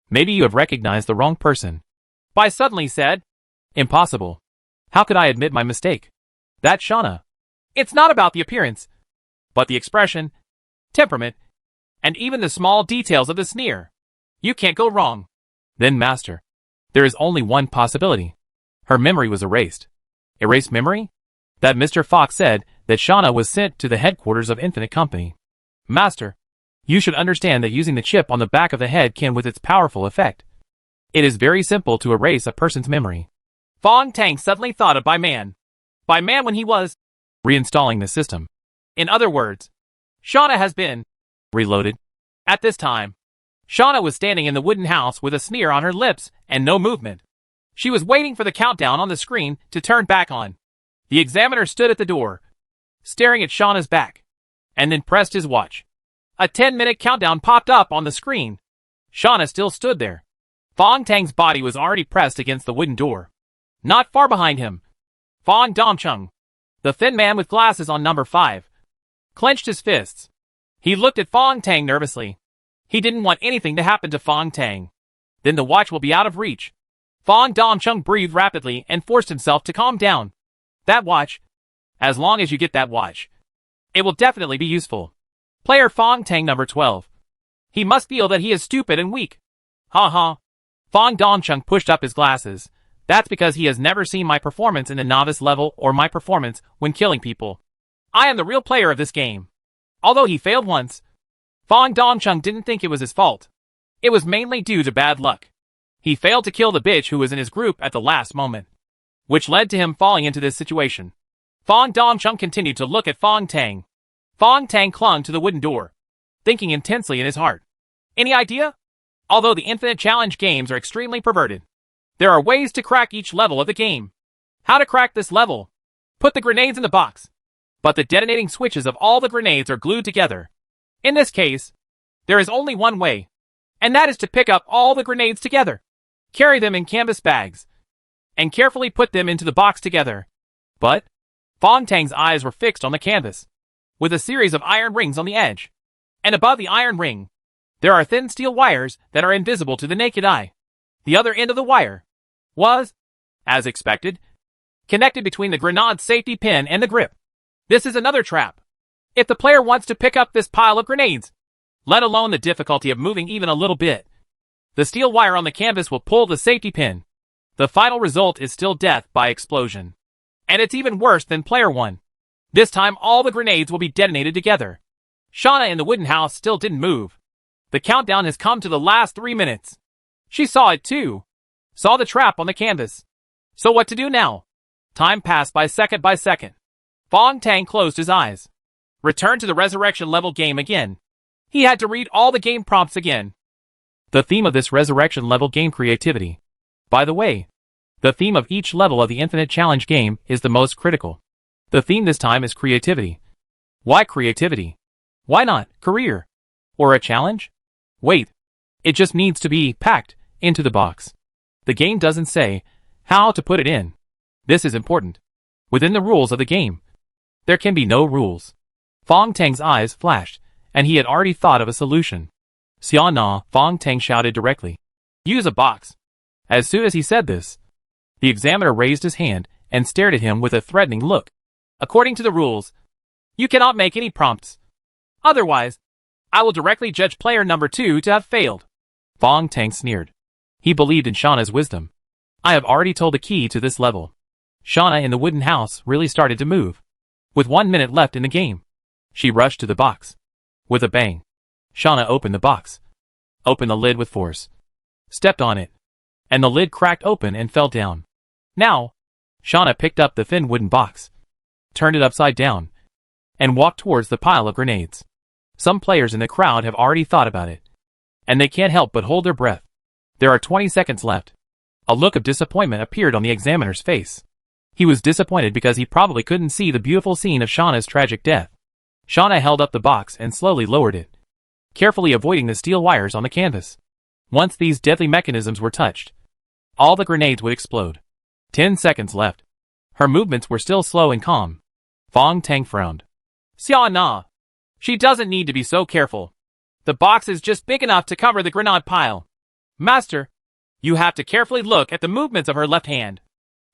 maybe you have recognized the wrong person. Bai suddenly said, impossible. How could I admit my mistake? That's Shauna. It's not about the appearance, but the expression, temperament, and even the small details of the sneer. You can't go wrong. Then, Master, there is only one possibility. Her memory was erased. Erased memory? That Mr. Fox said that Shauna was sent to the headquarters of Infinite Company. Master, you should understand that using the chip on the back of the head can with its powerful effect. It is very simple to erase a person's memory. Fong Tang suddenly thought of By Man. By Man when he was reinstalling the system. In other words, Shauna has been reloaded. At this time, Shauna was standing in the wooden house with a sneer on her lips and no movement. She was waiting for the countdown on the screen to turn back on. The examiner stood at the door, staring at Shauna's back, and then pressed his watch. A 10-minute countdown popped up on the screen. Shauna still stood there. Fong Tang's body was already pressed against the wooden door. Not far behind him, Fong Dongcheng, the thin man with glasses on number 5, clenched his fists. He looked at Fong Tang nervously. He didn't want anything to happen to Fong Tang. Then the watch will be out of reach. Fong Dongcheng breathed rapidly and forced himself to calm down. That watch, as long as you get that watch, it will definitely be useful. Player Fong Tang number 12. He must feel that he is stupid and weak. Ha ha. Fong Dongcheng pushed up his glasses. That's because he has never seen my performance in the novice level or my performance when killing people. I am the real player of this game. Although he failed once, Fong Dongcheng didn't think it was his fault. It was mainly due to bad luck. He failed to kill the bitch who was in his group at the last moment, which led to him falling into this situation. Fong Dongcheng continued to look at Fong Tang. Fong Tang clung to the wooden door, thinking intensely in his heart. Any idea? Although the Infinite Challenge games are extremely perverted, there are ways to crack each level of the game. How to crack this level? Put the grenades in the box, but the detonating switches of all the grenades are glued together. In this case, there is only one way, and that is to pick up all the grenades together, carry them in canvas bags, and carefully put them into the box together. But Fong Tang's eyes were fixed on the canvas, with a series of iron rings on the edge. And above the iron ring, there are thin steel wires that are invisible to the naked eye. The other end of the wire was, as expected, connected between the grenade safety pin and the grip. This is another trap. If the player wants to pick up this pile of grenades, let alone the difficulty of moving even a little bit, the steel wire on the canvas will pull the safety pin. The final result is still death by explosion. And it's even worse than player 1. This time all the grenades will be detonated together. Shauna in the wooden house still didn't move. The countdown has come to the last 3 minutes. She saw it too. Saw the trap on the canvas. So what to do now? Time passed by second. Fong Tang closed his eyes. Returned to the resurrection level game again. He had to read all the game prompts again. The theme of this resurrection level game creativity. By the way, the theme of each level of the Infinite Challenge game is the most critical. The theme this time is creativity. Why creativity? Why not career? Or a challenge? Wait. It just needs to be packed into the box. The game doesn't say how to put it in. This is important. Within the rules of the game, there can be no rules. Fong Tang's eyes flashed, and he had already thought of a solution. Xiao Na, Fong Tang shouted directly. Use a box. As soon as he said this, the examiner raised his hand and stared at him with a threatening look. According to the rules, you cannot make any prompts. Otherwise, I will directly judge player number 2 to have failed. Fong Tang sneered. He believed in Shauna's wisdom. I have already told the key to this level. Shauna in the wooden house really started to move. With 1 minute left in the game, she rushed to the box. With a bang, Shauna opened the box, opened the lid with force, stepped on it, and the lid cracked open and fell down. Now, Shauna picked up the thin wooden box, turned it upside down, and walked towards the pile of grenades. Some players in the crowd have already thought about it, and they can't help but hold their breath. There are 20 seconds left. A look of disappointment appeared on the examiner's face. He was disappointed because he probably couldn't see the beautiful scene of Shauna's tragic death. Shauna held up the box and slowly lowered it, carefully avoiding the steel wires on the canvas. Once these deadly mechanisms were touched, all the grenades would explode. 10 seconds left. Her movements were still slow and calm. Fong Tang frowned. Xiao Na. She doesn't need to be so careful. The box is just big enough to cover the grenade pile. Master, you have to carefully look at the movements of her left hand.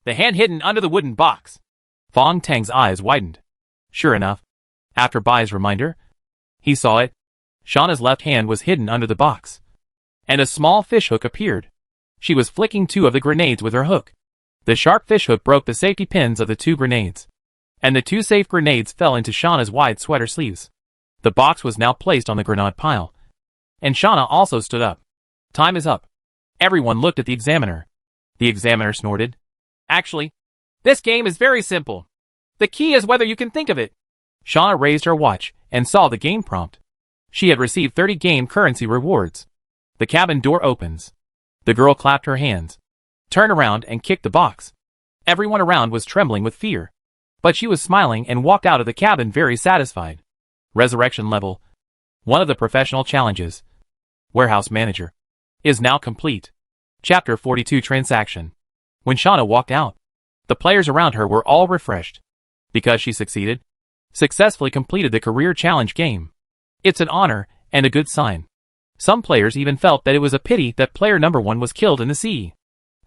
The hand hidden under the wooden box. Fong Tang's eyes widened. Sure enough, after Bai's reminder, he saw it. Shauna's left hand was hidden under the box, and a small fishhook appeared. She was flicking 2 of the grenades with her hook. The sharp fishhook broke the safety pins of the 2 grenades, and the 2 safe grenades fell into Shauna's wide sweater sleeves. The box was now placed on the grenade pile, and Shauna also stood up. Time is up. Everyone looked at the examiner. The examiner snorted. Actually, this game is very simple. The key is whether you can think of it. Shauna raised her watch and saw the game prompt. She had received 30 game currency rewards. The cabin door opens. The girl clapped her hands, turned around and kicked the box. Everyone around was trembling with fear, but she was smiling and walked out of the cabin very satisfied. Resurrection level. One of the professional challenges, Warehouse Manager, is now complete. Chapter 42 Transaction. When Shauna walked out, the players around her were all refreshed, because she successfully completed the career challenge game. It's an honor and a good sign. Some players even felt that it was a pity that player number 1 was killed in the sea.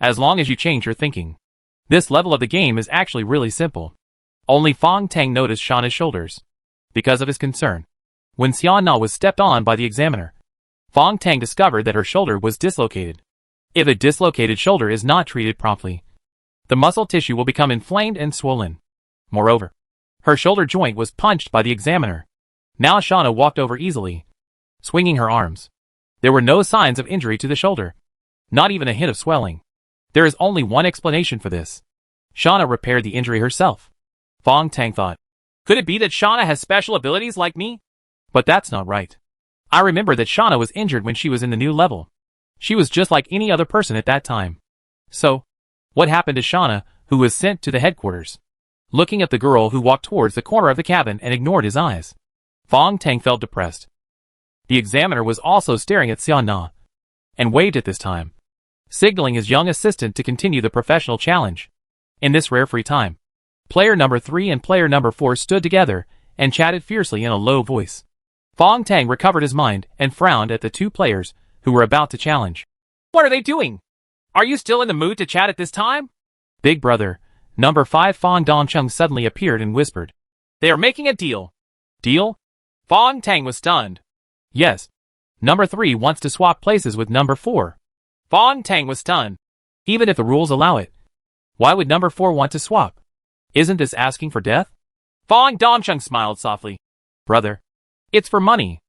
As long as you change your thinking, this level of the game is actually really simple. Only Fong Tang noticed Shauna's shoulders, because of his concern. When Xian Na was stepped on by the examiner, Fong Tang discovered that her shoulder was dislocated. If a dislocated shoulder is not treated promptly, the muscle tissue will become inflamed and swollen. Moreover, her shoulder joint was punched by the examiner. Now Shauna walked over easily, swinging her arms. There were no signs of injury to the shoulder, not even a hint of swelling. There is only one explanation for this. Shauna repaired the injury herself. Fong Tang thought. Could it be that Shauna has special abilities like me? But that's not right. I remember that Shauna was injured when she was in the new level. She was just like any other person at that time. So, what happened to Shauna, who was sent to the headquarters? Looking at the girl who walked towards the corner of the cabin and ignored his eyes, Fong Tang felt depressed. The examiner was also staring at Xian Na, and waved at this time, signaling his young assistant to continue the professional challenge. In this rare free time, player number 3 and player number 4 stood together and chatted fiercely in a low voice. Fong Tang recovered his mind and frowned at the 2 players who were about to challenge. What are they doing? Are you still in the mood to chat at this time? Big brother, number 5 Fong Dongcheng suddenly appeared and whispered. They are making a deal. Deal? Fong Tang was stunned. Yes. Number 3 wants to swap places with number 4. Fong Tang was stunned. Even if the rules allow it, why would number 4 want to swap? Isn't this asking for death? Fong Dongcheng smiled softly. Brother, it's for money.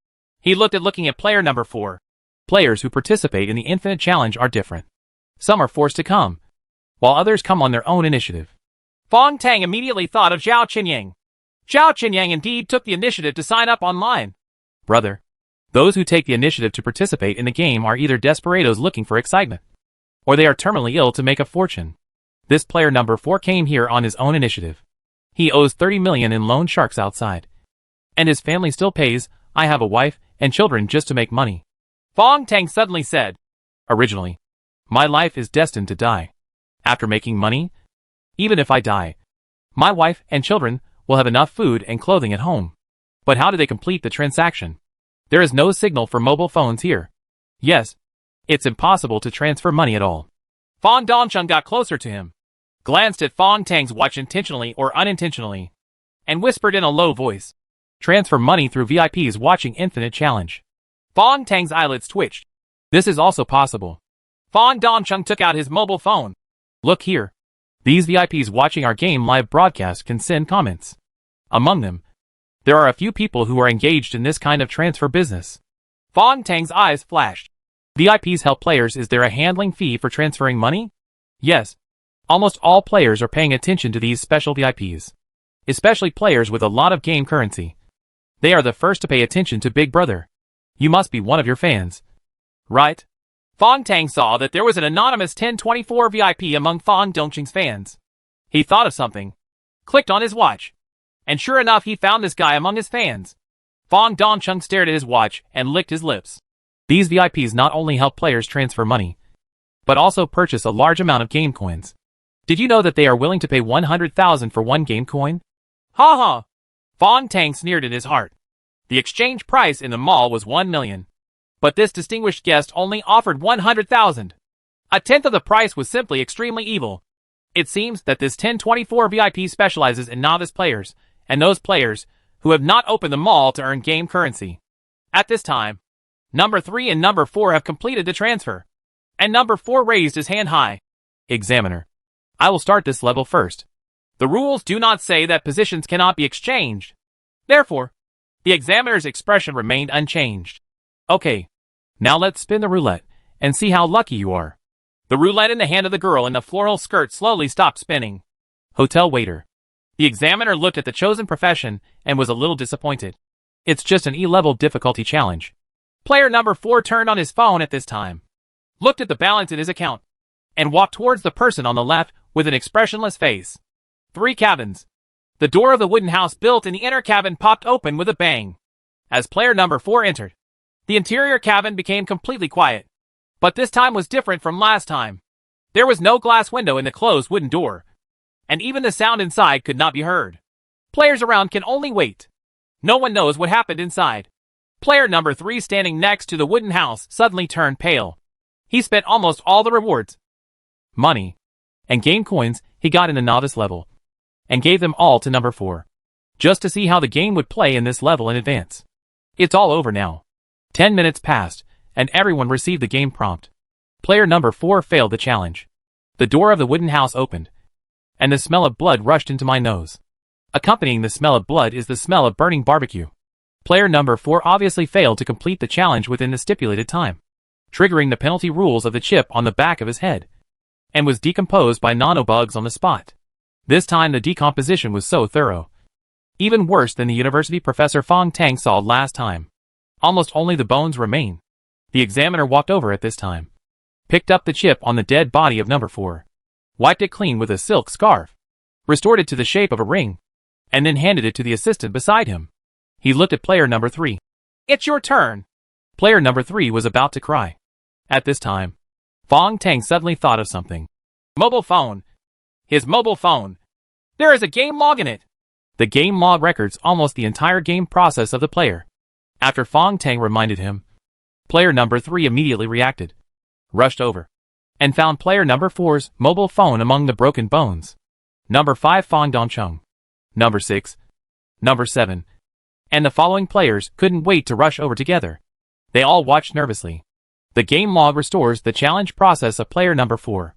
He looking at player number 4. Players who participate in the Infinite Challenge are different. Some are forced to come, while others come on their own initiative. Fong Tang immediately thought of Zhao Qinyang. Zhao Qinyang indeed took the initiative to sign up online. Brother, those who take the initiative to participate in the game are either desperados looking for excitement, or they are terminally ill to make a fortune. This player number 4 came here on his own initiative. He owes 30 million in loan sharks outside, and his family still pays. I have a wife and children just to make money. Fong Tang suddenly said. Originally, my life is destined to die. After making money, even if I die, my wife and children will have enough food and clothing at home. But how do they complete the transaction? There is no signal for mobile phones here. Yes, it's impossible to transfer money at all. Fong Dongcheng got closer to him, glanced at Fong Tang's watch intentionally or unintentionally, and whispered in a low voice. Transfer money through VIPs watching Infinite Challenge. Fong Tang's eyelids twitched. This is also possible. Fong Dongcheng took out his mobile phone. Look here. These VIPs watching our game live broadcast can send comments. Among them, there are a few people who are engaged in this kind of transfer business. Fong Tang's eyes flashed. VIPs help players. Is there a handling fee for transferring money? Yes. Almost all players are paying attention to these special VIPs, especially players with a lot of game currency. They are the first to pay attention to Big Brother. You must be one of your fans, right? Fong Tang saw that there was an anonymous 1024 VIP among Fong Dongcheng's fans. He thought of something, clicked on his watch, and sure enough he found this guy among his fans. Fong Dongcheng stared at his watch and licked his lips. These VIPs not only help players transfer money, but also purchase a large amount of game coins. Did you know that they are willing to pay 100,000 for one game coin? Ha ha! Fong Tang sneered in his heart. The exchange price in the mall was 1 million. But this distinguished guest only offered 100,000. A tenth of the price was simply extremely evil. It seems that this 1024 VIP specializes in novice players, and those players who have not opened the mall to earn game currency. At this time, number 3 and number 4 have completed the transfer, and number 4 raised his hand high. Examiner, I will start this level first. The rules do not say that positions cannot be exchanged. Therefore, the examiner's expression remained unchanged. Okay, now let's spin the roulette and see how lucky you are. The roulette in the hand of the girl in the floral skirt slowly stopped spinning. Hotel waiter. The examiner looked at the chosen profession and was a little disappointed. It's just an E-level difficulty challenge. Player number 4 turned on his phone at this time, looked at the balance in his account, and walked towards the person on the left with an expressionless face. 3 cabins. The door of the wooden house built in the inner cabin popped open with a bang. As player number 4 entered, the interior cabin became completely quiet. But this time was different from last time. There was no glass window in the closed wooden door, and even the sound inside could not be heard. Players around can only wait. No one knows what happened inside. Player number 3 standing next to the wooden house suddenly turned pale. He spent almost all the rewards, money, and game coins he got in the novice level, and gave them all to number 4, just to see how the game would play in this level in advance. It's all over now. 10 minutes passed, and everyone received the game prompt. Player number 4 failed the challenge. The door of the wooden house opened, and the smell of blood rushed into my nose. Accompanying the smell of blood is the smell of burning barbecue. Player number 4 obviously failed to complete the challenge within the stipulated time, triggering the penalty rules of the chip on the back of his head, and was decomposed by nanobugs on the spot. This time the decomposition was so thorough, even worse than the university professor Fong Tang saw last time. Almost only the bones remain. The examiner walked over at this time, picked up the chip on the dead body of number 4, wiped it clean with a silk scarf, restored it to the shape of a ring, and then handed it to the assistant beside him. He looked at player number 3. It's your turn. Player number 3 was about to cry. At this time, Fong Tang suddenly thought of something. Mobile phone. His mobile phone. There is a game log in it. The game log records almost the entire game process of the player. After Fong Tang reminded him, player number 3 immediately reacted, rushed over, and found player number 4's mobile phone among the broken bones. Number 5 Fong Dongcheng, number 6, number 7, and the following players couldn't wait to rush over together. They all watched nervously. The game log restores the challenge process of player number 4.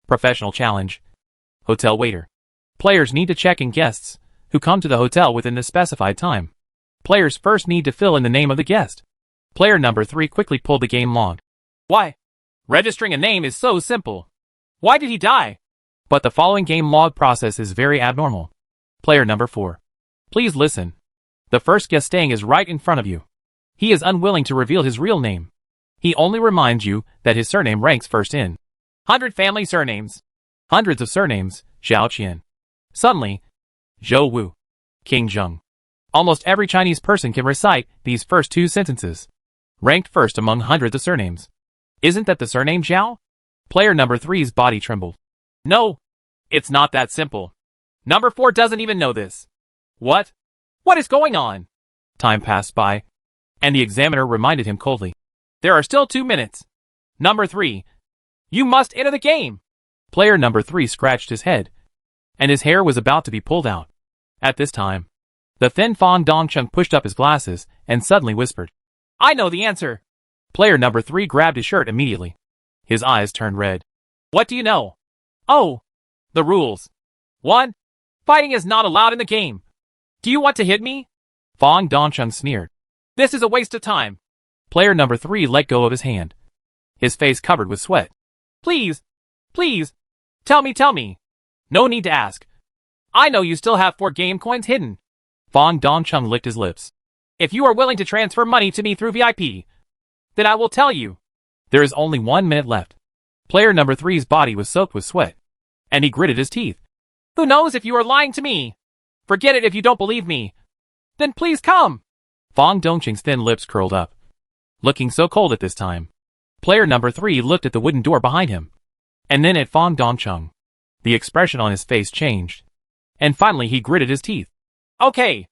Professional challenge. Hotel waiter. Players need to check in guests who come to the hotel within the specified time. Players first need to fill in the name of the guest. Player number 3 quickly pulled the game log. Why? Registering a name is so simple. Why did he die? But the following game log process is very abnormal. Player number 4. Please listen. The first guest staying is right in front of you. He is unwilling to reveal his real name. He only reminds you that his surname ranks first in 100 family surnames. Hundreds of surnames, Xiao Qian, Suddenly, Zhou Wu, King Zheng. Almost every Chinese person can recite these first 2 sentences. Ranked first among hundreds of surnames. Isn't that the surname Zhao? Player number 3's body trembled. No, it's not that simple. Number 4 doesn't even know this. What? What is going on? Time passed by, and the examiner reminded him coldly. There are still 2 minutes. Number 3. You must enter the game. Player number 3 scratched his head, and his hair was about to be pulled out. At this time, the thin Fong Dongcheng pushed up his glasses and suddenly whispered, I know the answer. Player number 3 grabbed his shirt immediately. His eyes turned red. What do you know? Oh, the rules. 1. Fighting is not allowed in the game. Do you want to hit me? Fong Dongcheng sneered. This is a waste of time. Player number 3 let go of his hand, his face covered with sweat. Please, please, tell me. No need to ask. I know you still have 4 game coins hidden. Fong Dongcheng licked his lips. If you are willing to transfer money to me through VIP, then I will tell you. There is only 1 minute left. Player number 3's body was soaked with sweat, and he gritted his teeth. Who knows if you are lying to me? Forget it if you don't believe me. Then please come. Fong Dongcheng's thin lips curled up, looking so cold at this time. Player number 3 looked at the wooden door behind him, and then at Fong Dongcheng. The expression on his face changed, and finally he gritted his teeth. Okay,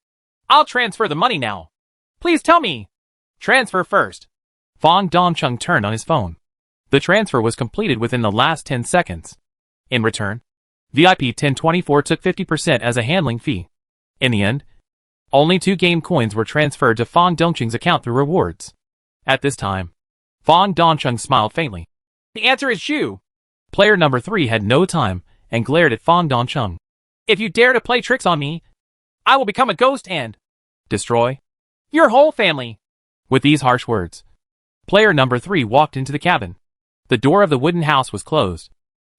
I'll transfer the money now. Please tell me. Transfer first. Fong Dongcheng turned on his phone. The transfer was completed within the last 10 seconds. In return, VIP 1024 took 50% as a handling fee. In the end, only 2 game coins were transferred to Fong Dongcheng's account through rewards. At this time, Fong Dongcheng smiled faintly. The answer is Shu. Player number 3 had no time and glared at Fong Dongcheng. If you dare to play tricks on me, I will become a ghost and destroy your whole family. With these harsh words, player number 3 walked into the cabin. The door of the wooden house was closed,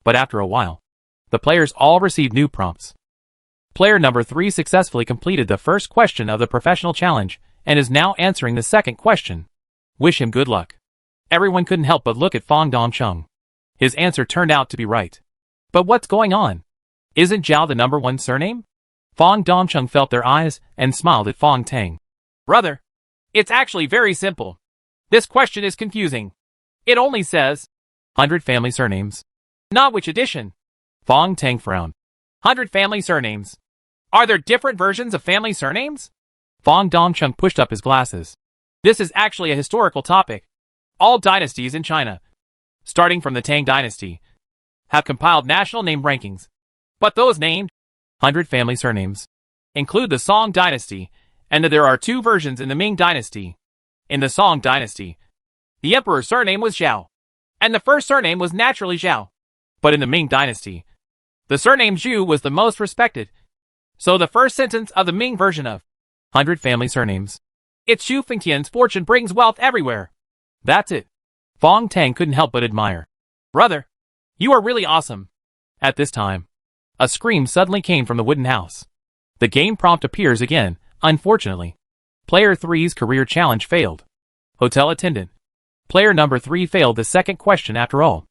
but after a while, the players all received new prompts. Player number 3 successfully completed the first question of the professional challenge and is now answering the second question. Wish him good luck. Everyone couldn't help but look at Fong Dongcheng. His answer turned out to be right. But what's going on? Isn't Zhao the number 1 surname? Fong Dongcheng felt their eyes and smiled at Fong Tang. Brother, it's actually very simple. This question is confusing. It only says 100 family surnames. Not which edition. Fong Tang frowned. 100 family surnames. Are there different versions of family surnames? Fong Dongcheng pushed up his glasses. This is actually a historical topic. All dynasties in China, starting from the Tang dynasty, have compiled national name rankings. But those named 100 family surnames include the Song dynasty, and there are 2 versions in the Ming dynasty. In the Song dynasty, the emperor's surname was Zhao, and the first surname was naturally Zhao. But in the Ming dynasty, the surname Zhu was the most respected. So the first sentence of the Ming version of 100 family surnames. It's Xu Fengtian's fortune brings wealth everywhere. That's it. Fong Tang couldn't help but admire. Brother, you are really awesome. At this time, a scream suddenly came from the wooden house. The game prompt appears again, unfortunately. Player 3's career challenge failed. Hotel attendant. Player number 3 failed the second question after all.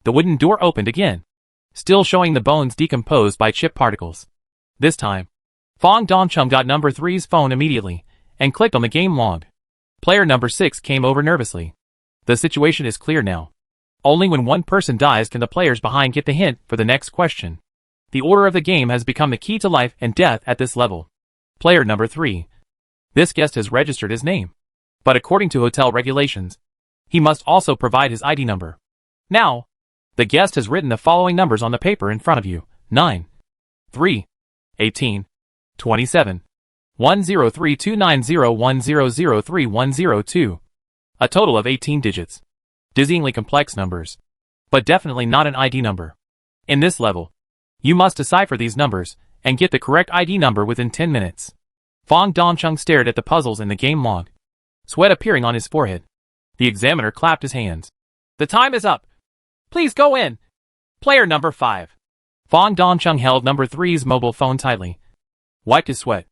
The wooden door opened again, still showing the bones decomposed by chip particles. This time, Fong Dongcheng got number 3's phone immediately and clicked on the game log. Player number 6 came over nervously. The situation is clear now. Only when one person dies can the players behind get the hint for the next question. The order of the game has become the key to life and death at this level. Player number 3. This guest has registered his name. But according to hotel regulations, he must also provide his ID number. Now, the guest has written the following numbers on the paper in front of you. 9, 3, 18, 27, 1032901003102. A total of 18 digits. Dizzyingly complex numbers. But definitely not an ID number. In this level, you must decipher these numbers and get the correct ID number within 10 minutes. Fong Dongcheng stared at the puzzles in the game log, sweat appearing on his forehead. The examiner clapped his hands. The time is up. Please go in. Player number 5. Fong Dongcheng held number 3's mobile phone tightly, wiped his sweat,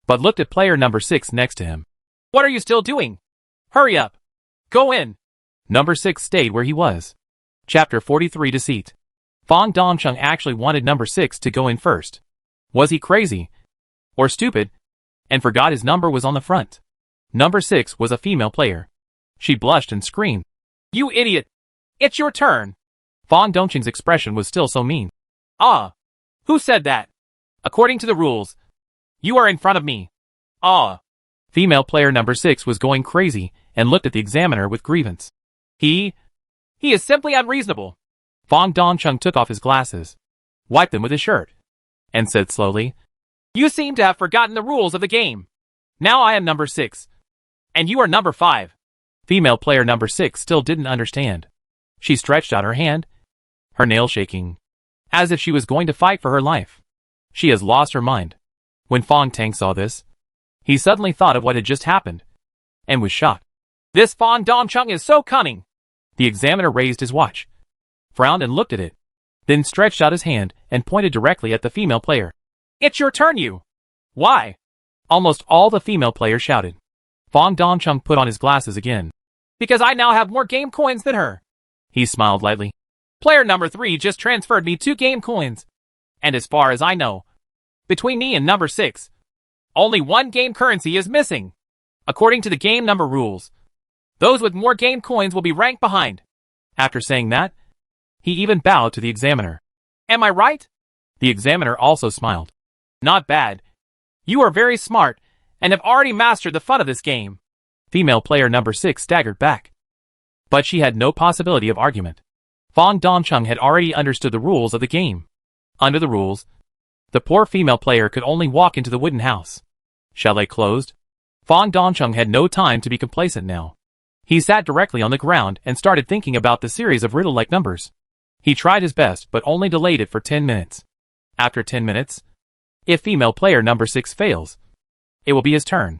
but looked at player number 6 next to him. What are you still doing? Hurry up. Go in. Number 6 stayed where he was. Chapter 43 Deceit. Fong Dongcheng actually wanted number 6 to go in first. Was he crazy? Or stupid? And forgot his number was on the front. Number 6 was a female player. She blushed and screamed. You idiot. It's your turn. Fong Dongcheng's expression was still so mean. Ah. Who said that? According to the rules, you are in front of me. Ah. Female player number 6 was going crazy and looked at the examiner with grievance. He is simply unreasonable. Fong Dongcheng took off his glasses, wiped them with his shirt, and said slowly, You seem to have forgotten the rules of the game. Now I am number 6. And you are number 5. Female player number 6 still didn't understand. She stretched out her hand, her nail shaking, as if she was going to fight for her life. She has lost her mind. When Fong Tang saw this, he suddenly thought of what had just happened, and was shocked. This Fong Dongcheng is so cunning. The examiner raised his watch, frowned and looked at it, then stretched out his hand and pointed directly at the female player. It's your turn, you. Why? Almost all the female players shouted. Fong Dongcheng put on his glasses again. Because I now have more game coins than her. He smiled lightly. Player number 3 just transferred me 2 game coins. And as far as I know, between me and number 6, only 1 game currency is missing. According to the game number rules, those with more game coins will be ranked behind. After saying that, he even bowed to the examiner. Am I right? The examiner also smiled. Not bad. You are very smart and have already mastered the fun of this game. Female player number 6 staggered back. But she had no possibility of argument. Fong Dongcheng had already understood the rules of the game. Under the rules, the poor female player could only walk into the wooden house. Chalet closed. Fong Dongcheng had no time to be complacent now. He sat directly on the ground and started thinking about the series of riddle-like numbers. He tried his best but only delayed it for 10 minutes. After 10 minutes, if female player number 6 fails, it will be his turn.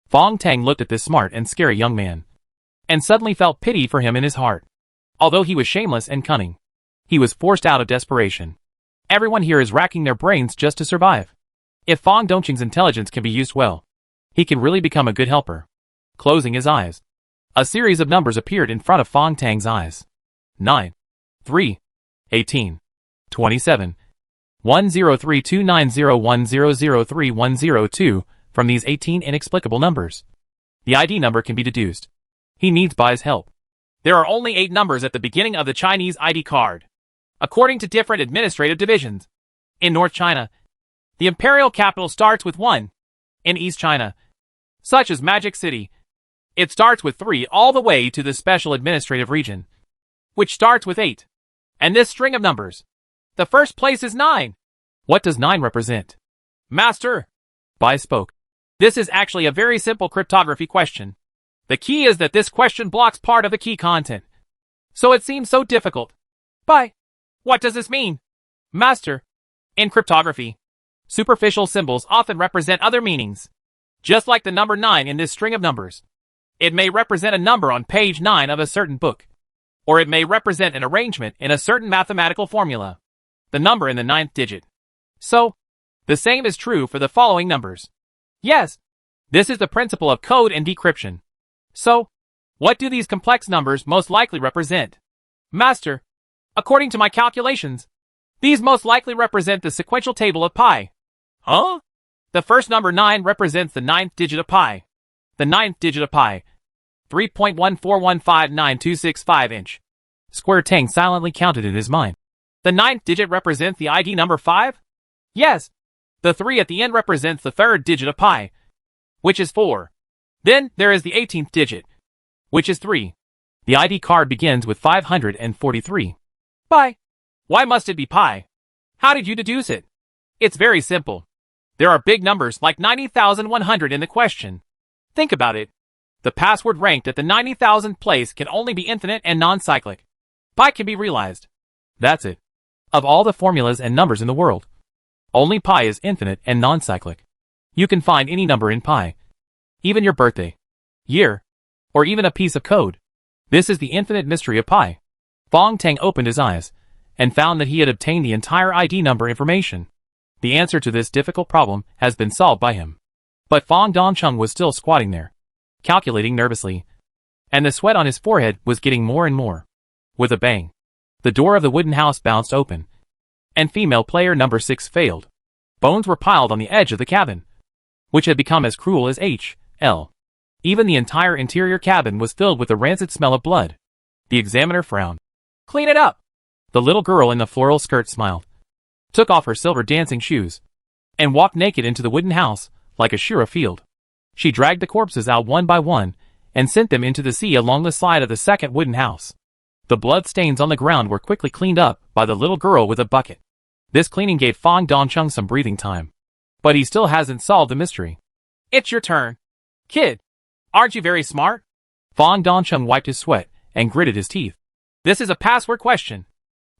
Fong Tang looked at this smart and scary young man, and suddenly felt pity for him in his heart. Although he was shameless and cunning, he was forced out of desperation. Everyone here is racking their brains just to survive. If Fong Dongqing's intelligence can be used well, he can really become a good helper. Closing his eyes, a series of numbers appeared in front of Fong Tang's eyes. 9, 3, 18, 27, 10329010031002. From these 18 inexplicable numbers, the ID number can be deduced. He needs Bai's help. There are only 8 numbers at the beginning of the Chinese ID card, according to different administrative divisions. In North China, the imperial capital starts with 1. In East China, such as Magic City, it starts with 3 all the way to the special administrative region, which starts with 8. And this string of numbers, the first place is 9. What does 9 represent? Master, Bai spoke. This is actually a very simple cryptography question. The key is that this question blocks part of the key content, so it seems so difficult. Bai, what does this mean? Master, in cryptography, superficial symbols often represent other meanings. Just like the number 9 in this string of numbers. It may represent a number on page 9 of a certain book, or it may represent an arrangement in a certain mathematical formula, the number in the 9th digit. So, the same is true for the following numbers. Yes, this is the principle of code and decryption. So, what do these complex numbers most likely represent? Master, according to my calculations, these most likely represent the sequential table of pi. Huh? The first number 9 represents the 9th digit of pi. The 9th digit of pi, 3.14159.265 inch. Square Tang silently counted in his mind. The 9th digit represents the ID number 5? Yes. The 3 at the end represents the 3rd digit of pi, which is 4. Then there is the 18th digit, which is 3. The ID card begins with 543. Pi. Why must it be pi? How did you deduce it? It's very simple. There are big numbers like 90,100 in the question. Think about it. The password ranked at the 90,000th place can only be infinite and non-cyclic. Pi can be realized. That's it. Of all the formulas and numbers in the world, only pi is infinite and non-cyclic. You can find any number in pi, even your birthday, year, or even a piece of code. This is the infinite mystery of pi. Fong Tang opened his eyes and found that he had obtained the entire ID number information. The answer to this difficult problem has been solved by him. But Fong Dongqing was still squatting there, calculating nervously, and the sweat on his forehead was getting more and more. With a bang, the door of the wooden house bounced open, and female player number 6 failed. Bones were piled on the edge of the cabin, which had become as cruel as H.L. Even the entire interior cabin was filled with the rancid smell of blood. The examiner frowned. Clean it up. The little girl in the floral skirt smiled, took off her silver dancing shoes, and walked naked into the wooden house like a Shira field. She dragged the corpses out one by one and sent them into the sea along the side of the second wooden house. The blood stains on the ground were quickly cleaned up by the little girl with a bucket. This cleaning gave Fong Dongqing some breathing time, but he still hasn't solved the mystery. It's your turn. Kid, aren't you very smart? Fong Dongqing wiped his sweat and gritted his teeth. This is a password question,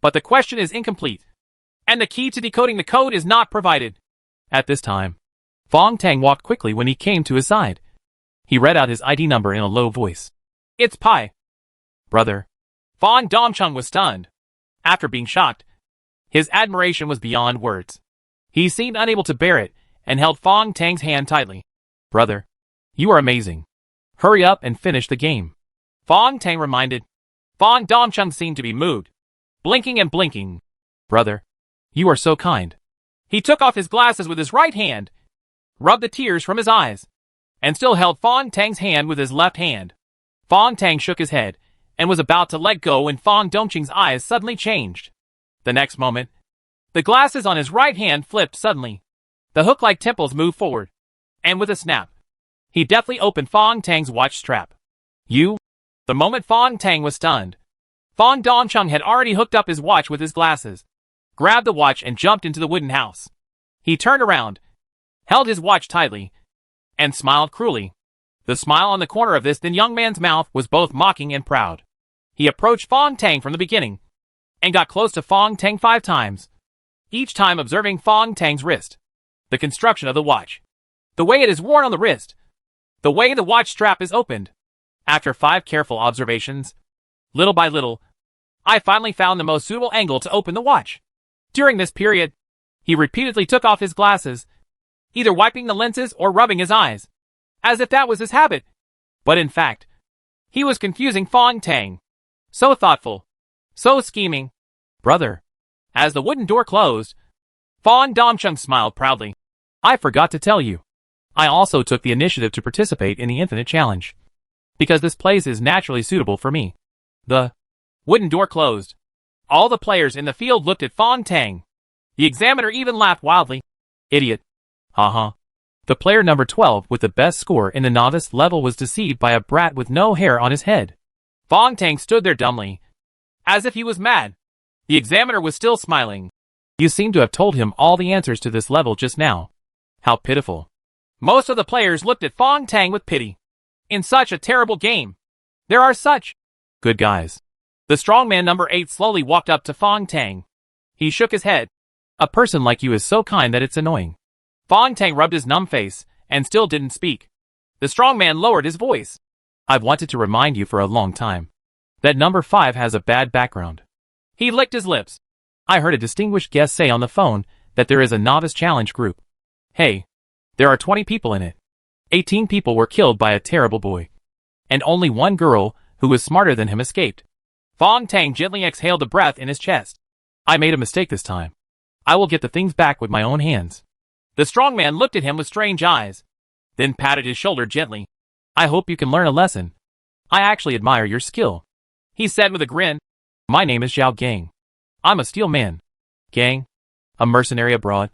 but the question is incomplete, and the key to decoding the code is not provided. At this time, Fong Tang walked quickly when he came to his side. He read out his ID number in a low voice. It's pi. Brother. Fong Dongqing was stunned. After being shocked, his admiration was beyond words. He seemed unable to bear it and held Fong Tang's hand tightly. Brother, you are amazing. Hurry up and finish the game. Fong Tang reminded. Fong Dongqing seemed to be moved, blinking and blinking. Brother, you are so kind. He took off his glasses with his right hand, rubbed the tears from his eyes, and still held Fong Tang's hand with his left hand. Fong Tang shook his head and was about to let go when Fong Dongqing's eyes suddenly changed. The next moment, the glasses on his right hand flipped suddenly. The hook-like temples moved forward, and with a snap, he deftly opened Fong Tang's watch strap. You? The moment Fong Tang was stunned, Fong Dongqing had already hooked up his watch with his glasses, grabbed the watch and jumped into the wooden house. He turned around, held his watch tightly, and smiled cruelly. The smile on the corner of this thin young man's mouth was both mocking and proud. He approached Fong Tang from the beginning, and got close to Fong Tang 5 times, each time observing Fong Tang's wrist, the construction of the watch, the way it is worn on the wrist, the way the watch strap is opened. After 5 careful observations, little by little, I finally found the most suitable angle to open the watch. During this period, he repeatedly took off his glasses, either wiping the lenses or rubbing his eyes, as if that was his habit. But in fact, he was confusing Fong Tang. So thoughtful, so scheming. Brother. As the wooden door closed, Fong Dongcheng smiled proudly. I forgot to tell you. I also took the initiative to participate in the Infinite Challenge, because this place is naturally suitable for me. The wooden door closed. All the players in the field looked at Fong Tang. The examiner even laughed wildly. Idiot. Haha. The player number 12 with the best score in the novice level was deceived by a brat with no hair on his head. Fong Tang stood there dumbly, as if he was mad. The examiner was still smiling. You seem to have told him all the answers to this level just now. How pitiful. Most of the players looked at Fong Tang with pity. In such a terrible game, there are such good guys. The strongman number 8 slowly walked up to Fong Tang. He shook his head. A person like you is so kind that it's annoying. Fong Tang rubbed his numb face and still didn't speak. The strongman lowered his voice. I've wanted to remind you for a long time that number 5 has a bad background. He licked his lips. I heard a distinguished guest say on the phone that there is a novice challenge group. Hey, there are 20 people in it. 18 people were killed by a terrible boy. And only one girl, who was smarter than him, escaped. Fong Tang gently exhaled a breath in his chest. I made a mistake this time. I will get the things back with my own hands. The strongman looked at him with strange eyes, then patted his shoulder gently. I hope you can learn a lesson. I actually admire your skill, he said with a grin. My name is Zhao Gang. I'm a steel man. Gang, a mercenary abroad,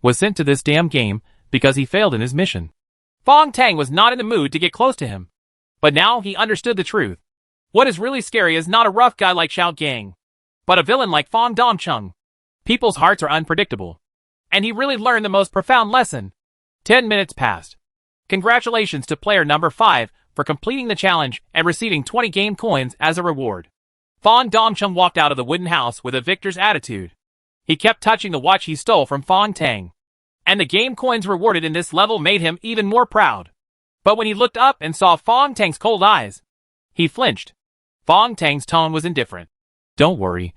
was sent to this damn game because he failed in his mission. Fong Tang was not in the mood to get close to him, but now he understood the truth. What is really scary is not a rough guy like Zhao Gang, but a villain like Fong Dongcheng. People's hearts are unpredictable, and he really learned the most profound lesson. 10 minutes passed. Congratulations to player number 5 for completing the challenge and receiving 20 game coins as a reward. Fong Dongcheng walked out of the wooden house with a victor's attitude. He kept touching the watch he stole from Fong Tang, and the game coins rewarded in this level made him even more proud. But when he looked up and saw Fong Tang's cold eyes, he flinched. Fong Tang's tone was indifferent. Don't worry.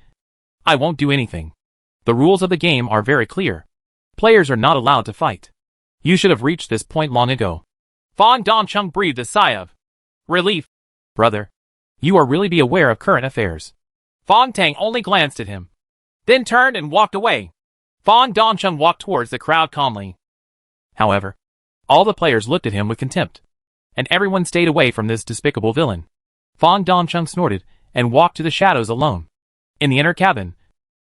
I won't do anything. The rules of the game are very clear. Players are not allowed to fight. You should have reached this point long ago. Fong Dongcheng breathed a sigh of relief. Brother, you are really be aware of current affairs. Fong Tang only glanced at him, then turned and walked away. Fong Dongcheng walked towards the crowd calmly. However, all the players looked at him with contempt, and everyone stayed away from this despicable villain. Fong Dongcheng snorted and walked to the shadows alone. In the inner cabin,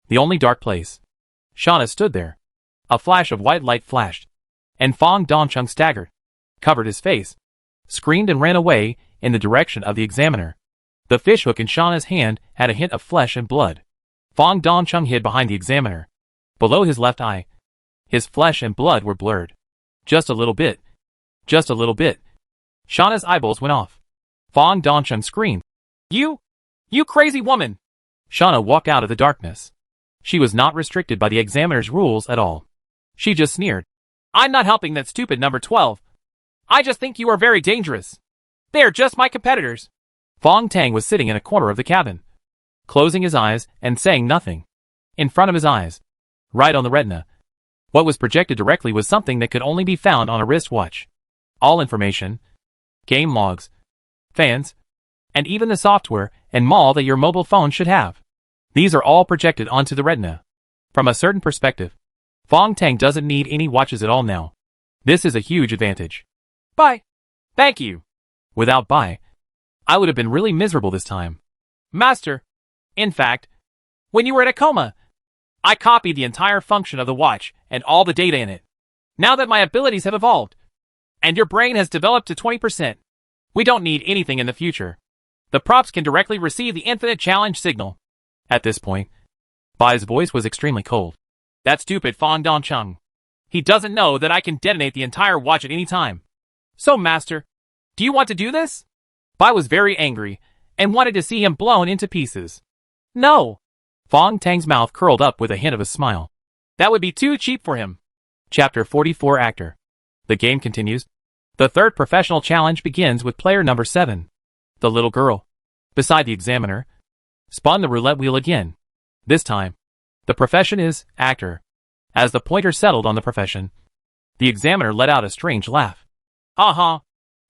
the only dark place, Shauna stood there. A flash of white light flashed, and Fong Dongcheng staggered, covered his face, screamed and ran away in the direction of the examiner. The fishhook in Shauna's hand had a hint of flesh and blood. Fong Dongcheng hid behind the examiner. Below his left eye, his flesh and blood were blurred. Just a little bit. Just a little bit. Shauna's eyeballs went off. Fong Dongcheng screamed. You crazy woman! Shauna walked out of the darkness. She was not restricted by the examiner's rules at all. She just sneered. I'm not helping that stupid number 12. I just think you are very dangerous. They are just my competitors. Fong Tang was sitting in a corner of the cabin, closing his eyes and saying nothing. In front of his eyes, right on the retina, what was projected directly was something that could only be found on a wristwatch. All information, game logs, fans, and even the software and mall that your mobile phone should have. These are all projected onto the retina. From a certain perspective, Fong Tang doesn't need any watches at all now. This is a huge advantage. Bye. Thank you. Without bye, I would have been really miserable this time. Master, in fact, when you were in a coma, I copied the entire function of the watch and all the data in it. Now that my abilities have evolved, and your brain has developed to 20%, we don't need anything in the future. The props can directly receive the infinite challenge signal. At this point, Bai's voice was extremely cold. That stupid Fong Dongcheng. He doesn't know that I can detonate the entire watch at any time. So, Master, do you want to do this? Bai was very angry and wanted to see him blown into pieces. No. Fong Tang's mouth curled up with a hint of a smile. That would be too cheap for him. Chapter 44 Actor. The game continues. The third professional challenge begins with player number 7. The little girl, beside the examiner, spun the roulette wheel again. This time, the profession is actor. As the pointer settled on the profession, the examiner let out a strange laugh.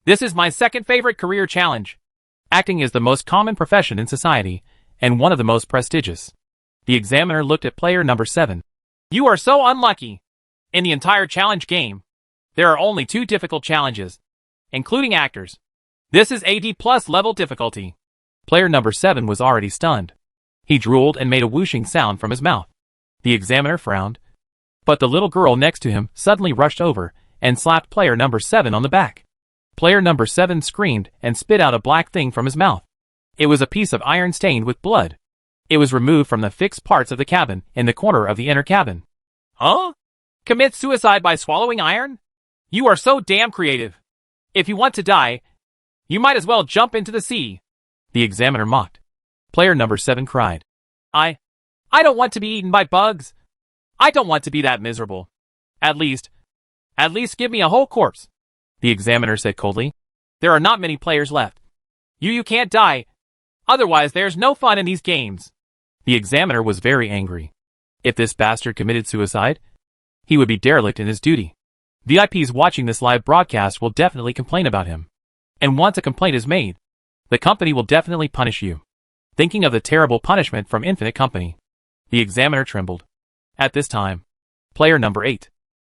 This is my second favorite career challenge. Acting is the most common profession in society, and one of the most prestigious. The examiner looked at player number 7. You are so unlucky. In the entire challenge game, there are only 2 difficult challenges, including actors. This is AD+ level difficulty. Player number 7 was already stunned. He drooled and made a whooshing sound from his mouth. The examiner frowned, but the little girl next to him suddenly rushed over and slapped player number 7 on the back. Player number 7 screamed and spit out a black thing from his mouth. It was a piece of iron stained with blood. It was removed from the fixed parts of the cabin in the corner of the inner cabin. Huh? Commit suicide by swallowing iron? You are so damn creative. If you want to die, you might as well jump into the sea. The examiner mocked. Player number 7 cried. I don't want to be eaten by bugs. I don't want to be that miserable. At least give me a whole corpse. The examiner said coldly. There are not many players left. You can't die. Otherwise there's no fun in these games. The examiner was very angry. If this bastard committed suicide, he would be derelict in his duty. VIPs watching this live broadcast will definitely complain about him. And once a complaint is made, the company will definitely punish you. Thinking of the terrible punishment from Infinite Company, the examiner trembled. At this time, player number 8,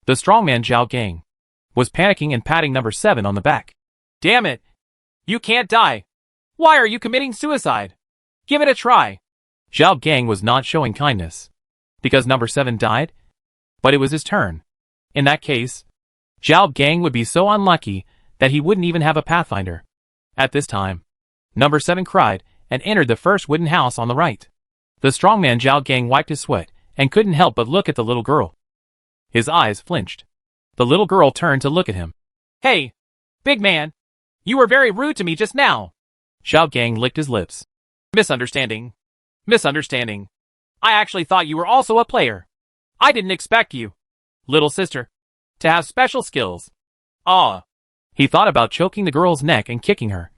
the strongman Zhao Gang, was panicking and patting number 7 on the back. Damn it! You can't die! Why are you committing suicide? Give it a try! Zhao Gang was not showing kindness, because number 7 died, but it was his turn. In that case, Zhao Gang would be so unlucky that he wouldn't even have a pathfinder. At this time, number 7 cried and entered the first wooden house on the right. The strongman Zhao Gang wiped his sweat and couldn't help but look at the little girl. His eyes flinched. The little girl turned to look at him. Hey, big man, you were very rude to me just now. Zhao Gang licked his lips. Misunderstanding. I actually thought you were also a player. I didn't expect you, little sister, to have special skills. He thought about choking the girl's neck and kicking her,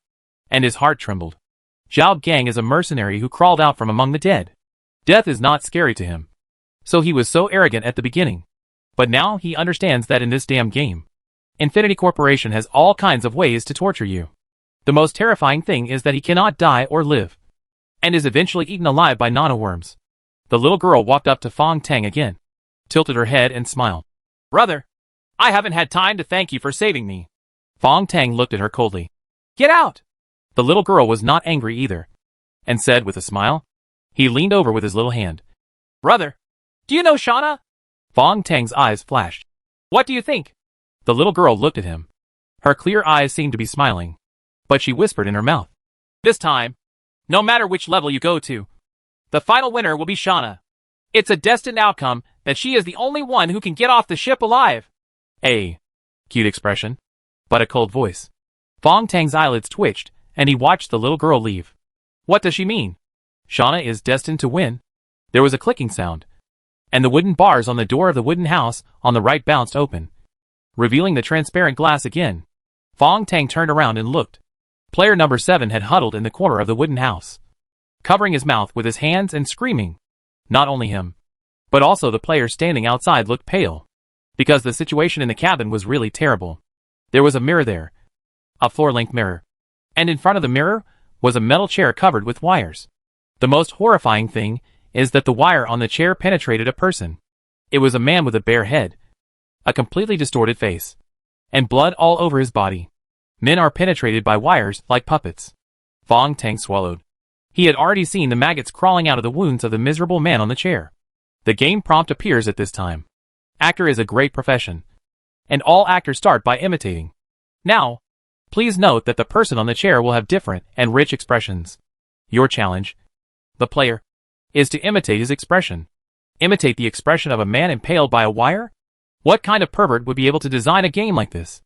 and his heart trembled. Zhao Gang is a mercenary who crawled out from among the dead. Death is not scary to him. So he was so arrogant at the beginning. But now he understands that in this damn game, Infinity Corporation has all kinds of ways to torture you. The most terrifying thing is that he cannot die or live, and is eventually eaten alive by nanoworms. The little girl walked up to Fong Tang again, tilted her head and smiled. Brother, I haven't had time to thank you for saving me. Fong Tang looked at her coldly. Get out! The little girl was not angry either, and said with a smile. He leaned over with his little hand. Brother, do you know Shauna? Fong Tang's eyes flashed. What do you think? The little girl looked at him. Her clear eyes seemed to be smiling, but she whispered in her mouth. This time, no matter which level you go to, the final winner will be Shauna. It's a destined outcome that she is the only one who can get off the ship alive. A cute expression, but a cold voice. Fong Tang's eyelids twitched, and he watched the little girl leave. What does she mean? Shauna is destined to win? There was a clicking sound, and the wooden bars on the door of the wooden house on the right bounced open, revealing the transparent glass again. Fong Tang turned around and looked. Player number 7 had huddled in the corner of the wooden house, covering his mouth with his hands and screaming. Not only him, but also the player standing outside looked pale, because the situation in the cabin was really terrible. There was a mirror there, a floor-length mirror, and in front of the mirror was a metal chair covered with wires. The most horrifying thing is that the wire on the chair penetrated a person. It was a man with a bare head, a completely distorted face, and blood all over his body. Men are penetrated by wires like puppets. Fong Tang swallowed. He had already seen the maggots crawling out of the wounds of the miserable man on the chair. The game prompt appears at this time. Actor is a great profession, and all actors start by imitating. Now, please note that the person on the chair will have different and rich expressions. Your challenge, the player, is to imitate his expression. Imitate the expression of a man impaled by a wire? What kind of pervert would be able to design a game like this?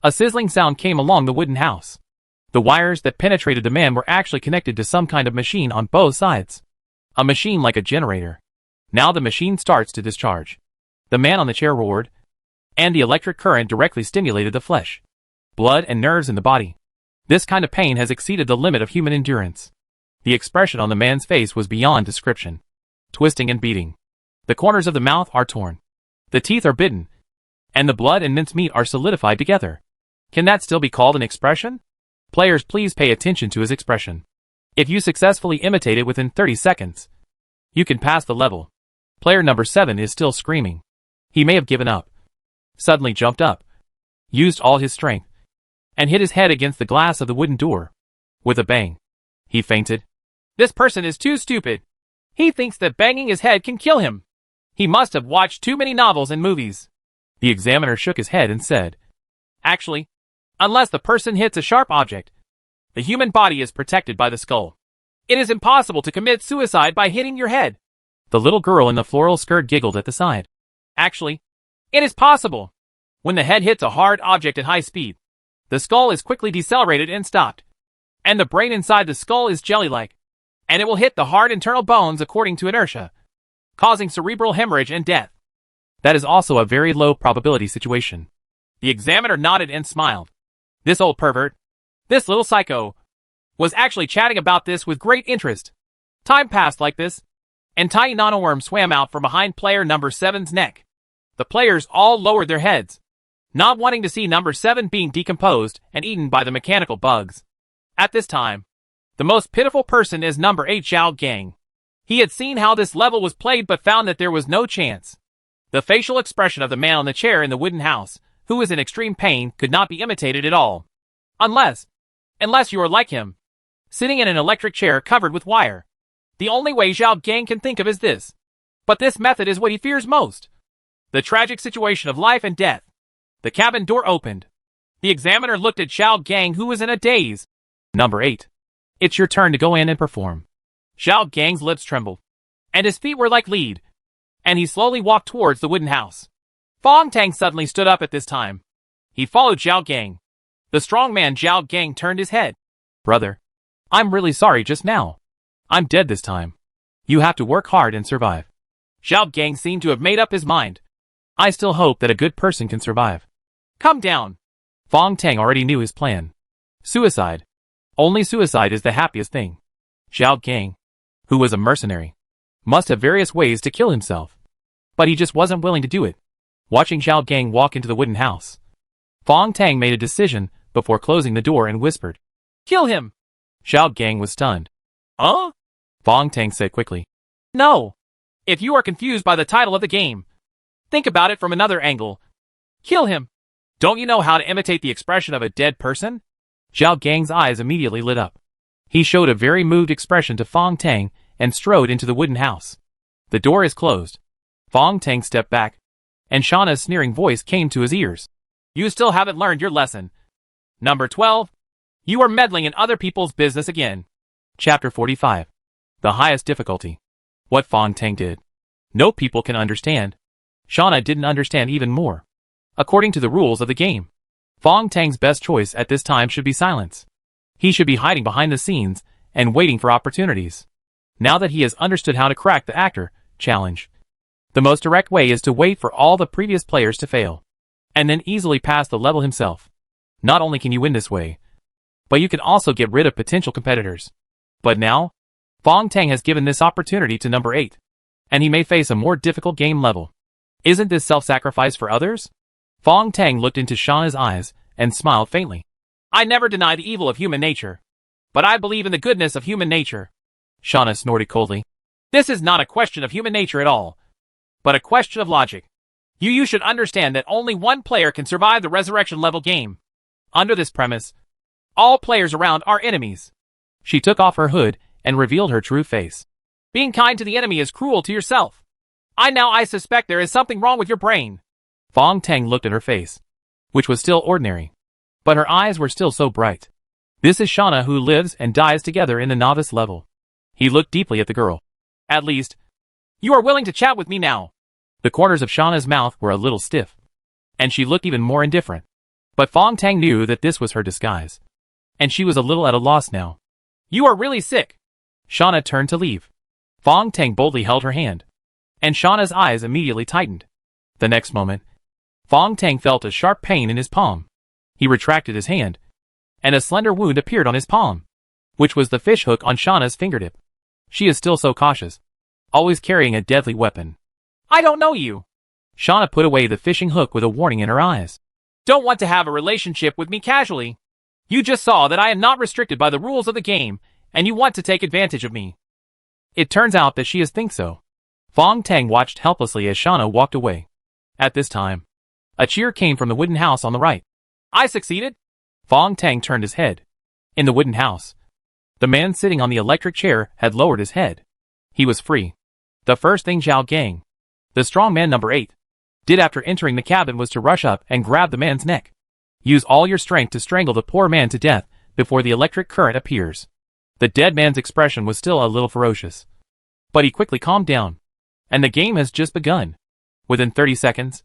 A sizzling sound came along the wooden house. The wires that penetrated the man were actually connected to some kind of machine on both sides. A machine like a generator. Now the machine starts to discharge. The man on the chair roared, and the electric current directly stimulated the flesh, blood and nerves in the body. This kind of pain has exceeded the limit of human endurance. The expression on the man's face was beyond description. Twisting and beating. The corners of the mouth are torn. The teeth are bitten. And the blood and mincemeat are solidified together. Can that still be called an expression? Players, please pay attention to his expression. If you successfully imitate it within 30 seconds, you can pass the level. Player number 7 is still screaming. He may have given up. Suddenly jumped up, used all his strength, and hit his head against the glass of the wooden door. With a bang, he fainted. This person is too stupid. He thinks that banging his head can kill him. He must have watched too many novels and movies. The examiner shook his head and said, Actually, unless the person hits a sharp object, the human body is protected by the skull. It is impossible to commit suicide by hitting your head. The little girl in the floral skirt giggled at the side. Actually, it is possible. When the head hits a hard object at high speed, the skull is quickly decelerated and stopped. And the brain inside the skull is jelly-like, and it will hit the hard internal bones according to inertia, causing cerebral hemorrhage and death. That is also a very low probability situation. The examiner nodded and smiled. This old pervert, this little psycho, was actually chatting about this with great interest. Time passed like this, and tiny nanoworms swam out from behind player number 7's neck. The players all lowered their heads, not wanting to see number 7 being decomposed and eaten by the mechanical bugs. At this time, the most pitiful person is number 8 Zhao Gang. He had seen how this level was played but found that there was no chance. The facial expression of the man on the chair in the wooden house, who was in extreme pain, could not be imitated at all. Unless you are like him, sitting in an electric chair covered with wire. The only way Zhao Gang can think of is this. But this method is what he fears most. The tragic situation of life and death. The cabin door opened. The examiner looked at Zhao Gang, who was in a daze. Number 8. It's your turn to go in and perform. Zhao Gang's lips trembled, and his feet were like lead, and he slowly walked towards the wooden house. Fong Tang suddenly stood up at this time. He followed Zhao Gang. The strong man Zhao Gang turned his head. Brother, I'm really sorry just now. I'm dead this time. You have to work hard and survive. Zhao Gang seemed to have made up his mind. I still hope that a good person can survive. Come down. Fong Tang already knew his plan. Suicide. Only suicide is the happiest thing. Zhao Gang, who was a mercenary, must have various ways to kill himself. But he just wasn't willing to do it. Watching Zhao Gang walk into the wooden house, Fong Tang made a decision before closing the door and whispered, Kill him! Zhao Gang was stunned. Huh? Fong Tang said quickly. No. If you are confused by the title of the game, think about it from another angle. Kill him. Don't you know how to imitate the expression of a dead person? Zhao Gang's eyes immediately lit up. He showed a very moved expression to Fong Tang and strode into the wooden house. The door is closed. Fong Tang stepped back, and Shauna's sneering voice came to his ears. You still haven't learned your lesson. Number 12. You are meddling in other people's business again. Chapter 45. The highest difficulty. What Fong Tang did, no people can understand. Shauna didn't understand even more. According to the rules of the game, Fong Tang's best choice at this time should be silence. He should be hiding behind the scenes and waiting for opportunities. Now that he has understood how to crack the actor challenge, the most direct way is to wait for all the previous players to fail, and then easily pass the level himself. Not only can you win this way, but you can also get rid of potential competitors. But now, Fong Tang has given this opportunity to number 8, and he may face a more difficult game level. Isn't this self-sacrifice for others? Fong Tang looked into Shauna's eyes and smiled faintly. I never deny the evil of human nature, but I believe in the goodness of human nature. Shauna snorted coldly. This is not a question of human nature at all, but a question of logic. You should understand that only one player can survive the resurrection level game. Under this premise, all players around are enemies. She took off her hood and revealed her true face. Being kind to the enemy is cruel to yourself. I suspect there is something wrong with your brain. Fong Tang looked at her face, which was still ordinary, but her eyes were still so bright. This is Shauna, who lives and dies together in the novice level. He looked deeply at the girl. At least, you are willing to chat with me now. The corners of Shauna's mouth were a little stiff, and she looked even more indifferent. But Fong Tang knew that this was her disguise, and she was a little at a loss now. You are really sick. Shauna turned to leave. Fong Tang boldly held her hand, and Shauna's eyes immediately tightened. The next moment, Fong Tang felt a sharp pain in his palm. He retracted his hand, and a slender wound appeared on his palm, which was the fishhook on Shauna's fingertip. She is still so cautious, always carrying a deadly weapon. I don't know you. Shauna put away the fishing hook with a warning in her eyes. Don't want to have a relationship with me casually. You just saw that I am not restricted by the rules of the game, and you want to take advantage of me. It turns out that she thinks so. Fong Tang watched helplessly as Shauna walked away. At this time, a cheer came from the wooden house on the right. I succeeded? Fong Tang turned his head. In the wooden house, the man sitting on the electric chair had lowered his head. He was free. The first thing Zhao Gang, the strong man number 8, did after entering the cabin was to rush up and grab the man's neck. Use all your strength to strangle the poor man to death before the electric current appears. The dead man's expression was still a little ferocious, but he quickly calmed down. And the game has just begun. Within 30 seconds,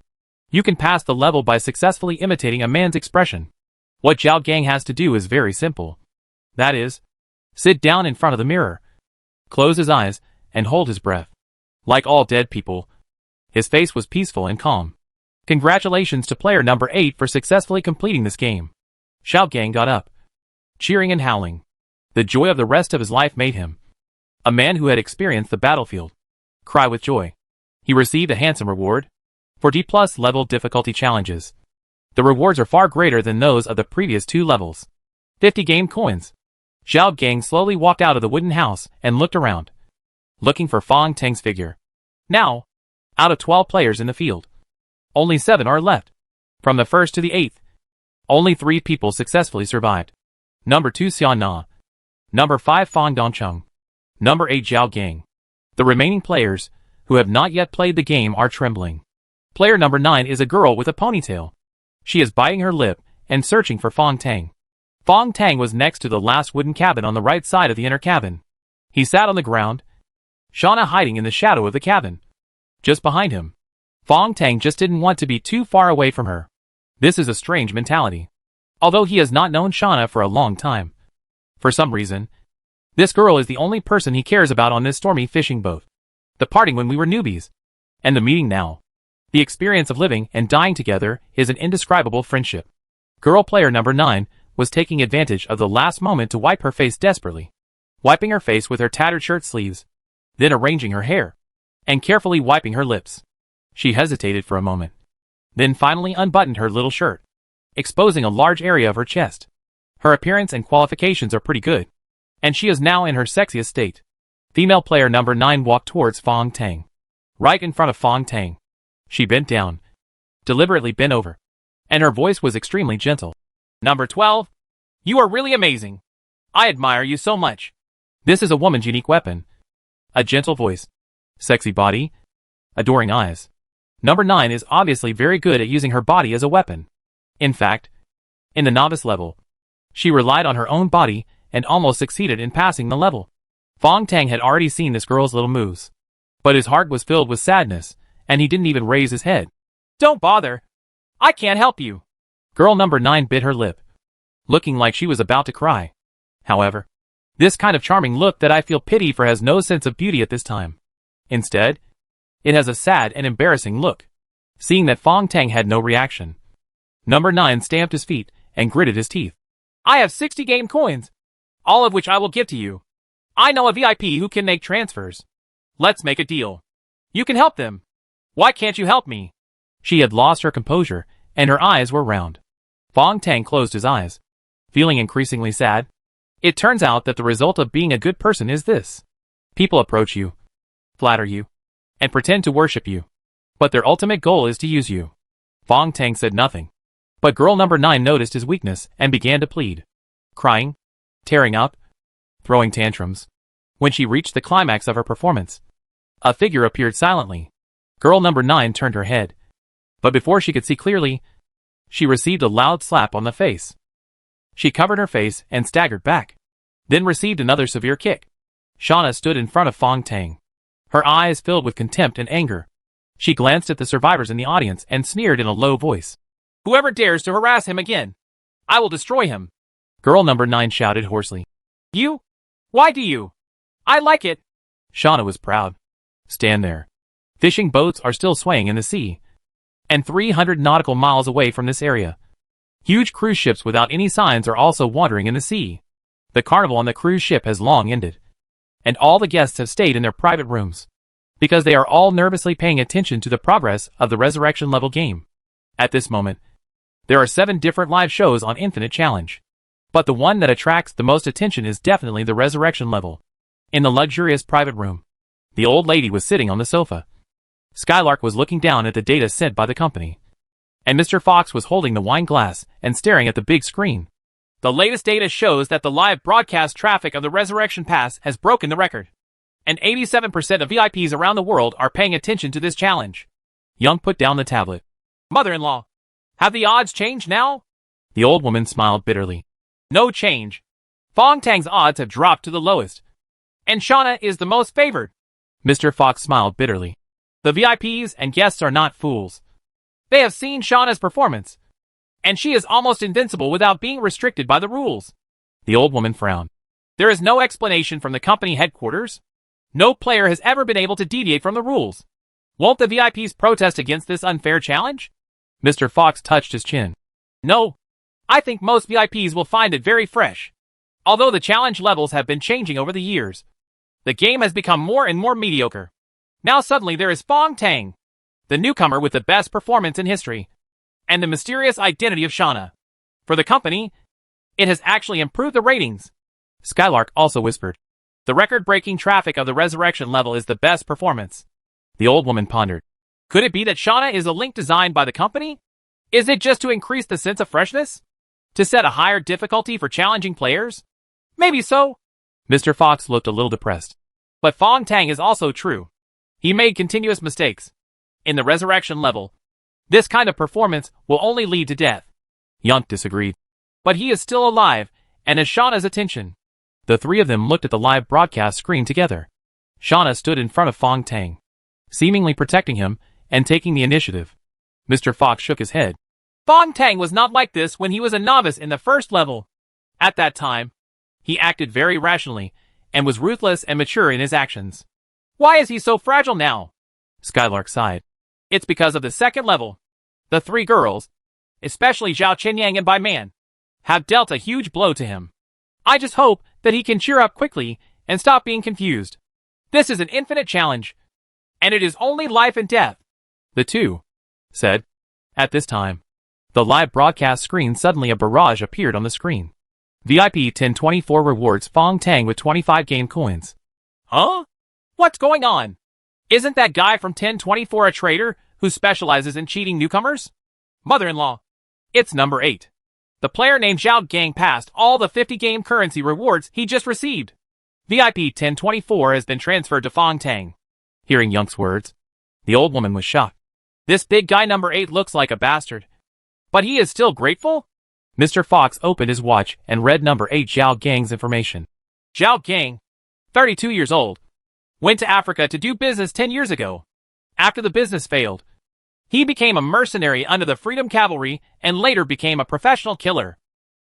you can pass the level by successfully imitating a man's expression. What Zhao Gang has to do is very simple. That is, sit down in front of the mirror, close his eyes, and hold his breath. Like all dead people, his face was peaceful and calm. Congratulations to player number 8 for successfully completing this game. Zhao Gang got up, cheering and howling. The joy of the rest of his life made him, a man who had experienced the battlefield, cry with joy. He received a handsome reward for D+ level difficulty challenges. The rewards are far greater than those of the previous 2 levels. 50 game coins. Zhao Gang slowly walked out of the wooden house and looked around, looking for Fong Tang's figure. Now, out of 12 players in the field, only 7 are left. From the 1st to the 8th, only 3 people successfully survived. Number 2 Xian Na. Number 5 Fong Dongcheng. Number 8 Zhao Gang. The remaining players, who have not yet played the game, are trembling. Player number 9 is a girl with a ponytail. She is biting her lip and searching for Fong Tang. Fong Tang was next to the last wooden cabin on the right side of the inner cabin. He sat on the ground, Shauna hiding in the shadow of the cabin. Just behind him, Fong Tang just didn't want to be too far away from her. This is a strange mentality. Although he has not known Shauna for a long time, for some reason, this girl is the only person he cares about on this stormy fishing boat. The parting when we were newbies, and the meeting now. The experience of living and dying together is an indescribable friendship. Girl player number 9 was taking advantage of the last moment to wipe her face desperately, wiping her face with her tattered shirt sleeves, then arranging her hair, and carefully wiping her lips. She hesitated for a moment, then finally unbuttoned her little shirt, exposing a large area of her chest. Her appearance and qualifications are pretty good, and she is now in her sexiest state. Female player number 9 walked towards Fong Tang. Right in front of Fong Tang, she bent down, deliberately bent over, and her voice was extremely gentle. Number 12, you are really amazing. I admire you so much. This is a woman's unique weapon. A gentle voice, sexy body, adoring eyes. Number 9 is obviously very good at using her body as a weapon. In fact, in the novice level, she relied on her own body and almost succeeded in passing the level. Fong Tang had already seen this girl's little moves, but his heart was filled with sadness, and he didn't even raise his head. Don't bother. I can't help you. Girl number 9 bit her lip, looking like she was about to cry. However, this kind of charming look that I feel pity for has no sense of beauty at this time. Instead, it has a sad and embarrassing look. Seeing that Fong Tang had no reaction, number 9 stamped his feet and gritted his teeth. I have 60 game coins, all of which I will give to you. I know a VIP who can make transfers. Let's make a deal. You can help them. Why can't you help me? She had lost her composure, and her eyes were round. Fong Tang closed his eyes, feeling increasingly sad. It turns out that the result of being a good person is this. People approach you, flatter you, and pretend to worship you, but their ultimate goal is to use you. Fong Tang said nothing, but girl number 9 noticed his weakness and began to plead, crying, tearing up, throwing tantrums. When she reached the climax of her performance, a figure appeared silently. Girl number 9 turned her head, but before she could see clearly, she received a loud slap on the face. She covered her face and staggered back, then received another severe kick. Shauna stood in front of Fong Tang, her eyes filled with contempt and anger. She glanced at the survivors in the audience and sneered in a low voice. Whoever dares to harass him again, I will destroy him. Girl number 9 shouted hoarsely. You? Why do you? I like it. Shauna was proud. Stand there. Fishing boats are still swaying in the sea. And 300 nautical miles away from this area, huge cruise ships without any signs are also wandering in the sea. The carnival on the cruise ship has long ended. And all the guests have stayed in their private rooms, because they are all nervously paying attention to the progress of the resurrection level game. At this moment, there are 7 different live shows on Infinite Challenge. But the one that attracts the most attention is definitely the resurrection level. In the luxurious private room, the old lady was sitting on the sofa. Skylark was looking down at the data sent by the company. And Mr. Fox was holding the wine glass and staring at the big screen. The latest data shows that the live broadcast traffic of the Resurrection Pass has broken the record. And 87% of VIPs around the world are paying attention to this challenge. Young put down the tablet. Mother-in-law, have the odds changed now? The old woman smiled bitterly. No change. Fong Tang's odds have dropped to the lowest. And Shauna is the most favored. Mr. Fox smiled bitterly. The VIPs and guests are not fools. They have seen Shauna's performance. And she is almost invincible without being restricted by the rules. The old woman frowned. There is no explanation from the company headquarters. No player has ever been able to deviate from the rules. Won't the VIPs protest against this unfair challenge? Mr. Fox touched his chin. No. I think most VIPs will find it very fresh. Although the challenge levels have been changing over the years, the game has become more and more mediocre. Now suddenly there is Fong Tang, the newcomer with the best performance in history, and the mysterious identity of Shauna. For the company, it has actually improved the ratings. Skylark also whispered. The record-breaking traffic of the resurrection level is the best performance. The old woman pondered. Could it be that Shauna is a link designed by the company? Is it just to increase the sense of freshness? To set a higher difficulty for challenging players? Maybe so. Mr. Fox looked a little depressed. But Fong Tang is also true. He made continuous mistakes. In the resurrection level, this kind of performance will only lead to death. Yunk disagreed. But he is still alive and has Shauna's attention. The 3 of them looked at the live broadcast screen together. Shauna stood in front of Fong Tang, seemingly protecting him and taking the initiative. Mr. Fox shook his head. Fong Tang was not like this when he was a novice in the first level. At that time, he acted very rationally and was ruthless and mature in his actions. Why is he so fragile now? Skylark sighed. It's because of the second level. The 3 girls, especially Zhao Qinyang and Bai Man, have dealt a huge blow to him. I just hope that he can cheer up quickly and stop being confused. This is an infinite challenge, and it is only life and death. The 2 said. At this time, the live broadcast screen suddenly a barrage appeared on the screen. VIP 1024 rewards Fong Tang with 25 game coins. Huh? What's going on? Isn't that guy from 1024 a traitor who specializes in cheating newcomers? Mother-in-law, it's number 8. The player named Zhao Gang passed all the 50 game currency rewards he just received. VIP 1024 has been transferred to Fong Tang. Hearing Yunk's words, the old woman was shocked. This big guy number 8 looks like a bastard. But he is still grateful? Mr. Fox opened his watch and read number 8 Zhao Gang's information. Zhao Gang, 32 years old, went to Africa to do business 10 years ago. After the business failed, he became a mercenary under the Freedom Cavalry and later became a professional killer.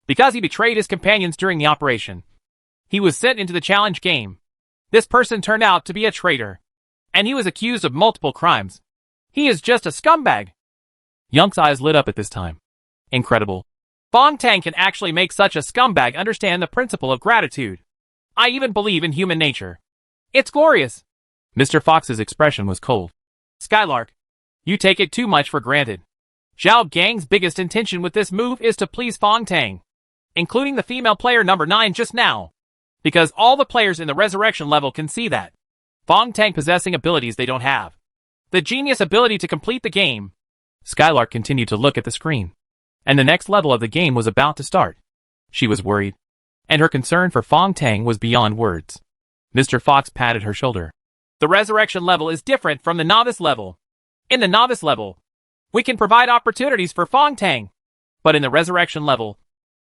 Because he betrayed his companions during the operation, he was sent into the challenge game. This person turned out to be a traitor, and he was accused of multiple crimes. He is just a scumbag. Yunk's eyes lit up at this time. Incredible. Fong Tang can actually make such a scumbag understand the principle of gratitude. I even believe in human nature. It's glorious. Mr. Fox's expression was cold. Skylark, you take it too much for granted. Zhao Gang's biggest intention with this move is to please Fong Tang, including the female player number 9 just now. Because all the players in the resurrection level can see that. Fong Tang possessing abilities they don't have. The genius ability to complete the game. Skylark continued to look at the screen. And the next level of the game was about to start. She was worried. And her concern for Fong Tang was beyond words. Mr. Fox patted her shoulder. The resurrection level is different from the novice level. In the novice level, we can provide opportunities for Fong Tang. But in the resurrection level,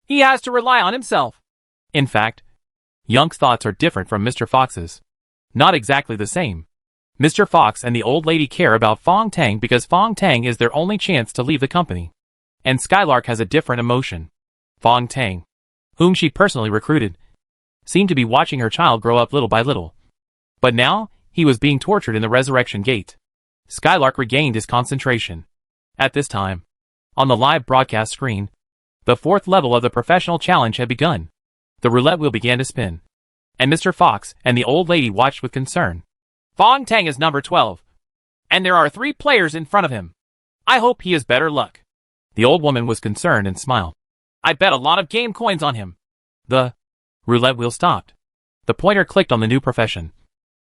he has to rely on himself. In fact, Yunk's thoughts are different from Mr. Fox's. Not exactly the same. Mr. Fox and the old lady care about Fong Tang because Fong Tang is their only chance to leave the company. And Skylark has a different emotion. Fong Tang, whom she personally recruited, seemed to be watching her child grow up little by little. But now, he was being tortured in the resurrection gate. Skylark regained his concentration. At this time, on the live broadcast screen, the fourth level of the professional challenge had begun. The roulette wheel began to spin, and Mr. Fox and the old lady watched with concern. Fong Tang is number 12, and there are 3 players in front of him. I hope he has better luck. The old woman was concerned and smiled. I bet a lot of game coins on him. The roulette wheel stopped. The pointer clicked on the new profession,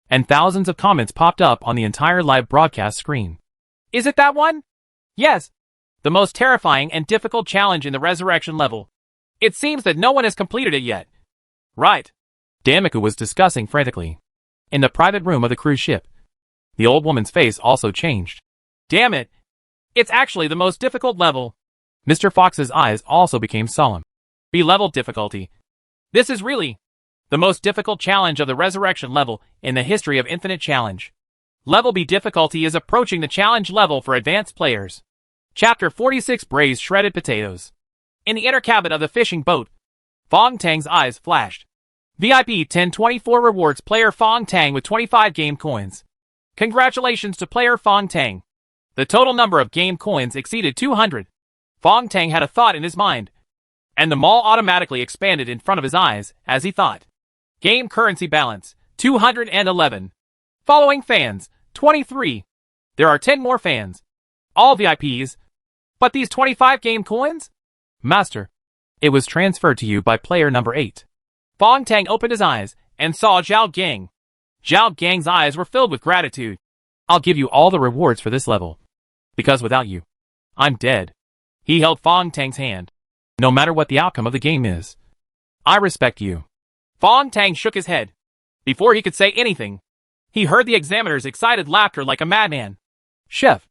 and thousands of comments popped up on the entire live broadcast screen. Is it that one? Yes. The most terrifying and difficult challenge in the resurrection level. It seems that no one has completed it yet. Right. Damiku was discussing frantically. In the private room of the cruise ship, the old woman's face also changed. Damn it. It's actually the most difficult level. Mr. Fox's eyes also became solemn. B-level difficulty. This is really the most difficult challenge of the resurrection level in the history of Infinite Challenge. Level B difficulty is approaching the challenge level for advanced players. Chapter 46 Braised Shredded Potatoes. In the inner cabin of the fishing boat, Fong Tang's eyes flashed. VIP 1024 rewards player Fong Tang with 25 game coins. Congratulations to player Fong Tang. The total number of game coins exceeded 200. Fong Tang had a thought in his mind, and the mall automatically expanded in front of his eyes as he thought. Game currency balance, 211. Following fans, 23. There are 10 more fans. All VIPs. But these 25 game coins? Master, it was transferred to you by player number 8. Fong Tang opened his eyes and saw Zhao Gang. Zhao Gang's eyes were filled with gratitude. I'll give you all the rewards for this level. Because without you, I'm dead. He held Fong Tang's hand. No matter what the outcome of the game is, I respect you. Fong Tang shook his head. Before he could say anything, he heard the examiner's excited laughter like a madman. Chef.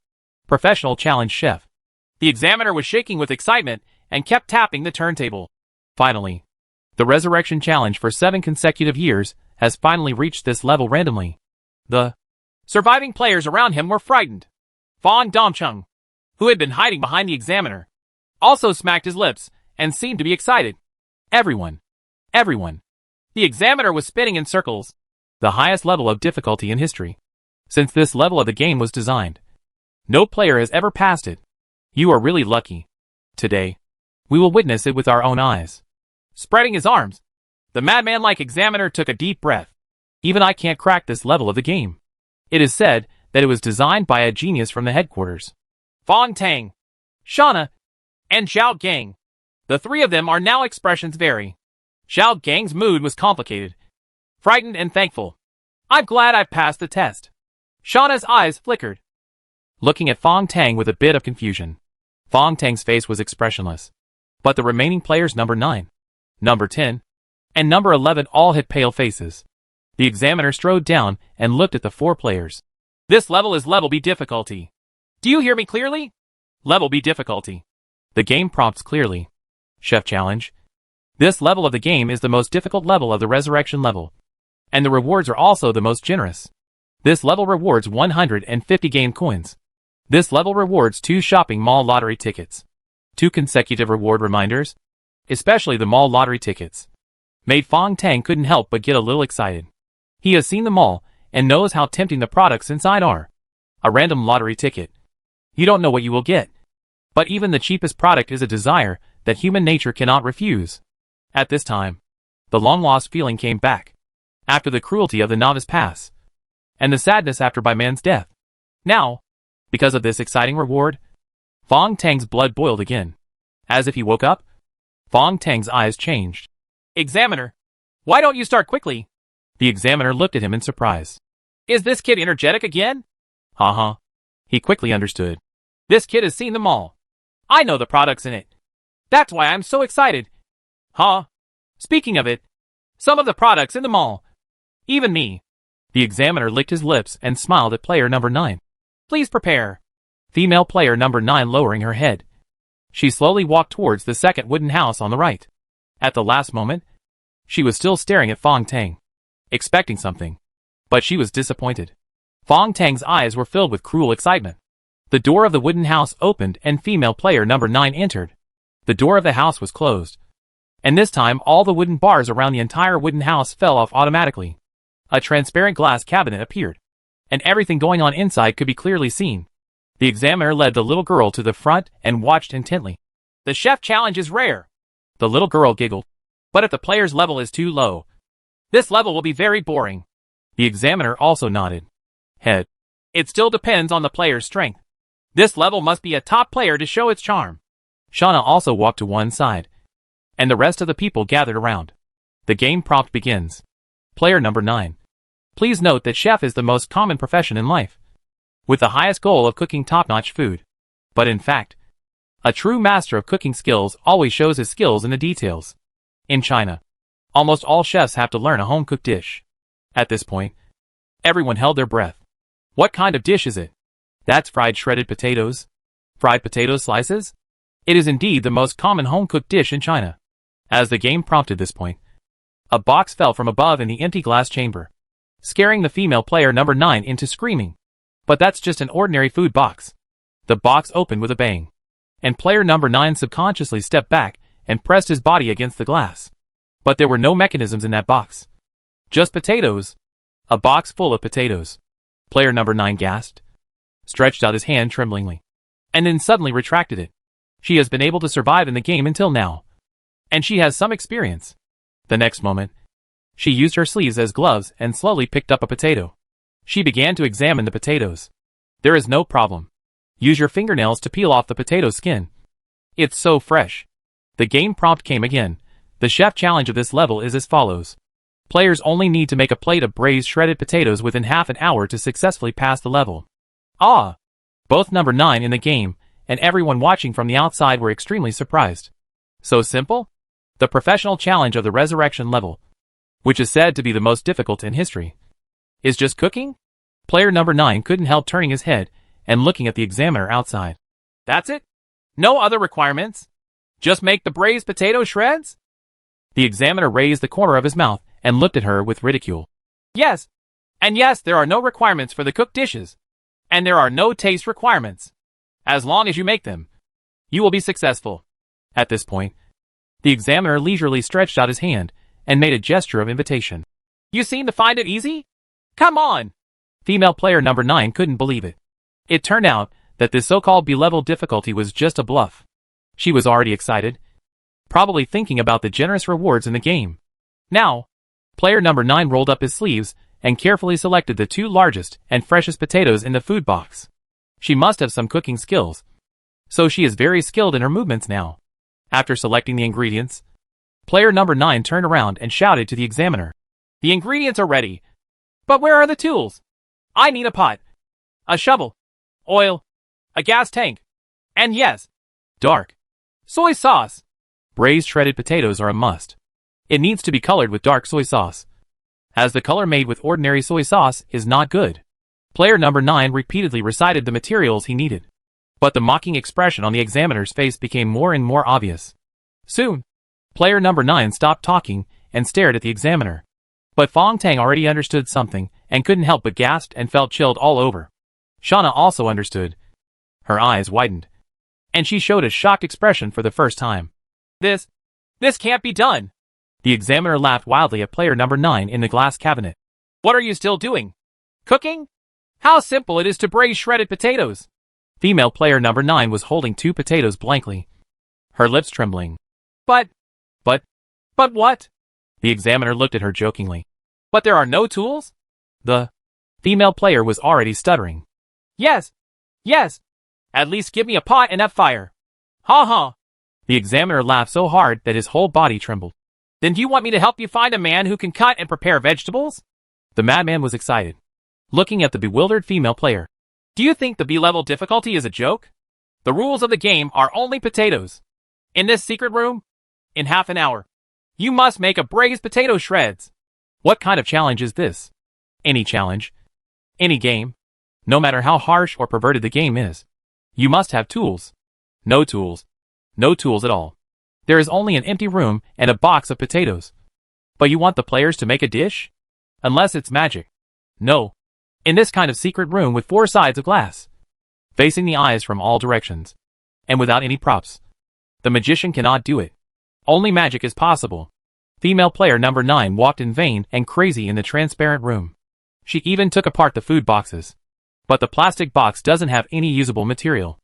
Professional challenge chef. The examiner was shaking with excitement and kept tapping the turntable. Finally, the resurrection challenge for 7 consecutive years has finally reached this level randomly. The surviving players around him were frightened. Fong Dongcheng, who had been hiding behind the examiner, also smacked his lips and seemed to be excited. Everyone. The examiner was spinning in circles. The highest level of difficulty in history. Since this level of the game was designed, no player has ever passed it. You are really lucky. Today, we will witness it with our own eyes. Spreading his arms, the madman-like examiner took a deep breath. Even I can't crack this level of the game. It is said that it was designed by a genius from the headquarters. Fong Tang, Shauna, and Zhao Gang. The 3 of them are now expressions vary. Zhao Gang's mood was complicated, frightened and thankful. I'm glad I've passed the test. Shauna's eyes flickered, looking at Fong Tang with a bit of confusion. Fong Tang's face was expressionless. But the remaining players number 9, number 10, and number 11 all had pale faces. The examiner strode down and looked at the 4 players. This level is level B difficulty. Do you hear me clearly? Level B difficulty. The game prompts clearly. Chef challenge. This level of the game is the most difficult level of the resurrection level. And the rewards are also the most generous. This level rewards 150 game coins. This level rewards 2 shopping mall lottery tickets. 2 consecutive reward reminders, especially the mall lottery tickets, made Fong Tang couldn't help but get a little excited. He has seen them all and knows how tempting the products inside are. A random lottery ticket. You don't know what you will get. But even the cheapest product is a desire that human nature cannot refuse. At this time, the long-lost feeling came back, after the cruelty of the novice pass, and the sadness after by man's death. Now, because of this exciting reward, Fong Tang's blood boiled again. As if he woke up, Fong Tang's eyes changed. Examiner, why don't you start quickly? The examiner looked at him in surprise. Is this kid energetic again? Uh-huh. He quickly understood. This kid has seen them all. I know the products in it. That's why I'm so excited. Huh? Speaking of it, some of the products in the mall. Even me. The examiner licked his lips and smiled at player number 9. Please prepare. Female player number 9 lowering her head. She slowly walked towards the second wooden house on the right. At the last moment, she was still staring at Fong Tang, expecting something. But she was disappointed. Fong Tang's eyes were filled with cruel excitement. The door of the wooden house opened and female player number 9 entered. The door of the house was closed. And this time all the wooden bars around the entire wooden house fell off automatically. A transparent glass cabinet appeared, and everything going on inside could be clearly seen. The examiner led the little girl to the front and watched intently. The chef challenge is rare. The little girl giggled. But if the player's level is too low, this level will be very boring. The examiner also nodded. Head. It still depends on the player's strength. This level must be a top player to show its charm. Shauna also walked to one side, and the rest of the people gathered around. The game prompt begins. Player number 9. Please note that chef is the most common profession in life, with the highest goal of cooking top-notch food. But in fact, a true master of cooking skills always shows his skills in the details. In China, almost all chefs have to learn a home-cooked dish. At this point, everyone held their breath. What kind of dish is it? That's fried shredded potatoes? Fried potato slices? It is indeed the most common home-cooked dish in China. As the game prompted this point, a box fell from above in the empty glass chamber, scaring the female player number 9 into screaming. But that's just an ordinary food box. The box opened with a bang, and player number 9 subconsciously stepped back and pressed his body against the glass. But there were no mechanisms in that box. Just potatoes. A box full of potatoes. Player number 9 gasped, stretched out his hand tremblingly, and then suddenly retracted it. She has been able to survive in the game until now, and she has some experience. The next moment, she used her sleeves as gloves and slowly picked up a potato. She began to examine the potatoes. There is no problem. Use your fingernails to peel off the potato skin. It's so fresh. The game prompt came again. The chef challenge of this level is as follows. Players only need to make a plate of braised shredded potatoes within half an hour to successfully pass the level. Ah! Both number 9 in the game and everyone watching from the outside were extremely surprised. So simple? The professional challenge of the resurrection level, which is said to be the most difficult in history, is just cooking? Player number 9 couldn't help turning his head and looking at the examiner outside. That's it? No other requirements? Just make the braised potato shreds? The examiner raised the corner of his mouth and looked at her with ridicule. Yes. And yes, there are no requirements for the cooked dishes. And there are no taste requirements. As long as you make them, you will be successful. At this point, the examiner leisurely stretched out his hand and made a gesture of invitation. You seem to find it easy? Come on! Female player number 9 couldn't believe it. It turned out that this so-called B-level difficulty was just a bluff. She was already excited, probably thinking about the generous rewards in the game. Now, player number 9 rolled up his sleeves and carefully selected the 2 largest and freshest potatoes in the food box. She must have some cooking skills, so she is very skilled in her movements now. After selecting the ingredients, player number 9 turned around and shouted to the examiner. The ingredients are ready. But where are the tools? I need a pot, a shovel, oil, a gas tank, and yes, dark soy sauce. Braised shredded potatoes are a must. It needs to be colored with dark soy sauce, as the color made with ordinary soy sauce is not good. Player number 9 repeatedly recited the materials he needed, but the mocking expression on the examiner's face became more and more obvious. Soon, player number 9 stopped talking and stared at the examiner. But Fong Tang already understood something and couldn't help but gasp and felt chilled all over. Shauna also understood. Her eyes widened, and she showed a shocked expression for the first time. This can't be done. The examiner laughed wildly at player number 9 in the glass cabinet. What are you still doing? Cooking? How simple it is to braise shredded potatoes. Female player number 9 was holding 2 potatoes blankly, her lips trembling. But what? The examiner looked at her jokingly. But there are no tools? The female player was already stuttering. Yes. At least give me a pot and a fire. Ha ha. The examiner laughed so hard that his whole body trembled. Then do you want me to help you find a man who can cut and prepare vegetables? The madman was excited, looking at the bewildered female player. Do you think the B-level difficulty is a joke? The rules of the game are only potatoes. In this secret room, in half an hour, you must make a braised potato shreds. What kind of challenge is this? Any challenge, any game, no matter how harsh or perverted the game is, you must have tools. No tools. No tools at all. There is only an empty room and a box of potatoes. But you want the players to make a dish? Unless it's magic. No. In this kind of secret room with 4 sides of glass, facing the eyes from all directions, and without any props, the magician cannot do it. Only magic is possible. Female player number 9 walked in vain and crazy in the transparent room. She even took apart the food boxes. But the plastic box doesn't have any usable material.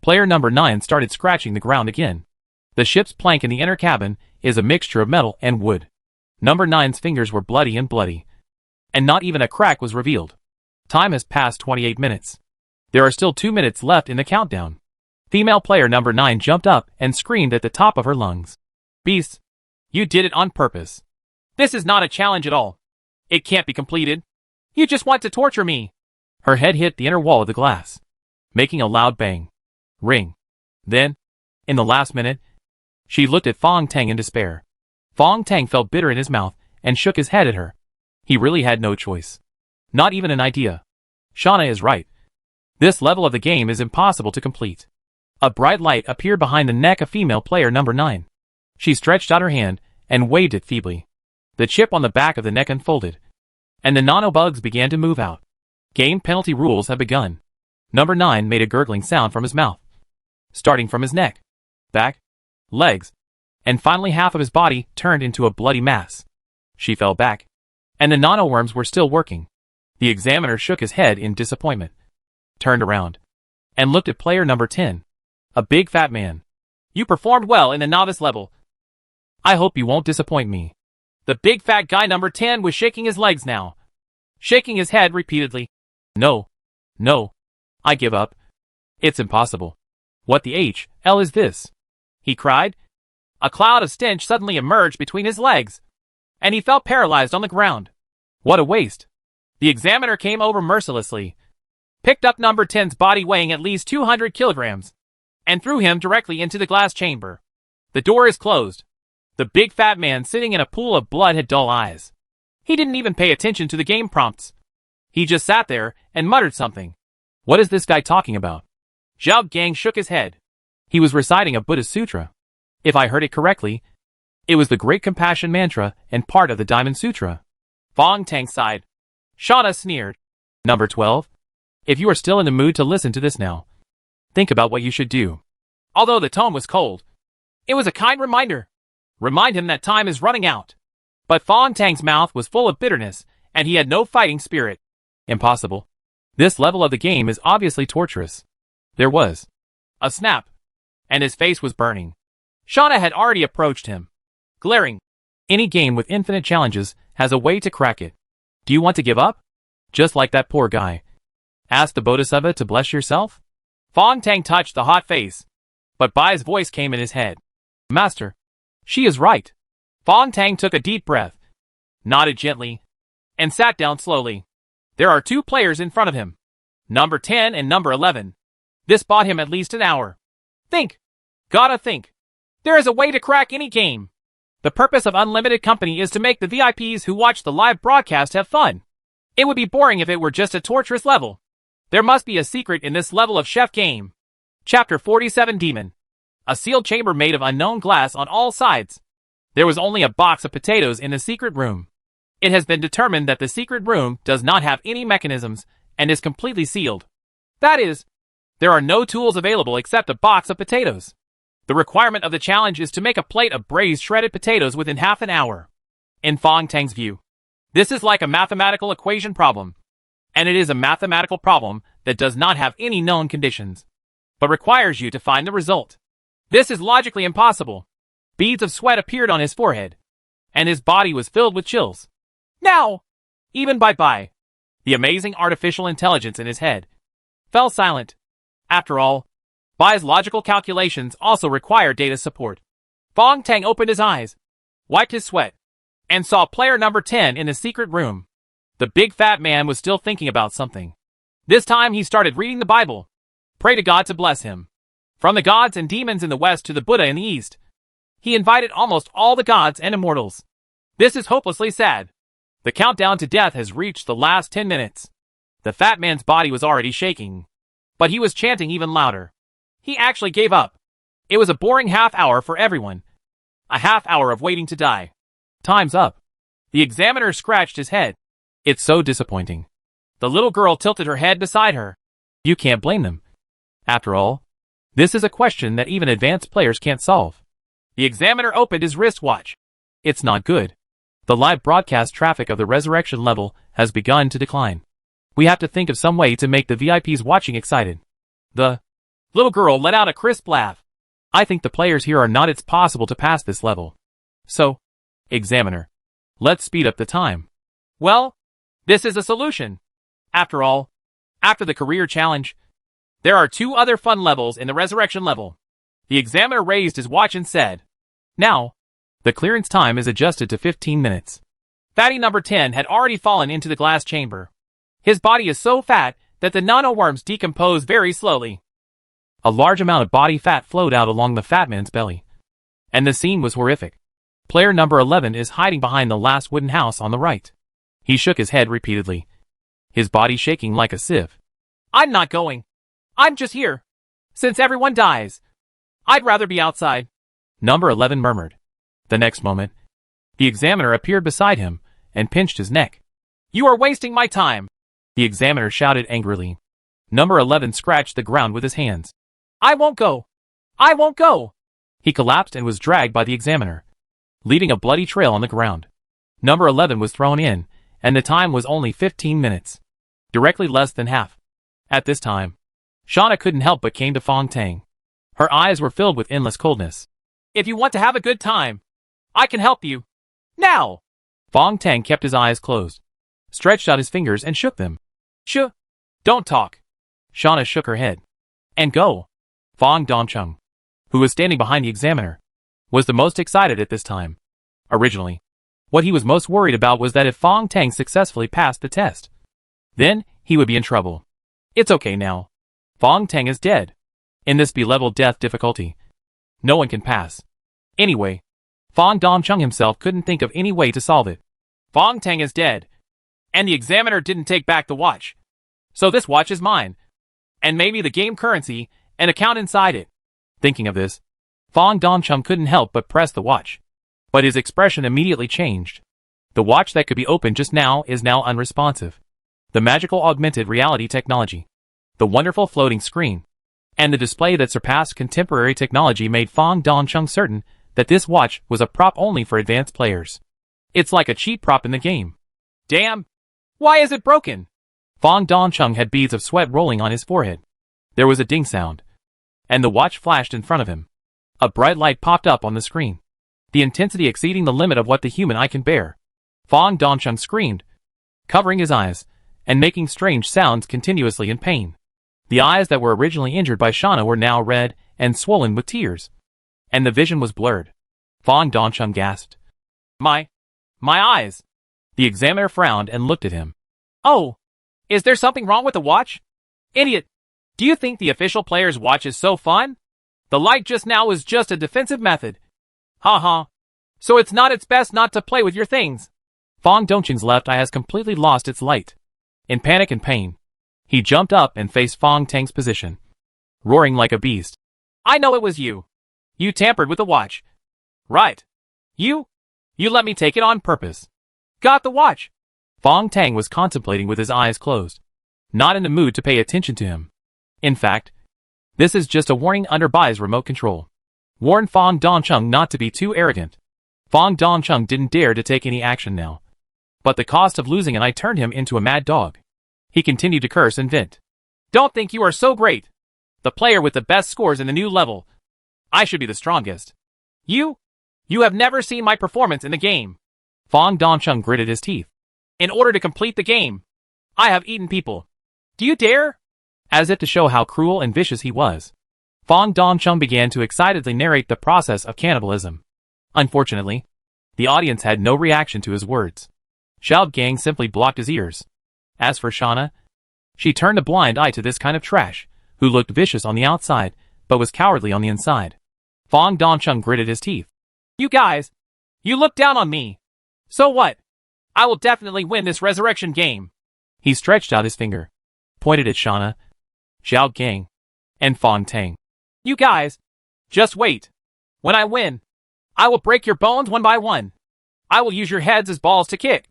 Player number 9 started scratching the ground again. The ship's plank in the inner cabin is a mixture of metal and wood. Number 9's fingers were bloody. And not even a crack was revealed. Time has passed 28 minutes. There are still 2 minutes left in the countdown. Female player number 9 jumped up and screamed at the top of her lungs. Beasts! You did it on purpose. This is not a challenge at all. It can't be completed. You just want to torture me. Her head hit the inner wall of the glass, making a loud bang. Ring. Then, in the last minute, she looked at Fong Tang in despair. Fong Tang felt bitter in his mouth and shook his head at her. He really had no choice. Not even an idea. Shauna is right. This level of the game is impossible to complete. A bright light appeared behind the neck of female player number 9. She stretched out her hand and waved it feebly. The chip on the back of the neck unfolded, and the nanobugs began to move out. Game penalty rules have begun. Number 9 made a gurgling sound from his mouth, starting from his neck, back, legs, and finally half of his body turned into a bloody mass. She fell back, and the nanoworms were still working. The examiner shook his head in disappointment, turned around, and looked at player number 10, a big fat man. You performed well in the novice level. I hope you won't disappoint me. The big fat guy number 10 was shaking his legs now, shaking his head repeatedly. No. I give up. It's impossible. What the hell is this? He cried. A cloud of stench suddenly emerged between his legs, and he felt paralyzed on the ground. What a waste. The examiner came over mercilessly, picked up number 10's body weighing at least 200 kilograms, and threw him directly into the glass chamber. The door is closed. The big fat man sitting in a pool of blood had dull eyes. He didn't even pay attention to the game prompts. He just sat there and muttered something. What is this guy talking about? Zhao Gang shook his head. He was reciting a Buddhist sutra. If I heard it correctly, it was the Great Compassion Mantra and part of the Diamond Sutra. Fong Tang sighed. Shauna sneered. Number 12. If you are still in the mood to listen to this now, think about what you should do. Although the tone was cold, it was a kind reminder. Remind him that time is running out. But Fong Tang's mouth was full of bitterness, and he had no fighting spirit. Impossible. This level of the game is obviously torturous. There was a snap, and his face was burning. Shauna had already approached him, glaring. Any game with infinite challenges has a way to crack it. Do you want to give up? Just like that poor guy. Ask the Bodhisattva to bless yourself? Fong Tang touched the hot face, but Bai's voice came in his head. Master, she is right. Fong Tang took a deep breath, nodded gently, and sat down slowly. There are 2 players in front of him, number 10 and number 11. This bought him at least an hour. Think. Gotta think. There is a way to crack any game. The purpose of unlimited company is to make the VIPs who watch the live broadcast have fun. It would be boring if it were just a torturous level. There must be a secret in this level of chef game. Chapter 47 Demon. A sealed chamber made of unknown glass on all sides. There was only a box of potatoes in the secret room. It has been determined that the secret room does not have any mechanisms and is completely sealed. That is, there are no tools available except a box of potatoes. The requirement of the challenge is to make a plate of braised shredded potatoes within half an hour. In Fong Tang's view, this is like a mathematical equation problem. And it is a mathematical problem that does not have any known conditions, but requires you to find the result. This is logically impossible. Beads of sweat appeared on his forehead, and his body was filled with chills. Now, even Bai, the amazing artificial intelligence in his head, fell silent. After all, Bai's logical calculations also require data support. Fong Tang opened his eyes, wiped his sweat, and saw player number 10 in the secret room. The big fat man was still thinking about something. This time he started reading the Bible. Pray to God to bless him. From the gods and demons in the west to the Buddha in the east, he invited almost all the gods and immortals. This is hopelessly sad. The countdown to death has reached the last 10 minutes. The fat man's body was already shaking, but he was chanting even louder. He actually gave up. It was a boring half hour for everyone. A half hour of waiting to die. Time's up. The examiner scratched his head. It's so disappointing. The little girl tilted her head beside her. You can't blame them. After all, this is a question that even advanced players can't solve. The examiner opened his wristwatch. It's not good. The live broadcast traffic of the resurrection level has begun to decline. We have to think of some way to make the VIPs watching excited. The little girl let out a crisp laugh. I think the players here are not. It's possible to pass this level. So, Examiner, let's speed up the time. Well, this is a solution. After all, after the career challenge, there are 2 other fun levels in the resurrection level. The Examiner raised his watch and said, Now, the clearance time is adjusted to 15 minutes. Fatty number 10 had already fallen into the glass chamber. His body is so fat that the nano-worms decompose very slowly. A large amount of body fat flowed out along the fat man's belly. And the scene was horrific. Player number 11 is hiding behind the last wooden house on the right. He shook his head repeatedly, his body shaking like a sieve. I'm not going. I'm just here. Since everyone dies, I'd rather be outside. Number 11 murmured. The next moment, the Examiner appeared beside him and pinched his neck. You are wasting my time, the Examiner shouted angrily. Number 11 scratched the ground with his hands. I won't go. I won't go. He collapsed and was dragged by the Examiner, leaving a bloody trail on the ground. Number 11 was thrown in, and the time was only 15 minutes. Directly less than half. At this time, Shauna couldn't help but came to Fong Tang. Her eyes were filled with endless coldness. If you want to have a good time, I can help you. Now! Fong Tang kept his eyes closed, stretched out his fingers and shook them. Don't talk. Shauna shook her head. And go. Fong Dongcheng, who was standing behind the Examiner, was the most excited at this time. Originally, what he was most worried about was that if Fong Tang successfully passed the test, then he would be in trouble. It's okay now. Fong Tang is dead. In this B-level death difficulty, no one can pass. Anyway, Fong Dongcheng himself couldn't think of any way to solve it. Fong Tang is dead, and the Examiner didn't take back the watch. So this watch is mine, and maybe the game currency and account inside it. Thinking of this, Fong Dongcheng couldn't help but press the watch. But his expression immediately changed. The watch that could be opened just now is now unresponsive. The magical augmented reality technology, the wonderful floating screen, and the display that surpassed contemporary technology made Fong Dongcheng certain that this watch was a prop only for advanced players. It's like a cheap prop in the game. Damn! Why is it broken? Fong Dongcheng had beads of sweat rolling on his forehead. There was a ding sound, and the watch flashed in front of him. A bright light popped up on the screen, the intensity exceeding the limit of what the human eye can bear. Fong Dongcheng screamed, covering his eyes, and making strange sounds continuously in pain. The eyes that were originally injured by Shauna were now red and swollen with tears, and the vision was blurred. Fong Dongcheng gasped. My eyes. The Examiner frowned and looked at him. Oh, is there something wrong with the watch? Idiot. Do you think the official player's watch is so fun? The light just now was just a defensive method. Ha. So it's not its best not to play with your things. Fong Dongcheng's left eye has completely lost its light. In panic and pain, he jumped up and faced Fong Tang's position, roaring like a beast. I know it was you. You tampered with the watch. Right. You let me take it on purpose. Got the watch. Fong Tang was contemplating with his eyes closed, not in the mood to pay attention to him. In fact, this is just a warning under Bai's remote control. Warn Fong Dongcheng not to be too arrogant. Fong Dongcheng didn't dare to take any action now. But the cost of losing an eye turned him into a mad dog. He continued to curse and vent. Don't think you are so great. The player with the best scores in the new level. I should be the strongest. You have never seen my performance in the game. Fong Dongcheng gritted his teeth. In order to complete the game, I have eaten people. Do you dare? As if to show how cruel and vicious he was, Fong Dongcheng began to excitedly narrate the process of cannibalism. Unfortunately, the audience had no reaction to his words. Xiao Gang simply blocked his ears. As for Shauna, she turned a blind eye to this kind of trash, who looked vicious on the outside, but was cowardly on the inside. Fong Dongcheng gritted his teeth. You guys, you look down on me. So what? I will definitely win this resurrection game. He stretched out his finger, pointed at Shauna, Xiao Gang, and Fong Tang. You guys, just wait. When I win, I will break your bones one by one. I will use your heads as balls to kick.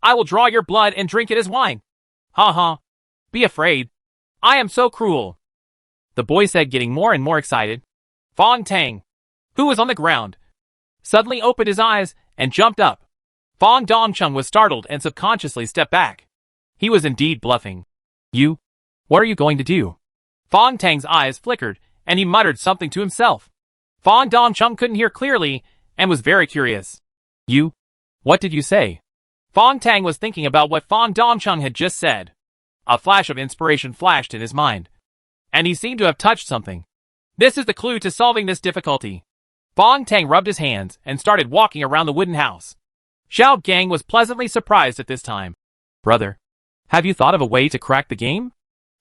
I will draw your blood and drink it as wine. Ha. Be afraid. I am so cruel. The boy said, getting more and more excited. Fong Tang, who was on the ground, suddenly opened his eyes and jumped up. Fong Dongcheng was startled and subconsciously stepped back. He was indeed bluffing. You? What are you going to do? Fong Tang's eyes flickered, and he muttered something to himself. Fong Dongcheng couldn't hear clearly and was very curious. You? What did you say? Fong Tang was thinking about what Fong Dongcheng had just said. A flash of inspiration flashed in his mind, and he seemed to have touched something. This is the clue to solving this difficulty. Fong Tang rubbed his hands and started walking around the wooden house. Xiao Gang was pleasantly surprised at this time. Brother, have you thought of a way to crack the game?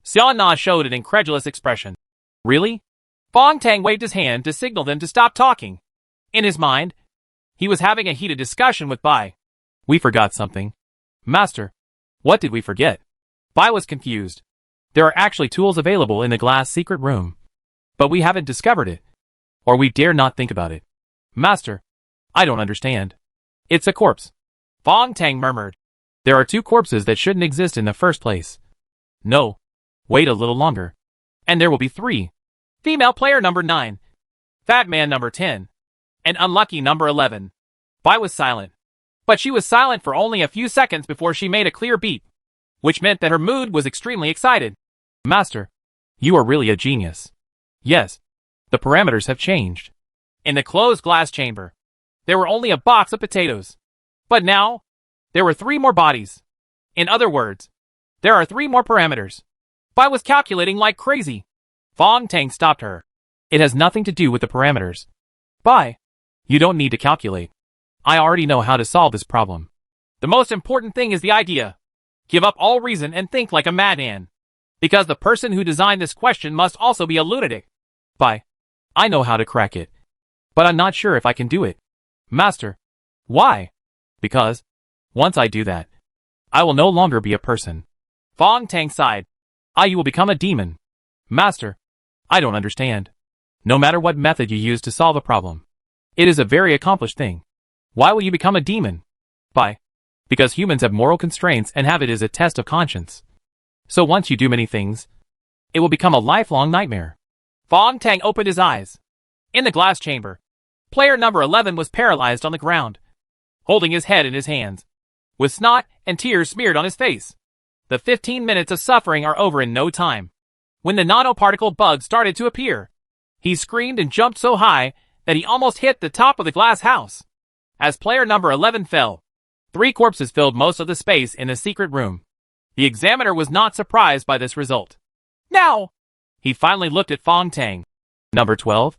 Xiao Na showed an incredulous expression. Really? Fong Tang waved his hand to signal them to stop talking. In his mind, he was having a heated discussion with Bai. We forgot something. Master, what did we forget? Bai was confused. There are actually tools available in the glass secret room. But we haven't discovered it. Or we dare not think about it. Master, I don't understand. It's a corpse. Fong Tang murmured. There are 2 corpses that shouldn't exist in the first place. No. Wait a little longer. And there will be 3. Female player number 9. Fat man number 10. And unlucky number 11. Bai was silent. But she was silent for only a few seconds before she made a clear beep, which meant that her mood was extremely excited. Master, you are really a genius. Yes, the parameters have changed. In the closed glass chamber, there were only a box of potatoes. But now, there were 3 more bodies. In other words, there are 3 more parameters. Bai was calculating like crazy. Fong Tang stopped her. It has nothing to do with the parameters. Bai, you don't need to calculate. I already know how to solve this problem. The most important thing is the idea. Give up all reason and think like a madman. Because the person who designed this question must also be a lunatic. Bai, I know how to crack it. But I'm not sure if I can do it. Master. Why? Because, once I do that, I will no longer be a person. Fong Tang sighed. You will become a demon. Master, I don't understand. No matter what method you use to solve a problem, it is a very accomplished thing. Why will you become a demon? Bai, because humans have moral constraints and have it as a test of conscience. So once you do many things, it will become a lifelong nightmare. Fong Tang opened his eyes. In the glass chamber, player number 11 was paralyzed on the ground, holding his head in his hands, with snot and tears smeared on his face. The 15 minutes of suffering are over in no time. When the nanoparticle bug started to appear, he screamed and jumped so high that he almost hit the top of the glass house. As player number 11 fell, 3 corpses filled most of the space in the secret room. The examiner was not surprised by this result. Now, he finally looked at Fong Tang. Number 12?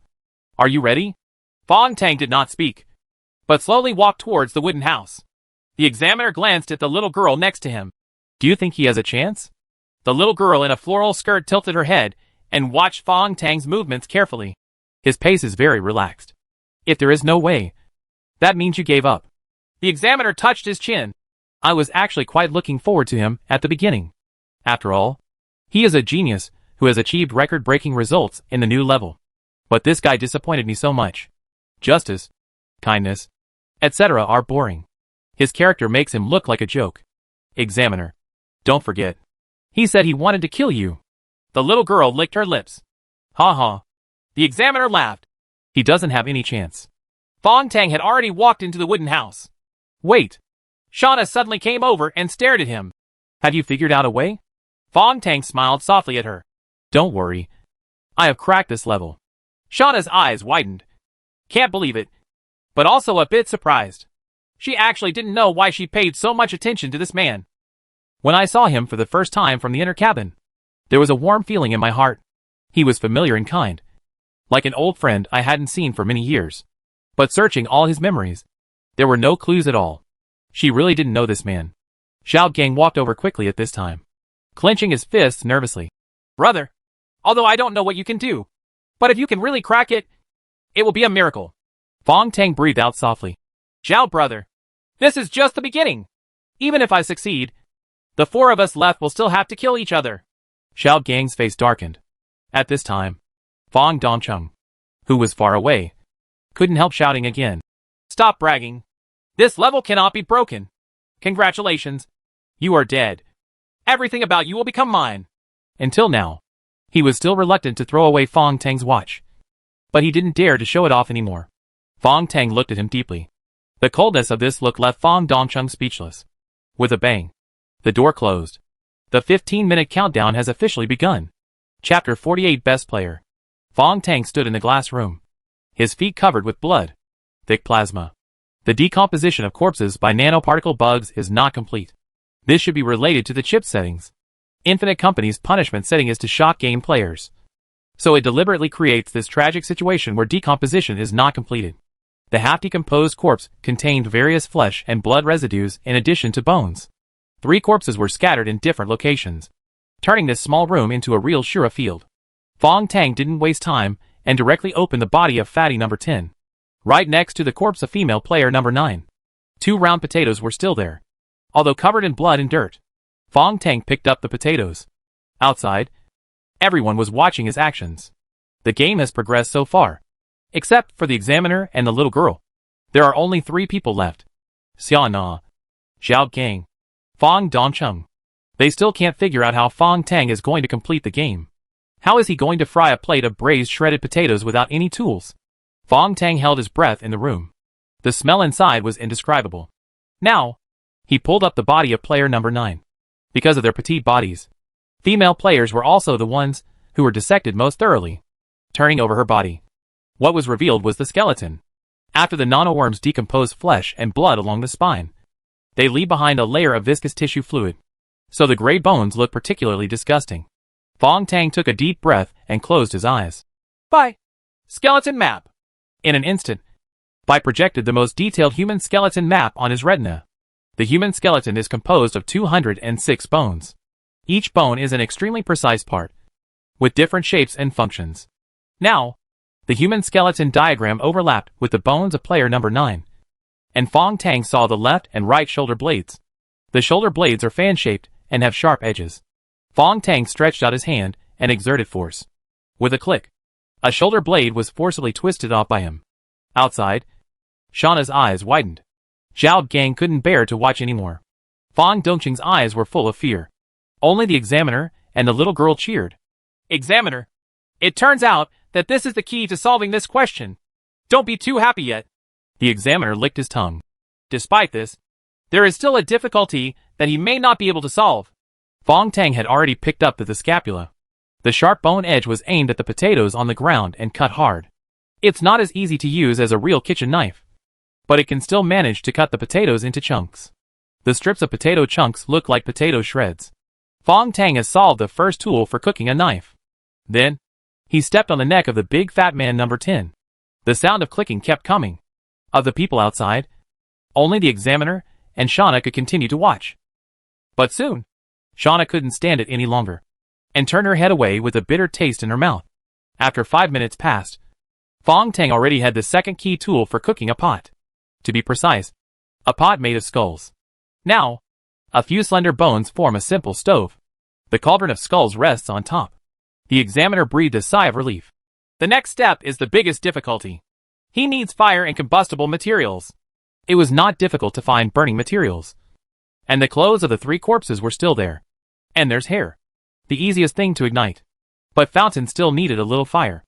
Are you ready? Fong Tang did not speak, but slowly walked towards the wooden house. The examiner glanced at the little girl next to him. Do you think he has a chance? The little girl in a floral skirt tilted her head and watched Fong Tang's movements carefully. His pace is very relaxed. If there is no way, that means you gave up. The examiner touched his chin. I was actually quite looking forward to him at the beginning. After all, he is a genius who has achieved record-breaking results in the new level. But this guy disappointed me so much. Justice, kindness, etc. are boring. His character makes him look like a joke. Examiner, don't forget. He said he wanted to kill you. The little girl licked her lips. Ha ha. The examiner laughed. He doesn't have any chance. Fong Tang had already walked into the wooden house. Wait. Shauna suddenly came over and stared at him. Have you figured out a way? Fong Tang smiled softly at her. Don't worry. I have cracked this level. Shauna's eyes widened. Can't believe it. But also a bit surprised. She actually didn't know why she paid so much attention to this man. When I saw him for the first time from the inner cabin, there was a warm feeling in my heart. He was familiar and kind. Like an old friend I hadn't seen for many years. But searching all his memories, there were no clues at all. She really didn't know this man. Xiao Gang walked over quickly at this time, clenching his fists nervously. Brother, although I don't know what you can do, but if you can really crack it, it will be a miracle. Fong Tang breathed out softly. Xiao brother, this is just the beginning. Even if I succeed, the 4 of us left will still have to kill each other. Xiao Gang's face darkened. At this time, Fong Dongcheng, who was far away, couldn't help shouting again. Stop bragging. This level cannot be broken. Congratulations. You are dead. Everything about you will become mine. Until now, he was still reluctant to throw away Fong Tang's watch. But he didn't dare to show it off anymore. Fong Tang looked at him deeply. The coldness of this look left Fong Dongcheng speechless. With a bang, the door closed. The 15-minute countdown has officially begun. Chapter 48 Best Player. Fong Tang stood in the glass room. His feet covered with blood. Thick plasma. The decomposition of corpses by nanoparticle bugs is not complete. This should be related to the chip settings. Infinite Company's punishment setting is to shock game players. So it deliberately creates this tragic situation where decomposition is not completed. The half-decomposed corpse contained various flesh and blood residues in addition to bones. 3 corpses were scattered in different locations, turning this small room into a real Shura field. Fong Tang didn't waste time and directly opened the body of fatty number 10. Right next to the corpse of female player number 9. 2 round potatoes were still there, although covered in blood and dirt. Fong Tang picked up the potatoes. Outside, everyone was watching his actions. The game has progressed so far. Except for the examiner and the little girl. There are only 3 people left. Xia Na, Zhao Gang, Fong Dongcheng. They still can't figure out how Fong Tang is going to complete the game. How is he going to fry a plate of braised shredded potatoes without any tools? Fong Tang held his breath in the room. The smell inside was indescribable. Now, he pulled up the body of player number 9. Because of their petite bodies, female players were also the ones who were dissected most thoroughly. Turning over her body, what was revealed was the skeleton. After the nanoworms decompose flesh and blood along the spine, they leave behind a layer of viscous tissue fluid. So the gray bones look particularly disgusting. Fong Tang took a deep breath and closed his eyes. Bye. Skeleton map. In an instant, Bai projected the most detailed human skeleton map on his retina. The human skeleton is composed of 206 bones. Each bone is an extremely precise part, with different shapes and functions. Now, the human skeleton diagram overlapped with the bones of player number 9. And Fong Tang saw the left and right shoulder blades. The shoulder blades are fan-shaped and have sharp edges. Fong Tang stretched out his hand and exerted force. With a click, a shoulder blade was forcibly twisted off by him. Outside, Shauna's eyes widened. Zhao Gang couldn't bear to watch anymore. Fong Dongcheng's eyes were full of fear. Only the examiner and the little girl cheered. Examiner, it turns out that this is the key to solving this question. Don't be too happy yet. The examiner licked his tongue. Despite this, there is still a difficulty that he may not be able to solve. Fong Tang had already picked up the scapula. The sharp bone edge was aimed at the potatoes on the ground and cut hard. It's not as easy to use as a real kitchen knife, but it can still manage to cut the potatoes into chunks. The strips of potato chunks look like potato shreds. Fong Tang has solved the first tool for cooking a knife. Then, he stepped on the neck of the big fat man number 10. The sound of clicking kept coming. Of the people outside, only the examiner and Shauna could continue to watch. But soon, Shauna couldn't stand it any longer, and turned her head away with a bitter taste in her mouth. After 5 minutes passed, Fong Tang already had the second key tool for cooking a pot. To be precise, a pot made of skulls. Now, a few slender bones form a simple stove. The cauldron of skulls rests on top. The examiner breathed a sigh of relief. The next step is the biggest difficulty. He needs fire and combustible materials. It was not difficult to find burning materials. And the clothes of the 3 corpses were still there. And there's hair. The easiest thing to ignite. But Fountain still needed a little fire.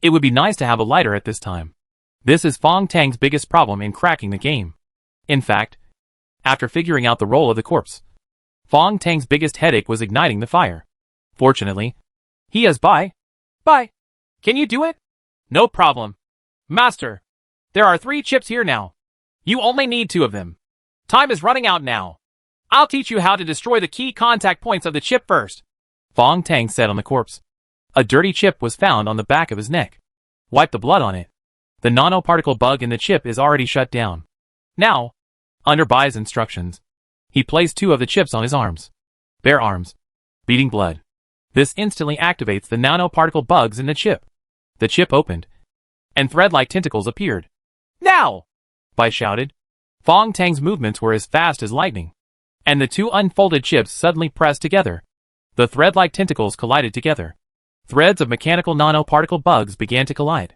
It would be nice to have a lighter at this time. This is Fong Tang's biggest problem in cracking the game. In fact, after figuring out the role of the corpse, Fong Tang's biggest headache was igniting the fire. Fortunately, he has Bai. Bai, can you do it? No problem. Master, there are 3 chips here now. You only need 2 of them. Time is running out now. I'll teach you how to destroy the key contact points of the chip first. Fong Tang said on the corpse. A dirty chip was found on the back of his neck. Wipe the blood on it. The nanoparticle bug in the chip is already shut down. Now, under Bai's instructions, he placed 2 of the chips on his arms. Bare arms. Beating blood. This instantly activates the nanoparticle bugs in the chip. The chip opened, and thread-like tentacles appeared. Now! Bai shouted. Fong Tang's movements were as fast as lightning, and the 2 unfolded chips suddenly pressed together. The thread-like tentacles collided together. Threads of mechanical nanoparticle bugs began to collide.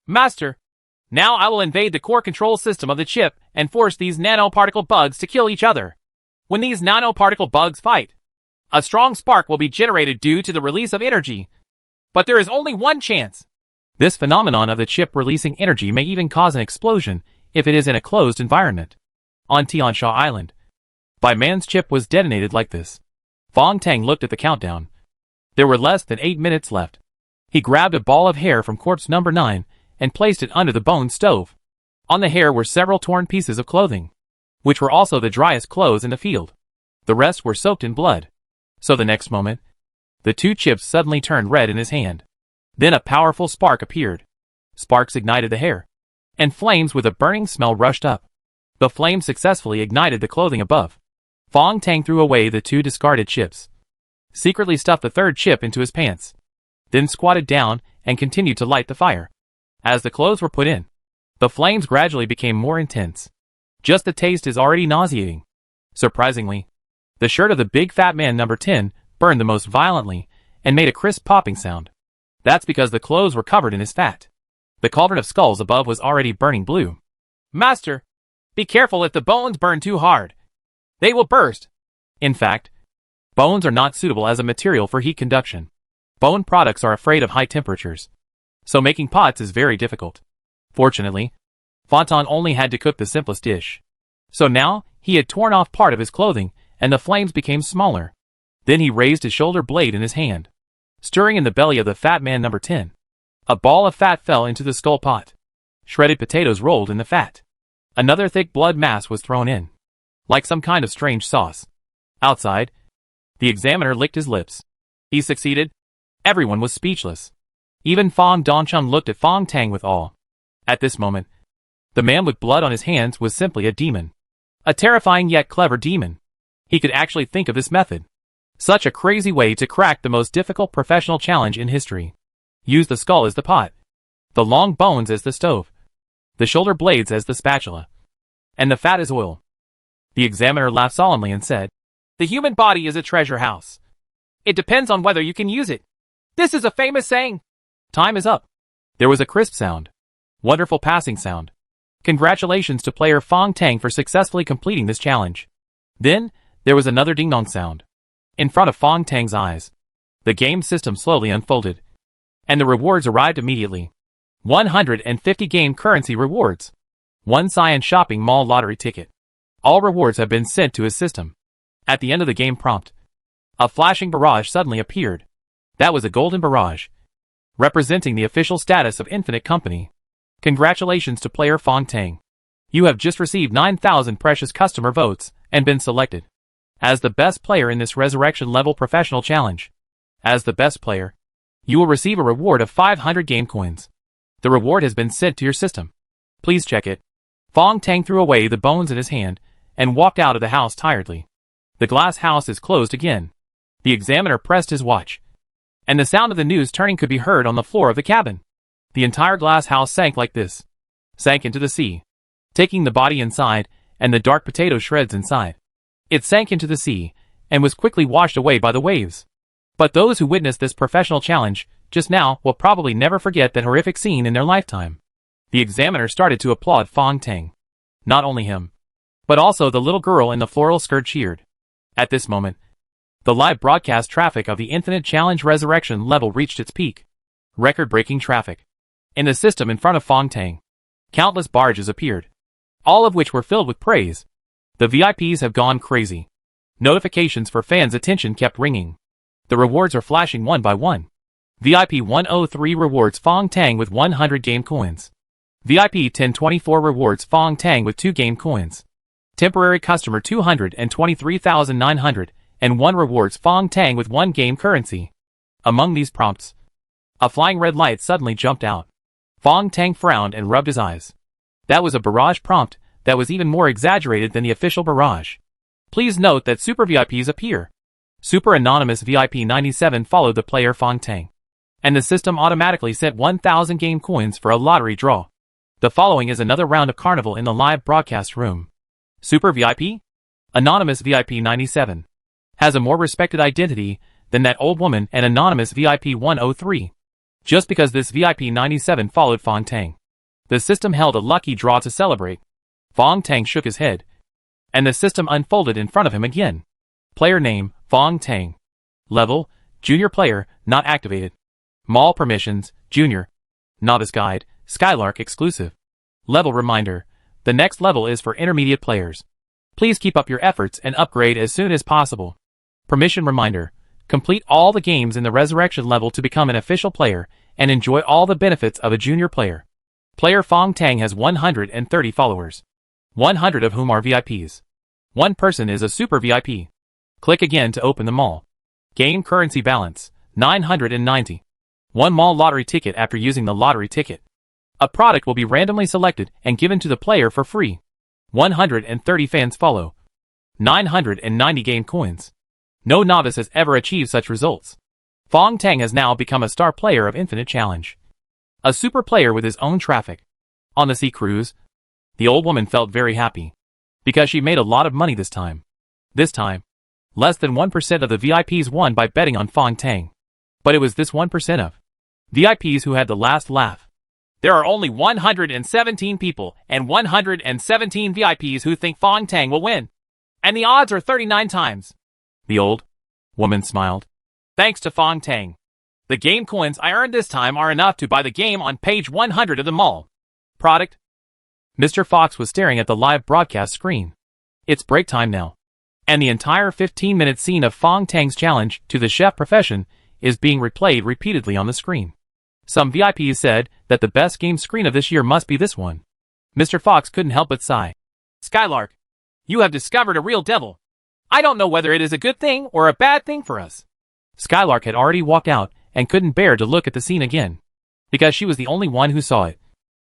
Master, now I will invade the core control system of the chip and force these nanoparticle bugs to kill each other. When these nanoparticle bugs fight, a strong spark will be generated due to the release of energy. But there is only one chance. This phenomenon of the chip releasing energy may even cause an explosion if it is in a closed environment. On Tiansha Island, Bai Man's chip was detonated like this. Fong Tang looked at the countdown. There were less than 8 minutes left. He grabbed a ball of hair from corpse number 9 and placed it under the bone stove. On the hair were several torn pieces of clothing, which were also the driest clothes in the field. The rest were soaked in blood. So the next moment, the 2 chips suddenly turned red in his hand. Then a powerful spark appeared. Sparks ignited the hair, and flames with a burning smell rushed up. The flame successfully ignited the clothing above. Fong Tang threw away the 2 discarded chips, secretly stuffed the 3rd chip into his pants, then squatted down and continued to light the fire. As the clothes were put in, the flames gradually became more intense. Just the taste is already nauseating. Surprisingly, the shirt of the big fat man number 10 burned the most violently and made a crisp popping sound. That's because the clothes were covered in his fat. The cauldron of skulls above was already burning blue. Master, be careful if the bones burn too hard. They will burst. In fact, bones are not suitable as a material for heat conduction. Bone products are afraid of high temperatures, so making pots is very difficult. Fortunately, Fong Tang only had to cook the simplest dish. So now, he had torn off part of his clothing, and the flames became smaller. Then he raised his shoulder blade in his hand, stirring in the belly of the fat man number 10. A ball of fat fell into the skull pot. Shredded potatoes rolled in the fat. Another thick blood mass was thrown in, like some kind of strange sauce. Outside, the examiner licked his lips. He succeeded. Everyone was speechless. Even Fong Dongcheng looked at Fong Tang with awe. At this moment, the man with blood on his hands was simply a demon. A terrifying yet clever demon. He could actually think of this method. Such a crazy way to crack the most difficult professional challenge in history. Use the skull as the pot, the long bones as the stove, the shoulder blades as the spatula, and the fat as oil. The examiner laughed solemnly and said, "The human body is a treasure house. It depends on whether you can use it. This is a famous saying." Time is up. There was a crisp sound. Wonderful passing sound. Congratulations to player Fong Tang for successfully completing this challenge. Then, there was another ding-dong sound. In front of Fong Tang's eyes, the game system slowly unfolded, and the rewards arrived immediately. 150 game currency rewards. 1 Cyan shopping mall lottery ticket. All rewards have been sent to his system. At the end of the game prompt, a flashing barrage suddenly appeared. That was a golden barrage, representing the official status of Infinite Company. Congratulations to player Fong Tang. You have just received 9,000 precious customer votes and been selected as the best player in this resurrection level professional challenge. As the best player, you will receive a reward of 500 game coins. The reward has been sent to your system. Please check it. Fong Tang threw away the bones in his hand and walked out of the house tiredly. The glass house is closed again. The examiner pressed his watch, and the sound of the news turning could be heard on the floor of the cabin. The entire glass house sank like this. Sank into the sea, taking the body inside and the dark potato shreds inside. It sank into the sea and was quickly washed away by the waves. But those who witnessed this professional challenge just now will probably never forget that horrific scene in their lifetime. The examiner started to applaud Fong Tang. Not only him, but also the little girl in the floral skirt cheered. At this moment, the live broadcast traffic of the Infinite Challenge Resurrection level reached its peak. Record-breaking traffic. In the system in front of Fong Tang, countless barges appeared, all of which were filled with praise. The VIPs have gone crazy. Notifications for fans' attention kept ringing. The rewards are flashing one by one. VIP 103 rewards Fong Tang with 100 game coins. VIP 1024 rewards Fong Tang with 2 game coins. Temporary customer 223,900 and 1 rewards Fong Tang with 1 game currency. Among these prompts, a flying red light suddenly jumped out. Fong Tang frowned and rubbed his eyes. That was a barrage prompt that was even more exaggerated than the official barrage. Please note that Super VIPs appear. Super Anonymous VIP 97 followed the player Fong Tang, and the system automatically sent 1,000 game coins for a lottery draw. The following is another round of carnival in the live broadcast room. Super VIP? Anonymous VIP 97 has a more respected identity than that old woman and Anonymous VIP 103. Just because this VIP 97 followed Fong Tang, the system held a lucky draw to celebrate. Fong Tang shook his head, and the system unfolded in front of him again. Player name, Fong Tang. Level, Junior player, not activated. Mall permissions, Junior. Novice Guide, Skylark exclusive. Level reminder. The next level is for intermediate players. Please keep up your efforts and upgrade as soon as possible. Permission reminder. Complete all the games in the Resurrection level to become an official player and enjoy all the benefits of a junior player. Player Fong Tang has 130 followers, 100 of whom are VIPs. One person is a super VIP. Click again to open them all. Game currency balance, 990. One mall lottery ticket after using the lottery ticket. A product will be randomly selected and given to the player for free. 130 fans follow. 990 game coins. No novice has ever achieved such results. Fong Tang has now become a star player of Infinite Challenge. A super player with his own traffic. On the sea cruise, the old woman felt very happy. Because she made a lot of money this time. This time, less than 1% of the VIPs won by betting on Fong Tang. But it was this 1% of VIPs who had the last laugh. There are only 117 people and 117 VIPs who think Fong Tang will win. And the odds are 39 times. The old woman smiled. Thanks to Fong Tang. The game coins I earned this time are enough to buy the game on page 100 of the mall. Product. Mr. Fox was staring at the live broadcast screen. It's break time now. And the entire 15-minute scene of Fong Tang's challenge to the chef profession is being replayed repeatedly on the screen. Some VIPs said that the best game screen of this year must be this one. Mr. Fox couldn't help but sigh. Skylark, you have discovered a real devil. I don't know whether it is a good thing or a bad thing for us. Skylark had already walked out and couldn't bear to look at the scene again. Because she was the only one who saw it.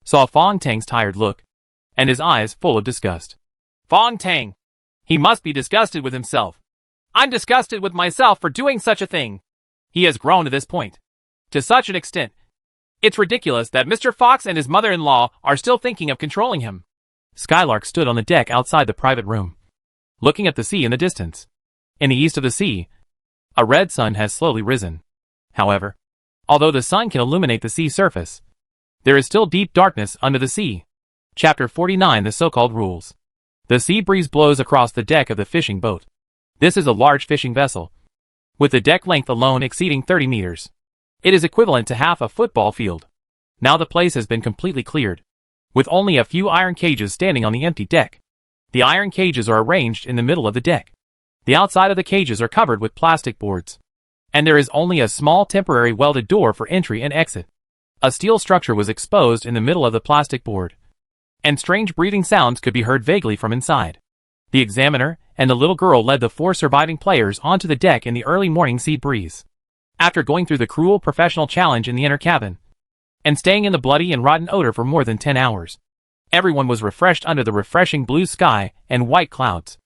Saw Fong Tang's tired look. And his eyes full of disgust. Fong Tang. He must be disgusted with himself. I'm disgusted with myself for doing such a thing. He has grown to this point. To such an extent. It's ridiculous that Mr. Fox and his mother-in-law are still thinking of controlling him. Skylark stood on the deck outside the private room, looking at the sea in the distance. In the east of the sea, a red sun has slowly risen. However, although the sun can illuminate the sea surface, there is still deep darkness under the sea. Chapter 49, the so-called rules. The sea breeze blows across the deck of the fishing boat. This is a large fishing vessel, with the deck length alone exceeding 30 meters. It is equivalent to half a football field. Now the place has been completely cleared, with only a few iron cages standing on the empty deck. The iron cages are arranged in the middle of the deck. The outside of the cages are covered with plastic boards. And there is only a small temporary welded door for entry and exit. A steel structure was exposed in the middle of the plastic board. And strange breathing sounds could be heard vaguely from inside. The examiner and the little girl led the 4 surviving players onto the deck in the early morning sea breeze. After going through the cruel professional challenge in the inner cabin, and staying in the bloody and rotten odor for more than 10 hours, everyone was refreshed under the refreshing blue sky and white clouds.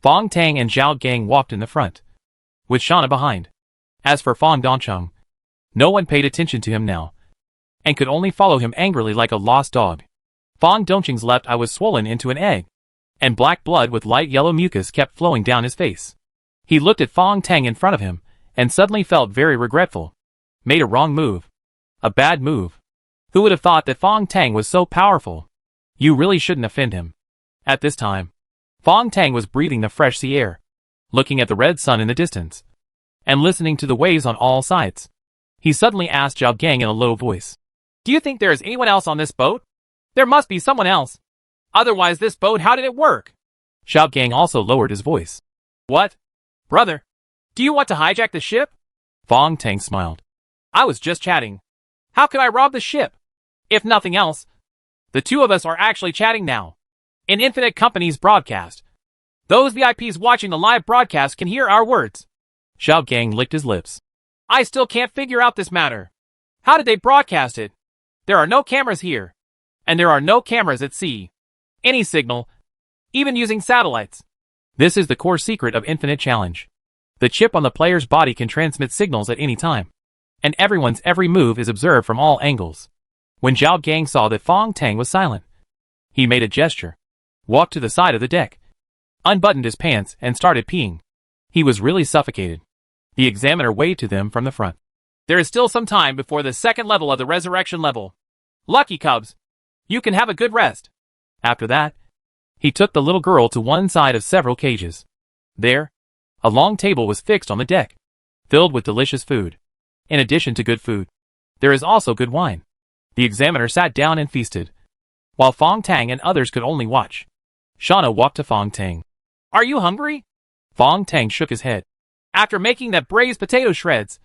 Fong Tang and Zhao Gang walked in the front, with Shauna behind. As for Fong Dongcheng, no one paid attention to him now, and could only follow him angrily like a lost dog. Fong Dongcheng's left eye was swollen into an egg, and black blood with light yellow mucus kept flowing down his face. He looked at Fong Tang in front of him, and suddenly felt very regretful. Made a wrong move. A bad move. Who would have thought that Fong Tang was so powerful? You really shouldn't offend him. At this time, Fong Tang was breathing the fresh sea air, looking at the red sun in the distance, and listening to the waves on all sides. He suddenly asked Zhao Gang in a low voice. Do you think there is anyone else on this boat? There must be someone else. Otherwise this boat, how did it work? Zhao Gang also lowered his voice. What? Brother, do you want to hijack the ship? Fong Tang smiled. I was just chatting. How could I rob the ship? If nothing else, the two of us are actually chatting now. In Infinite Company's broadcast. Those VIPs watching the live broadcast can hear our words. Zhao Gang licked his lips. I still can't figure out this matter. How did they broadcast it? There are no cameras here. And there are no cameras at sea. Any signal, even using satellites. This is the core secret of Infinite Challenge. The chip on the player's body can transmit signals at any time. And everyone's every move is observed from all angles. When Zhao Gang saw that Fong Tang was silent, he made a gesture, walked to the side of the deck, unbuttoned his pants and started peeing. He was really suffocated. The examiner waved to them from the front. There is still some time before the second level of the resurrection level. Lucky Cubs, you can have a good rest. After that, he took the little girl to one side of several cages. There, a long table was fixed on the deck, filled with delicious food. In addition to good food, there is also good wine. The examiner sat down and feasted, while Fong Tang and others could only watch. Shauna walked to Fong Tang. Are you hungry? Fong Tang shook his head. After making that braised potato shreds,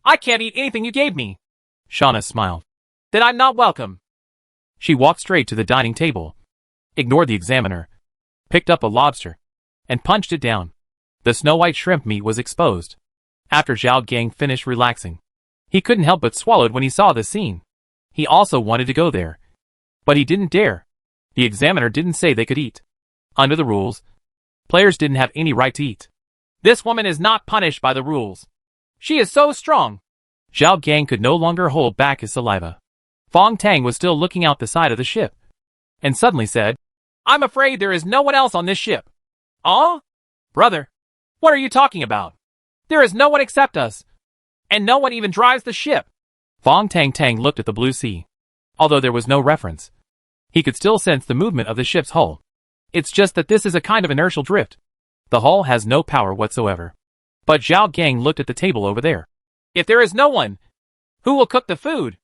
I can't eat anything you gave me. Shauna smiled. Then I'm not welcome. She walked straight to the dining table, ignored the examiner, picked up a lobster, and punched it down. The snow-white shrimp meat was exposed. After Zhao Gang finished relaxing, he couldn't help but swallowed when he saw the scene. He also wanted to go there, but he didn't dare. The examiner didn't say they could eat. Under the rules, players didn't have any right to eat. This woman is not punished by the rules. She is so strong. Zhao Gang could no longer hold back his saliva. Fong Tang was still looking out the side of the ship, and suddenly said, I'm afraid there is no one else on this ship. Huh? Brother, what are you talking about? There is no one except us, and no one even drives the ship. Fong Tang looked at the blue sea. Although there was no reference, he could still sense the movement of the ship's hull. It's just that this is a kind of inertial drift. The hull has no power whatsoever. But Zhao Gang looked at the table over there. If there is no one, who will cook the food?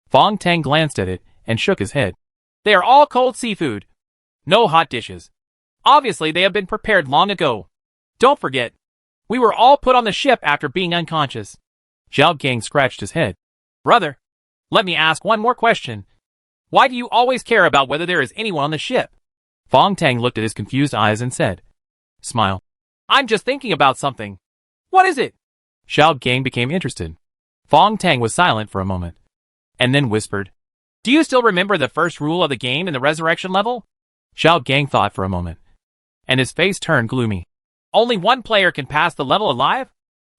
Fong Tang glanced at it and shook his head. They are all cold seafood. No hot dishes. Obviously they have been prepared long ago. Don't forget, we were all put on the ship after being unconscious. Zhao Gang scratched his head. Brother, let me ask one more question. Why do you always care about whether there is anyone on the ship? Fong Tang looked at his confused eyes and said, Smile. I'm just thinking about something. What is it? Zhao Gang became interested. Fong Tang was silent for a moment, and then whispered, Do you still remember the first rule of the game in the resurrection level? Zhao Gang thought for a moment, and his face turned gloomy. Only one player can pass the level alive?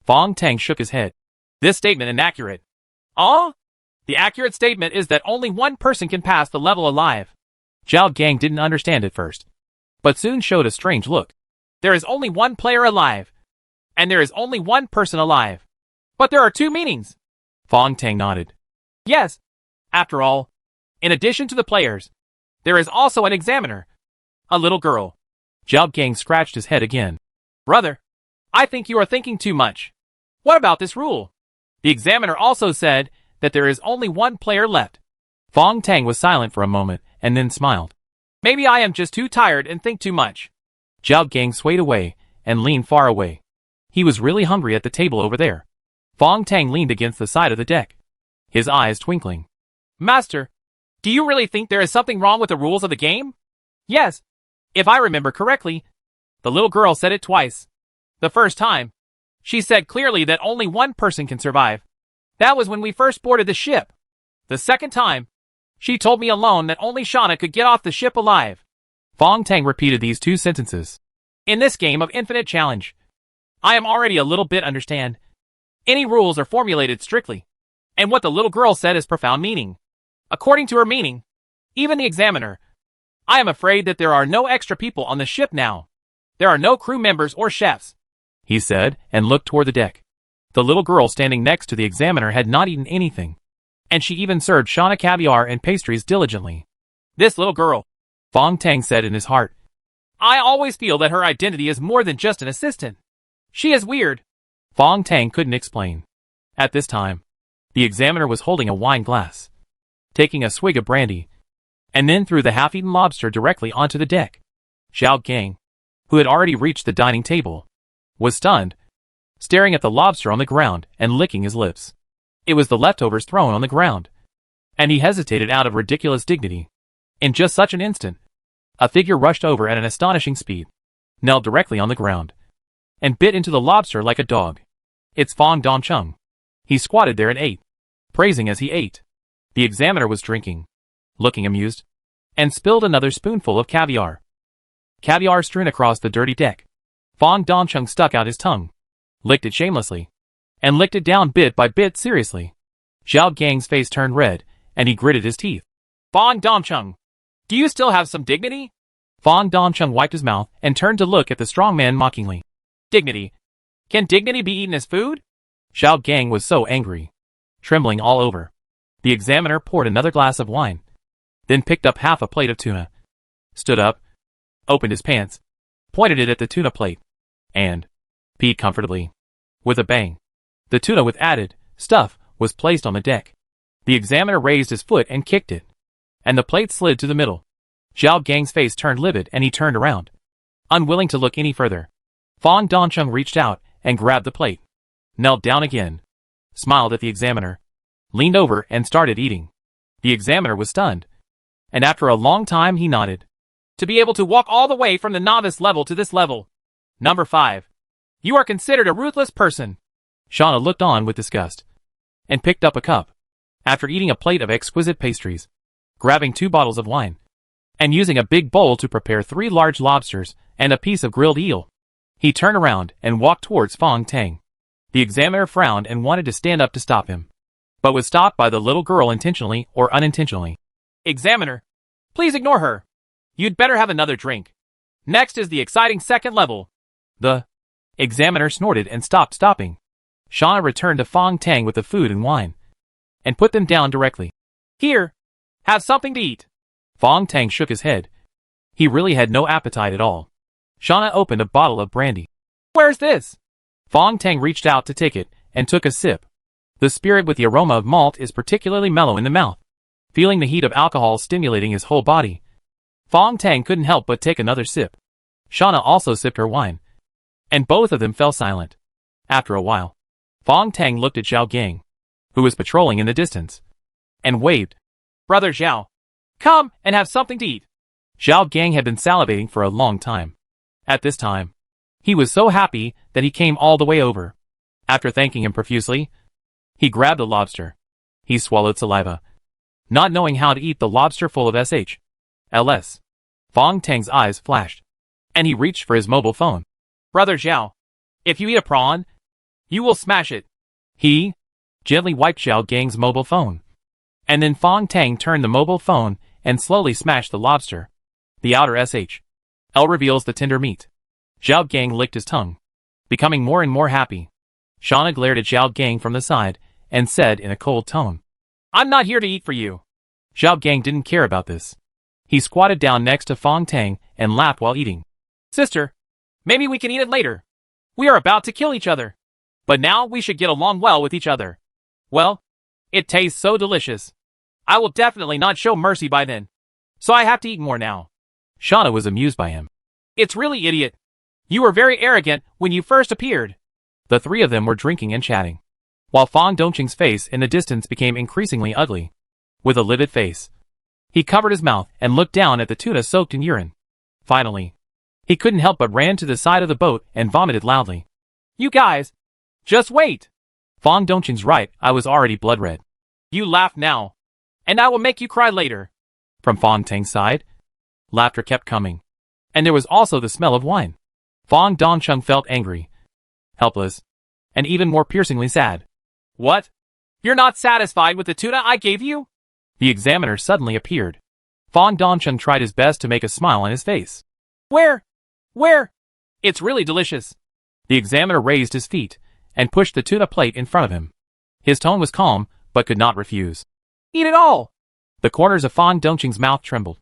Fong Tang shook his head. This statement inaccurate. The accurate statement is that only one person can pass the level alive. Zhao Gang didn't understand at first, but soon showed a strange look. There is only one player alive, and there is only one person alive. But there are two meanings. Fong Tang nodded. Yes. After all, in addition to the players, there is also an examiner. A little girl. Zhao Gang scratched his head again. Brother, I think you are thinking too much. What about this rule? The examiner also said that there is only one player left. Fong Tang was silent for a moment and then smiled. Maybe I am just too tired and think too much. Zhao Gang swayed away and leaned far away. He was really hungry at the table over there. Fong Tang leaned against the side of the deck, his eyes twinkling. Master, do you really think there is something wrong with the rules of the game? Yes. If I remember correctly, the little girl said it twice. The first time, she said clearly that only one person can survive. That was when we first boarded the ship. The second time, she told me alone that only Shauna could get off the ship alive. Fong Tang repeated these two sentences. In this game of infinite challenge, I am already a little bit understand. Any rules are formulated strictly, and what the little girl said is profound meaning. According to her meaning, even the examiner, I am afraid that there are no extra people on the ship now. There are no crew members or chefs, he said, and looked toward the deck. The little girl standing next to the examiner had not eaten anything, and she even served Shauna caviar and pastries diligently. This little girl, Fong Tang said in his heart. I always feel that her identity is more than just an assistant. She is weird. Fong Tang couldn't explain. At this time, the examiner was holding a wine glass, taking a swig of brandy, and then threw the half-eaten lobster directly onto the deck. Zhao Gang, who had already reached the dining table, was stunned, staring at the lobster on the ground and licking his lips. It was the leftovers thrown on the ground, and he hesitated out of ridiculous dignity. In just such an instant, a figure rushed over at an astonishing speed, knelt directly on the ground, and bit into the lobster like a dog. It's Fong Dongcheng. He squatted there and ate, praising as he ate. The examiner was drinking, looking amused, and spilled another spoonful of caviar. Caviar strewn across the dirty deck. Fong Dongcheng stuck out his tongue, licked it shamelessly, and licked it down bit by bit seriously. Zhao Gang's face turned red, and he gritted his teeth. Fong Dongcheng, do you still have some dignity? Fong Dongcheng wiped his mouth and turned to look at the strong man mockingly. Dignity? Can dignity be eaten as food? Zhao Gang was so angry, trembling all over. The examiner poured another glass of wine, then picked up half a plate of tuna, stood up, opened his pants, pointed it at the tuna plate, and peed comfortably. With a bang, the tuna with added stuff was placed on the deck. The examiner raised his foot and kicked it, and the plate slid to the middle. Zhao Gang's face turned livid and he turned around, unwilling to look any further. Fong Dongcheng reached out and grabbed the plate, knelt down again, smiled at the examiner, leaned over and started eating. The examiner was stunned, and after a long time he nodded. To be able to walk all the way from the novice level to this level. Number 5. You are considered a ruthless person. Shauna looked on with disgust, and picked up a cup. After eating a plate of exquisite pastries, grabbing 2 bottles of wine, and using a big bowl to prepare 3 large lobsters and a piece of grilled eel, he turned around and walked towards Fong Tang. The examiner frowned and wanted to stand up to stop him, but was stopped by the little girl intentionally or unintentionally. Examiner, please ignore her. You'd better have another drink. Next is the exciting second level. The examiner snorted and stopping. Shauna returned to Fong Tang with the food and wine, and put them down directly. Here, have something to eat. Fong Tang shook his head. He really had no appetite at all. Shauna opened a bottle of brandy. Where's this? Fong Tang reached out to take it, and took a sip. The spirit with the aroma of malt is particularly mellow in the mouth. Feeling the heat of alcohol stimulating his whole body, Fong Tang couldn't help but take another sip. Shauna also sipped her wine, and both of them fell silent. After a while, Fong Tang looked at Zhao Gang, who was patrolling in the distance, and waved. Brother Zhao, come and have something to eat. Zhao Gang had been salivating for a long time. At this time, he was so happy that he came all the way over. After thanking him profusely, he grabbed a lobster. He swallowed saliva, not knowing how to eat the lobster full of LS. Fong Tang's eyes flashed, and he reached for his mobile phone. Brother Zhao, if you eat a prawn, you will smash it. He gently wiped Zhao Gang's mobile phone, and then Fong Tang turned the mobile phone and slowly smashed the lobster. The outer L reveals the tender meat. Zhao Gang licked his tongue, becoming more and more happy. Shauna glared at Zhao Gang from the side and said in a cold tone, I'm not here to eat for you. Zhao Gang didn't care about this. He squatted down next to Fong Tang and laughed while eating. Sister, maybe we can eat it later. We are about to kill each other. But now we should get along well with each other. Well, it tastes so delicious. I will definitely not show mercy by then. So I have to eat more now. Shauna was amused by him. It's really idiot. You were very arrogant when you first appeared. The 3 of them were drinking and chatting, while Fong Dongcheng's face in the distance became increasingly ugly. With a livid face, he covered his mouth and looked down at the tuna soaked in urine. Finally, he couldn't help but ran to the side of the boat and vomited loudly. You guys, just wait. Fong Dongcheng's right, I was already blood red. You laugh now, and I will make you cry later. From Fong Tang's side, laughter kept coming, and there was also the smell of wine. Fong Dongcheng felt angry, helpless, and even more piercingly sad. What? You're not satisfied with the tuna I gave you? The examiner suddenly appeared. Fong Dongcheng tried his best to make a smile on his face. Where? It's really delicious. The examiner raised his feet and pushed the tuna plate in front of him. His tone was calm, but could not refuse. Eat it all. The corners of Fong Dongcheng's mouth trembled.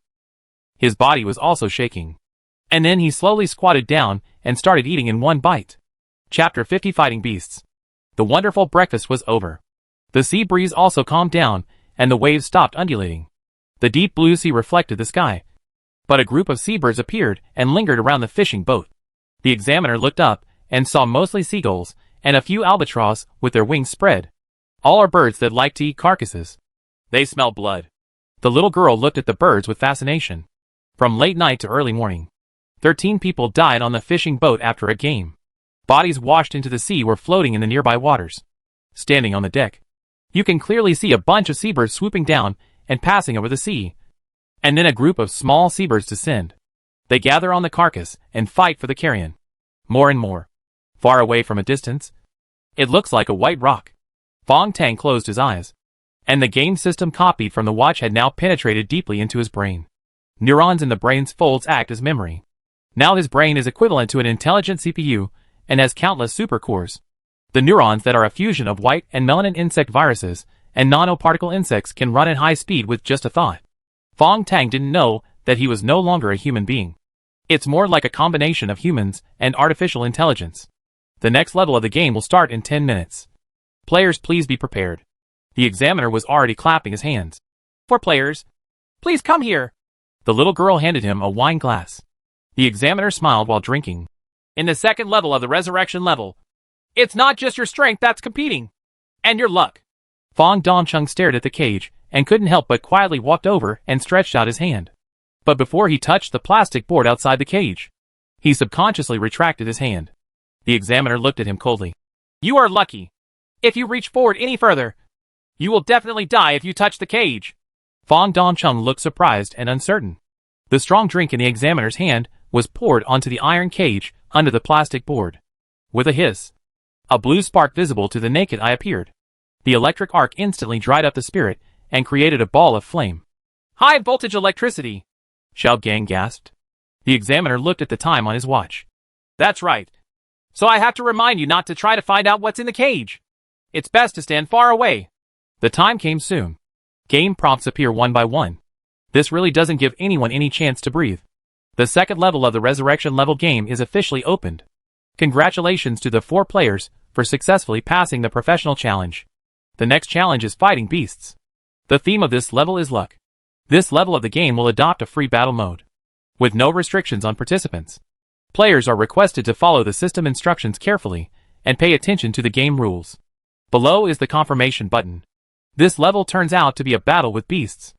His body was also shaking. And then he slowly squatted down and started eating in one bite. Chapter 50 Fighting Beasts. The wonderful breakfast was over. The sea breeze also calmed down, and the waves stopped undulating. The deep blue sea reflected the sky. But a group of seabirds appeared and lingered around the fishing boat. The examiner looked up and saw mostly seagulls and a few albatross with their wings spread. All are birds that like to eat carcasses. They smell blood. The little girl looked at the birds with fascination. From late night to early morning, 13 people died on the fishing boat after a game. Bodies washed into the sea were floating in the nearby waters. Standing on the deck, you can clearly see a bunch of seabirds swooping down and passing over the sea. And then a group of small seabirds descend. They gather on the carcass and fight for the carrion. More and more. Far away from a distance, it looks like a white rock. Fong Tang closed his eyes, and the game system copied from the watch had now penetrated deeply into his brain. Neurons in the brain's folds act as memory. Now his brain is equivalent to an intelligent CPU and has countless supercores. The neurons that are a fusion of white and melanin insect viruses and nanoparticle insects can run at high speed with just a thought. Fong Tang didn't know that he was no longer a human being. It's more like a combination of humans and artificial intelligence. The next level of the game will start in 10 minutes. Players, please be prepared. The examiner was already clapping his hands. 4 players. Please come here. The little girl handed him a wine glass. The examiner smiled while drinking. In the second level of the resurrection level, it's not just your strength that's competing. And your luck. Fong Tang stared at the cage and couldn't help but quietly walked over and stretched out his hand. But before he touched the plastic board outside the cage, he subconsciously retracted his hand. The examiner looked at him coldly. You are lucky. If you reach forward any further, you will definitely die if you touch the cage. Fong Tang looked surprised and uncertain. The strong drink in the examiner's hand was poured onto the iron cage under the plastic board. With a hiss, a blue spark visible to the naked eye appeared. The electric arc instantly dried up the spirit and created a ball of flame. High voltage electricity, Xiao Gang gasped. The examiner looked at the time on his watch. That's right. So I have to remind you not to try to find out what's in the cage. It's best to stand far away. The time came soon. Game prompts appear one by one. This really doesn't give anyone any chance to breathe. The second level of the resurrection level game is officially opened. Congratulations to the 4 players for successfully passing the professional challenge. The next challenge is fighting beasts. The theme of this level is luck. This level of the game will adopt a free battle mode, with no restrictions on participants. Players are requested to follow the system instructions carefully and pay attention to the game rules. Below is the confirmation button. This level turns out to be a battle with beasts.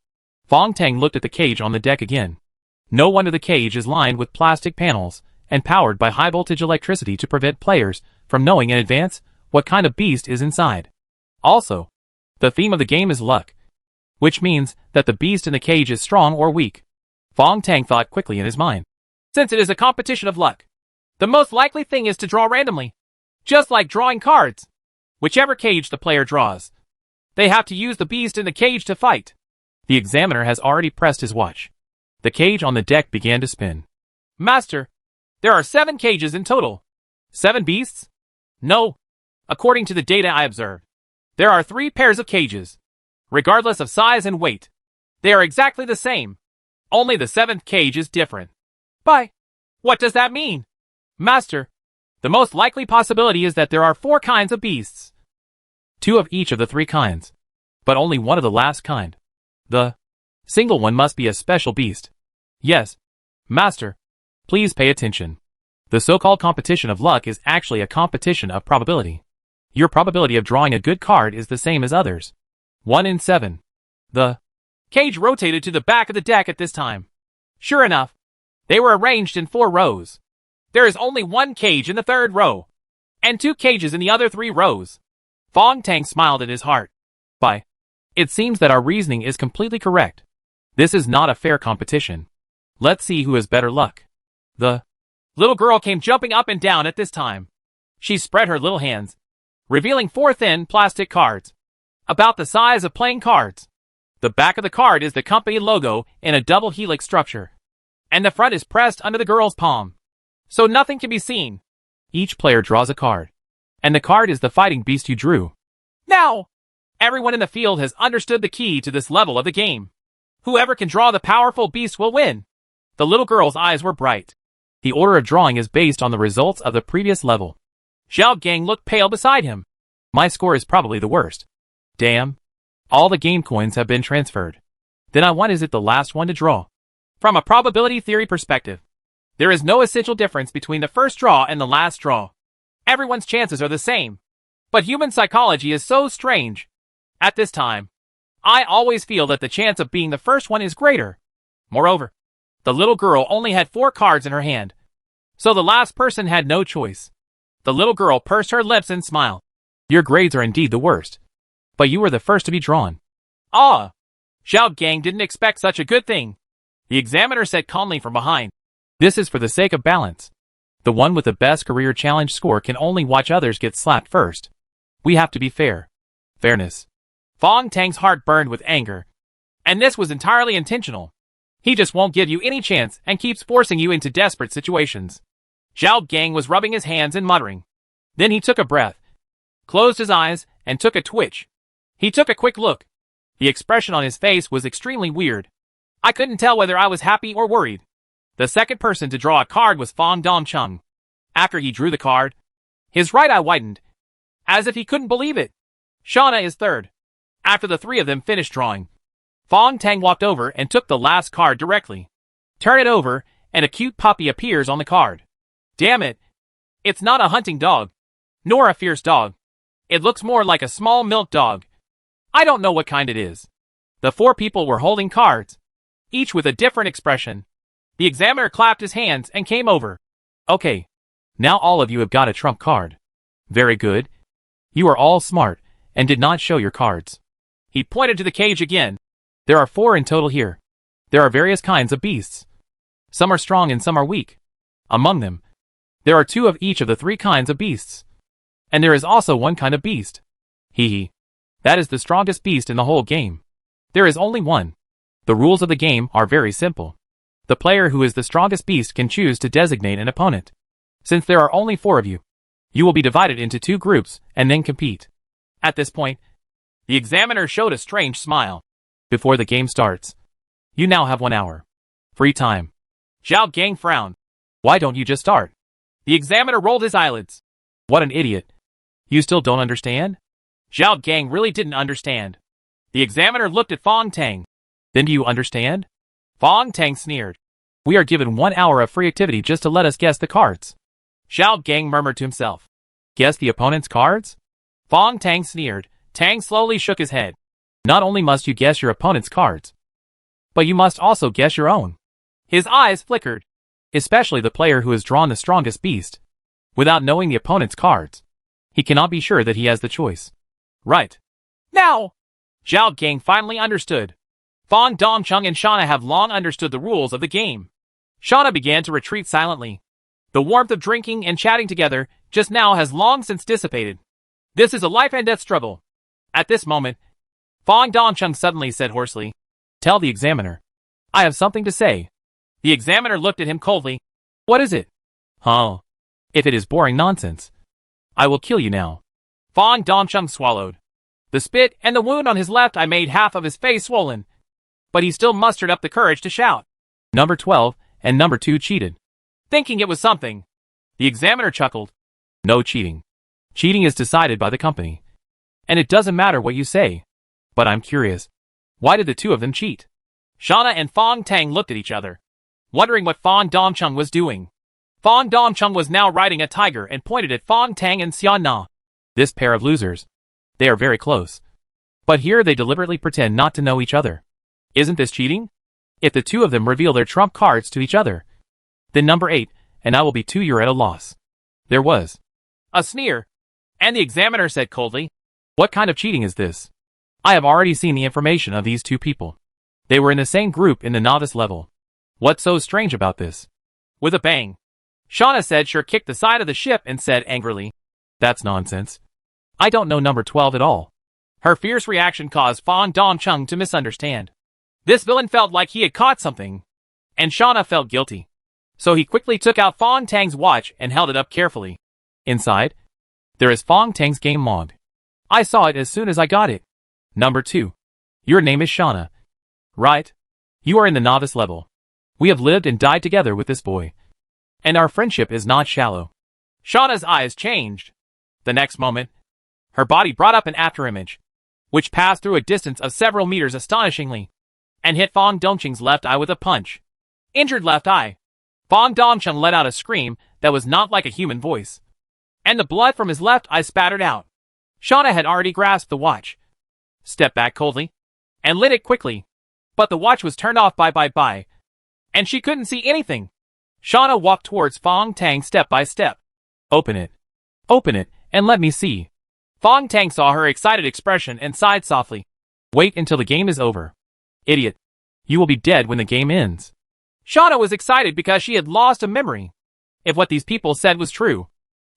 Fong Tang looked at the cage on the deck again. No wonder the cage is lined with plastic panels and powered by high voltage electricity to prevent players from knowing in advance what kind of beast is inside. Also, the theme of the game is luck, which means that the beast in the cage is strong or weak. Fong Tang thought quickly in his mind. Since it is a competition of luck, the most likely thing is to draw randomly. Just like drawing cards. Whichever cage the player draws, they have to use the beast in the cage to fight. The examiner has already pressed his watch. The cage on the deck began to spin. Master, there are 7 cages in total. 7 beasts? No. According to the data I observed, there are 3 pairs of cages. Regardless of size and weight, they are exactly the same. Only the 7th cage is different. But what does that mean? Master, the most likely possibility is that there are 4 kinds of beasts. 2 of each of the 3 kinds, but only one of the last kind. The single one must be a special beast. Yes, Master, please pay attention. The so-called competition of luck is actually a competition of probability. Your probability of drawing a good card is the same as others. 1 in 7. The cage rotated to the back of the deck at this time. Sure enough, they were arranged in 4 rows. There is only 1 cage in the 3rd row, and 2 cages in the other 3 rows. Fong Tang smiled at his heart. It seems that our reasoning is completely correct. This is not a fair competition. Let's see who has better luck. The little girl came jumping up and down at this time. She spread her little hands, revealing 4 thin plastic cards, about the size of playing cards. The back of the card is the company logo in a double helix structure, and the front is pressed under the girl's palm, so nothing can be seen. Each player draws a card, and the card is the fighting beast you drew. Now, everyone in the field has understood the key to this level of the game. Whoever can draw the powerful beast will win. The little girl's eyes were bright. The order of drawing is based on the results of the previous level. Xiao Gang looked pale beside him. My score is probably the worst. Damn. All the game coins have been transferred. Then I is it the last one to draw? From a probability theory perspective, there is no essential difference between the first draw and the last draw. Everyone's chances are the same. But human psychology is so strange. At this time, I always feel that the chance of being the first one is greater. Moreover, the little girl only had 4 cards in her hand, so the last person had no choice. The little girl pursed her lips and smiled. Your grades are indeed the worst, but you were the first to be drawn. Ah! Xiao Gang didn't expect such a good thing. The examiner said calmly from behind. This is for the sake of balance. The one with the best career challenge score can only watch others get slapped first. We have to be fair. Fairness. Fong Tang's heart burned with anger. And this was entirely intentional. He just won't give you any chance and keeps forcing you into desperate situations. Xiao Gang was rubbing his hands and muttering. Then he took a breath, closed his eyes, and took a twitch. He took a quick look. The expression on his face was extremely weird. I couldn't tell whether I was happy or worried. The second person to draw a card was Fong Tang. After he drew the card, his right eye widened, as if he couldn't believe it. Shauna is third. After the three of them finished drawing, Fong Tang walked over and took the last card directly. Turn it over, and a cute puppy appears on the card. Damn it. It's not a hunting dog, nor a fierce dog. It looks more like a small milk dog. I don't know what kind it is. The four people were holding cards, each with a different expression. The examiner clapped his hands and came over. Okay. Now all of you have got a trump card. Very good. You are all smart, and did not show your cards. He pointed to the cage again. There are 4 in total here. There are various kinds of beasts. Some are strong and some are weak. Among them, there are 2 of each of the 3 kinds of beasts. And there is also 1 kind of beast. Hee. That is the strongest beast in the whole game. There is only one. The rules of the game are very simple. The player who is the strongest beast can choose to designate an opponent. Since there are only 4 of you, you will be divided into 2 groups and then compete. At this point, the examiner showed a strange smile. Before the game starts, you now have 1 hour. Free time. Zhao Gang frowned. Why don't you just start? The examiner rolled his eyelids. What an idiot. You still don't understand? Zhao Gang really didn't understand. The examiner looked at Fong Tang. Then do you understand? Fong Tang sneered. We are given 1 hour of free activity just to let us guess the cards. Zhao Gang murmured to himself. Guess the opponent's cards? Fong Tang sneered. Tang slowly shook his head. Not only must you guess your opponent's cards, but you must also guess your own. His eyes flickered. Especially the player who has drawn the strongest beast. Without knowing the opponent's cards, he cannot be sure that he has the choice. Right. Now! Zhao Gang finally understood. Fong Dongcheng and Shauna have long understood the rules of the game. Shauna began to retreat silently. The warmth of drinking and chatting together just now has long since dissipated. This is a life and death struggle. At this moment, Fong Dongcheng suddenly said hoarsely, Tell the examiner. I have something to say. The examiner looked at him coldly. What is it? Huh? If it is boring nonsense, I will kill you now. Fong Dongcheng swallowed. The spit and the wound on his left eye made half of his face swollen, but he still mustered up the courage to shout. Number 12 and number 2 cheated. Thinking it was something, the examiner chuckled. No cheating. Cheating is decided by the company. And it doesn't matter what you say. But I'm curious. Why did the 2 of them cheat? Shauna and Fong Tang looked at each other, wondering what Fong Dongcheng was doing. Fong Dongcheng was now riding a tiger and pointed at Fong Tang and Xian Na. This pair of losers. They are very close. But here they deliberately pretend not to know each other. Isn't this cheating? If the 2 of them reveal their trump cards to each other, then number 8 and I will be 2 you're at a loss. There was a sneer, and the examiner said coldly, What kind of cheating is this? I have already seen the information of these 2 people. They were in the same group in the novice level. What's so strange about this? With a bang, Shauna said sure kicked the side of the ship and said angrily, That's nonsense. I don't know number 12 at all. Her fierce reaction caused Fong Dongcheng to misunderstand. This villain felt like he had caught something, and Shauna felt guilty. So he quickly took out Fong Tang's watch and held it up carefully. Inside, there is Fong Tang's game log. I saw it as soon as I got it. Number 2. Your name is Shauna. Right? You are in the novice level. We have lived and died together with this boy. And our friendship is not shallow. Shauna's eyes changed. The next moment, her body brought up an afterimage, which passed through a distance of several meters astonishingly, and hit Fong Dongcheng's left eye with a punch. Injured left eye. Fong Dongcheng let out a scream that was not like a human voice, and the blood from his left eye spattered out. Shauna had already grasped the watch, stepped back coldly, and lit it quickly. But the watch was turned off by, and she couldn't see anything. Shauna walked towards Fong Tang step by step. Open it, and let me see. Fong Tang saw her excited expression and sighed softly. Wait until the game is over. Idiot. You will be dead when the game ends. Shauna was excited because she had lost a memory. If what these people said was true,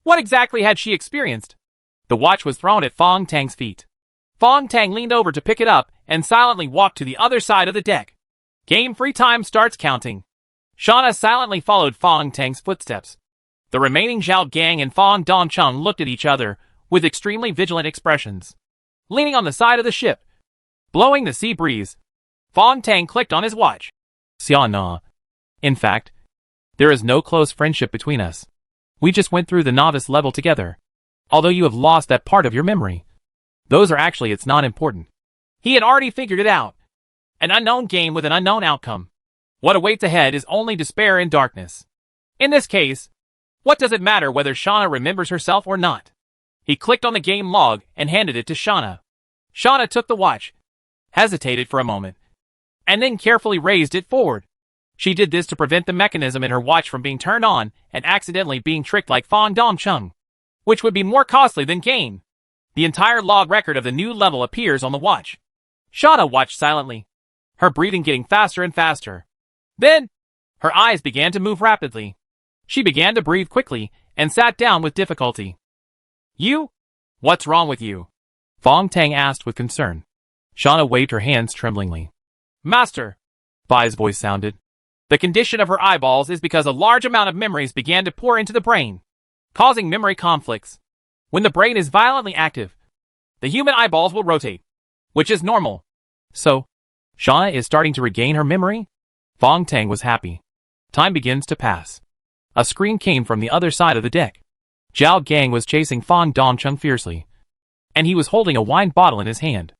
what exactly had she experienced? The watch was thrown at Fong Tang's feet. Fong Tang leaned over to pick it up and silently walked to the other side of the deck. Game free time starts counting. Shauna silently followed Fong Tang's footsteps. The remaining Zhao Gang and Fong Dongcheng looked at each other with extremely vigilant expressions. Leaning on the side of the ship, blowing the sea breeze, Fong Tang clicked on his watch. Xian Na. In fact, there is no close friendship between us. We just went through the novice level together. Although you have lost that part of your memory. Those are actually it's not important. He had already figured it out. An unknown game with an unknown outcome. What awaits ahead is only despair and darkness. In this case, what does it matter whether Shauna remembers herself or not? He clicked on the game log and handed it to Shauna. Shauna took the watch, hesitated for a moment, and then carefully raised it forward. She did this to prevent the mechanism in her watch from being turned on and accidentally being tricked like Fong Tang, which would be more costly than gain. The entire log record of the new level appears on the watch. Shauna watched silently, her breathing getting faster and faster. Then, her eyes began to move rapidly. She began to breathe quickly and sat down with difficulty. You? What's wrong with you? Fong Tang asked with concern. Shauna waved her hands tremblingly. Master, Bai's voice sounded. The condition of her eyeballs is because a large amount of memories began to pour into the brain, causing memory conflicts. When the brain is violently active, the human eyeballs will rotate, which is normal. So, Shauna is starting to regain her memory? Fong Tang was happy. Time begins to pass. A scream came from the other side of the deck. Zhao Gang was chasing Fong Dongcheng fiercely, and he was holding a wine bottle in his hand.